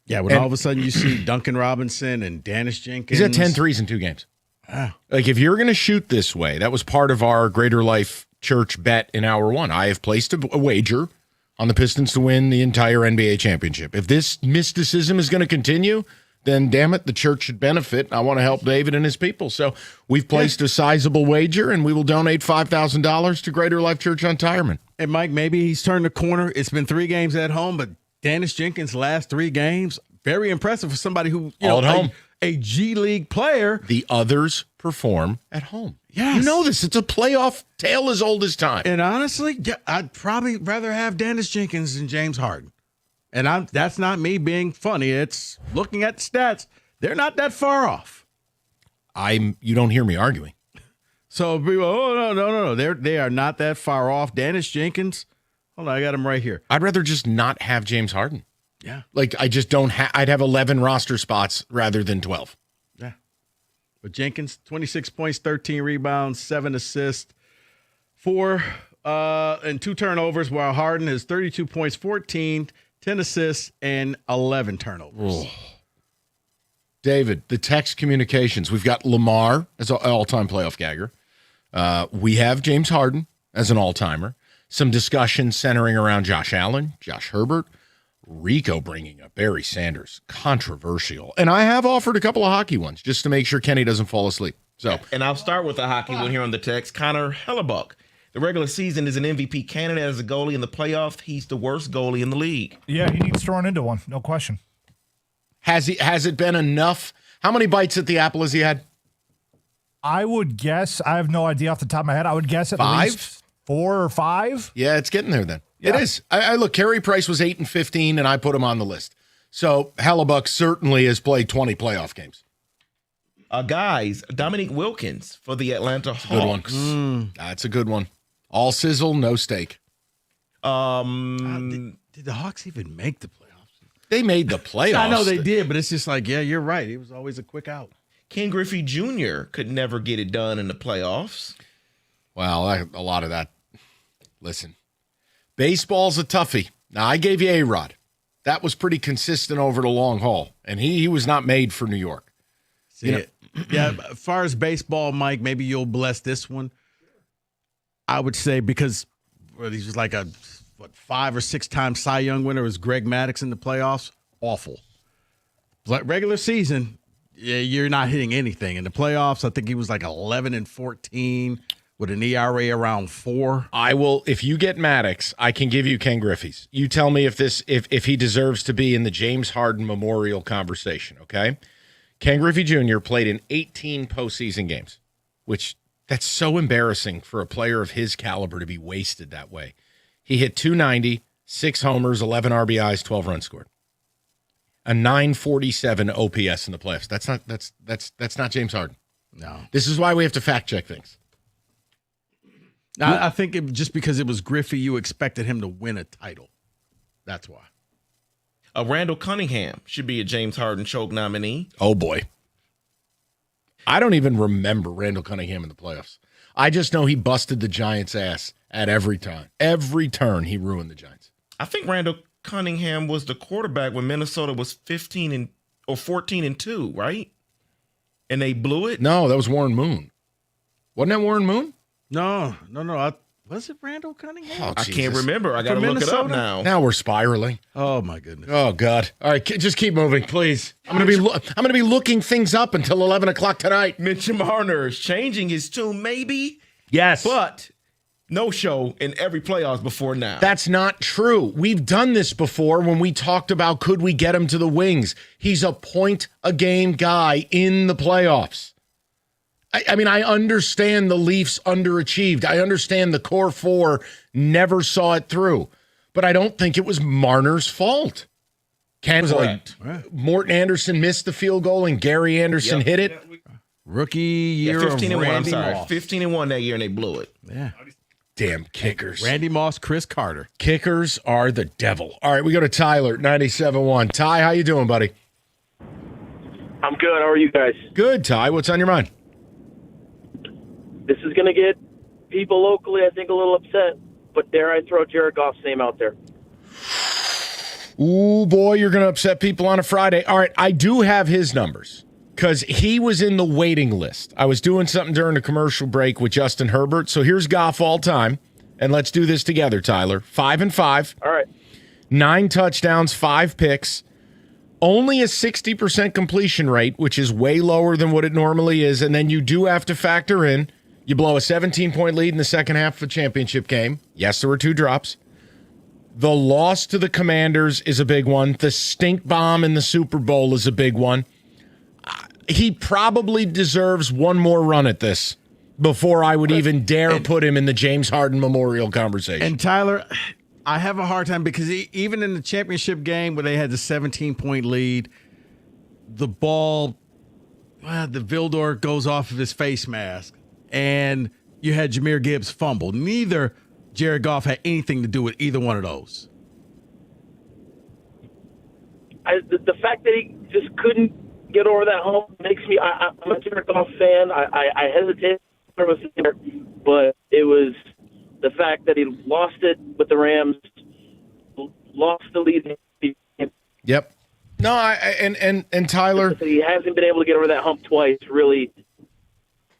Yeah, when all of a sudden you see Duncan Robinson and Danis Jenkins. He's at 10 threes in 2 games. Wow. Like, if you're going to shoot this way, that was part of our Greater Life Church bet in hour 1. I have placed a wager on the Pistons to win the entire NBA championship. If this mysticism is going to continue, then damn it, the church should benefit. I want to help David and his people. So we've placed a sizable wager, and we will donate $5,000 to Greater Life Church on Tireman. And Mike, maybe he's turned the corner. It's been 3 games at home, but Danis Jenkins' last 3 games, very impressive for somebody who, All at home. A G League player. The others perform at home. Yes. You know this. It's a playoff tale as old as time. And honestly, I'd probably rather have Danis Jenkins than James Harden. And that's not me being funny. It's looking at the stats. They're not that far off. You don't hear me arguing. So people, no. They are not that far off. Danis Jenkins, hold on, I got him right here. I'd rather just not have James Harden. Yeah. Like, I just don't I'd have 11 roster spots rather than 12. Yeah. But Jenkins, 26 points, 13 rebounds, 7 assists, 4 and 2 turnovers, while Harden is 32 points, 14, 10 assists, and 11 turnovers. Oh. David, the text communications. We've got Lamar as an all-time playoff gagger. We have James Harden as an all-timer. Some discussion centering around Josh Allen, Josh Herbert, Rico bringing up Barry Sanders. Controversial. And I have offered a couple of hockey ones just to make sure Kenny doesn't fall asleep. So, and I'll start with the hockey one here on the text. Connor Hellebuck. The regular season is an MVP candidate as a goalie. In the playoff, he's the worst goalie in the league. Yeah, he needs to run into one. No question. Has it been enough? How many bites at the apple has he had? I would guess, I have no idea off the top of my head. I would guess at 5? least 4 or 5. Yeah, it's getting there then. Yeah. It is. I look, Carey Price was 8 and 15, and I put him on the list. So Hellebuck certainly has played 20 playoff games. Guys, Dominique Wilkins for the Atlanta Good Hawks. one. That's a good one. All sizzle, no steak. Did the Hawks even make the playoffs? They made the playoffs. I know they did, but it's just like, yeah, you're right. It was always a quick out. Ken Griffey Jr. could never get it done in the playoffs. Well, a lot of that. Listen, baseball's a toughie. Now, I gave you A-Rod. That was pretty consistent over the long haul, and he was not made for New York. Yeah, as far as baseball, Mike, maybe you'll bless this one. I would say because he's just like a 5 or 6 time Cy Young winner was Greg Maddux in the playoffs. Awful. But regular season, yeah, you're not hitting anything. In the playoffs, I think he was like 11 and 14 with an ERA around 4. I will, if you get Maddux, I can give you Ken Griffey's. You tell me if he deserves to be in the James Harden Memorial conversation, okay? Ken Griffey Jr. played in 18 postseason games, which that's so embarrassing for a player of his caliber to be wasted that way. He hit .290, 6 homers, 11 RBIs, 12 runs scored. A .947 OPS in the playoffs. That's not James Harden. No. This is why we have to fact check things. I think just because it was Griffey, you expected him to win a title. That's why. Randall Cunningham should be a James Harden choke nominee. Oh, boy. I don't even remember Randall Cunningham in the playoffs. I just know he busted the Giants' ass at every time. Every turn, he ruined the Giants. I think Randall Cunningham was the quarterback when Minnesota was 14-2, right? And they blew it? No, that was Warren Moon. Wasn't that Warren Moon? No. Was it Randall Cunningham? Oh, I can't remember. I got to look it up now. Now we're spiraling. Oh my goodness. Oh God. All right, just keep moving, please. I'm gonna be looking things up until 11 o'clock tonight. Mitch Marner is changing his tune, maybe. Yes, but no show in every playoffs before now. That's not true. We've done this before when we talked about could we get him to the wings. He's a point-a-game guy in the playoffs. I mean, I understand the Leafs underachieved. I understand the core 4 never saw it through. But I don't think it was Marner's fault. Morton Anderson missed the field goal and Gary Anderson hit it. Rookie year 15 of and 1, Randy I'm sorry. Moss. 15-1 that year, and they blew it. Yeah. Damn kickers. Randy Moss, Chris Carter. Kickers are the devil. All right, we go to Tyler, 97.1. Ty, how you doing, buddy? I'm good. How are you guys? Good, Ty. What's on your mind? This is going to get people locally, I think, a little upset. but dare I throw Jared Goff's name out there? Ooh, boy, you're going to upset people on a Friday. All right, I do have his numbers because he was in the waiting list. I was doing something during the commercial break with Justin Herbert. So here's Goff all time, and let's do this together, Tyler. 5-5. All right. 9 touchdowns, 5 picks. Only a 60% completion rate, which is way lower than what it normally is. And then you do have to factor in, you blow a 17-point lead in the second half of a championship game. Yes, there were 2 drops. The loss to the Commanders is a big one. The stink bomb in the Super Bowl is a big one. He probably deserves one more run at this before I would even dare put him in the James Harden Memorial conversation. And Tyler, I have a hard time because even in the championship game where they had the 17-point lead, the ball, the Vildor goes off of his face mask, and you had Jahmyr Gibbs fumble. Neither Jared Goff had anything to do with either one of those. The fact that he just couldn't get over that hump makes me. I'm a Jared Goff fan. I hesitate, but it was the fact that he lost it with the Rams, lost the lead. Yep. No, and Tyler, he hasn't been able to get over that hump twice. Really.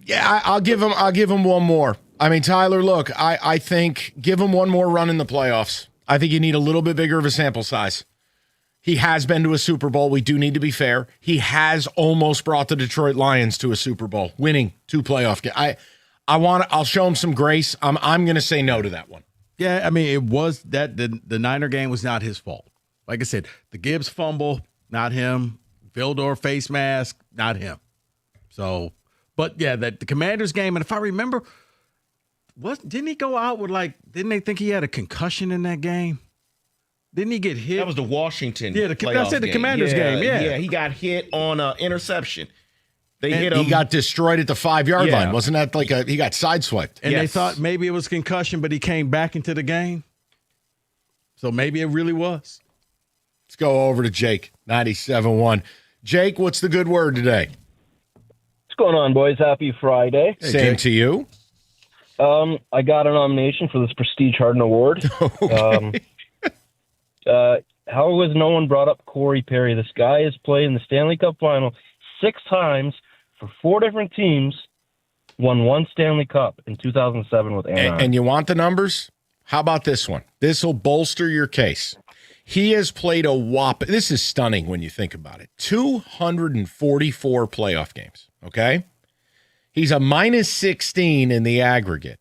Yeah, I'll give him one more. I mean, Tyler, look, I think give him one more run in the playoffs. I think you need a little bit bigger of a sample size. He has been to a Super Bowl. We do need to be fair. He has almost brought the Detroit Lions to a Super Bowl, winning 2 playoff games. I'll show him some grace. I'm going to say no to that one. Yeah, I mean, it was that the Niner game was not his fault. Like I said, the Gibbs fumble, not him. Vildor face mask, not him. So, but yeah, the Commanders game, and if I remember, didn't he go out with didn't they think he had a concussion in that game? Didn't he get hit? That was the Washington. Yeah, that's it, the Commanders game. Yeah, he got hit on an interception. They hit him. He got destroyed at the 5-yard line. Wasn't that he got sideswiped? And they thought maybe it was concussion, but he came back into the game. So maybe it really was. Let's go over to Jake, 97.1. Jake, what's the good word today? What's going on, boys? Happy Friday. Hey, Same to you. I got a nomination for this Prestige Harden Award. Okay. How has no one brought up Corey Perry? This guy has played in the Stanley Cup Final 6 times for 4 different teams, won 1 Stanley Cup in 2007 with Anaheim. And you want the numbers? How about this one? This will bolster your case. He has played a whopping, this is stunning when you think about it, 244 playoff games, okay? He's a -16 in the aggregate.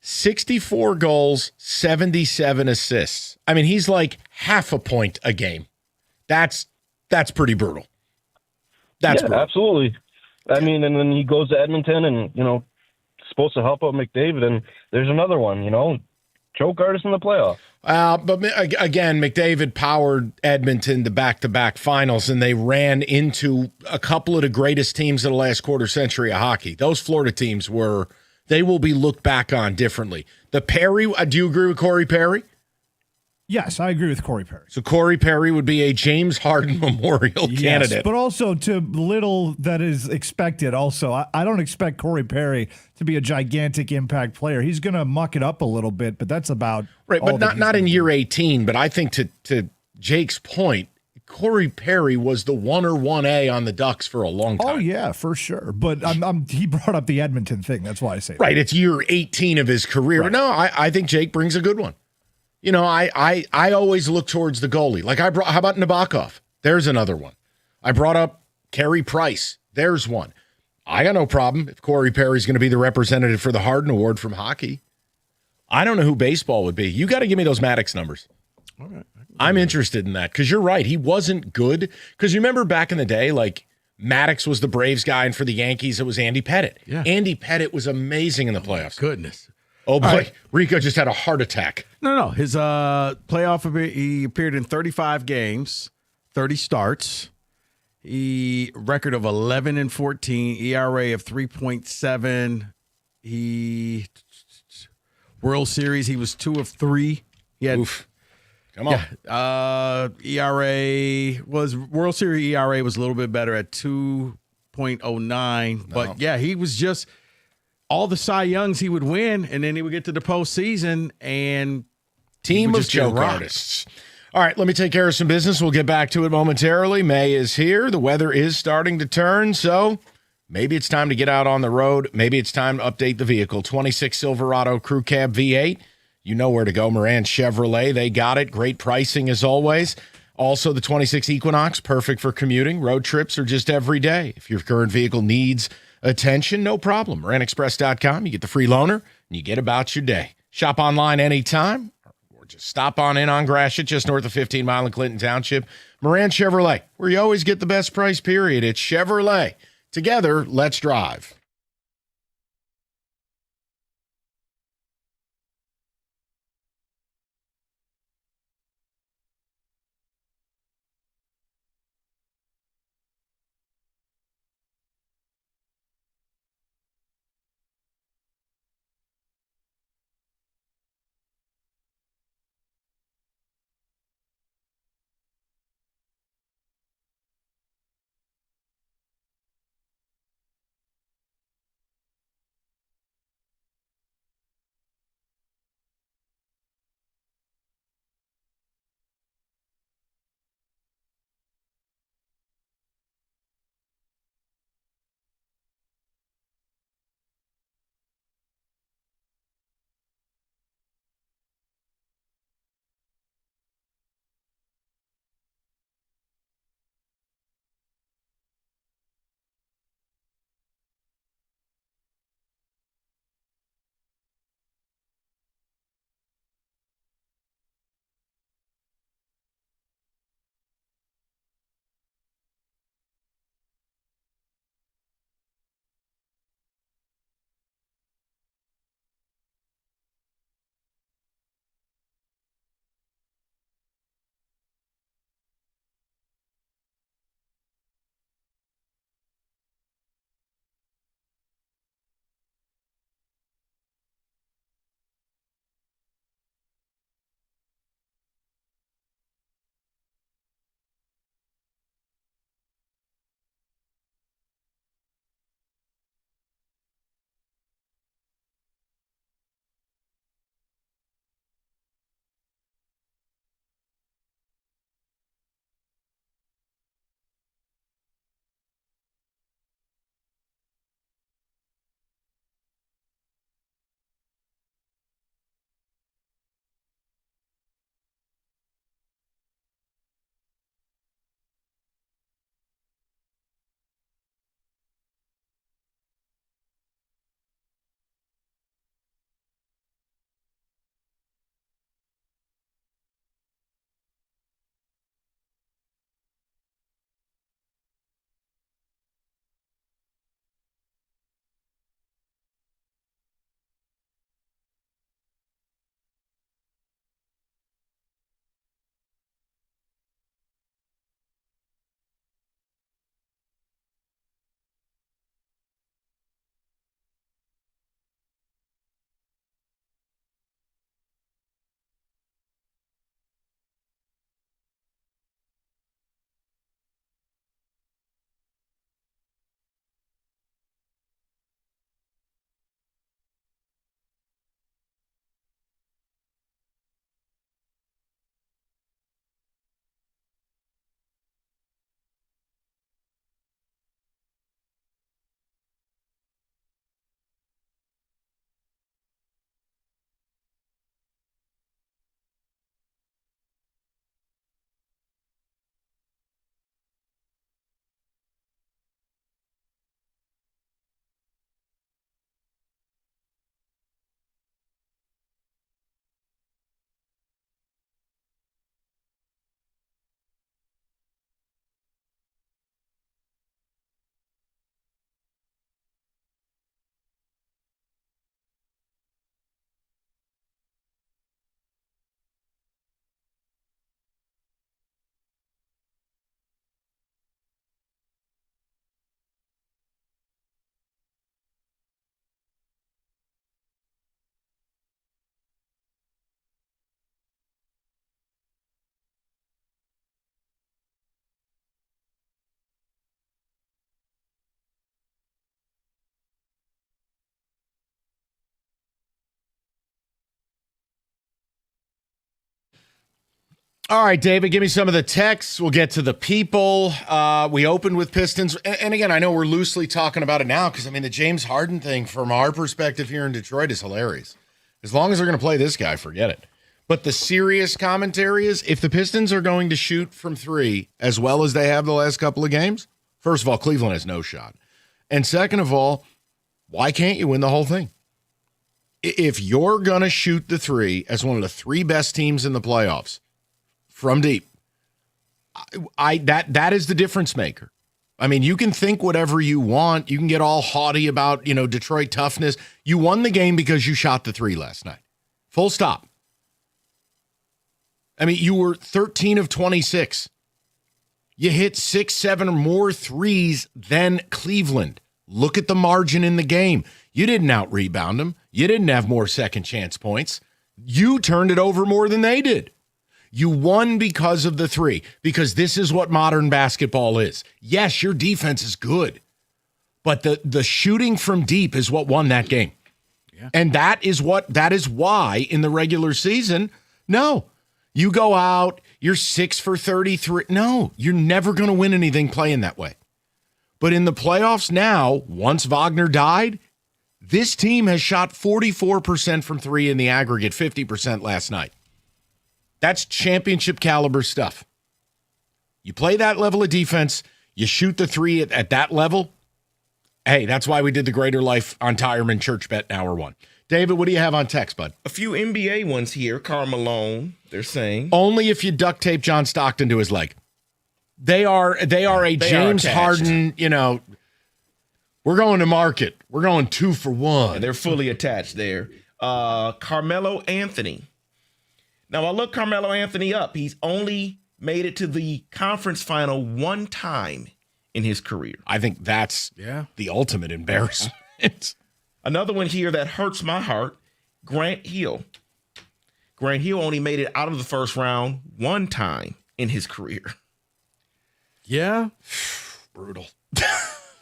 64 goals, 77 assists. I mean, he's like half a point a game. That's pretty brutal. That's brutal. Absolutely. I mean, and then he goes to Edmonton and, supposed to help out McDavid, and there's another one, choke artist in the playoffs. But again, McDavid powered Edmonton to back-to-back finals, and they ran into a couple of the greatest teams of the last quarter century of hockey. Those Florida teams they will be looked back on differently. The Perry, do you agree with Corey Perry? Yes, I agree with Corey Perry. So Corey Perry would be a James Harden Memorial candidate. But also to little that is expected. Also, I don't expect Corey Perry to be a gigantic impact player. He's going to muck it up a little bit, but that's about right. But not in year 18. But I think to Jake's point, Corey Perry was the 1 or 1A on the Ducks for a long time. Oh yeah, for sure. But he brought up the Edmonton thing. That's why I say that. Right. It's year 18 of his career. Right. No, I think Jake brings a good one. I always look towards the goalie. Like how about Nabokov? There's another one. I brought up Carey Price. There's one. I got no problem if Corey Perry's going to be the representative for the Harden Award from hockey. I don't know who baseball would be. You got to give me those Maddox numbers. All right. I'm interested in that because you're right. He wasn't good. Because you remember back in the day, Maddox was the Braves guy, and for the Yankees, it was Andy Pettitte. Yeah. Andy Pettitte was amazing in the playoffs. Goodness. Oh, boy. Right. Rico just had a heart attack. No. His he appeared in 35 games, 30 starts. He record of 11-14, ERA of 3.7. World Series, he was 2 of 3. He had, Oof. Come on. Yeah, World Series ERA was a little bit better at 2.09. But yeah, he was just all the Cy Youngs he would win, and then he would get to the postseason and team of choke artists. All right, let me take care of some business. We'll get back to it momentarily. May is here. The weather is starting to turn, so maybe it's time to get out on the road. Maybe it's time to update the vehicle. 26 Silverado Crew Cab V8. You know where to go. Moran Chevrolet, they got it. Great pricing as always. Also, the 26 Equinox, perfect for commuting, road trips, or just every day. If your current vehicle needs attention, no problem. MoranExpress.com. You get the free loaner, and you get about your day. Shop online anytime, or just stop on in on Gratiot, just north of 15 Mile in Clinton Township. Moran Chevrolet, where you always get the best price, period. It's Chevrolet. Together, let's drive. All right, David, give me some of the texts. We'll get to the people. We opened with Pistons. And again, I know we're loosely talking about it now because, I mean, the James Harden thing from our perspective here in Detroit is hilarious. As long as they're going to play this guy, forget it. But the serious commentary is if the Pistons are going to shoot from three as well as they have the last couple of games, first of all, Cleveland has no shot. And second of all, why can't you win the whole thing? If you're going to shoot the three as one of the three best teams in the playoffs, from deep, that is the difference maker. I mean, you can think whatever you want. You can get all haughty about, Detroit toughness. You won the game because you shot the three last night. Full stop. I mean, you were 13 of 26. You hit 6, 7 or more threes than Cleveland. Look at the margin in the game. You didn't out-rebound them. You didn't have more second chance points. You turned it over more than they did. You won because of the three, because this is what modern basketball is. Yes, your defense is good, but the shooting from deep is what won that game. Yeah. And that is why in the regular season, no, you go out, you're 6 for 33. No, you're never going to win anything playing that way. But in the playoffs now, once Wagner died, this team has shot 44% from three in the aggregate, 50% last night. That's championship caliber stuff. You play that level of defense, you shoot the three at that level. Hey, that's why we did the Greater Life on Tireman Church Bet in hour one. David, what do you have on text, bud? A few NBA ones here. Karl Malone, they're saying. Only if you duct tape John Stockton to his leg. They are a James Harden, we're going to market. We're going 2 for 1. Yeah, they're fully attached there. Carmelo Anthony. Now, I look Carmelo Anthony up. He's only made it to the conference final one time in his career. I think that's the ultimate embarrassment. Another one here that hurts my heart, Grant Hill. Grant Hill only made it out of the first round one time in his career. Yeah. Brutal.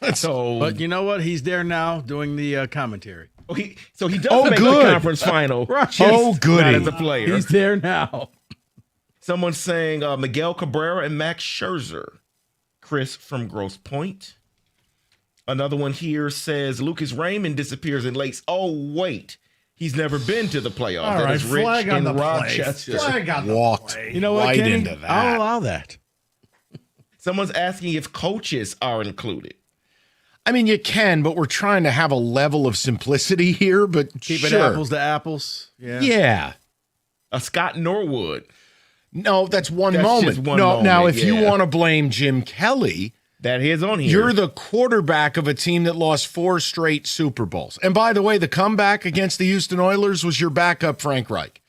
But you know what? He's there now doing the commentary. He does make the conference final. Right. Goody. Not as a player. He's there now. Someone's saying Miguel Cabrera and Max Scherzer. Chris from Grosse Pointe. Another one here says Lucas Raymond disappears in Lakes. Oh, wait. He's never been to the playoffs. All that right, is Rich flag on in the Rochester. Flag on the walked play. You know what, right Kenny? into that. I'll allow that. Someone's asking if coaches are included. I mean, you can, but we're trying to have a level of simplicity here, but Keep it sure. apples to apples. Yeah. Scott Norwood. No, that's one That's moment. just one moment, Now, if you yeah. want to blame Jim Kelly, that is on here. You're the quarterback of a team that lost 4 straight Super Bowls. And by the way, the comeback against the Houston Oilers was your backup, Frank Reich.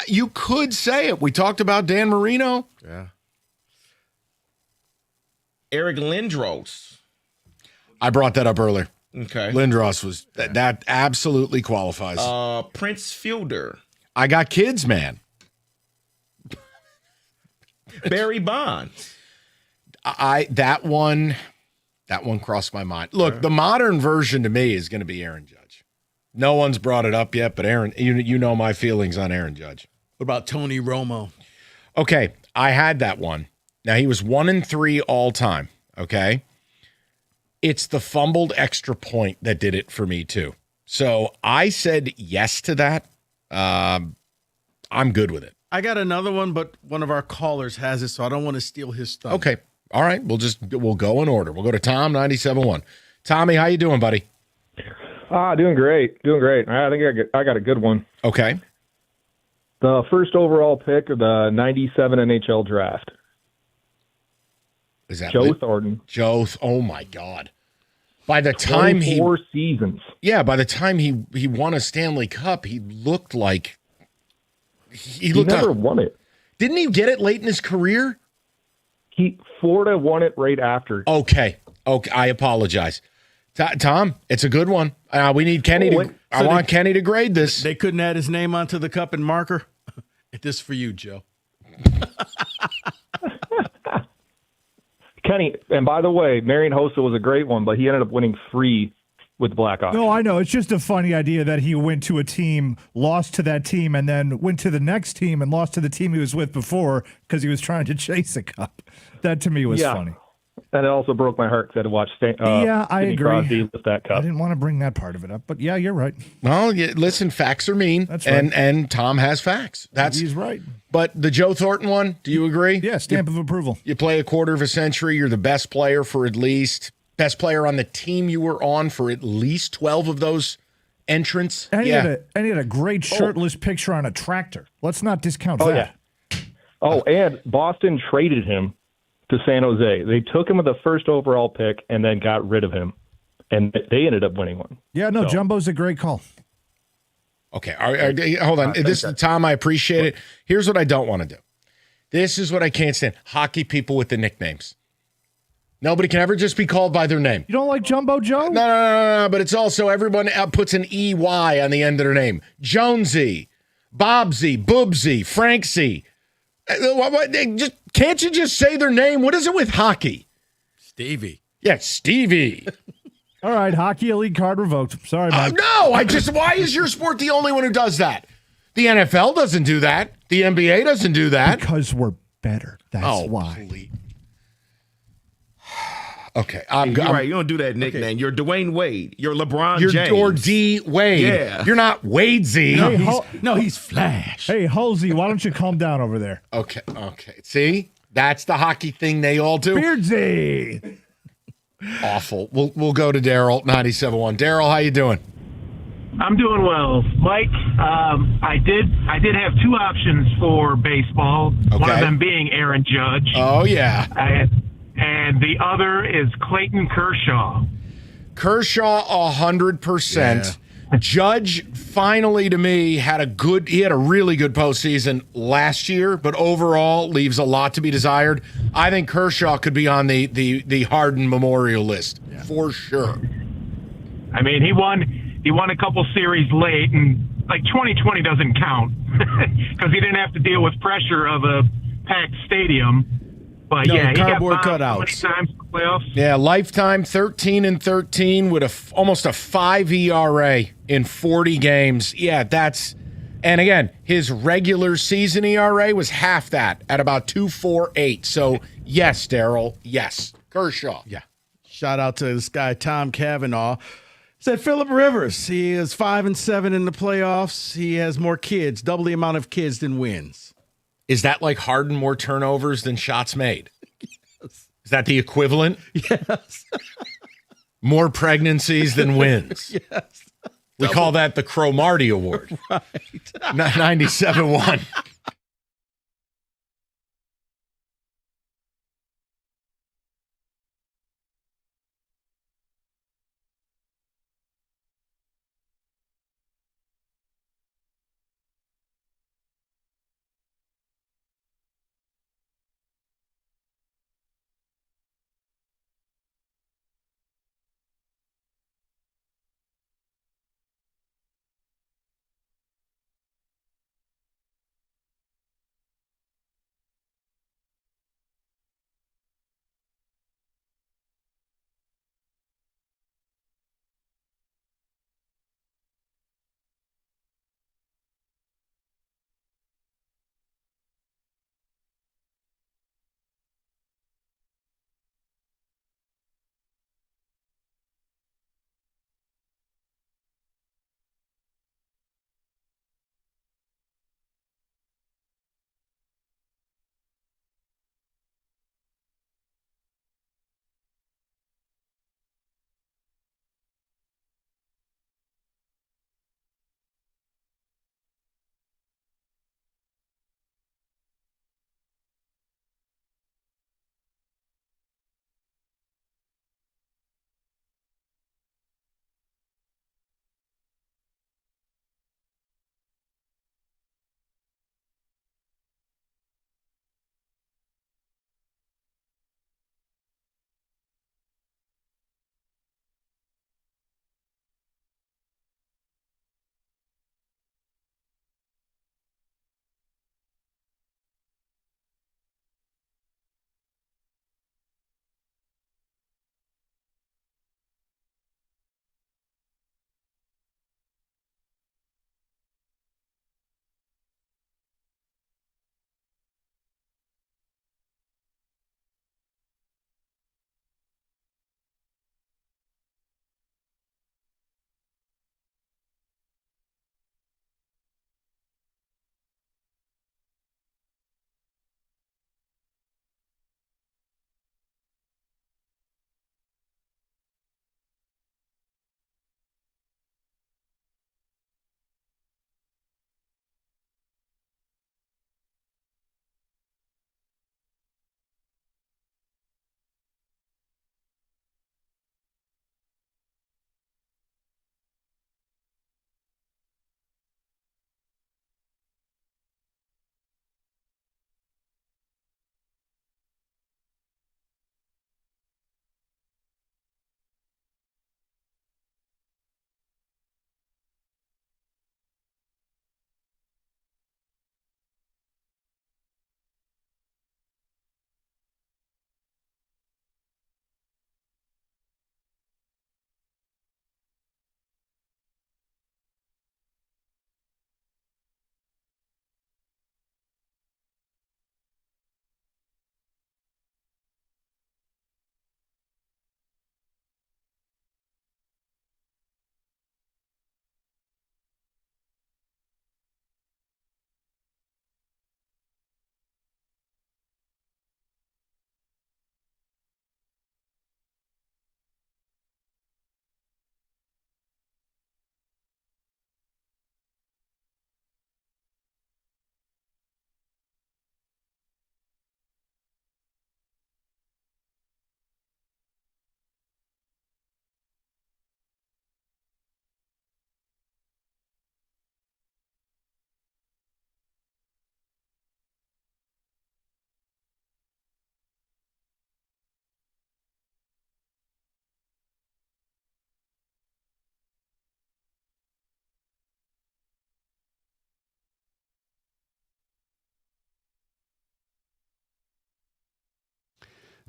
You could say it. We talked about Dan Marino. Yeah. Eric Lindros. I brought that up earlier. Okay. Lindros was that absolutely qualifies. Prince Fielder. I got kids, man. Barry Bonds. That one crossed my mind. Look, the modern version to me is going to be Aaron Judge. No one's brought it up yet, but Aaron, you know my feelings on Aaron Judge. What about Tony Romo? Okay, I had that one. Now he was 1-3 all time. Okay, it's the fumbled extra point that did it for me too. So I said yes to that. I'm good with it. I got another one, but one of our callers has it, so I don't want to steal his thunder. Okay. All right. We'll go in order. We'll go to Tom 97.1. Tommy, how you doing, buddy? Doing great. I think I got a good one. Okay. The first overall pick of the 97 NHL draft. Is that Joe Thornton? Oh my God. By the time 4 seasons. Yeah, by the time he won a Stanley Cup, he looked like he never won it. Didn't he get it late in his career? Florida won it right after. Okay. I apologize. Tom, it's a good one. We need Kenny I want Kenny to grade this. They couldn't add his name onto the cup and marker? This is for you, Joe. Kenny, and by the way, Marian Hossa was a great one, but he ended up winning 3 with the Blackhawks. No, I know. It's just a funny idea that he went to a team, lost to that team, and then went to the next team and lost to the team he was with before because he was trying to chase a cup. That to me was funny. And it also broke my heart because I had to watch I Sidney agree. Crosby lift that cup. I didn't want to bring that part of it up, but yeah, you're right. Well, listen, facts are mean. That's right. And Tom has facts. He's right. But the Joe Thornton one, do you agree? Yeah, stamp of approval. You play a quarter of a century. You're the best player best player on the team you were on for at least 12 of those entrants. And he had a great shirtless picture on a tractor. Let's not discount that. Yeah. Oh, and Boston traded him to San Jose. They took him with the first overall pick and then got rid of him, and they ended up winning one. Yeah, no, Jumbo's a great call. Okay, hold on. This is Tom. I appreciate it. Here's what I don't want to do. This is what I can't stand: hockey people with the nicknames. Nobody can ever just be called by their name. You don't like Jumbo Joe? No. But it's also everyone puts an EY on the end of their name. Jonesy, Bobsy, Boobsy, Franksy. Can't you just say their name? What is it with hockey? Stevie. Yeah, Stevie. All right, hockey elite card revoked. Sorry, Mike. No, why is your sport the only one who does that? The NFL doesn't do that. The NBA doesn't do that. Because we're better. That's why. Please. Okay, you're right. You don't do that nickname. Okay. You're Dwayne Wade. You're LeBron James. You're D Wade. Yeah. You're not Wadesy. He's Flash. Hey, Halsey, why don't you calm down over there? Okay. See? That's the hockey thing they all do. Beardsy. Awful. We'll go to Daryl, 97.1. Daryl, how you doing? I'm doing well. Mike, I did have two options for baseball. Okay. One of them being Aaron Judge. Oh, yeah. And the other is Clayton Kershaw. Kershaw, 100%. Yeah. Judge, finally, to me, had a really good postseason last year, but overall leaves a lot to be desired. I think Kershaw could be on the Harden Memorial list for sure. I mean, he won a couple series late, and like 2020 doesn't count because he didn't have to deal with pressure of a packed stadium. But he cardboard got cutouts. Times in the playoffs. Yeah, lifetime 13-13 with almost a 5 ERA in 40 games. Yeah, and again, his regular season ERA was half that at about 2.48. So yes, Daryl, yes, Kershaw. Yeah. Shout out to this guy Tom Cavanaugh. Said Phillip Rivers. He is 5-7 in the playoffs. He has more kids, double the amount of kids than wins. Is that like Harden more turnovers than shots made? Yes. Is that the equivalent? Yes. More pregnancies than wins. Yes. We call that the Cromartie Award. Right. 97.1.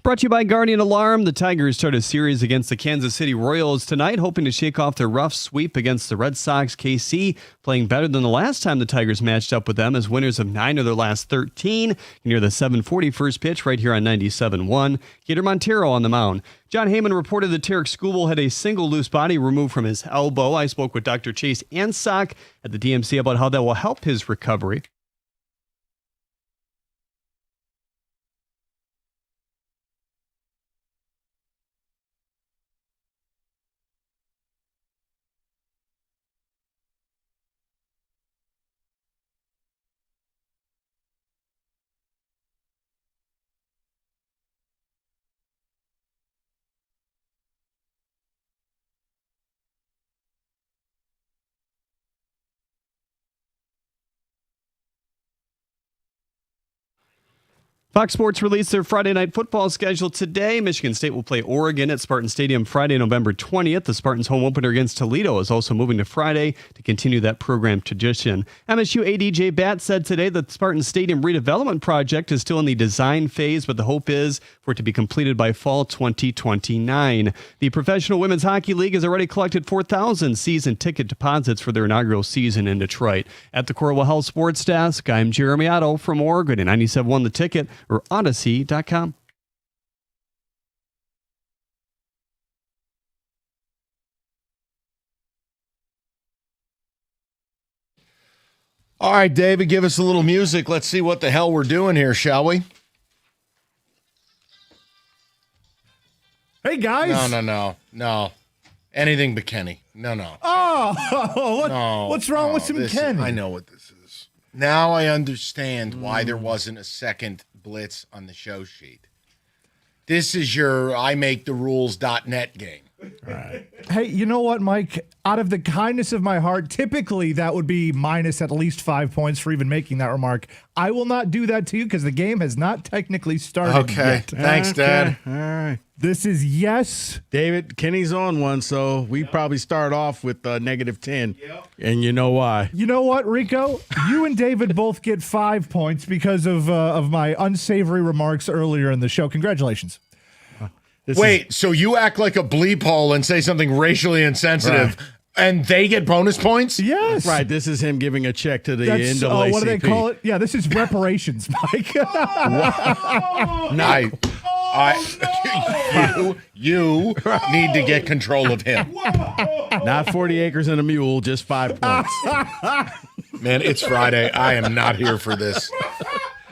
Brought to you by Guardian Alarm. The Tigers start a series against the Kansas City Royals tonight, hoping to shake off their rough sweep against the Red Sox. KC playing better than the last time the Tigers matched up with them as winners of 9 of their last 13. Near the 7:40 first pitch right here on 97.1. Gator Montero on the mound. John Heyman reported that Tarek Skubal had a single loose body removed from his elbow. I spoke with Dr. Chase Ansock at the DMC about how that will help his recovery. Fox Sports released their Friday night football schedule today. Michigan State will play Oregon at Spartan Stadium Friday, November 20th. The Spartans' home opener against Toledo is also moving to Friday to continue that program tradition. MSU AD Jay Batt said today that the Spartan Stadium redevelopment project is still in the design phase, but the hope is for it to be completed by fall 2029. The Professional Women's Hockey League has already collected 4,000 season ticket deposits for their inaugural season in Detroit. At the Corwell Health Sports Desk, I'm Jeremy Otto from Oregon and 97.1 The Ticket or Odyssey.com. All right, David, give us a little music. Let's see what the hell we're doing here, shall we? Hey, guys. No. Anything but Kenny. No. What's wrong with some Kenny? I know what this is. Now I understand why there wasn't a second blitz on the show sheet. This is your IMakeTheRules.net game. All right. Hey, you know what, Mike? Out of the kindness of my heart, typically that would be minus at least 5 points for even making that remark. I will not do that to you because the game has not technically started yet. Thanks, Dad. All right. This is yes. David, Kenny's on one, so we probably start off with -10. Yep. And you know why. You know what, Rico? You and David both get 5 points because of my unsavory remarks earlier in the show. Congratulations. So you act like a bleep hole and say something racially insensitive, and they get bonus points? Yes. Right. This is him giving a check to the NAACP. What do they call it? Yeah, this is reparations, Mike. You need to get control of him. Not 40 acres and a mule, just 5 points. Man, it's Friday. I am not here for this.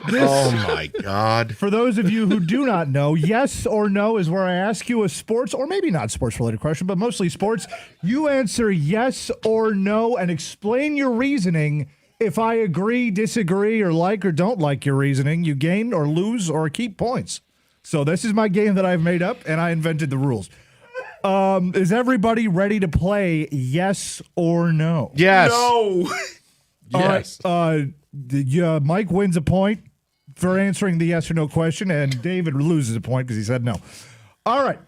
Oh, my God. For those of you who do not know, yes or no is where I ask you a sports, or maybe not sports-related question, but mostly sports. You answer yes or no and explain your reasoning. If I agree, disagree, or like or don't like your reasoning, you gain or lose or keep points. So this is my game that I've made up, and I invented the rules. Is everybody ready to play yes or no? Yes. No. Yes. Mike wins a point for answering the yes or no question, and David loses a point because he said no. All right.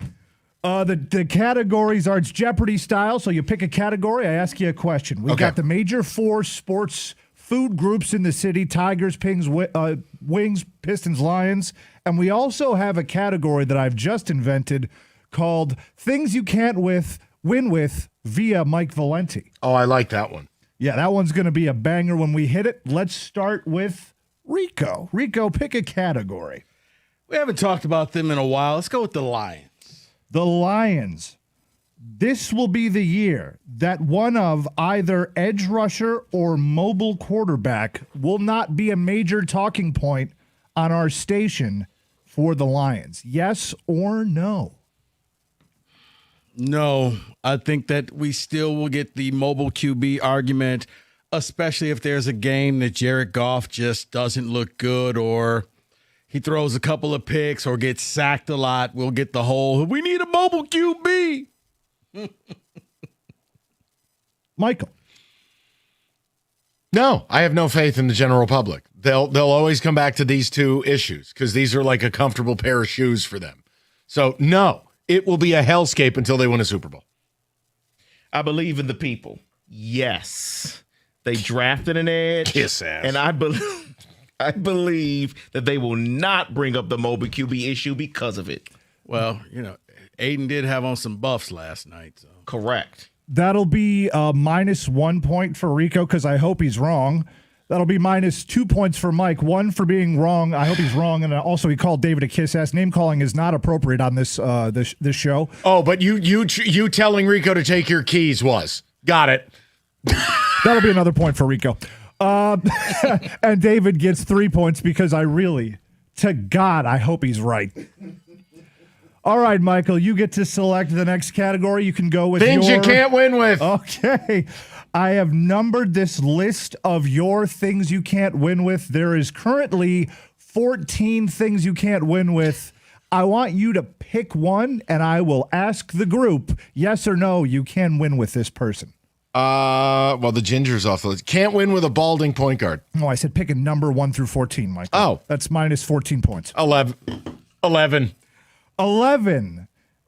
The categories are, it's Jeopardy style, so you pick a category, I ask you a question. We've got the major 4 sports food groups in the city: Tigers, Wings, Pistons, Lions, and we also have a category that I've just invented called Things You Can't Win With via Mike Valenti. Oh, I like that one. Yeah, that one's going to be a banger when we hit it. Let's start with Rico. Rico, pick a category. We haven't talked about them in a while. Let's go with the Lions. The Lions. This will be the year that one of either edge rusher or mobile quarterback will not be a major talking point on our station for the Lions. Yes or no? No, I think that we still will get the mobile QB argument, especially if there's a game that Jared Goff just doesn't look good, or he throws a couple of picks or gets sacked a lot. We'll get the whole, we need a mobile QB. Michael. No, I have no faith in the general public. They'll always come back to these two issues because these are like a comfortable pair of shoes for them. So, no. It will be a hellscape until they win a Super Bowl. I believe in the people. Yes. They drafted an edge. Kiss ass. And I believe I believe that they will not bring up the mobile QB issue because of it. Well, Aiden did have on some buffs last night. So. Correct. That'll be minus 1 point for Rico because I hope he's wrong. That'll be minus 2 points for Mike. 1 for being wrong. I hope he's wrong. And also, he called David a kiss ass. Name calling is not appropriate on this this show. Oh, but you telling Rico to take your keys was. Got it. That'll be another point for Rico. And David gets 3 points because to God, I hope he's right. All right, Michael, you get to select the next category. You can go with things you can't win with. Okay. I have numbered this list of your things you can't win with. There is currently 14 things you can't win with. I want you to pick one, and I will ask the group, yes or no, you can win with this person. Well, the ginger's off the list. Can't win with a balding point guard. No, I said pick a number 1 through 14, Michael. Oh. That's minus 14 points. 11. 11.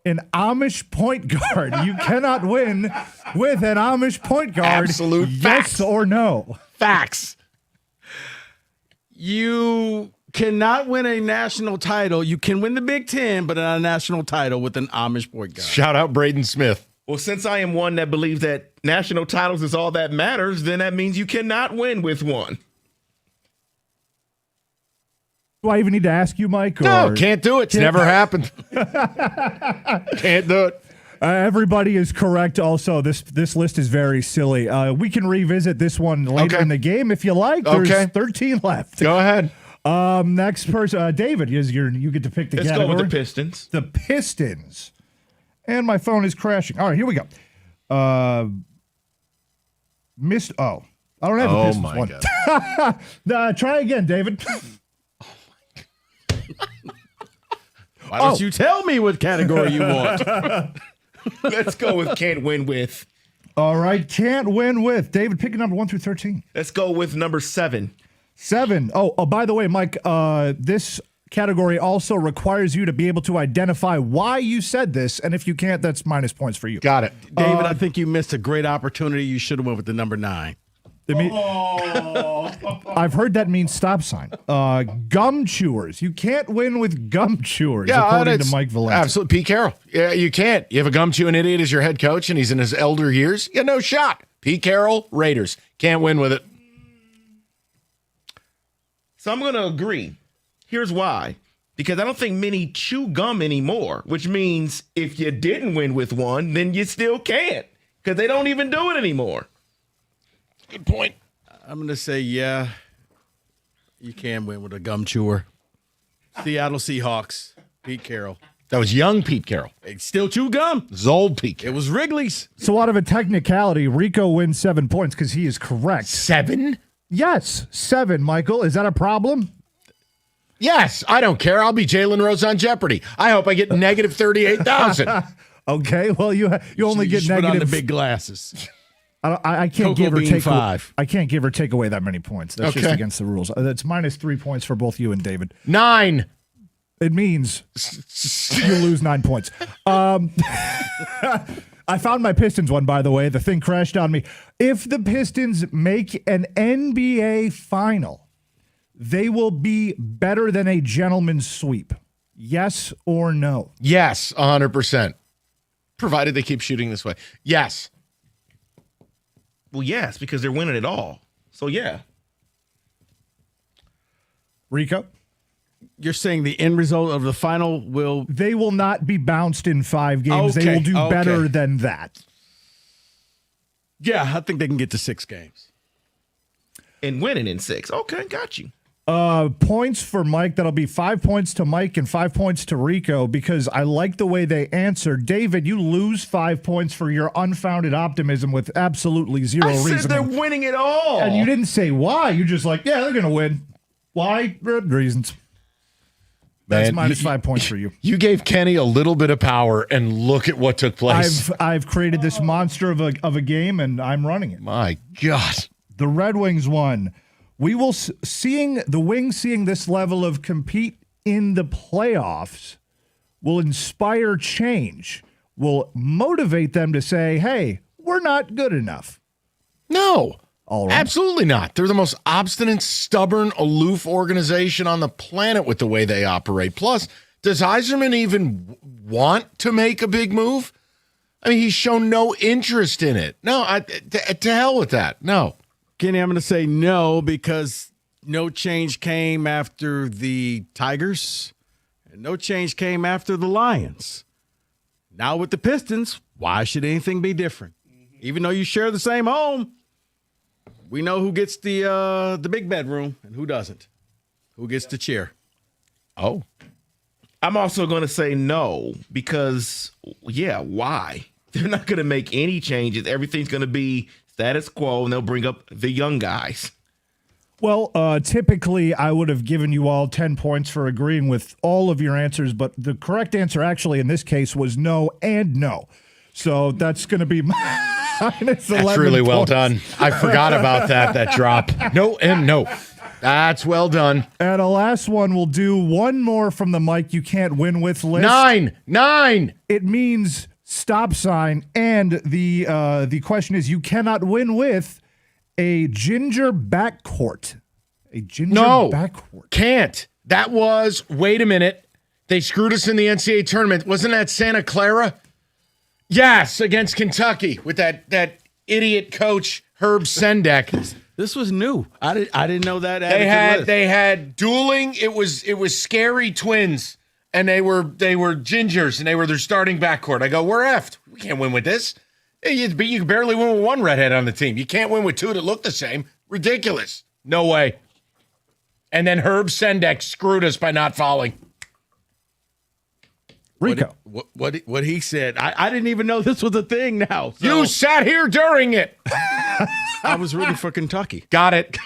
An Amish point guard. You cannot win with an Amish point guard. Absolute yes facts. Or no? Facts. You cannot win a national title. You can win the Big Ten, but not a national title with an Amish point guard. Shout out Braden Smith. Well, since I am one that believes that national titles is all that matters, then that means you cannot win with one. Do I even need to ask you, Mike? No, can't do it. It's never happened. Can't do it. Everybody is correct. Also, this list is very silly. We can revisit this one later in the game if you like. There's 13 left. Go ahead. Next person, David, you get to pick the category. Let's go with the Pistons. The Pistons. And my phone is crashing. All right, here we go. I don't have the Pistons my one. God. Try again, David. Why don't you tell me what category you want? Let's go with can't win with. All right, can't win with. David, pick a number 1 through 13. Let's go with number 7. 7. Oh, by the way, Mike, this category also requires you to be able to identify why you said this, and if you can't, that's minus points for you. Got it. David, I think you missed a great opportunity. You should have went with the number 9. I've heard that means stop sign. Gum chewers. You can't win with gum chewers, according to Mike Valenti. Absolutely. Pete Carroll. Yeah, you can't. You have a gum chewing idiot as your head coach, and he's in his elder years. You got no shot. Pete Carroll, Raiders. Can't win with it. So I'm going to agree. Here's why. Because I don't think many chew gum anymore, which means if you didn't win with one, then you still can't because they don't even do it anymore. Good point. I'm going to say, yeah, you can win with a gum chewer. Seattle Seahawks, Pete Carroll. That was young Pete Carroll. They still chew gum. It was old Pete Carroll. It was Wrigley's. So out of a technicality, Rico wins 7 points because he is correct. 7? Yes, 7, Michael. Is that a problem? Yes, I don't care. I'll be Jalen Rose on Jeopardy. I hope I get negative 38,000. Okay, well you only get negative. Put on the negative. big glasses. I can't Cocoa give or bean take 5. I can't give or take away that many points. That's just against the rules. That's minus 3 points for both you and David. 9. It means you lose 9 points. I found my Pistons one, by the way. The thing crashed on me. If the Pistons make an NBA final, they will be better than a gentleman's sweep. Yes or no? Yes, 100%. Provided they keep shooting this way. Yes. Well, yes, because they're winning it all. So, yeah. Rico? You're saying the end result of the final will... They will not be bounced in 5 games. Okay, They will do better than that. Yeah, I think they can get to 6 games. And winning in 6. Okay, got you. Points for Mike. That'll be 5 points to Mike and 5 points to Rico because I like the way they answered. David, you lose 5 points for your unfounded optimism with absolutely zero reason. I said they're winning it all. And you didn't say why. You're just like, yeah, they're going to win. Why? Good reasons. That's minus 5 points for you. You gave Kenny a little bit of power, and look at what took place. I've created this monster of a game, and I'm running it. My God. The Red Wings won. We will seeing this level of compete in the playoffs will inspire change, will motivate them to say, hey, we're not good enough. No, all right. Absolutely not. They're the most obstinate, stubborn, aloof organization on the planet with the way they operate. Plus, does Yzerman even want to make a big move? I mean, he's shown no interest in it. No, to hell with that. No. Kenny, I'm going to say no because no change came after the Tigers and no change came after the Lions. Now with the Pistons, why should anything be different? Even though you share the same home, we know who gets the big bedroom and who doesn't. Who gets the chair? Oh. I'm also going to say no because, why? They're not going to make any changes. Everything's going to be status quo, and they'll bring up the young guys. Well, typically I would have given you all 10 points for agreeing with all of your answers, but the correct answer actually in this case was no and no. So that's going to be minus 11 That's really well points. done. I forgot about that drop. No and no. That's well done. And a last one, we'll do one more from the Mike You Can't Win With list. Nine. It means stop sign, and the question is you cannot win with a ginger backcourt. A ginger backcourt. Can't. That was, wait a minute, they screwed us in the NCAA tournament. Wasn't that Santa Clara? Yes, against Kentucky with that idiot coach Herb Sendek. This was new. I didn't know that. They had dueling. It was scary twins, and they were gingers, and they were their starting backcourt. I go, we're effed. We can't win with this. You can barely win with one redhead on the team. You can't win with two that look the same. Ridiculous. No way. And then Herb Sendek screwed us by not fouling. Rico. What he said. I didn't even know this was a thing now. So. You sat here during it. I was rooting for Kentucky. Got it.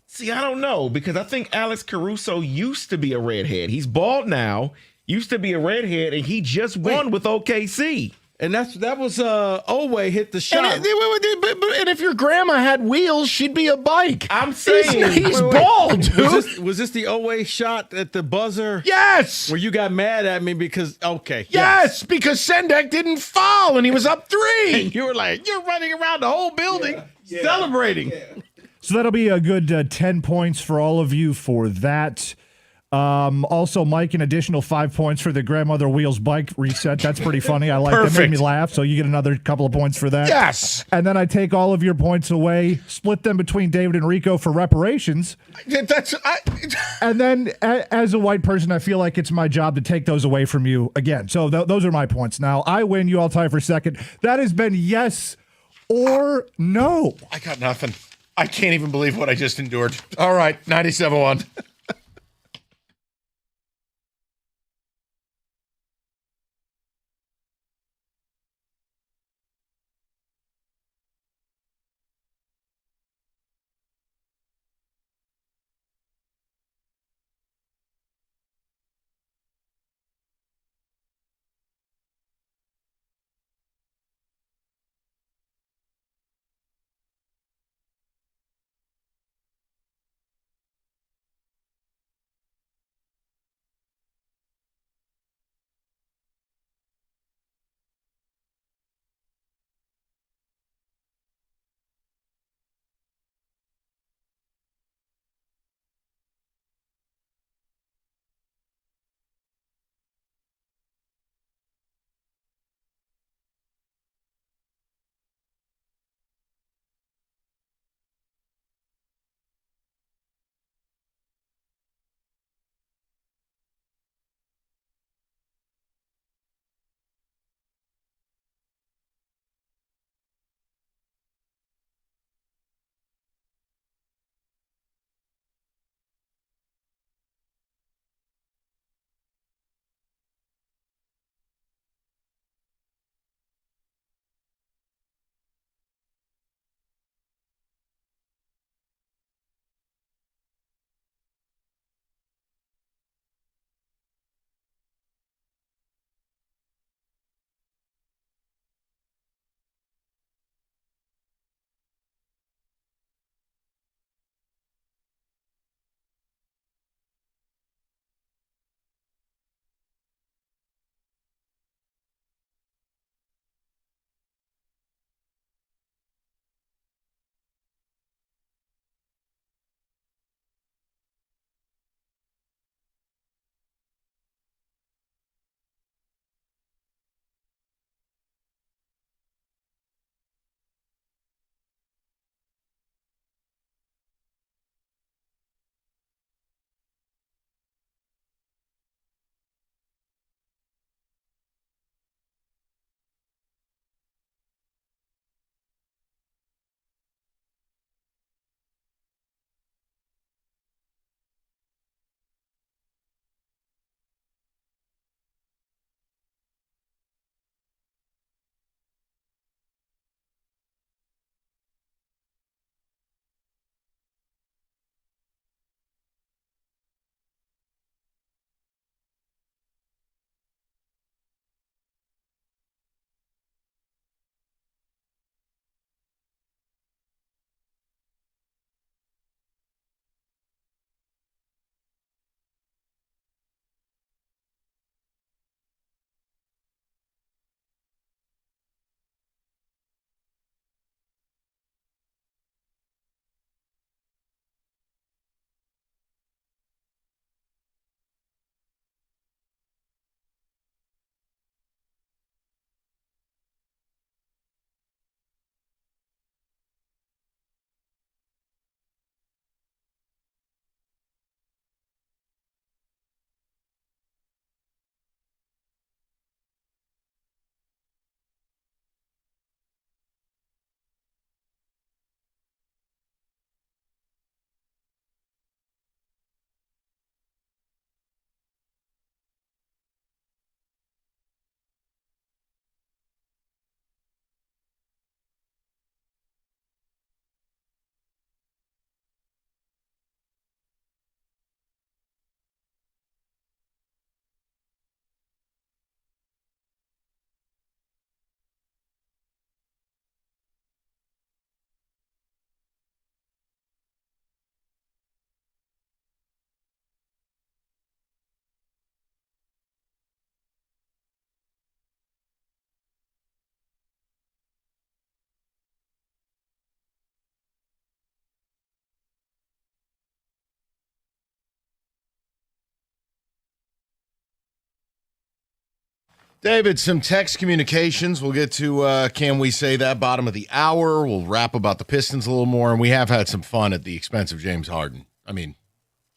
See, I don't know because I think Alex Caruso used to be a redhead. He's bald now. Used to be a redhead, and he just won with OKC. And that was Owe hit the shot. And if your grandma had wheels, she'd be a bike. I'm saying he's bald, dude. Was this the Owe shot at the buzzer? Yes. Where you got mad at me because Yes, because Sendek didn't foul and he was up 3. And you were like, you're running around the whole building celebrating. So that'll be a good 10 points for all of you for that. Also, Mike, an additional 5 points for the grandmother wheels bike reset. That's pretty funny. I like that. Made me laugh. So you get another couple of points for that. Yes. And then I take all of your points away, split them between David and Rico for reparations. And then as a white person, I feel like it's my job to take those away from you again. So those are my points. Now, I win. You all tie for second. That has been yes or no. I got nothing. I can't even believe what I just endured. All right, 97-1. David, some text communications. We'll get to Can We Say That, bottom of the hour. We'll rap about the Pistons a little more, and we have had some fun at the expense of James Harden. I mean,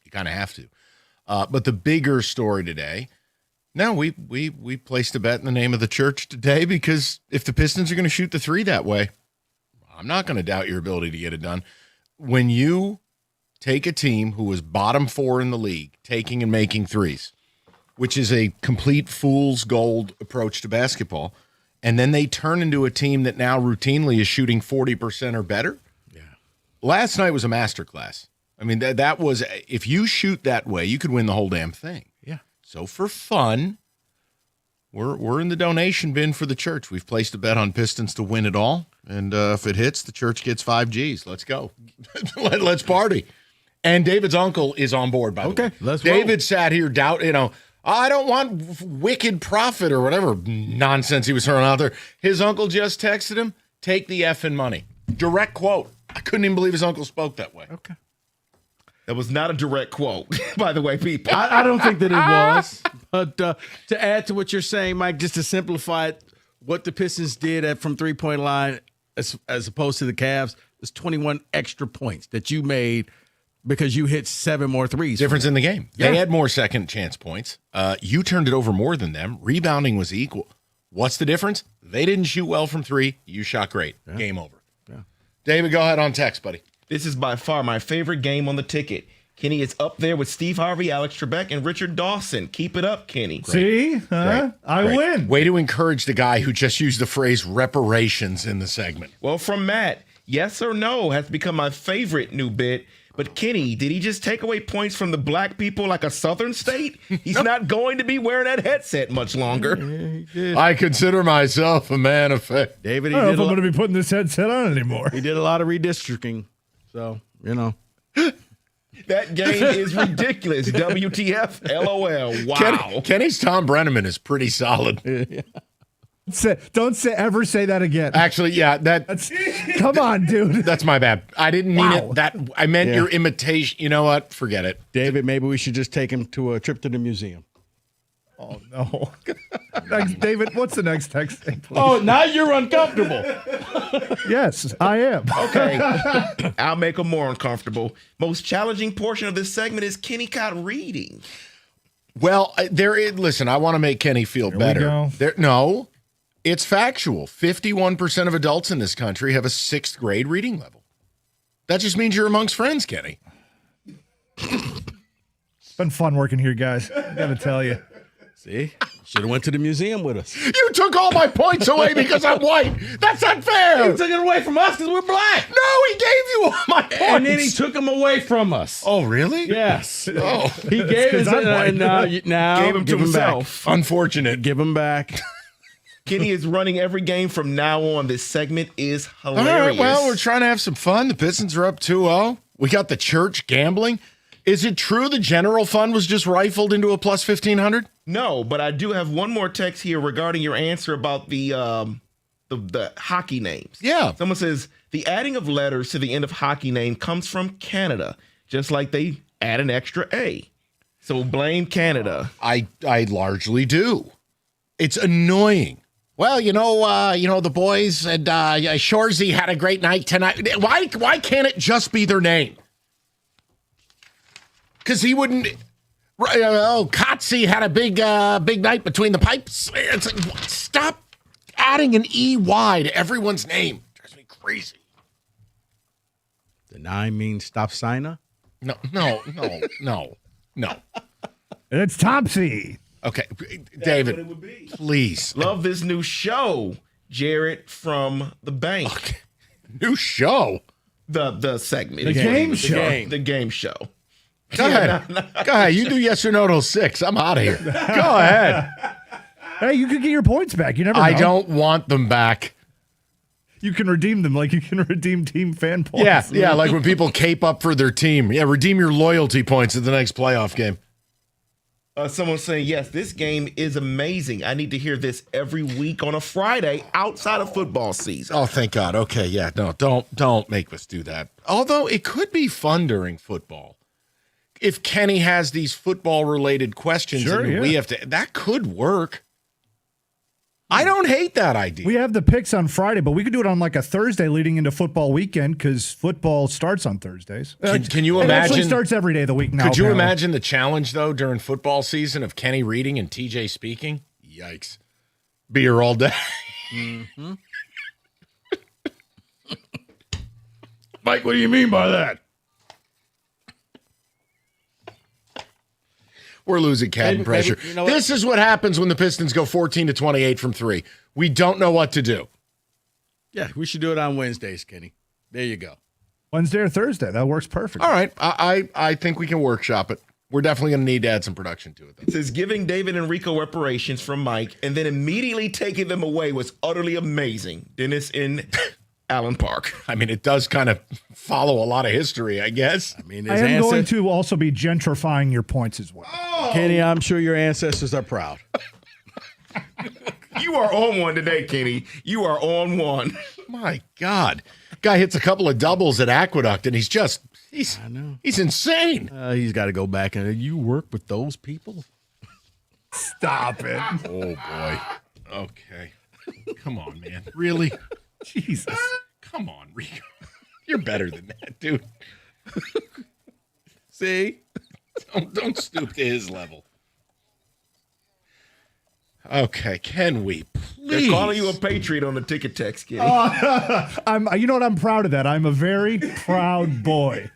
you kind of have to. But the bigger story today, no, we placed a bet in the name of the church today because if the Pistons are going to shoot the three that way, I'm not going to doubt your ability to get it done. When you take a team who was bottom 4 in the league, taking and making threes, which is a complete fool's gold approach to basketball, and then they turn into a team that now routinely is shooting 40% or better. Yeah. Last night was a masterclass. I mean, that was, if you shoot that way, you could win the whole damn thing. Yeah. So for fun, we're in the donation bin for the church. We've placed a bet on Pistons to win it all, and if it hits, the church gets 5 Gs. Let's go. Let's party. And David's uncle is on board, by the way. Okay, let's David roll. sat here I don't want wicked profit or whatever nonsense he was throwing out there. His uncle just texted him, take the effing money. Direct quote. I couldn't even believe his uncle spoke that way. Okay. That was not a direct quote, by the way, people. I don't think that it was. But to add to what you're saying, Mike, just to simplify it, what the Pistons did from three-point line as opposed to the Cavs is 21 extra points that you made because you hit 7 more threes. Difference in the game. They had more second chance points. You turned it over more than them. Rebounding was equal. What's the difference? They didn't shoot well from 3. You shot great. Yeah. Game over. Yeah. David, go ahead on text, buddy. This is by far my favorite game on the ticket. Kenny is up there with Steve Harvey, Alex Trebek, and Richard Dawson. Keep it up, Kenny. Great. See? I win. Way to encourage the guy who just used the phrase reparations in the segment. Well, from Matt, yes or no has become my favorite new bit. But Kenny, did he just take away points from the black people like a southern state? He's not going to be wearing that headset much longer. I consider myself a man of faith. David, I don't know if I'm going to be putting this headset on anymore. He did a lot of redistricting. So, That game is ridiculous. WTF, LOL. Wow. Kenny's Tom Brenneman is pretty solid. Don't ever say that again. Actually, yeah, come on, dude. That's my bad. I didn't mean it. I meant your imitation. You know what? Forget it. David, maybe we should just take him to a trip to the museum. Oh, no. David, what's the next text thing, please? Oh, now you're uncomfortable. Yes, I am. Okay. I'll make them more uncomfortable. Most challenging portion of this segment is Kenny caught reading. Well, listen, I want to make Kenny feel better. No, it's factual. 51% of adults in this country have a 6th grade reading level. That just means you're amongst friends, Kenny. It's been fun working here, guys. I got to tell you. See? Should have went to the museum with us. You took all my points away because I'm white. That's unfair. You took it away from us because we're black. No, he gave you all my points. And then he took them away from us. Oh, really? Yes. Oh. He gave us now gave him to himself. Back. Unfortunate. Give him back. Kenny is running every game from now on. This segment is hilarious. All right, well, we're trying to have some fun. The Pistons are up 2-0. We got the church gambling. Is it true the general fund was just rifled into a plus 1,500? No, but I do have one more text here regarding your answer about the hockey names. Yeah. Someone says, the adding of letters to the end of hockey name comes from Canada, just like they add an extra A. So blame Canada. I largely do. It's annoying. Well, the boys and Shorzy had a great night tonight. Why can't it just be their name? Because he wouldn't. Kotze had a big night between the pipes. It's like, stop adding an EY to everyone's name. It drives me crazy. The 9 means stop signer? No. And it's Topsy. Okay, David, please. Love this new show, Jarrett from the bank. Okay. New show? The segment. The game show. The game show. Go ahead. Go ahead. You do yes or no till 6. I'm out of here. Go ahead. Hey, you could get your points back. You never know. I don't want them back. You can redeem them like you can redeem team fan points. Yeah, like when people cape up for their team. Yeah, redeem your loyalty points at the next playoff game. Someone's saying, yes, this game is amazing. I need to hear this every week on a Friday outside of football season. Oh, thank God. Okay, yeah, no, don't make us do that. Although it could be fun during football. If Kenny has these football-related questions, sure, we have to. That could work. I don't hate that idea. We have the picks on Friday, but we could do it on like a Thursday leading into football weekend because football starts on Thursdays. Can you it imagine? actually starts every day of the week now. Could you apparently. imagine the challenge, though, during football season of Kenny reading and TJ speaking? Yikes. Beer all day. Mm-hmm. Mike, what do you mean by that? We're losing cabin pressure. You know this is what happens when the Pistons go 14-28 from 3. We don't know what to do. Yeah, we should do it on Wednesdays, Kenny. There you go. Wednesday or Thursday. That works perfect. All right. I think we can workshop it. We're definitely going to need to add some production to it, though. It says giving David and Rico reparations from Mike and then immediately taking them away was utterly amazing. Dennis in Allen Park. I mean, it does kind of follow a lot of history, I guess. I mean, I am going to also be gentrifying your points as well. Kenny, I'm sure your ancestors are proud. You are on one today, Kenny. You are on one. My God. Guy hits a couple of doubles at Aqueduct, and he's insane. He's got to go back and you work with those people? Stop it. Oh, boy. Okay. Come on, man. Really? Jesus. Come on, Rico. You're better than that, dude. See? Don't stoop to his level. Okay, can we please? They're calling you a patriot on the ticket text, Kenny. You know what? I'm proud of that. I'm a very proud boy.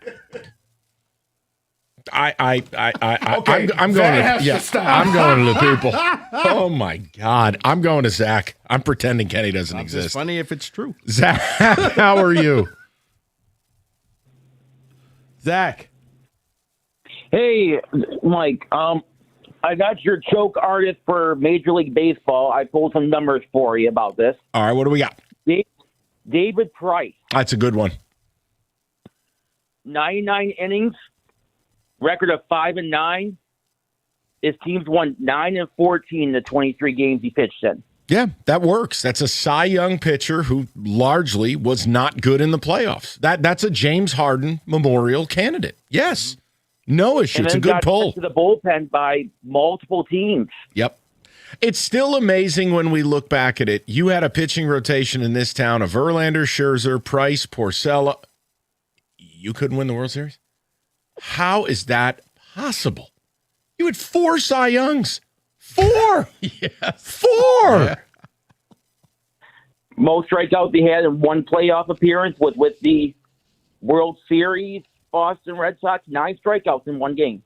I'm Okay, going Zach to has to stop. I'm going to the people. Oh my God. I'm going to Zach. I'm pretending Kenny doesn't It's exist. funny if it's true. Zach, how are you? Zach. Hey, Mike. I got your choke artist for Major League Baseball. I pulled some numbers for you about this. All right, what do we got? David Price, That's a good one. 99 innings, record of 5-9. His team's won 9-14 the 23 games he pitched in. Yeah, that works. That's a Cy Young pitcher who largely was not good in the playoffs. That's a James Harden Memorial candidate. Yes. No issue. And It's a then good got poll. sent to the bullpen by multiple teams. Yep. It's still amazing when we look back at it. You had a pitching rotation in this town of Verlander, Scherzer, Price, Porcello. You couldn't win the World Series? How is that possible? You had 4 Cy Youngs. 4! Yes. 4! Yeah. Most strikeouts he had in one playoff appearance was with the World Series. Boston Red Sox, 9 strikeouts in one game.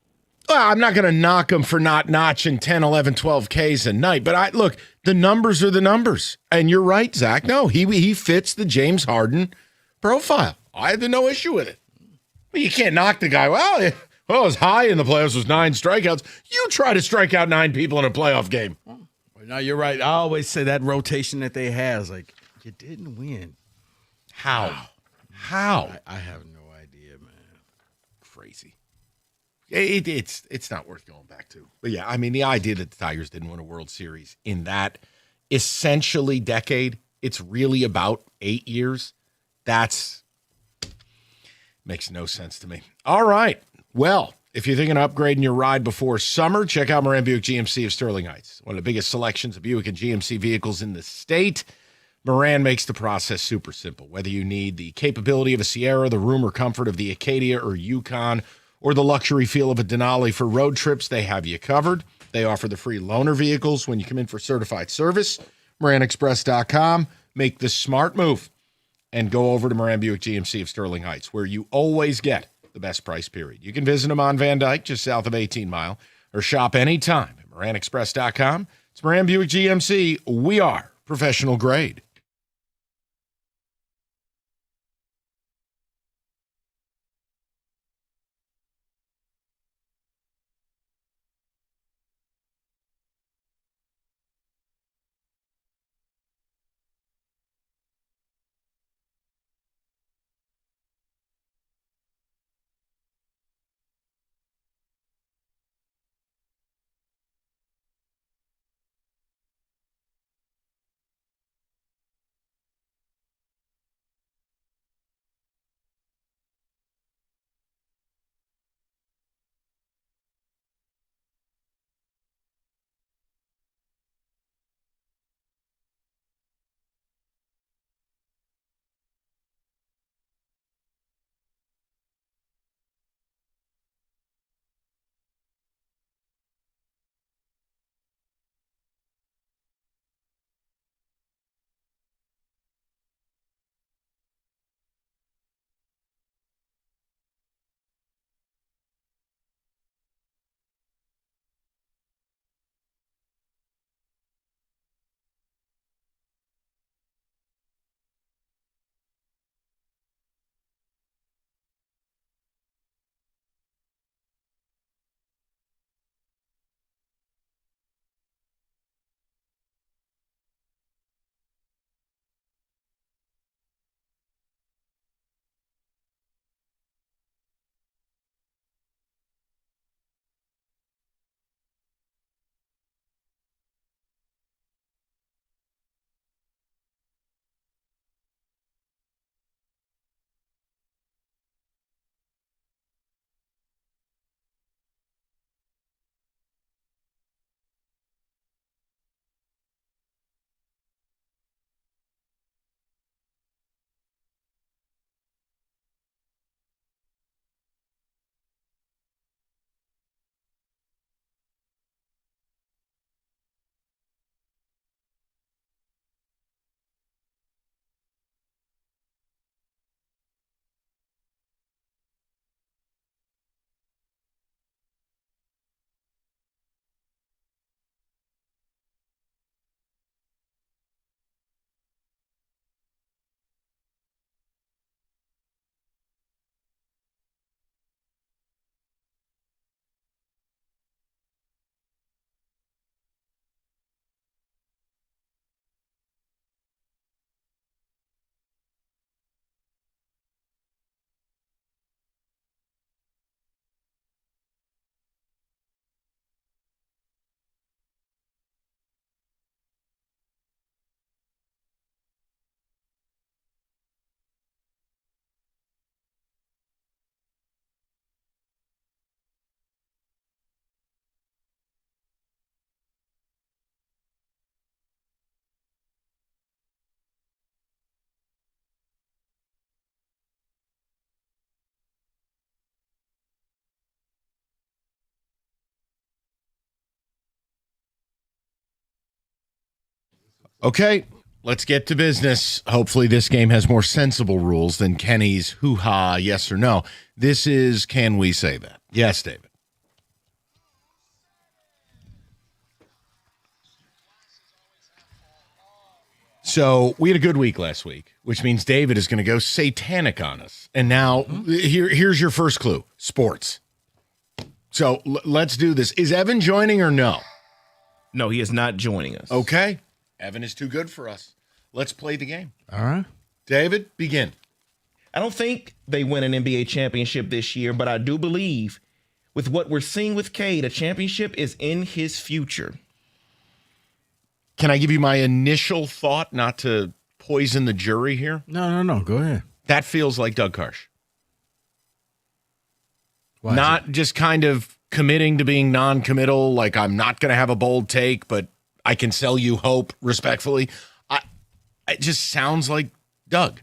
Well, I'm not going to knock him for not notching 10, 11, 12 Ks a night, but look, the numbers are the numbers. And you're right, Zach. No, he fits the James Harden profile. I had no issue with it. But you can't knock the guy. Well, his high in the playoffs was 9 strikeouts. You try to strike out 9 people in a playoff game. No, you're right. I always say that rotation that they have is like, you didn't win. How? I have no idea, man. Crazy. It's not worth going back to. But yeah, I mean, the idea that the Tigers didn't win a World Series in that essentially decade, it's really about 8 years. That's makes no sense to me. All right. Well, if you're thinking of upgrading your ride before summer, check out Moran Buick GMC of Sterling Heights. One of the biggest selections of Buick and GMC vehicles in the state. Moran makes the process super simple. Whether you need the capability of a Sierra, the room or comfort of the Acadia or Yukon, or the luxury feel of a Denali for road trips, they have you covered. They offer the free loaner vehicles when you come in for certified service. MoranExpress.com. Make the smart move and go over to Moran Buick GMC of Sterling Heights, where you always get the best price, period. You can visit them on Van Dyke, just south of 18 Mile, or shop anytime at MoranExpress.com. It's Moran Buick GMC. We are professional grade. Okay, let's get to business. Hopefully this game has more sensible rules than Kenny's hoo-ha, yes or no. This is, can we say that? Yes, David. So we had a good week last week, which means David is going to go satanic on us. And now here's your first clue, sports. So let's do this. Is Evan joining or no? No, he is not joining us. Okay. Evan is too good for us. Let's play the game. All right. David, begin. I don't think they win an NBA championship this year, but I do believe with what we're seeing with Cade, a championship is in his future. Can I give you my initial thought, not to poison the jury here? No. Go ahead. That feels like Doug Karsh. Why not just kind of committing to being non-committal, like I'm not going to have a bold take, but I can sell you hope respectfully. It just sounds like Doug.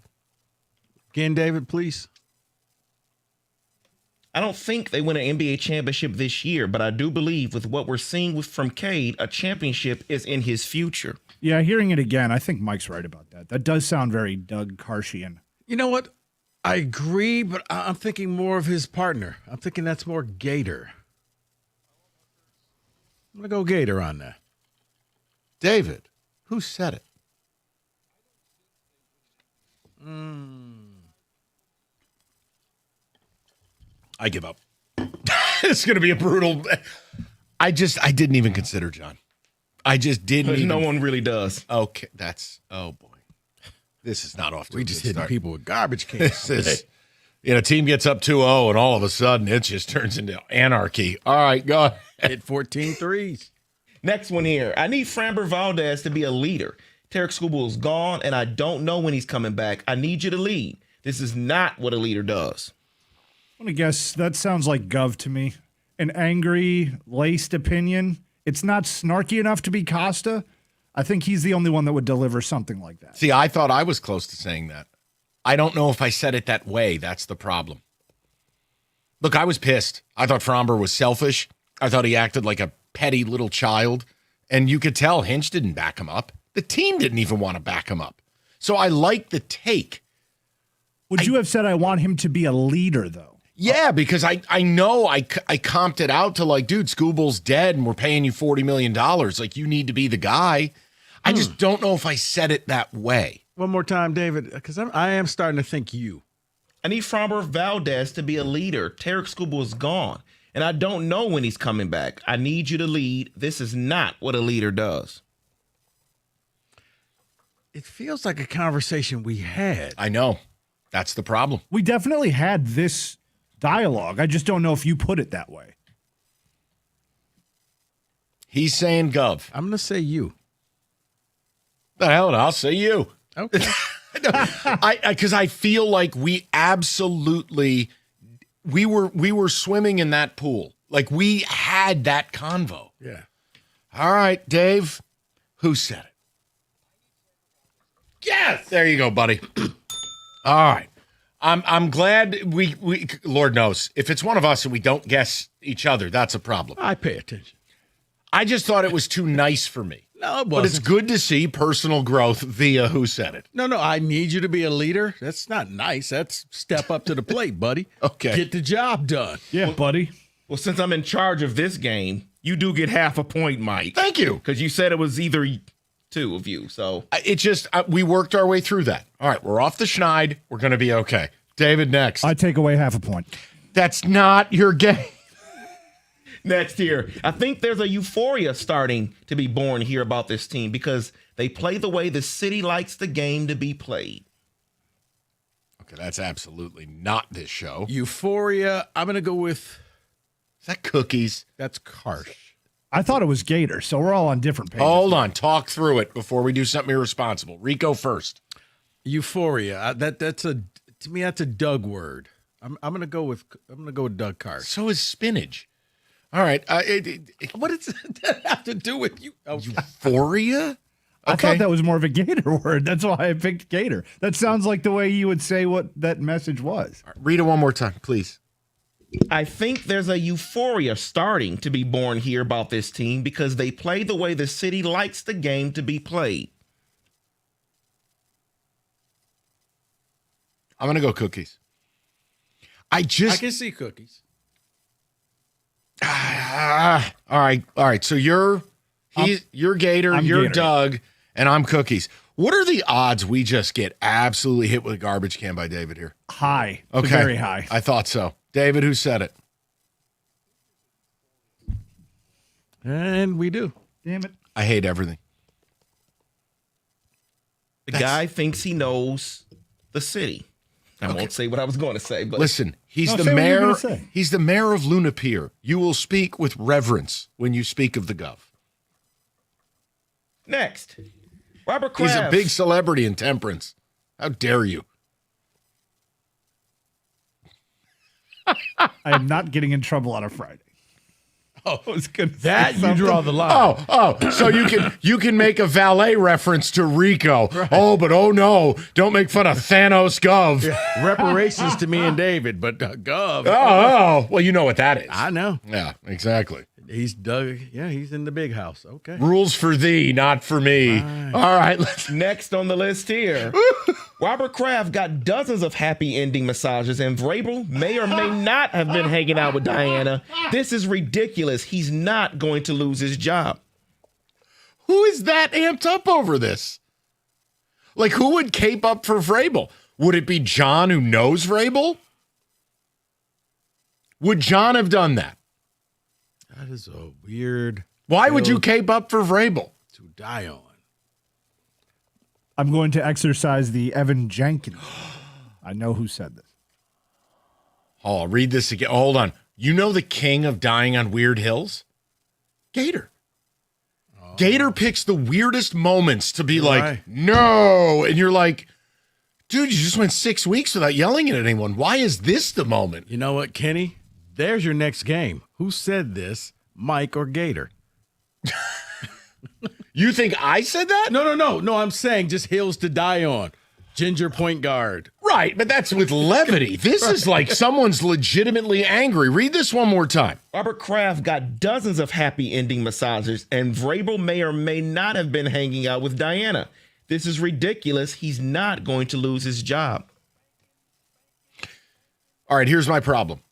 Again, David, please. I don't think they win an NBA championship this year, but I do believe with what we're seeing from Cade, a championship is in his future. Yeah, hearing it again, I think Mike's right about that. That does sound very Doug Karshian. You know what? I agree, but I'm thinking more of his partner. I'm thinking that's more Gator. I'm going to go Gator on that. David, who said it? I give up. It's going to be a brutal. I didn't even consider John. I just didn't. No one really does. Okay, oh boy, this is not off to. We just hitting people with garbage cans. This is, team gets up 2-0, and all of a sudden it just turns into anarchy. All right, go ahead. Hit 14 threes. Next one here. I need Framber Valdez to be a leader. Tarek Skubal is gone, and I don't know when he's coming back. I need you to lead. This is not what a leader does. I'm going to guess that sounds like Gov to me. An angry, laced opinion. It's not snarky enough to be Costa. I think he's the only one that would deliver something like that. See, I thought I was close to saying that. I don't know if I said it that way. That's the problem. Look, I was pissed. I thought Framber was selfish. I thought he acted like a petty little child. And you could tell Hinch didn't back him up. The team didn't even want to back him up. So I like the take. Would you have said I want him to be a leader, though? Yeah, because I know I comped it out to like, dude, Scubal's dead and we're paying you $40 million. Like, you need to be the guy. I just don't know if I said it that way. One more time, David, because I am starting to think you. I need Framber Valdez to be a leader. Tarek Skubal is gone, and I don't know when he's coming back. I need you to lead. This is not what a leader does. It feels like a conversation we had. I know. That's the problem. We definitely had this dialogue. I just don't know if you put it that way. He's saying Gov. I'm going to say you. The hell, I'll say you. Okay. Because I feel like we absolutely we were swimming in that pool. Like, we had that convo. Yeah. All right, Dave. Who said it? Yes. There you go, buddy. All right. I'm glad we Lord knows, if it's one of us and we don't guess each other, that's a problem. I pay attention. I just thought it was too nice for me. No, it wasn't. But it's good to see personal growth via who said it. No, I need you to be a leader. That's not nice. That's step up to the plate, buddy. Okay. Get the job done. Yeah, buddy. Well, since I'm in charge of this game, you do get half a point, Mike. Thank you. Because you said it was either two of you. So it just, we worked our way through that. All right, we're off the schneid. We're going to be okay. David, next. I take away half a point. That's not your game. Next here, I think there's a euphoria starting to be born here about this team because they play the way the city likes the game to be played. Okay, that's absolutely not this show. Euphoria, I'm going to go with... Is that Cookies? That's Karsh. I thought it was Gator, so we're all on different pages. Hold on. Talk through it before we do something irresponsible. Rico first. Euphoria. To me, that's a Doug word. I'm going to go with Doug Karsh. So is spinach. All right. What does that have to do with you? Oh, Euphoria? I thought that was more of a Gator word. That's why I picked Gator. That sounds like the way you would say what that message was. Right, read it one more time, please. I think there's a euphoria starting to be born here about this team because they play the way the city likes the game to be played. I'm going to go cookies. I can see cookies. All right. So you're Gator, you're Gator. Doug, and I'm cookies. What are the odds we just get absolutely hit with a garbage can by David here? High. Okay. Very high. I thought so. David, who said it? And we do. Damn it. I hate everything. The guy thinks he knows the city. I won't say what I was going to say, but Listen, he's No, the say what you're mayor. gonna say. He's the mayor of Luna Pier. You will speak with reverence when you speak of the Gov. next, Robert Kraft. He's a big celebrity in temperance. How dare you? I am not getting in trouble on a Friday. Oh, it's good. That you draw the line. Oh, so you can make a valet reference to Rico. Right. Oh no, don't make fun of Thanos Gov. Yeah. Reparations to me and David, but Gov. Oh, well, you know what that is. I know. Yeah, exactly. He's Doug. Yeah, he's in the big house. Okay. Rules for thee, not for me. All right. Next on the list here, Robert Kraft got dozens of happy ending massages, and Vrabel may or may not have been hanging out with Diana. This is ridiculous. He's not going to lose his job. Who is that amped up over this? Like, who would cape up for Vrabel? Would it be John, who knows Vrabel? Would John have done that? That is a weird. Why would you cape up for Vrabel? To die on. I'm going to exercise the Evan Jenkins. I know who said this. Oh, I'll read this again. Hold on. You know the king of dying on weird hills? Gator. Gator picks the weirdest moments to be like, no. And you're like, dude, you just went 6 weeks without yelling at anyone. Why is this the moment? You know what, Kenny? There's your next game. Who said this, Mike or Gator? You think I said that? No, I'm saying just hills to die on. Ginger point guard. Right, but that's with levity. This is like someone's legitimately angry. Read this one more time. Robert Kraft got dozens of happy ending massages, and Vrabel may or may not have been hanging out with Diana. This is ridiculous. He's not going to lose his job. All right, here's my problem.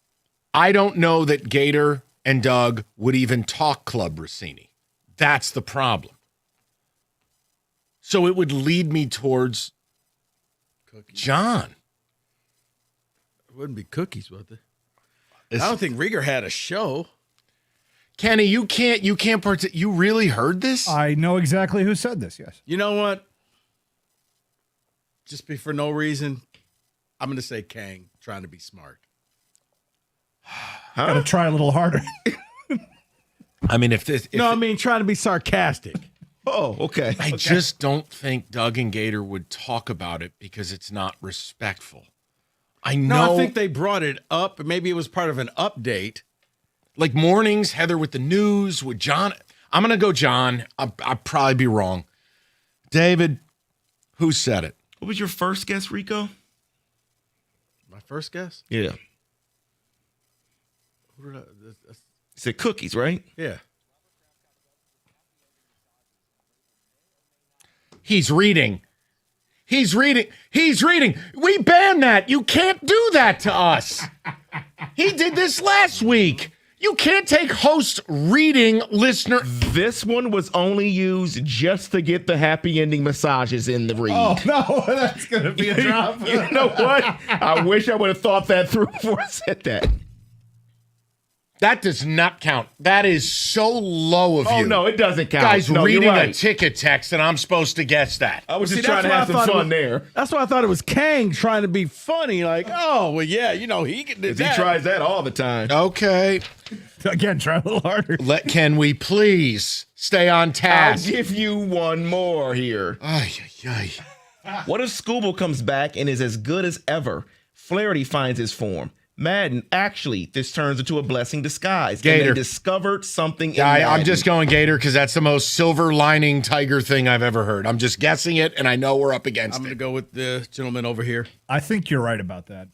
I don't know that Gator and Doug would even talk Club Rossini. That's the problem. So it would lead me towards John. It wouldn't be cookies, would it? I don't think Rieger had a show. Kenny, you can't you really heard this? I know exactly who said this, yes. You know what? Just be for no reason, I'm going to say Kang, trying to be smart. Got to try a little harder. I mean, trying to be sarcastic. Oh, okay. I just don't think Doug and Gator would talk about it because it's not respectful. I know. No, I think they brought it up. Maybe it was part of an update. Like mornings, Heather with the news, with John. I'm going to go John. I'll probably be wrong. David, who said it? What was your first guess, Rico? My first guess? Yeah. It's the cookies, right? Yeah. He's reading. We banned that. You can't do that to us. He did this last week. You can't take host reading listener. This one was only used just to get the happy ending massages in the read. Oh, no, that's going to be a drop. You know what? I wish I would have thought that through before I said that. That does not count. That is so low of you. Oh, no, it doesn't count. Guy's No, reading you're right. a ticket text, and I'm supposed to guess that. I was just trying to have some fun there. That's why I thought it was Kang trying to be funny. Like, oh, well, yeah, he can do that. He tries that all the time. Okay. Again, try a little harder. Can we please stay on task? I'll give you one more here. What if Scooble comes back and is as good as ever? Flaherty finds his form. Madden, actually, this turns into a blessing disguise. Gator. And they discovered something in I'm just going Gator because that's the most silver lining Tiger thing I've ever heard. I'm just guessing it, and I know we're up against I'm going to go with the gentleman over here. I think you're right about that.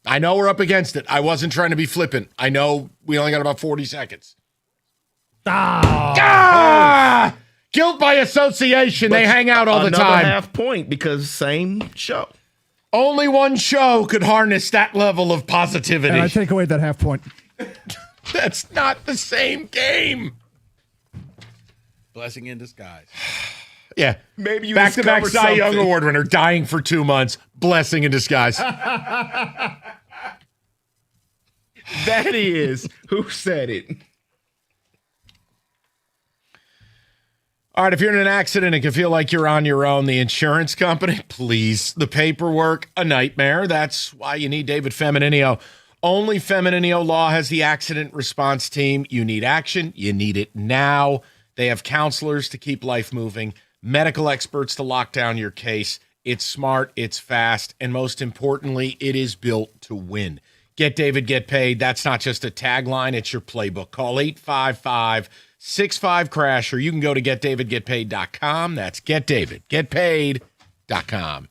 I know we're up against it. I wasn't trying to be flippant. I know we only got about 40 seconds. Guilt by association. They hang out all the time. Another half point because same show. Only one show could harness that level of positivity. And I take away that half point. That's not the same game. Blessing in disguise. Yeah. Maybe you back-to-back discover Cy Young something. Award winner dying for 2 months. Blessing in disguise. That is. Who said it? All right, if you're in an accident and can feel like you're on your own, the insurance company, please. The paperwork, a nightmare. That's why you need David Femininio. Only Femininio Law has the accident response team. You need action. You need it now. They have counselors to keep life moving, medical experts to lock down your case. It's smart, it's fast, and most importantly, it is built to win. Get David, get paid. That's not just a tagline, it's your playbook. Call 855-65-CRASH, or you can go to getdavidgetpaid.com. That's getdavidgetpaid.com.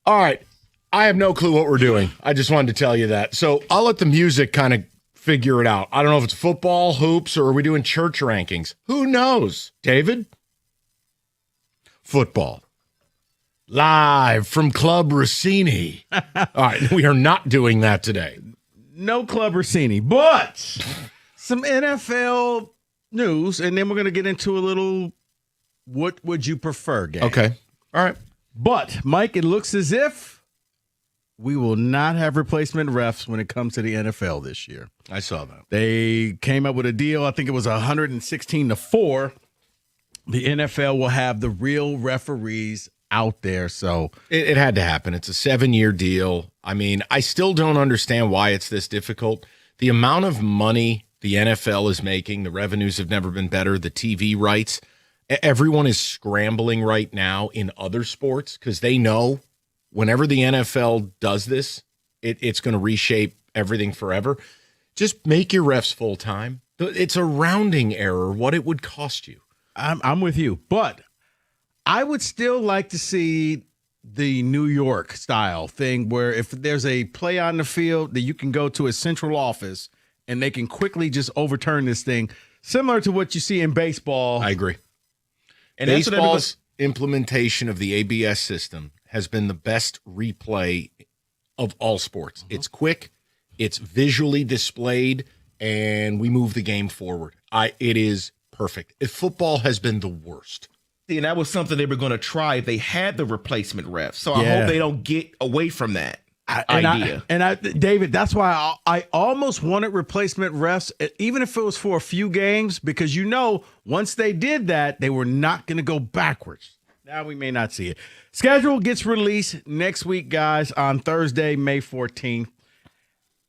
All right. I have no clue what we're doing. I just wanted to tell you that. So I'll let the music kind of figure it out. I don't know if it's football, hoops, or are we doing church rankings? Who knows? David? Football. Live from Club Rossini. All right. We are not doing that today. No Club Rossini, but some NFL news, and then we're going to get into a little what would you prefer game. Okay. All right. But, Mike, it looks as if we will not have replacement refs when it comes to the NFL this year. I saw that. They came up with a deal. I think it was 116-4. The NFL will have the real referees out there. So it had to happen. It's a 7-year deal. I mean, I still don't understand why it's this difficult. The amount of money the NFL is making, the revenues have never been better, the TV rights. Everyone is scrambling right now in other sports because they know whenever the NFL does this, it's going to reshape everything forever. Just make your refs full-time. It's a rounding error what it would cost you. I'm with you, but I would still like to see the New York style thing where if there's a play on the field that you can go to a central office and they can quickly just overturn this thing, similar to what you see in baseball. I agree. And baseball's implementation of the ABS system has been the best replay of all sports. It's quick, it's visually displayed, and we move the game forward. It is perfect. If football has been the worst. And that was something they were going to try if they had the replacement refs. So I hope they don't get away from that idea. David, that's why I almost wanted replacement refs, even if it was for a few games, because once they did that, they were not going to go backwards. Now we may not see it. Schedule gets released next week, guys, on Thursday, May 14th.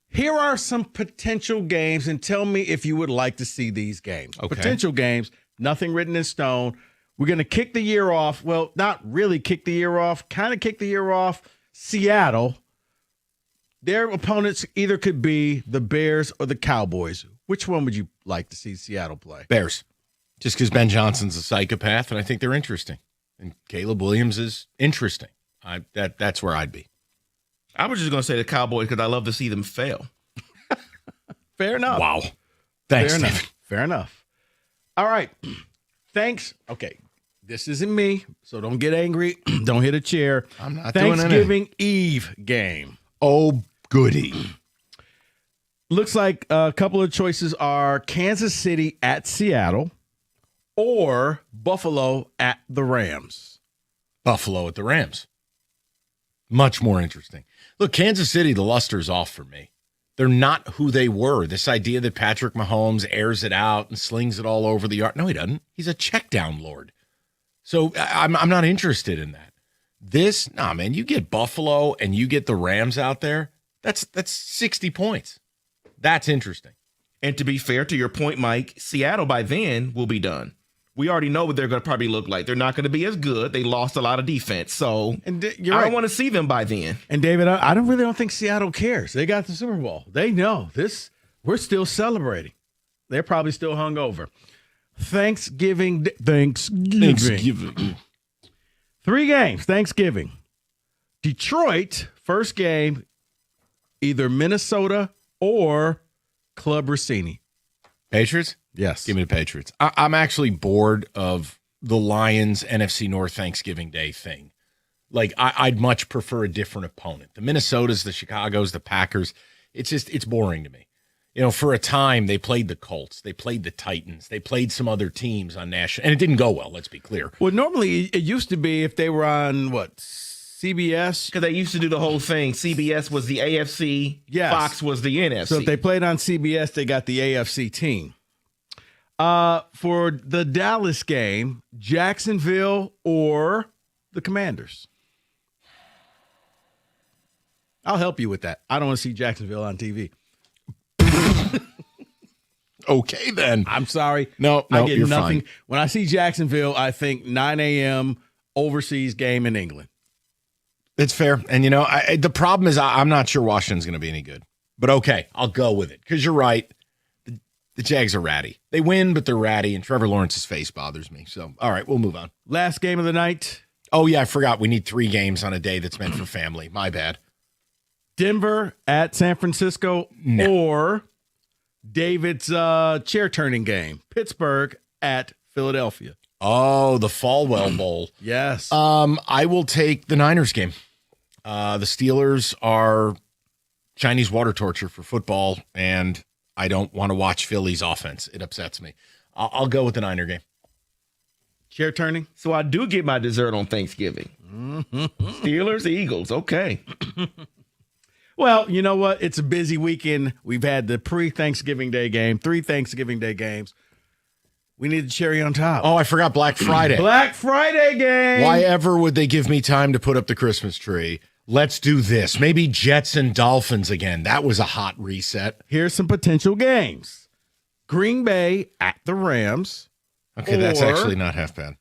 Here are some potential games, and tell me if you would like to see these games. Okay. Potential games, nothing written in stone. We're going to kick the year off. Well, not really kick the year off, kind of kick the year off. Seattle. Their opponents either could be the Bears or the Cowboys. Which one would you like to see Seattle play? Bears. Just because Ben Johnson's a psychopath, and I think they're interesting. And Caleb Williams is interesting. That's where I'd be. I was just going to say the Cowboys because I love to see them fail. Fair enough. Wow. Thanks, Fair David. enough. Fair enough. All right. Thanks. Okay. This isn't me, so don't get angry. Don't hit a chair. I'm not doing anything. Thanksgiving Eve game. Oh, goody. Looks like a couple of choices are Kansas City at Seattle or Buffalo at the Rams. Buffalo at the Rams. Much more interesting. Look, Kansas City, the luster's off for me. They're not who they were. This idea that Patrick Mahomes airs it out and slings it all over the yard. No, he doesn't. He's a check down lord. So I'm not interested in that. Man, you get Buffalo and you get the Rams out there, that's 60 points. That's interesting. And to be fair to your point, Mike, Seattle by then will be done. We already know what they're going to probably look like. They're not going to be as good. They lost a lot of defense. So I don't want to see them by then. And David, I don't think Seattle cares. They got the Super Bowl. They know this. We're still celebrating. They're probably still hungover. Thanksgiving. 3 games, Thanksgiving. Detroit, first game, either Minnesota or Club Rossini. Patriots? Yes. Give me the Patriots. I'm actually bored of the Lions NFC North Thanksgiving Day thing. Like, I'd much prefer a different opponent. The Minnesotas, the Chicagos, the Packers, it's boring to me. For a time, they played the Colts. They played the Titans. They played some other teams on national, and it didn't go well, let's be clear. Well, normally it used to be if they were on, CBS? Because they used to do the whole thing. CBS was the AFC. Yes. Fox was the NFC. So if they played on CBS, they got the AFC team. For the Dallas game, Jacksonville or the Commanders? I'll help you with that. I don't want to see Jacksonville on TV. Okay, then. I'm sorry. No, I get you're nothing. fine. When I see Jacksonville, I think 9 a.m. overseas game in England. It's fair. And, the problem is I'm not sure Washington's going to be any good. But, okay, I'll go with it because you're right. The Jags are ratty. They win, but they're ratty, and Trevor Lawrence's face bothers me. So, all right, we'll move on. Last game of the night. Oh, yeah, I forgot. We need 3 games on a day that's meant for family. My bad. Denver at San Francisco or David's chair turning game. Pittsburgh at Philadelphia. Oh, the Falwell Bowl. Yes. I will take the Niners game. The Steelers are Chinese water torture for football, and I don't want to watch Philly's offense. It upsets me. I'll go with the Niner game. Chair turning. So I do get my dessert on Thanksgiving. Steelers, Eagles. Okay. Well, you know what? It's a busy weekend. We've had the pre-Thanksgiving Day game, 3 Thanksgiving Day games. We need the cherry on top. Oh, I forgot Black Friday. Black Friday game. Why ever would they give me time to put up the Christmas tree? Let's do this. Maybe Jets and Dolphins again. That was a hot reset. Here's some potential games. Green Bay at the Rams. Okay, that's actually not half bad.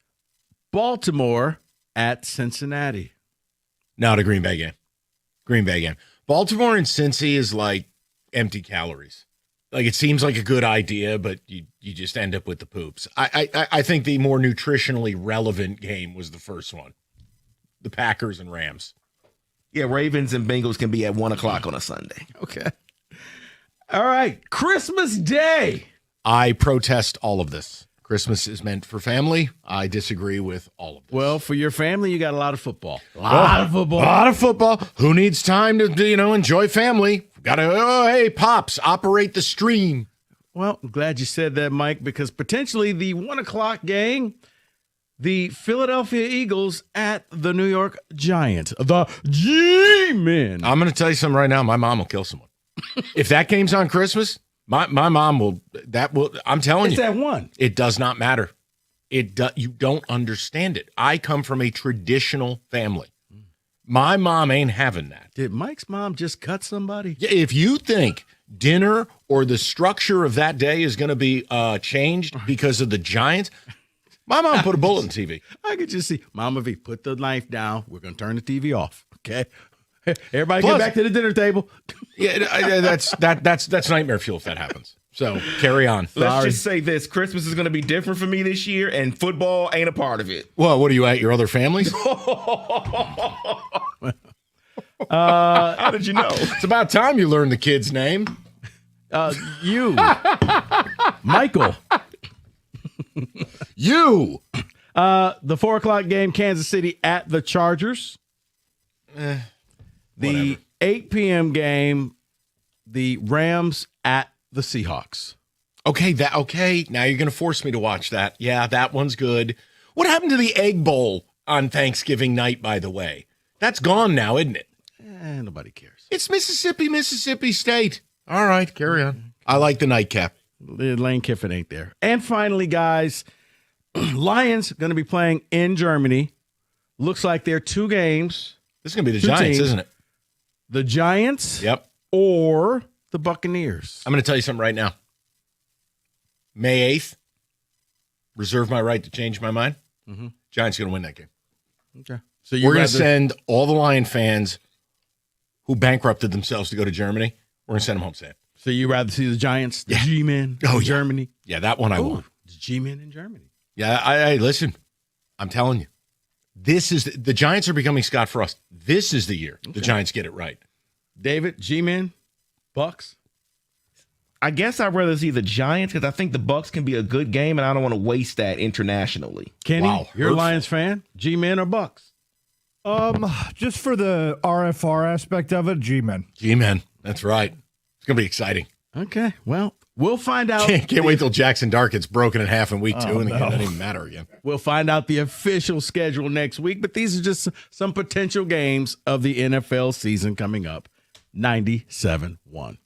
Baltimore at Cincinnati. Not a Green Bay game. Green Bay game. Baltimore and Cincy is like empty calories. Like, it seems like a good idea, but you just end up with the poops. I think the more nutritionally relevant game was the first one. The Packers and Rams. Yeah, Ravens and Bengals can be at 1 o'clock on a Sunday. Okay. All right. Christmas Day. I protest all of this. Christmas is meant for family. I disagree with all of this. Well, for your family, you got a lot of football. A lot of football. A lot of football. Who needs time to, enjoy family? Hey, Pops, operate the stream. Well, I'm glad you said that, Mike, because potentially the 1 o'clock game, the Philadelphia Eagles at the New York Giants. The G-Men. I'm going to tell you something right now. My mom will kill someone. If that game's on Christmas, my mom will. I'm telling you. It's at 1. It does not matter. You don't understand it. I come from a traditional family. My mom ain't having that. Did Mike's mom just cut somebody? Yeah, if you think dinner or the structure of that day is going to be changed because of the Giants, my mom put a bullet in TV. I could just see, Mama V, put the knife down. We're going to turn the TV off. Okay. Everybody Plus, get back to the dinner table. Yeah, that's nightmare fuel if that happens. So carry on. Let's just say this: Christmas is going to be different for me this year, and football ain't a part of it. Well, what are you at? Your other families? How did you know? It's about time you learned the kid's name. You, Michael. You. The 4 o'clock game, Kansas City at the Chargers. The 8 p.m. game, the Rams at the Seahawks. Okay. Now you're going to force me to watch that. Yeah, that one's good. What happened to the Egg Bowl on Thanksgiving night, by the way? That's gone now, isn't it? Nobody cares. It's Mississippi State. All right, carry on. I like the nightcap. Lane Kiffin ain't there. And finally, guys, Lions going to be playing in Germany. Looks like they're 2 games. This is going to be the Giants, teams. isn't it? The Giants? Yep. Or the Buccaneers? I'm going to tell you something right now. May 8th, reserve my right to change my mind. Mm-hmm. Giants going to win that game. Okay. So we're going to send all the Lion fans who bankrupted themselves to go to Germany, we're going to send them home safe. So you rather see the Giants, the G-Men in Germany? Yeah, that one I want. The G-Men in Germany. Yeah, I listen, I'm telling you. The Giants are becoming Scott Frost. This is the year the Giants get it right. David, G-Men, Bucks. I guess I'd rather see the Giants because I think the Bucks can be a good game, and I don't want to waste that internationally. Kenny, you're a Lions fan? G-Men or Bucks? Just for the RFR aspect of it, G-Men. G-Men, that's right. It's going to be exciting. Okay, well, we'll find out. Can't wait till Jackson Dart gets broken in half in week 2, and the game doesn't even matter again. We'll find out the official schedule next week, but these are just some potential games of the NFL season coming up. 97-1.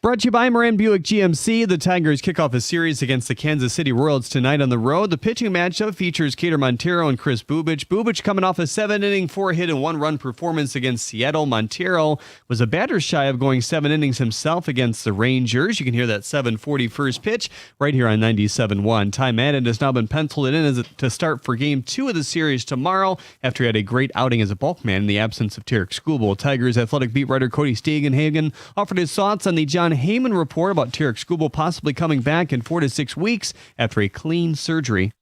Brought to you by Moran Buick GMC. The Tigers kick off a series against the Kansas City Royals tonight on the road. The pitching matchup features Cade Montero and Chris Bubich. Bubich coming off a 7-inning, 4-hit, and 1-run performance against Seattle. Montero was a batter shy of going 7 innings himself against the Rangers. You can hear that 7:40 first pitch right here on 97.1. Ty Madden has now been penciled in to start for Game 2 of the series tomorrow after he had a great outing as a bulk man in the absence of Tarek Skubal. Tigers athletic beat writer Cody Stegenhagen offered his thoughts on the John Heyman report about Tarek Skubal possibly coming back in 4 to 6 weeks after a clean surgery.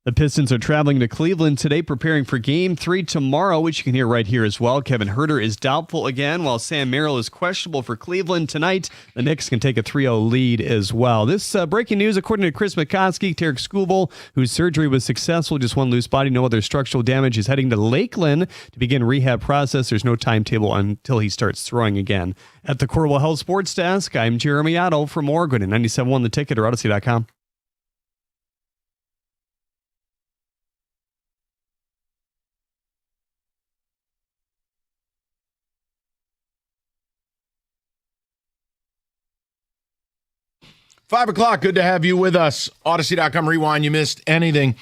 The Pistons are traveling to Cleveland today, preparing for Game 3 tomorrow, which you can hear right here as well. Kevin Huerter is doubtful again, while Sam Merrill is questionable for Cleveland tonight. The Knicks can take a 3-0 lead as well. This breaking news, according to Chris McCoskey, Tarek Skubal, whose surgery was successful, just one loose body, no other structural damage, is heading to Lakeland to begin rehab process. There's no timetable until he starts throwing again. At the Corwell Health Sports Desk, I'm Jeremy Otto. For more, go to 97.1 The Ticket or Odyssey.com. Five o'clock, good to have you with us. Odyssey.com rewind, you missed anything.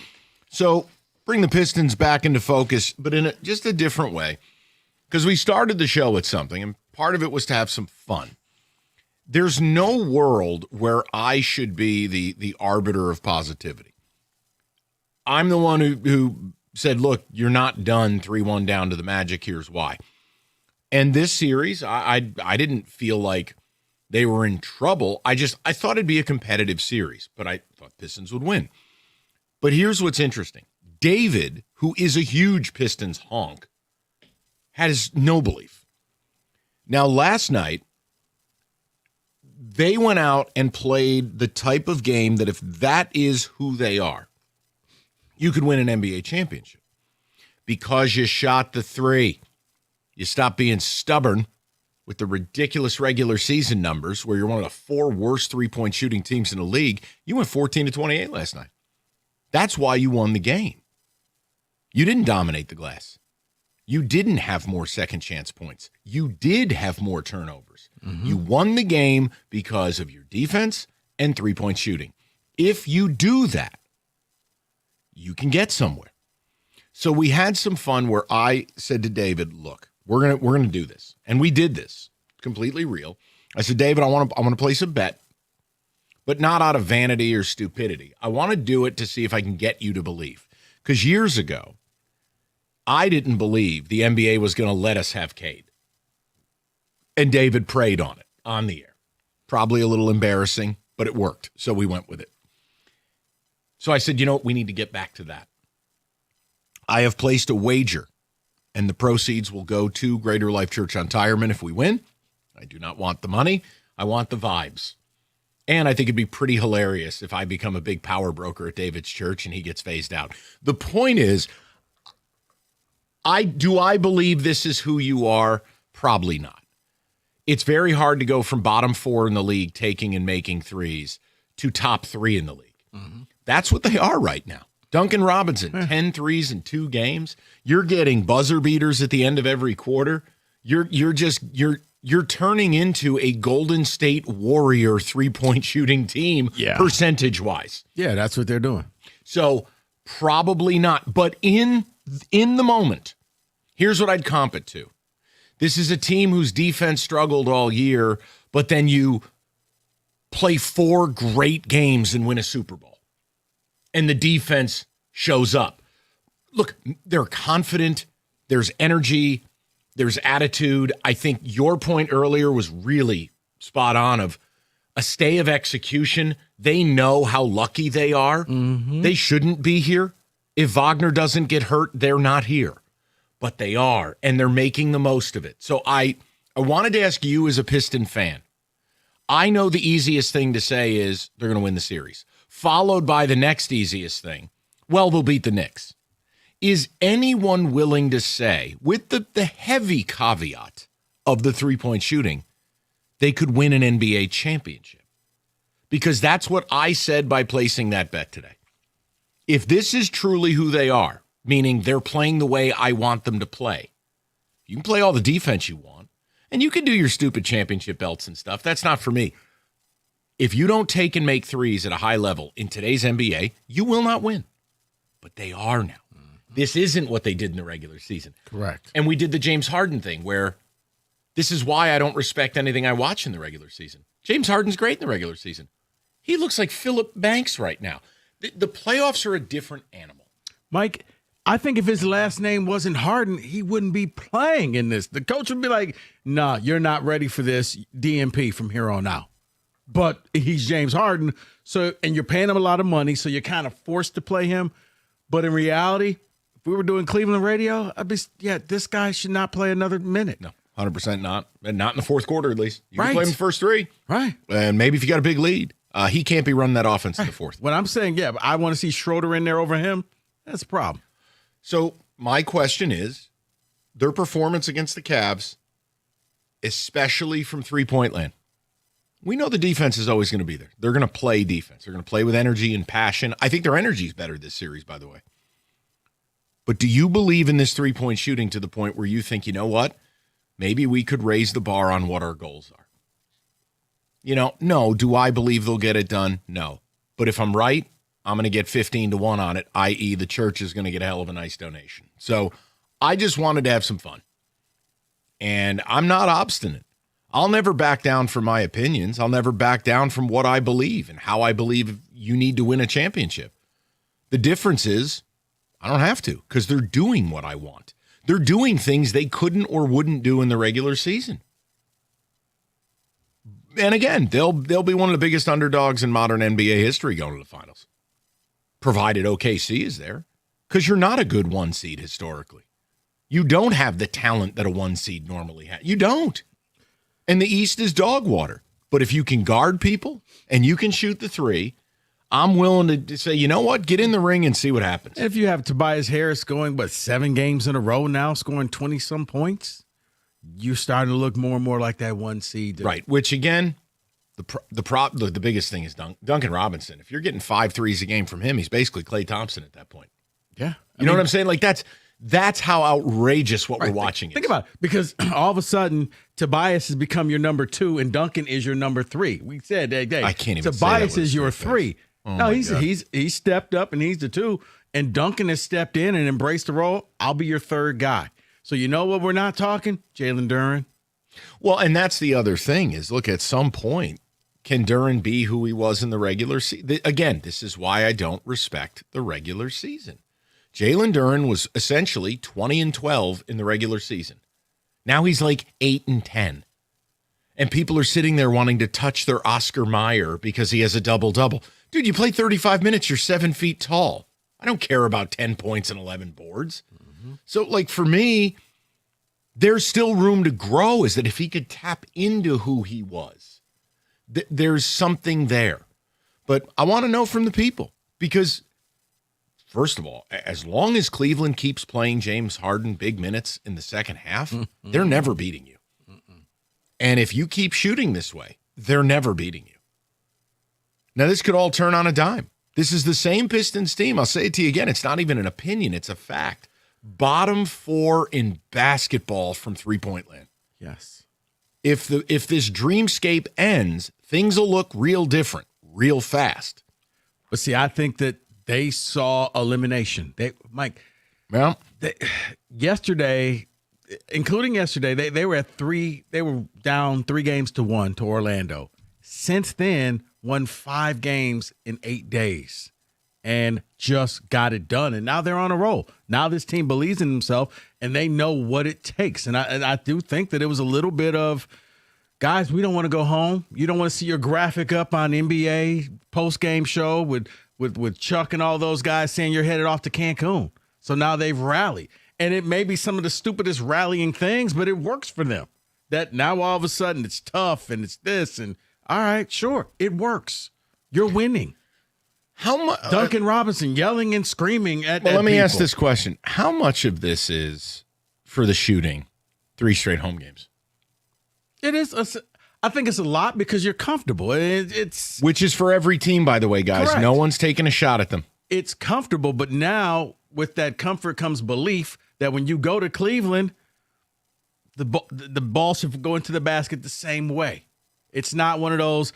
So bring the Pistons back into focus, but in just a different way. Because we started the show with something, and part of it was to have some fun. There's no world where I should be the arbiter of positivity. I'm the one who said, look, you're not done 3-1 down to the Magic, here's why. And this series, I didn't feel like they were in trouble. I thought it'd be a competitive series, but I thought Pistons would win. But here's what's interesting. David, who is a huge Pistons honk, has no belief. Now, last night, they went out and played the type of game that if that is who they are, you could win an NBA championship. Because you shot the three. You stop being stubborn with the ridiculous regular season numbers where you're one of the 4 worst three-point shooting teams in the league. You went 14-28 last night. That's why you won the game. You didn't dominate the glass. You didn't have more second chance points. You did have more turnovers. Mm-hmm. You won the game because of your defense and three-point shooting. If you do that, you can get somewhere. So we had some fun where I said to David, look, we're gonna do this. And we did this. Completely real. I said, David, I want to place a bet, but not out of vanity or stupidity. I want to do it to see if I can get you to believe. Because years ago, I didn't believe the NBA was going to let us have Cade. And David preyed on it on the air. Probably a little embarrassing, but it worked. So we went with it. So I said, you know what? We need to get back to that. I have placed a wager, and the proceeds will go to Greater Life Church on Tireman if we win. I do not want the money. I want the vibes. And I think it'd be pretty hilarious if I become a big power broker at David's church and he gets phased out. The point is, I believe this is who you are? Probably not. It's very hard to go from bottom 4 in the league taking and making threes to top 3 in the league. Mm-hmm. That's what they are right now. Duncan Robinson, 10 threes in 2 games. You're getting buzzer beaters at the end of every quarter. You're turning into a Golden State Warrior 3-point shooting team, percentage-wise. Yeah, that's what they're doing. So probably not. But in the moment, here's what I'd comp it to. This is a team whose defense struggled all year, but then you play 4 great games and win a Super Bowl. And the defense shows up. Look, they're confident. There's energy. There's attitude. I think your point earlier was really spot on of a stay of execution. They know how lucky they are. Mm-hmm. They shouldn't be here. If Wagner doesn't get hurt, they're not here. But they are, and they're making the most of it. So I wanted to ask you as a Piston fan, I know the easiest thing to say is they're going to win the series, followed by the next easiest thing. Well, they'll beat the Knicks. Is anyone willing to say, with the heavy caveat of the three-point shooting, they could win an NBA championship? Because that's what I said by placing that bet today. If this is truly who they are, meaning they're playing the way I want them to play, you can play all the defense you want, and you can do your stupid championship belts and stuff. That's not for me. If you don't take and make threes at a high level in today's NBA, you will not win. But they are now. This isn't what they did in the regular season. Correct. And we did the James Harden thing where this is why I don't respect anything I watch in the regular season. James Harden's great in the regular season. He looks like Phillip Banks right now. The playoffs are a different animal. Mike, I think if his last name wasn't Harden, he wouldn't be playing in this. The coach would be like, nah, you're not ready for this DMP from here on out. But he's James Harden, and you're paying him a lot of money, so you're kind of forced to play him. But in reality, if we were doing Cleveland radio, I'd be, this guy should not play another minute. No, 100% not. And not in the fourth quarter, at least. You can Right. play him the first three. Right. And maybe if you got a big lead, he can't be running that offense in the fourth. When I'm saying, but I want to see Schroeder in there over him, that's a problem. So my question is, their performance against the Cavs, especially from three-point land, we know the defense is always going to be there. They're going to play defense. They're going to play with energy and passion. I think their energy is better this series, by the way. But do you believe in this three-point shooting to the point where you think, you know what, maybe we could raise the bar on what our goals are? No. Do I believe they'll get it done? No. But if I'm right, I'm going to get 15-1 on it, i.e. the church is going to get a hell of a nice donation. So I just wanted to have some fun. And I'm not obstinate. I'll never back down from my opinions. I'll never back down from what I believe and how I believe you need to win a championship. The difference is I don't have to because they're doing what I want. They're doing things they couldn't or wouldn't do in the regular season. And again, they'll be one of the biggest underdogs in modern NBA history going to the finals, provided OKC is there, because you're not a good one seed historically. You don't have the talent that a one seed normally has. You don't. And the East is dog water. But if you can guard people and you can shoot the three, I'm willing to say, you know what? Get in the ring and see what happens. If you have Tobias Harris going, 7 games in a row now, scoring 20-some points, you're starting to look more and more like that one seed. Right, which again, the biggest thing is Duncan Robinson. If you're getting 5 threes a game from him, he's basically Klay Thompson at that point. Yeah. You know what I'm saying? Like that's how outrageous what we're watching is. Think about it, because all of a sudden Tobias has become your number 2 and Duncan is your number 3. We said that day. I can't even Tobias say that is your 3. Oh no, my he's God. stepped up and he's the 2, and Duncan has stepped in and embraced the role. I'll be your 3rd guy. So you know what we're not talking? Jalen Duren. Well, and that's the other thing is, look, at some point, can Duren be who he was in the regular season? Again, this is why I don't respect the regular season. Jalen Duren was essentially 20-12 in the regular season. Now he's like 8-10. And people are sitting there wanting to touch their Oscar Mayer because he has a double-double. Dude, you play 35 minutes, you're 7 feet tall. I don't care about 10 points and 11 boards. Mm-hmm. So, for me, there's still room to grow, is that if he could tap into who he was, there's something there. But I want to know from the people because, first of all, as long as Cleveland keeps playing James Harden big minutes in the second half, they're never beating you. And if you keep shooting this way, they're never beating you. Now, this could all turn on a dime. This is the same Pistons team. I'll say it to you again. It's not even an opinion. It's a fact. Bottom 4 in basketball from three-point land. Yes. If this dreamscape ends, things will look real different, real fast. But see, I think that they saw elimination. Mike, yesterday, including yesterday, they were at 3. They were down 3-1 to Orlando. Since then, won 5 games in 8 days and just got it done. And now they're on a roll. Now this team believes in themselves and they know what it takes. And I do think that it was a little bit of, guys, we don't want to go home. You don't want to see your graphic up on NBA post-game show with Chuck and all those guys saying you're headed off to Cancun. So now they've rallied. And it may be some of the stupidest rallying things, but it works for them. That now all of a sudden it's tough and it's this. And All right, sure. It works. You're winning. How much? Duncan Robinson yelling and screaming at Well, let me people. ask this question. How much of this is for the shooting 3 straight home games? It is. I think it's a lot because you're comfortable. It's Which is for every team, by the way, guys. Correct. No one's taking a shot at them. It's comfortable, but now with that comfort comes belief that when you go to Cleveland, the ball should go into the basket the same way. It's not one of those.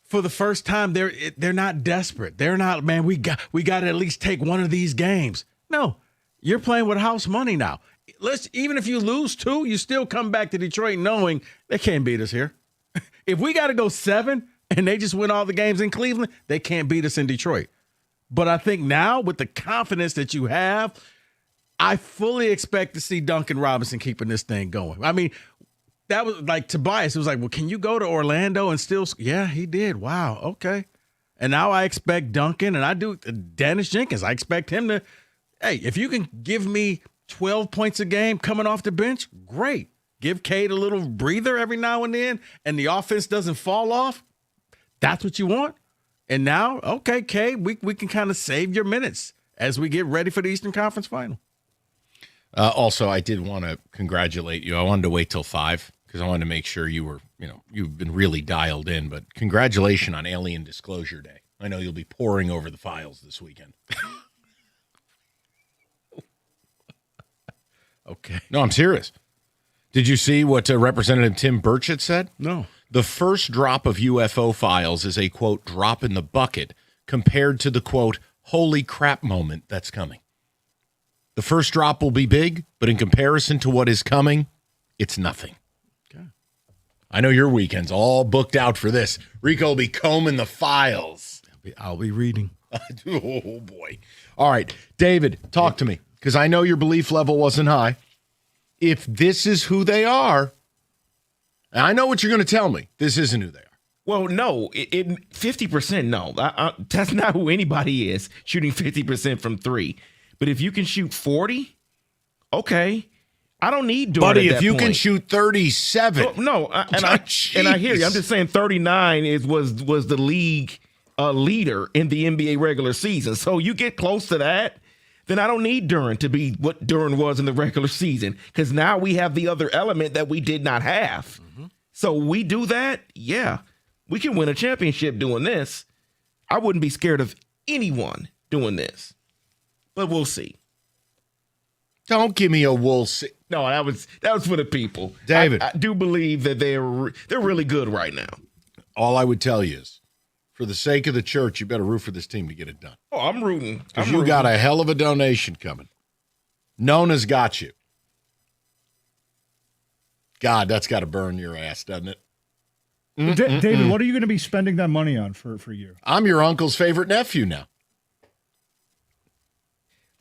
For the first time, they're not desperate. They're not, man, we got to at least take one of these games. No, you're playing with house money now. Even if you lose 2, you still come back to Detroit knowing they can't beat us here. If we got to go 7 and they just win all the games in Cleveland, they can't beat us in Detroit. But I think now with the confidence that you have, I fully expect to see Duncan Robinson keeping this thing going. I mean, that was like Tobias. It was like, well, can you go to Orlando and still? Yeah, he did. Wow. Okay. And now I expect Duncan, and I do Dennis Jenkins. I expect him to, hey, if you can give me 12 points a game coming off the bench, great. Give Cade a little breather every now and then, and the offense doesn't fall off. That's what you want. And now, okay, Cade, we can kind of save your minutes as we get ready for the Eastern Conference Final. Also, I did want to congratulate you. I wanted to wait till 5 because I wanted to make sure you were, you've been really dialed in. But congratulations on Alien Disclosure Day. I know you'll be poring over the files this weekend. Okay. No, I'm serious. Did you see what Representative Tim Burchett said? No. The first drop of UFO files is a, quote, drop in the bucket compared to the, quote, holy crap moment that's coming. The first drop will be big, but in comparison to what is coming, it's nothing. Okay. I know your weekend's all booked out for this. Rico will be combing the files. I'll be reading. Oh, boy. All right, David, talk to me, because I know your belief level wasn't high. If this is who they are, and I know what you're going to tell me. This isn't who they are. Well, no, 50%, no. That's not who anybody is, shooting 50% from 3. But if you can shoot 40, okay. I don't need Durant. Buddy, at if you that can point. shoot 37. And I hear you. I'm just saying 39 was the league leader in the NBA regular season. So you get close to that, then I don't need Durant to be what Durant was in the regular season, because now we have the other element that we did not have. Mm-hmm. So we do that, yeah, we can win a championship doing this. I wouldn't be scared of anyone doing this, but we'll see. Don't give me a we'll see. No, that was for the people. David. I do believe that they're really good right now. All I would tell you is, for the sake of the church, you better root for this team to get it done. Oh, I'm rooting. Because you got a hell of a donation coming. Nona's got you. God, that's got to burn your ass, doesn't it? David, what are you going to be spending that money on for you? I'm your uncle's favorite nephew now.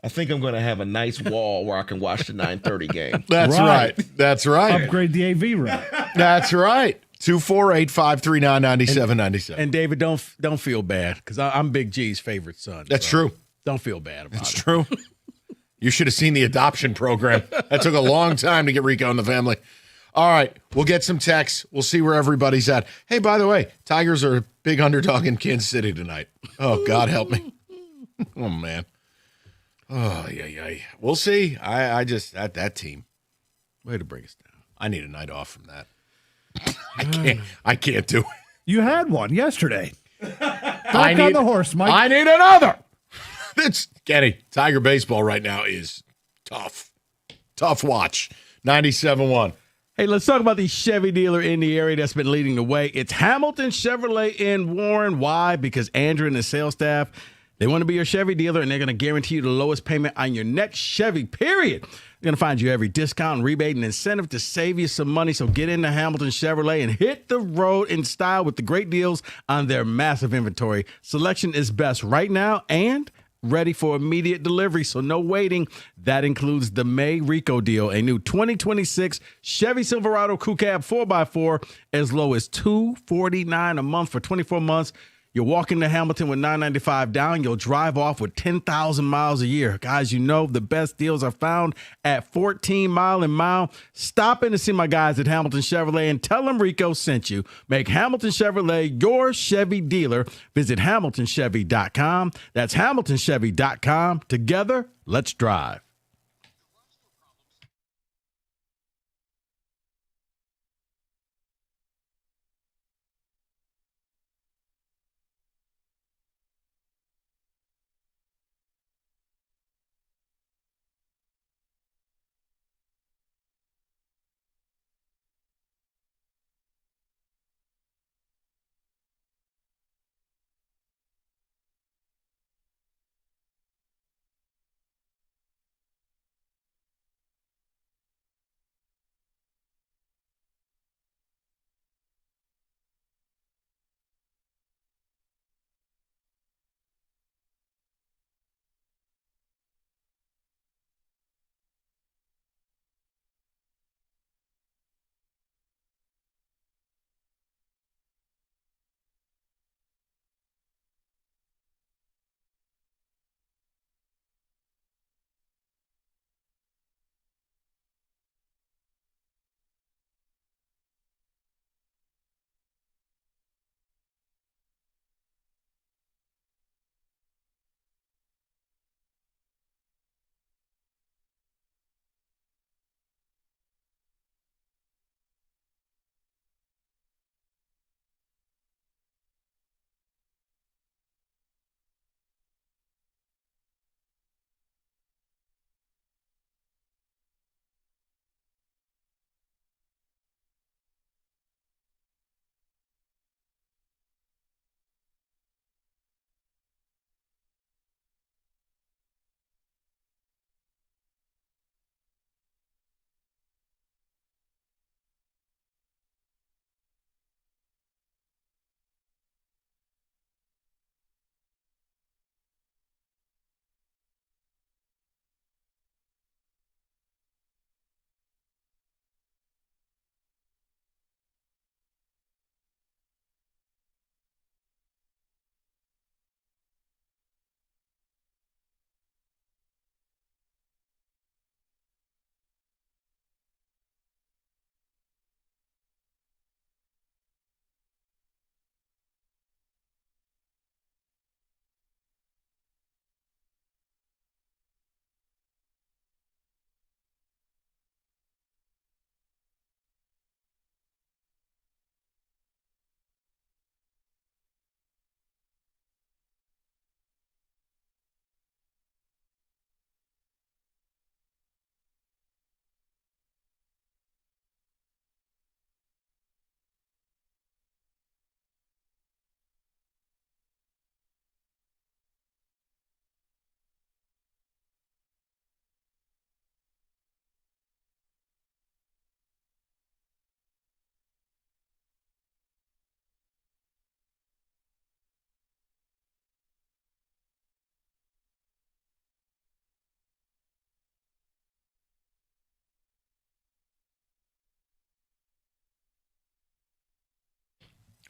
I think I'm going to have a nice wall where I can watch the 9:30 game. That's right. That's right. Upgrade the AV room. That's right. 248-539-9797. And David, don't feel bad, because I'm Big G's favorite son. That's true. Don't feel bad about it. It's true. You should have seen the adoption program. That took a long time to get Rico in the family. All right, we'll get some texts. We'll see where everybody's at. Hey, by the way, Tigers are a big underdog in Kansas City tonight. Oh, God help me. Oh, man. Oh, yeah. We'll see. I just, that team. Way to bring us down. I need a night off from that. I can't do it. You had one yesterday. I Back on the horse, Mike. I need another. It's Kenny. Tiger baseball right now is tough. Tough watch. 97.1. Hey, let's talk about the Chevy dealer in the area that's been leading the way. It's Hamilton Chevrolet in Warren. Why? Because Andrew and his sales staff, they want to be your Chevy dealer, and they're going to guarantee you the lowest payment on your next Chevy, period. They're going to find you every discount, rebate, and incentive to save you some money. So get into Hamilton Chevrolet and hit the road in style with the great deals on their massive inventory. Selection is best right now and ready for immediate delivery, so no waiting. That includes the May Rico deal, a new 2026 Chevy Silverado Crew Cab 4x4 as low as $249 a month for 24 months. You walk into Hamilton with $9.95 down, you'll drive off with 10,000 miles a year. Guys, you know the best deals are found at 14 Mile and Mile. Stop in to see my guys at Hamilton Chevrolet and tell them Rico sent you. Make Hamilton Chevrolet your Chevy dealer. Visit HamiltonChevy.com. That's HamiltonChevy.com. Together, let's drive.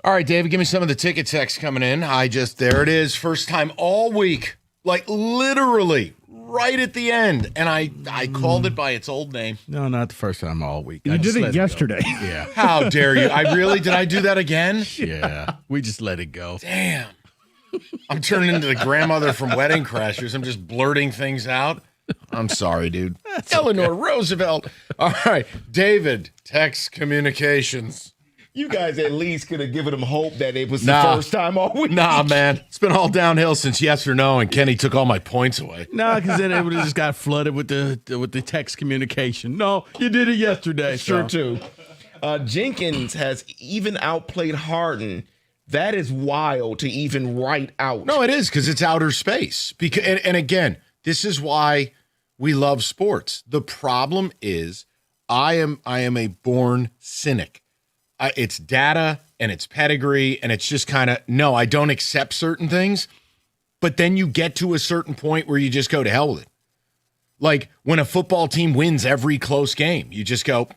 All right, David, give me some of the ticket text coming in. There it is. First time all week, like literally right at the end. And I called it by its old name. No, not the first time all week. You did it yesterday. Yeah. How dare you? Did I do that again? Yeah. We just let it go. Damn. I'm turning into the grandmother from Wedding Crashers. I'm just blurting things out. I'm sorry, dude. Eleanor Roosevelt. All right, David, text communications. You guys at least could have given them hope that it was the first time all week. Nah, man. It's been all downhill since yes or no, and Kenny took all my points away. No, because then it would have just got flooded with the text communication. No, you did it yesterday. Sure, too. Jenkins has even outplayed Harden. That is wild to even write out. No, it is, because it's outer space. And again, this is why we love sports. The problem is I am a born cynic. It's data and it's pedigree, and it's just kind of, no, I don't accept certain things. But then you get to a certain point where you just go to hell with it. Like when a football team wins every close game, you just go,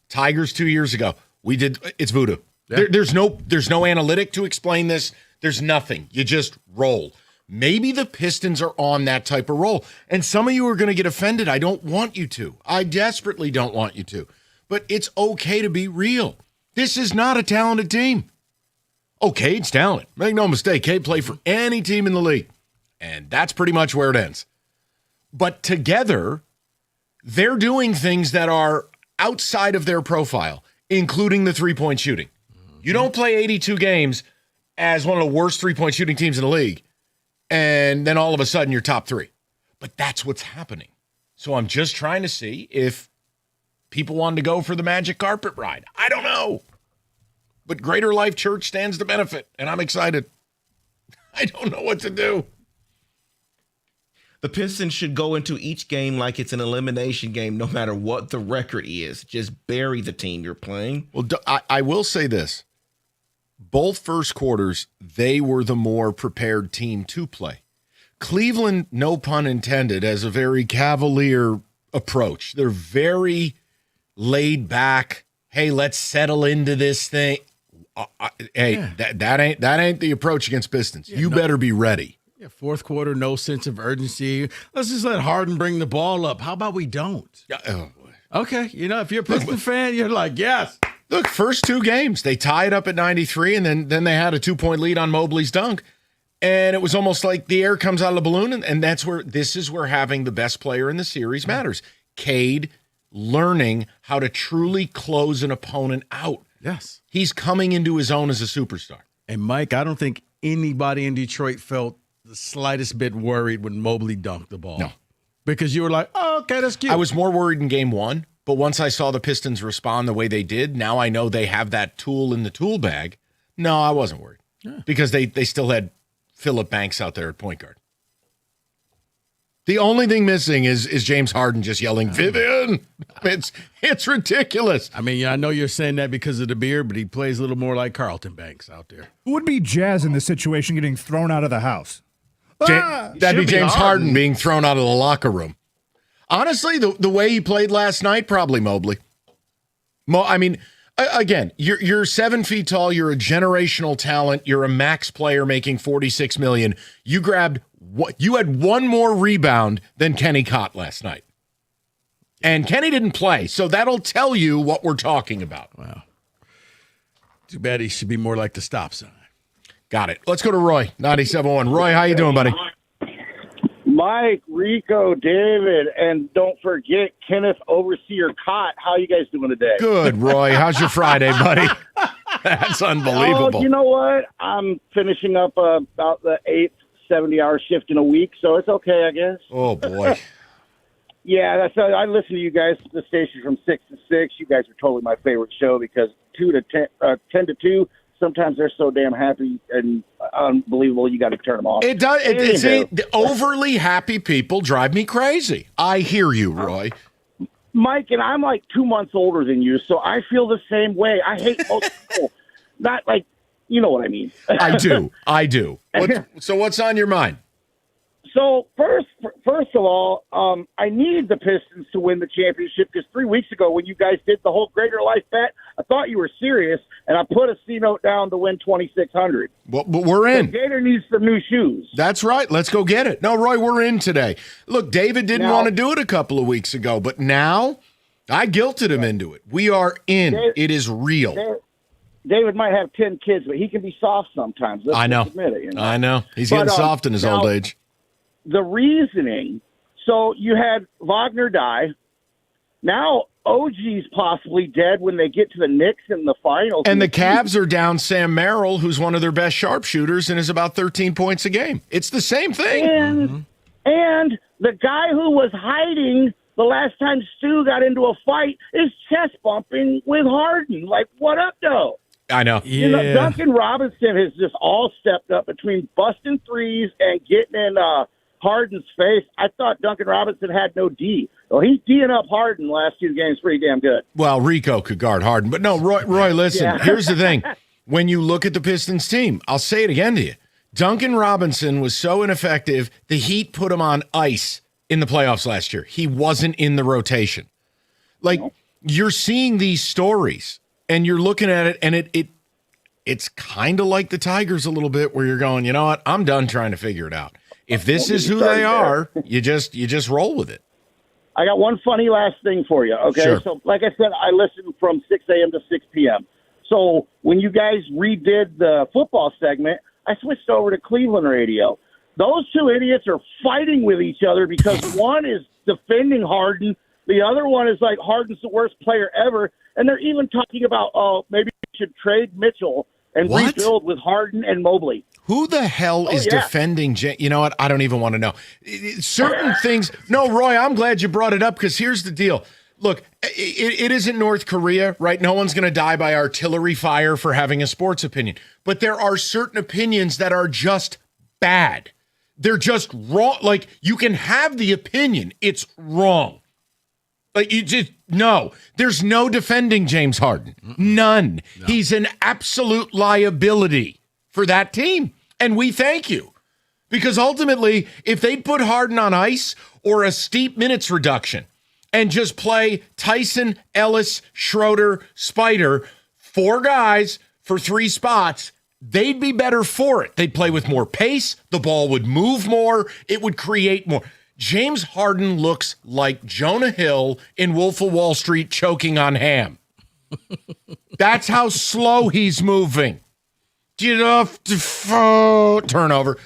Tigers 2 years ago, it's voodoo. Yeah. There's no analytic to explain this. There's nothing. You just roll. Maybe the Pistons are on that type of roll. And some of you are going to get offended. I don't want you to. I desperately don't want you to. But it's okay to be real. This is not a talented team. Oh, Cade's talented. Make no mistake. Cade played for any team in the league. And that's pretty much where it ends. But together, they're doing things that are outside of their profile, including the three-point shooting. You don't play 82 games as one of the worst three-point shooting teams in the league, and then all of a sudden you're top 3. But that's what's happening. So I'm just trying to see if people wanted to go for the magic carpet ride. I don't know. But Greater Life Church stands to benefit, and I'm excited. I don't know what to do. The Pistons should go into each game like it's an elimination game, no matter what the record is. Just bury the team you're playing. Well, I will say this. Both first quarters, they were the more prepared team to play. Cleveland, no pun intended, has a very cavalier approach. They're very laid back. Hey, let's settle into this thing. That ain't the approach against Pistons. You better be ready. Yeah, fourth quarter, no sense of urgency. Let's just let Harden bring the ball up. How about we don't? Okay, if you're a Pistons fan, you're like, yes. Look, first 2 games, they tied up at 93, and then they had a 2-point lead on Mobley's dunk. And it was almost like the air comes out of the balloon, and this is where having the best player in the series matters. Cade learning how to truly close an opponent out. Yes. He's coming into his own as a superstar. And Mike, I don't think anybody in Detroit felt the slightest bit worried when Mobley dunked the ball. No. Because you were like, oh, okay, that's cute. I was more worried in game 1, but once I saw the Pistons respond the way they did, now I know they have that tool in the tool bag. No, I wasn't worried. Yeah. Because they still had Phillip Banks out there at point guard. The only thing missing is James Harden just yelling, Vivian. It's ridiculous. I mean, I know you're saying that because of the beard, but he plays a little more like Carlton Banks out there. Who would be Jazz in this situation getting thrown out of the house? That'd be James Harden being thrown out of the locker room. Honestly, the way he played last night, probably Mobley. Again, you're 7 feet tall. You're a generational talent. You're a max player making $46 million. You had one more rebound than Kenny caught last night. And Kenny didn't play, so that'll tell you what we're talking about. Wow. Too bad he should be more like the stop sign. Got it. Let's go to Roy, 97.1. Roy, how you doing, buddy? Mike, Rico, David, and don't forget Kenneth Overseer Cott. How you guys doing today? Good, Roy. How's your Friday, buddy? That's unbelievable. Oh, you know what? I'm finishing up about the 8th 70-hour shift in a week, so it's okay, I guess. Oh, boy. Yeah, I listen to you guys, the station from 6 to 6. You guys are totally my favorite show because 10 to 2, sometimes they're so damn happy and unbelievable you got to turn them off. It does. The overly happy people drive me crazy. I hear you, Roy. Mike, and I'm like 2 months older than you, so I feel the same way. I hate most people. Not like, you know what I mean. I do. So what's on your mind? So first of all, I needed the Pistons to win the championship because 3 weeks ago when you guys did the whole Greater Life bet, I thought you were serious, and I put a C note down to win 2,600. Well, but we're in. So Gator needs some new shoes. That's right. Let's go get it. No, Roy, we're in today. Look, David didn't want to do it a couple of weeks ago, but now I guilted him into it. We are in. It is real. David might have 10 kids, but he can be soft sometimes. I know. Admit it, I know. He's getting soft in his old age. The reasoning, so you had Wagner die. Now OG's possibly dead when they get to the Knicks in the finals. And the Cavs are down Sam Merrill, who's one of their best sharpshooters and is about 13 points a game. It's the same thing. And the guy who was hiding the last time Stu got into a fight is chest bumping with Harden. Like, what up, though? I know. Yeah. You know, Duncan Robinson has just all stepped up between busting threes and getting in Harden's face. I thought Duncan Robinson had no D. Well, he's D'ing up Harden the last 2 games pretty damn good. Well, Rico could guard Harden. But no, Roy, listen, Here's the thing. When you look at the Pistons team, I'll say it again to you. Duncan Robinson was so ineffective, the Heat put him on ice in the playoffs last year. He wasn't in the rotation. Like, you're seeing these stories, and you're looking at it, and it's kind of like the Tigers a little bit, where you're going, you know what? I'm done trying to figure it out. If this is who they are, you just roll with it. I got one funny last thing for you, okay? Sure. So, like I said, I listen from 6 a.m. to 6 p.m. So when you guys redid the football segment, I switched over to Cleveland radio. Those two idiots are fighting with each other because one is defending Harden. The other one is like, Harden's the worst player ever. And they're even talking about, oh, maybe we should trade Mitchell and rebuild with Harden and Mobley. Who the hell is defending? You know what? I don't even want to know. Certain things. No, Roy, I'm glad you brought it up, because here's the deal. Look, it isn't North Korea, right? No one's going to die by artillery fire for having a sports opinion. But there are certain opinions that are just bad. They're just wrong. Like, you can have the opinion. It's wrong. Like, you just, no. There's no defending James Harden. None. No. He's an absolute liability for that team. And we thank you. Because ultimately, if they'd put Harden on ice or a steep minutes reduction and just play Tyson, Ellis, Schroeder, Spider, 4 guys for 3 spots, they'd be better for it. They'd play with more pace. The ball would move more. It would create more. James Harden looks like Jonah Hill in Wolf of Wall Street choking on ham. That's how slow he's moving. Get off the phone. Turnover.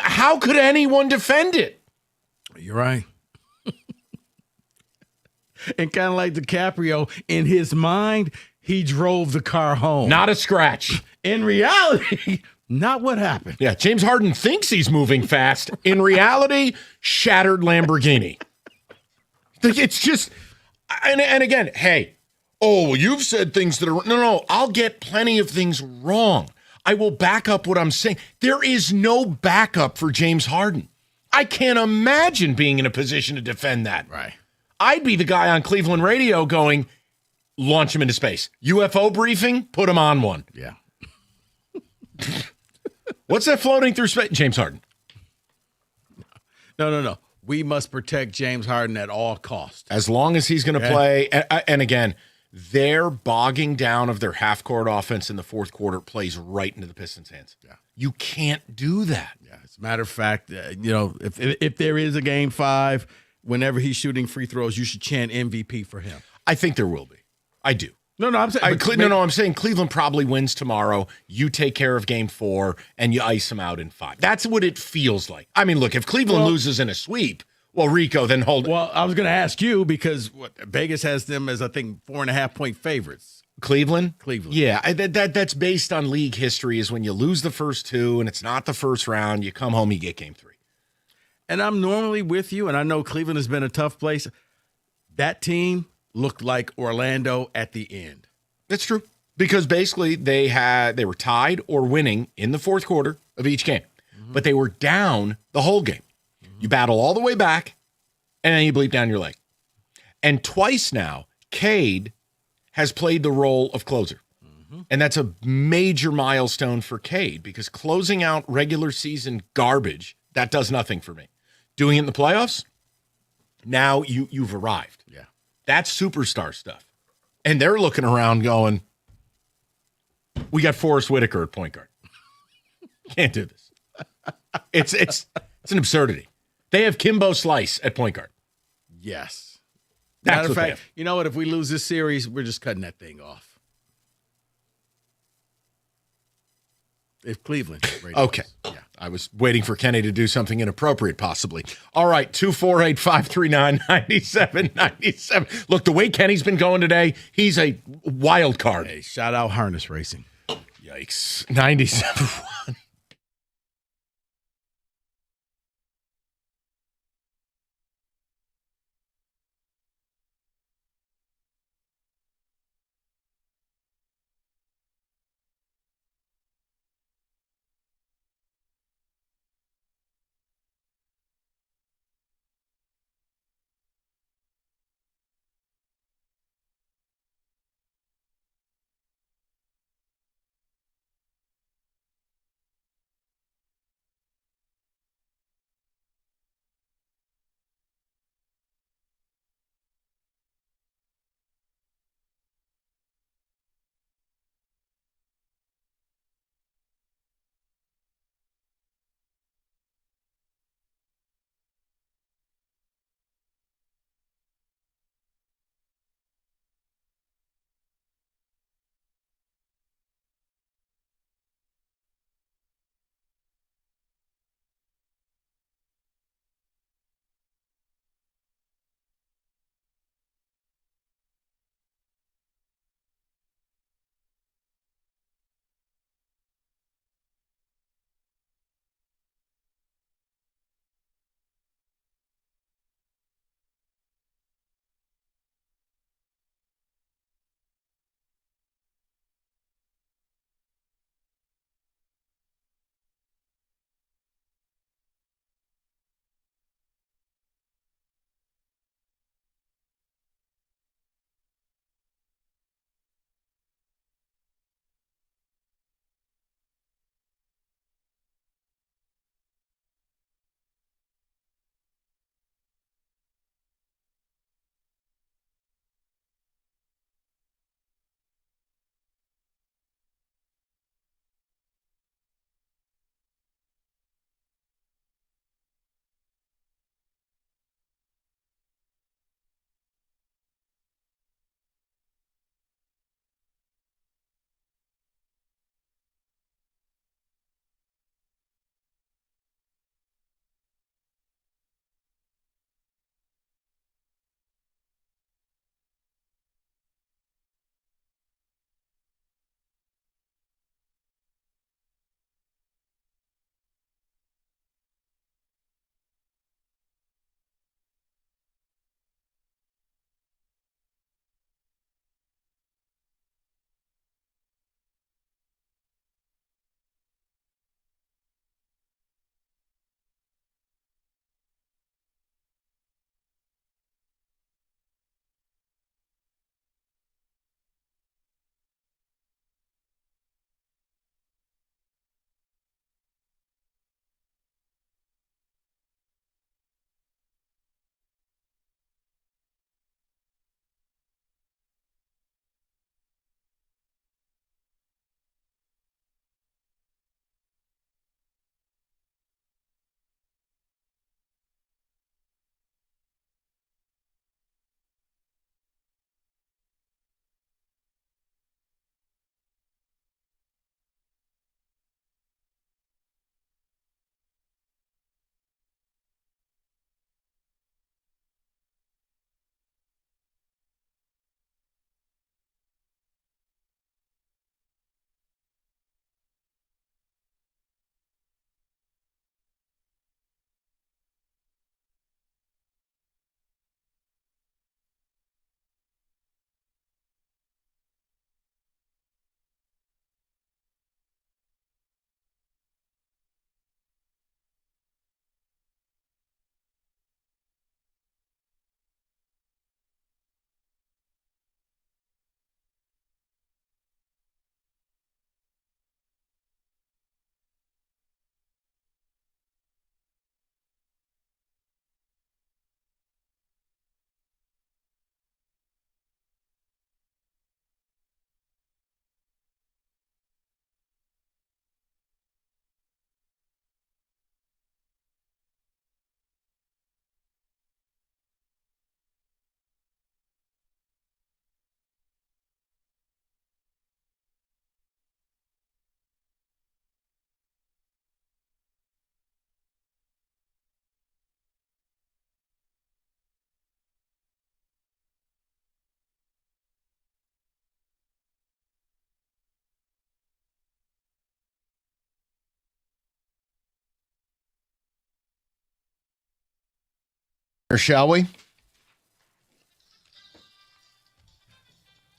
How could anyone defend it? You're right. And kind of like DiCaprio, in his mind, he drove the car home. Not a scratch. In reality, not what happened. Yeah, James Harden thinks he's moving fast. In reality, shattered Lamborghini. It's just, and again, hey, oh, you've said things that are, no, I'll get plenty of things wrong. I will back up what I'm saying. There is no backup for James Harden. I can't imagine being in a position to defend that. Right. I'd be the guy on Cleveland radio going, launch him into space. UFO briefing, put him on one. Yeah. What's that floating through space? James Harden. No. We must protect James Harden at all costs. As long as he's going to play. And again, their bogging down of their half-court offense in the fourth quarter plays right into the Pistons' hands. Yeah. You can't do that. Yeah. As a matter of fact, if there is a game 5, whenever he's shooting free throws, you should chant MVP for him. I think there will be. I do. I'm saying I'm saying Cleveland probably wins tomorrow. You take care of game 4 and you ice them out in 5. That's what it feels like. I mean, look, if Cleveland loses in a sweep, well, Rico, then hold. Well, I was going to ask you because Vegas has them as, I think, 4.5-point favorites. Cleveland. Yeah, that's based on league history. Is when you lose the first 2 and it's not the first round, you come home, you get game 3. And I'm normally with you, and I know Cleveland has been a tough place. That team looked like Orlando at the end. That's true. Because basically they were tied or winning in the fourth quarter of each game. Mm-hmm. But they were down the whole game. Mm-hmm. You battle all the way back, and then you bleep down your leg. And twice now, Cade has played the role of closer. Mm-hmm. And that's a major milestone for Cade, because closing out regular season garbage, that does nothing for me. Doing it in the playoffs, now you've arrived. Yeah. That's superstar stuff. And they're looking around going, we got Forrest Whitaker at point guard. Can't do this. It's an absurdity. They have Kimbo Slice at point guard. Yes. That's Matter of what they fact, have. you know what? If we lose this series, we're just cutting that thing off. If Cleveland. Okay. Yeah. I was waiting for Kenny to do something inappropriate, possibly. All right. 248-539-9797. Look, the way Kenny's been going today, he's a wild card. Hey, shout out harness racing. Yikes. 97-1. Or shall we?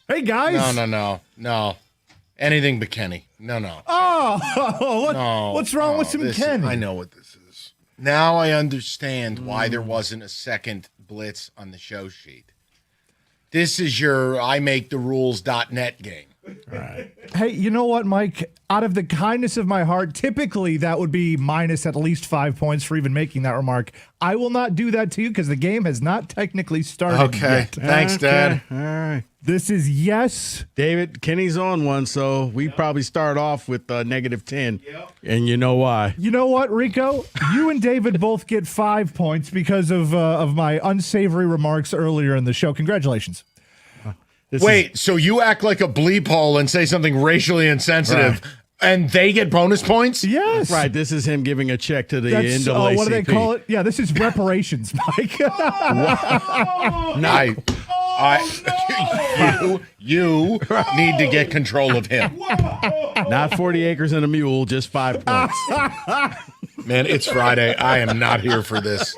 Hey, guys. No. Anything but Kenny. No. What's wrong with some Kenny? I know what this is. Now I understand why there wasn't a second blitz on the show sheet. This is your IMakeTheRules.net game. Right. Hey, you know what, Mike? Out of the kindness of my heart, typically that would be minus at least 5 points for even making that remark. I will not do that to you because the game has not technically started yet. Thanks, Dad. All right. This is yes. David, Kenny's on one, so we probably start off with -10. Yep. And you know why. You know what, Rico? You and David both get 5 points because of my unsavory remarks earlier in the show. Congratulations. So you act like a bleep hole and say something racially insensitive, and they get bonus points? Yes. Right. This is him giving a check to the NAACP. What do they call it? Yeah, this is reparations, Mike. You need to get control of him. Not 40 acres and a mule, just 5 points. Man, it's Friday. I am not here for this.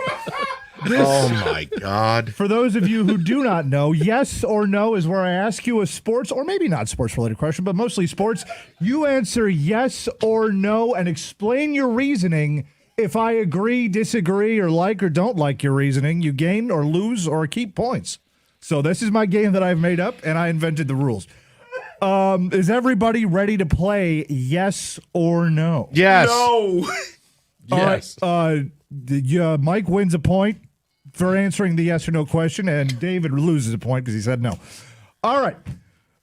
Oh, my God. For those of you who do not know, yes or no is where I ask you a sports, or maybe not sports-related question, but mostly sports. You answer yes or no and explain your reasoning. If I agree, disagree, or like or don't like your reasoning, you gain or lose or keep points. So this is my game that I've made up, and I invented the rules. Is everybody ready to play yes or no? Yes. No. Yes. Mike wins a point for answering the yes or no question, and David loses a point because he said no. All right.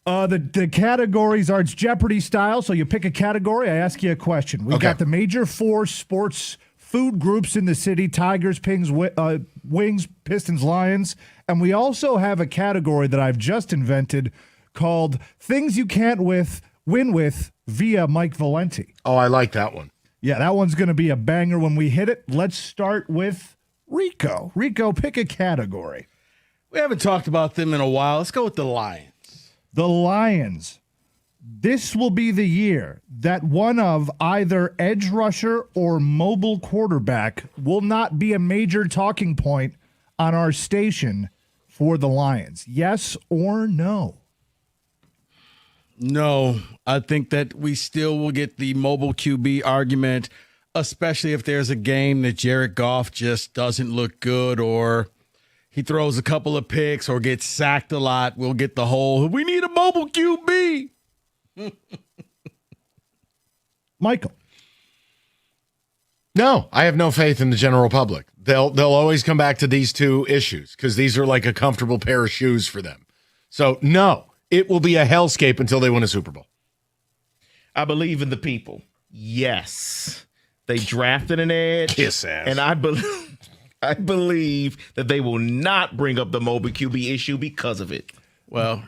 The categories are, it's Jeopardy style, so you pick a category, I ask you a question. We've got the major 4 sports food groups in the city: Tigers, Wings, Pistons, Lions. And we also have a category that I've just invented called Things You Can't Win With via Mike Valenti. Oh, I like that one. Yeah, that one's going to be a banger when we hit it. Let's start with Rico. Rico, pick a category. We haven't talked about them in a while. Let's go with the Lions. The Lions. This will be the year that one of either edge rusher or mobile quarterback will not be a major talking point on our station for the Lions. Yes or no? No, I think that we still will get the mobile QB argument, especially if there's a game that Jared Goff just doesn't look good, or he throws a couple of picks or gets sacked a lot. We'll get the whole, we need a mobile QB. Michael. No, I have no faith in the general public. They'll always come back to these two issues because these are like a comfortable pair of shoes for them. So, no, it will be a hellscape until they win a Super Bowl. I believe in the people. Yes. They drafted an edge. Kiss ass. And I believe that they will not bring up the mobile QB issue because of it. Well,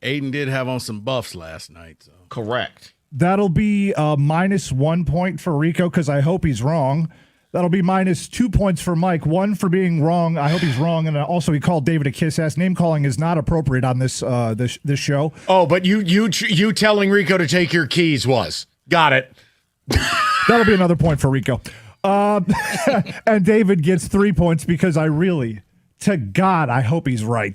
Aiden did have on some buffs last night. So. Correct. That'll be -1 point for Rico because I hope he's wrong. That'll be -2 points for Mike. 1 for being wrong. I hope he's wrong. And also, he called David a kiss ass. Name calling is not appropriate on this this show. Oh, but you telling Rico to take your keys was. Got it. That'll be another point for Rico. And David gets 3 points because to God, I hope he's right.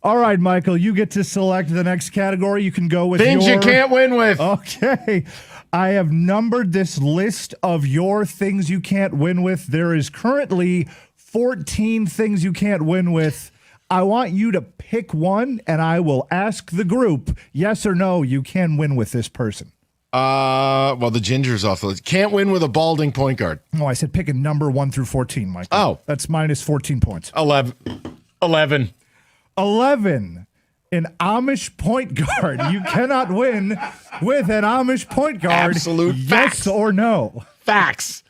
All right, Michael, you get to select the next category. You can go with things you can't win with. Okay. I have numbered this list of your things you can't win with. There is currently 14 things you can't win with. I want you to pick one, and I will ask the group, yes or no, you can win with this person. Well, the Ginger's off the list. Can't win with a balding point guard. No, I said pick a number 1 through 14, Michael. Oh. That's -14 points. 11. 11. An Amish point guard. You cannot win with an Amish point guard. Absolute facts. Yes or no? Facts.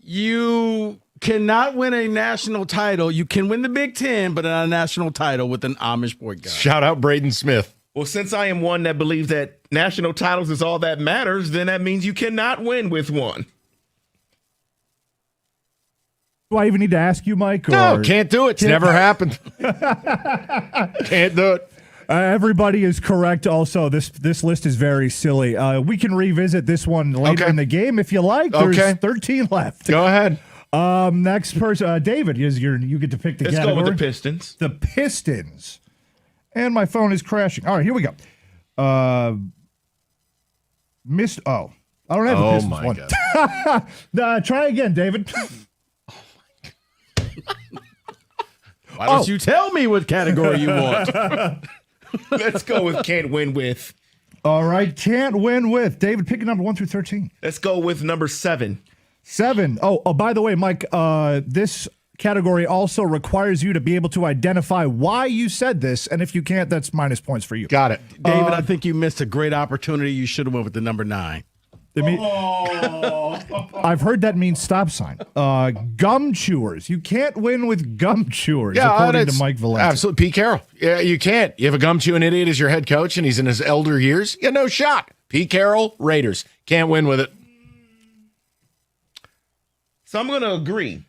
You cannot win a national title. You can win the Big Ten, but not a national title with an Amish point guard. Shout out Braden Smith. Well, since I am one that believes that national titles is all that matters, then that means you cannot win with one. Do I even need to ask you, Mike? No, can't do it. It's never happened. Can't do it. Everybody is correct. Also, this list is very silly. We can revisit this one later in the game if you like. There's 13 left. Go ahead. Next person, David, you get to pick the Let's category. go with the Pistons. The Pistons. And my phone is crashing. All right, here we go. I don't have the Pistons one. God. Try again, David. Why don't you tell me what category you want? Let's go with can't win with. All right, can't win with. David, pick a number 1 through 13. Let's go with number 7. 7. Oh, by the way, Mike, this category also requires you to be able to identify why you said this, and if you can't, that's minus points for you. Got it. David, I think you missed a great opportunity. You should have went with the number 9. I've heard that means stop sign. Gum chewers. You can't win with gum chewers, according to Mike Valenti. Absolutely. Pete Carroll. Yeah, you can't. You have a gum chewing idiot as your head coach, and he's in his elder years. You got no shot. Pete Carroll, Raiders. Can't win with it. So I'm going to agree.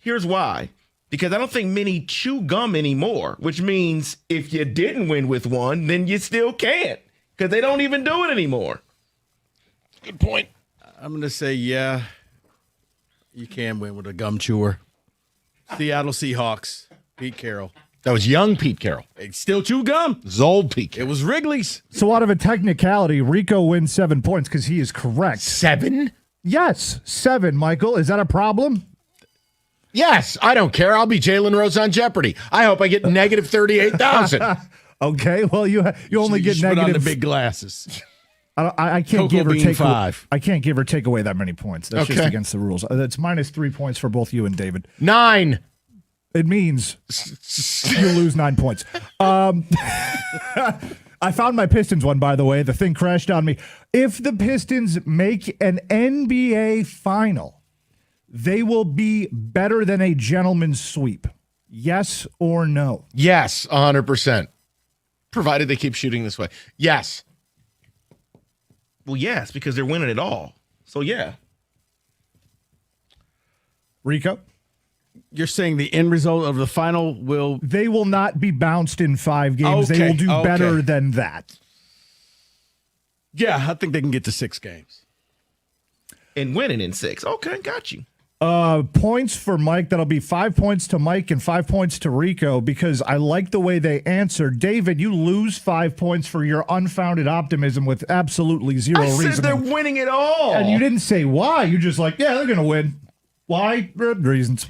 Here's why. Because I don't think many chew gum anymore, which means if you didn't win with one, then you still can't. Because they don't even do it anymore. Good point. I'm going to say, yeah, you can win with a gum chewer. Seattle Seahawks, Pete Carroll. That was young Pete Carroll. They still chew gum. It was old Pete Carroll. It was Wrigley's. So out of a technicality, Rico wins 7 points because he is correct. 7? Yes, 7, Michael. Is that a problem? Yes, I don't care. I'll be Jalen Rose on Jeopardy. I hope I get negative 38,000. Okay, well, you only get put on negative. the big glasses. I can't Cocoa give or Bean take 5. I can't give or take away that many points. That's just against the rules. That's minus 3 points for both you and David. 9. It means you lose 9 points. I found my Pistons one, by the way. The thing crashed on me. If the Pistons make an NBA final, they will be better than a gentleman's sweep. Yes or no? Yes, 100%. Provided they keep shooting this way. Yes. Well, yes, because they're winning it all. So, yeah. Rico? You're saying the end result of the final will... They will not be bounced in 5 games. They will do better than that. Yeah, I think they can get to 6 games. And winning in 6. Okay, got you. Points for Mike. That'll be 5 points to Mike and 5 points to Rico because I like the way they answered. David, you lose 5 points for your unfounded optimism with absolutely zero reason. I said they're winning it all. And you didn't say why. You're just like, yeah, they're going to win. Why? Reasons.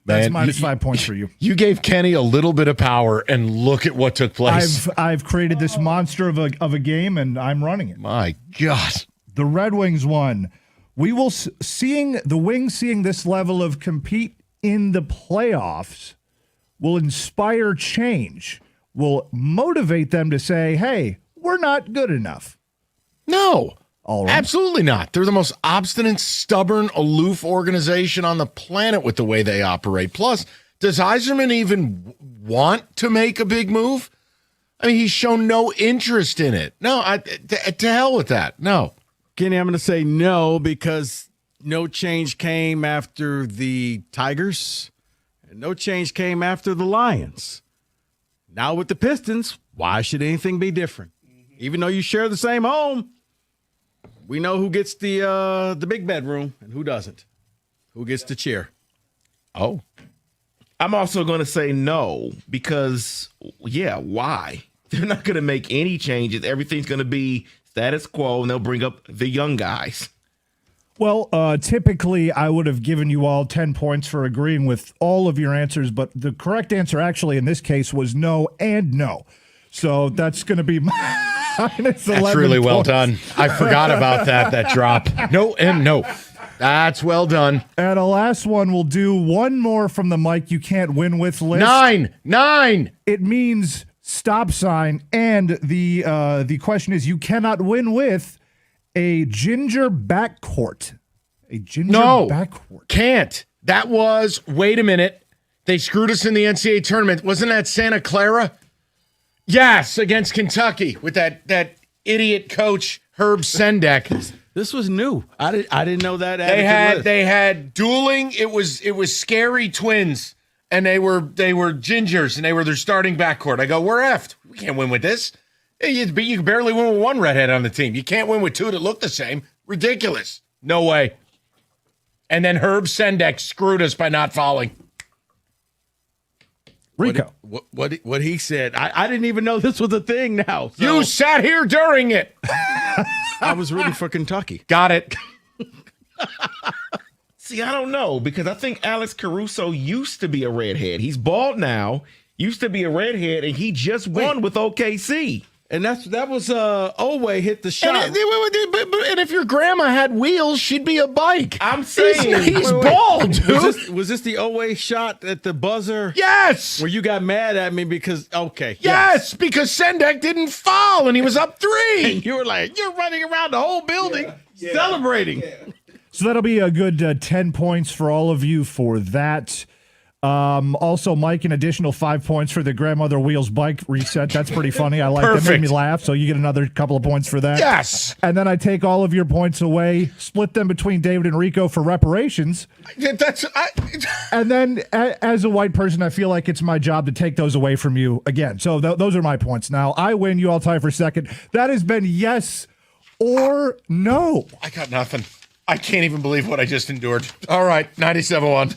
That's Man, minus 5 points for you. You gave Kenny a little bit of power, and look at what took place. I've created this monster of a game, and I'm running it. My God. The Red Wings won. We will seeing this level of compete in the playoffs will inspire change, will motivate them to say, hey, we're not good enough. No. All right. Absolutely not. They're the most obstinate, stubborn, aloof organization on the planet with the way they operate. Plus, does Yzerman even want to make a big move? I mean, he's shown no interest in it. No, to hell with that. No. Kenny, I'm going to say no because no change came after the Tigers and no change came after the Lions. Now with the Pistons, why should anything be different? Even though you share the same home, we know who gets the big bedroom and who doesn't. Who gets to cheer? Oh. I'm also going to say no because, yeah, why? They're not going to make any changes. Everything's going to be status quo, and they'll bring up the young guys. Well, typically I would have given you all 10 points for agreeing with all of your answers, but the correct answer actually in this case was no and no. So that's going to be minus 11 That's really well points. done. I forgot about that drop. No and no. That's well done. And a last one, we'll do one more from the Mike You Can't Win With list. 9. It means stop sign, and the question is you cannot win with a ginger backcourt. A ginger backcourt. Can't. That was, wait a minute, they screwed us in the NCAA tournament. Wasn't that Santa Clara? Yes, against Kentucky with that idiot coach Herb Sendek. This was new. I didn't know that. They had dueling. It was scary twins. And they were gingers, and they were their starting backcourt. I go, we're effed. We can't win with this. You can barely win with one redhead on the team. You can't win with two that look the same. Ridiculous. No way. And then Herb Sendek screwed us by not falling. Rico. What he said. I didn't even know this was a thing now. So. You sat here during it. I was rooting for Kentucky. Got it. See, I don't know, because I think Alex Caruso used to be a redhead. He's bald now, used to be a redhead, and he just won with OKC. And that was Oweh hit the shot. And if your grandma had wheels, she'd be a bike. I'm saying he's bald, dude. Was this the Oweh shot at the buzzer? Yes. Where you got mad at me because Yes, because Sendek didn't fall and he was up 3. And you were like, you're running around the whole building celebrating. Yeah. So that'll be a good 10 points for all of you for that. Also, Mike, an additional 5 points for the grandmother wheels bike reset. That's pretty funny. I like that. Made me laugh. So you get another couple of points for that. Yes. And then I take all of your points away, split them between David and Rico for reparations. And then as a white person, I feel like it's my job to take those away from you again. So those are my points. Now, I win. You all tie for second. That has been yes or no. I got nothing. I can't even believe what I just endured. All right, 97-1.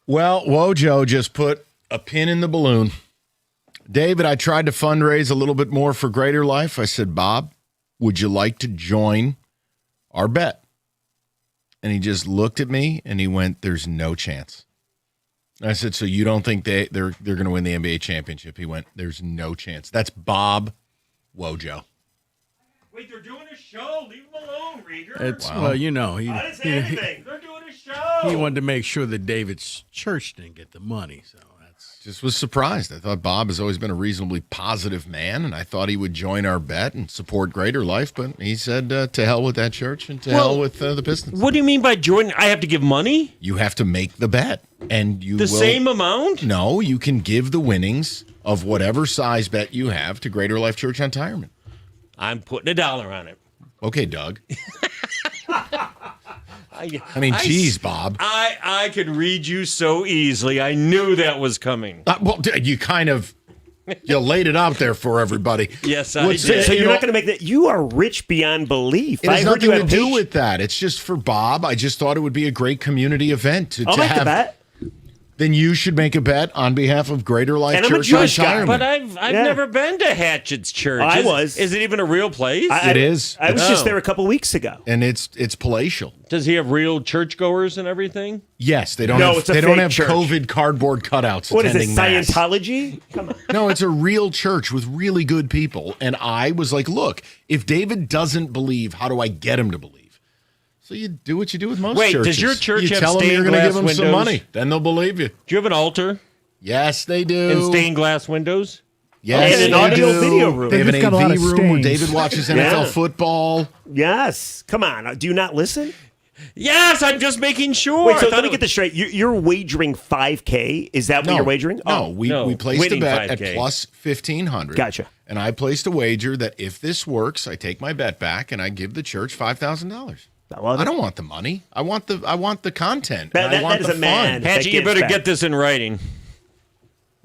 Well, Wojo just put a pin in the balloon. David, I tried to fundraise a little bit more for Greater Life. I said, Bob, would you like to join our bet? And he just looked at me and he went, there's no chance. I said, so you don't think they're going to win the NBA championship? He went, there's no chance. That's Bob Wojo. Wait, they're doing a show. Leave them alone, Rieger. It's well, you know, I didn't say anything. They're doing a show. He wanted to make sure that David's church didn't get the money. So that's just was surprised. I thought Bob has always been a reasonably positive man, and I thought he would join our bet and support Greater Life. But he said, to hell with that church and to hell with the Pistons. What do you mean by joining? I have to give money? You have to make the bet, and you the same amount? No, you can give the winnings of whatever size bet you have to Greater Life Church on Tireman. I'm putting $1 on it. Okay, Doug. I mean, geez, Bob. I could read you so easily. I knew that was coming. Well, you kind of you laid it out there for everybody. Yes, I did. So you're not going to make that. You are rich beyond belief. It has nothing to do with that. It's just for Bob. I just thought it would be a great community event to make have. The bet. Then you should make a bet on behalf of Greater Life Church. I'm a Jewish guy, but I've never been to Hatchett's church. Is it even a real place? It is. I was just there a couple weeks ago, and it's palatial. Does he have real churchgoers and everything? Yes, they don't. They don't have COVID cardboard cutouts. What is it? Mass. Scientology? Come on. No, it's a real church with really good people. And I was like, look, if David doesn't believe, how do I get him to believe? So you do what you do with most churches. Wait, does your church you have tell them stained you're going to glass give them windows? some money, then they'll believe you. Do you have an altar? Yes, they do. And stained glass windows? Yes, and an audio video room. They have an AV room where David watches NFL football. Yes. Come on. Do you not listen? Yes, I'm just making sure. Wait, so let me get this straight. You're wagering $5K. Is that what you're wagering? No, we placed a bet 5K. at plus 1,500. Gotcha. And I placed a wager that if this works, I take my bet back and I give the church $5,000. I don't want the money. I want the content. I want the fun. Hatchie, you better get this in writing.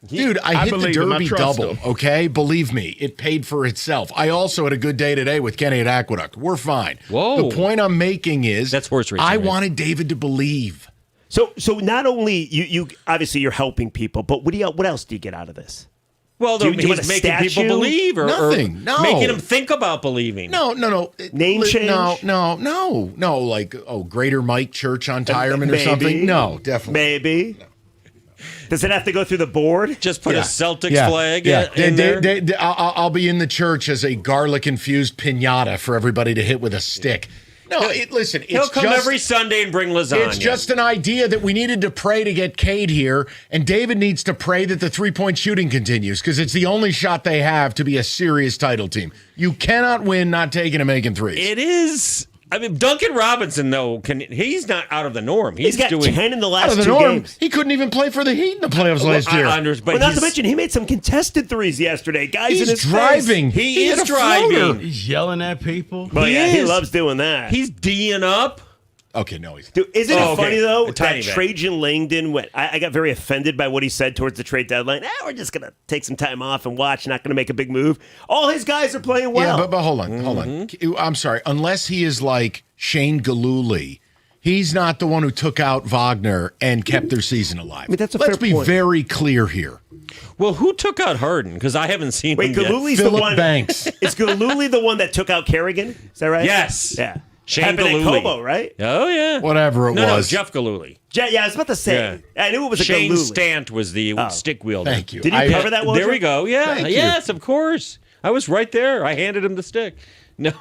Dude, I hit the believe him. I Derby trust double, him. okay? Believe me, it paid for itself. I also had a good day today with Kenny at Aqueduct. We're fine. Whoa. The point I'm making is that's horse racing. I right? wanted David to believe. So not only you obviously you're helping people, but what else do you get out of this? Well, do you want he's a making people statue? believe or Nothing. No. making them think about believing. No. Name change? No. Like, Greater Mike Church on Tireman or something? No, definitely. Maybe. No. Does it have to go through the board? Just put a Celtics flag in there? I'll be in the church as a garlic-infused piñata for everybody to hit with a stick. No, listen, He'll come every Sunday and bring lasagna. It's just an idea that we needed to pray to get Cade here, and David needs to pray that the three-point shooting continues because it's the only shot they have to be a serious title team. You cannot win not taking and making threes. It is. I mean, Duncan Robinson, though, he's not out of the norm. He's got doing 10 in the out last of the two norm. games. He couldn't even play for the Heat in the playoffs last year. But not to mention, he made some contested threes yesterday. Guys in his driving. face. He is driving. He's yelling at people. Well, he loves doing that. He's D'ing up. Okay, no, he's. Dude, isn't it funny, though, A tiny that bit. Trajan Langdon went, I got very offended by what he said towards the trade deadline. We're just going to take some time off and watch, not going to make a big move. All his guys are playing well. Yeah, but hold on. I'm sorry. Unless he is like Shane Galluli, he's not the one who took out Wagner and kept their season alive. I mean, that's a Let's fair be point. very clear here. Well, who took out Harden? Because I haven't seen Wait, him yet. Galluli's the Philip one. Banks. Is Galluli the one that took out Kerrigan? Is that right? Yes. Yeah. Shane Happened at Galluli. Kobo, right? Oh, yeah. Whatever it No, was. Jeff Galluli. Yeah, I was about to say. Yeah. I knew it was a Shane Galluli. Stant was the stick wielder. Thank you. Did he cover that one? There we go. Yeah. Thank you. Yes, of course. I was right there. I handed him the stick. No.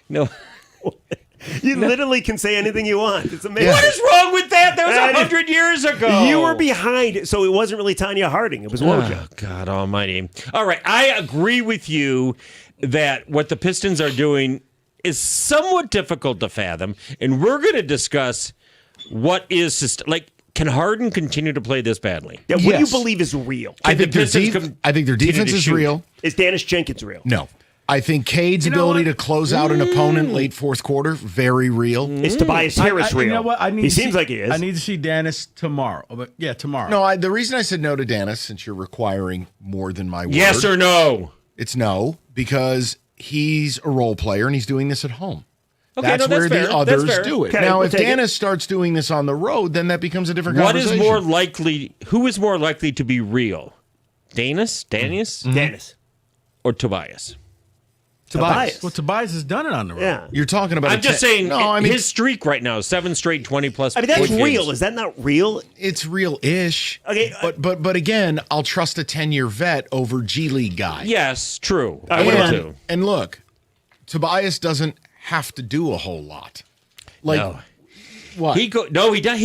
You literally can say anything you want. It's amazing. What is wrong with that? That was 100 years ago. You were behind, so it wasn't really Tanya Harding. It was Woj. Oh, God almighty. All right. I agree with you that what the Pistons are doing is somewhat difficult to fathom, and we're going to discuss what is can Harden continue to play this badly? Yeah, what do you believe is real? I think their defense is real. Is Dennis Jenkins real? No. I think Cade's ability to close out an opponent late fourth quarter, very real. Is Tobias Harris real? You know what? He seems like he is. I need to see Dennis tomorrow. Tomorrow. No, the reason I said no to Dennis, since you're requiring more than my word. Yes or no? It's no, because he's a role player and he's doing this at home. Okay, That's where fair. the others That's fair. do it. Okay, Now, we'll if take Dennis starts doing this on the road, then that becomes a different What is conversation. more likely? Who is more likely to be real? Danius, Dennis, or Tobias? Tobias. Well, Tobias has done it on the road. Yeah. You're talking about. I'm just saying. No, I mean his streak right now, 7 straight 20-plus. I mean, that's point real. games. Is that not real? it's real-ish. Okay, but again, I'll trust a 10-year vet over G League guy. Yes, true. I And, will too. and look, Tobias doesn't have to do a whole lot. Like No. what? He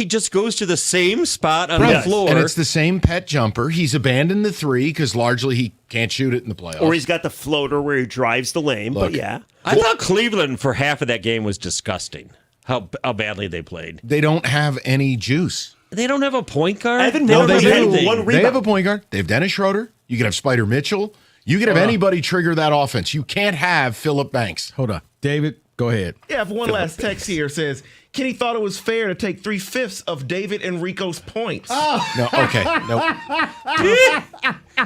just goes to the same spot on the Right. floor. And it's the same pet jumper. He's abandoned the three because largely he can't shoot it in the playoffs. Or he's got the floater where he drives the lane. Look, but yeah. I thought Cleveland for half of that game was disgusting. How badly they played. They don't have any juice. They don't have a point guard. Evan No, Miller they had do. one They have rebound. a point guard. They have Dennis Schroeder. You could have Spider Mitchell. You could have anybody trigger that offense. You can't have Phillip Banks. Hold on. David, go ahead. Yeah, if one last text here says, Kenny thought it was fair to take 3/5 of David Enrico's points. No, okay, nope.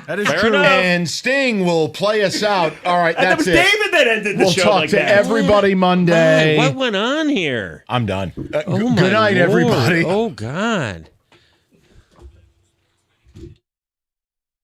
That is Fair true. enough. And Sting will play us out. All right, That that's was it. David that ended the We'll show talk like to that. everybody Monday. What went on here? I'm done. Oh, Good my night, Lord. everybody. Oh, God.